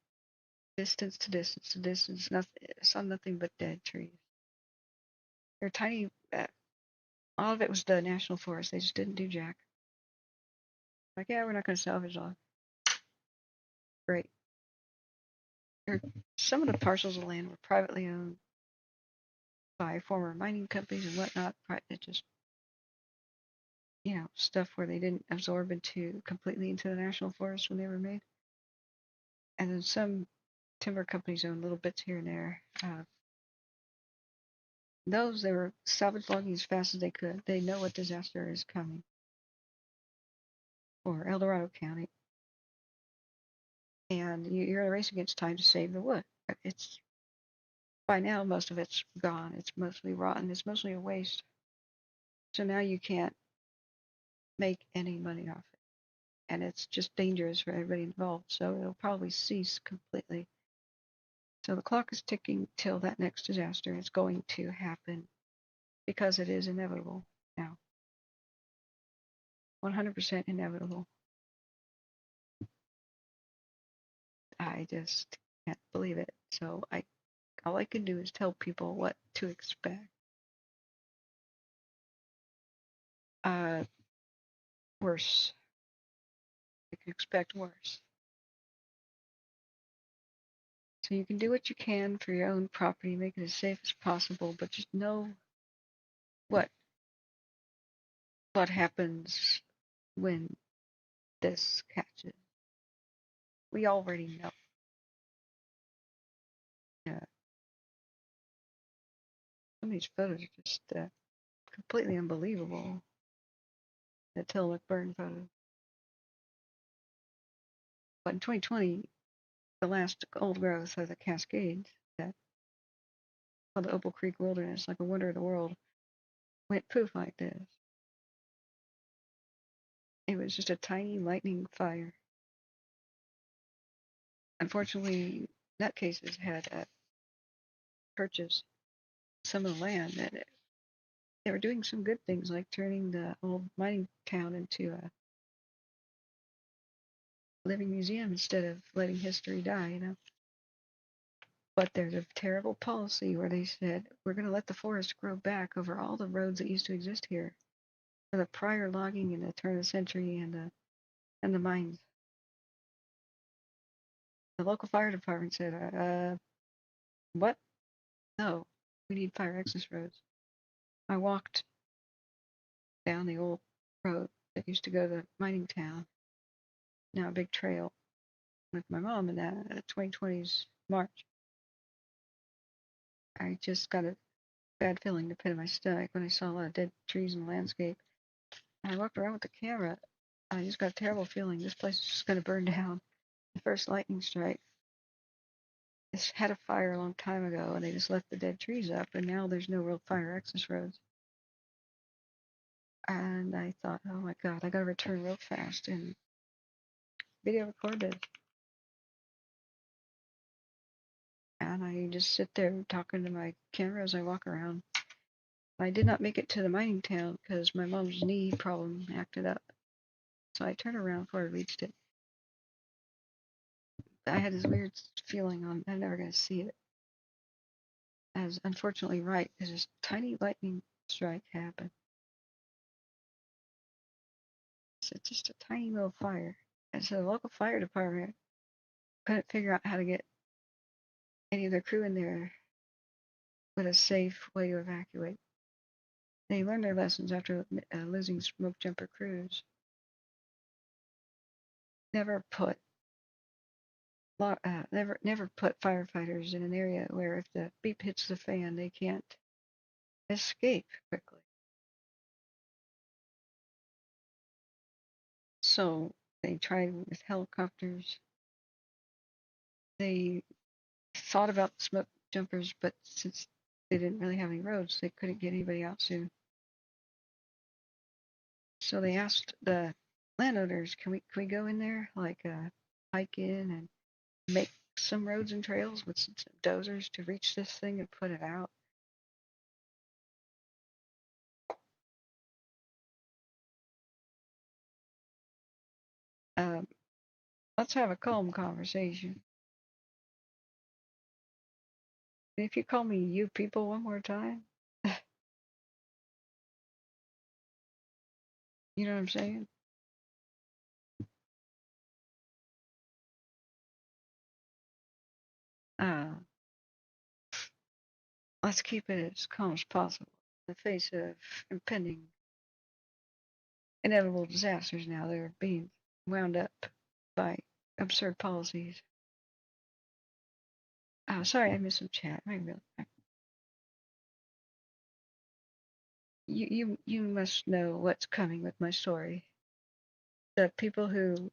distance to distance to distance. Nothing, saw nothing but dead trees. They're tiny. All of it was the national forest. They just didn't do jack. Like, yeah, we're not going to salvage log. Great. Some of the parcels of land were privately owned by former mining companies and whatnot. It just, stuff where they didn't absorb completely into the national forest when they were made. And then some timber companies own little bits here and there. They were salvage logging as fast as they could. They know what disaster is coming for El Dorado County. And you're in a race against time to save the wood. It's by now, most of it's gone. It's mostly rotten. It's mostly a waste. So now you can't make any money off it. And it's just dangerous for everybody involved. So it'll probably cease completely. So the clock is ticking till that next disaster is going to happen because it is inevitable now. 100% inevitable. I just can't believe it. So all I can do is tell people what to expect. Worse. You can expect worse. So you can do what you can for your own property, make it as safe as possible, but just know what happens when this catches. We already know. Yeah. Some of these photos are just completely unbelievable. The Tillamook burn photo. But in 2020, the last old growth of the Cascades, that called the Opal Creek Wilderness, like a wonder of the world, went poof like this. It was just a tiny lightning fire. Unfortunately, nutcases had purchased some of the land, and they were doing some good things, like turning the old mining town into a living museum instead of letting history die, you know. But there's a terrible policy where they said, we're going to let the forest grow back over all the roads that used to exist here for the prior logging in the turn of the century and the mines. The local fire department said, what? No, we need fire access roads. I walked down the old road that used to go to the mining town, now a big trail, with my mom in that 2020's March. I just got a bad feeling in the pit of my stomach when I saw a lot of dead trees in the landscape. And I walked around with the camera. I just got a terrible feeling this place is just going to burn down. The first lightning strike. This had a fire a long time ago, and they just left the dead trees up, and now there's no real fire access roads. And I thought, oh my God, I got to return real fast and video record it. And I just sit there talking to my camera as I walk around. I did not make it to the mining town because my mom's knee problem acted up. So I turned around before I reached it. I had this weird feeling I'm never going to see it. I was unfortunately right, because this tiny lightning strike happened. So it's just a tiny little fire. And so the local fire department couldn't figure out how to get any of their crew in there with a safe way to evacuate. They learned their lessons after losing smoke jumper crews. Never put firefighters in an area where if the beep hits the fan, they can't escape quickly. So they tried with helicopters. They thought about smoke jumpers, but since they didn't really have any roads, they couldn't get anybody out soon. So they asked the landowners, can we go in there, like hike in and make some roads and trails with some dozers to reach this thing and put it out? Let's have a calm conversation. If you call me you people one more time, you know what I'm saying? Let's keep it as calm as possible in the face of impending inevitable disasters now that are being wound up by absurd policies. Sorry, I missed some chat. You must know what's coming with my story. The people who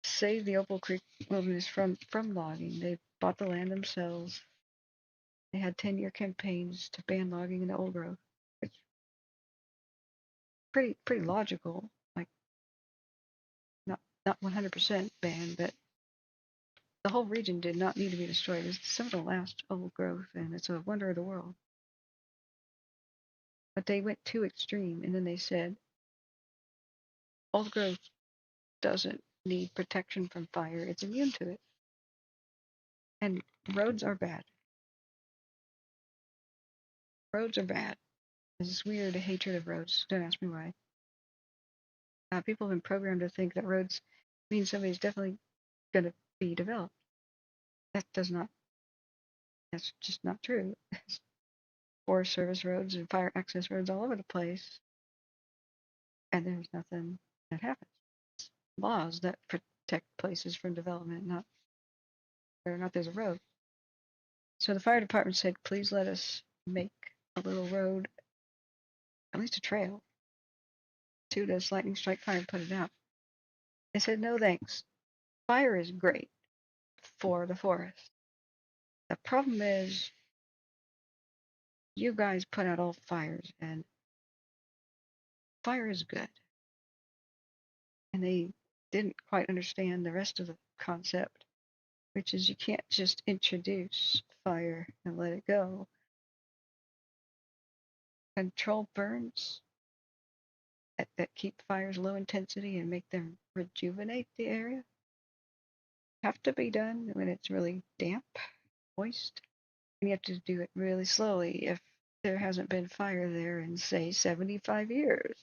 saved the Opal Creek Wilderness from logging, they bought the land themselves. They had 10-year campaigns to ban logging in the old growth. It's pretty logical. Like not 100% ban, but the whole region did not need to be destroyed. It's some of the last old growth, and it's a wonder of the world. But they went too extreme, and then they said, Old growth doesn't need protection from fire. It's immune to it. And roads are bad. Roads are bad. There's this weird hatred of roads. Don't ask me why. People have been programmed to think that roads mean somebody's definitely going to be developed. That's just not true. Forest Service roads and fire access roads all over the place, and there's nothing that happens. It's laws that protect places from development, not whether or not there's a road. So the fire department said, please let us make a little road, at least a trail, to this lightning strike fire and put it out. They said, no thanks. Fire is great for the forest. The problem is you guys put out all fires, and fire is good. And they didn't quite understand the rest of the concept, which is you can't just introduce fire and let it go. Control burns that keep fires low intensity and make them rejuvenate the area have to be done when it's really damp, moist. And you have to do it really slowly if there hasn't been fire there in, say, 75 years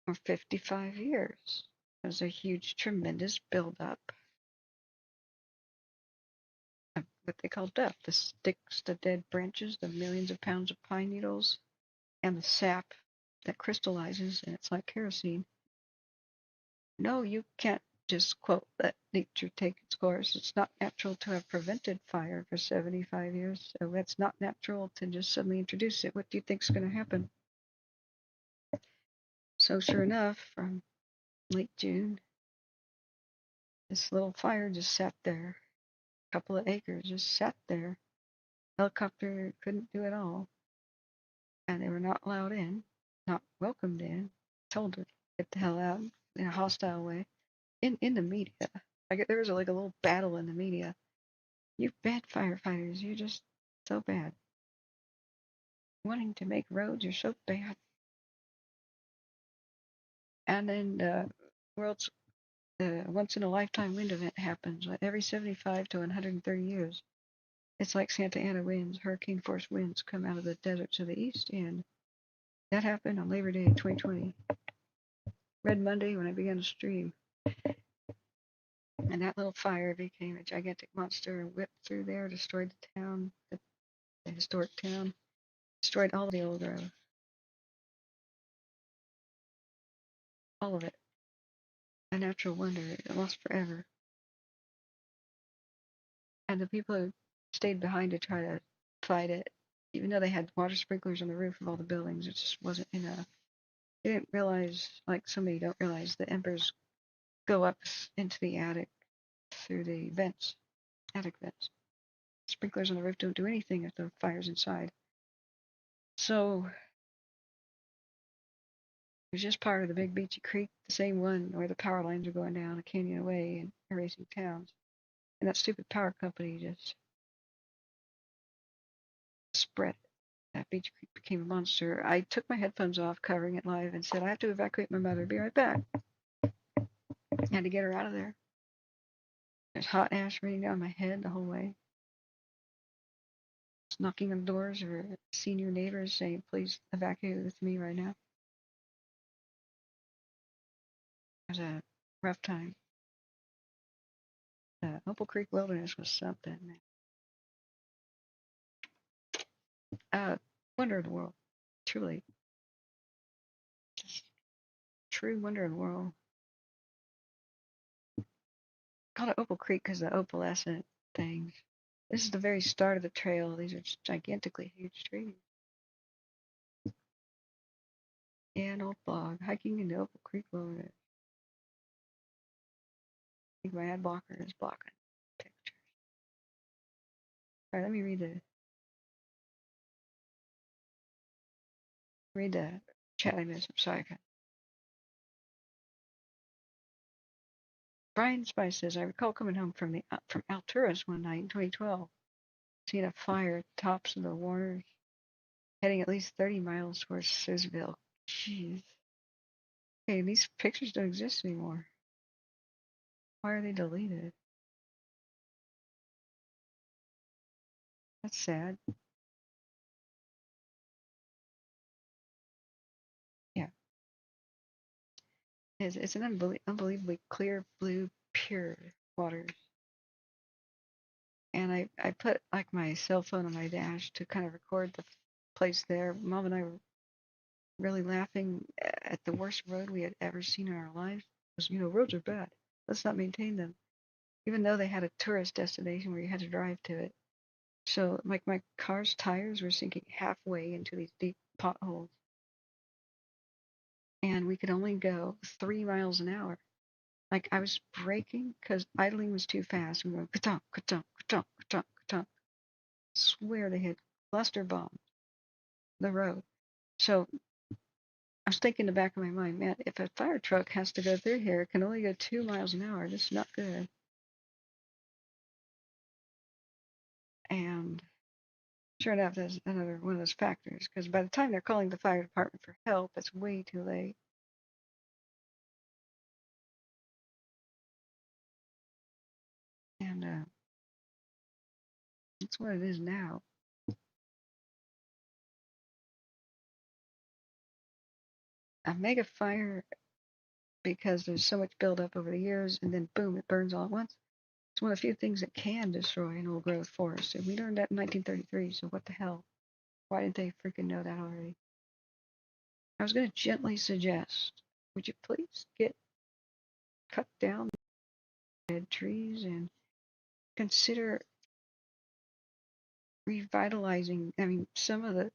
or 55 years. There's a huge, tremendous buildup of what they call duff, the sticks, the dead branches, the millions of pounds of pine needles, and the sap that crystallizes, and it's like kerosene. No, you can't just, quote, let nature take its course. It's not natural to have prevented fire for 75 years, so it's not natural to just suddenly introduce it. What do you think's going to happen? So sure enough, from late June, this little fire just sat there. A couple of acres just sat there. Helicopter couldn't do it all. And they were not allowed in, not welcomed in, told to get the hell out in a hostile way. In the media. There was like a little battle in the media. You bad firefighters, you're just so bad. Wanting to make roads, you're so bad. And then the world's once in a lifetime wind event happens every 75 to 130 years. It's like Santa Ana winds, hurricane force winds come out of the deserts of the east, and that happened on Labor Day 2020. Red Monday when I began to stream. And that little fire became a gigantic monster and whipped through there, destroyed the town, the historic town, destroyed all the old growth. All of it. A natural wonder, lost forever. And the people who stayed behind to try to fight it, even though they had water sprinklers on the roof of all the buildings, it just wasn't enough. They didn't realize, like some of you don't realize, the embers go up into the attic through the vents, attic vents. Sprinklers on the roof don't do anything if the fire's inside. So it was just part of the big beachy creek, the same one where the power lines are going down a canyon away and erasing towns. And that stupid power company just spread. That beach creek became a monster. I took my headphones off, covering it live, and said, I have to evacuate my mother. Be right back. I had to get her out of there. There's hot ash raining down my head the whole way. Just knocking on doors or senior neighbors saying, please evacuate with me right now. It was a rough time. Opal Creek Wilderness was something. Wonder of the world. Truly. Just true wonder of the world. Called it Opal Creek because the opalescent things. This is the very start of the trail. These are just gigantically huge trees. Yeah, an old blog. Hiking into Opal Creek Wilderness. I think my ad blocker is blocking pictures. Alright, let me read the chat I missed. I'm sorry. Brian Spice says, I recall coming home from Alturas one night in 2012, seeing a fire at the tops of the Warners, heading at least 30 miles towards Sisville. Jeez. Okay, these pictures don't exist anymore. Why are they deleted? That's sad. Yeah. It's an unbelievably clear blue, pure waters. And I put like my cell phone on my dash to kind of record the place there. Mom and I were really laughing at the worst road we had ever seen in our lives. Because, roads are bad. Let's not maintain them. Even though they had a tourist destination where you had to drive to it. So like my car's tires were sinking halfway into these deep potholes. And we could only go 3 miles an hour. Like I was braking because idling was too fast. We were going ka-tunk, ka-tunk, ka-tunk, ka-tunk, ka-tunk. Swear they had cluster bombed the road. So I was thinking in the back of my mind, man, if a fire truck has to go through here, it can only go 2 miles an hour. This is not good. And sure enough, that's another one of those factors. Because by the time they're calling the fire department for help, it's way too late. And that's what it is now. A mega fire, because there's so much buildup over the years, and then boom, it burns all at once. It's one of the few things that can destroy an old growth forest. And we learned that in 1933, so what the hell? Why didn't they freaking know that already? I was going to gently suggest, would you please cut down dead trees and consider revitalizing. I mean, some of the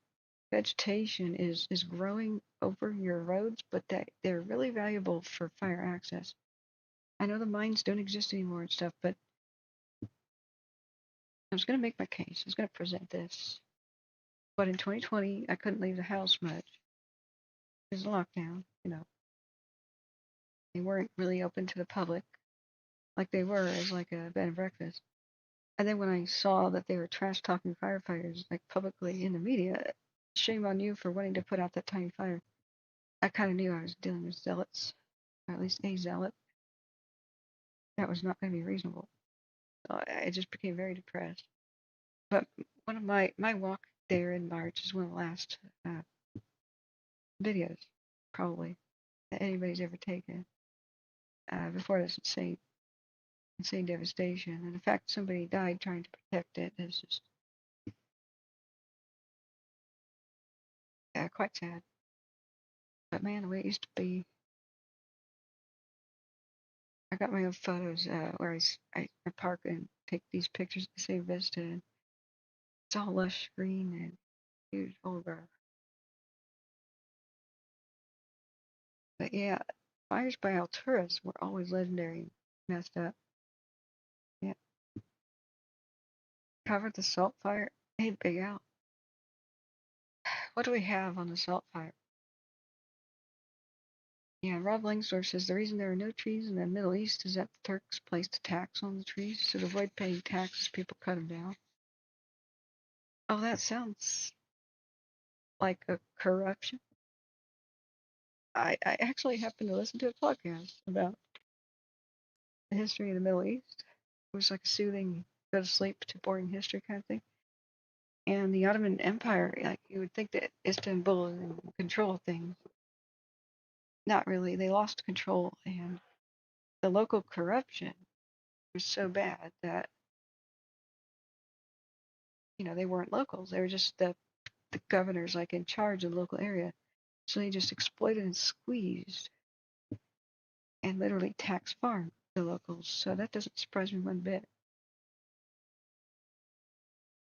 vegetation is growing over your roads, but they're really valuable for fire access. I know the mines don't exist anymore and stuff, but I was going to make my case. I was going to present this. But in 2020, I couldn't leave the house much. It was a lockdown, They weren't really open to the public like they were as like a bed and breakfast. And then when I saw that they were trash talking firefighters like publicly in the media, shame on you for wanting to put out that tiny fire. I kind of knew I was dealing with zealots, or at least a zealot. That was not going to be reasonable. So I just became very depressed. But one of my walk there in March is one of the last videos, probably, that anybody's ever taken before this insane devastation. And the fact somebody died trying to protect it is just quite sad. But man, the way it used to be, I got my own photos where I park and take these pictures to save Vista. And it's all lush green and huge over. But yeah, fires by Alturas were always legendary and messed up. Yeah. Covered the salt fire. Hey, Big Al. What do we have on the salt fire? Yeah, Rob Langsdorff says the reason there are no trees in the Middle East is that the Turks placed a tax on the trees. So to avoid paying taxes, people cut them down. Oh, that sounds like a corruption. I actually happened to listen to a podcast about the history of the Middle East. It was like a soothing, go to sleep to boring history kind of thing. And the Ottoman Empire, like you would think that Istanbul is in control of things. Not really. They lost control, and the local corruption was so bad that they weren't locals. They were just the governors, like in charge of the local area. So they just exploited and squeezed, and literally tax farmed the locals. So that doesn't surprise me one bit.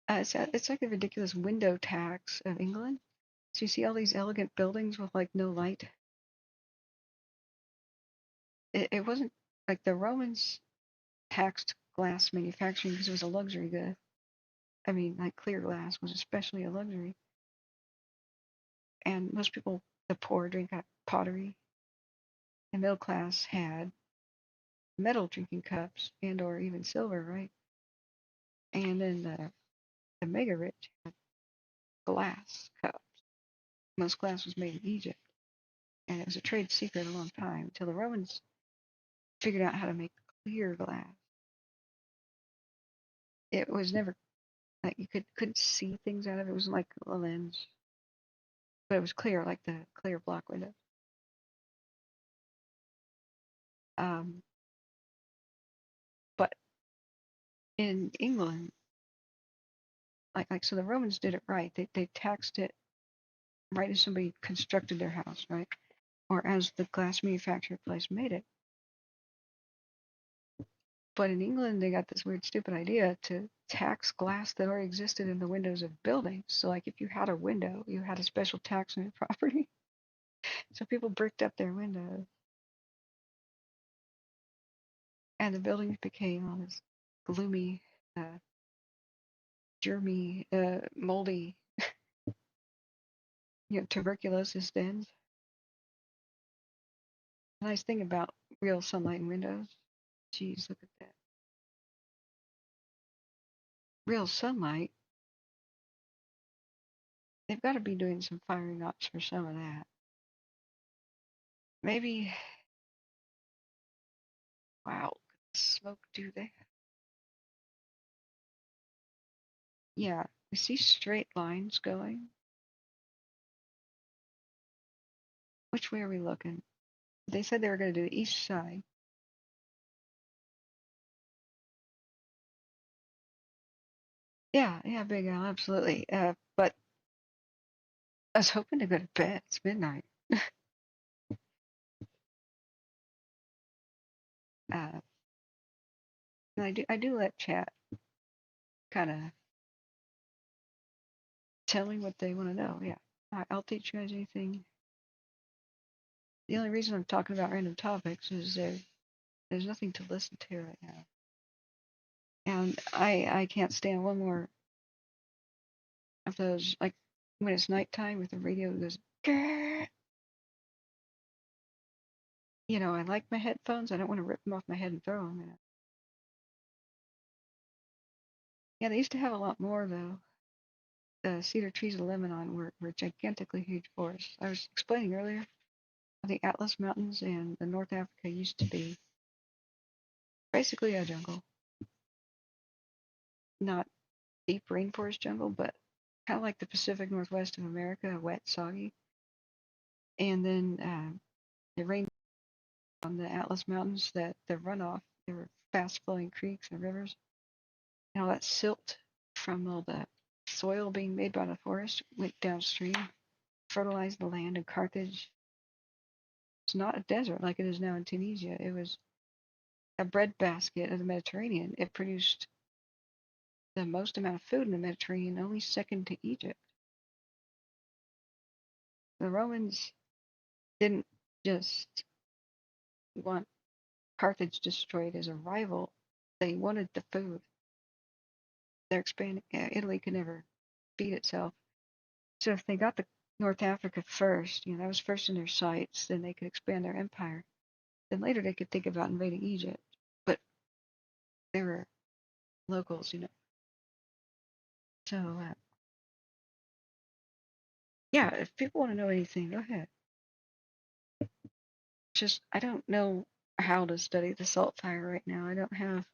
It's like the ridiculous window tax of England. So you see all these elegant buildings with like no light. It wasn't like the Romans taxed glass manufacturing because it was a luxury good. I mean, like clear glass was especially a luxury. And most people, the poor, drink out of pottery. The middle class had metal drinking cups and or even silver, right? And then the mega rich had glass cups. Most glass was made in Egypt. And it was a trade secret a long time until the Romans figured out how to make clear glass. It was never like you couldn't see things out of it. It was like a lens, but it was clear, like the clear block window. But in England, so the Romans did it right. They taxed it right as somebody constructed their house, right, or as the glass manufacturer place made it. But in England, they got this weird, stupid idea to tax glass that already existed in the windows of buildings. So, like, if you had a window, you had a special tax on your property. So people bricked up their windows, and the buildings became all this gloomy, germy, moldy, tuberculosis dens. The nice thing about real sunlight in windows, geez, look at that. Real sunlight, they've got to be doing some firing ops for some of that. Maybe, wow, smoke do they? Yeah, I see straight lines going. Which way are we looking? They said they were going to do the east side. Yeah, Big Al, absolutely. But I was hoping to go to bed. It's midnight. And I do let chat kind of tell me what they want to know. Yeah, I'll teach you guys anything. The only reason I'm talking about random topics is there's nothing to listen to right now. And I can't stand one more of those, like when it's nighttime with the radio goes, grrr. I like my headphones. I don't want to rip them off my head and throw them. Yeah, they used to have a lot more though. The cedar trees of Lebanon were gigantically huge forests. I was explaining earlier, the Atlas Mountains and the North Africa used to be basically a jungle. Not deep rainforest jungle, but kind of like the Pacific Northwest of America, wet, soggy. And then it rained on the Atlas Mountains that the runoff, there were fast flowing creeks and rivers. And all that silt from all the soil being made by the forest went downstream, fertilized the land in Carthage. It's not a desert like it is now in Tunisia. It was a breadbasket of the Mediterranean. It produced the most amount of food in the Mediterranean, only second to Egypt. The Romans didn't just want Carthage destroyed as a rival. They wanted the food. They're expanding. Italy could never feed itself. So if they got the North Africa first, that was first in their sights, then they could expand their empire. Then later they could think about invading Egypt. But they were locals, So, yeah, if people want to know anything, go ahead. Just, I don't know how to study the salt fire right now. I don't have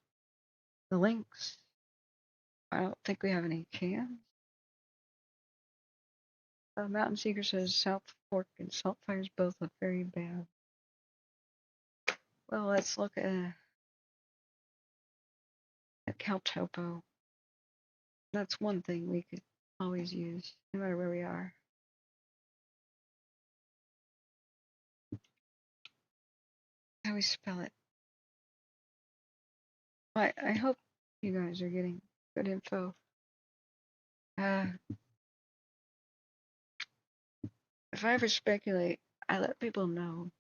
the links. I don't think we have any cans. Mountain Seeker says South Fork and salt fires both look very bad. Well, let's look at CalTopo. That's one thing we could always use, no matter where we are. How we spell it? I hope you guys are getting good info. If I ever speculate, I let people know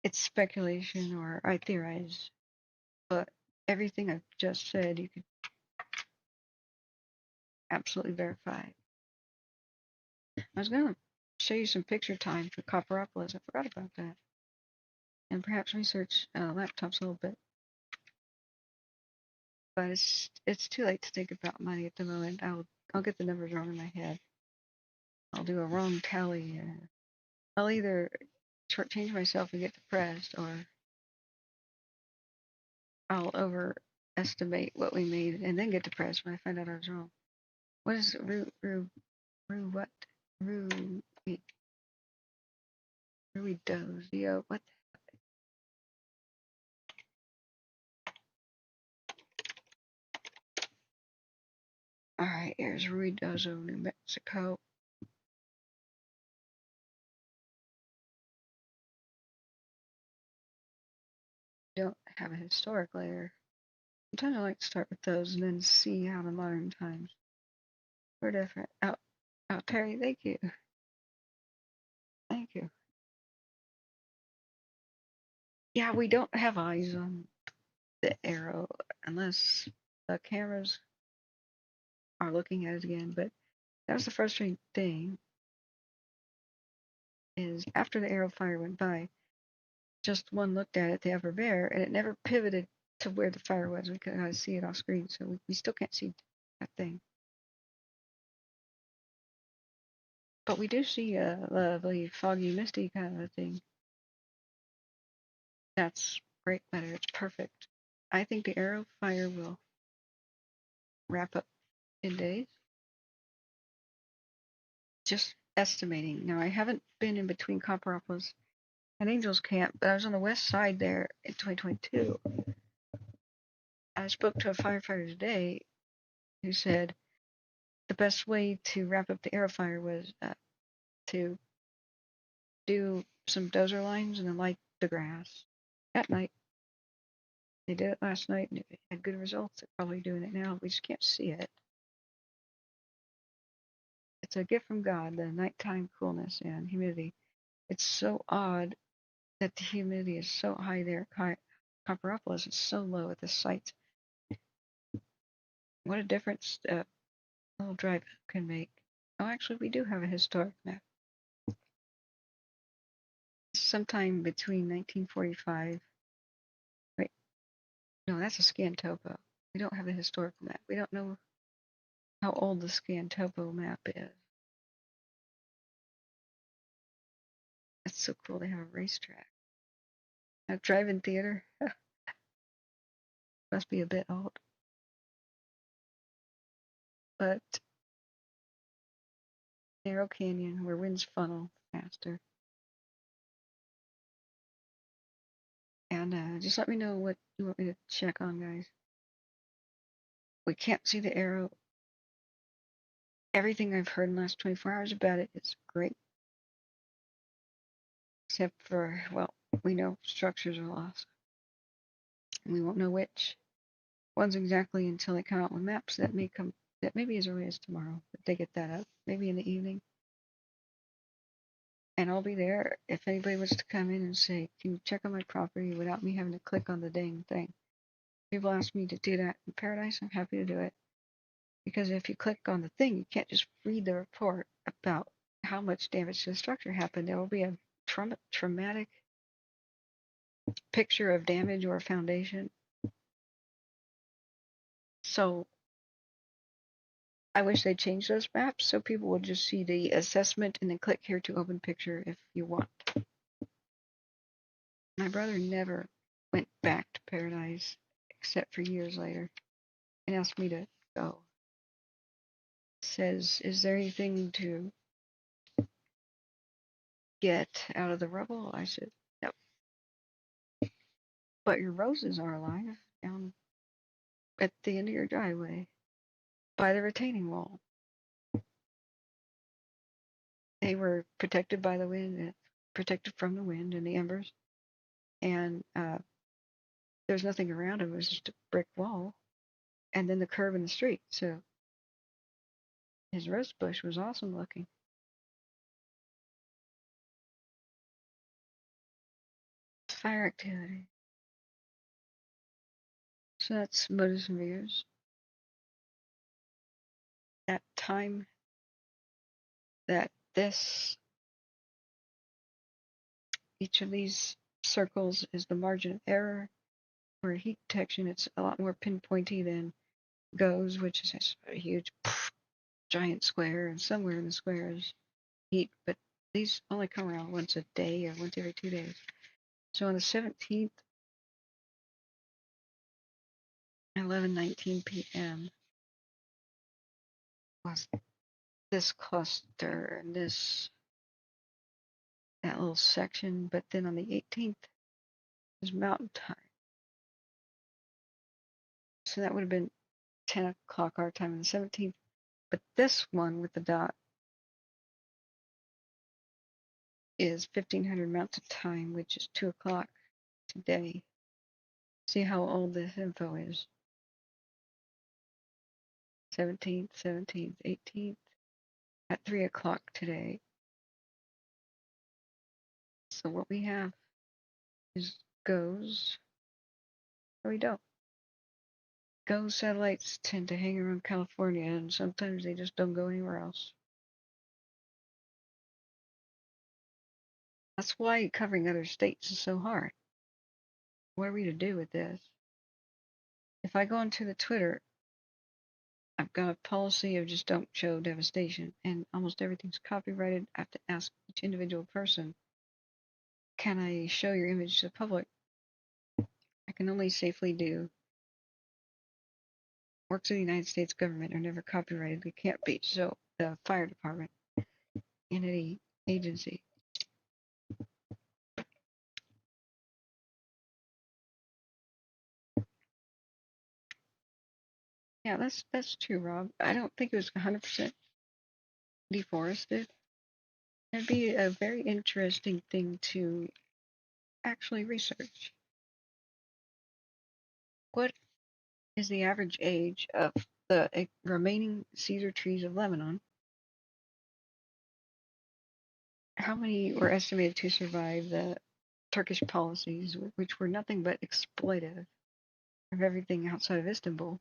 it's speculation or I theorize, but everything I've just said, you could absolutely verify. I was going to show you some picture time for COPPEROPOLIS. I forgot about that. And perhaps research laptops a little bit. But it's too late to think about money at the moment. I'll get the numbers wrong in my head. I'll do a wrong tally. I'll either shortchange myself and get depressed, or I'll overestimate what we made and then get depressed when I find out I was wrong. What is what? Ruidoso, what? All right, here's Ruidoso, New Mexico. Don't have a historic layer. Sometimes I like to start with those and then see how the modern times were different. Oh, Terry, thank you. Thank you. Yeah, we don't have eyes on the Aero unless the cameras are looking at it again. But that was the frustrating thing, is after the Aero fire went by, just one looked at it, the upper bear, and it never pivoted to where the fire was. We could see it off screen, so we still can't see that thing. But we do see a lovely foggy, misty kind of a thing. That's great weather. It's perfect. I think the Aero fire will wrap up in days. Just estimating. Now, I haven't been in between Copperopolis and Angels Camp, but I was on the west side there in 2022. I spoke to a firefighter today who said the best way to wrap up the Aero fire was to do some dozer lines and then light the grass at night. They did it last night and it had good results. They're probably doing it now. We just can't see it. It's a gift from God, the nighttime coolness and humidity. It's so odd that the humidity is so high there at Copperopolis. It's so low at the site. What a difference a little drive can make. Oh, actually, we do have a historic map. Sometime between 1945. Wait, no, that's a scan topo. We don't have a historical map. We don't know how old the scan topo map is. That's so cool. They have a racetrack. A drive-in theater. Must be a bit old. But narrow canyon where winds funnel faster. And just let me know what you want me to check on, guys. We can't see the Aero. Everything I've heard in the last 24 hours about it is great. Except for, well, we know structures are lost. And we won't know which ones exactly until they come out with maps that may be as early as tomorrow. If they get that up, maybe in the evening. And I'll be there if anybody wants to come in and say, can you check on my property without me having to click on the dang thing. People ask me to do that in Paradise. I'm happy to do it. Because if you click on the thing, you can't just read the report about how much damage to the structure happened. There will be a traumatic picture of damage or foundation. So I wish they'd change those maps so people would just see the assessment and then click here to open picture if you want. My brother never went back to Paradise except for years later and asked me to go. Says, is there anything to get out of the rubble? I said, no. But your roses are alive down at the end of your driveway by the retaining wall. They were protected by the wind, protected from the wind and the embers. And there's nothing around them. It was just a brick wall. And then the curb in the street. So his rose bush was awesome looking. Fire activity. So that's motives and views. That time that each of these circles is the margin of error. For heat detection, it's a lot more pinpointy than GOES, which is a huge giant square, and somewhere in the square is heat, but these only come around once a day or once every 2 days. So on the 17th, 11:19 p.m. was this cluster and that little section, but then on the 18th is mountain time. So that would have been 10 o'clock our time on the 17th. But this one with the dot is 1500 mountain time, which is 2 o'clock today. See how old this info is. 17th, 18th, at 3 o'clock today. So what we have is GOES, or we don't. GOES satellites tend to hang around California, and sometimes they just don't go anywhere else. That's why covering other states is so hard. What are we to do with this? If I go onto the Twitter, I've got a policy of just don't show devastation, and almost everything's copyrighted. I have to ask each individual person, can I show your image to the public? I can only safely do works of the United States government are never copyrighted. They can't be. So the fire department, entity, agency. Yeah, that's true, Rob. I don't think it was 100% deforested. It'd be a very interesting thing to actually research. What is the average age of the remaining cedar trees of Lebanon? How many were estimated to survive the Turkish policies, which were nothing but exploitive of everything outside of Istanbul?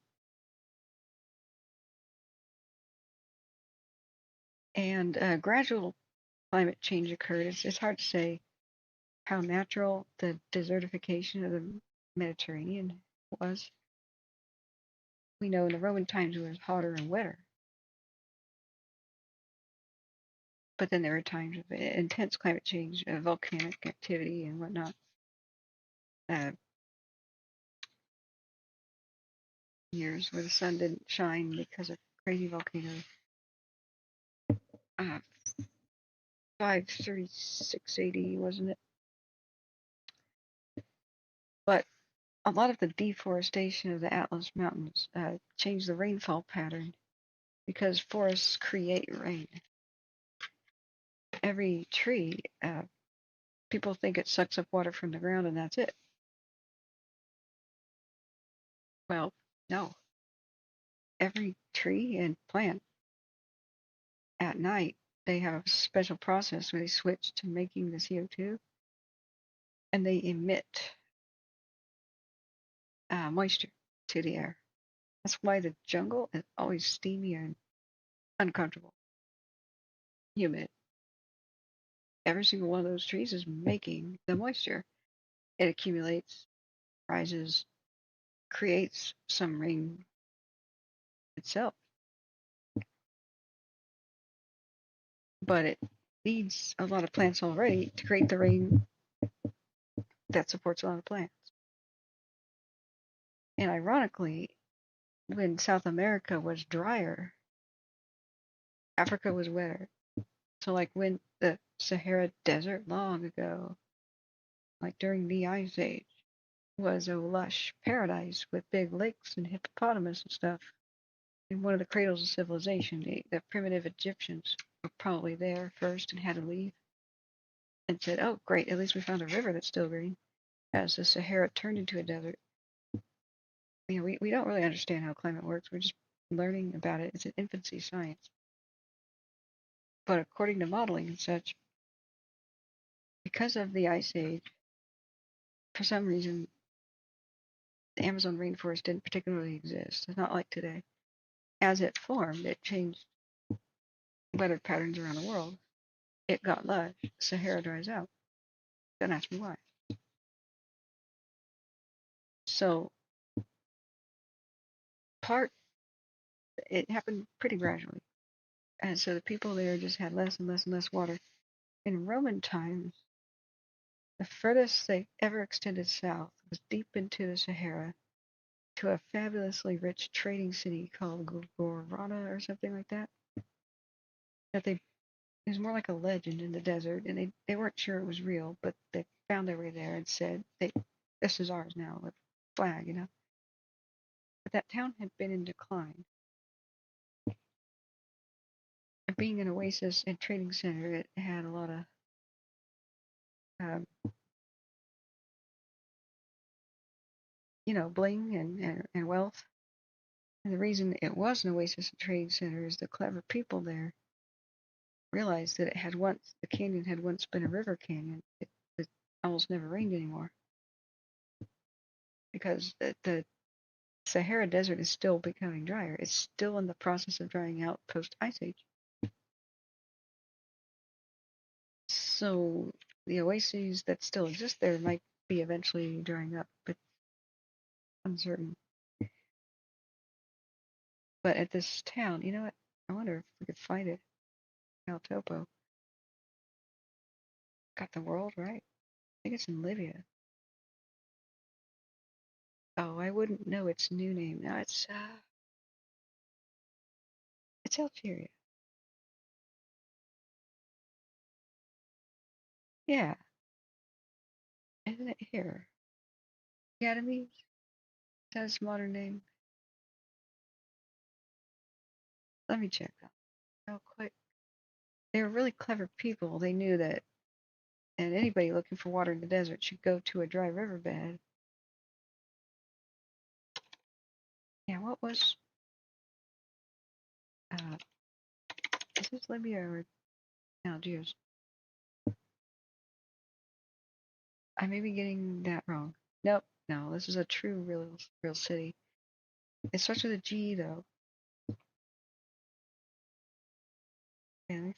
And gradual climate change occurred. It's hard to say how natural the desertification of the Mediterranean was. We know in the Roman times it was hotter and wetter. But then there were times of intense climate change, volcanic activity and whatnot. Years where the sun didn't shine because of crazy volcanoes. 536 AD, wasn't it? But a lot of the deforestation of the Atlas Mountains changed the rainfall pattern because forests create rain. Every tree, people think it sucks up water from the ground and that's it. Well, no. Every tree and plant at night, they have a special process where they switch to making the CO2 and they emit moisture to the air. That's why the jungle is always steamy and uncomfortable, humid. Every single one of those trees is making the moisture. It accumulates, rises, creates some rain itself. But it needs a lot of plants already to create the rain that supports a lot of plants. And ironically, when South America was drier, Africa was wetter. So like when the Sahara Desert long ago, like during the Ice Age, was a lush paradise with big lakes and hippopotamus and stuff. And one of the cradles of civilization, the primitive Egyptians were probably there first and had to leave and said, oh, great, at least we found a river that's still green. As the Sahara turned into a desert. You know, we don't really understand how climate works. We're just learning about it. It's an infancy science. But according to modeling and such, because of the Ice Age, for some reason, the Amazon rainforest didn't particularly exist. It's not like today. As it formed, it changed weather patterns around the world. It got lush. Sahara dries out. Don't ask me why. So, it happened pretty gradually. And so the people there just had less and less and less water. In Roman times, the furthest they ever extended south was deep into the Sahara to a fabulously rich trading city called Gorana or something like that. It was more like a legend in the desert, and they weren't sure it was real, but they found their way there and said, this is ours now, with flag, you know. But that town had been in decline. And being an oasis and trading center, it had a lot of bling and wealth. And the reason it was an oasis and trading center is the clever people there realized that the canyon had once been a river canyon. It almost never rained anymore because the Sahara Desert is still becoming drier. It's still in the process of drying out post-Ice Age. So the oases that still exist there might be eventually drying up, but uncertain. But at this town, you know what? I wonder if we could find it. El Topo. Got the world right. I think it's in Libya. Oh, I wouldn't know its new name. Now it's Algeria. Yeah. Isn't it here? Academies? Is that its modern name? Let me check that real quick. They were really clever people. They knew that, and anybody looking for water in the desert should go to a dry riverbed. Yeah, what was... is this Libya or Algiers? I may be getting that wrong. Nope, no, this is a true real city. It starts with a G though. Yeah, let me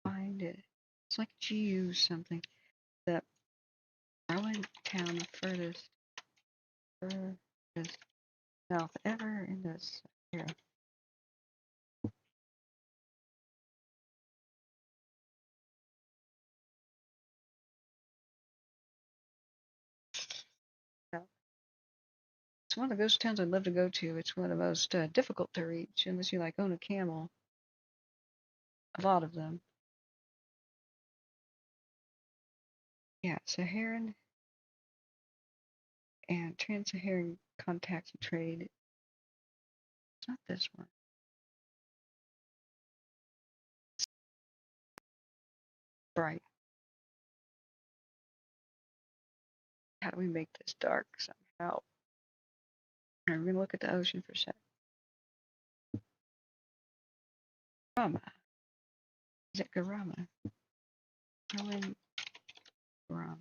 find it. It's like GU something. The Roman town furthest south ever in this era. It's one of the ghost towns I'd love to go to. It's one of the most difficult to reach unless you like own a camel. A lot of them. Yeah, Saharan and Trans-Saharan contacts and trade. It's not this one. Bright. How do we make this dark somehow? Alright, we're gonna look at the ocean for a sec. Garama. Is it Garama? Garama.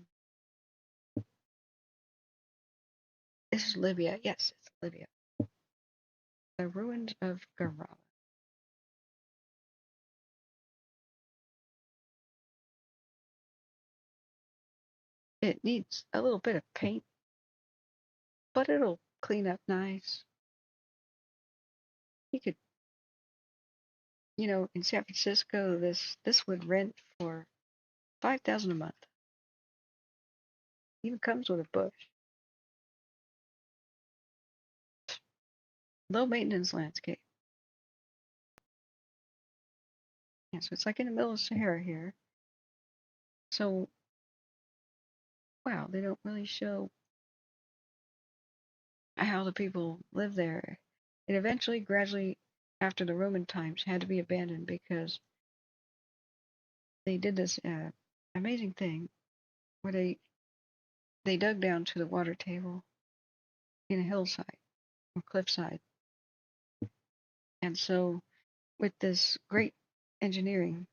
This is Libya. Yes, it's Libya. The ruins of Garama. It needs a little bit of paint, but it'll clean up nice. You could, in San Francisco, this would rent for $5,000 a month. Even comes with a bush. Low maintenance landscape. Yeah, so it's like in the middle of Sahara here. So, wow, they don't really show how the people live there. It eventually, gradually, after the Roman times, had to be abandoned because they did this amazing thing where they dug down to the water table in a hillside or cliffside. And so with this great engineering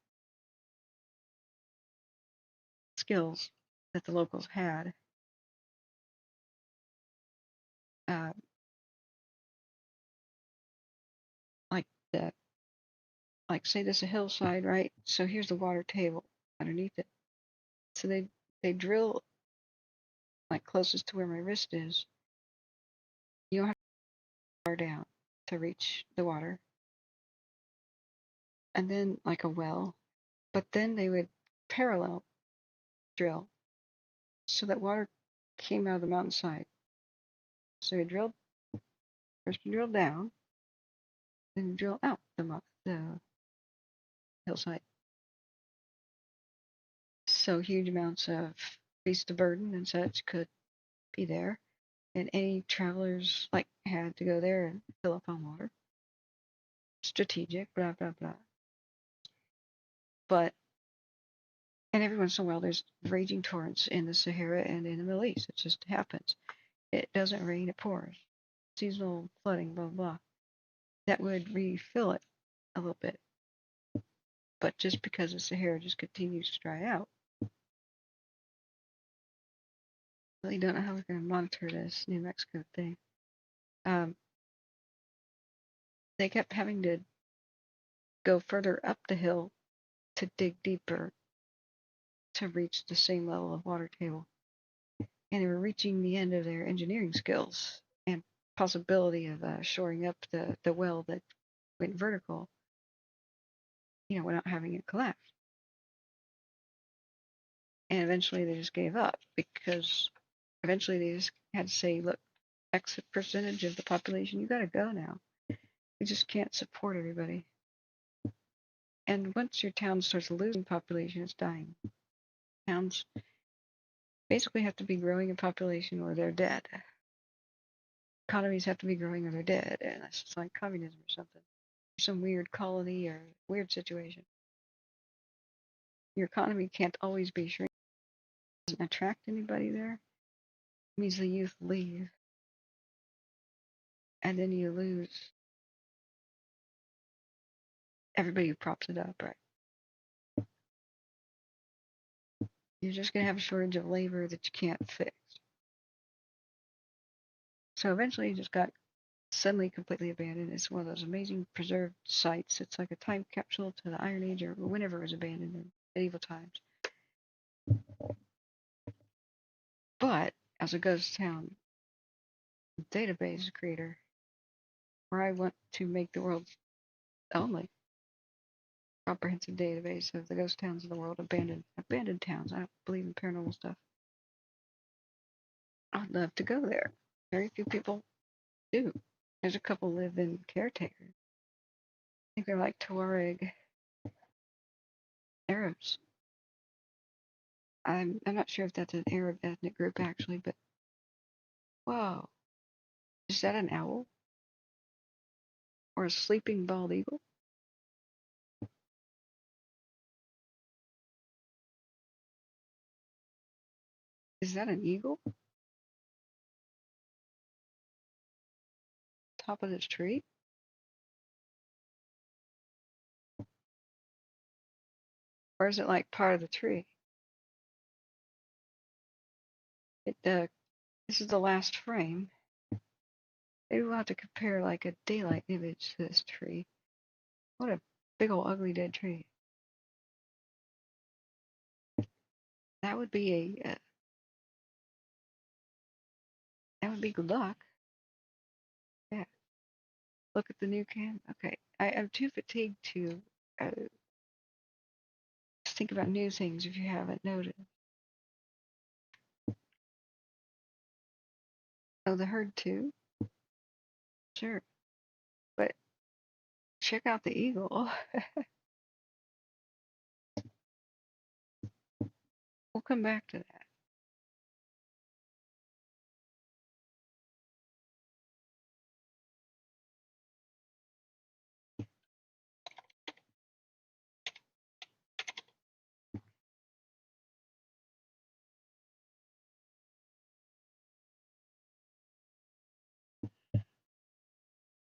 skills that the locals had, like say this is a hillside, right? So here's the water table underneath it. So they drill like closest to where my wrist is. You don't have to go far down to reach the water. and then like a well, but then they would parallel drill so that water came out of the mountainside. So you drilled, first you drill down, then you drill out the hillside. So huge amounts of beast of burden and such could be there, and any travelers like had to go there and fill up on water. Strategic, blah blah blah. But and every once in a while there's raging torrents in the Sahara and in the Middle East. It just happens. It doesn't rain, it pours. Seasonal flooding, blah blah. That would refill it a little bit. But just because the Sahara just continues to dry out, really don't know how we're going to monitor this New Mexico thing. They kept having to go further up the hill to dig deeper to reach the same level of water table. And they were reaching the end of their engineering skills and possibility of shoring up the well that went vertical, without having it collapse. And eventually they just gave up because eventually they just had to say, look, X percentage of the population, you got to go now. We just can't support everybody. And once your town starts losing population, it's dying. Towns basically have to be growing in population or they're dead. Economies have to be growing or they're dead. And that's just like communism or something. Some weird colony or weird situation. Your economy can't always be shrinking. It doesn't attract anybody there. It means the youth leave. And then you lose everybody who props it up, right? You're just going to have a shortage of labor that you can't fix. So eventually it just got suddenly completely abandoned. It's one of those amazing preserved sites. It's like a time capsule to the Iron Age or whenever it was abandoned in medieval times. But as a ghost town database creator, where I want to make the world's only comprehensive database of the ghost towns of the world, abandoned towns. I don't believe in paranormal stuff. I'd love to go there. Very few people do. There's a couple live in caretaker. I think they're like Tuareg Arabs. I'm not sure if that's an Arab ethnic group actually, but whoa. Is that an owl? Or a sleeping bald eagle? Is that an eagle? Top of this tree? Or is it like part of the tree? This is the last frame. Maybe we'll have to compare like a daylight image to this tree. What a big old ugly dead tree. That would be that would be good luck. Yeah. Look at the new cam. Okay. I'm too fatigued to think about new things if you haven't noticed. Oh, the herd too? Sure. But check out the eagle. We'll come back to that.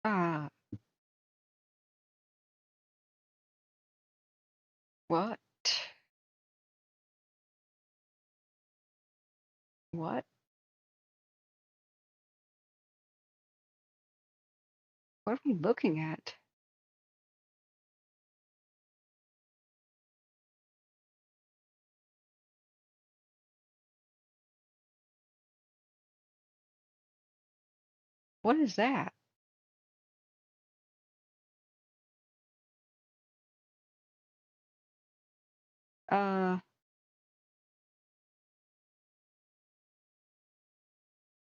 Ah. What? What? What are we looking at? What is that?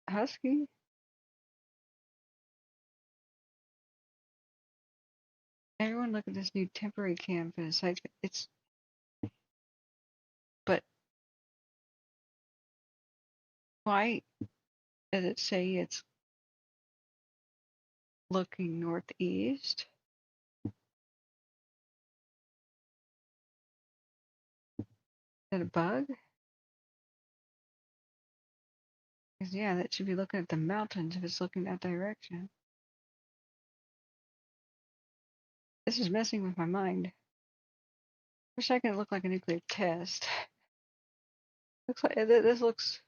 Husky? Everyone look at this new temporary cam for the site. But why does it say it's looking northeast? Is that a bug? Because yeah, that should be looking at the mountains if it's looking that direction. This is messing with my mind. For a second, it looked like a nuclear test. Looks like this looks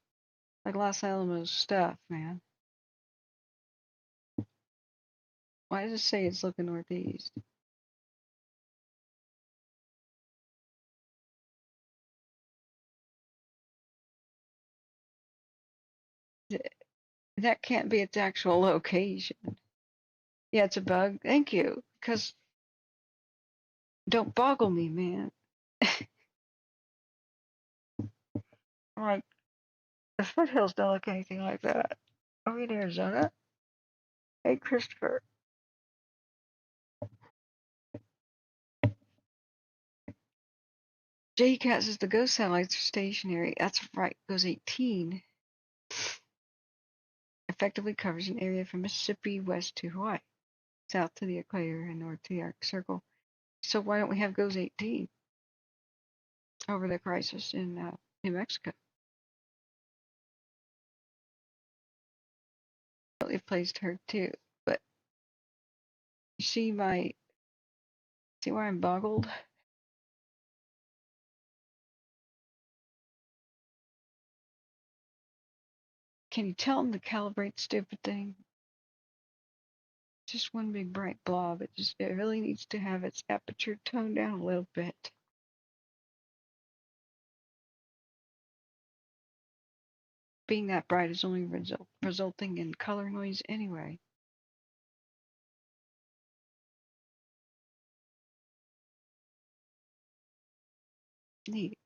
like Los Alamos stuff, man. Why does it say it's looking northeast? That can't be its actual location. Yeah, it's a bug. Thank you. Because don't boggle me, man. Like, the foothills don't look anything like that. Are we in Arizona? Hey, Christopher. JCAT says the ghost satellites are stationary. That's right. Goes 18. Effectively covers an area from Mississippi west to Hawaii, south to the equator, and north to the Arctic Circle. So why don't we have GOES 18 over the crisis in New Mexico? It placed her too, but you see why I'm boggled? Can you tell them to calibrate stupid thing? Just one big bright blob. It really needs to have its aperture toned down a little bit. Being that bright is only resulting in color noise anyway. Neat.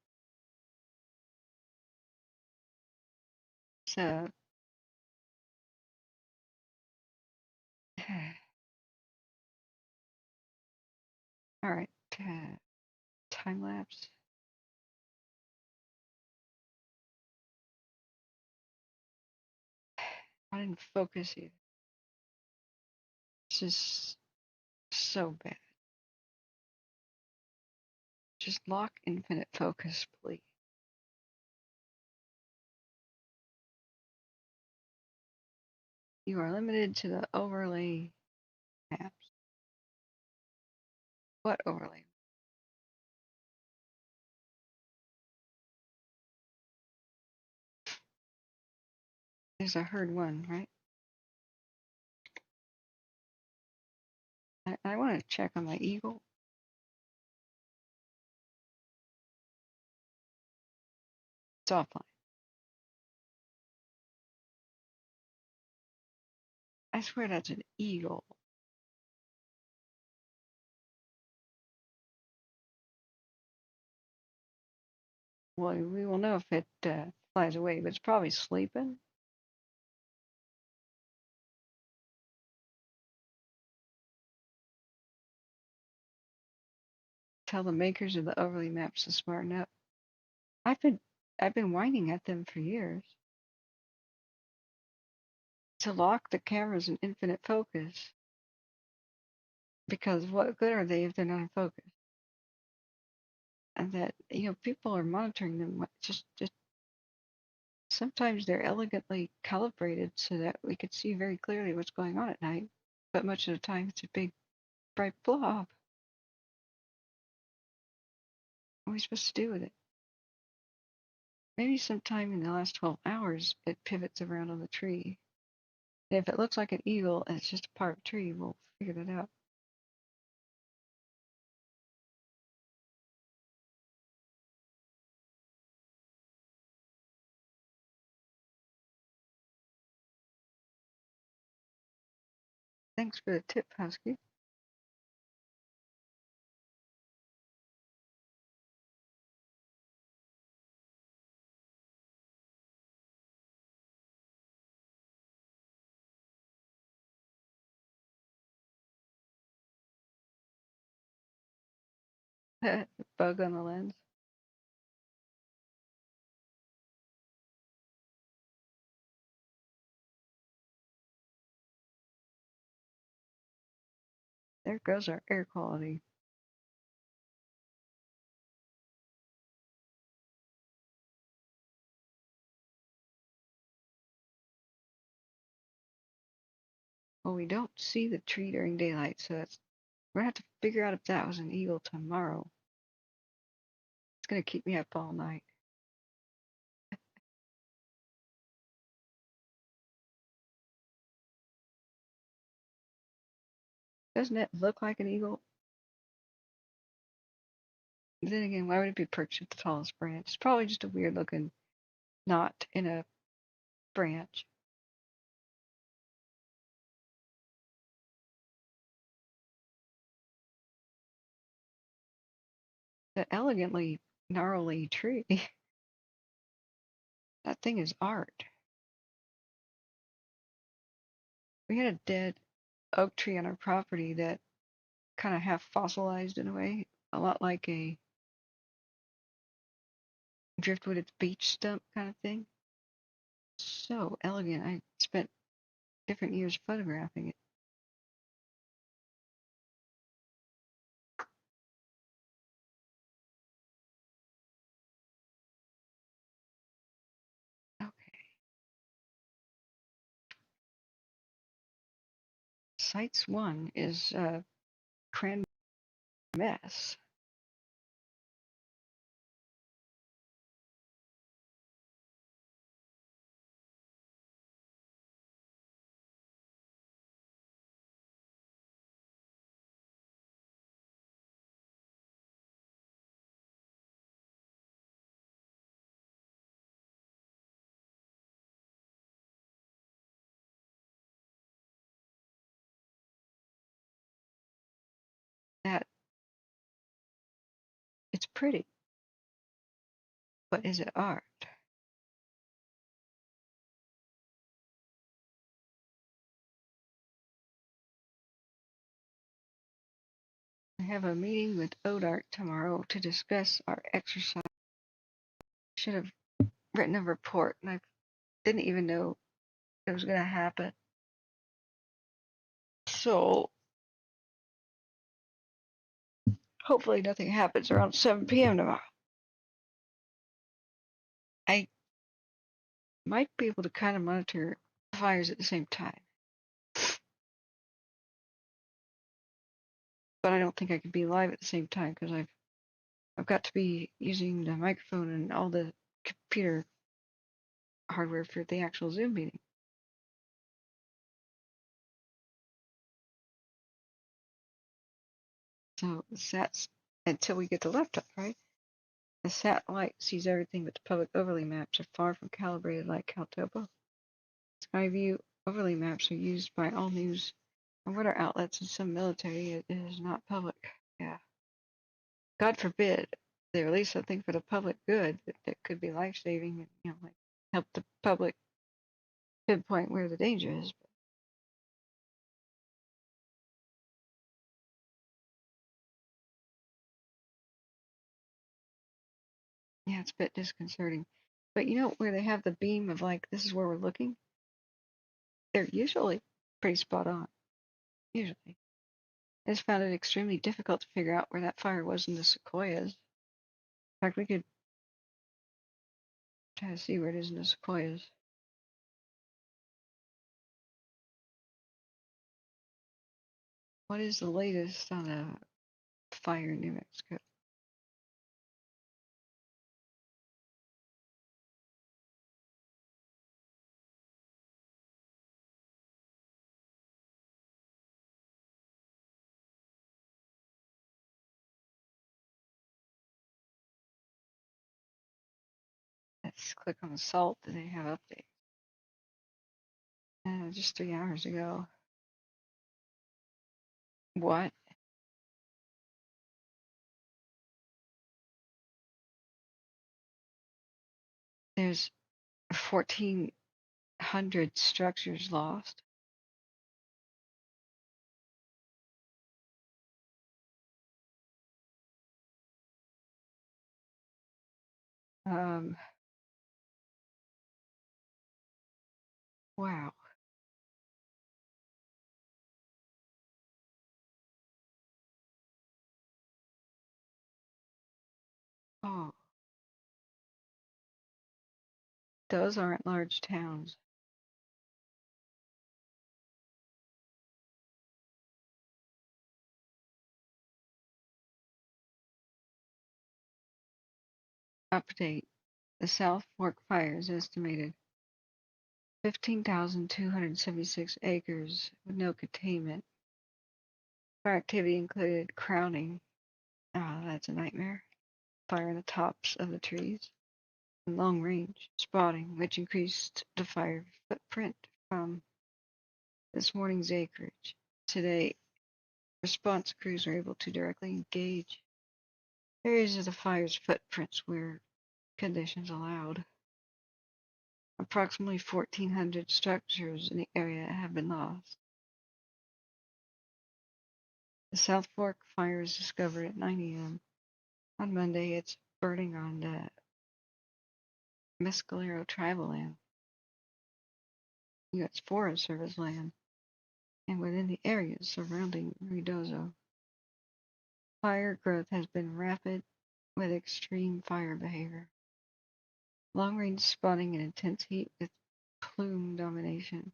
So, all right, time lapse. I didn't focus either. This is so bad. Just lock infinite focus, please. You are limited to the overlay maps. What overlay? There's a herd one, right? I want to check on my Eagle. It's offline. I swear that's an Eagle. Well, we will know if it flies away, but it's probably sleeping. Tell the makers of the overlay maps to smarten up. I've been whining at them for years to lock the cameras in infinite focus, because what good are they if they're not in focus? And that, people are monitoring them. Just sometimes they're elegantly calibrated so that we could see very clearly what's going on at night, but much of the time it's a big bright blob. What are we supposed to do with it? Maybe sometime in the last 12 hours it pivots around on the tree. And if it looks like an eagle and it's just a part of a tree, we'll figure that out. Thanks for the tip, Husky. Bug on the lens. There goes our air quality. Well, we don't see the tree during daylight, so we're gonna have to figure out if that was an eagle tomorrow. It's gonna keep me up all night. Doesn't it look like an eagle? Then again, why would it be perched at the tallest branch? It's probably just a weird looking knot in a branch. The elegantly gnarly tree. That thing is art. We had a dead oak tree on our property that kind of half fossilized in a way, a lot like a driftwood at the beach stump kind of thing. So elegant. I spent different years photographing it. Okay. Sites 1 is Cranberry Mess. That it's pretty, but is it art? I have a meeting with ODART tomorrow to discuss our exercise. Should have written a report, and I didn't even know it was going to happen. So hopefully nothing happens around 7 p.m. tomorrow. I might be able to kind of monitor fires at the same time, but I don't think I can be live at the same time because I've got to be using the microphone and all the computer hardware for the actual Zoom meeting. So the sats, until we get the laptop, right? The satellite sees everything, but the public overlay maps are far from calibrated like CalTopo. Skyview overlay maps are used by all news and weather outlets and some military. It is not public. Yeah. God forbid they release something for the public good that could be life-saving and, like help the public pinpoint where the danger is. Yeah, it's a bit disconcerting. But you know where they have the beam of like, this is where we're looking? They're usually pretty spot on. Usually. I just found it extremely difficult to figure out where that fire was in the sequoias. In fact, we could try to see where it is in the sequoias. What is the latest on a fire in New Mexico? Let's click on the salt. Do they have updates? Just 3 hours ago. What? There's 1,400 structures lost. Wow. Oh, those aren't large towns. Update. The South Fork fires estimated 15,276 acres with no containment. Fire activity included crowning. Oh, that's a nightmare. Fire in the tops of the trees. And long range spotting, which increased the fire footprint from this morning's acreage. Today, response crews are able to directly engage areas of the fire's footprints where conditions allowed. Approximately 1,400 structures in the area have been lost. The South Fork fire was discovered at 9 a.m. on Monday. It's burning on the Mescalero tribal land, U.S. Forest Service land, and within the areas surrounding Ruidoso. Fire growth has been rapid with extreme fire behavior. Long-range spotting and intense heat with plume domination.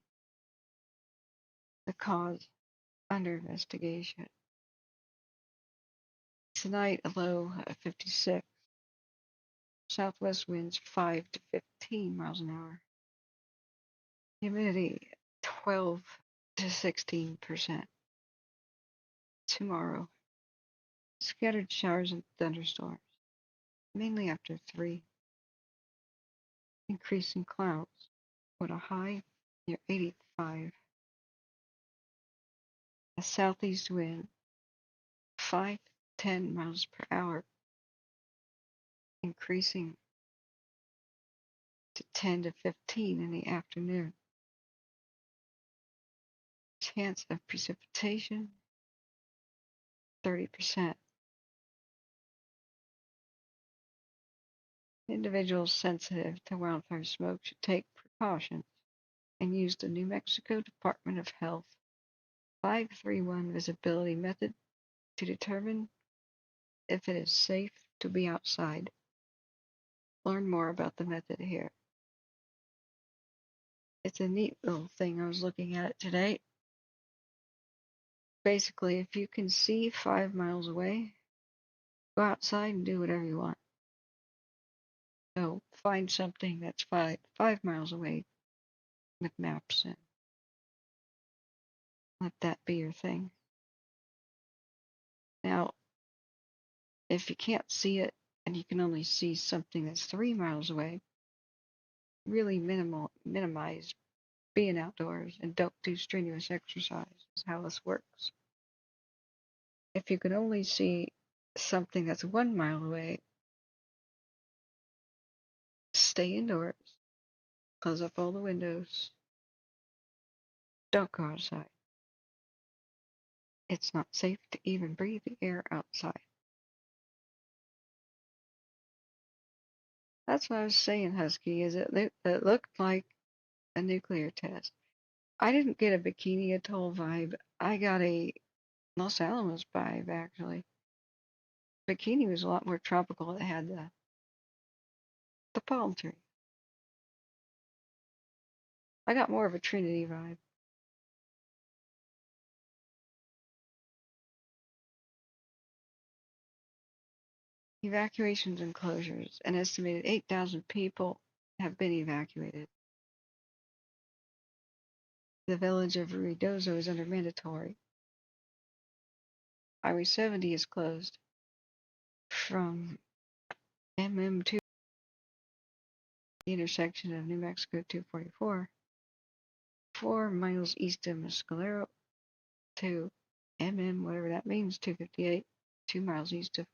The cause under investigation. Tonight, a low of 56. Southwest winds 5 to 15 miles an hour. Humidity 12 to 16%. Tomorrow, scattered showers and thunderstorms, mainly after 3. Increasing clouds with a high near 85. A southeast wind 5 to 10 miles per hour, increasing to 10 to 15 in the afternoon. Chance of precipitation 30%. Individuals sensitive to wildfire smoke should take precautions and use the New Mexico Department of Health 531 visibility method to determine if it is safe to be outside. Learn more about the method here. It's a neat little thing. I was looking at it today. Basically, if you can see 5 miles away, go outside and do whatever you want. So find something that's five miles away with maps and let that be your thing. Now, if you can't see it and you can only see something that's 3 miles away, really minimize being outdoors and don't do strenuous exercise is how this works. If you can only see something that's 1 mile away, stay indoors, close up all the windows, don't go outside. It's not safe to even breathe the air outside. That's what I was saying, Husky, is it looked like a nuclear test. I didn't get a Bikini Atoll vibe. I got a Los Alamos vibe, actually. Bikini was a lot more tropical. It had the palm tree. I got more of a Trinity vibe. Evacuations and closures. An estimated 8,000 people have been evacuated. The village of Ruidoso is under mandatory. Highway 70 is closed from MM2, the intersection of New Mexico 244, 4 miles east of Mescalero, to MM, whatever that means, 258, 2 miles east of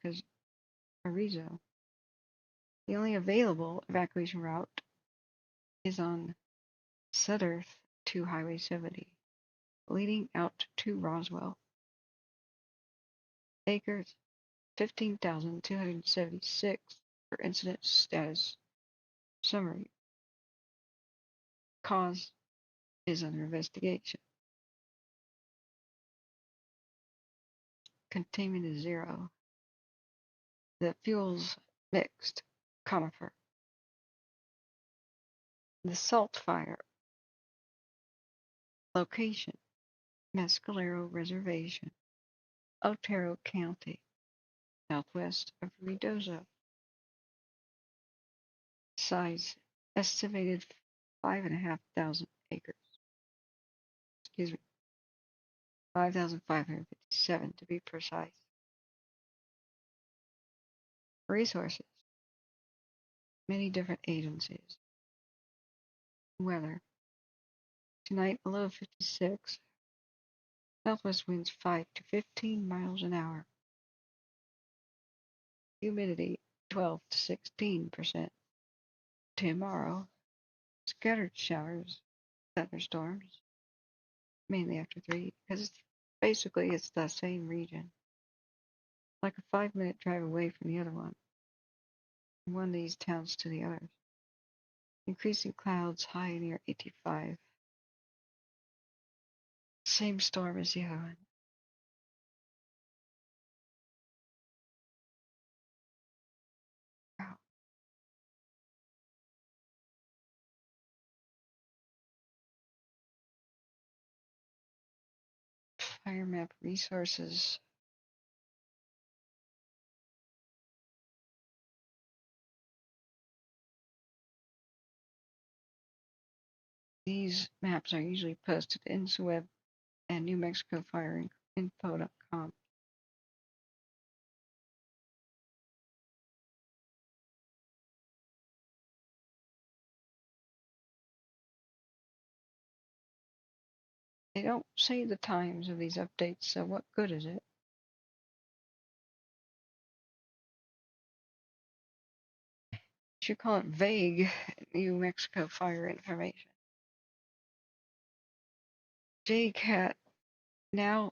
Carrizo. The only available evacuation route is on Sudderth to Highway 70, leading out to Roswell. Acres, 15,276 for incident status summary. Cause is under investigation. Containment is 0. The fuel's mixed. Conifer. The salt fire. Location. Mescalero Reservation. Otero County. Southwest of Ruidoso. Size estimated 5,500 acres. Excuse me. 5,557 to be precise. Resources. Many different agencies. Weather. Tonight a low of 56. Southwest winds 5 to 15 miles an hour. Humidity 12 to 16%. Tomorrow, scattered showers, thunderstorms, mainly after 3, because it's the same region. Like a 5-minute drive away from the other one. From one of these towns to the others. Increasing clouds high near 85. Same storm as the other one. Wow. Fire map resources. These maps are usually posted in InSweb and New Mexico Fire Info.com. They don't say the times of these updates, so what good is it? Should call it vague New Mexico fire information. JCAT. Now,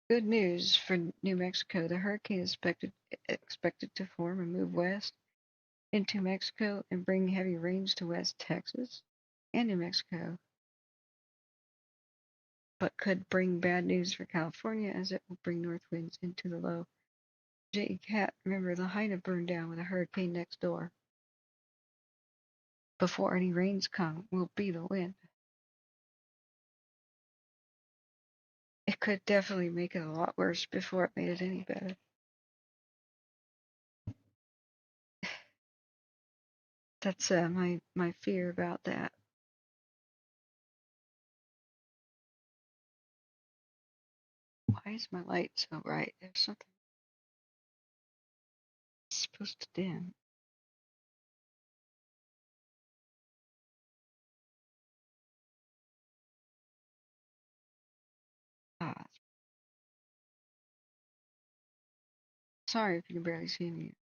good news for New Mexico. The hurricane is expected to form and move west into Mexico and bring heavy rains to West Texas and New Mexico. But could bring bad news for California as it will bring north winds into the low. JCAT, remember the Lahaina burned down with a hurricane next door. Before any rains come will be the wind. It could definitely make it a lot worse before it made it any better. That's my fear about that. Why is my light so bright? There's something it's supposed to dim. Ah, sorry if you can barely see me.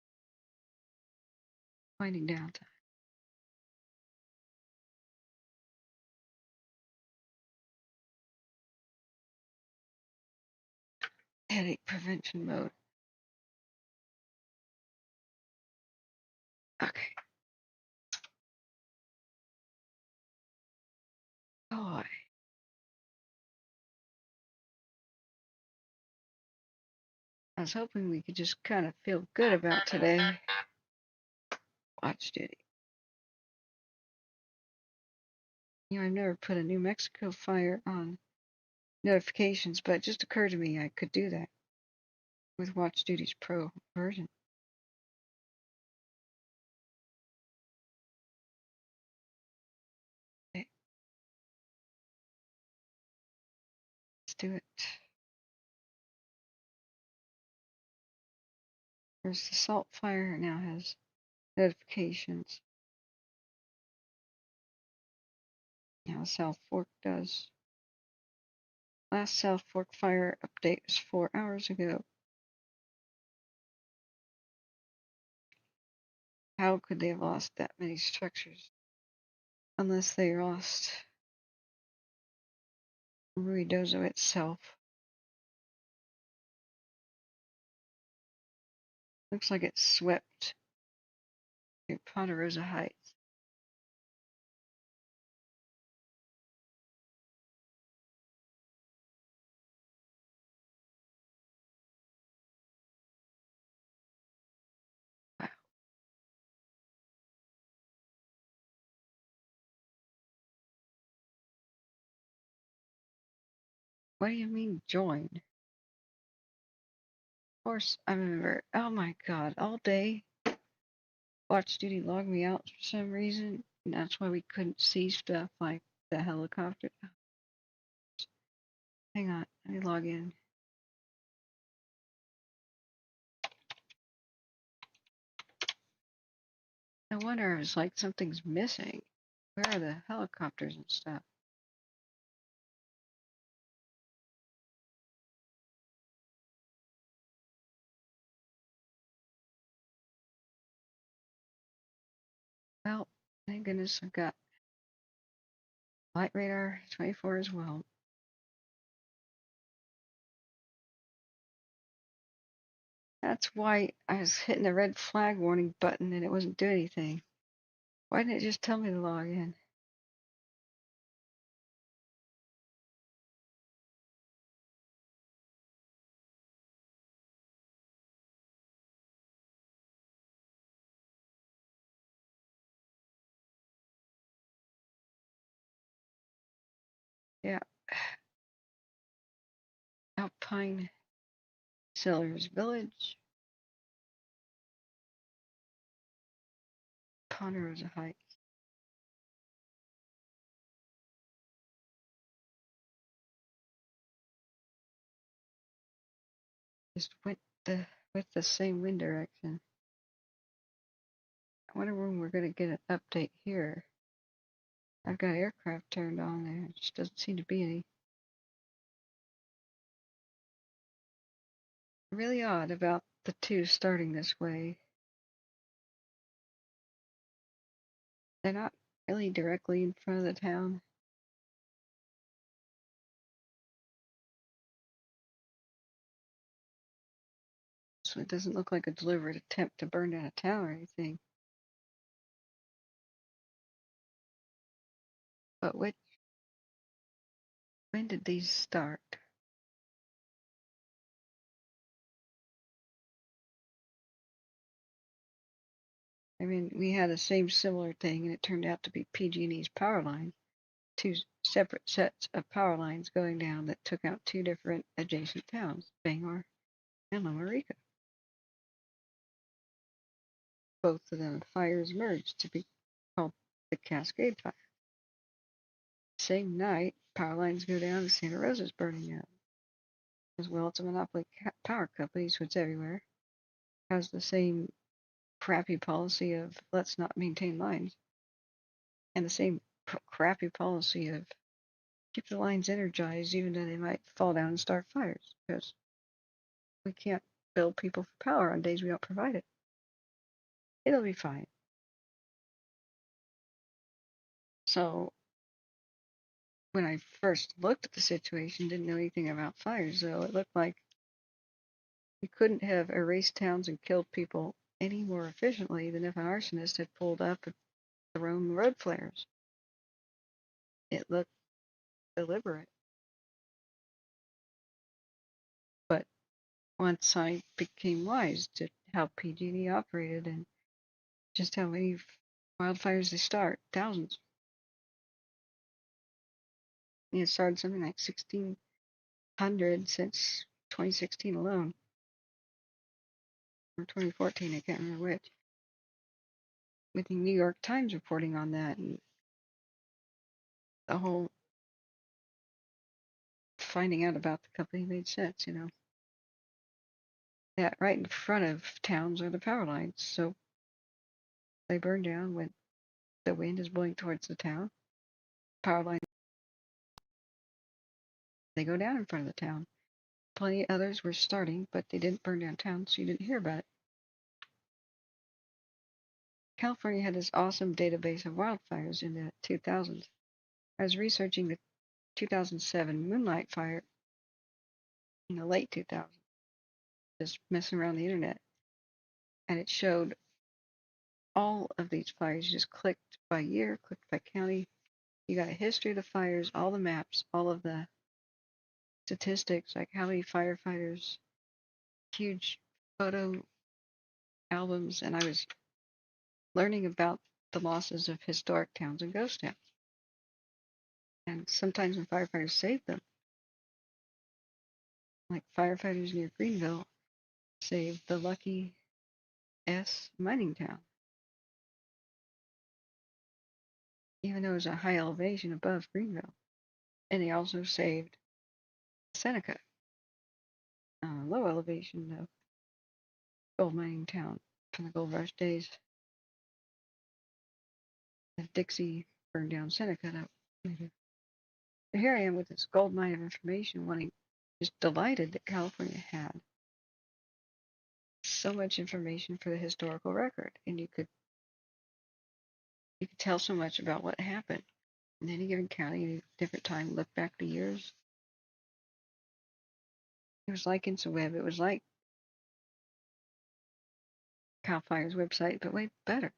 Winding down time. Headache prevention mode. Okay. Boy. I was hoping we could just kind of feel good about today. Watch duty. You know, I've never put a New Mexico fire on notifications, but it just occurred to me I could do that with Watch Duty's Pro version. Okay. Let's do it. There's the Salt Fire now has notifications. Now South Fork does. Last South Fork fire update was 4 hours ago. How could they have lost that many structures? Unless they lost Ruidoso itself. Looks like it swept in Ponderosa Heights. Wow. What do you mean join? Of course, I remember. Oh my God, all day. Watch duty logged me out for some reason, and that's why we couldn't see stuff like the helicopter. Hang on, let me log in. No wonder, it's like something's missing. Where are the helicopters and stuff? Well, thank goodness I've got light radar 24 as well. That's why I was hitting the red flag warning button and it wasn't doing anything. Why didn't it just tell me to log in? Yeah. Alpine Sellers Village, Ponderosa Heights. Just went with the same wind direction. I wonder when we're going to get an update here. I've got aircraft turned on there. It just doesn't seem to be any. Really odd about the two starting this way. They're not really directly in front of the town. So it doesn't look like a deliberate attempt to burn down a town or anything. But when did these start? I mean, we had the same similar thing, and it turned out to be PG&E's power line. Two separate sets of power lines going down that took out two different adjacent towns, Bangor and Loma Rica. Both of them fires merged to be called the Cascade Fire. Same night, power lines go down and Santa Rosa's burning out. As well, it's a monopoly power company, so it's everywhere. Has the same crappy policy of let's not maintain lines, and the same crappy policy of keep the lines energized even though they might fall down and start fires, because we can't bill people for power on days we don't provide it. It'll be fine. So when I first looked at the situation, didn't know anything about fires, though, it looked like we couldn't have erased towns and killed people any more efficiently than if an arsonist had pulled up and thrown road flares. It looked deliberate. But once I became wise to how PG&E operated and just how many wildfires they start, thousands. It started something like 1,600 since 2016 alone. Or 2014, I can't remember which. With the New York Times reporting on that, and the whole finding out about the company made sense, you know. That right in front of towns are the power lines, so they burn down when the wind is blowing towards the town. Power lines, they go down in front of the town. Plenty others were starting, but they didn't burn down town, so you didn't hear about it. California had this awesome database of wildfires in the 2000s. I was researching the 2007 Moonlight Fire in the late 2000s, just messing around the internet, and it showed all of these fires. You just clicked by year, clicked by county. You got a history of the fires, all the maps, all of the statistics, like how many firefighters, huge photo albums, and I was learning about the losses of historic towns and ghost towns. And sometimes when firefighters saved them, like firefighters near Greenville saved the Lucky S mining town, even though it was a high elevation above Greenville. And they also saved Seneca, low elevation though, gold mining town from the gold rush days. And Dixie burned down Seneca that later. But here I am with this gold mine of information, just delighted that California had so much information for the historical record, and you could tell so much about what happened in any given county, any different time. Look back the years. It was like InstaWeb. It was like Cal Fire's website, but way better.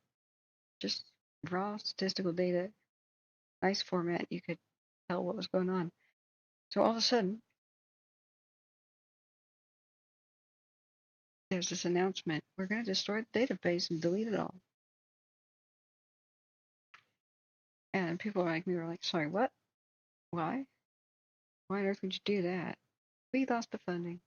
Just raw statistical data, nice format. You could tell what was going on. So all of a sudden, there's this announcement: we're going to destroy the database and delete it all. And people like me were like, sorry, what? Why? Why on earth would you do that? We lost the funding.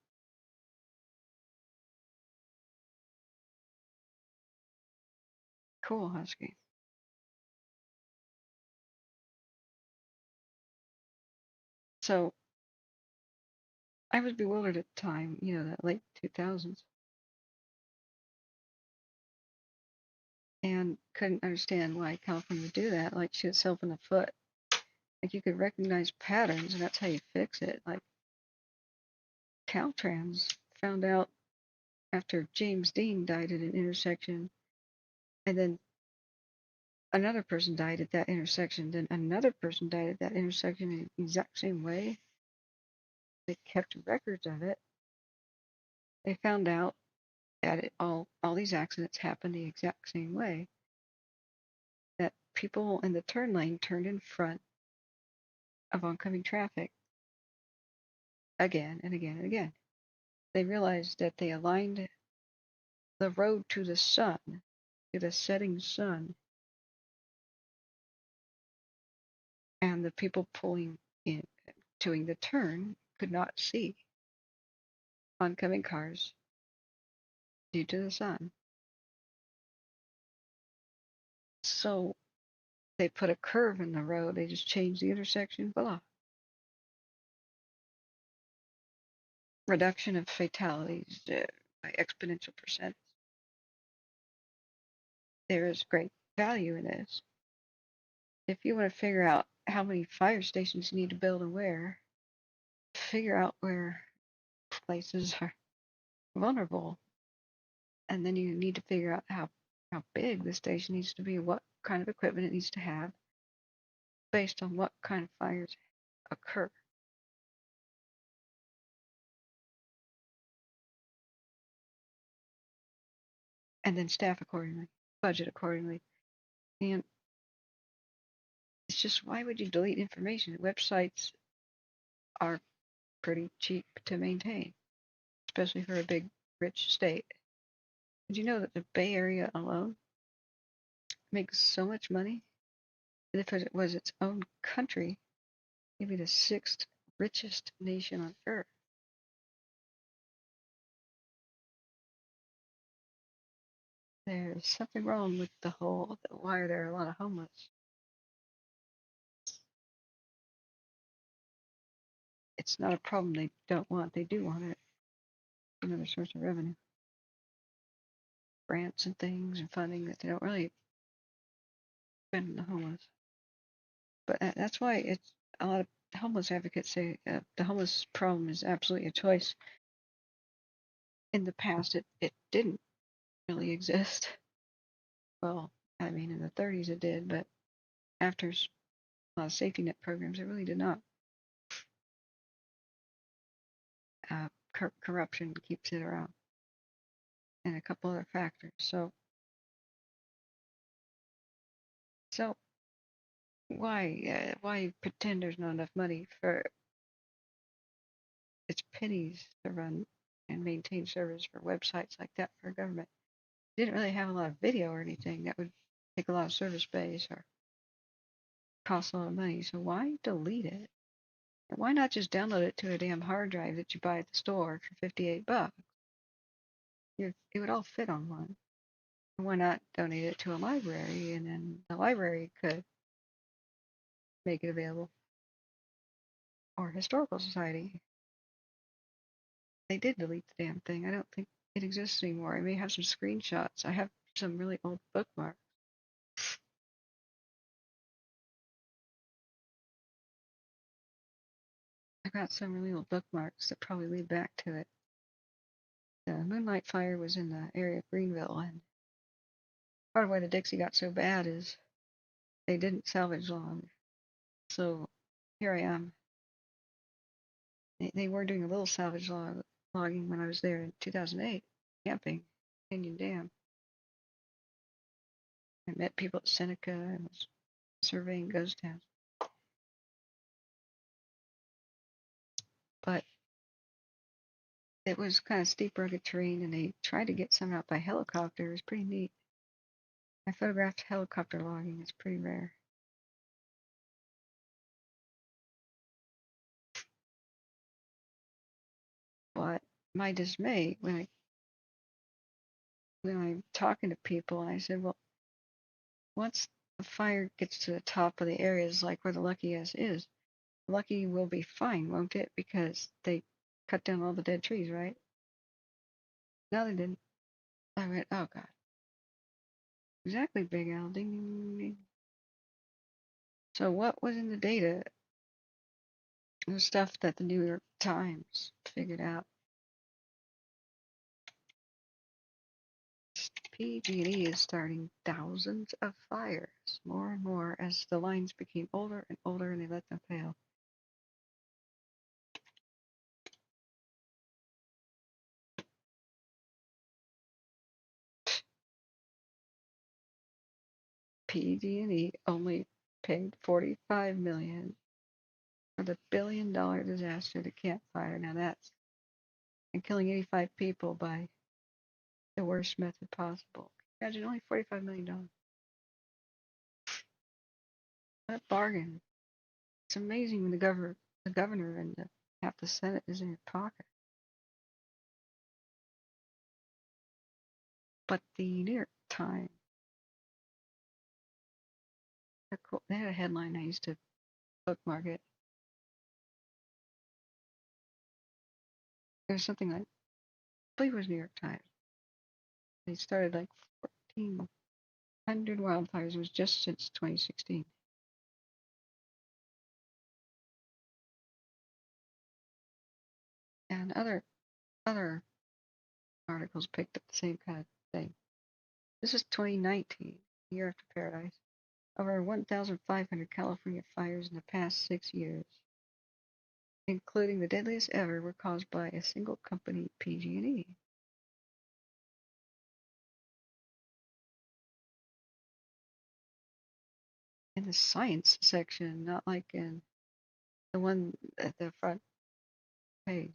Cool, Husky. So I was bewildered at the time, that late 2000s, and couldn't understand why California would do that, like shoot itself in the foot. Like you could recognize patterns, and that's how you fix it. Like Caltrans found out after James Dean died at an intersection, and then another person died at that intersection, then another person died at that intersection in the exact same way. They kept records of it. They found out that all these accidents happened the exact same way. That people in the turn lane turned in front of oncoming traffic again and again and again. They realized that they aligned the road to the sun, to the setting sun, and the people doing the turn could not see oncoming cars due to the sun. So they put a curve in the road. They just changed the intersection. Voila. Reduction of fatalities by exponential percent. There is great value in this. If you want to figure out how many fire stations you need to build and where, figure out where places are vulnerable. And then you need to figure out how big the station needs to be, what kind of equipment it needs to have, based on what kind of fires occur. And then staff accordingly, budget accordingly. And it's just, why would you delete information? Websites are pretty cheap to maintain, especially for a big, rich state. Did you know that the Bay Area alone makes so much money? And if it was its own country, it'd be the 6th richest nation on earth. There's something wrong with why are there a lot of homeless? It's not a problem they don't want. They do want it. Another source of revenue. Grants and things and funding that they don't really spend on the homeless. But that's why it's a lot of homeless advocates say the homeless problem is absolutely a choice. In the past, it didn't really exist. Well, I mean, in the 30s it did, but after a lot of safety net programs, it really did not. Corruption keeps it around, and a couple other factors. So So why pretend there's not enough money for it's pennies to run and maintain servers for websites like that for government? Didn't really have a lot of video or anything that would take a lot of server space or cost a lot of money. So why delete it? Why not just download it to a damn hard drive that you buy at the store for $58? It would all fit on one. Why not donate it to a library and then the library could make it available? Or historical society. They did delete the damn thing. I don't think it exists anymore. I may have some screenshots. I have some really old bookmarks. I got some really old bookmarks that probably lead back to it. The Moonlight Fire was in the area of Greenville, and part of why the Dixie got so bad is they didn't salvage long. So here I am. They were doing a little salvage logging when I was there in 2008, camping, Canyon Dam. I met people at Seneca and was surveying ghost towns. But it was kind of steep, rugged terrain, and they tried to get some out by helicopter. It was pretty neat. I photographed helicopter logging. It's pretty rare. But my dismay when I'm talking to people, and I said, well, once the fire gets to the top of the areas like where the Lucky S is, Lucky will be fine, won't it? Because they cut down all the dead trees, right? No, they didn't. I went, oh God. Exactly, Big Al. Ding, ding, ding. So what was in the data? The stuff that the New York Times figured out. PG&E is starting thousands of fires, more and more, as the lines became older and older and they let them fail. PG&E only paid $45 million for the billion-dollar disaster to Camp Fire. Now that's and killing 85 people by the worst method possible. Imagine only $45 million. What a bargain! It's amazing when the governor and half the Senate is in your pocket. But the New York Times, they had a headline I used to bookmark it. It was something like, I believe it was New York Times. They started like 1,400 wildfires. It was just since 2016. And other articles picked up the same kind of thing. This is 2019, year after paradise. Over 1,500 California fires in the past 6 years, including the deadliest ever, were caused by a single company, PG&E. In the science section, not like in the one at the front page.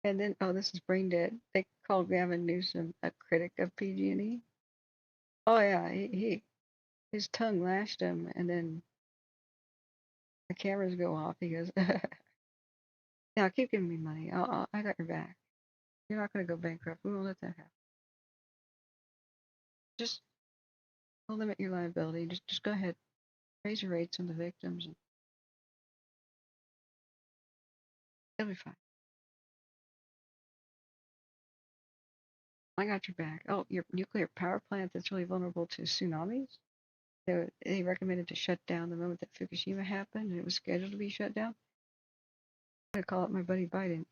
And then, oh, this is brain dead. They called Gavin Newsom a critic of PG&E. Oh yeah, his tongue lashed him, and then the cameras go off. He goes, "Now keep giving me money. I got your back. You're not going to go bankrupt. We won't let that happen. Just we'll limit your liability. Just go ahead, raise your rates on the victims, and it'll be fine. I got your back. Oh, your nuclear power plant that's really vulnerable to tsunamis. They recommended to shut down the moment that Fukushima happened, and it was scheduled to be shut down. I'm going to call up my buddy Biden.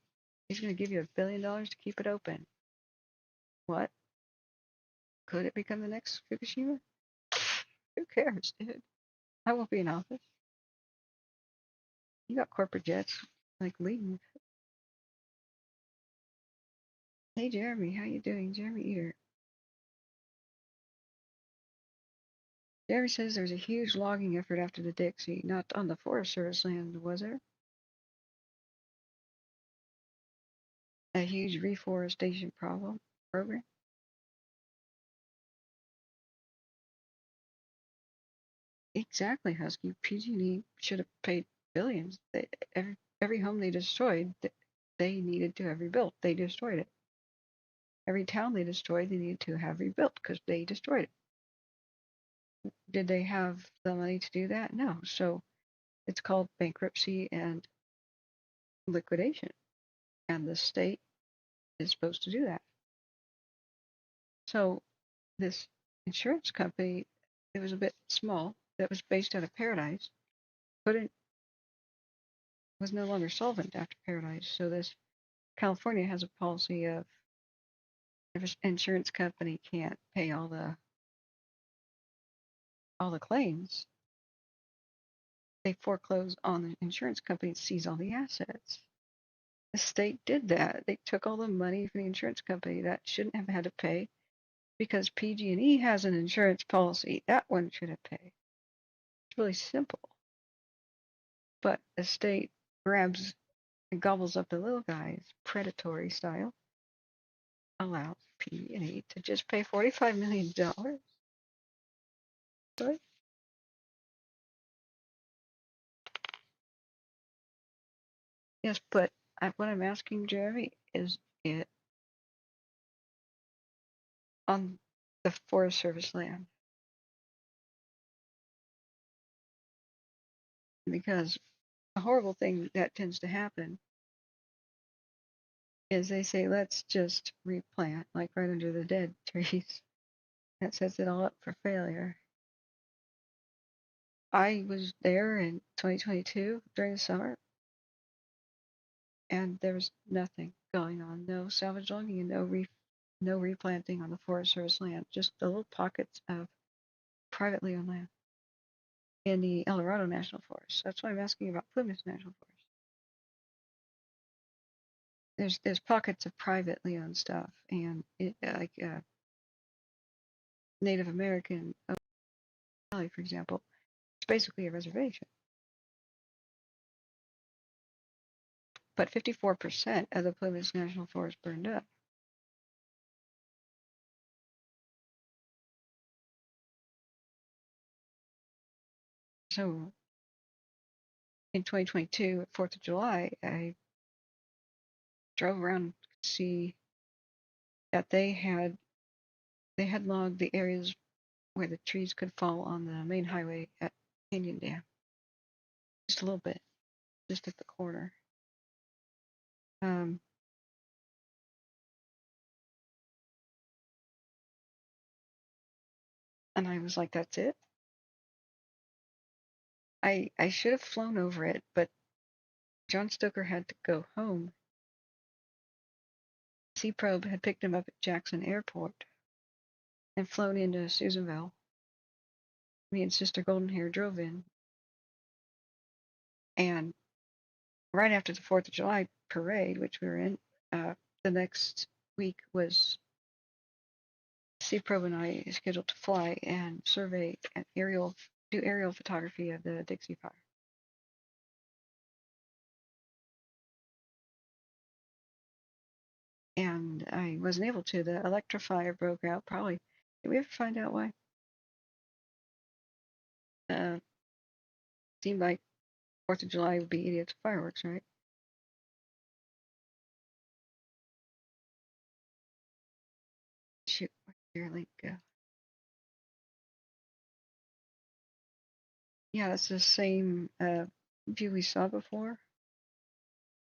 He's going to give you $1 billion to keep it open. What? Could it become the next Fukushima? Who cares, dude? I won't be in office. You got corporate jets, like leave. Hey, Jeremy, how you doing? Jeremy Eater. Jerry says there's a huge logging effort after the Dixie, not on the Forest Service land, was there? A huge reforestation program? Exactly, Husky. PG&E should have paid billions. Every home they destroyed, they needed to have rebuilt. They destroyed it. Every town they destroyed, they needed to have rebuilt because they destroyed it. Did they have the money to do that? No. So it's called bankruptcy and liquidation. And the state is supposed to do that. So this insurance company, it was a bit small, that was based out of Paradise, was no longer solvent after Paradise. So this California has a policy of if an insurance company can't pay all the claims, they foreclose on the insurance company and seize all the assets. The state did that. They took all the money from the insurance company that shouldn't have had to pay because PG&E has an insurance policy. That one should have paid. It's really simple. But the state grabs and gobbles up the little guys, predatory style, allows PG&E to just pay $45 million. Right? Yes, but what I'm asking Jeremy is it on the Forest Service land? Because a horrible thing that tends to happen is they say, let's just replant, like right under the dead trees. That sets it all up for failure. I was there in 2022 during the summer, and there was nothing going on. No salvage logging and no replanting on the Forest Service land. Just the little pockets of privately owned land in the El Dorado National Forest. That's why I'm asking about Plymouth National Forest. There's pockets of privately owned stuff, and like Native American Valley, for example, it's basically a reservation. But 54% of the Plymouth National Forest burned up. So in 2022, 4th of July, I drove around to see that they had logged the areas where the trees could fall on the main highway at Canyon Dam. Just a little bit, just at the corner. And I was like, that's it? I should have flown over it, but John Stoker had to go home. Sea Probe had picked him up at Jackson Airport and flown into Susanville. Me and Sister Goldenhair drove in. And right after the 4th of July parade, which we were in, the next week was Sea Probe and I scheduled to fly and survey and do aerial photography of the Dixie Fire. And I wasn't able to. The electrifier broke out. Probably. Did we ever find out why? Seemed like 4th of July would be idiots fireworks, right? Shoot, where'd your link go? Yeah, that's the same view we saw before.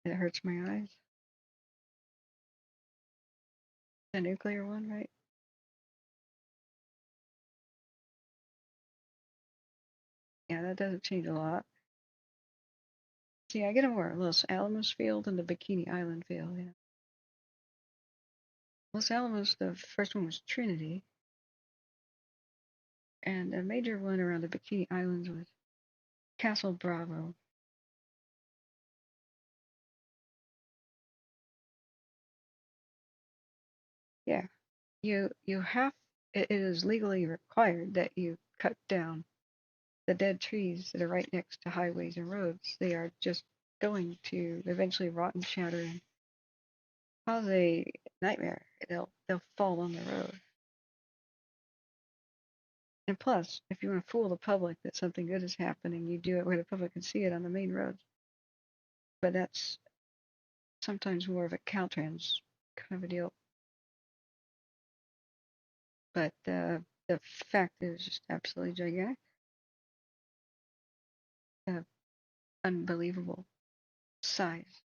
It hurts my eyes. The nuclear one, right? Yeah, that doesn't change a lot. See, I get them more Los Alamos field and the Bikini Island field. Yeah. Los Alamos, the first one was Trinity, and a major one around the Bikini Islands was Castle Bravo. Yeah, you have. It is legally required that you cut down the dead trees that are right next to highways and roads. They are just going to eventually rot and shatter and cause a nightmare. They'll fall on the road. And plus, if you want to fool the public that something good is happening, you do it where the public can see it on the main roads. But that's sometimes more of a Caltrans kind of a deal. But the fact is just absolutely gigantic. Unbelievable size.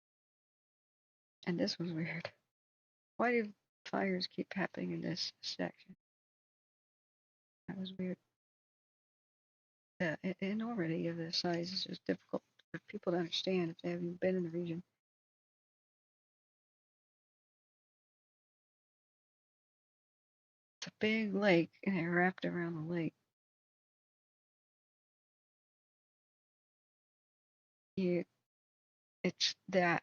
And this was weird. Why do fires keep happening in this section? That was weird. The enormity of the size is just difficult for people to understand if they haven't been in the region. It's a big lake, and it wrapped around the lake. It's that.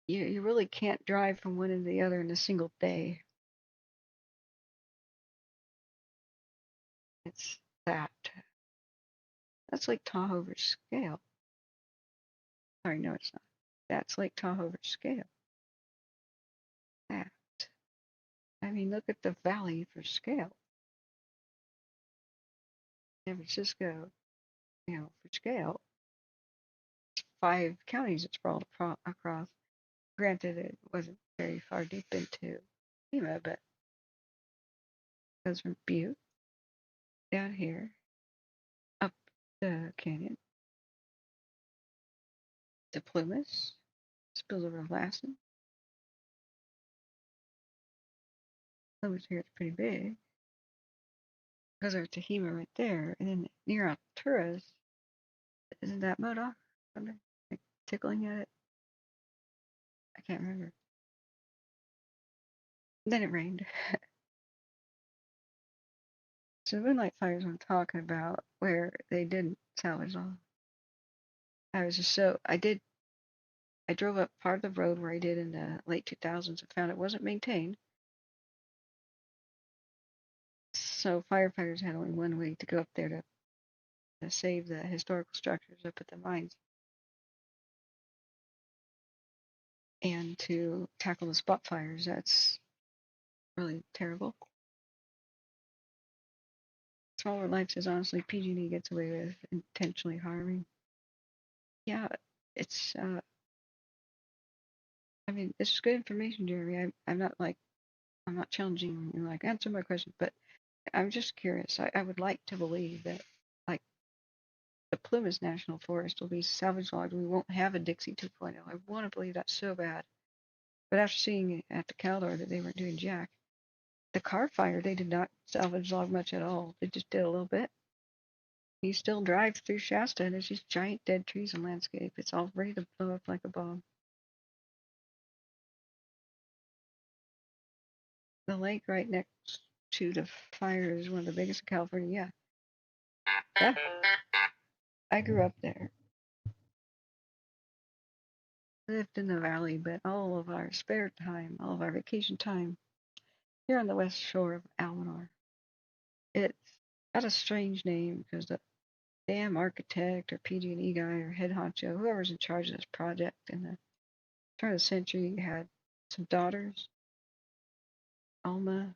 You really can't drive from one end to the other in a single day. It's that. That's Lake Tahoe over scale. Sorry, no, it's not. That's Lake Tahoe over scale. That. I mean, look at the valley for scale. San Francisco, for scale, 5 counties it sprawled across. Granted, it wasn't very far deep into FEMA, but it goes from Butte down here, up the canyon, to Plumas, spills over Lassen. Plumas here, it's pretty big. Goes over to Hema right there, and then near Alturas, isn't that Modoc? Like tickling at it? I can't remember. Then it rained. So the moonlight fires I'm talking about, where they didn't salvage all. I drove up part of the road where I did in the late 2000s and found it wasn't maintained. So firefighters had only one way to go up there to save the historical structures up at the mines and to tackle the spot fires. That's really terrible. Smaller life says, honestly, PG&E gets away with intentionally harming. Yeah, it's, I mean, this is good information, Jeremy. I'm not challenging you, like, answer my question, but I'm just curious. I would like to believe that, like, the Plumas National Forest will be salvage logged. We won't have a Dixie 2.0. I want to believe that so bad. But after seeing at the Caldor that they weren't doing jack, the car fire, they did not salvage log much at all. They just did a little bit. You still drive through Shasta, and there's these giant dead trees and landscape. It's all ready to blow up like a bomb. The lake right next to the fire is one of the biggest in California. Yeah. I grew up there. Lived in the valley, but all of our spare time, all of our vacation time, here on the west shore of Almanor. It's got a strange name because the damn architect or PG&E guy or head honcho, whoever's in charge of this project in the turn of the century, had some daughters, Alma,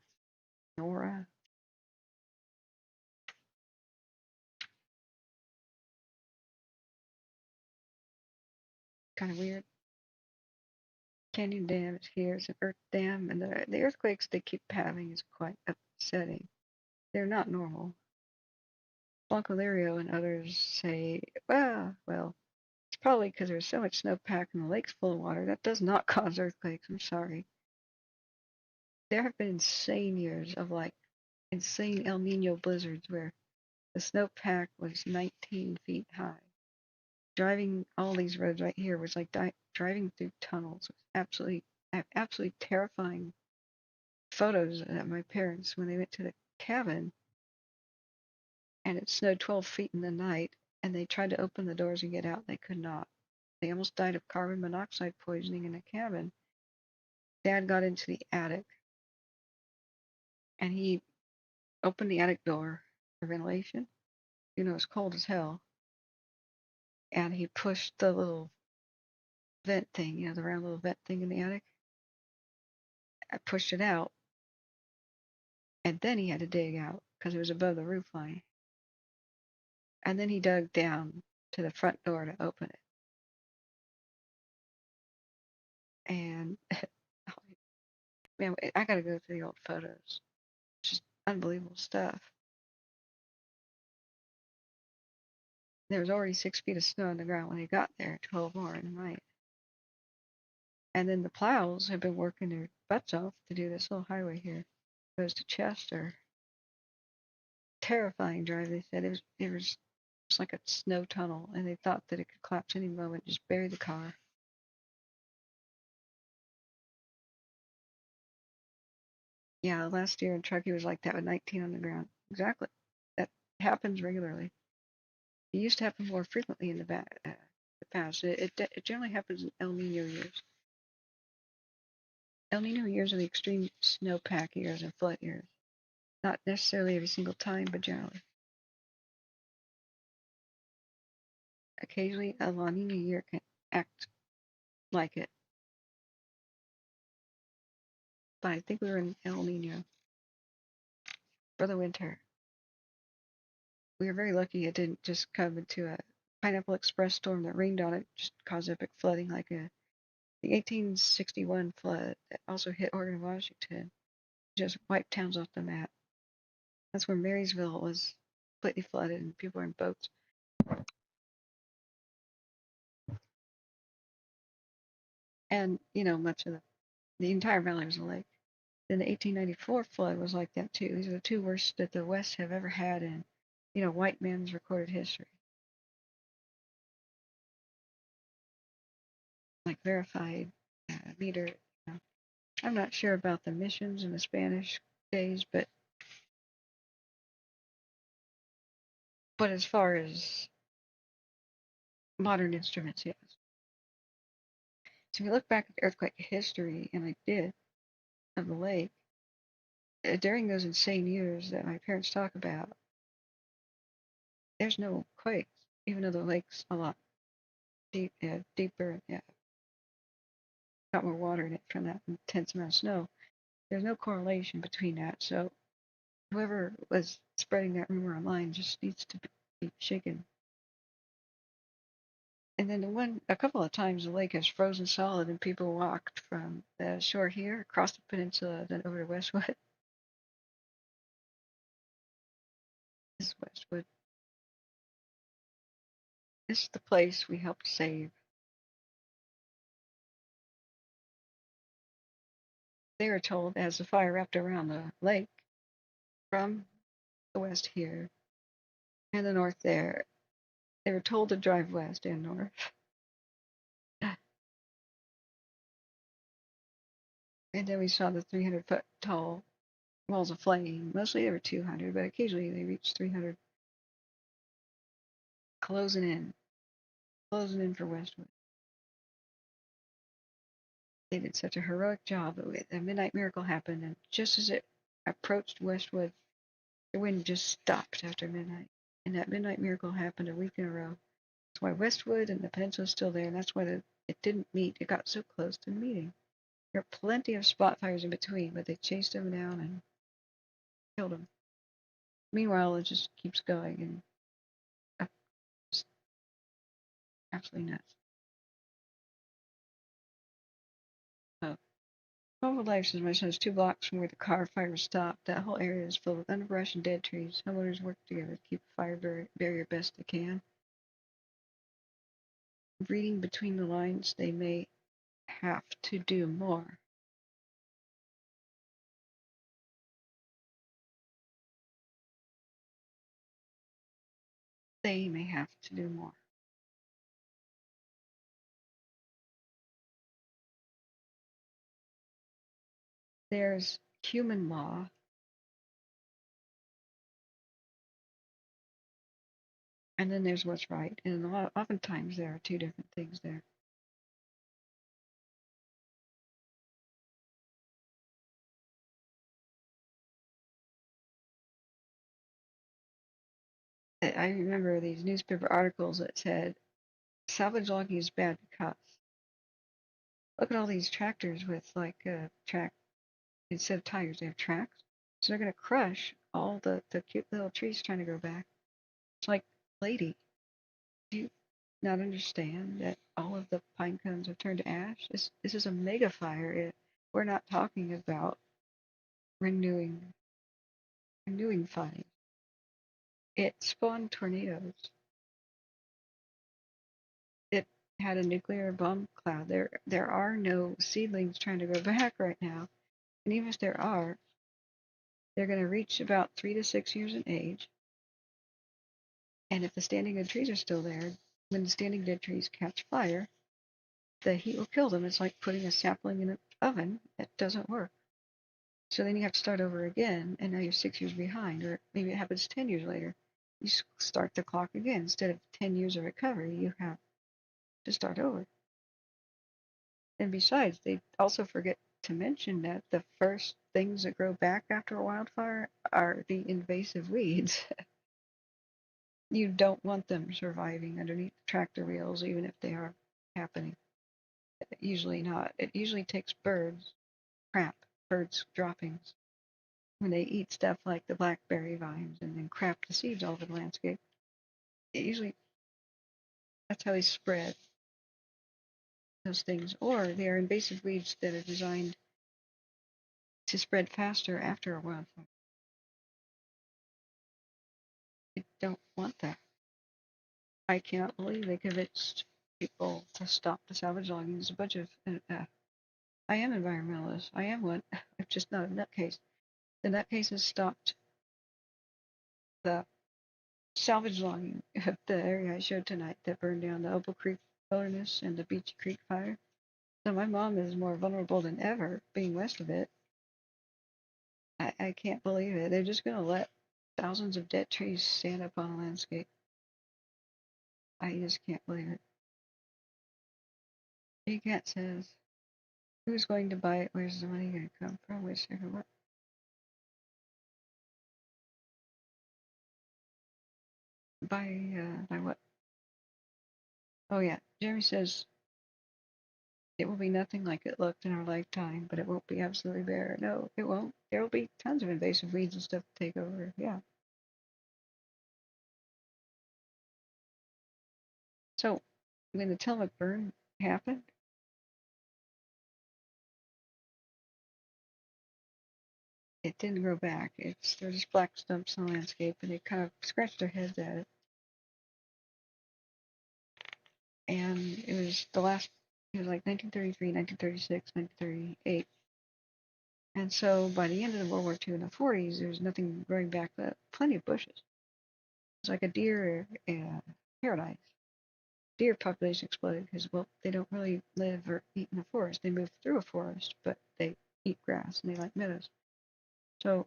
Nora. Kind of weird. Canyon Dam is here. It's an earth dam, and the earthquakes they keep having is quite upsetting. They're not normal. Blanco Lirio and others say, well, it's probably because there's so much snowpack and the lake's full of water. That does not cause earthquakes. I'm sorry. There have been insane years of like insane El Nino blizzards where the snowpack was 19 feet high. Driving all these roads right here was like driving through tunnels. It was absolutely terrifying photos of my parents when they went to the cabin and it snowed 12 feet in the night and they tried to open the doors and get out. They could not. They almost died of carbon monoxide poisoning in a cabin. Dad got into the attic, and he opened the attic door for ventilation. You know, it's cold as hell. And he pushed the little vent thing, you know, the round little vent thing in the attic. I pushed it out, and then he had to dig out because it was above the roof line. And then he dug down to the front door to open it. And man, I gotta go through the old photos. Just unbelievable stuff. There was already 6 feet of snow on the ground when they got there, 12 more in the night. And then the plows have been working their butts off to do this little highway here. Goes to Chester. Terrifying drive, they said. It was like a snow tunnel, and they thought that it could collapse any moment, just bury the car. Yeah, last year in Truckee was like that with 19 on the ground. Exactly. That happens regularly. It used to happen more frequently in the past. It generally happens in El Nino years. El Nino years are the extreme snowpack years and flood years. Not necessarily every single time, but generally. Occasionally, a La Nina year can act like it. But I think we were in El Nino for the winter. We were very lucky it didn't just come into a Pineapple Express storm that rained on it, just caused epic flooding like the 1861 flood that also hit Oregon and Washington. Just wiped towns off the map. That's where Marysville was completely flooded and people were in boats. And, you know, much of the entire valley was a lake. Then the 1894 flood was like that too. These are the two worst that the West have ever had in, you know, white man's recorded history. Like verified meter. You know. I'm not sure about the missions in the Spanish days, but as far as modern instruments, yes. So if you look back at the earthquake history, and I did, of the lake, during those insane years that my parents talk about, there's no quakes, even though the lake's a lot deeper, got more water in it from that intense amount of snow. There's no correlation between that. So whoever was spreading that rumor online just needs to be shaken. And then a couple of times the lake has frozen solid and people walked from the shore here across the peninsula, then over to Westwood. This is Westwood. This is the place we helped save. They were told as the fire wrapped around the lake from the west here and the north there, they were told to drive west and north. And then we saw the 300-foot tall walls of flame. Mostly they were 200, but occasionally they reached 300. Closing in for Westwood. They did such a heroic job. A midnight miracle happened, and just as it approached Westwood, the wind just stopped after midnight. And that midnight miracle happened a week in a row. That's why Westwood and the peninsula is still there, and that's why it didn't meet. It got so close to meeting. There are plenty of spot fires in between, but they chased them down and killed them. Meanwhile, it just keeps going, and it's absolutely nuts. Wildlife, says my son, is 2 blocks from where the car fire stopped. That whole area is filled with underbrush and dead trees. Homeowners work together to keep the fire barrier best they can. Reading between the lines, they may have to do more. They may have to do more. There's human law. And then there's what's right. And oftentimes there are 2 different things there. I remember these newspaper articles that said salvage logging is bad because look at all these tractors with like track instead of tires they have tracks, so they're gonna crush all the cute little trees trying to grow back. It's like, lady, do you not understand that all of the pine cones have turned to ash? This is a mega fire. We're not talking about renewing fires. It spawned tornadoes. It had a nuclear bomb cloud. There are no seedlings trying to grow back right now. And even if there are, they're going to reach about 3 to 6 years in age. And if the standing dead trees are still there, when the standing dead trees catch fire, the heat will kill them. It's like putting a sapling in an oven. It doesn't work. So then you have to start over again, and now you're 6 years behind, or maybe it happens 10 years later. You start the clock again. Instead of 10 years of recovery, you have to start over. And besides, they also forget to mention that the first things that grow back after a wildfire are the invasive weeds. You don't want them surviving underneath tractor wheels, even if they are happening. Usually not. It usually takes birds droppings, when they eat stuff like the blackberry vines and then crap the seeds all over the landscape. That's how they spread those things. Or they are invasive weeds that are designed to spread faster after a wildfire. You don't want that. I cannot believe they convinced people to stop the salvage logging. There's a bunch of I am environmentalist. I am one. I'm just not a nutcase. The nutcases stopped the salvage logging of the area I showed tonight that burned down the Opal Creek Wilderness and the Beach Creek fire. So my mom is more vulnerable than ever being west of it. I can't believe it. They're just going to let thousands of dead trees stand up on a landscape. I just can't believe it. Cat says, who's going to buy it? Where's the money going to come from? Which what? By what? Oh yeah, Jeremy says it will be nothing like it looked in our lifetime, but it won't be absolutely bare. No, it won't. There will be tons of invasive weeds and stuff to take over. Yeah. So when the Tillamook burn happened, it didn't grow back. They're just black stumps in the landscape, and they kind of scratched their heads at it. And it was like 1933, 1936, 1938. And so by the end of the World War II in the 40s, there was nothing growing back but plenty of bushes. It's like a deer paradise. Deer population exploded because, well, they don't really live or eat in a forest. They move through a forest, but they eat grass and they like meadows. So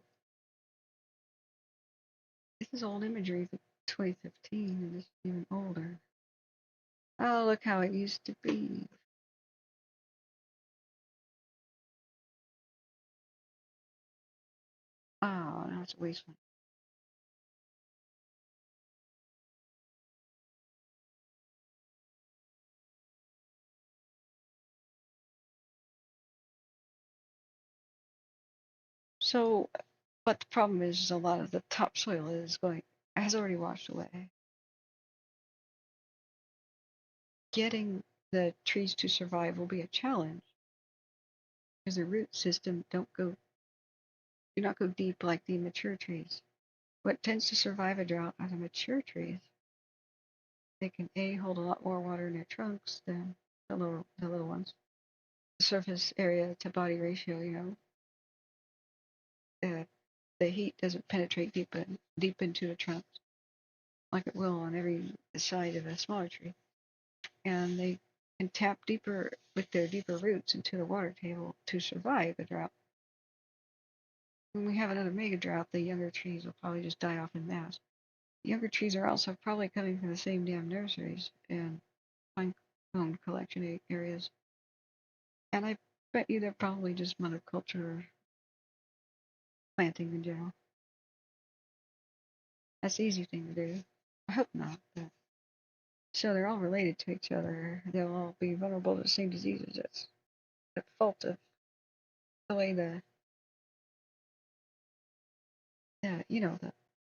this is old imagery from 2015, and this is even older. Oh, look how it used to be. Oh, now it's a wasteland. So, but the problem is a lot of the topsoil has already washed away. Getting the trees to survive will be a challenge because the root system do not go deep like the mature trees. What tends to survive a drought are the mature trees. They can hold a lot more water in their trunks than the little ones. The surface area to body ratio, the heat doesn't penetrate deep into the trunks like it will on every side of a smaller tree, and they can tap deeper with their deeper roots into the water table to survive a drought. When we have another mega drought, the younger trees will probably just die off in mass. The younger trees are also probably coming from the same damn nurseries and pine cone collection areas, and I bet you they're probably just monoculture planting in general. That's the easy thing to do. I hope not. But, so they're all related to each other. They'll all be vulnerable to the same diseases. That's the fault of the way the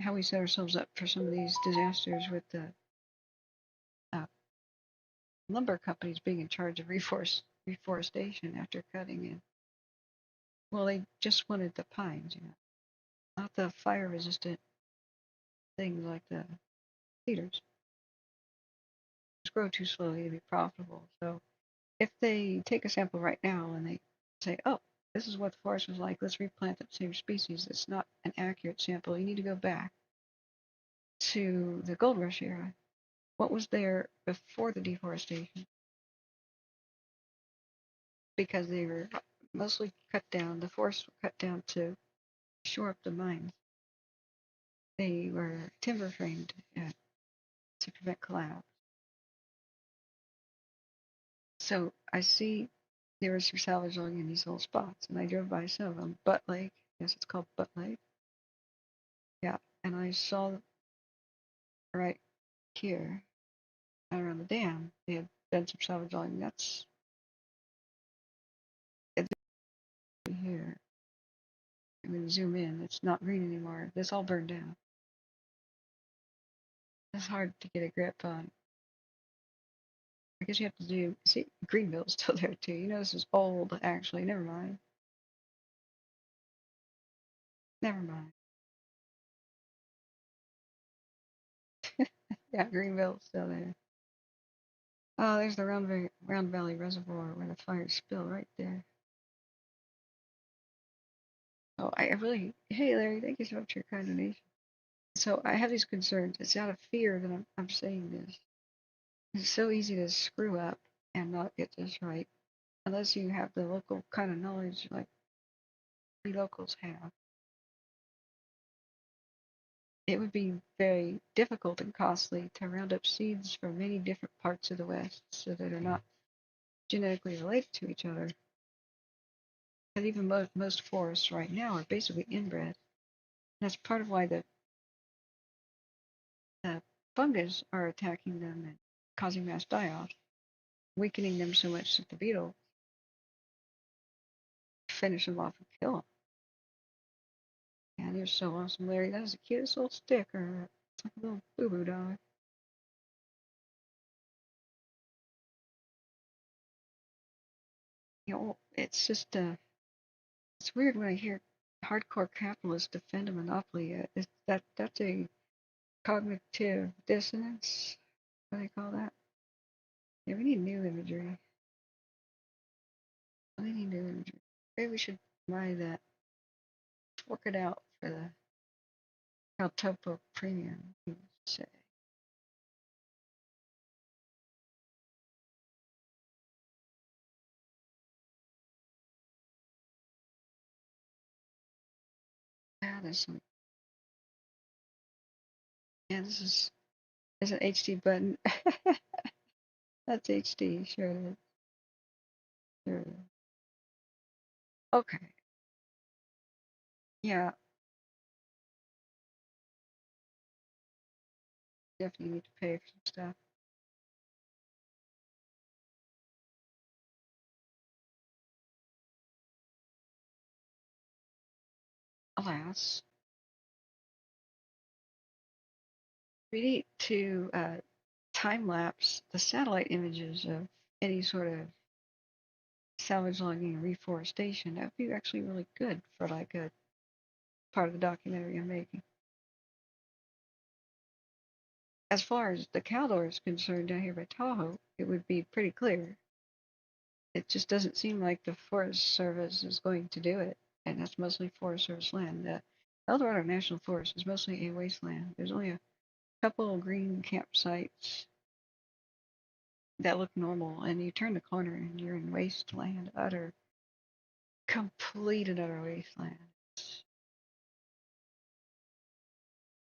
how we set ourselves up for some of these disasters with the uh, lumber companies being in charge of reforestation after cutting in. Well, they just wanted the pines, not the fire-resistant things like the cedars. Just grow too slowly to be profitable. So if they take a sample right now and they say, oh, this is what the forest was like, let's replant that same species, it's not an accurate sample. You need to go back to the gold rush era. What was there before the deforestation? Because they were mostly cut down, the forests were cut down to shore up the mines. They were timber framed to prevent collapse. So I see there was some salvage logging in these little spots, and I drove by some of them. Butt Lake, yes, it's called Butt Lake. Yeah, and I saw right here, around the dam, they had done some salvage logging. That's here. I'm going to zoom in. It's not green anymore. This all burned down. It's hard to get a grip on. I guess you have to do, see, Greenville's still there too. You know, this is old, actually. Never mind. Never mind. Yeah, Greenville's still there. Oh, there's the Round Valley Reservoir where the fire spilled right there. Oh, I really, hey Larry, thank you so much for your kind donation. So I have these concerns. It's out of fear that I'm saying this. It's so easy to screw up and not get this right, unless you have the local kind of knowledge like we locals have. It would be very difficult and costly to round up seeds from many different parts of the West so that are not genetically related to each other. And even most forests right now are basically inbred. That's part of why the fungus are attacking them and causing mass die-off, weakening them so much that the beetle finish them off and kill them. And you're so awesome, Larry. That is the cutest little sticker. It's like a little boo-boo dog. It's just it's weird when I hear hardcore capitalists defend a monopoly. That's a cognitive dissonance. What do they call that? Yeah, we need new imagery. We need new imagery. Maybe we should buy that. Work it out for the Caltopo Premium. Say. Yeah, there's some. Yeah, this is. There's an HD button. That's HD. Sure it is. Sure it is. Okay. Yeah. Definitely need to pay for some stuff. Alas. We need to time lapse the satellite images of any sort of salvage logging and reforestation. That would be actually really good for like a part of the documentary I'm making. As far as the Caldor is concerned down here by Tahoe, it would be pretty clear. It just doesn't seem like the Forest Service is going to do it, and that's mostly Forest Service land. The Eldorado National Forest is mostly a wasteland. There's only a couple of green campsites that look normal, and you turn the corner and you're in wasteland, complete and utter wasteland. It's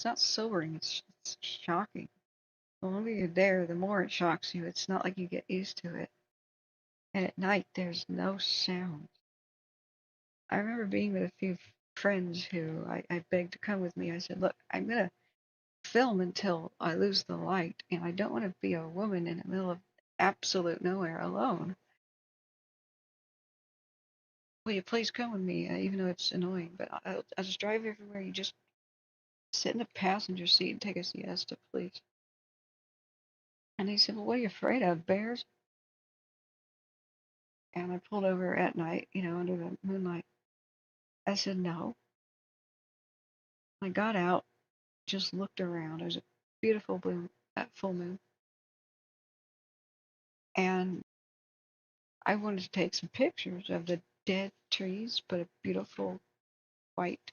not sobering, it's shocking. The longer you're there, the more it shocks you. It's not like you get used to it. And at night, there's no sound. I remember being with a few friends who I begged to come with me. I said, look, I'm going to film until I lose the light, and I don't want to be a woman in the middle of absolute nowhere alone. Will you please come with me, even though it's annoying, but I'll just drive everywhere. You just sit in the passenger seat and take a siesta, please. And he said, well, what are you afraid of, bears? And I pulled over at night, under the moonlight. I said, no. I got out, just looked around. It was a beautiful full moon. And I wanted to take some pictures of the dead trees, but a beautiful white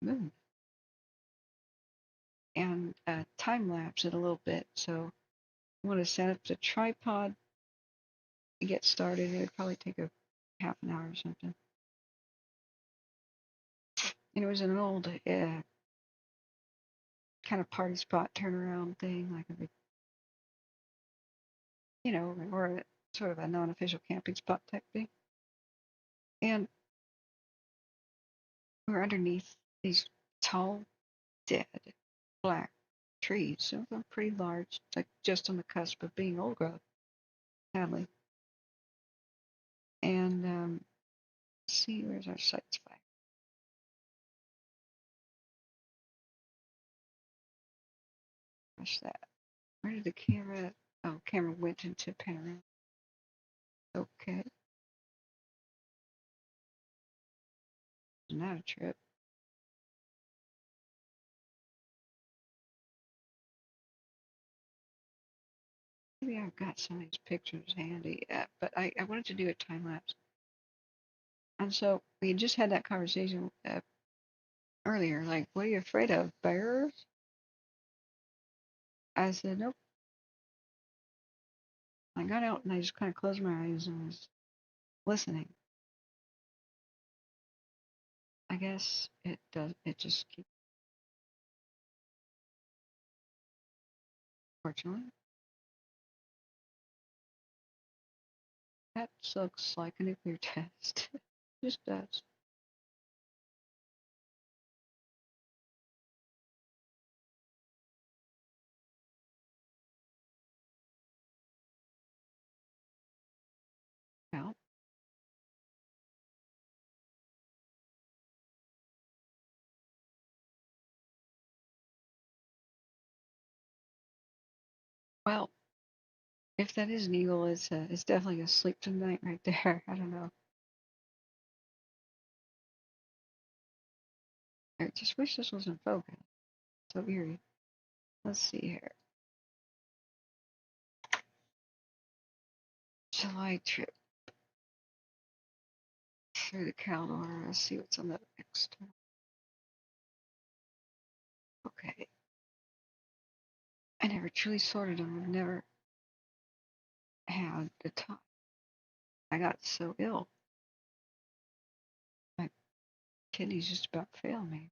moon. And time lapse it a little bit. So I want to set up the tripod to get started. It would probably take a half an hour or something. And it was an old kind of party spot turnaround thing, like a big, or sort of a non-official camping spot type thing. And we were underneath these tall, dead, black trees. Some of them pretty large, like just on the cusp of being old growth, sadly. And let's see, where's our sights fire? What's that? Where did the camera? Oh, camera went into panorama. Okay. Not a trip. Maybe I've got some of these pictures handy, but I wanted to do a time lapse. And so we had just had that conversation earlier, like, what are you afraid of, bears? I said, nope. I got out and I just kind of closed my eyes and was listening. I guess it just keeps, fortunately. That looks like a nuclear test. Just does. Well, well, if that is an eagle, it's definitely asleep tonight right there. I don't know. I just wish this was in focus. So eerie. Let's see here. July trip through the calendar. Let's see what's on the next. Okay. I never truly sorted them. I've never had the time. I got so ill. My kidneys just about failed me.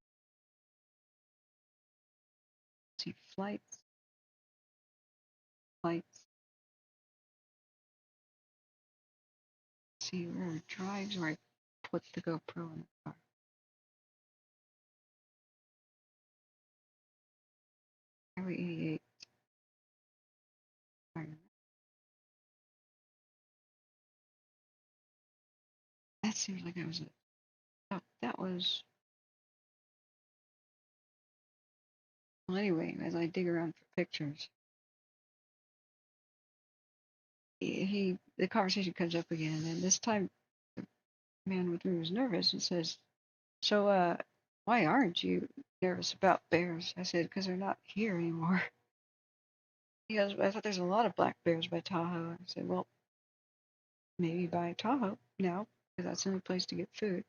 Let's see, flights. Let's see where are drives where I put the GoPro in the car. Highway 88. That seems like I was that was. Well, anyway, as I dig around for pictures, the conversation comes up again, and this time the man with me was nervous and says, "So, why aren't you nervous about bears?" I said, "Because they're not here anymore." He goes, "I thought there's a lot of black bears by Tahoe." I said, "Well, maybe by Tahoe now, because that's the only place to get food."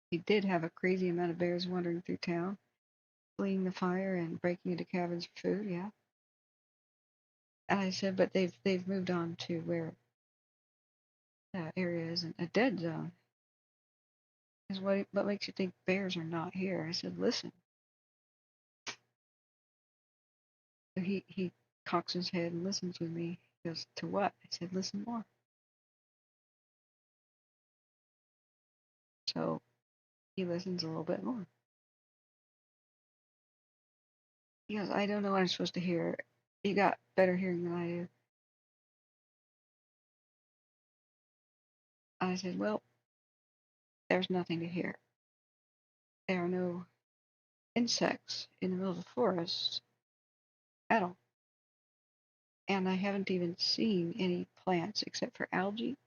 He did have a crazy amount of bears wandering through town, fleeing the fire and breaking into cabins for food. Yeah. And I said, but they've moved on to where that area isn't a dead zone. Is what makes you think bears are not here? I said, listen. So he cocks his head and listens with me. He goes, to what? I said, listen more. So he listens a little bit more. He goes, I don't know what I'm supposed to hear. You got better hearing than I do. I said, well, there's nothing to hear. There are no insects in the middle of the forest at all. And I haven't even seen any plants except for algae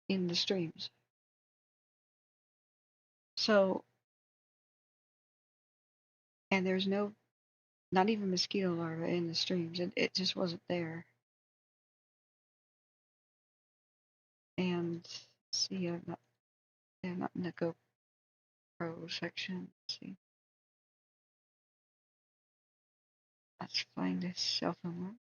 in the streams. So, and there's not even mosquito larvae in the streams. It just wasn't there. And let's see, I'm not in the GoPro section. Let's see. Let's find this cell phone one.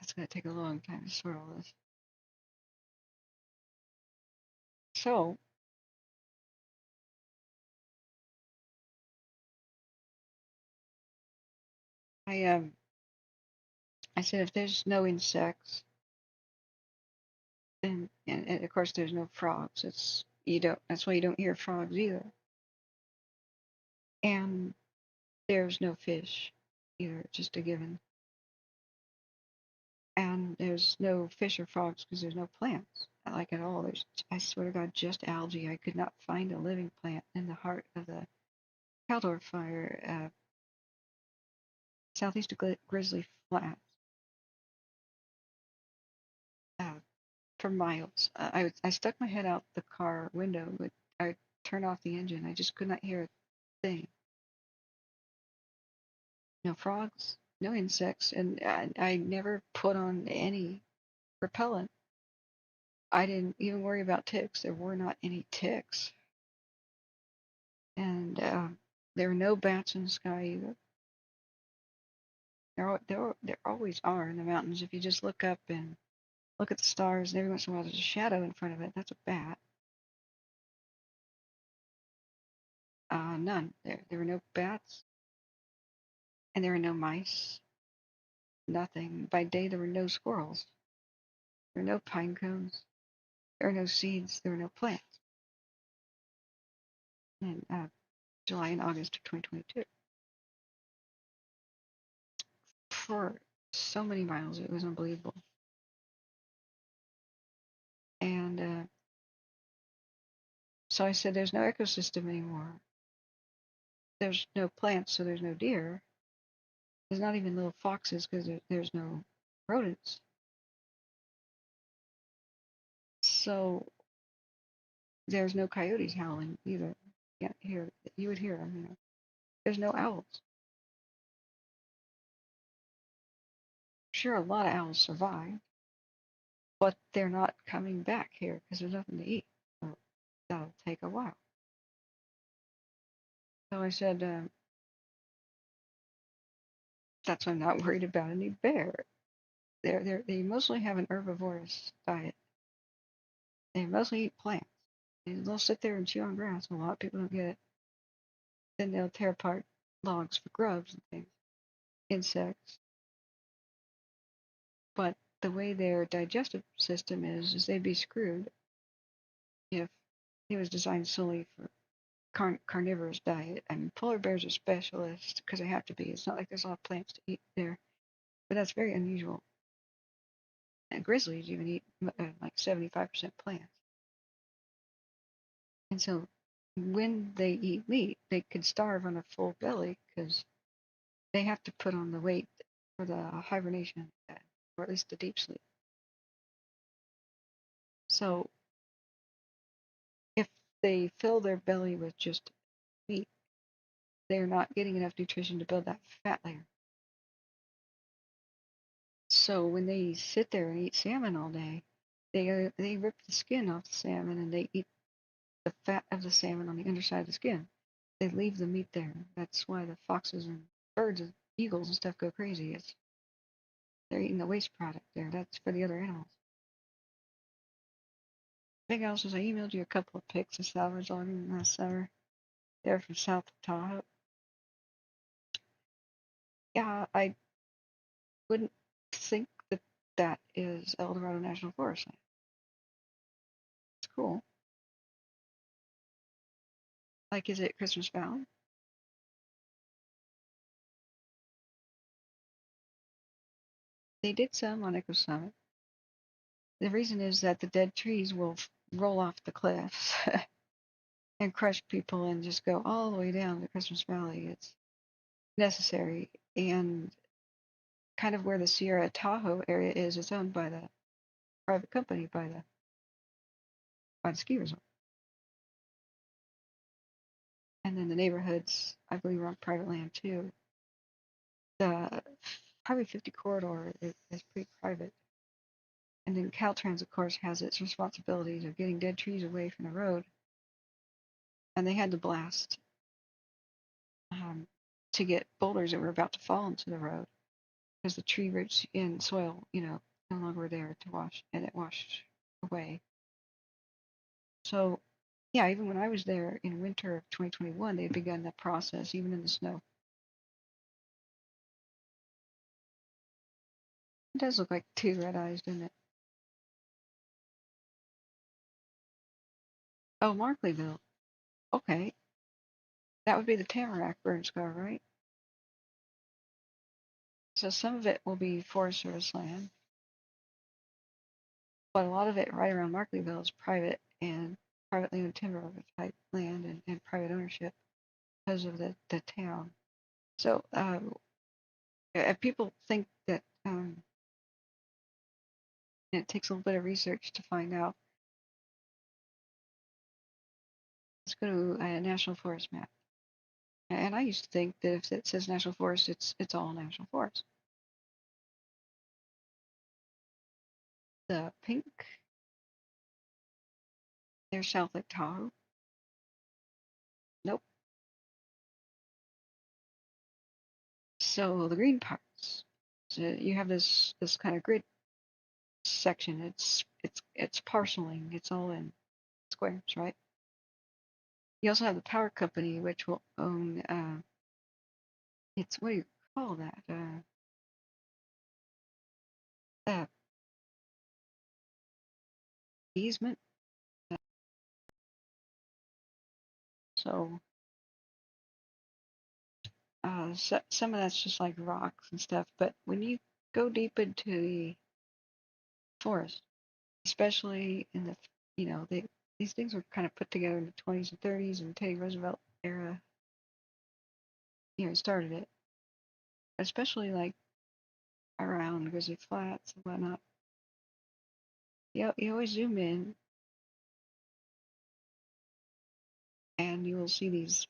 It's going to take a long time to sort all this. So, I said if there's no insects, and of course there's no frogs. That's why you don't hear frogs either. And there's no fish either, just a given. And there's no fish or frogs because there's no plants, like at all. I swear to God, just algae. I could not find a living plant in the heart of the Caldor Fire, southeast of Grizzly Flats, for miles. I stuck my head out the car window, but I turned off the engine. I just could not hear a thing. No frogs, no insects, and I never put on any repellent. I didn't even worry about ticks. There were not any ticks. And there are no bats in the sky either. There always are in the mountains. If you just look up and look at the stars, and every once in a while there's a shadow in front of it, that's a bat. None. There were no bats, and there were no mice. Nothing. By day there were no squirrels. There were no pine cones. There were no seeds. There were no plants. In July and August of 2022. For so many miles, it was unbelievable. And so I said, there's no ecosystem anymore. There's no plants, so there's no deer. There's not even little foxes because there's no rodents. So there's no coyotes howling either. You would hear them, you know. There's no owls. Sure, a lot of owls survive, but they're not coming back here because there's nothing to eat. So that'll take a while. So I said, that's why I'm not worried about any bear. They mostly have an herbivorous diet. They mostly eat plants. They'll sit there and chew on grass. A lot of people don't get it. Then they'll tear apart logs for grubs and things, insects. But the way their digestive system is they'd be screwed if it was designed solely for carnivorous diet. I mean, polar bears are specialists because they have to be. It's not like there's a lot of plants to eat there, but that's very unusual. And grizzlies even eat like 75% plants. And so when they eat meat, they could starve on a full belly because they have to put on the weight for the hibernation, or at least the deep sleep. So if they fill their belly with just meat, they're not getting enough nutrition to build that fat layer. So when they sit there and eat salmon all day, they rip the skin off the salmon and they eat the fat of the salmon on the underside of the skin. They leave the meat there. That's why the foxes and birds and eagles and stuff go crazy. They're eating the waste product there. That's for the other animals. Big Al says, I emailed you a couple of pics of salvage logging last summer. They're from south of Tahoe. Yeah, I wouldn't think that is El Dorado National Forest land. It's cool. Like, is it Christmas Valley? They did some on Echo Summit. The reason is that the dead trees will roll off the cliffs and crush people and just go all the way down to Christmas Valley. It's necessary. And kind of where the Sierra Tahoe area is, it's owned by the private company, by the ski resort. And then the neighborhoods, I believe, are on private land too. The Highway 50 corridor is pretty private. And then Caltrans, of course, has its responsibilities of getting dead trees away from the road. And they had to blast to get boulders that were about to fall into the road because the tree roots in soil, no longer were there to wash, and it washed away. So, yeah, even when I was there in winter of 2021, they had begun that process, even in the snow. It does look like two red eyes, doesn't it? Oh, Markleyville. Okay. That would be the Tamarack burn scar, right? So some of it will be Forest Service land, but a lot of it right around Markleyville is private and privately owned timber type land and private ownership because of the town. So people think that it takes a little bit of research to find out. Let's go to a national forest map. And I used to think that if it says national forest, it's all national forest. The pink, there's South Lake Tahoe. Nope. So the green parts. So you have this kind of grid section. It's parceling. It's all in squares, right? You also have the power company, which will own. It's what do you call that? Easement. So, some of that's just like rocks and stuff. But when you go deep into the forest, especially in the, these things were kind of put together in the 20s and 30s and Teddy Roosevelt era. Started it, especially like around Grizzly Flats and whatnot. You always zoom in, and you will see these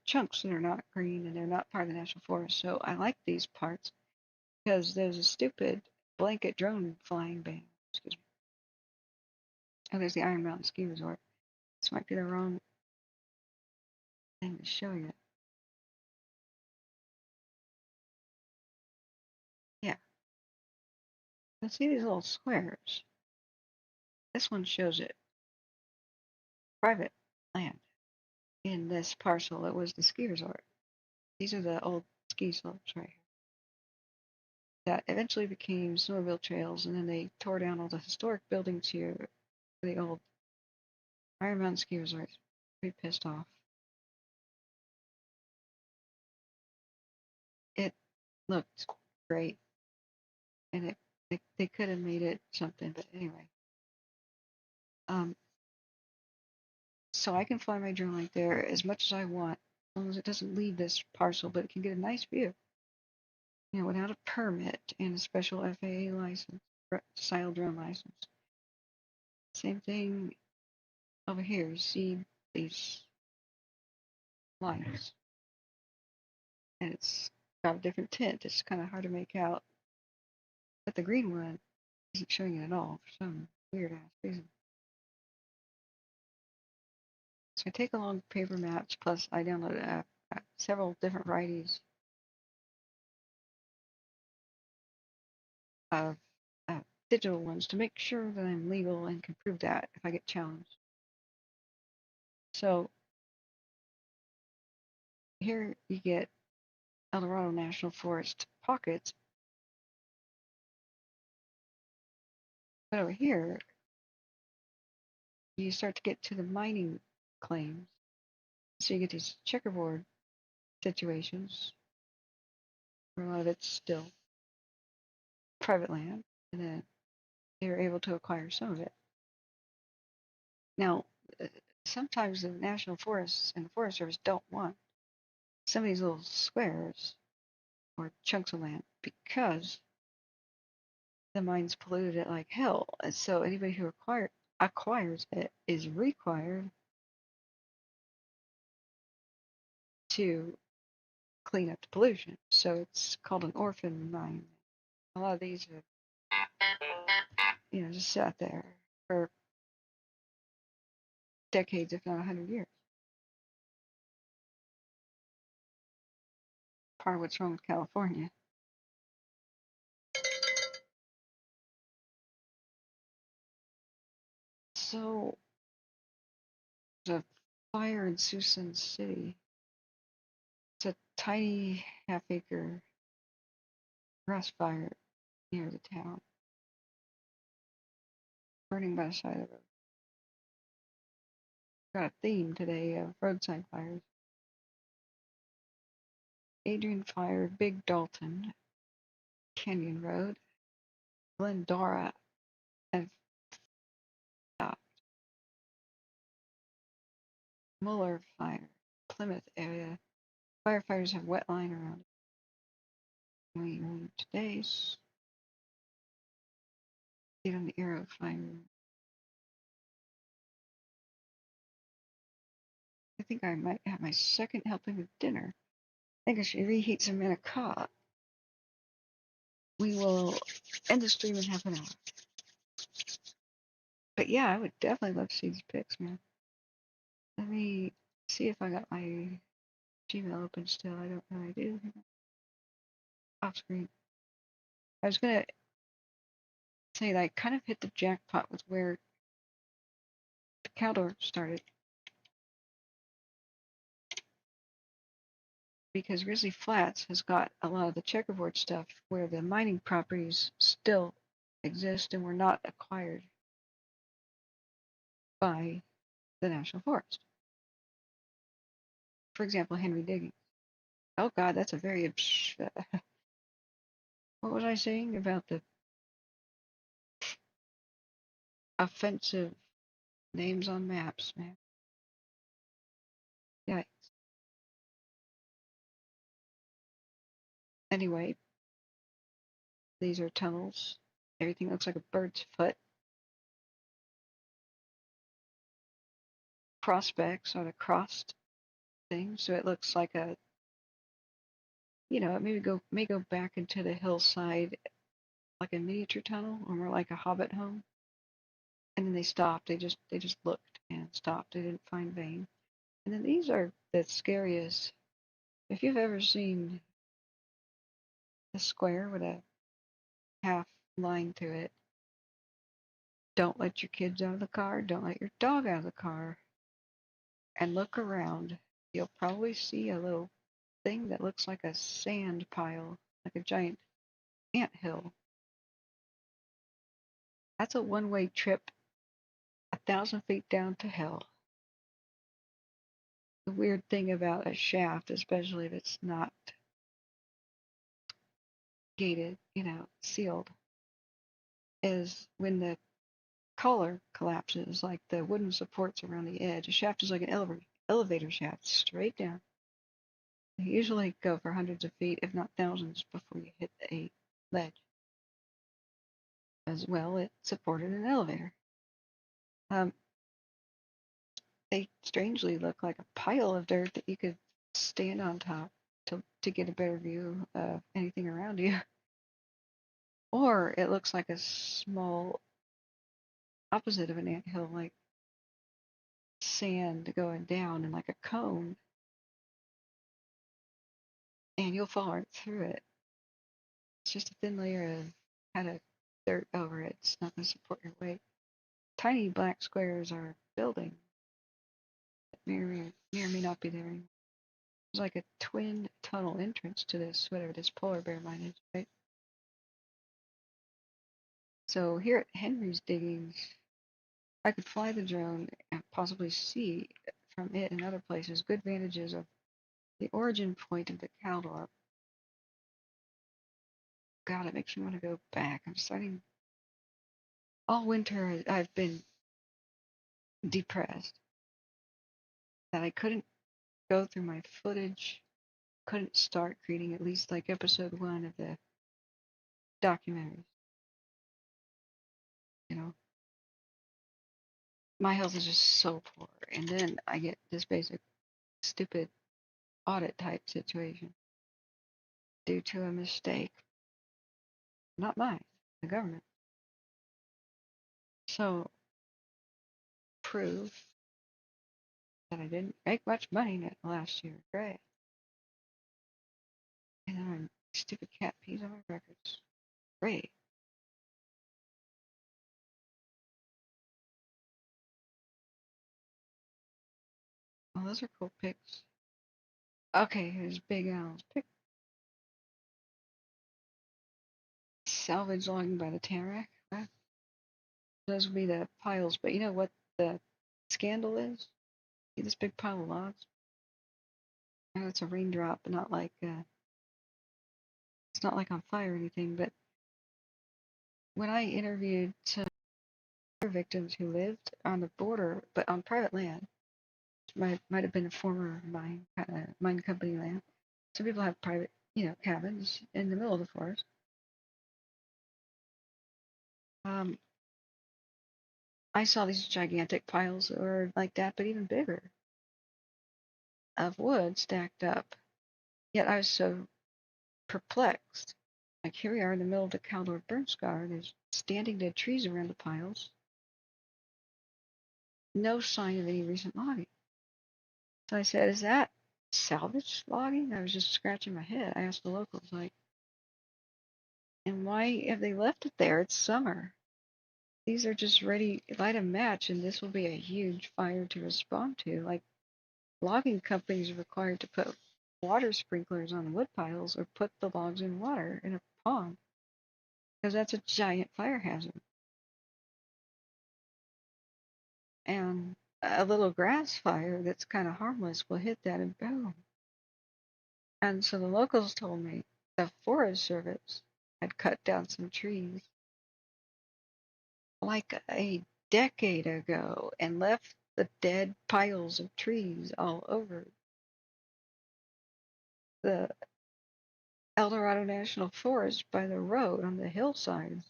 chunks that are not green and they're not part of the national forest. So I like these parts because there's a stupid blanket drone flying ban. Excuse me. Oh, there's the Iron Mountain Ski Resort. This might be the wrong thing to show you. Yeah. Let's see these little squares. This one shows it. Private land in this parcel. It was the ski resort. These are the old ski slopes right here that eventually became snowmobile trails, and then they tore down all the historic buildings here for the old Iron Mountain Ski Resort. Pretty pissed off. It looked great, and they could have made it something, but anyway. So I can fly my drone like there as much as I want, as long as it doesn't leave this parcel, but it can get a nice view. Without a permit and a special FAA license, style drone license. Same thing over here. You see these lines, and it's got a different tint. It's kind of hard to make out, but the green one isn't showing it at all for some weird ass reason. So I take along paper maps, plus I downloaded several different varieties of digital ones to make sure that I'm legal and can prove that if I get challenged. So here you get El Dorado National Forest pockets, but over here you start to get to the mining claims. So you get these checkerboard situations where a lot of it's still private land, and then they're able to acquire some of it. Now, sometimes the national forests and the Forest Service don't want some of these little squares or chunks of land because the mine's polluted it like hell. And so anybody who acquires it is required to clean up the pollution. So it's called an orphan mine. A lot of these are, just sat there for decades, if not 100 years. Part of what's wrong with California. So, there's a fire in Sioux City. It's a tiny half-acre grass fire near the town, burning by the side of the road. Got a theme today of roadside fires. Adrian Fire, Big Dalton, Canyon Road, Glendora, and Muller Fire, Plymouth area. Firefighters have wet line around it. We read today's get on the Aero fire. I think I might have my second helping of dinner. I think I should reheat some manicotti. We will end the stream in half an hour. But yeah, I would definitely love to see these pics, man. Let me see if I got my Gmail open still. I don't know I do. Off screen. I was gonna say that I kind of hit the jackpot with where the Caldor started. Because Grizzly Flats has got a lot of the checkerboard stuff where the mining properties still exist and were not acquired by the National Forest. For example, Henry Diggings. Oh God, that's a very what was I saying about the offensive names on maps, man? Yeah. Anyway, these are tunnels. Everything looks like a bird's foot. Prospects are the crossed things, so it looks like a, it may go back into the hillside like a miniature tunnel, or more like a hobbit home. And then they stopped. They just looked and stopped. They didn't find vein. And then these are the scariest. If you've ever seen a square with a half line through it, don't let your kids out of the car. Don't let your dog out of the car. And look around. You'll probably see a little thing that looks like a sand pile, like a giant anthill. That's a one-way trip 1,000 feet down to hell. The weird thing about a shaft, especially if it's not gated, sealed, is when the collar collapses, like the wooden supports around the edge. A shaft is like an elevator shaft, straight down. They usually go for hundreds of feet, if not thousands, before you hit a ledge. As well, it supported an elevator. They strangely look like a pile of dirt that you could stand on top to get a better view of anything around you. Or it looks like a small opposite of an anthill, like sand going down and like a cone. And you'll fall right through it. It's just a thin layer of kind of dirt over it. It's not going to support your weight. Tiny black squares are building. May or may not be there anymore. There's like a twin tunnel entrance to this, whatever this polar bear mine is, right? So here at Henry's Diggings, I could fly the drone and possibly see from it and other places, good vantages of the origin point of the Caldor. God, it makes me want to go back. I'm starting. All winter, I've been depressed that I couldn't go through my footage, couldn't start creating at least like episode 1 of the documentary. You know, my health is just so poor, and then I get this basic stupid audit type situation due to a mistake, not mine, the government. So prove that I didn't make much money last year. Great. And then stupid cat pees on my records. Great. Well, those are cool pics. Okay, here's Big Al's pic. Salvage logging by the Tamarack. Well, those would be the piles, but you know what the scandal is? See this big pile of logs? I know it's a raindrop, but not like it's not like on fire or anything. But when I interviewed some victims who lived on the border, but on private land, might have been a former mine company land. Some people have private, cabins in the middle of the forest. I saw these gigantic piles that were like that, but even bigger, of wood stacked up. Yet I was so perplexed. Like here we are in the middle of the Caldor burn scar. There's standing dead trees around the piles. No sign of any recent logging. So I said, "Is that salvage logging?" I was just scratching my head. I asked the locals, like, "And why have they left it there? It's summer. These are just ready, light a match, and this will be a huge fire to respond to." Like, logging companies are required to put water sprinklers on the wood piles or put the logs in water in a pond, because that's a giant fire hazard. And a little grass fire that's kind of harmless will hit that and boom. And so the locals told me the Forest Service had cut down some trees like a decade ago and left the dead piles of trees all over the El Dorado National Forest by the road on the hillsides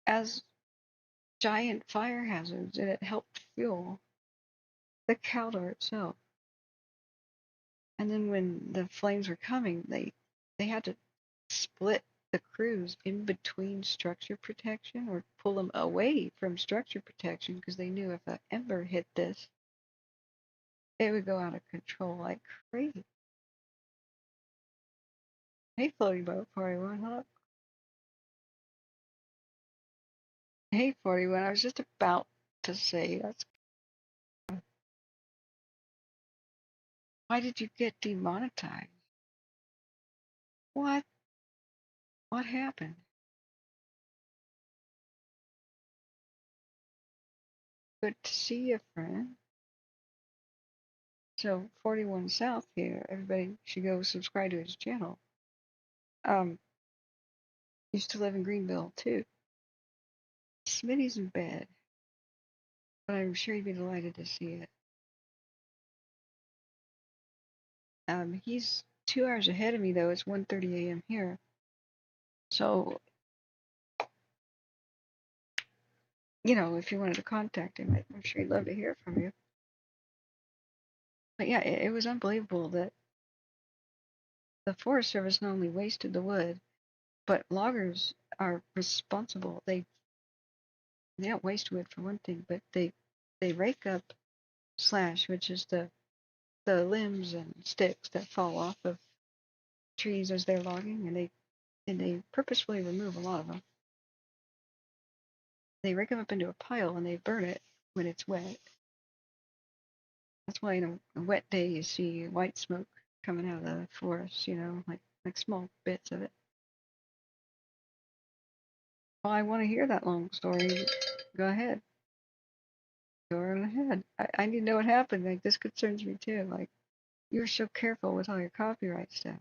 as giant fire hazards, and it helped fuel the Caldor itself. And then when the flames were coming, they had to split the crews in between structure protection or pull them away from structure protection because they knew if an ember hit this, it would go out of control like crazy. Hey, floaty boat 41, hello. Hey, 41, I was just about to say that's. Why did you get demonetized? What? What happened? Good to see you, friend. So 41 South here. Everybody should go subscribe to his channel. Used to live in Greenville too. Smitty's in bed, but I'm sure he'd be delighted to see it. He's 2 hours ahead of me though. It's 1:30 a.m. here. So, if you wanted to contact him, I'm sure he'd love to hear from you. But yeah, it was unbelievable that the Forest Service not only wasted the wood, but loggers are responsible. They don't waste wood for one thing, but they rake up slash, which is the limbs and sticks that fall off of trees as they're logging, and they purposefully remove a lot of them. They rake them up into a pile and they burn it when it's wet. That's why in a wet day you see white smoke coming out of the forest, like small bits of it. Well, I want to hear that long story. Go ahead. Go right ahead. I need to know what happened. Like, this concerns me too. Like, you were so careful with all your copyright stuff.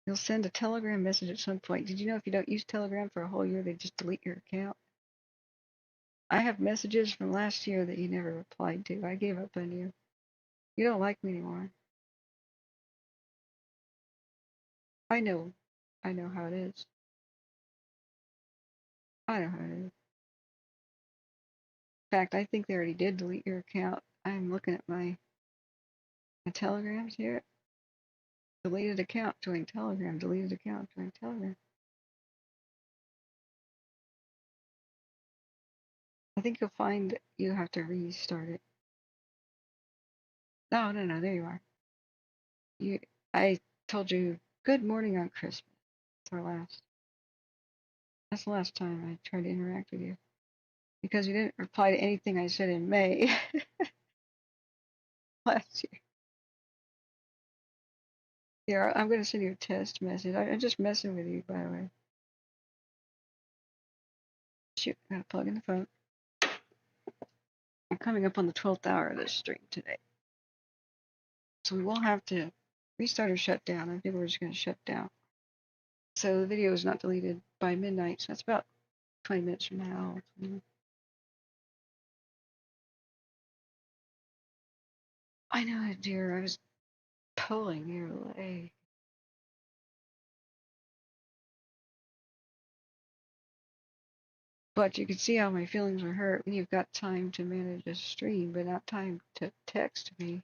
You'll send a Telegram message at some point. Did you know if you don't use Telegram for a whole year, they just delete your account? I have messages from last year that you never replied to. I gave up on you. You don't like me anymore. I know how it is. I know how it is. In fact, I think they already did delete your account. I'm looking at my telegrams here. Deleted account, join Telegram. Deleted account, join Telegram. I think you'll find you have to restart it. No, there you are. I told you good morning on Christmas. That's the last time I tried to interact with you. Because you didn't reply to anything I said in May last year. Yeah, I'm going to send you a test message. I'm just messing with you, by the way. Shoot, I gotta plug in the phone. I'm coming up on the 12th hour of this stream today. So we will have to restart or shut down. I think we're just going to shut down. So the video is not deleted by midnight. So that's about 20 minutes from now. I know, dear. I was pulling your leg. But you can see how my feelings are hurt when you've got time to manage a stream, but not time to text me.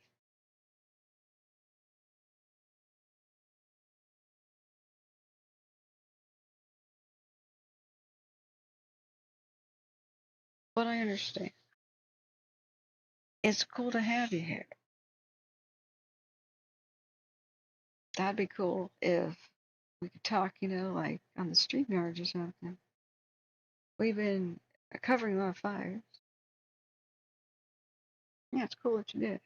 But I understand. It's cool to have you here. That'd be cool if we could talk, like on the StreamYard or something. We've been covering a lot of fires. Yeah, it's cool that you did.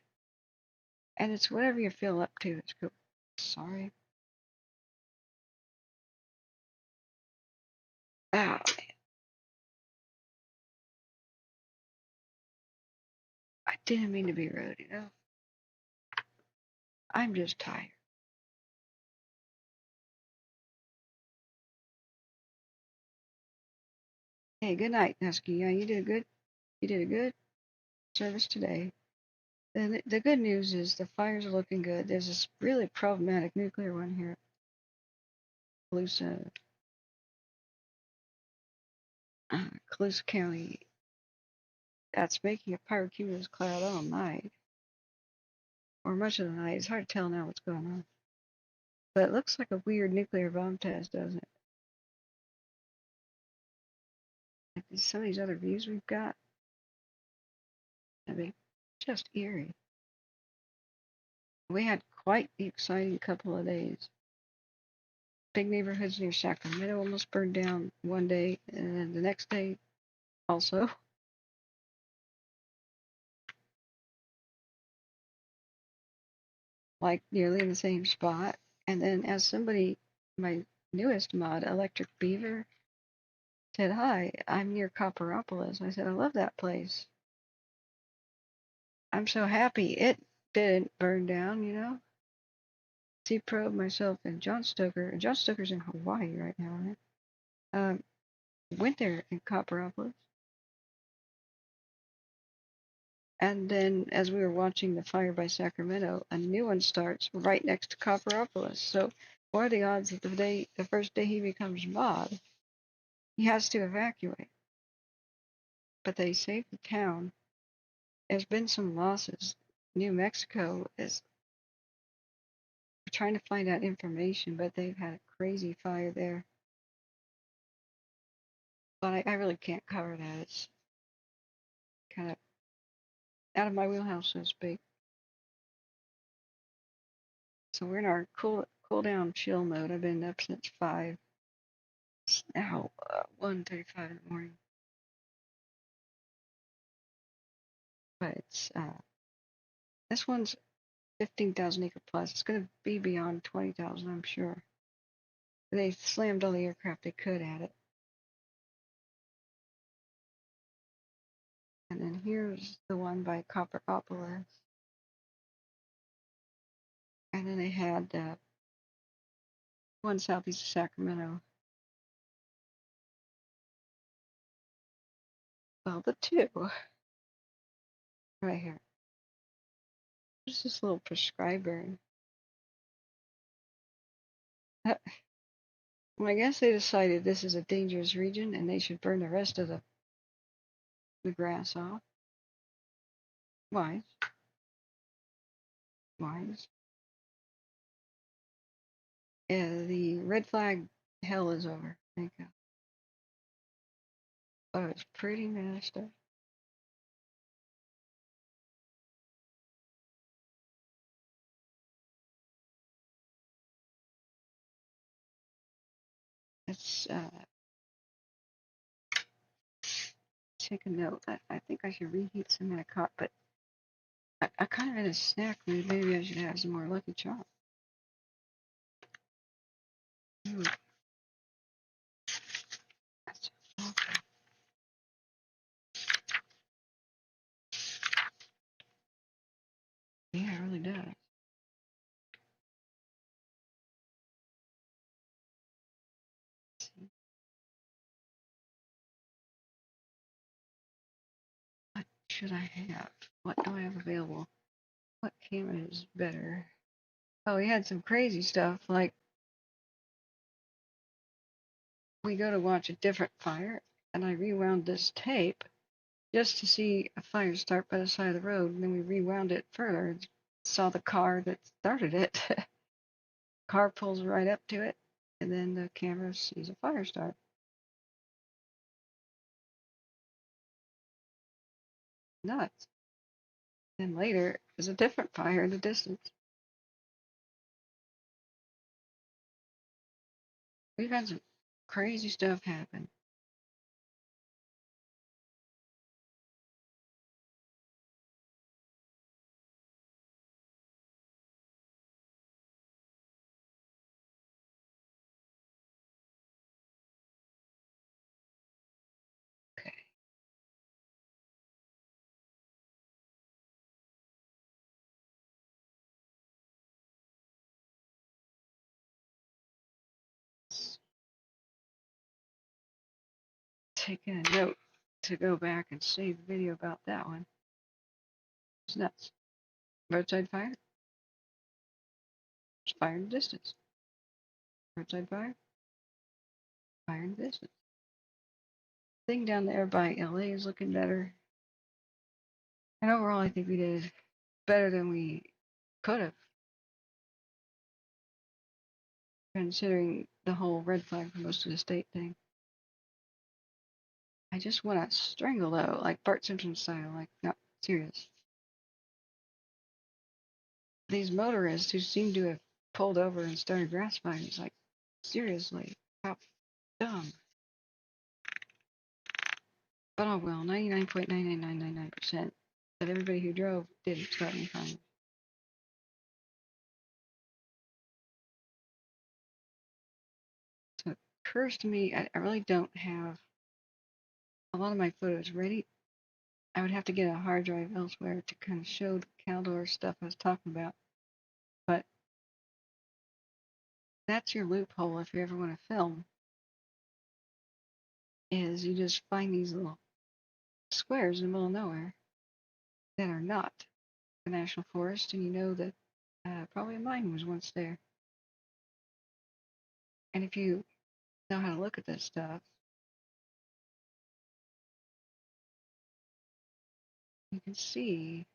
And it's whatever you feel up to. It's cool. Sorry. Oh, man. I didn't mean to be rude, I'm just tired. Hey, good night, Husky. Yeah, you did good. You did a good service today. The good news is the fires are looking good. There's this really problematic nuclear one here. COLUSA, COLUSA County. That's making a pyrocumulus cloud all night. Or much of the night. It's hard to tell now what's going on. But it looks like a weird nuclear bomb test, doesn't it? Like some of these other views we've got. I mean, just eerie. We had quite the exciting couple of days. Big neighborhoods near Sacramento almost burned down one day, and then the next day also. Like nearly in the same spot. And then as somebody, my newest mod, Electric Beaver, said, hi, I'm near COPPEROPOLIS. I said, I love that place. I'm so happy it didn't burn down, C-Probe, myself, and John Stoker. And John Stoker's in Hawaii right now, right? Went there in COPPEROPOLIS. And then as we were watching the fire by Sacramento, a new one starts right next to COPPEROPOLIS. So what are the odds that the first day he becomes mod, he has to evacuate? But they saved the town. There's been some losses. New Mexico is trying to find out information, but they've had a crazy fire there. But I really can't cover that. It's kind of out of my wheelhouse, so to speak. So we're in our cool down chill mode. I've been up since 5. It's now 1:35 in the morning. But it's this one's 15,000 acre plus. It's going to be beyond 20,000, I'm sure. They slammed all the aircraft they could at it. And then here's the one by COPPEROPOLIS. And then they had one southeast of Sacramento. Well, the two right here. There's this little prescriber. Well, I guess they decided this is a dangerous region and they should burn the rest of the grass off. Wise. Wise. Yeah, the red flag hell is over. Thank God. Oh, it's pretty messed up. Let's take a note. I think I should reheat some in a cup, but I'm kind of in a snack mood. Maybe I should have some more Lucky Charms. Ooh. That's awful. Yeah, it really does. What should I have? What do I have available? What camera is better? Oh, we had some crazy stuff, like we go to watch a different fire, and I rewound this tape just to see a fire start by the side of the road, and then we rewound it further and saw the car that started it. Car pulls right up to it, and then the camera sees a fire start. Nuts. Then later, there's a different fire in the distance. We've had some crazy stuff happen. Okay. Taking a note to go back and save a video about that one. It's nuts. Roadside fire. There's fire in the distance. Roadside fire. Fire in the distance. Thing down there by LA is looking better. And overall, I think we did better than we could have, considering the whole red flag for most of the state thing. I just want to strangle, though, like Bart Simpson style, like, not serious. These motorists who seem to have pulled over and started grass fires, like, seriously, how dumb. But oh well, 99.99999% that everybody who drove didn't start any fires. So it occurs to me, I really don't have a lot of my photos ready. I would have to get a hard drive elsewhere to kind of show the Caldor stuff I was talking about. But that's your loophole if you ever want to film, is you just find these little squares in the middle of nowhere that are not the national forest, and you know that probably a mine was once there. And if you know how to look at this stuff, you can see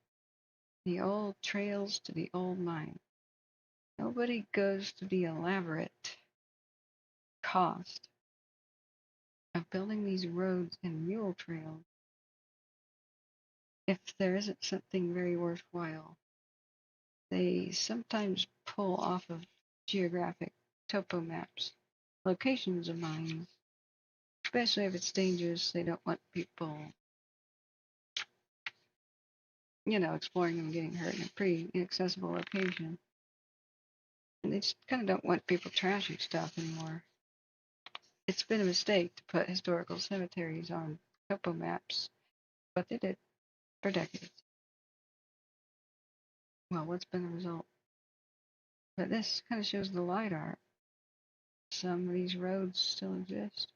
the old trails to the old mine. Nobody goes to the elaborate cost of building these roads and mule trails if there isn't something very worthwhile. They sometimes pull off of geographic topo maps locations of mines, especially if it's dangerous. They don't want people, exploring them and getting hurt in a pretty inaccessible location. And they just kind of don't want people trashing stuff anymore. It's been a mistake to put historical cemeteries on topo maps, but they did. for decades. Well, what's been the result? But this kind of shows the LiDAR. Some of these roads still exist.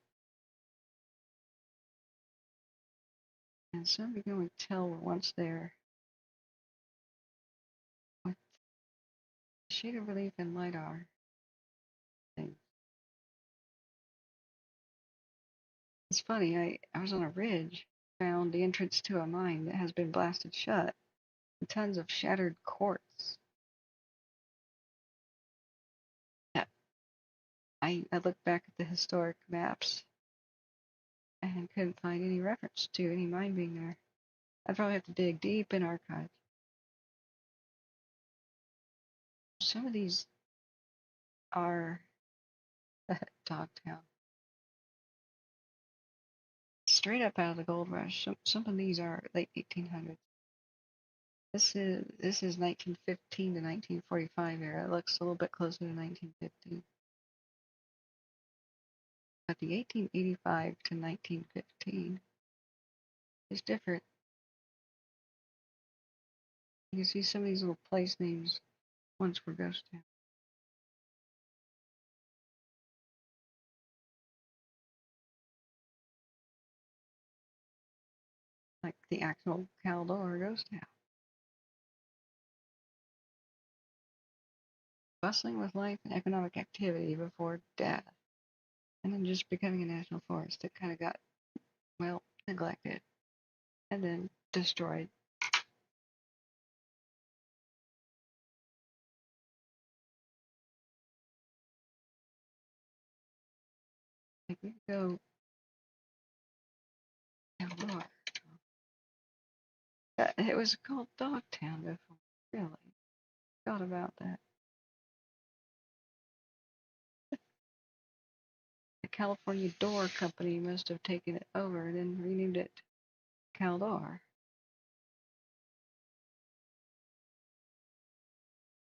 And some you can only tell were once there with shade of relief and LiDAR things. It's funny, I was on a ridge, found the entrance to a mine that has been blasted shut, and tons of shattered quartz. Yeah, I looked back at the historic maps and couldn't find any reference to any mine being there. I'd probably have to dig deep in archives. Some of these are Dogtown. Straight up out of the gold rush. Some of these are late 1800s. This is 1915 to 1945 era. It looks a little bit closer to 1915. But the 1885 to 1915 is different. You can see some of these little place names once were ghost towns. Like the actual Caldor ghost town. Bustling with life and economic activity before death. And then just becoming a national forest that kind of got, well, neglected. And then destroyed. Like we go Caldor. It was called Dogtown before, really. Thought about that. The California Door Company must have taken it over and then renamed it Caldor.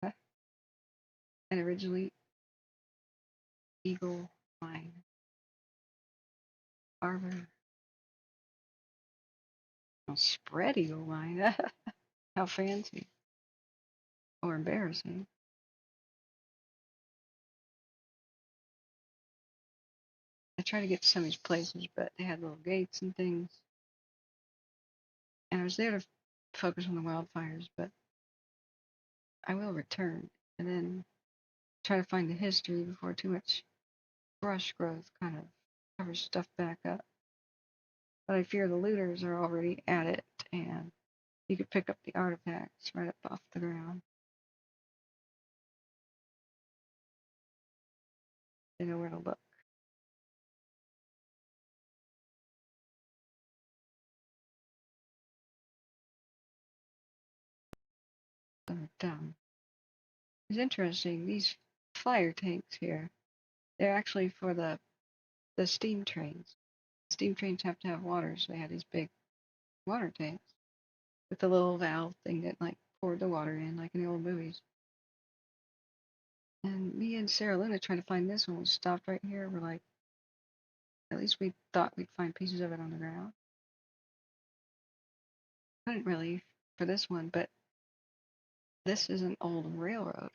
Huh? And originally Eagle Mine. Arbor. Oh, Spread Eagle Mine. How fancy. Or embarrassing. I tried to get to some of these places, but they had little gates and things. And I was there to focus on the wildfires, but I will return and then try to find the history before too much brush growth kind of covers stuff back up. But I fear the looters are already at it, and you could pick up the artifacts right up off the ground. They know where to look. They're dumb. It's interesting, these fire tanks here, they're actually for the steam trains. Steam trains have to have water, so they had these big water tanks with the little valve thing that like poured the water in, like in the old movies. And me and Sarah Luna tried to find this one. We stopped right here. We're like, at least we thought we'd find pieces of it on the ground. Couldn't really for this one, but this is an old railroad.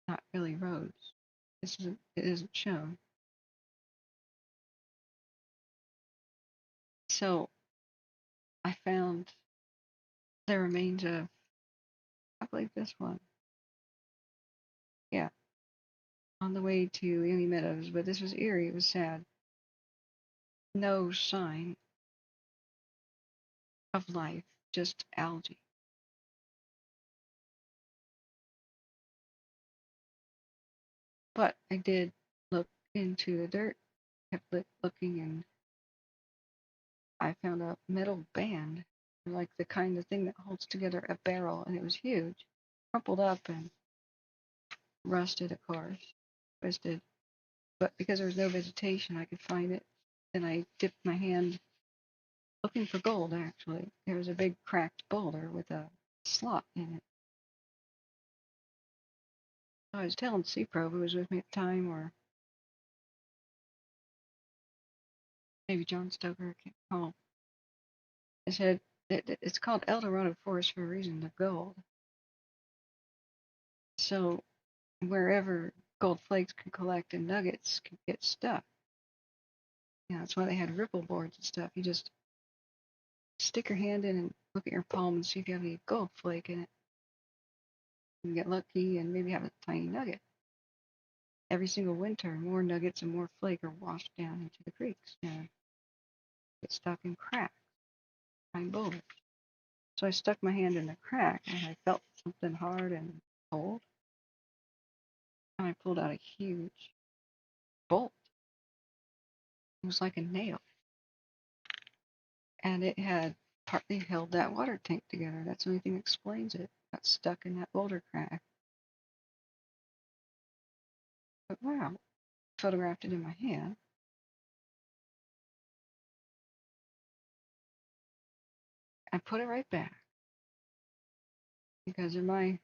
Not really roads. It isn't shown. So I found the remains of, I believe this one. Yeah. On the way to Ely Meadows, but this was eerie. It was sad. No sign of life, just algae. But I did look into the dirt, kept looking, and I found a metal band, like the kind of thing that holds together a barrel, and it was huge, crumpled up and rusted, of course, twisted. But because there was no vegetation, I could find it. Then I dipped my hand looking for gold, actually. There was a big cracked boulder with a slot in it. I was telling C-Pro, who was with me at the time, or maybe John Stoker, I can't recall. It said it's called El Dorado Forest for a reason, the gold. So wherever gold flakes can collect and nuggets can get stuck. Yeah, that's why they had ripple boards and stuff. You just stick your hand in and look at your palm and see if you have any gold flake in it. You get lucky and maybe have a tiny nugget. Every single winter, more nuggets and more flake are washed down into the creeks and get stuck in cracks, tiny boulders. So I stuck my hand in the crack and I felt something hard and cold. And I pulled out a huge bolt. It was like a nail. And it had partly held that water tank together. That's the only thing that explains it. Got stuck in that boulder crack. But wow, photographed it in my hand. I put it right back because in my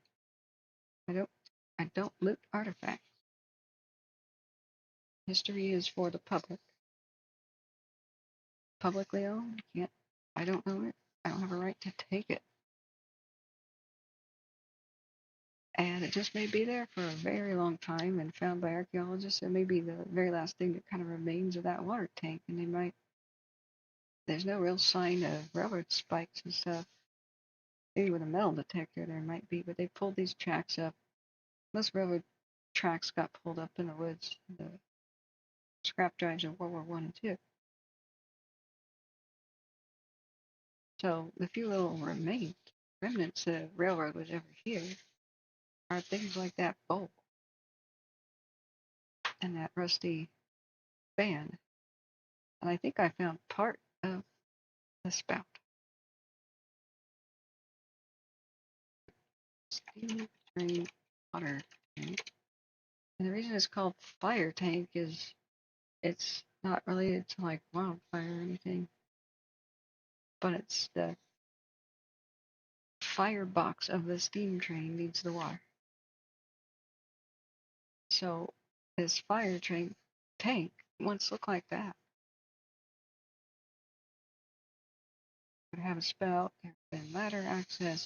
I don't loot artifacts. History is for the public. Publicly owned, I don't own it. I don't have a right to take it. And it just may be there for a very long time and found by archaeologists. It may be the very last thing that kind of remains of that water tank. And there's no real sign of railroad spikes and stuff. Maybe with a metal detector there might be, but they pulled these tracks up. Most railroad tracks got pulled up in the woods, the scrap drives in World War I and II. So the few little remnants of railroad was ever here are things like that bowl and that rusty band. And I think I found part of the spout. Steam train water tank. And the reason it's called fire tank is it's not related to like wildfire or anything, but it's the firebox of the steam train needs the water. So this fire tank once looked like that. It would have a spout, there would have been ladder access.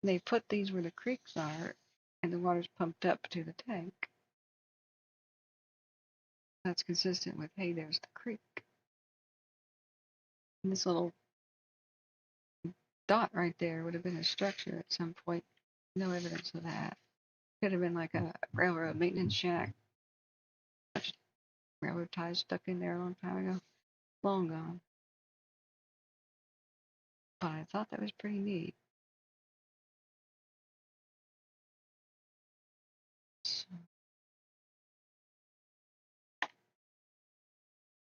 And they put these where the creeks are, and the water's pumped up to the tank. That's consistent with, hey, there's the creek. And this little dot right there would have been a structure at some point. No evidence of that. Could have been like a railroad maintenance shack. Railroad ties stuck in there a long time ago. Long gone. But I thought that was pretty neat. So,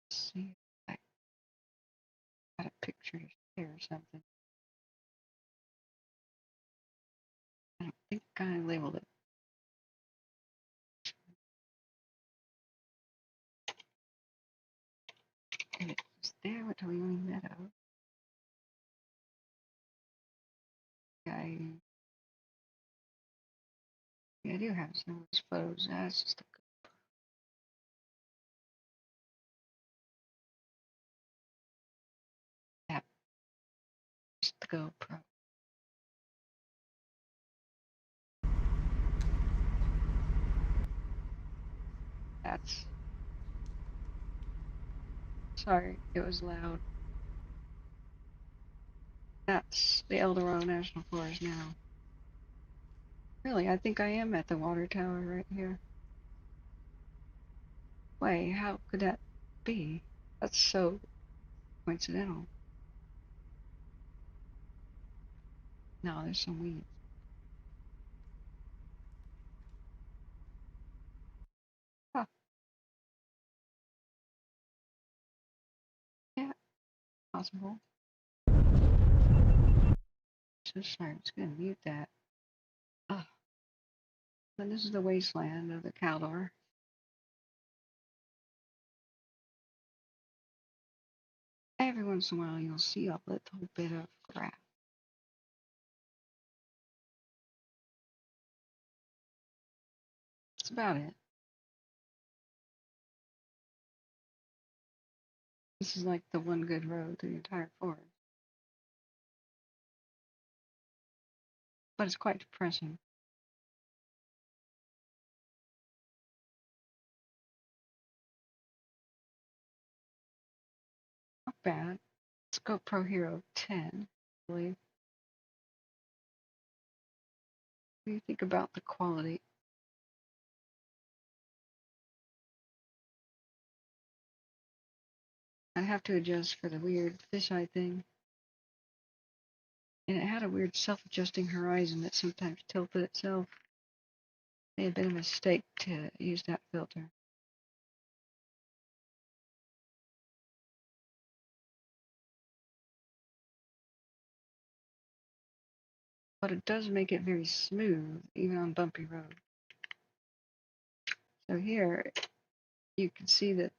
let's see if I got a picture to share or something. I don't think I labeled it. And it was there with the Leone Meadow. I do have some of those photos. That's just a app. Just the GoPro. That's. Sorry, it was loud. That's the El Dorado National Forest now. Really, I think I am at the water tower right here. Wait, how could that be? That's so coincidental. No, there's some weeds. Huh. Yeah, possible. So sorry, I'm just gonna mute that. Oh. And this is the wasteland of the Caldor. Every once in a while you'll see a little bit of grass. That's about it. This is like the one good road through the entire forest. But it's quite depressing. Not bad. Let's go Pro Hero 10, I believe. What do you think about the quality? I have to adjust for the weird fisheye thing. And it had a weird self-adjusting horizon that sometimes tilted itself. It may have been a mistake to use that filter. But it does make it very smooth, even on bumpy road. So here, you can see that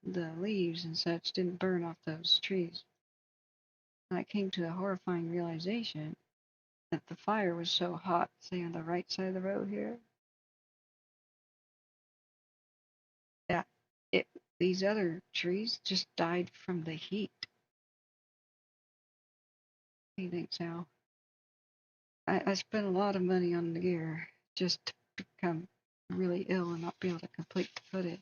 the leaves and such didn't burn off those trees. And I came to the horrifying realization that the fire was so hot, say on the right side of the road here, that these other trees just died from the heat. What do you think, Sal? I spent a lot of money on the gear just to become really ill and not be able to complete the footage.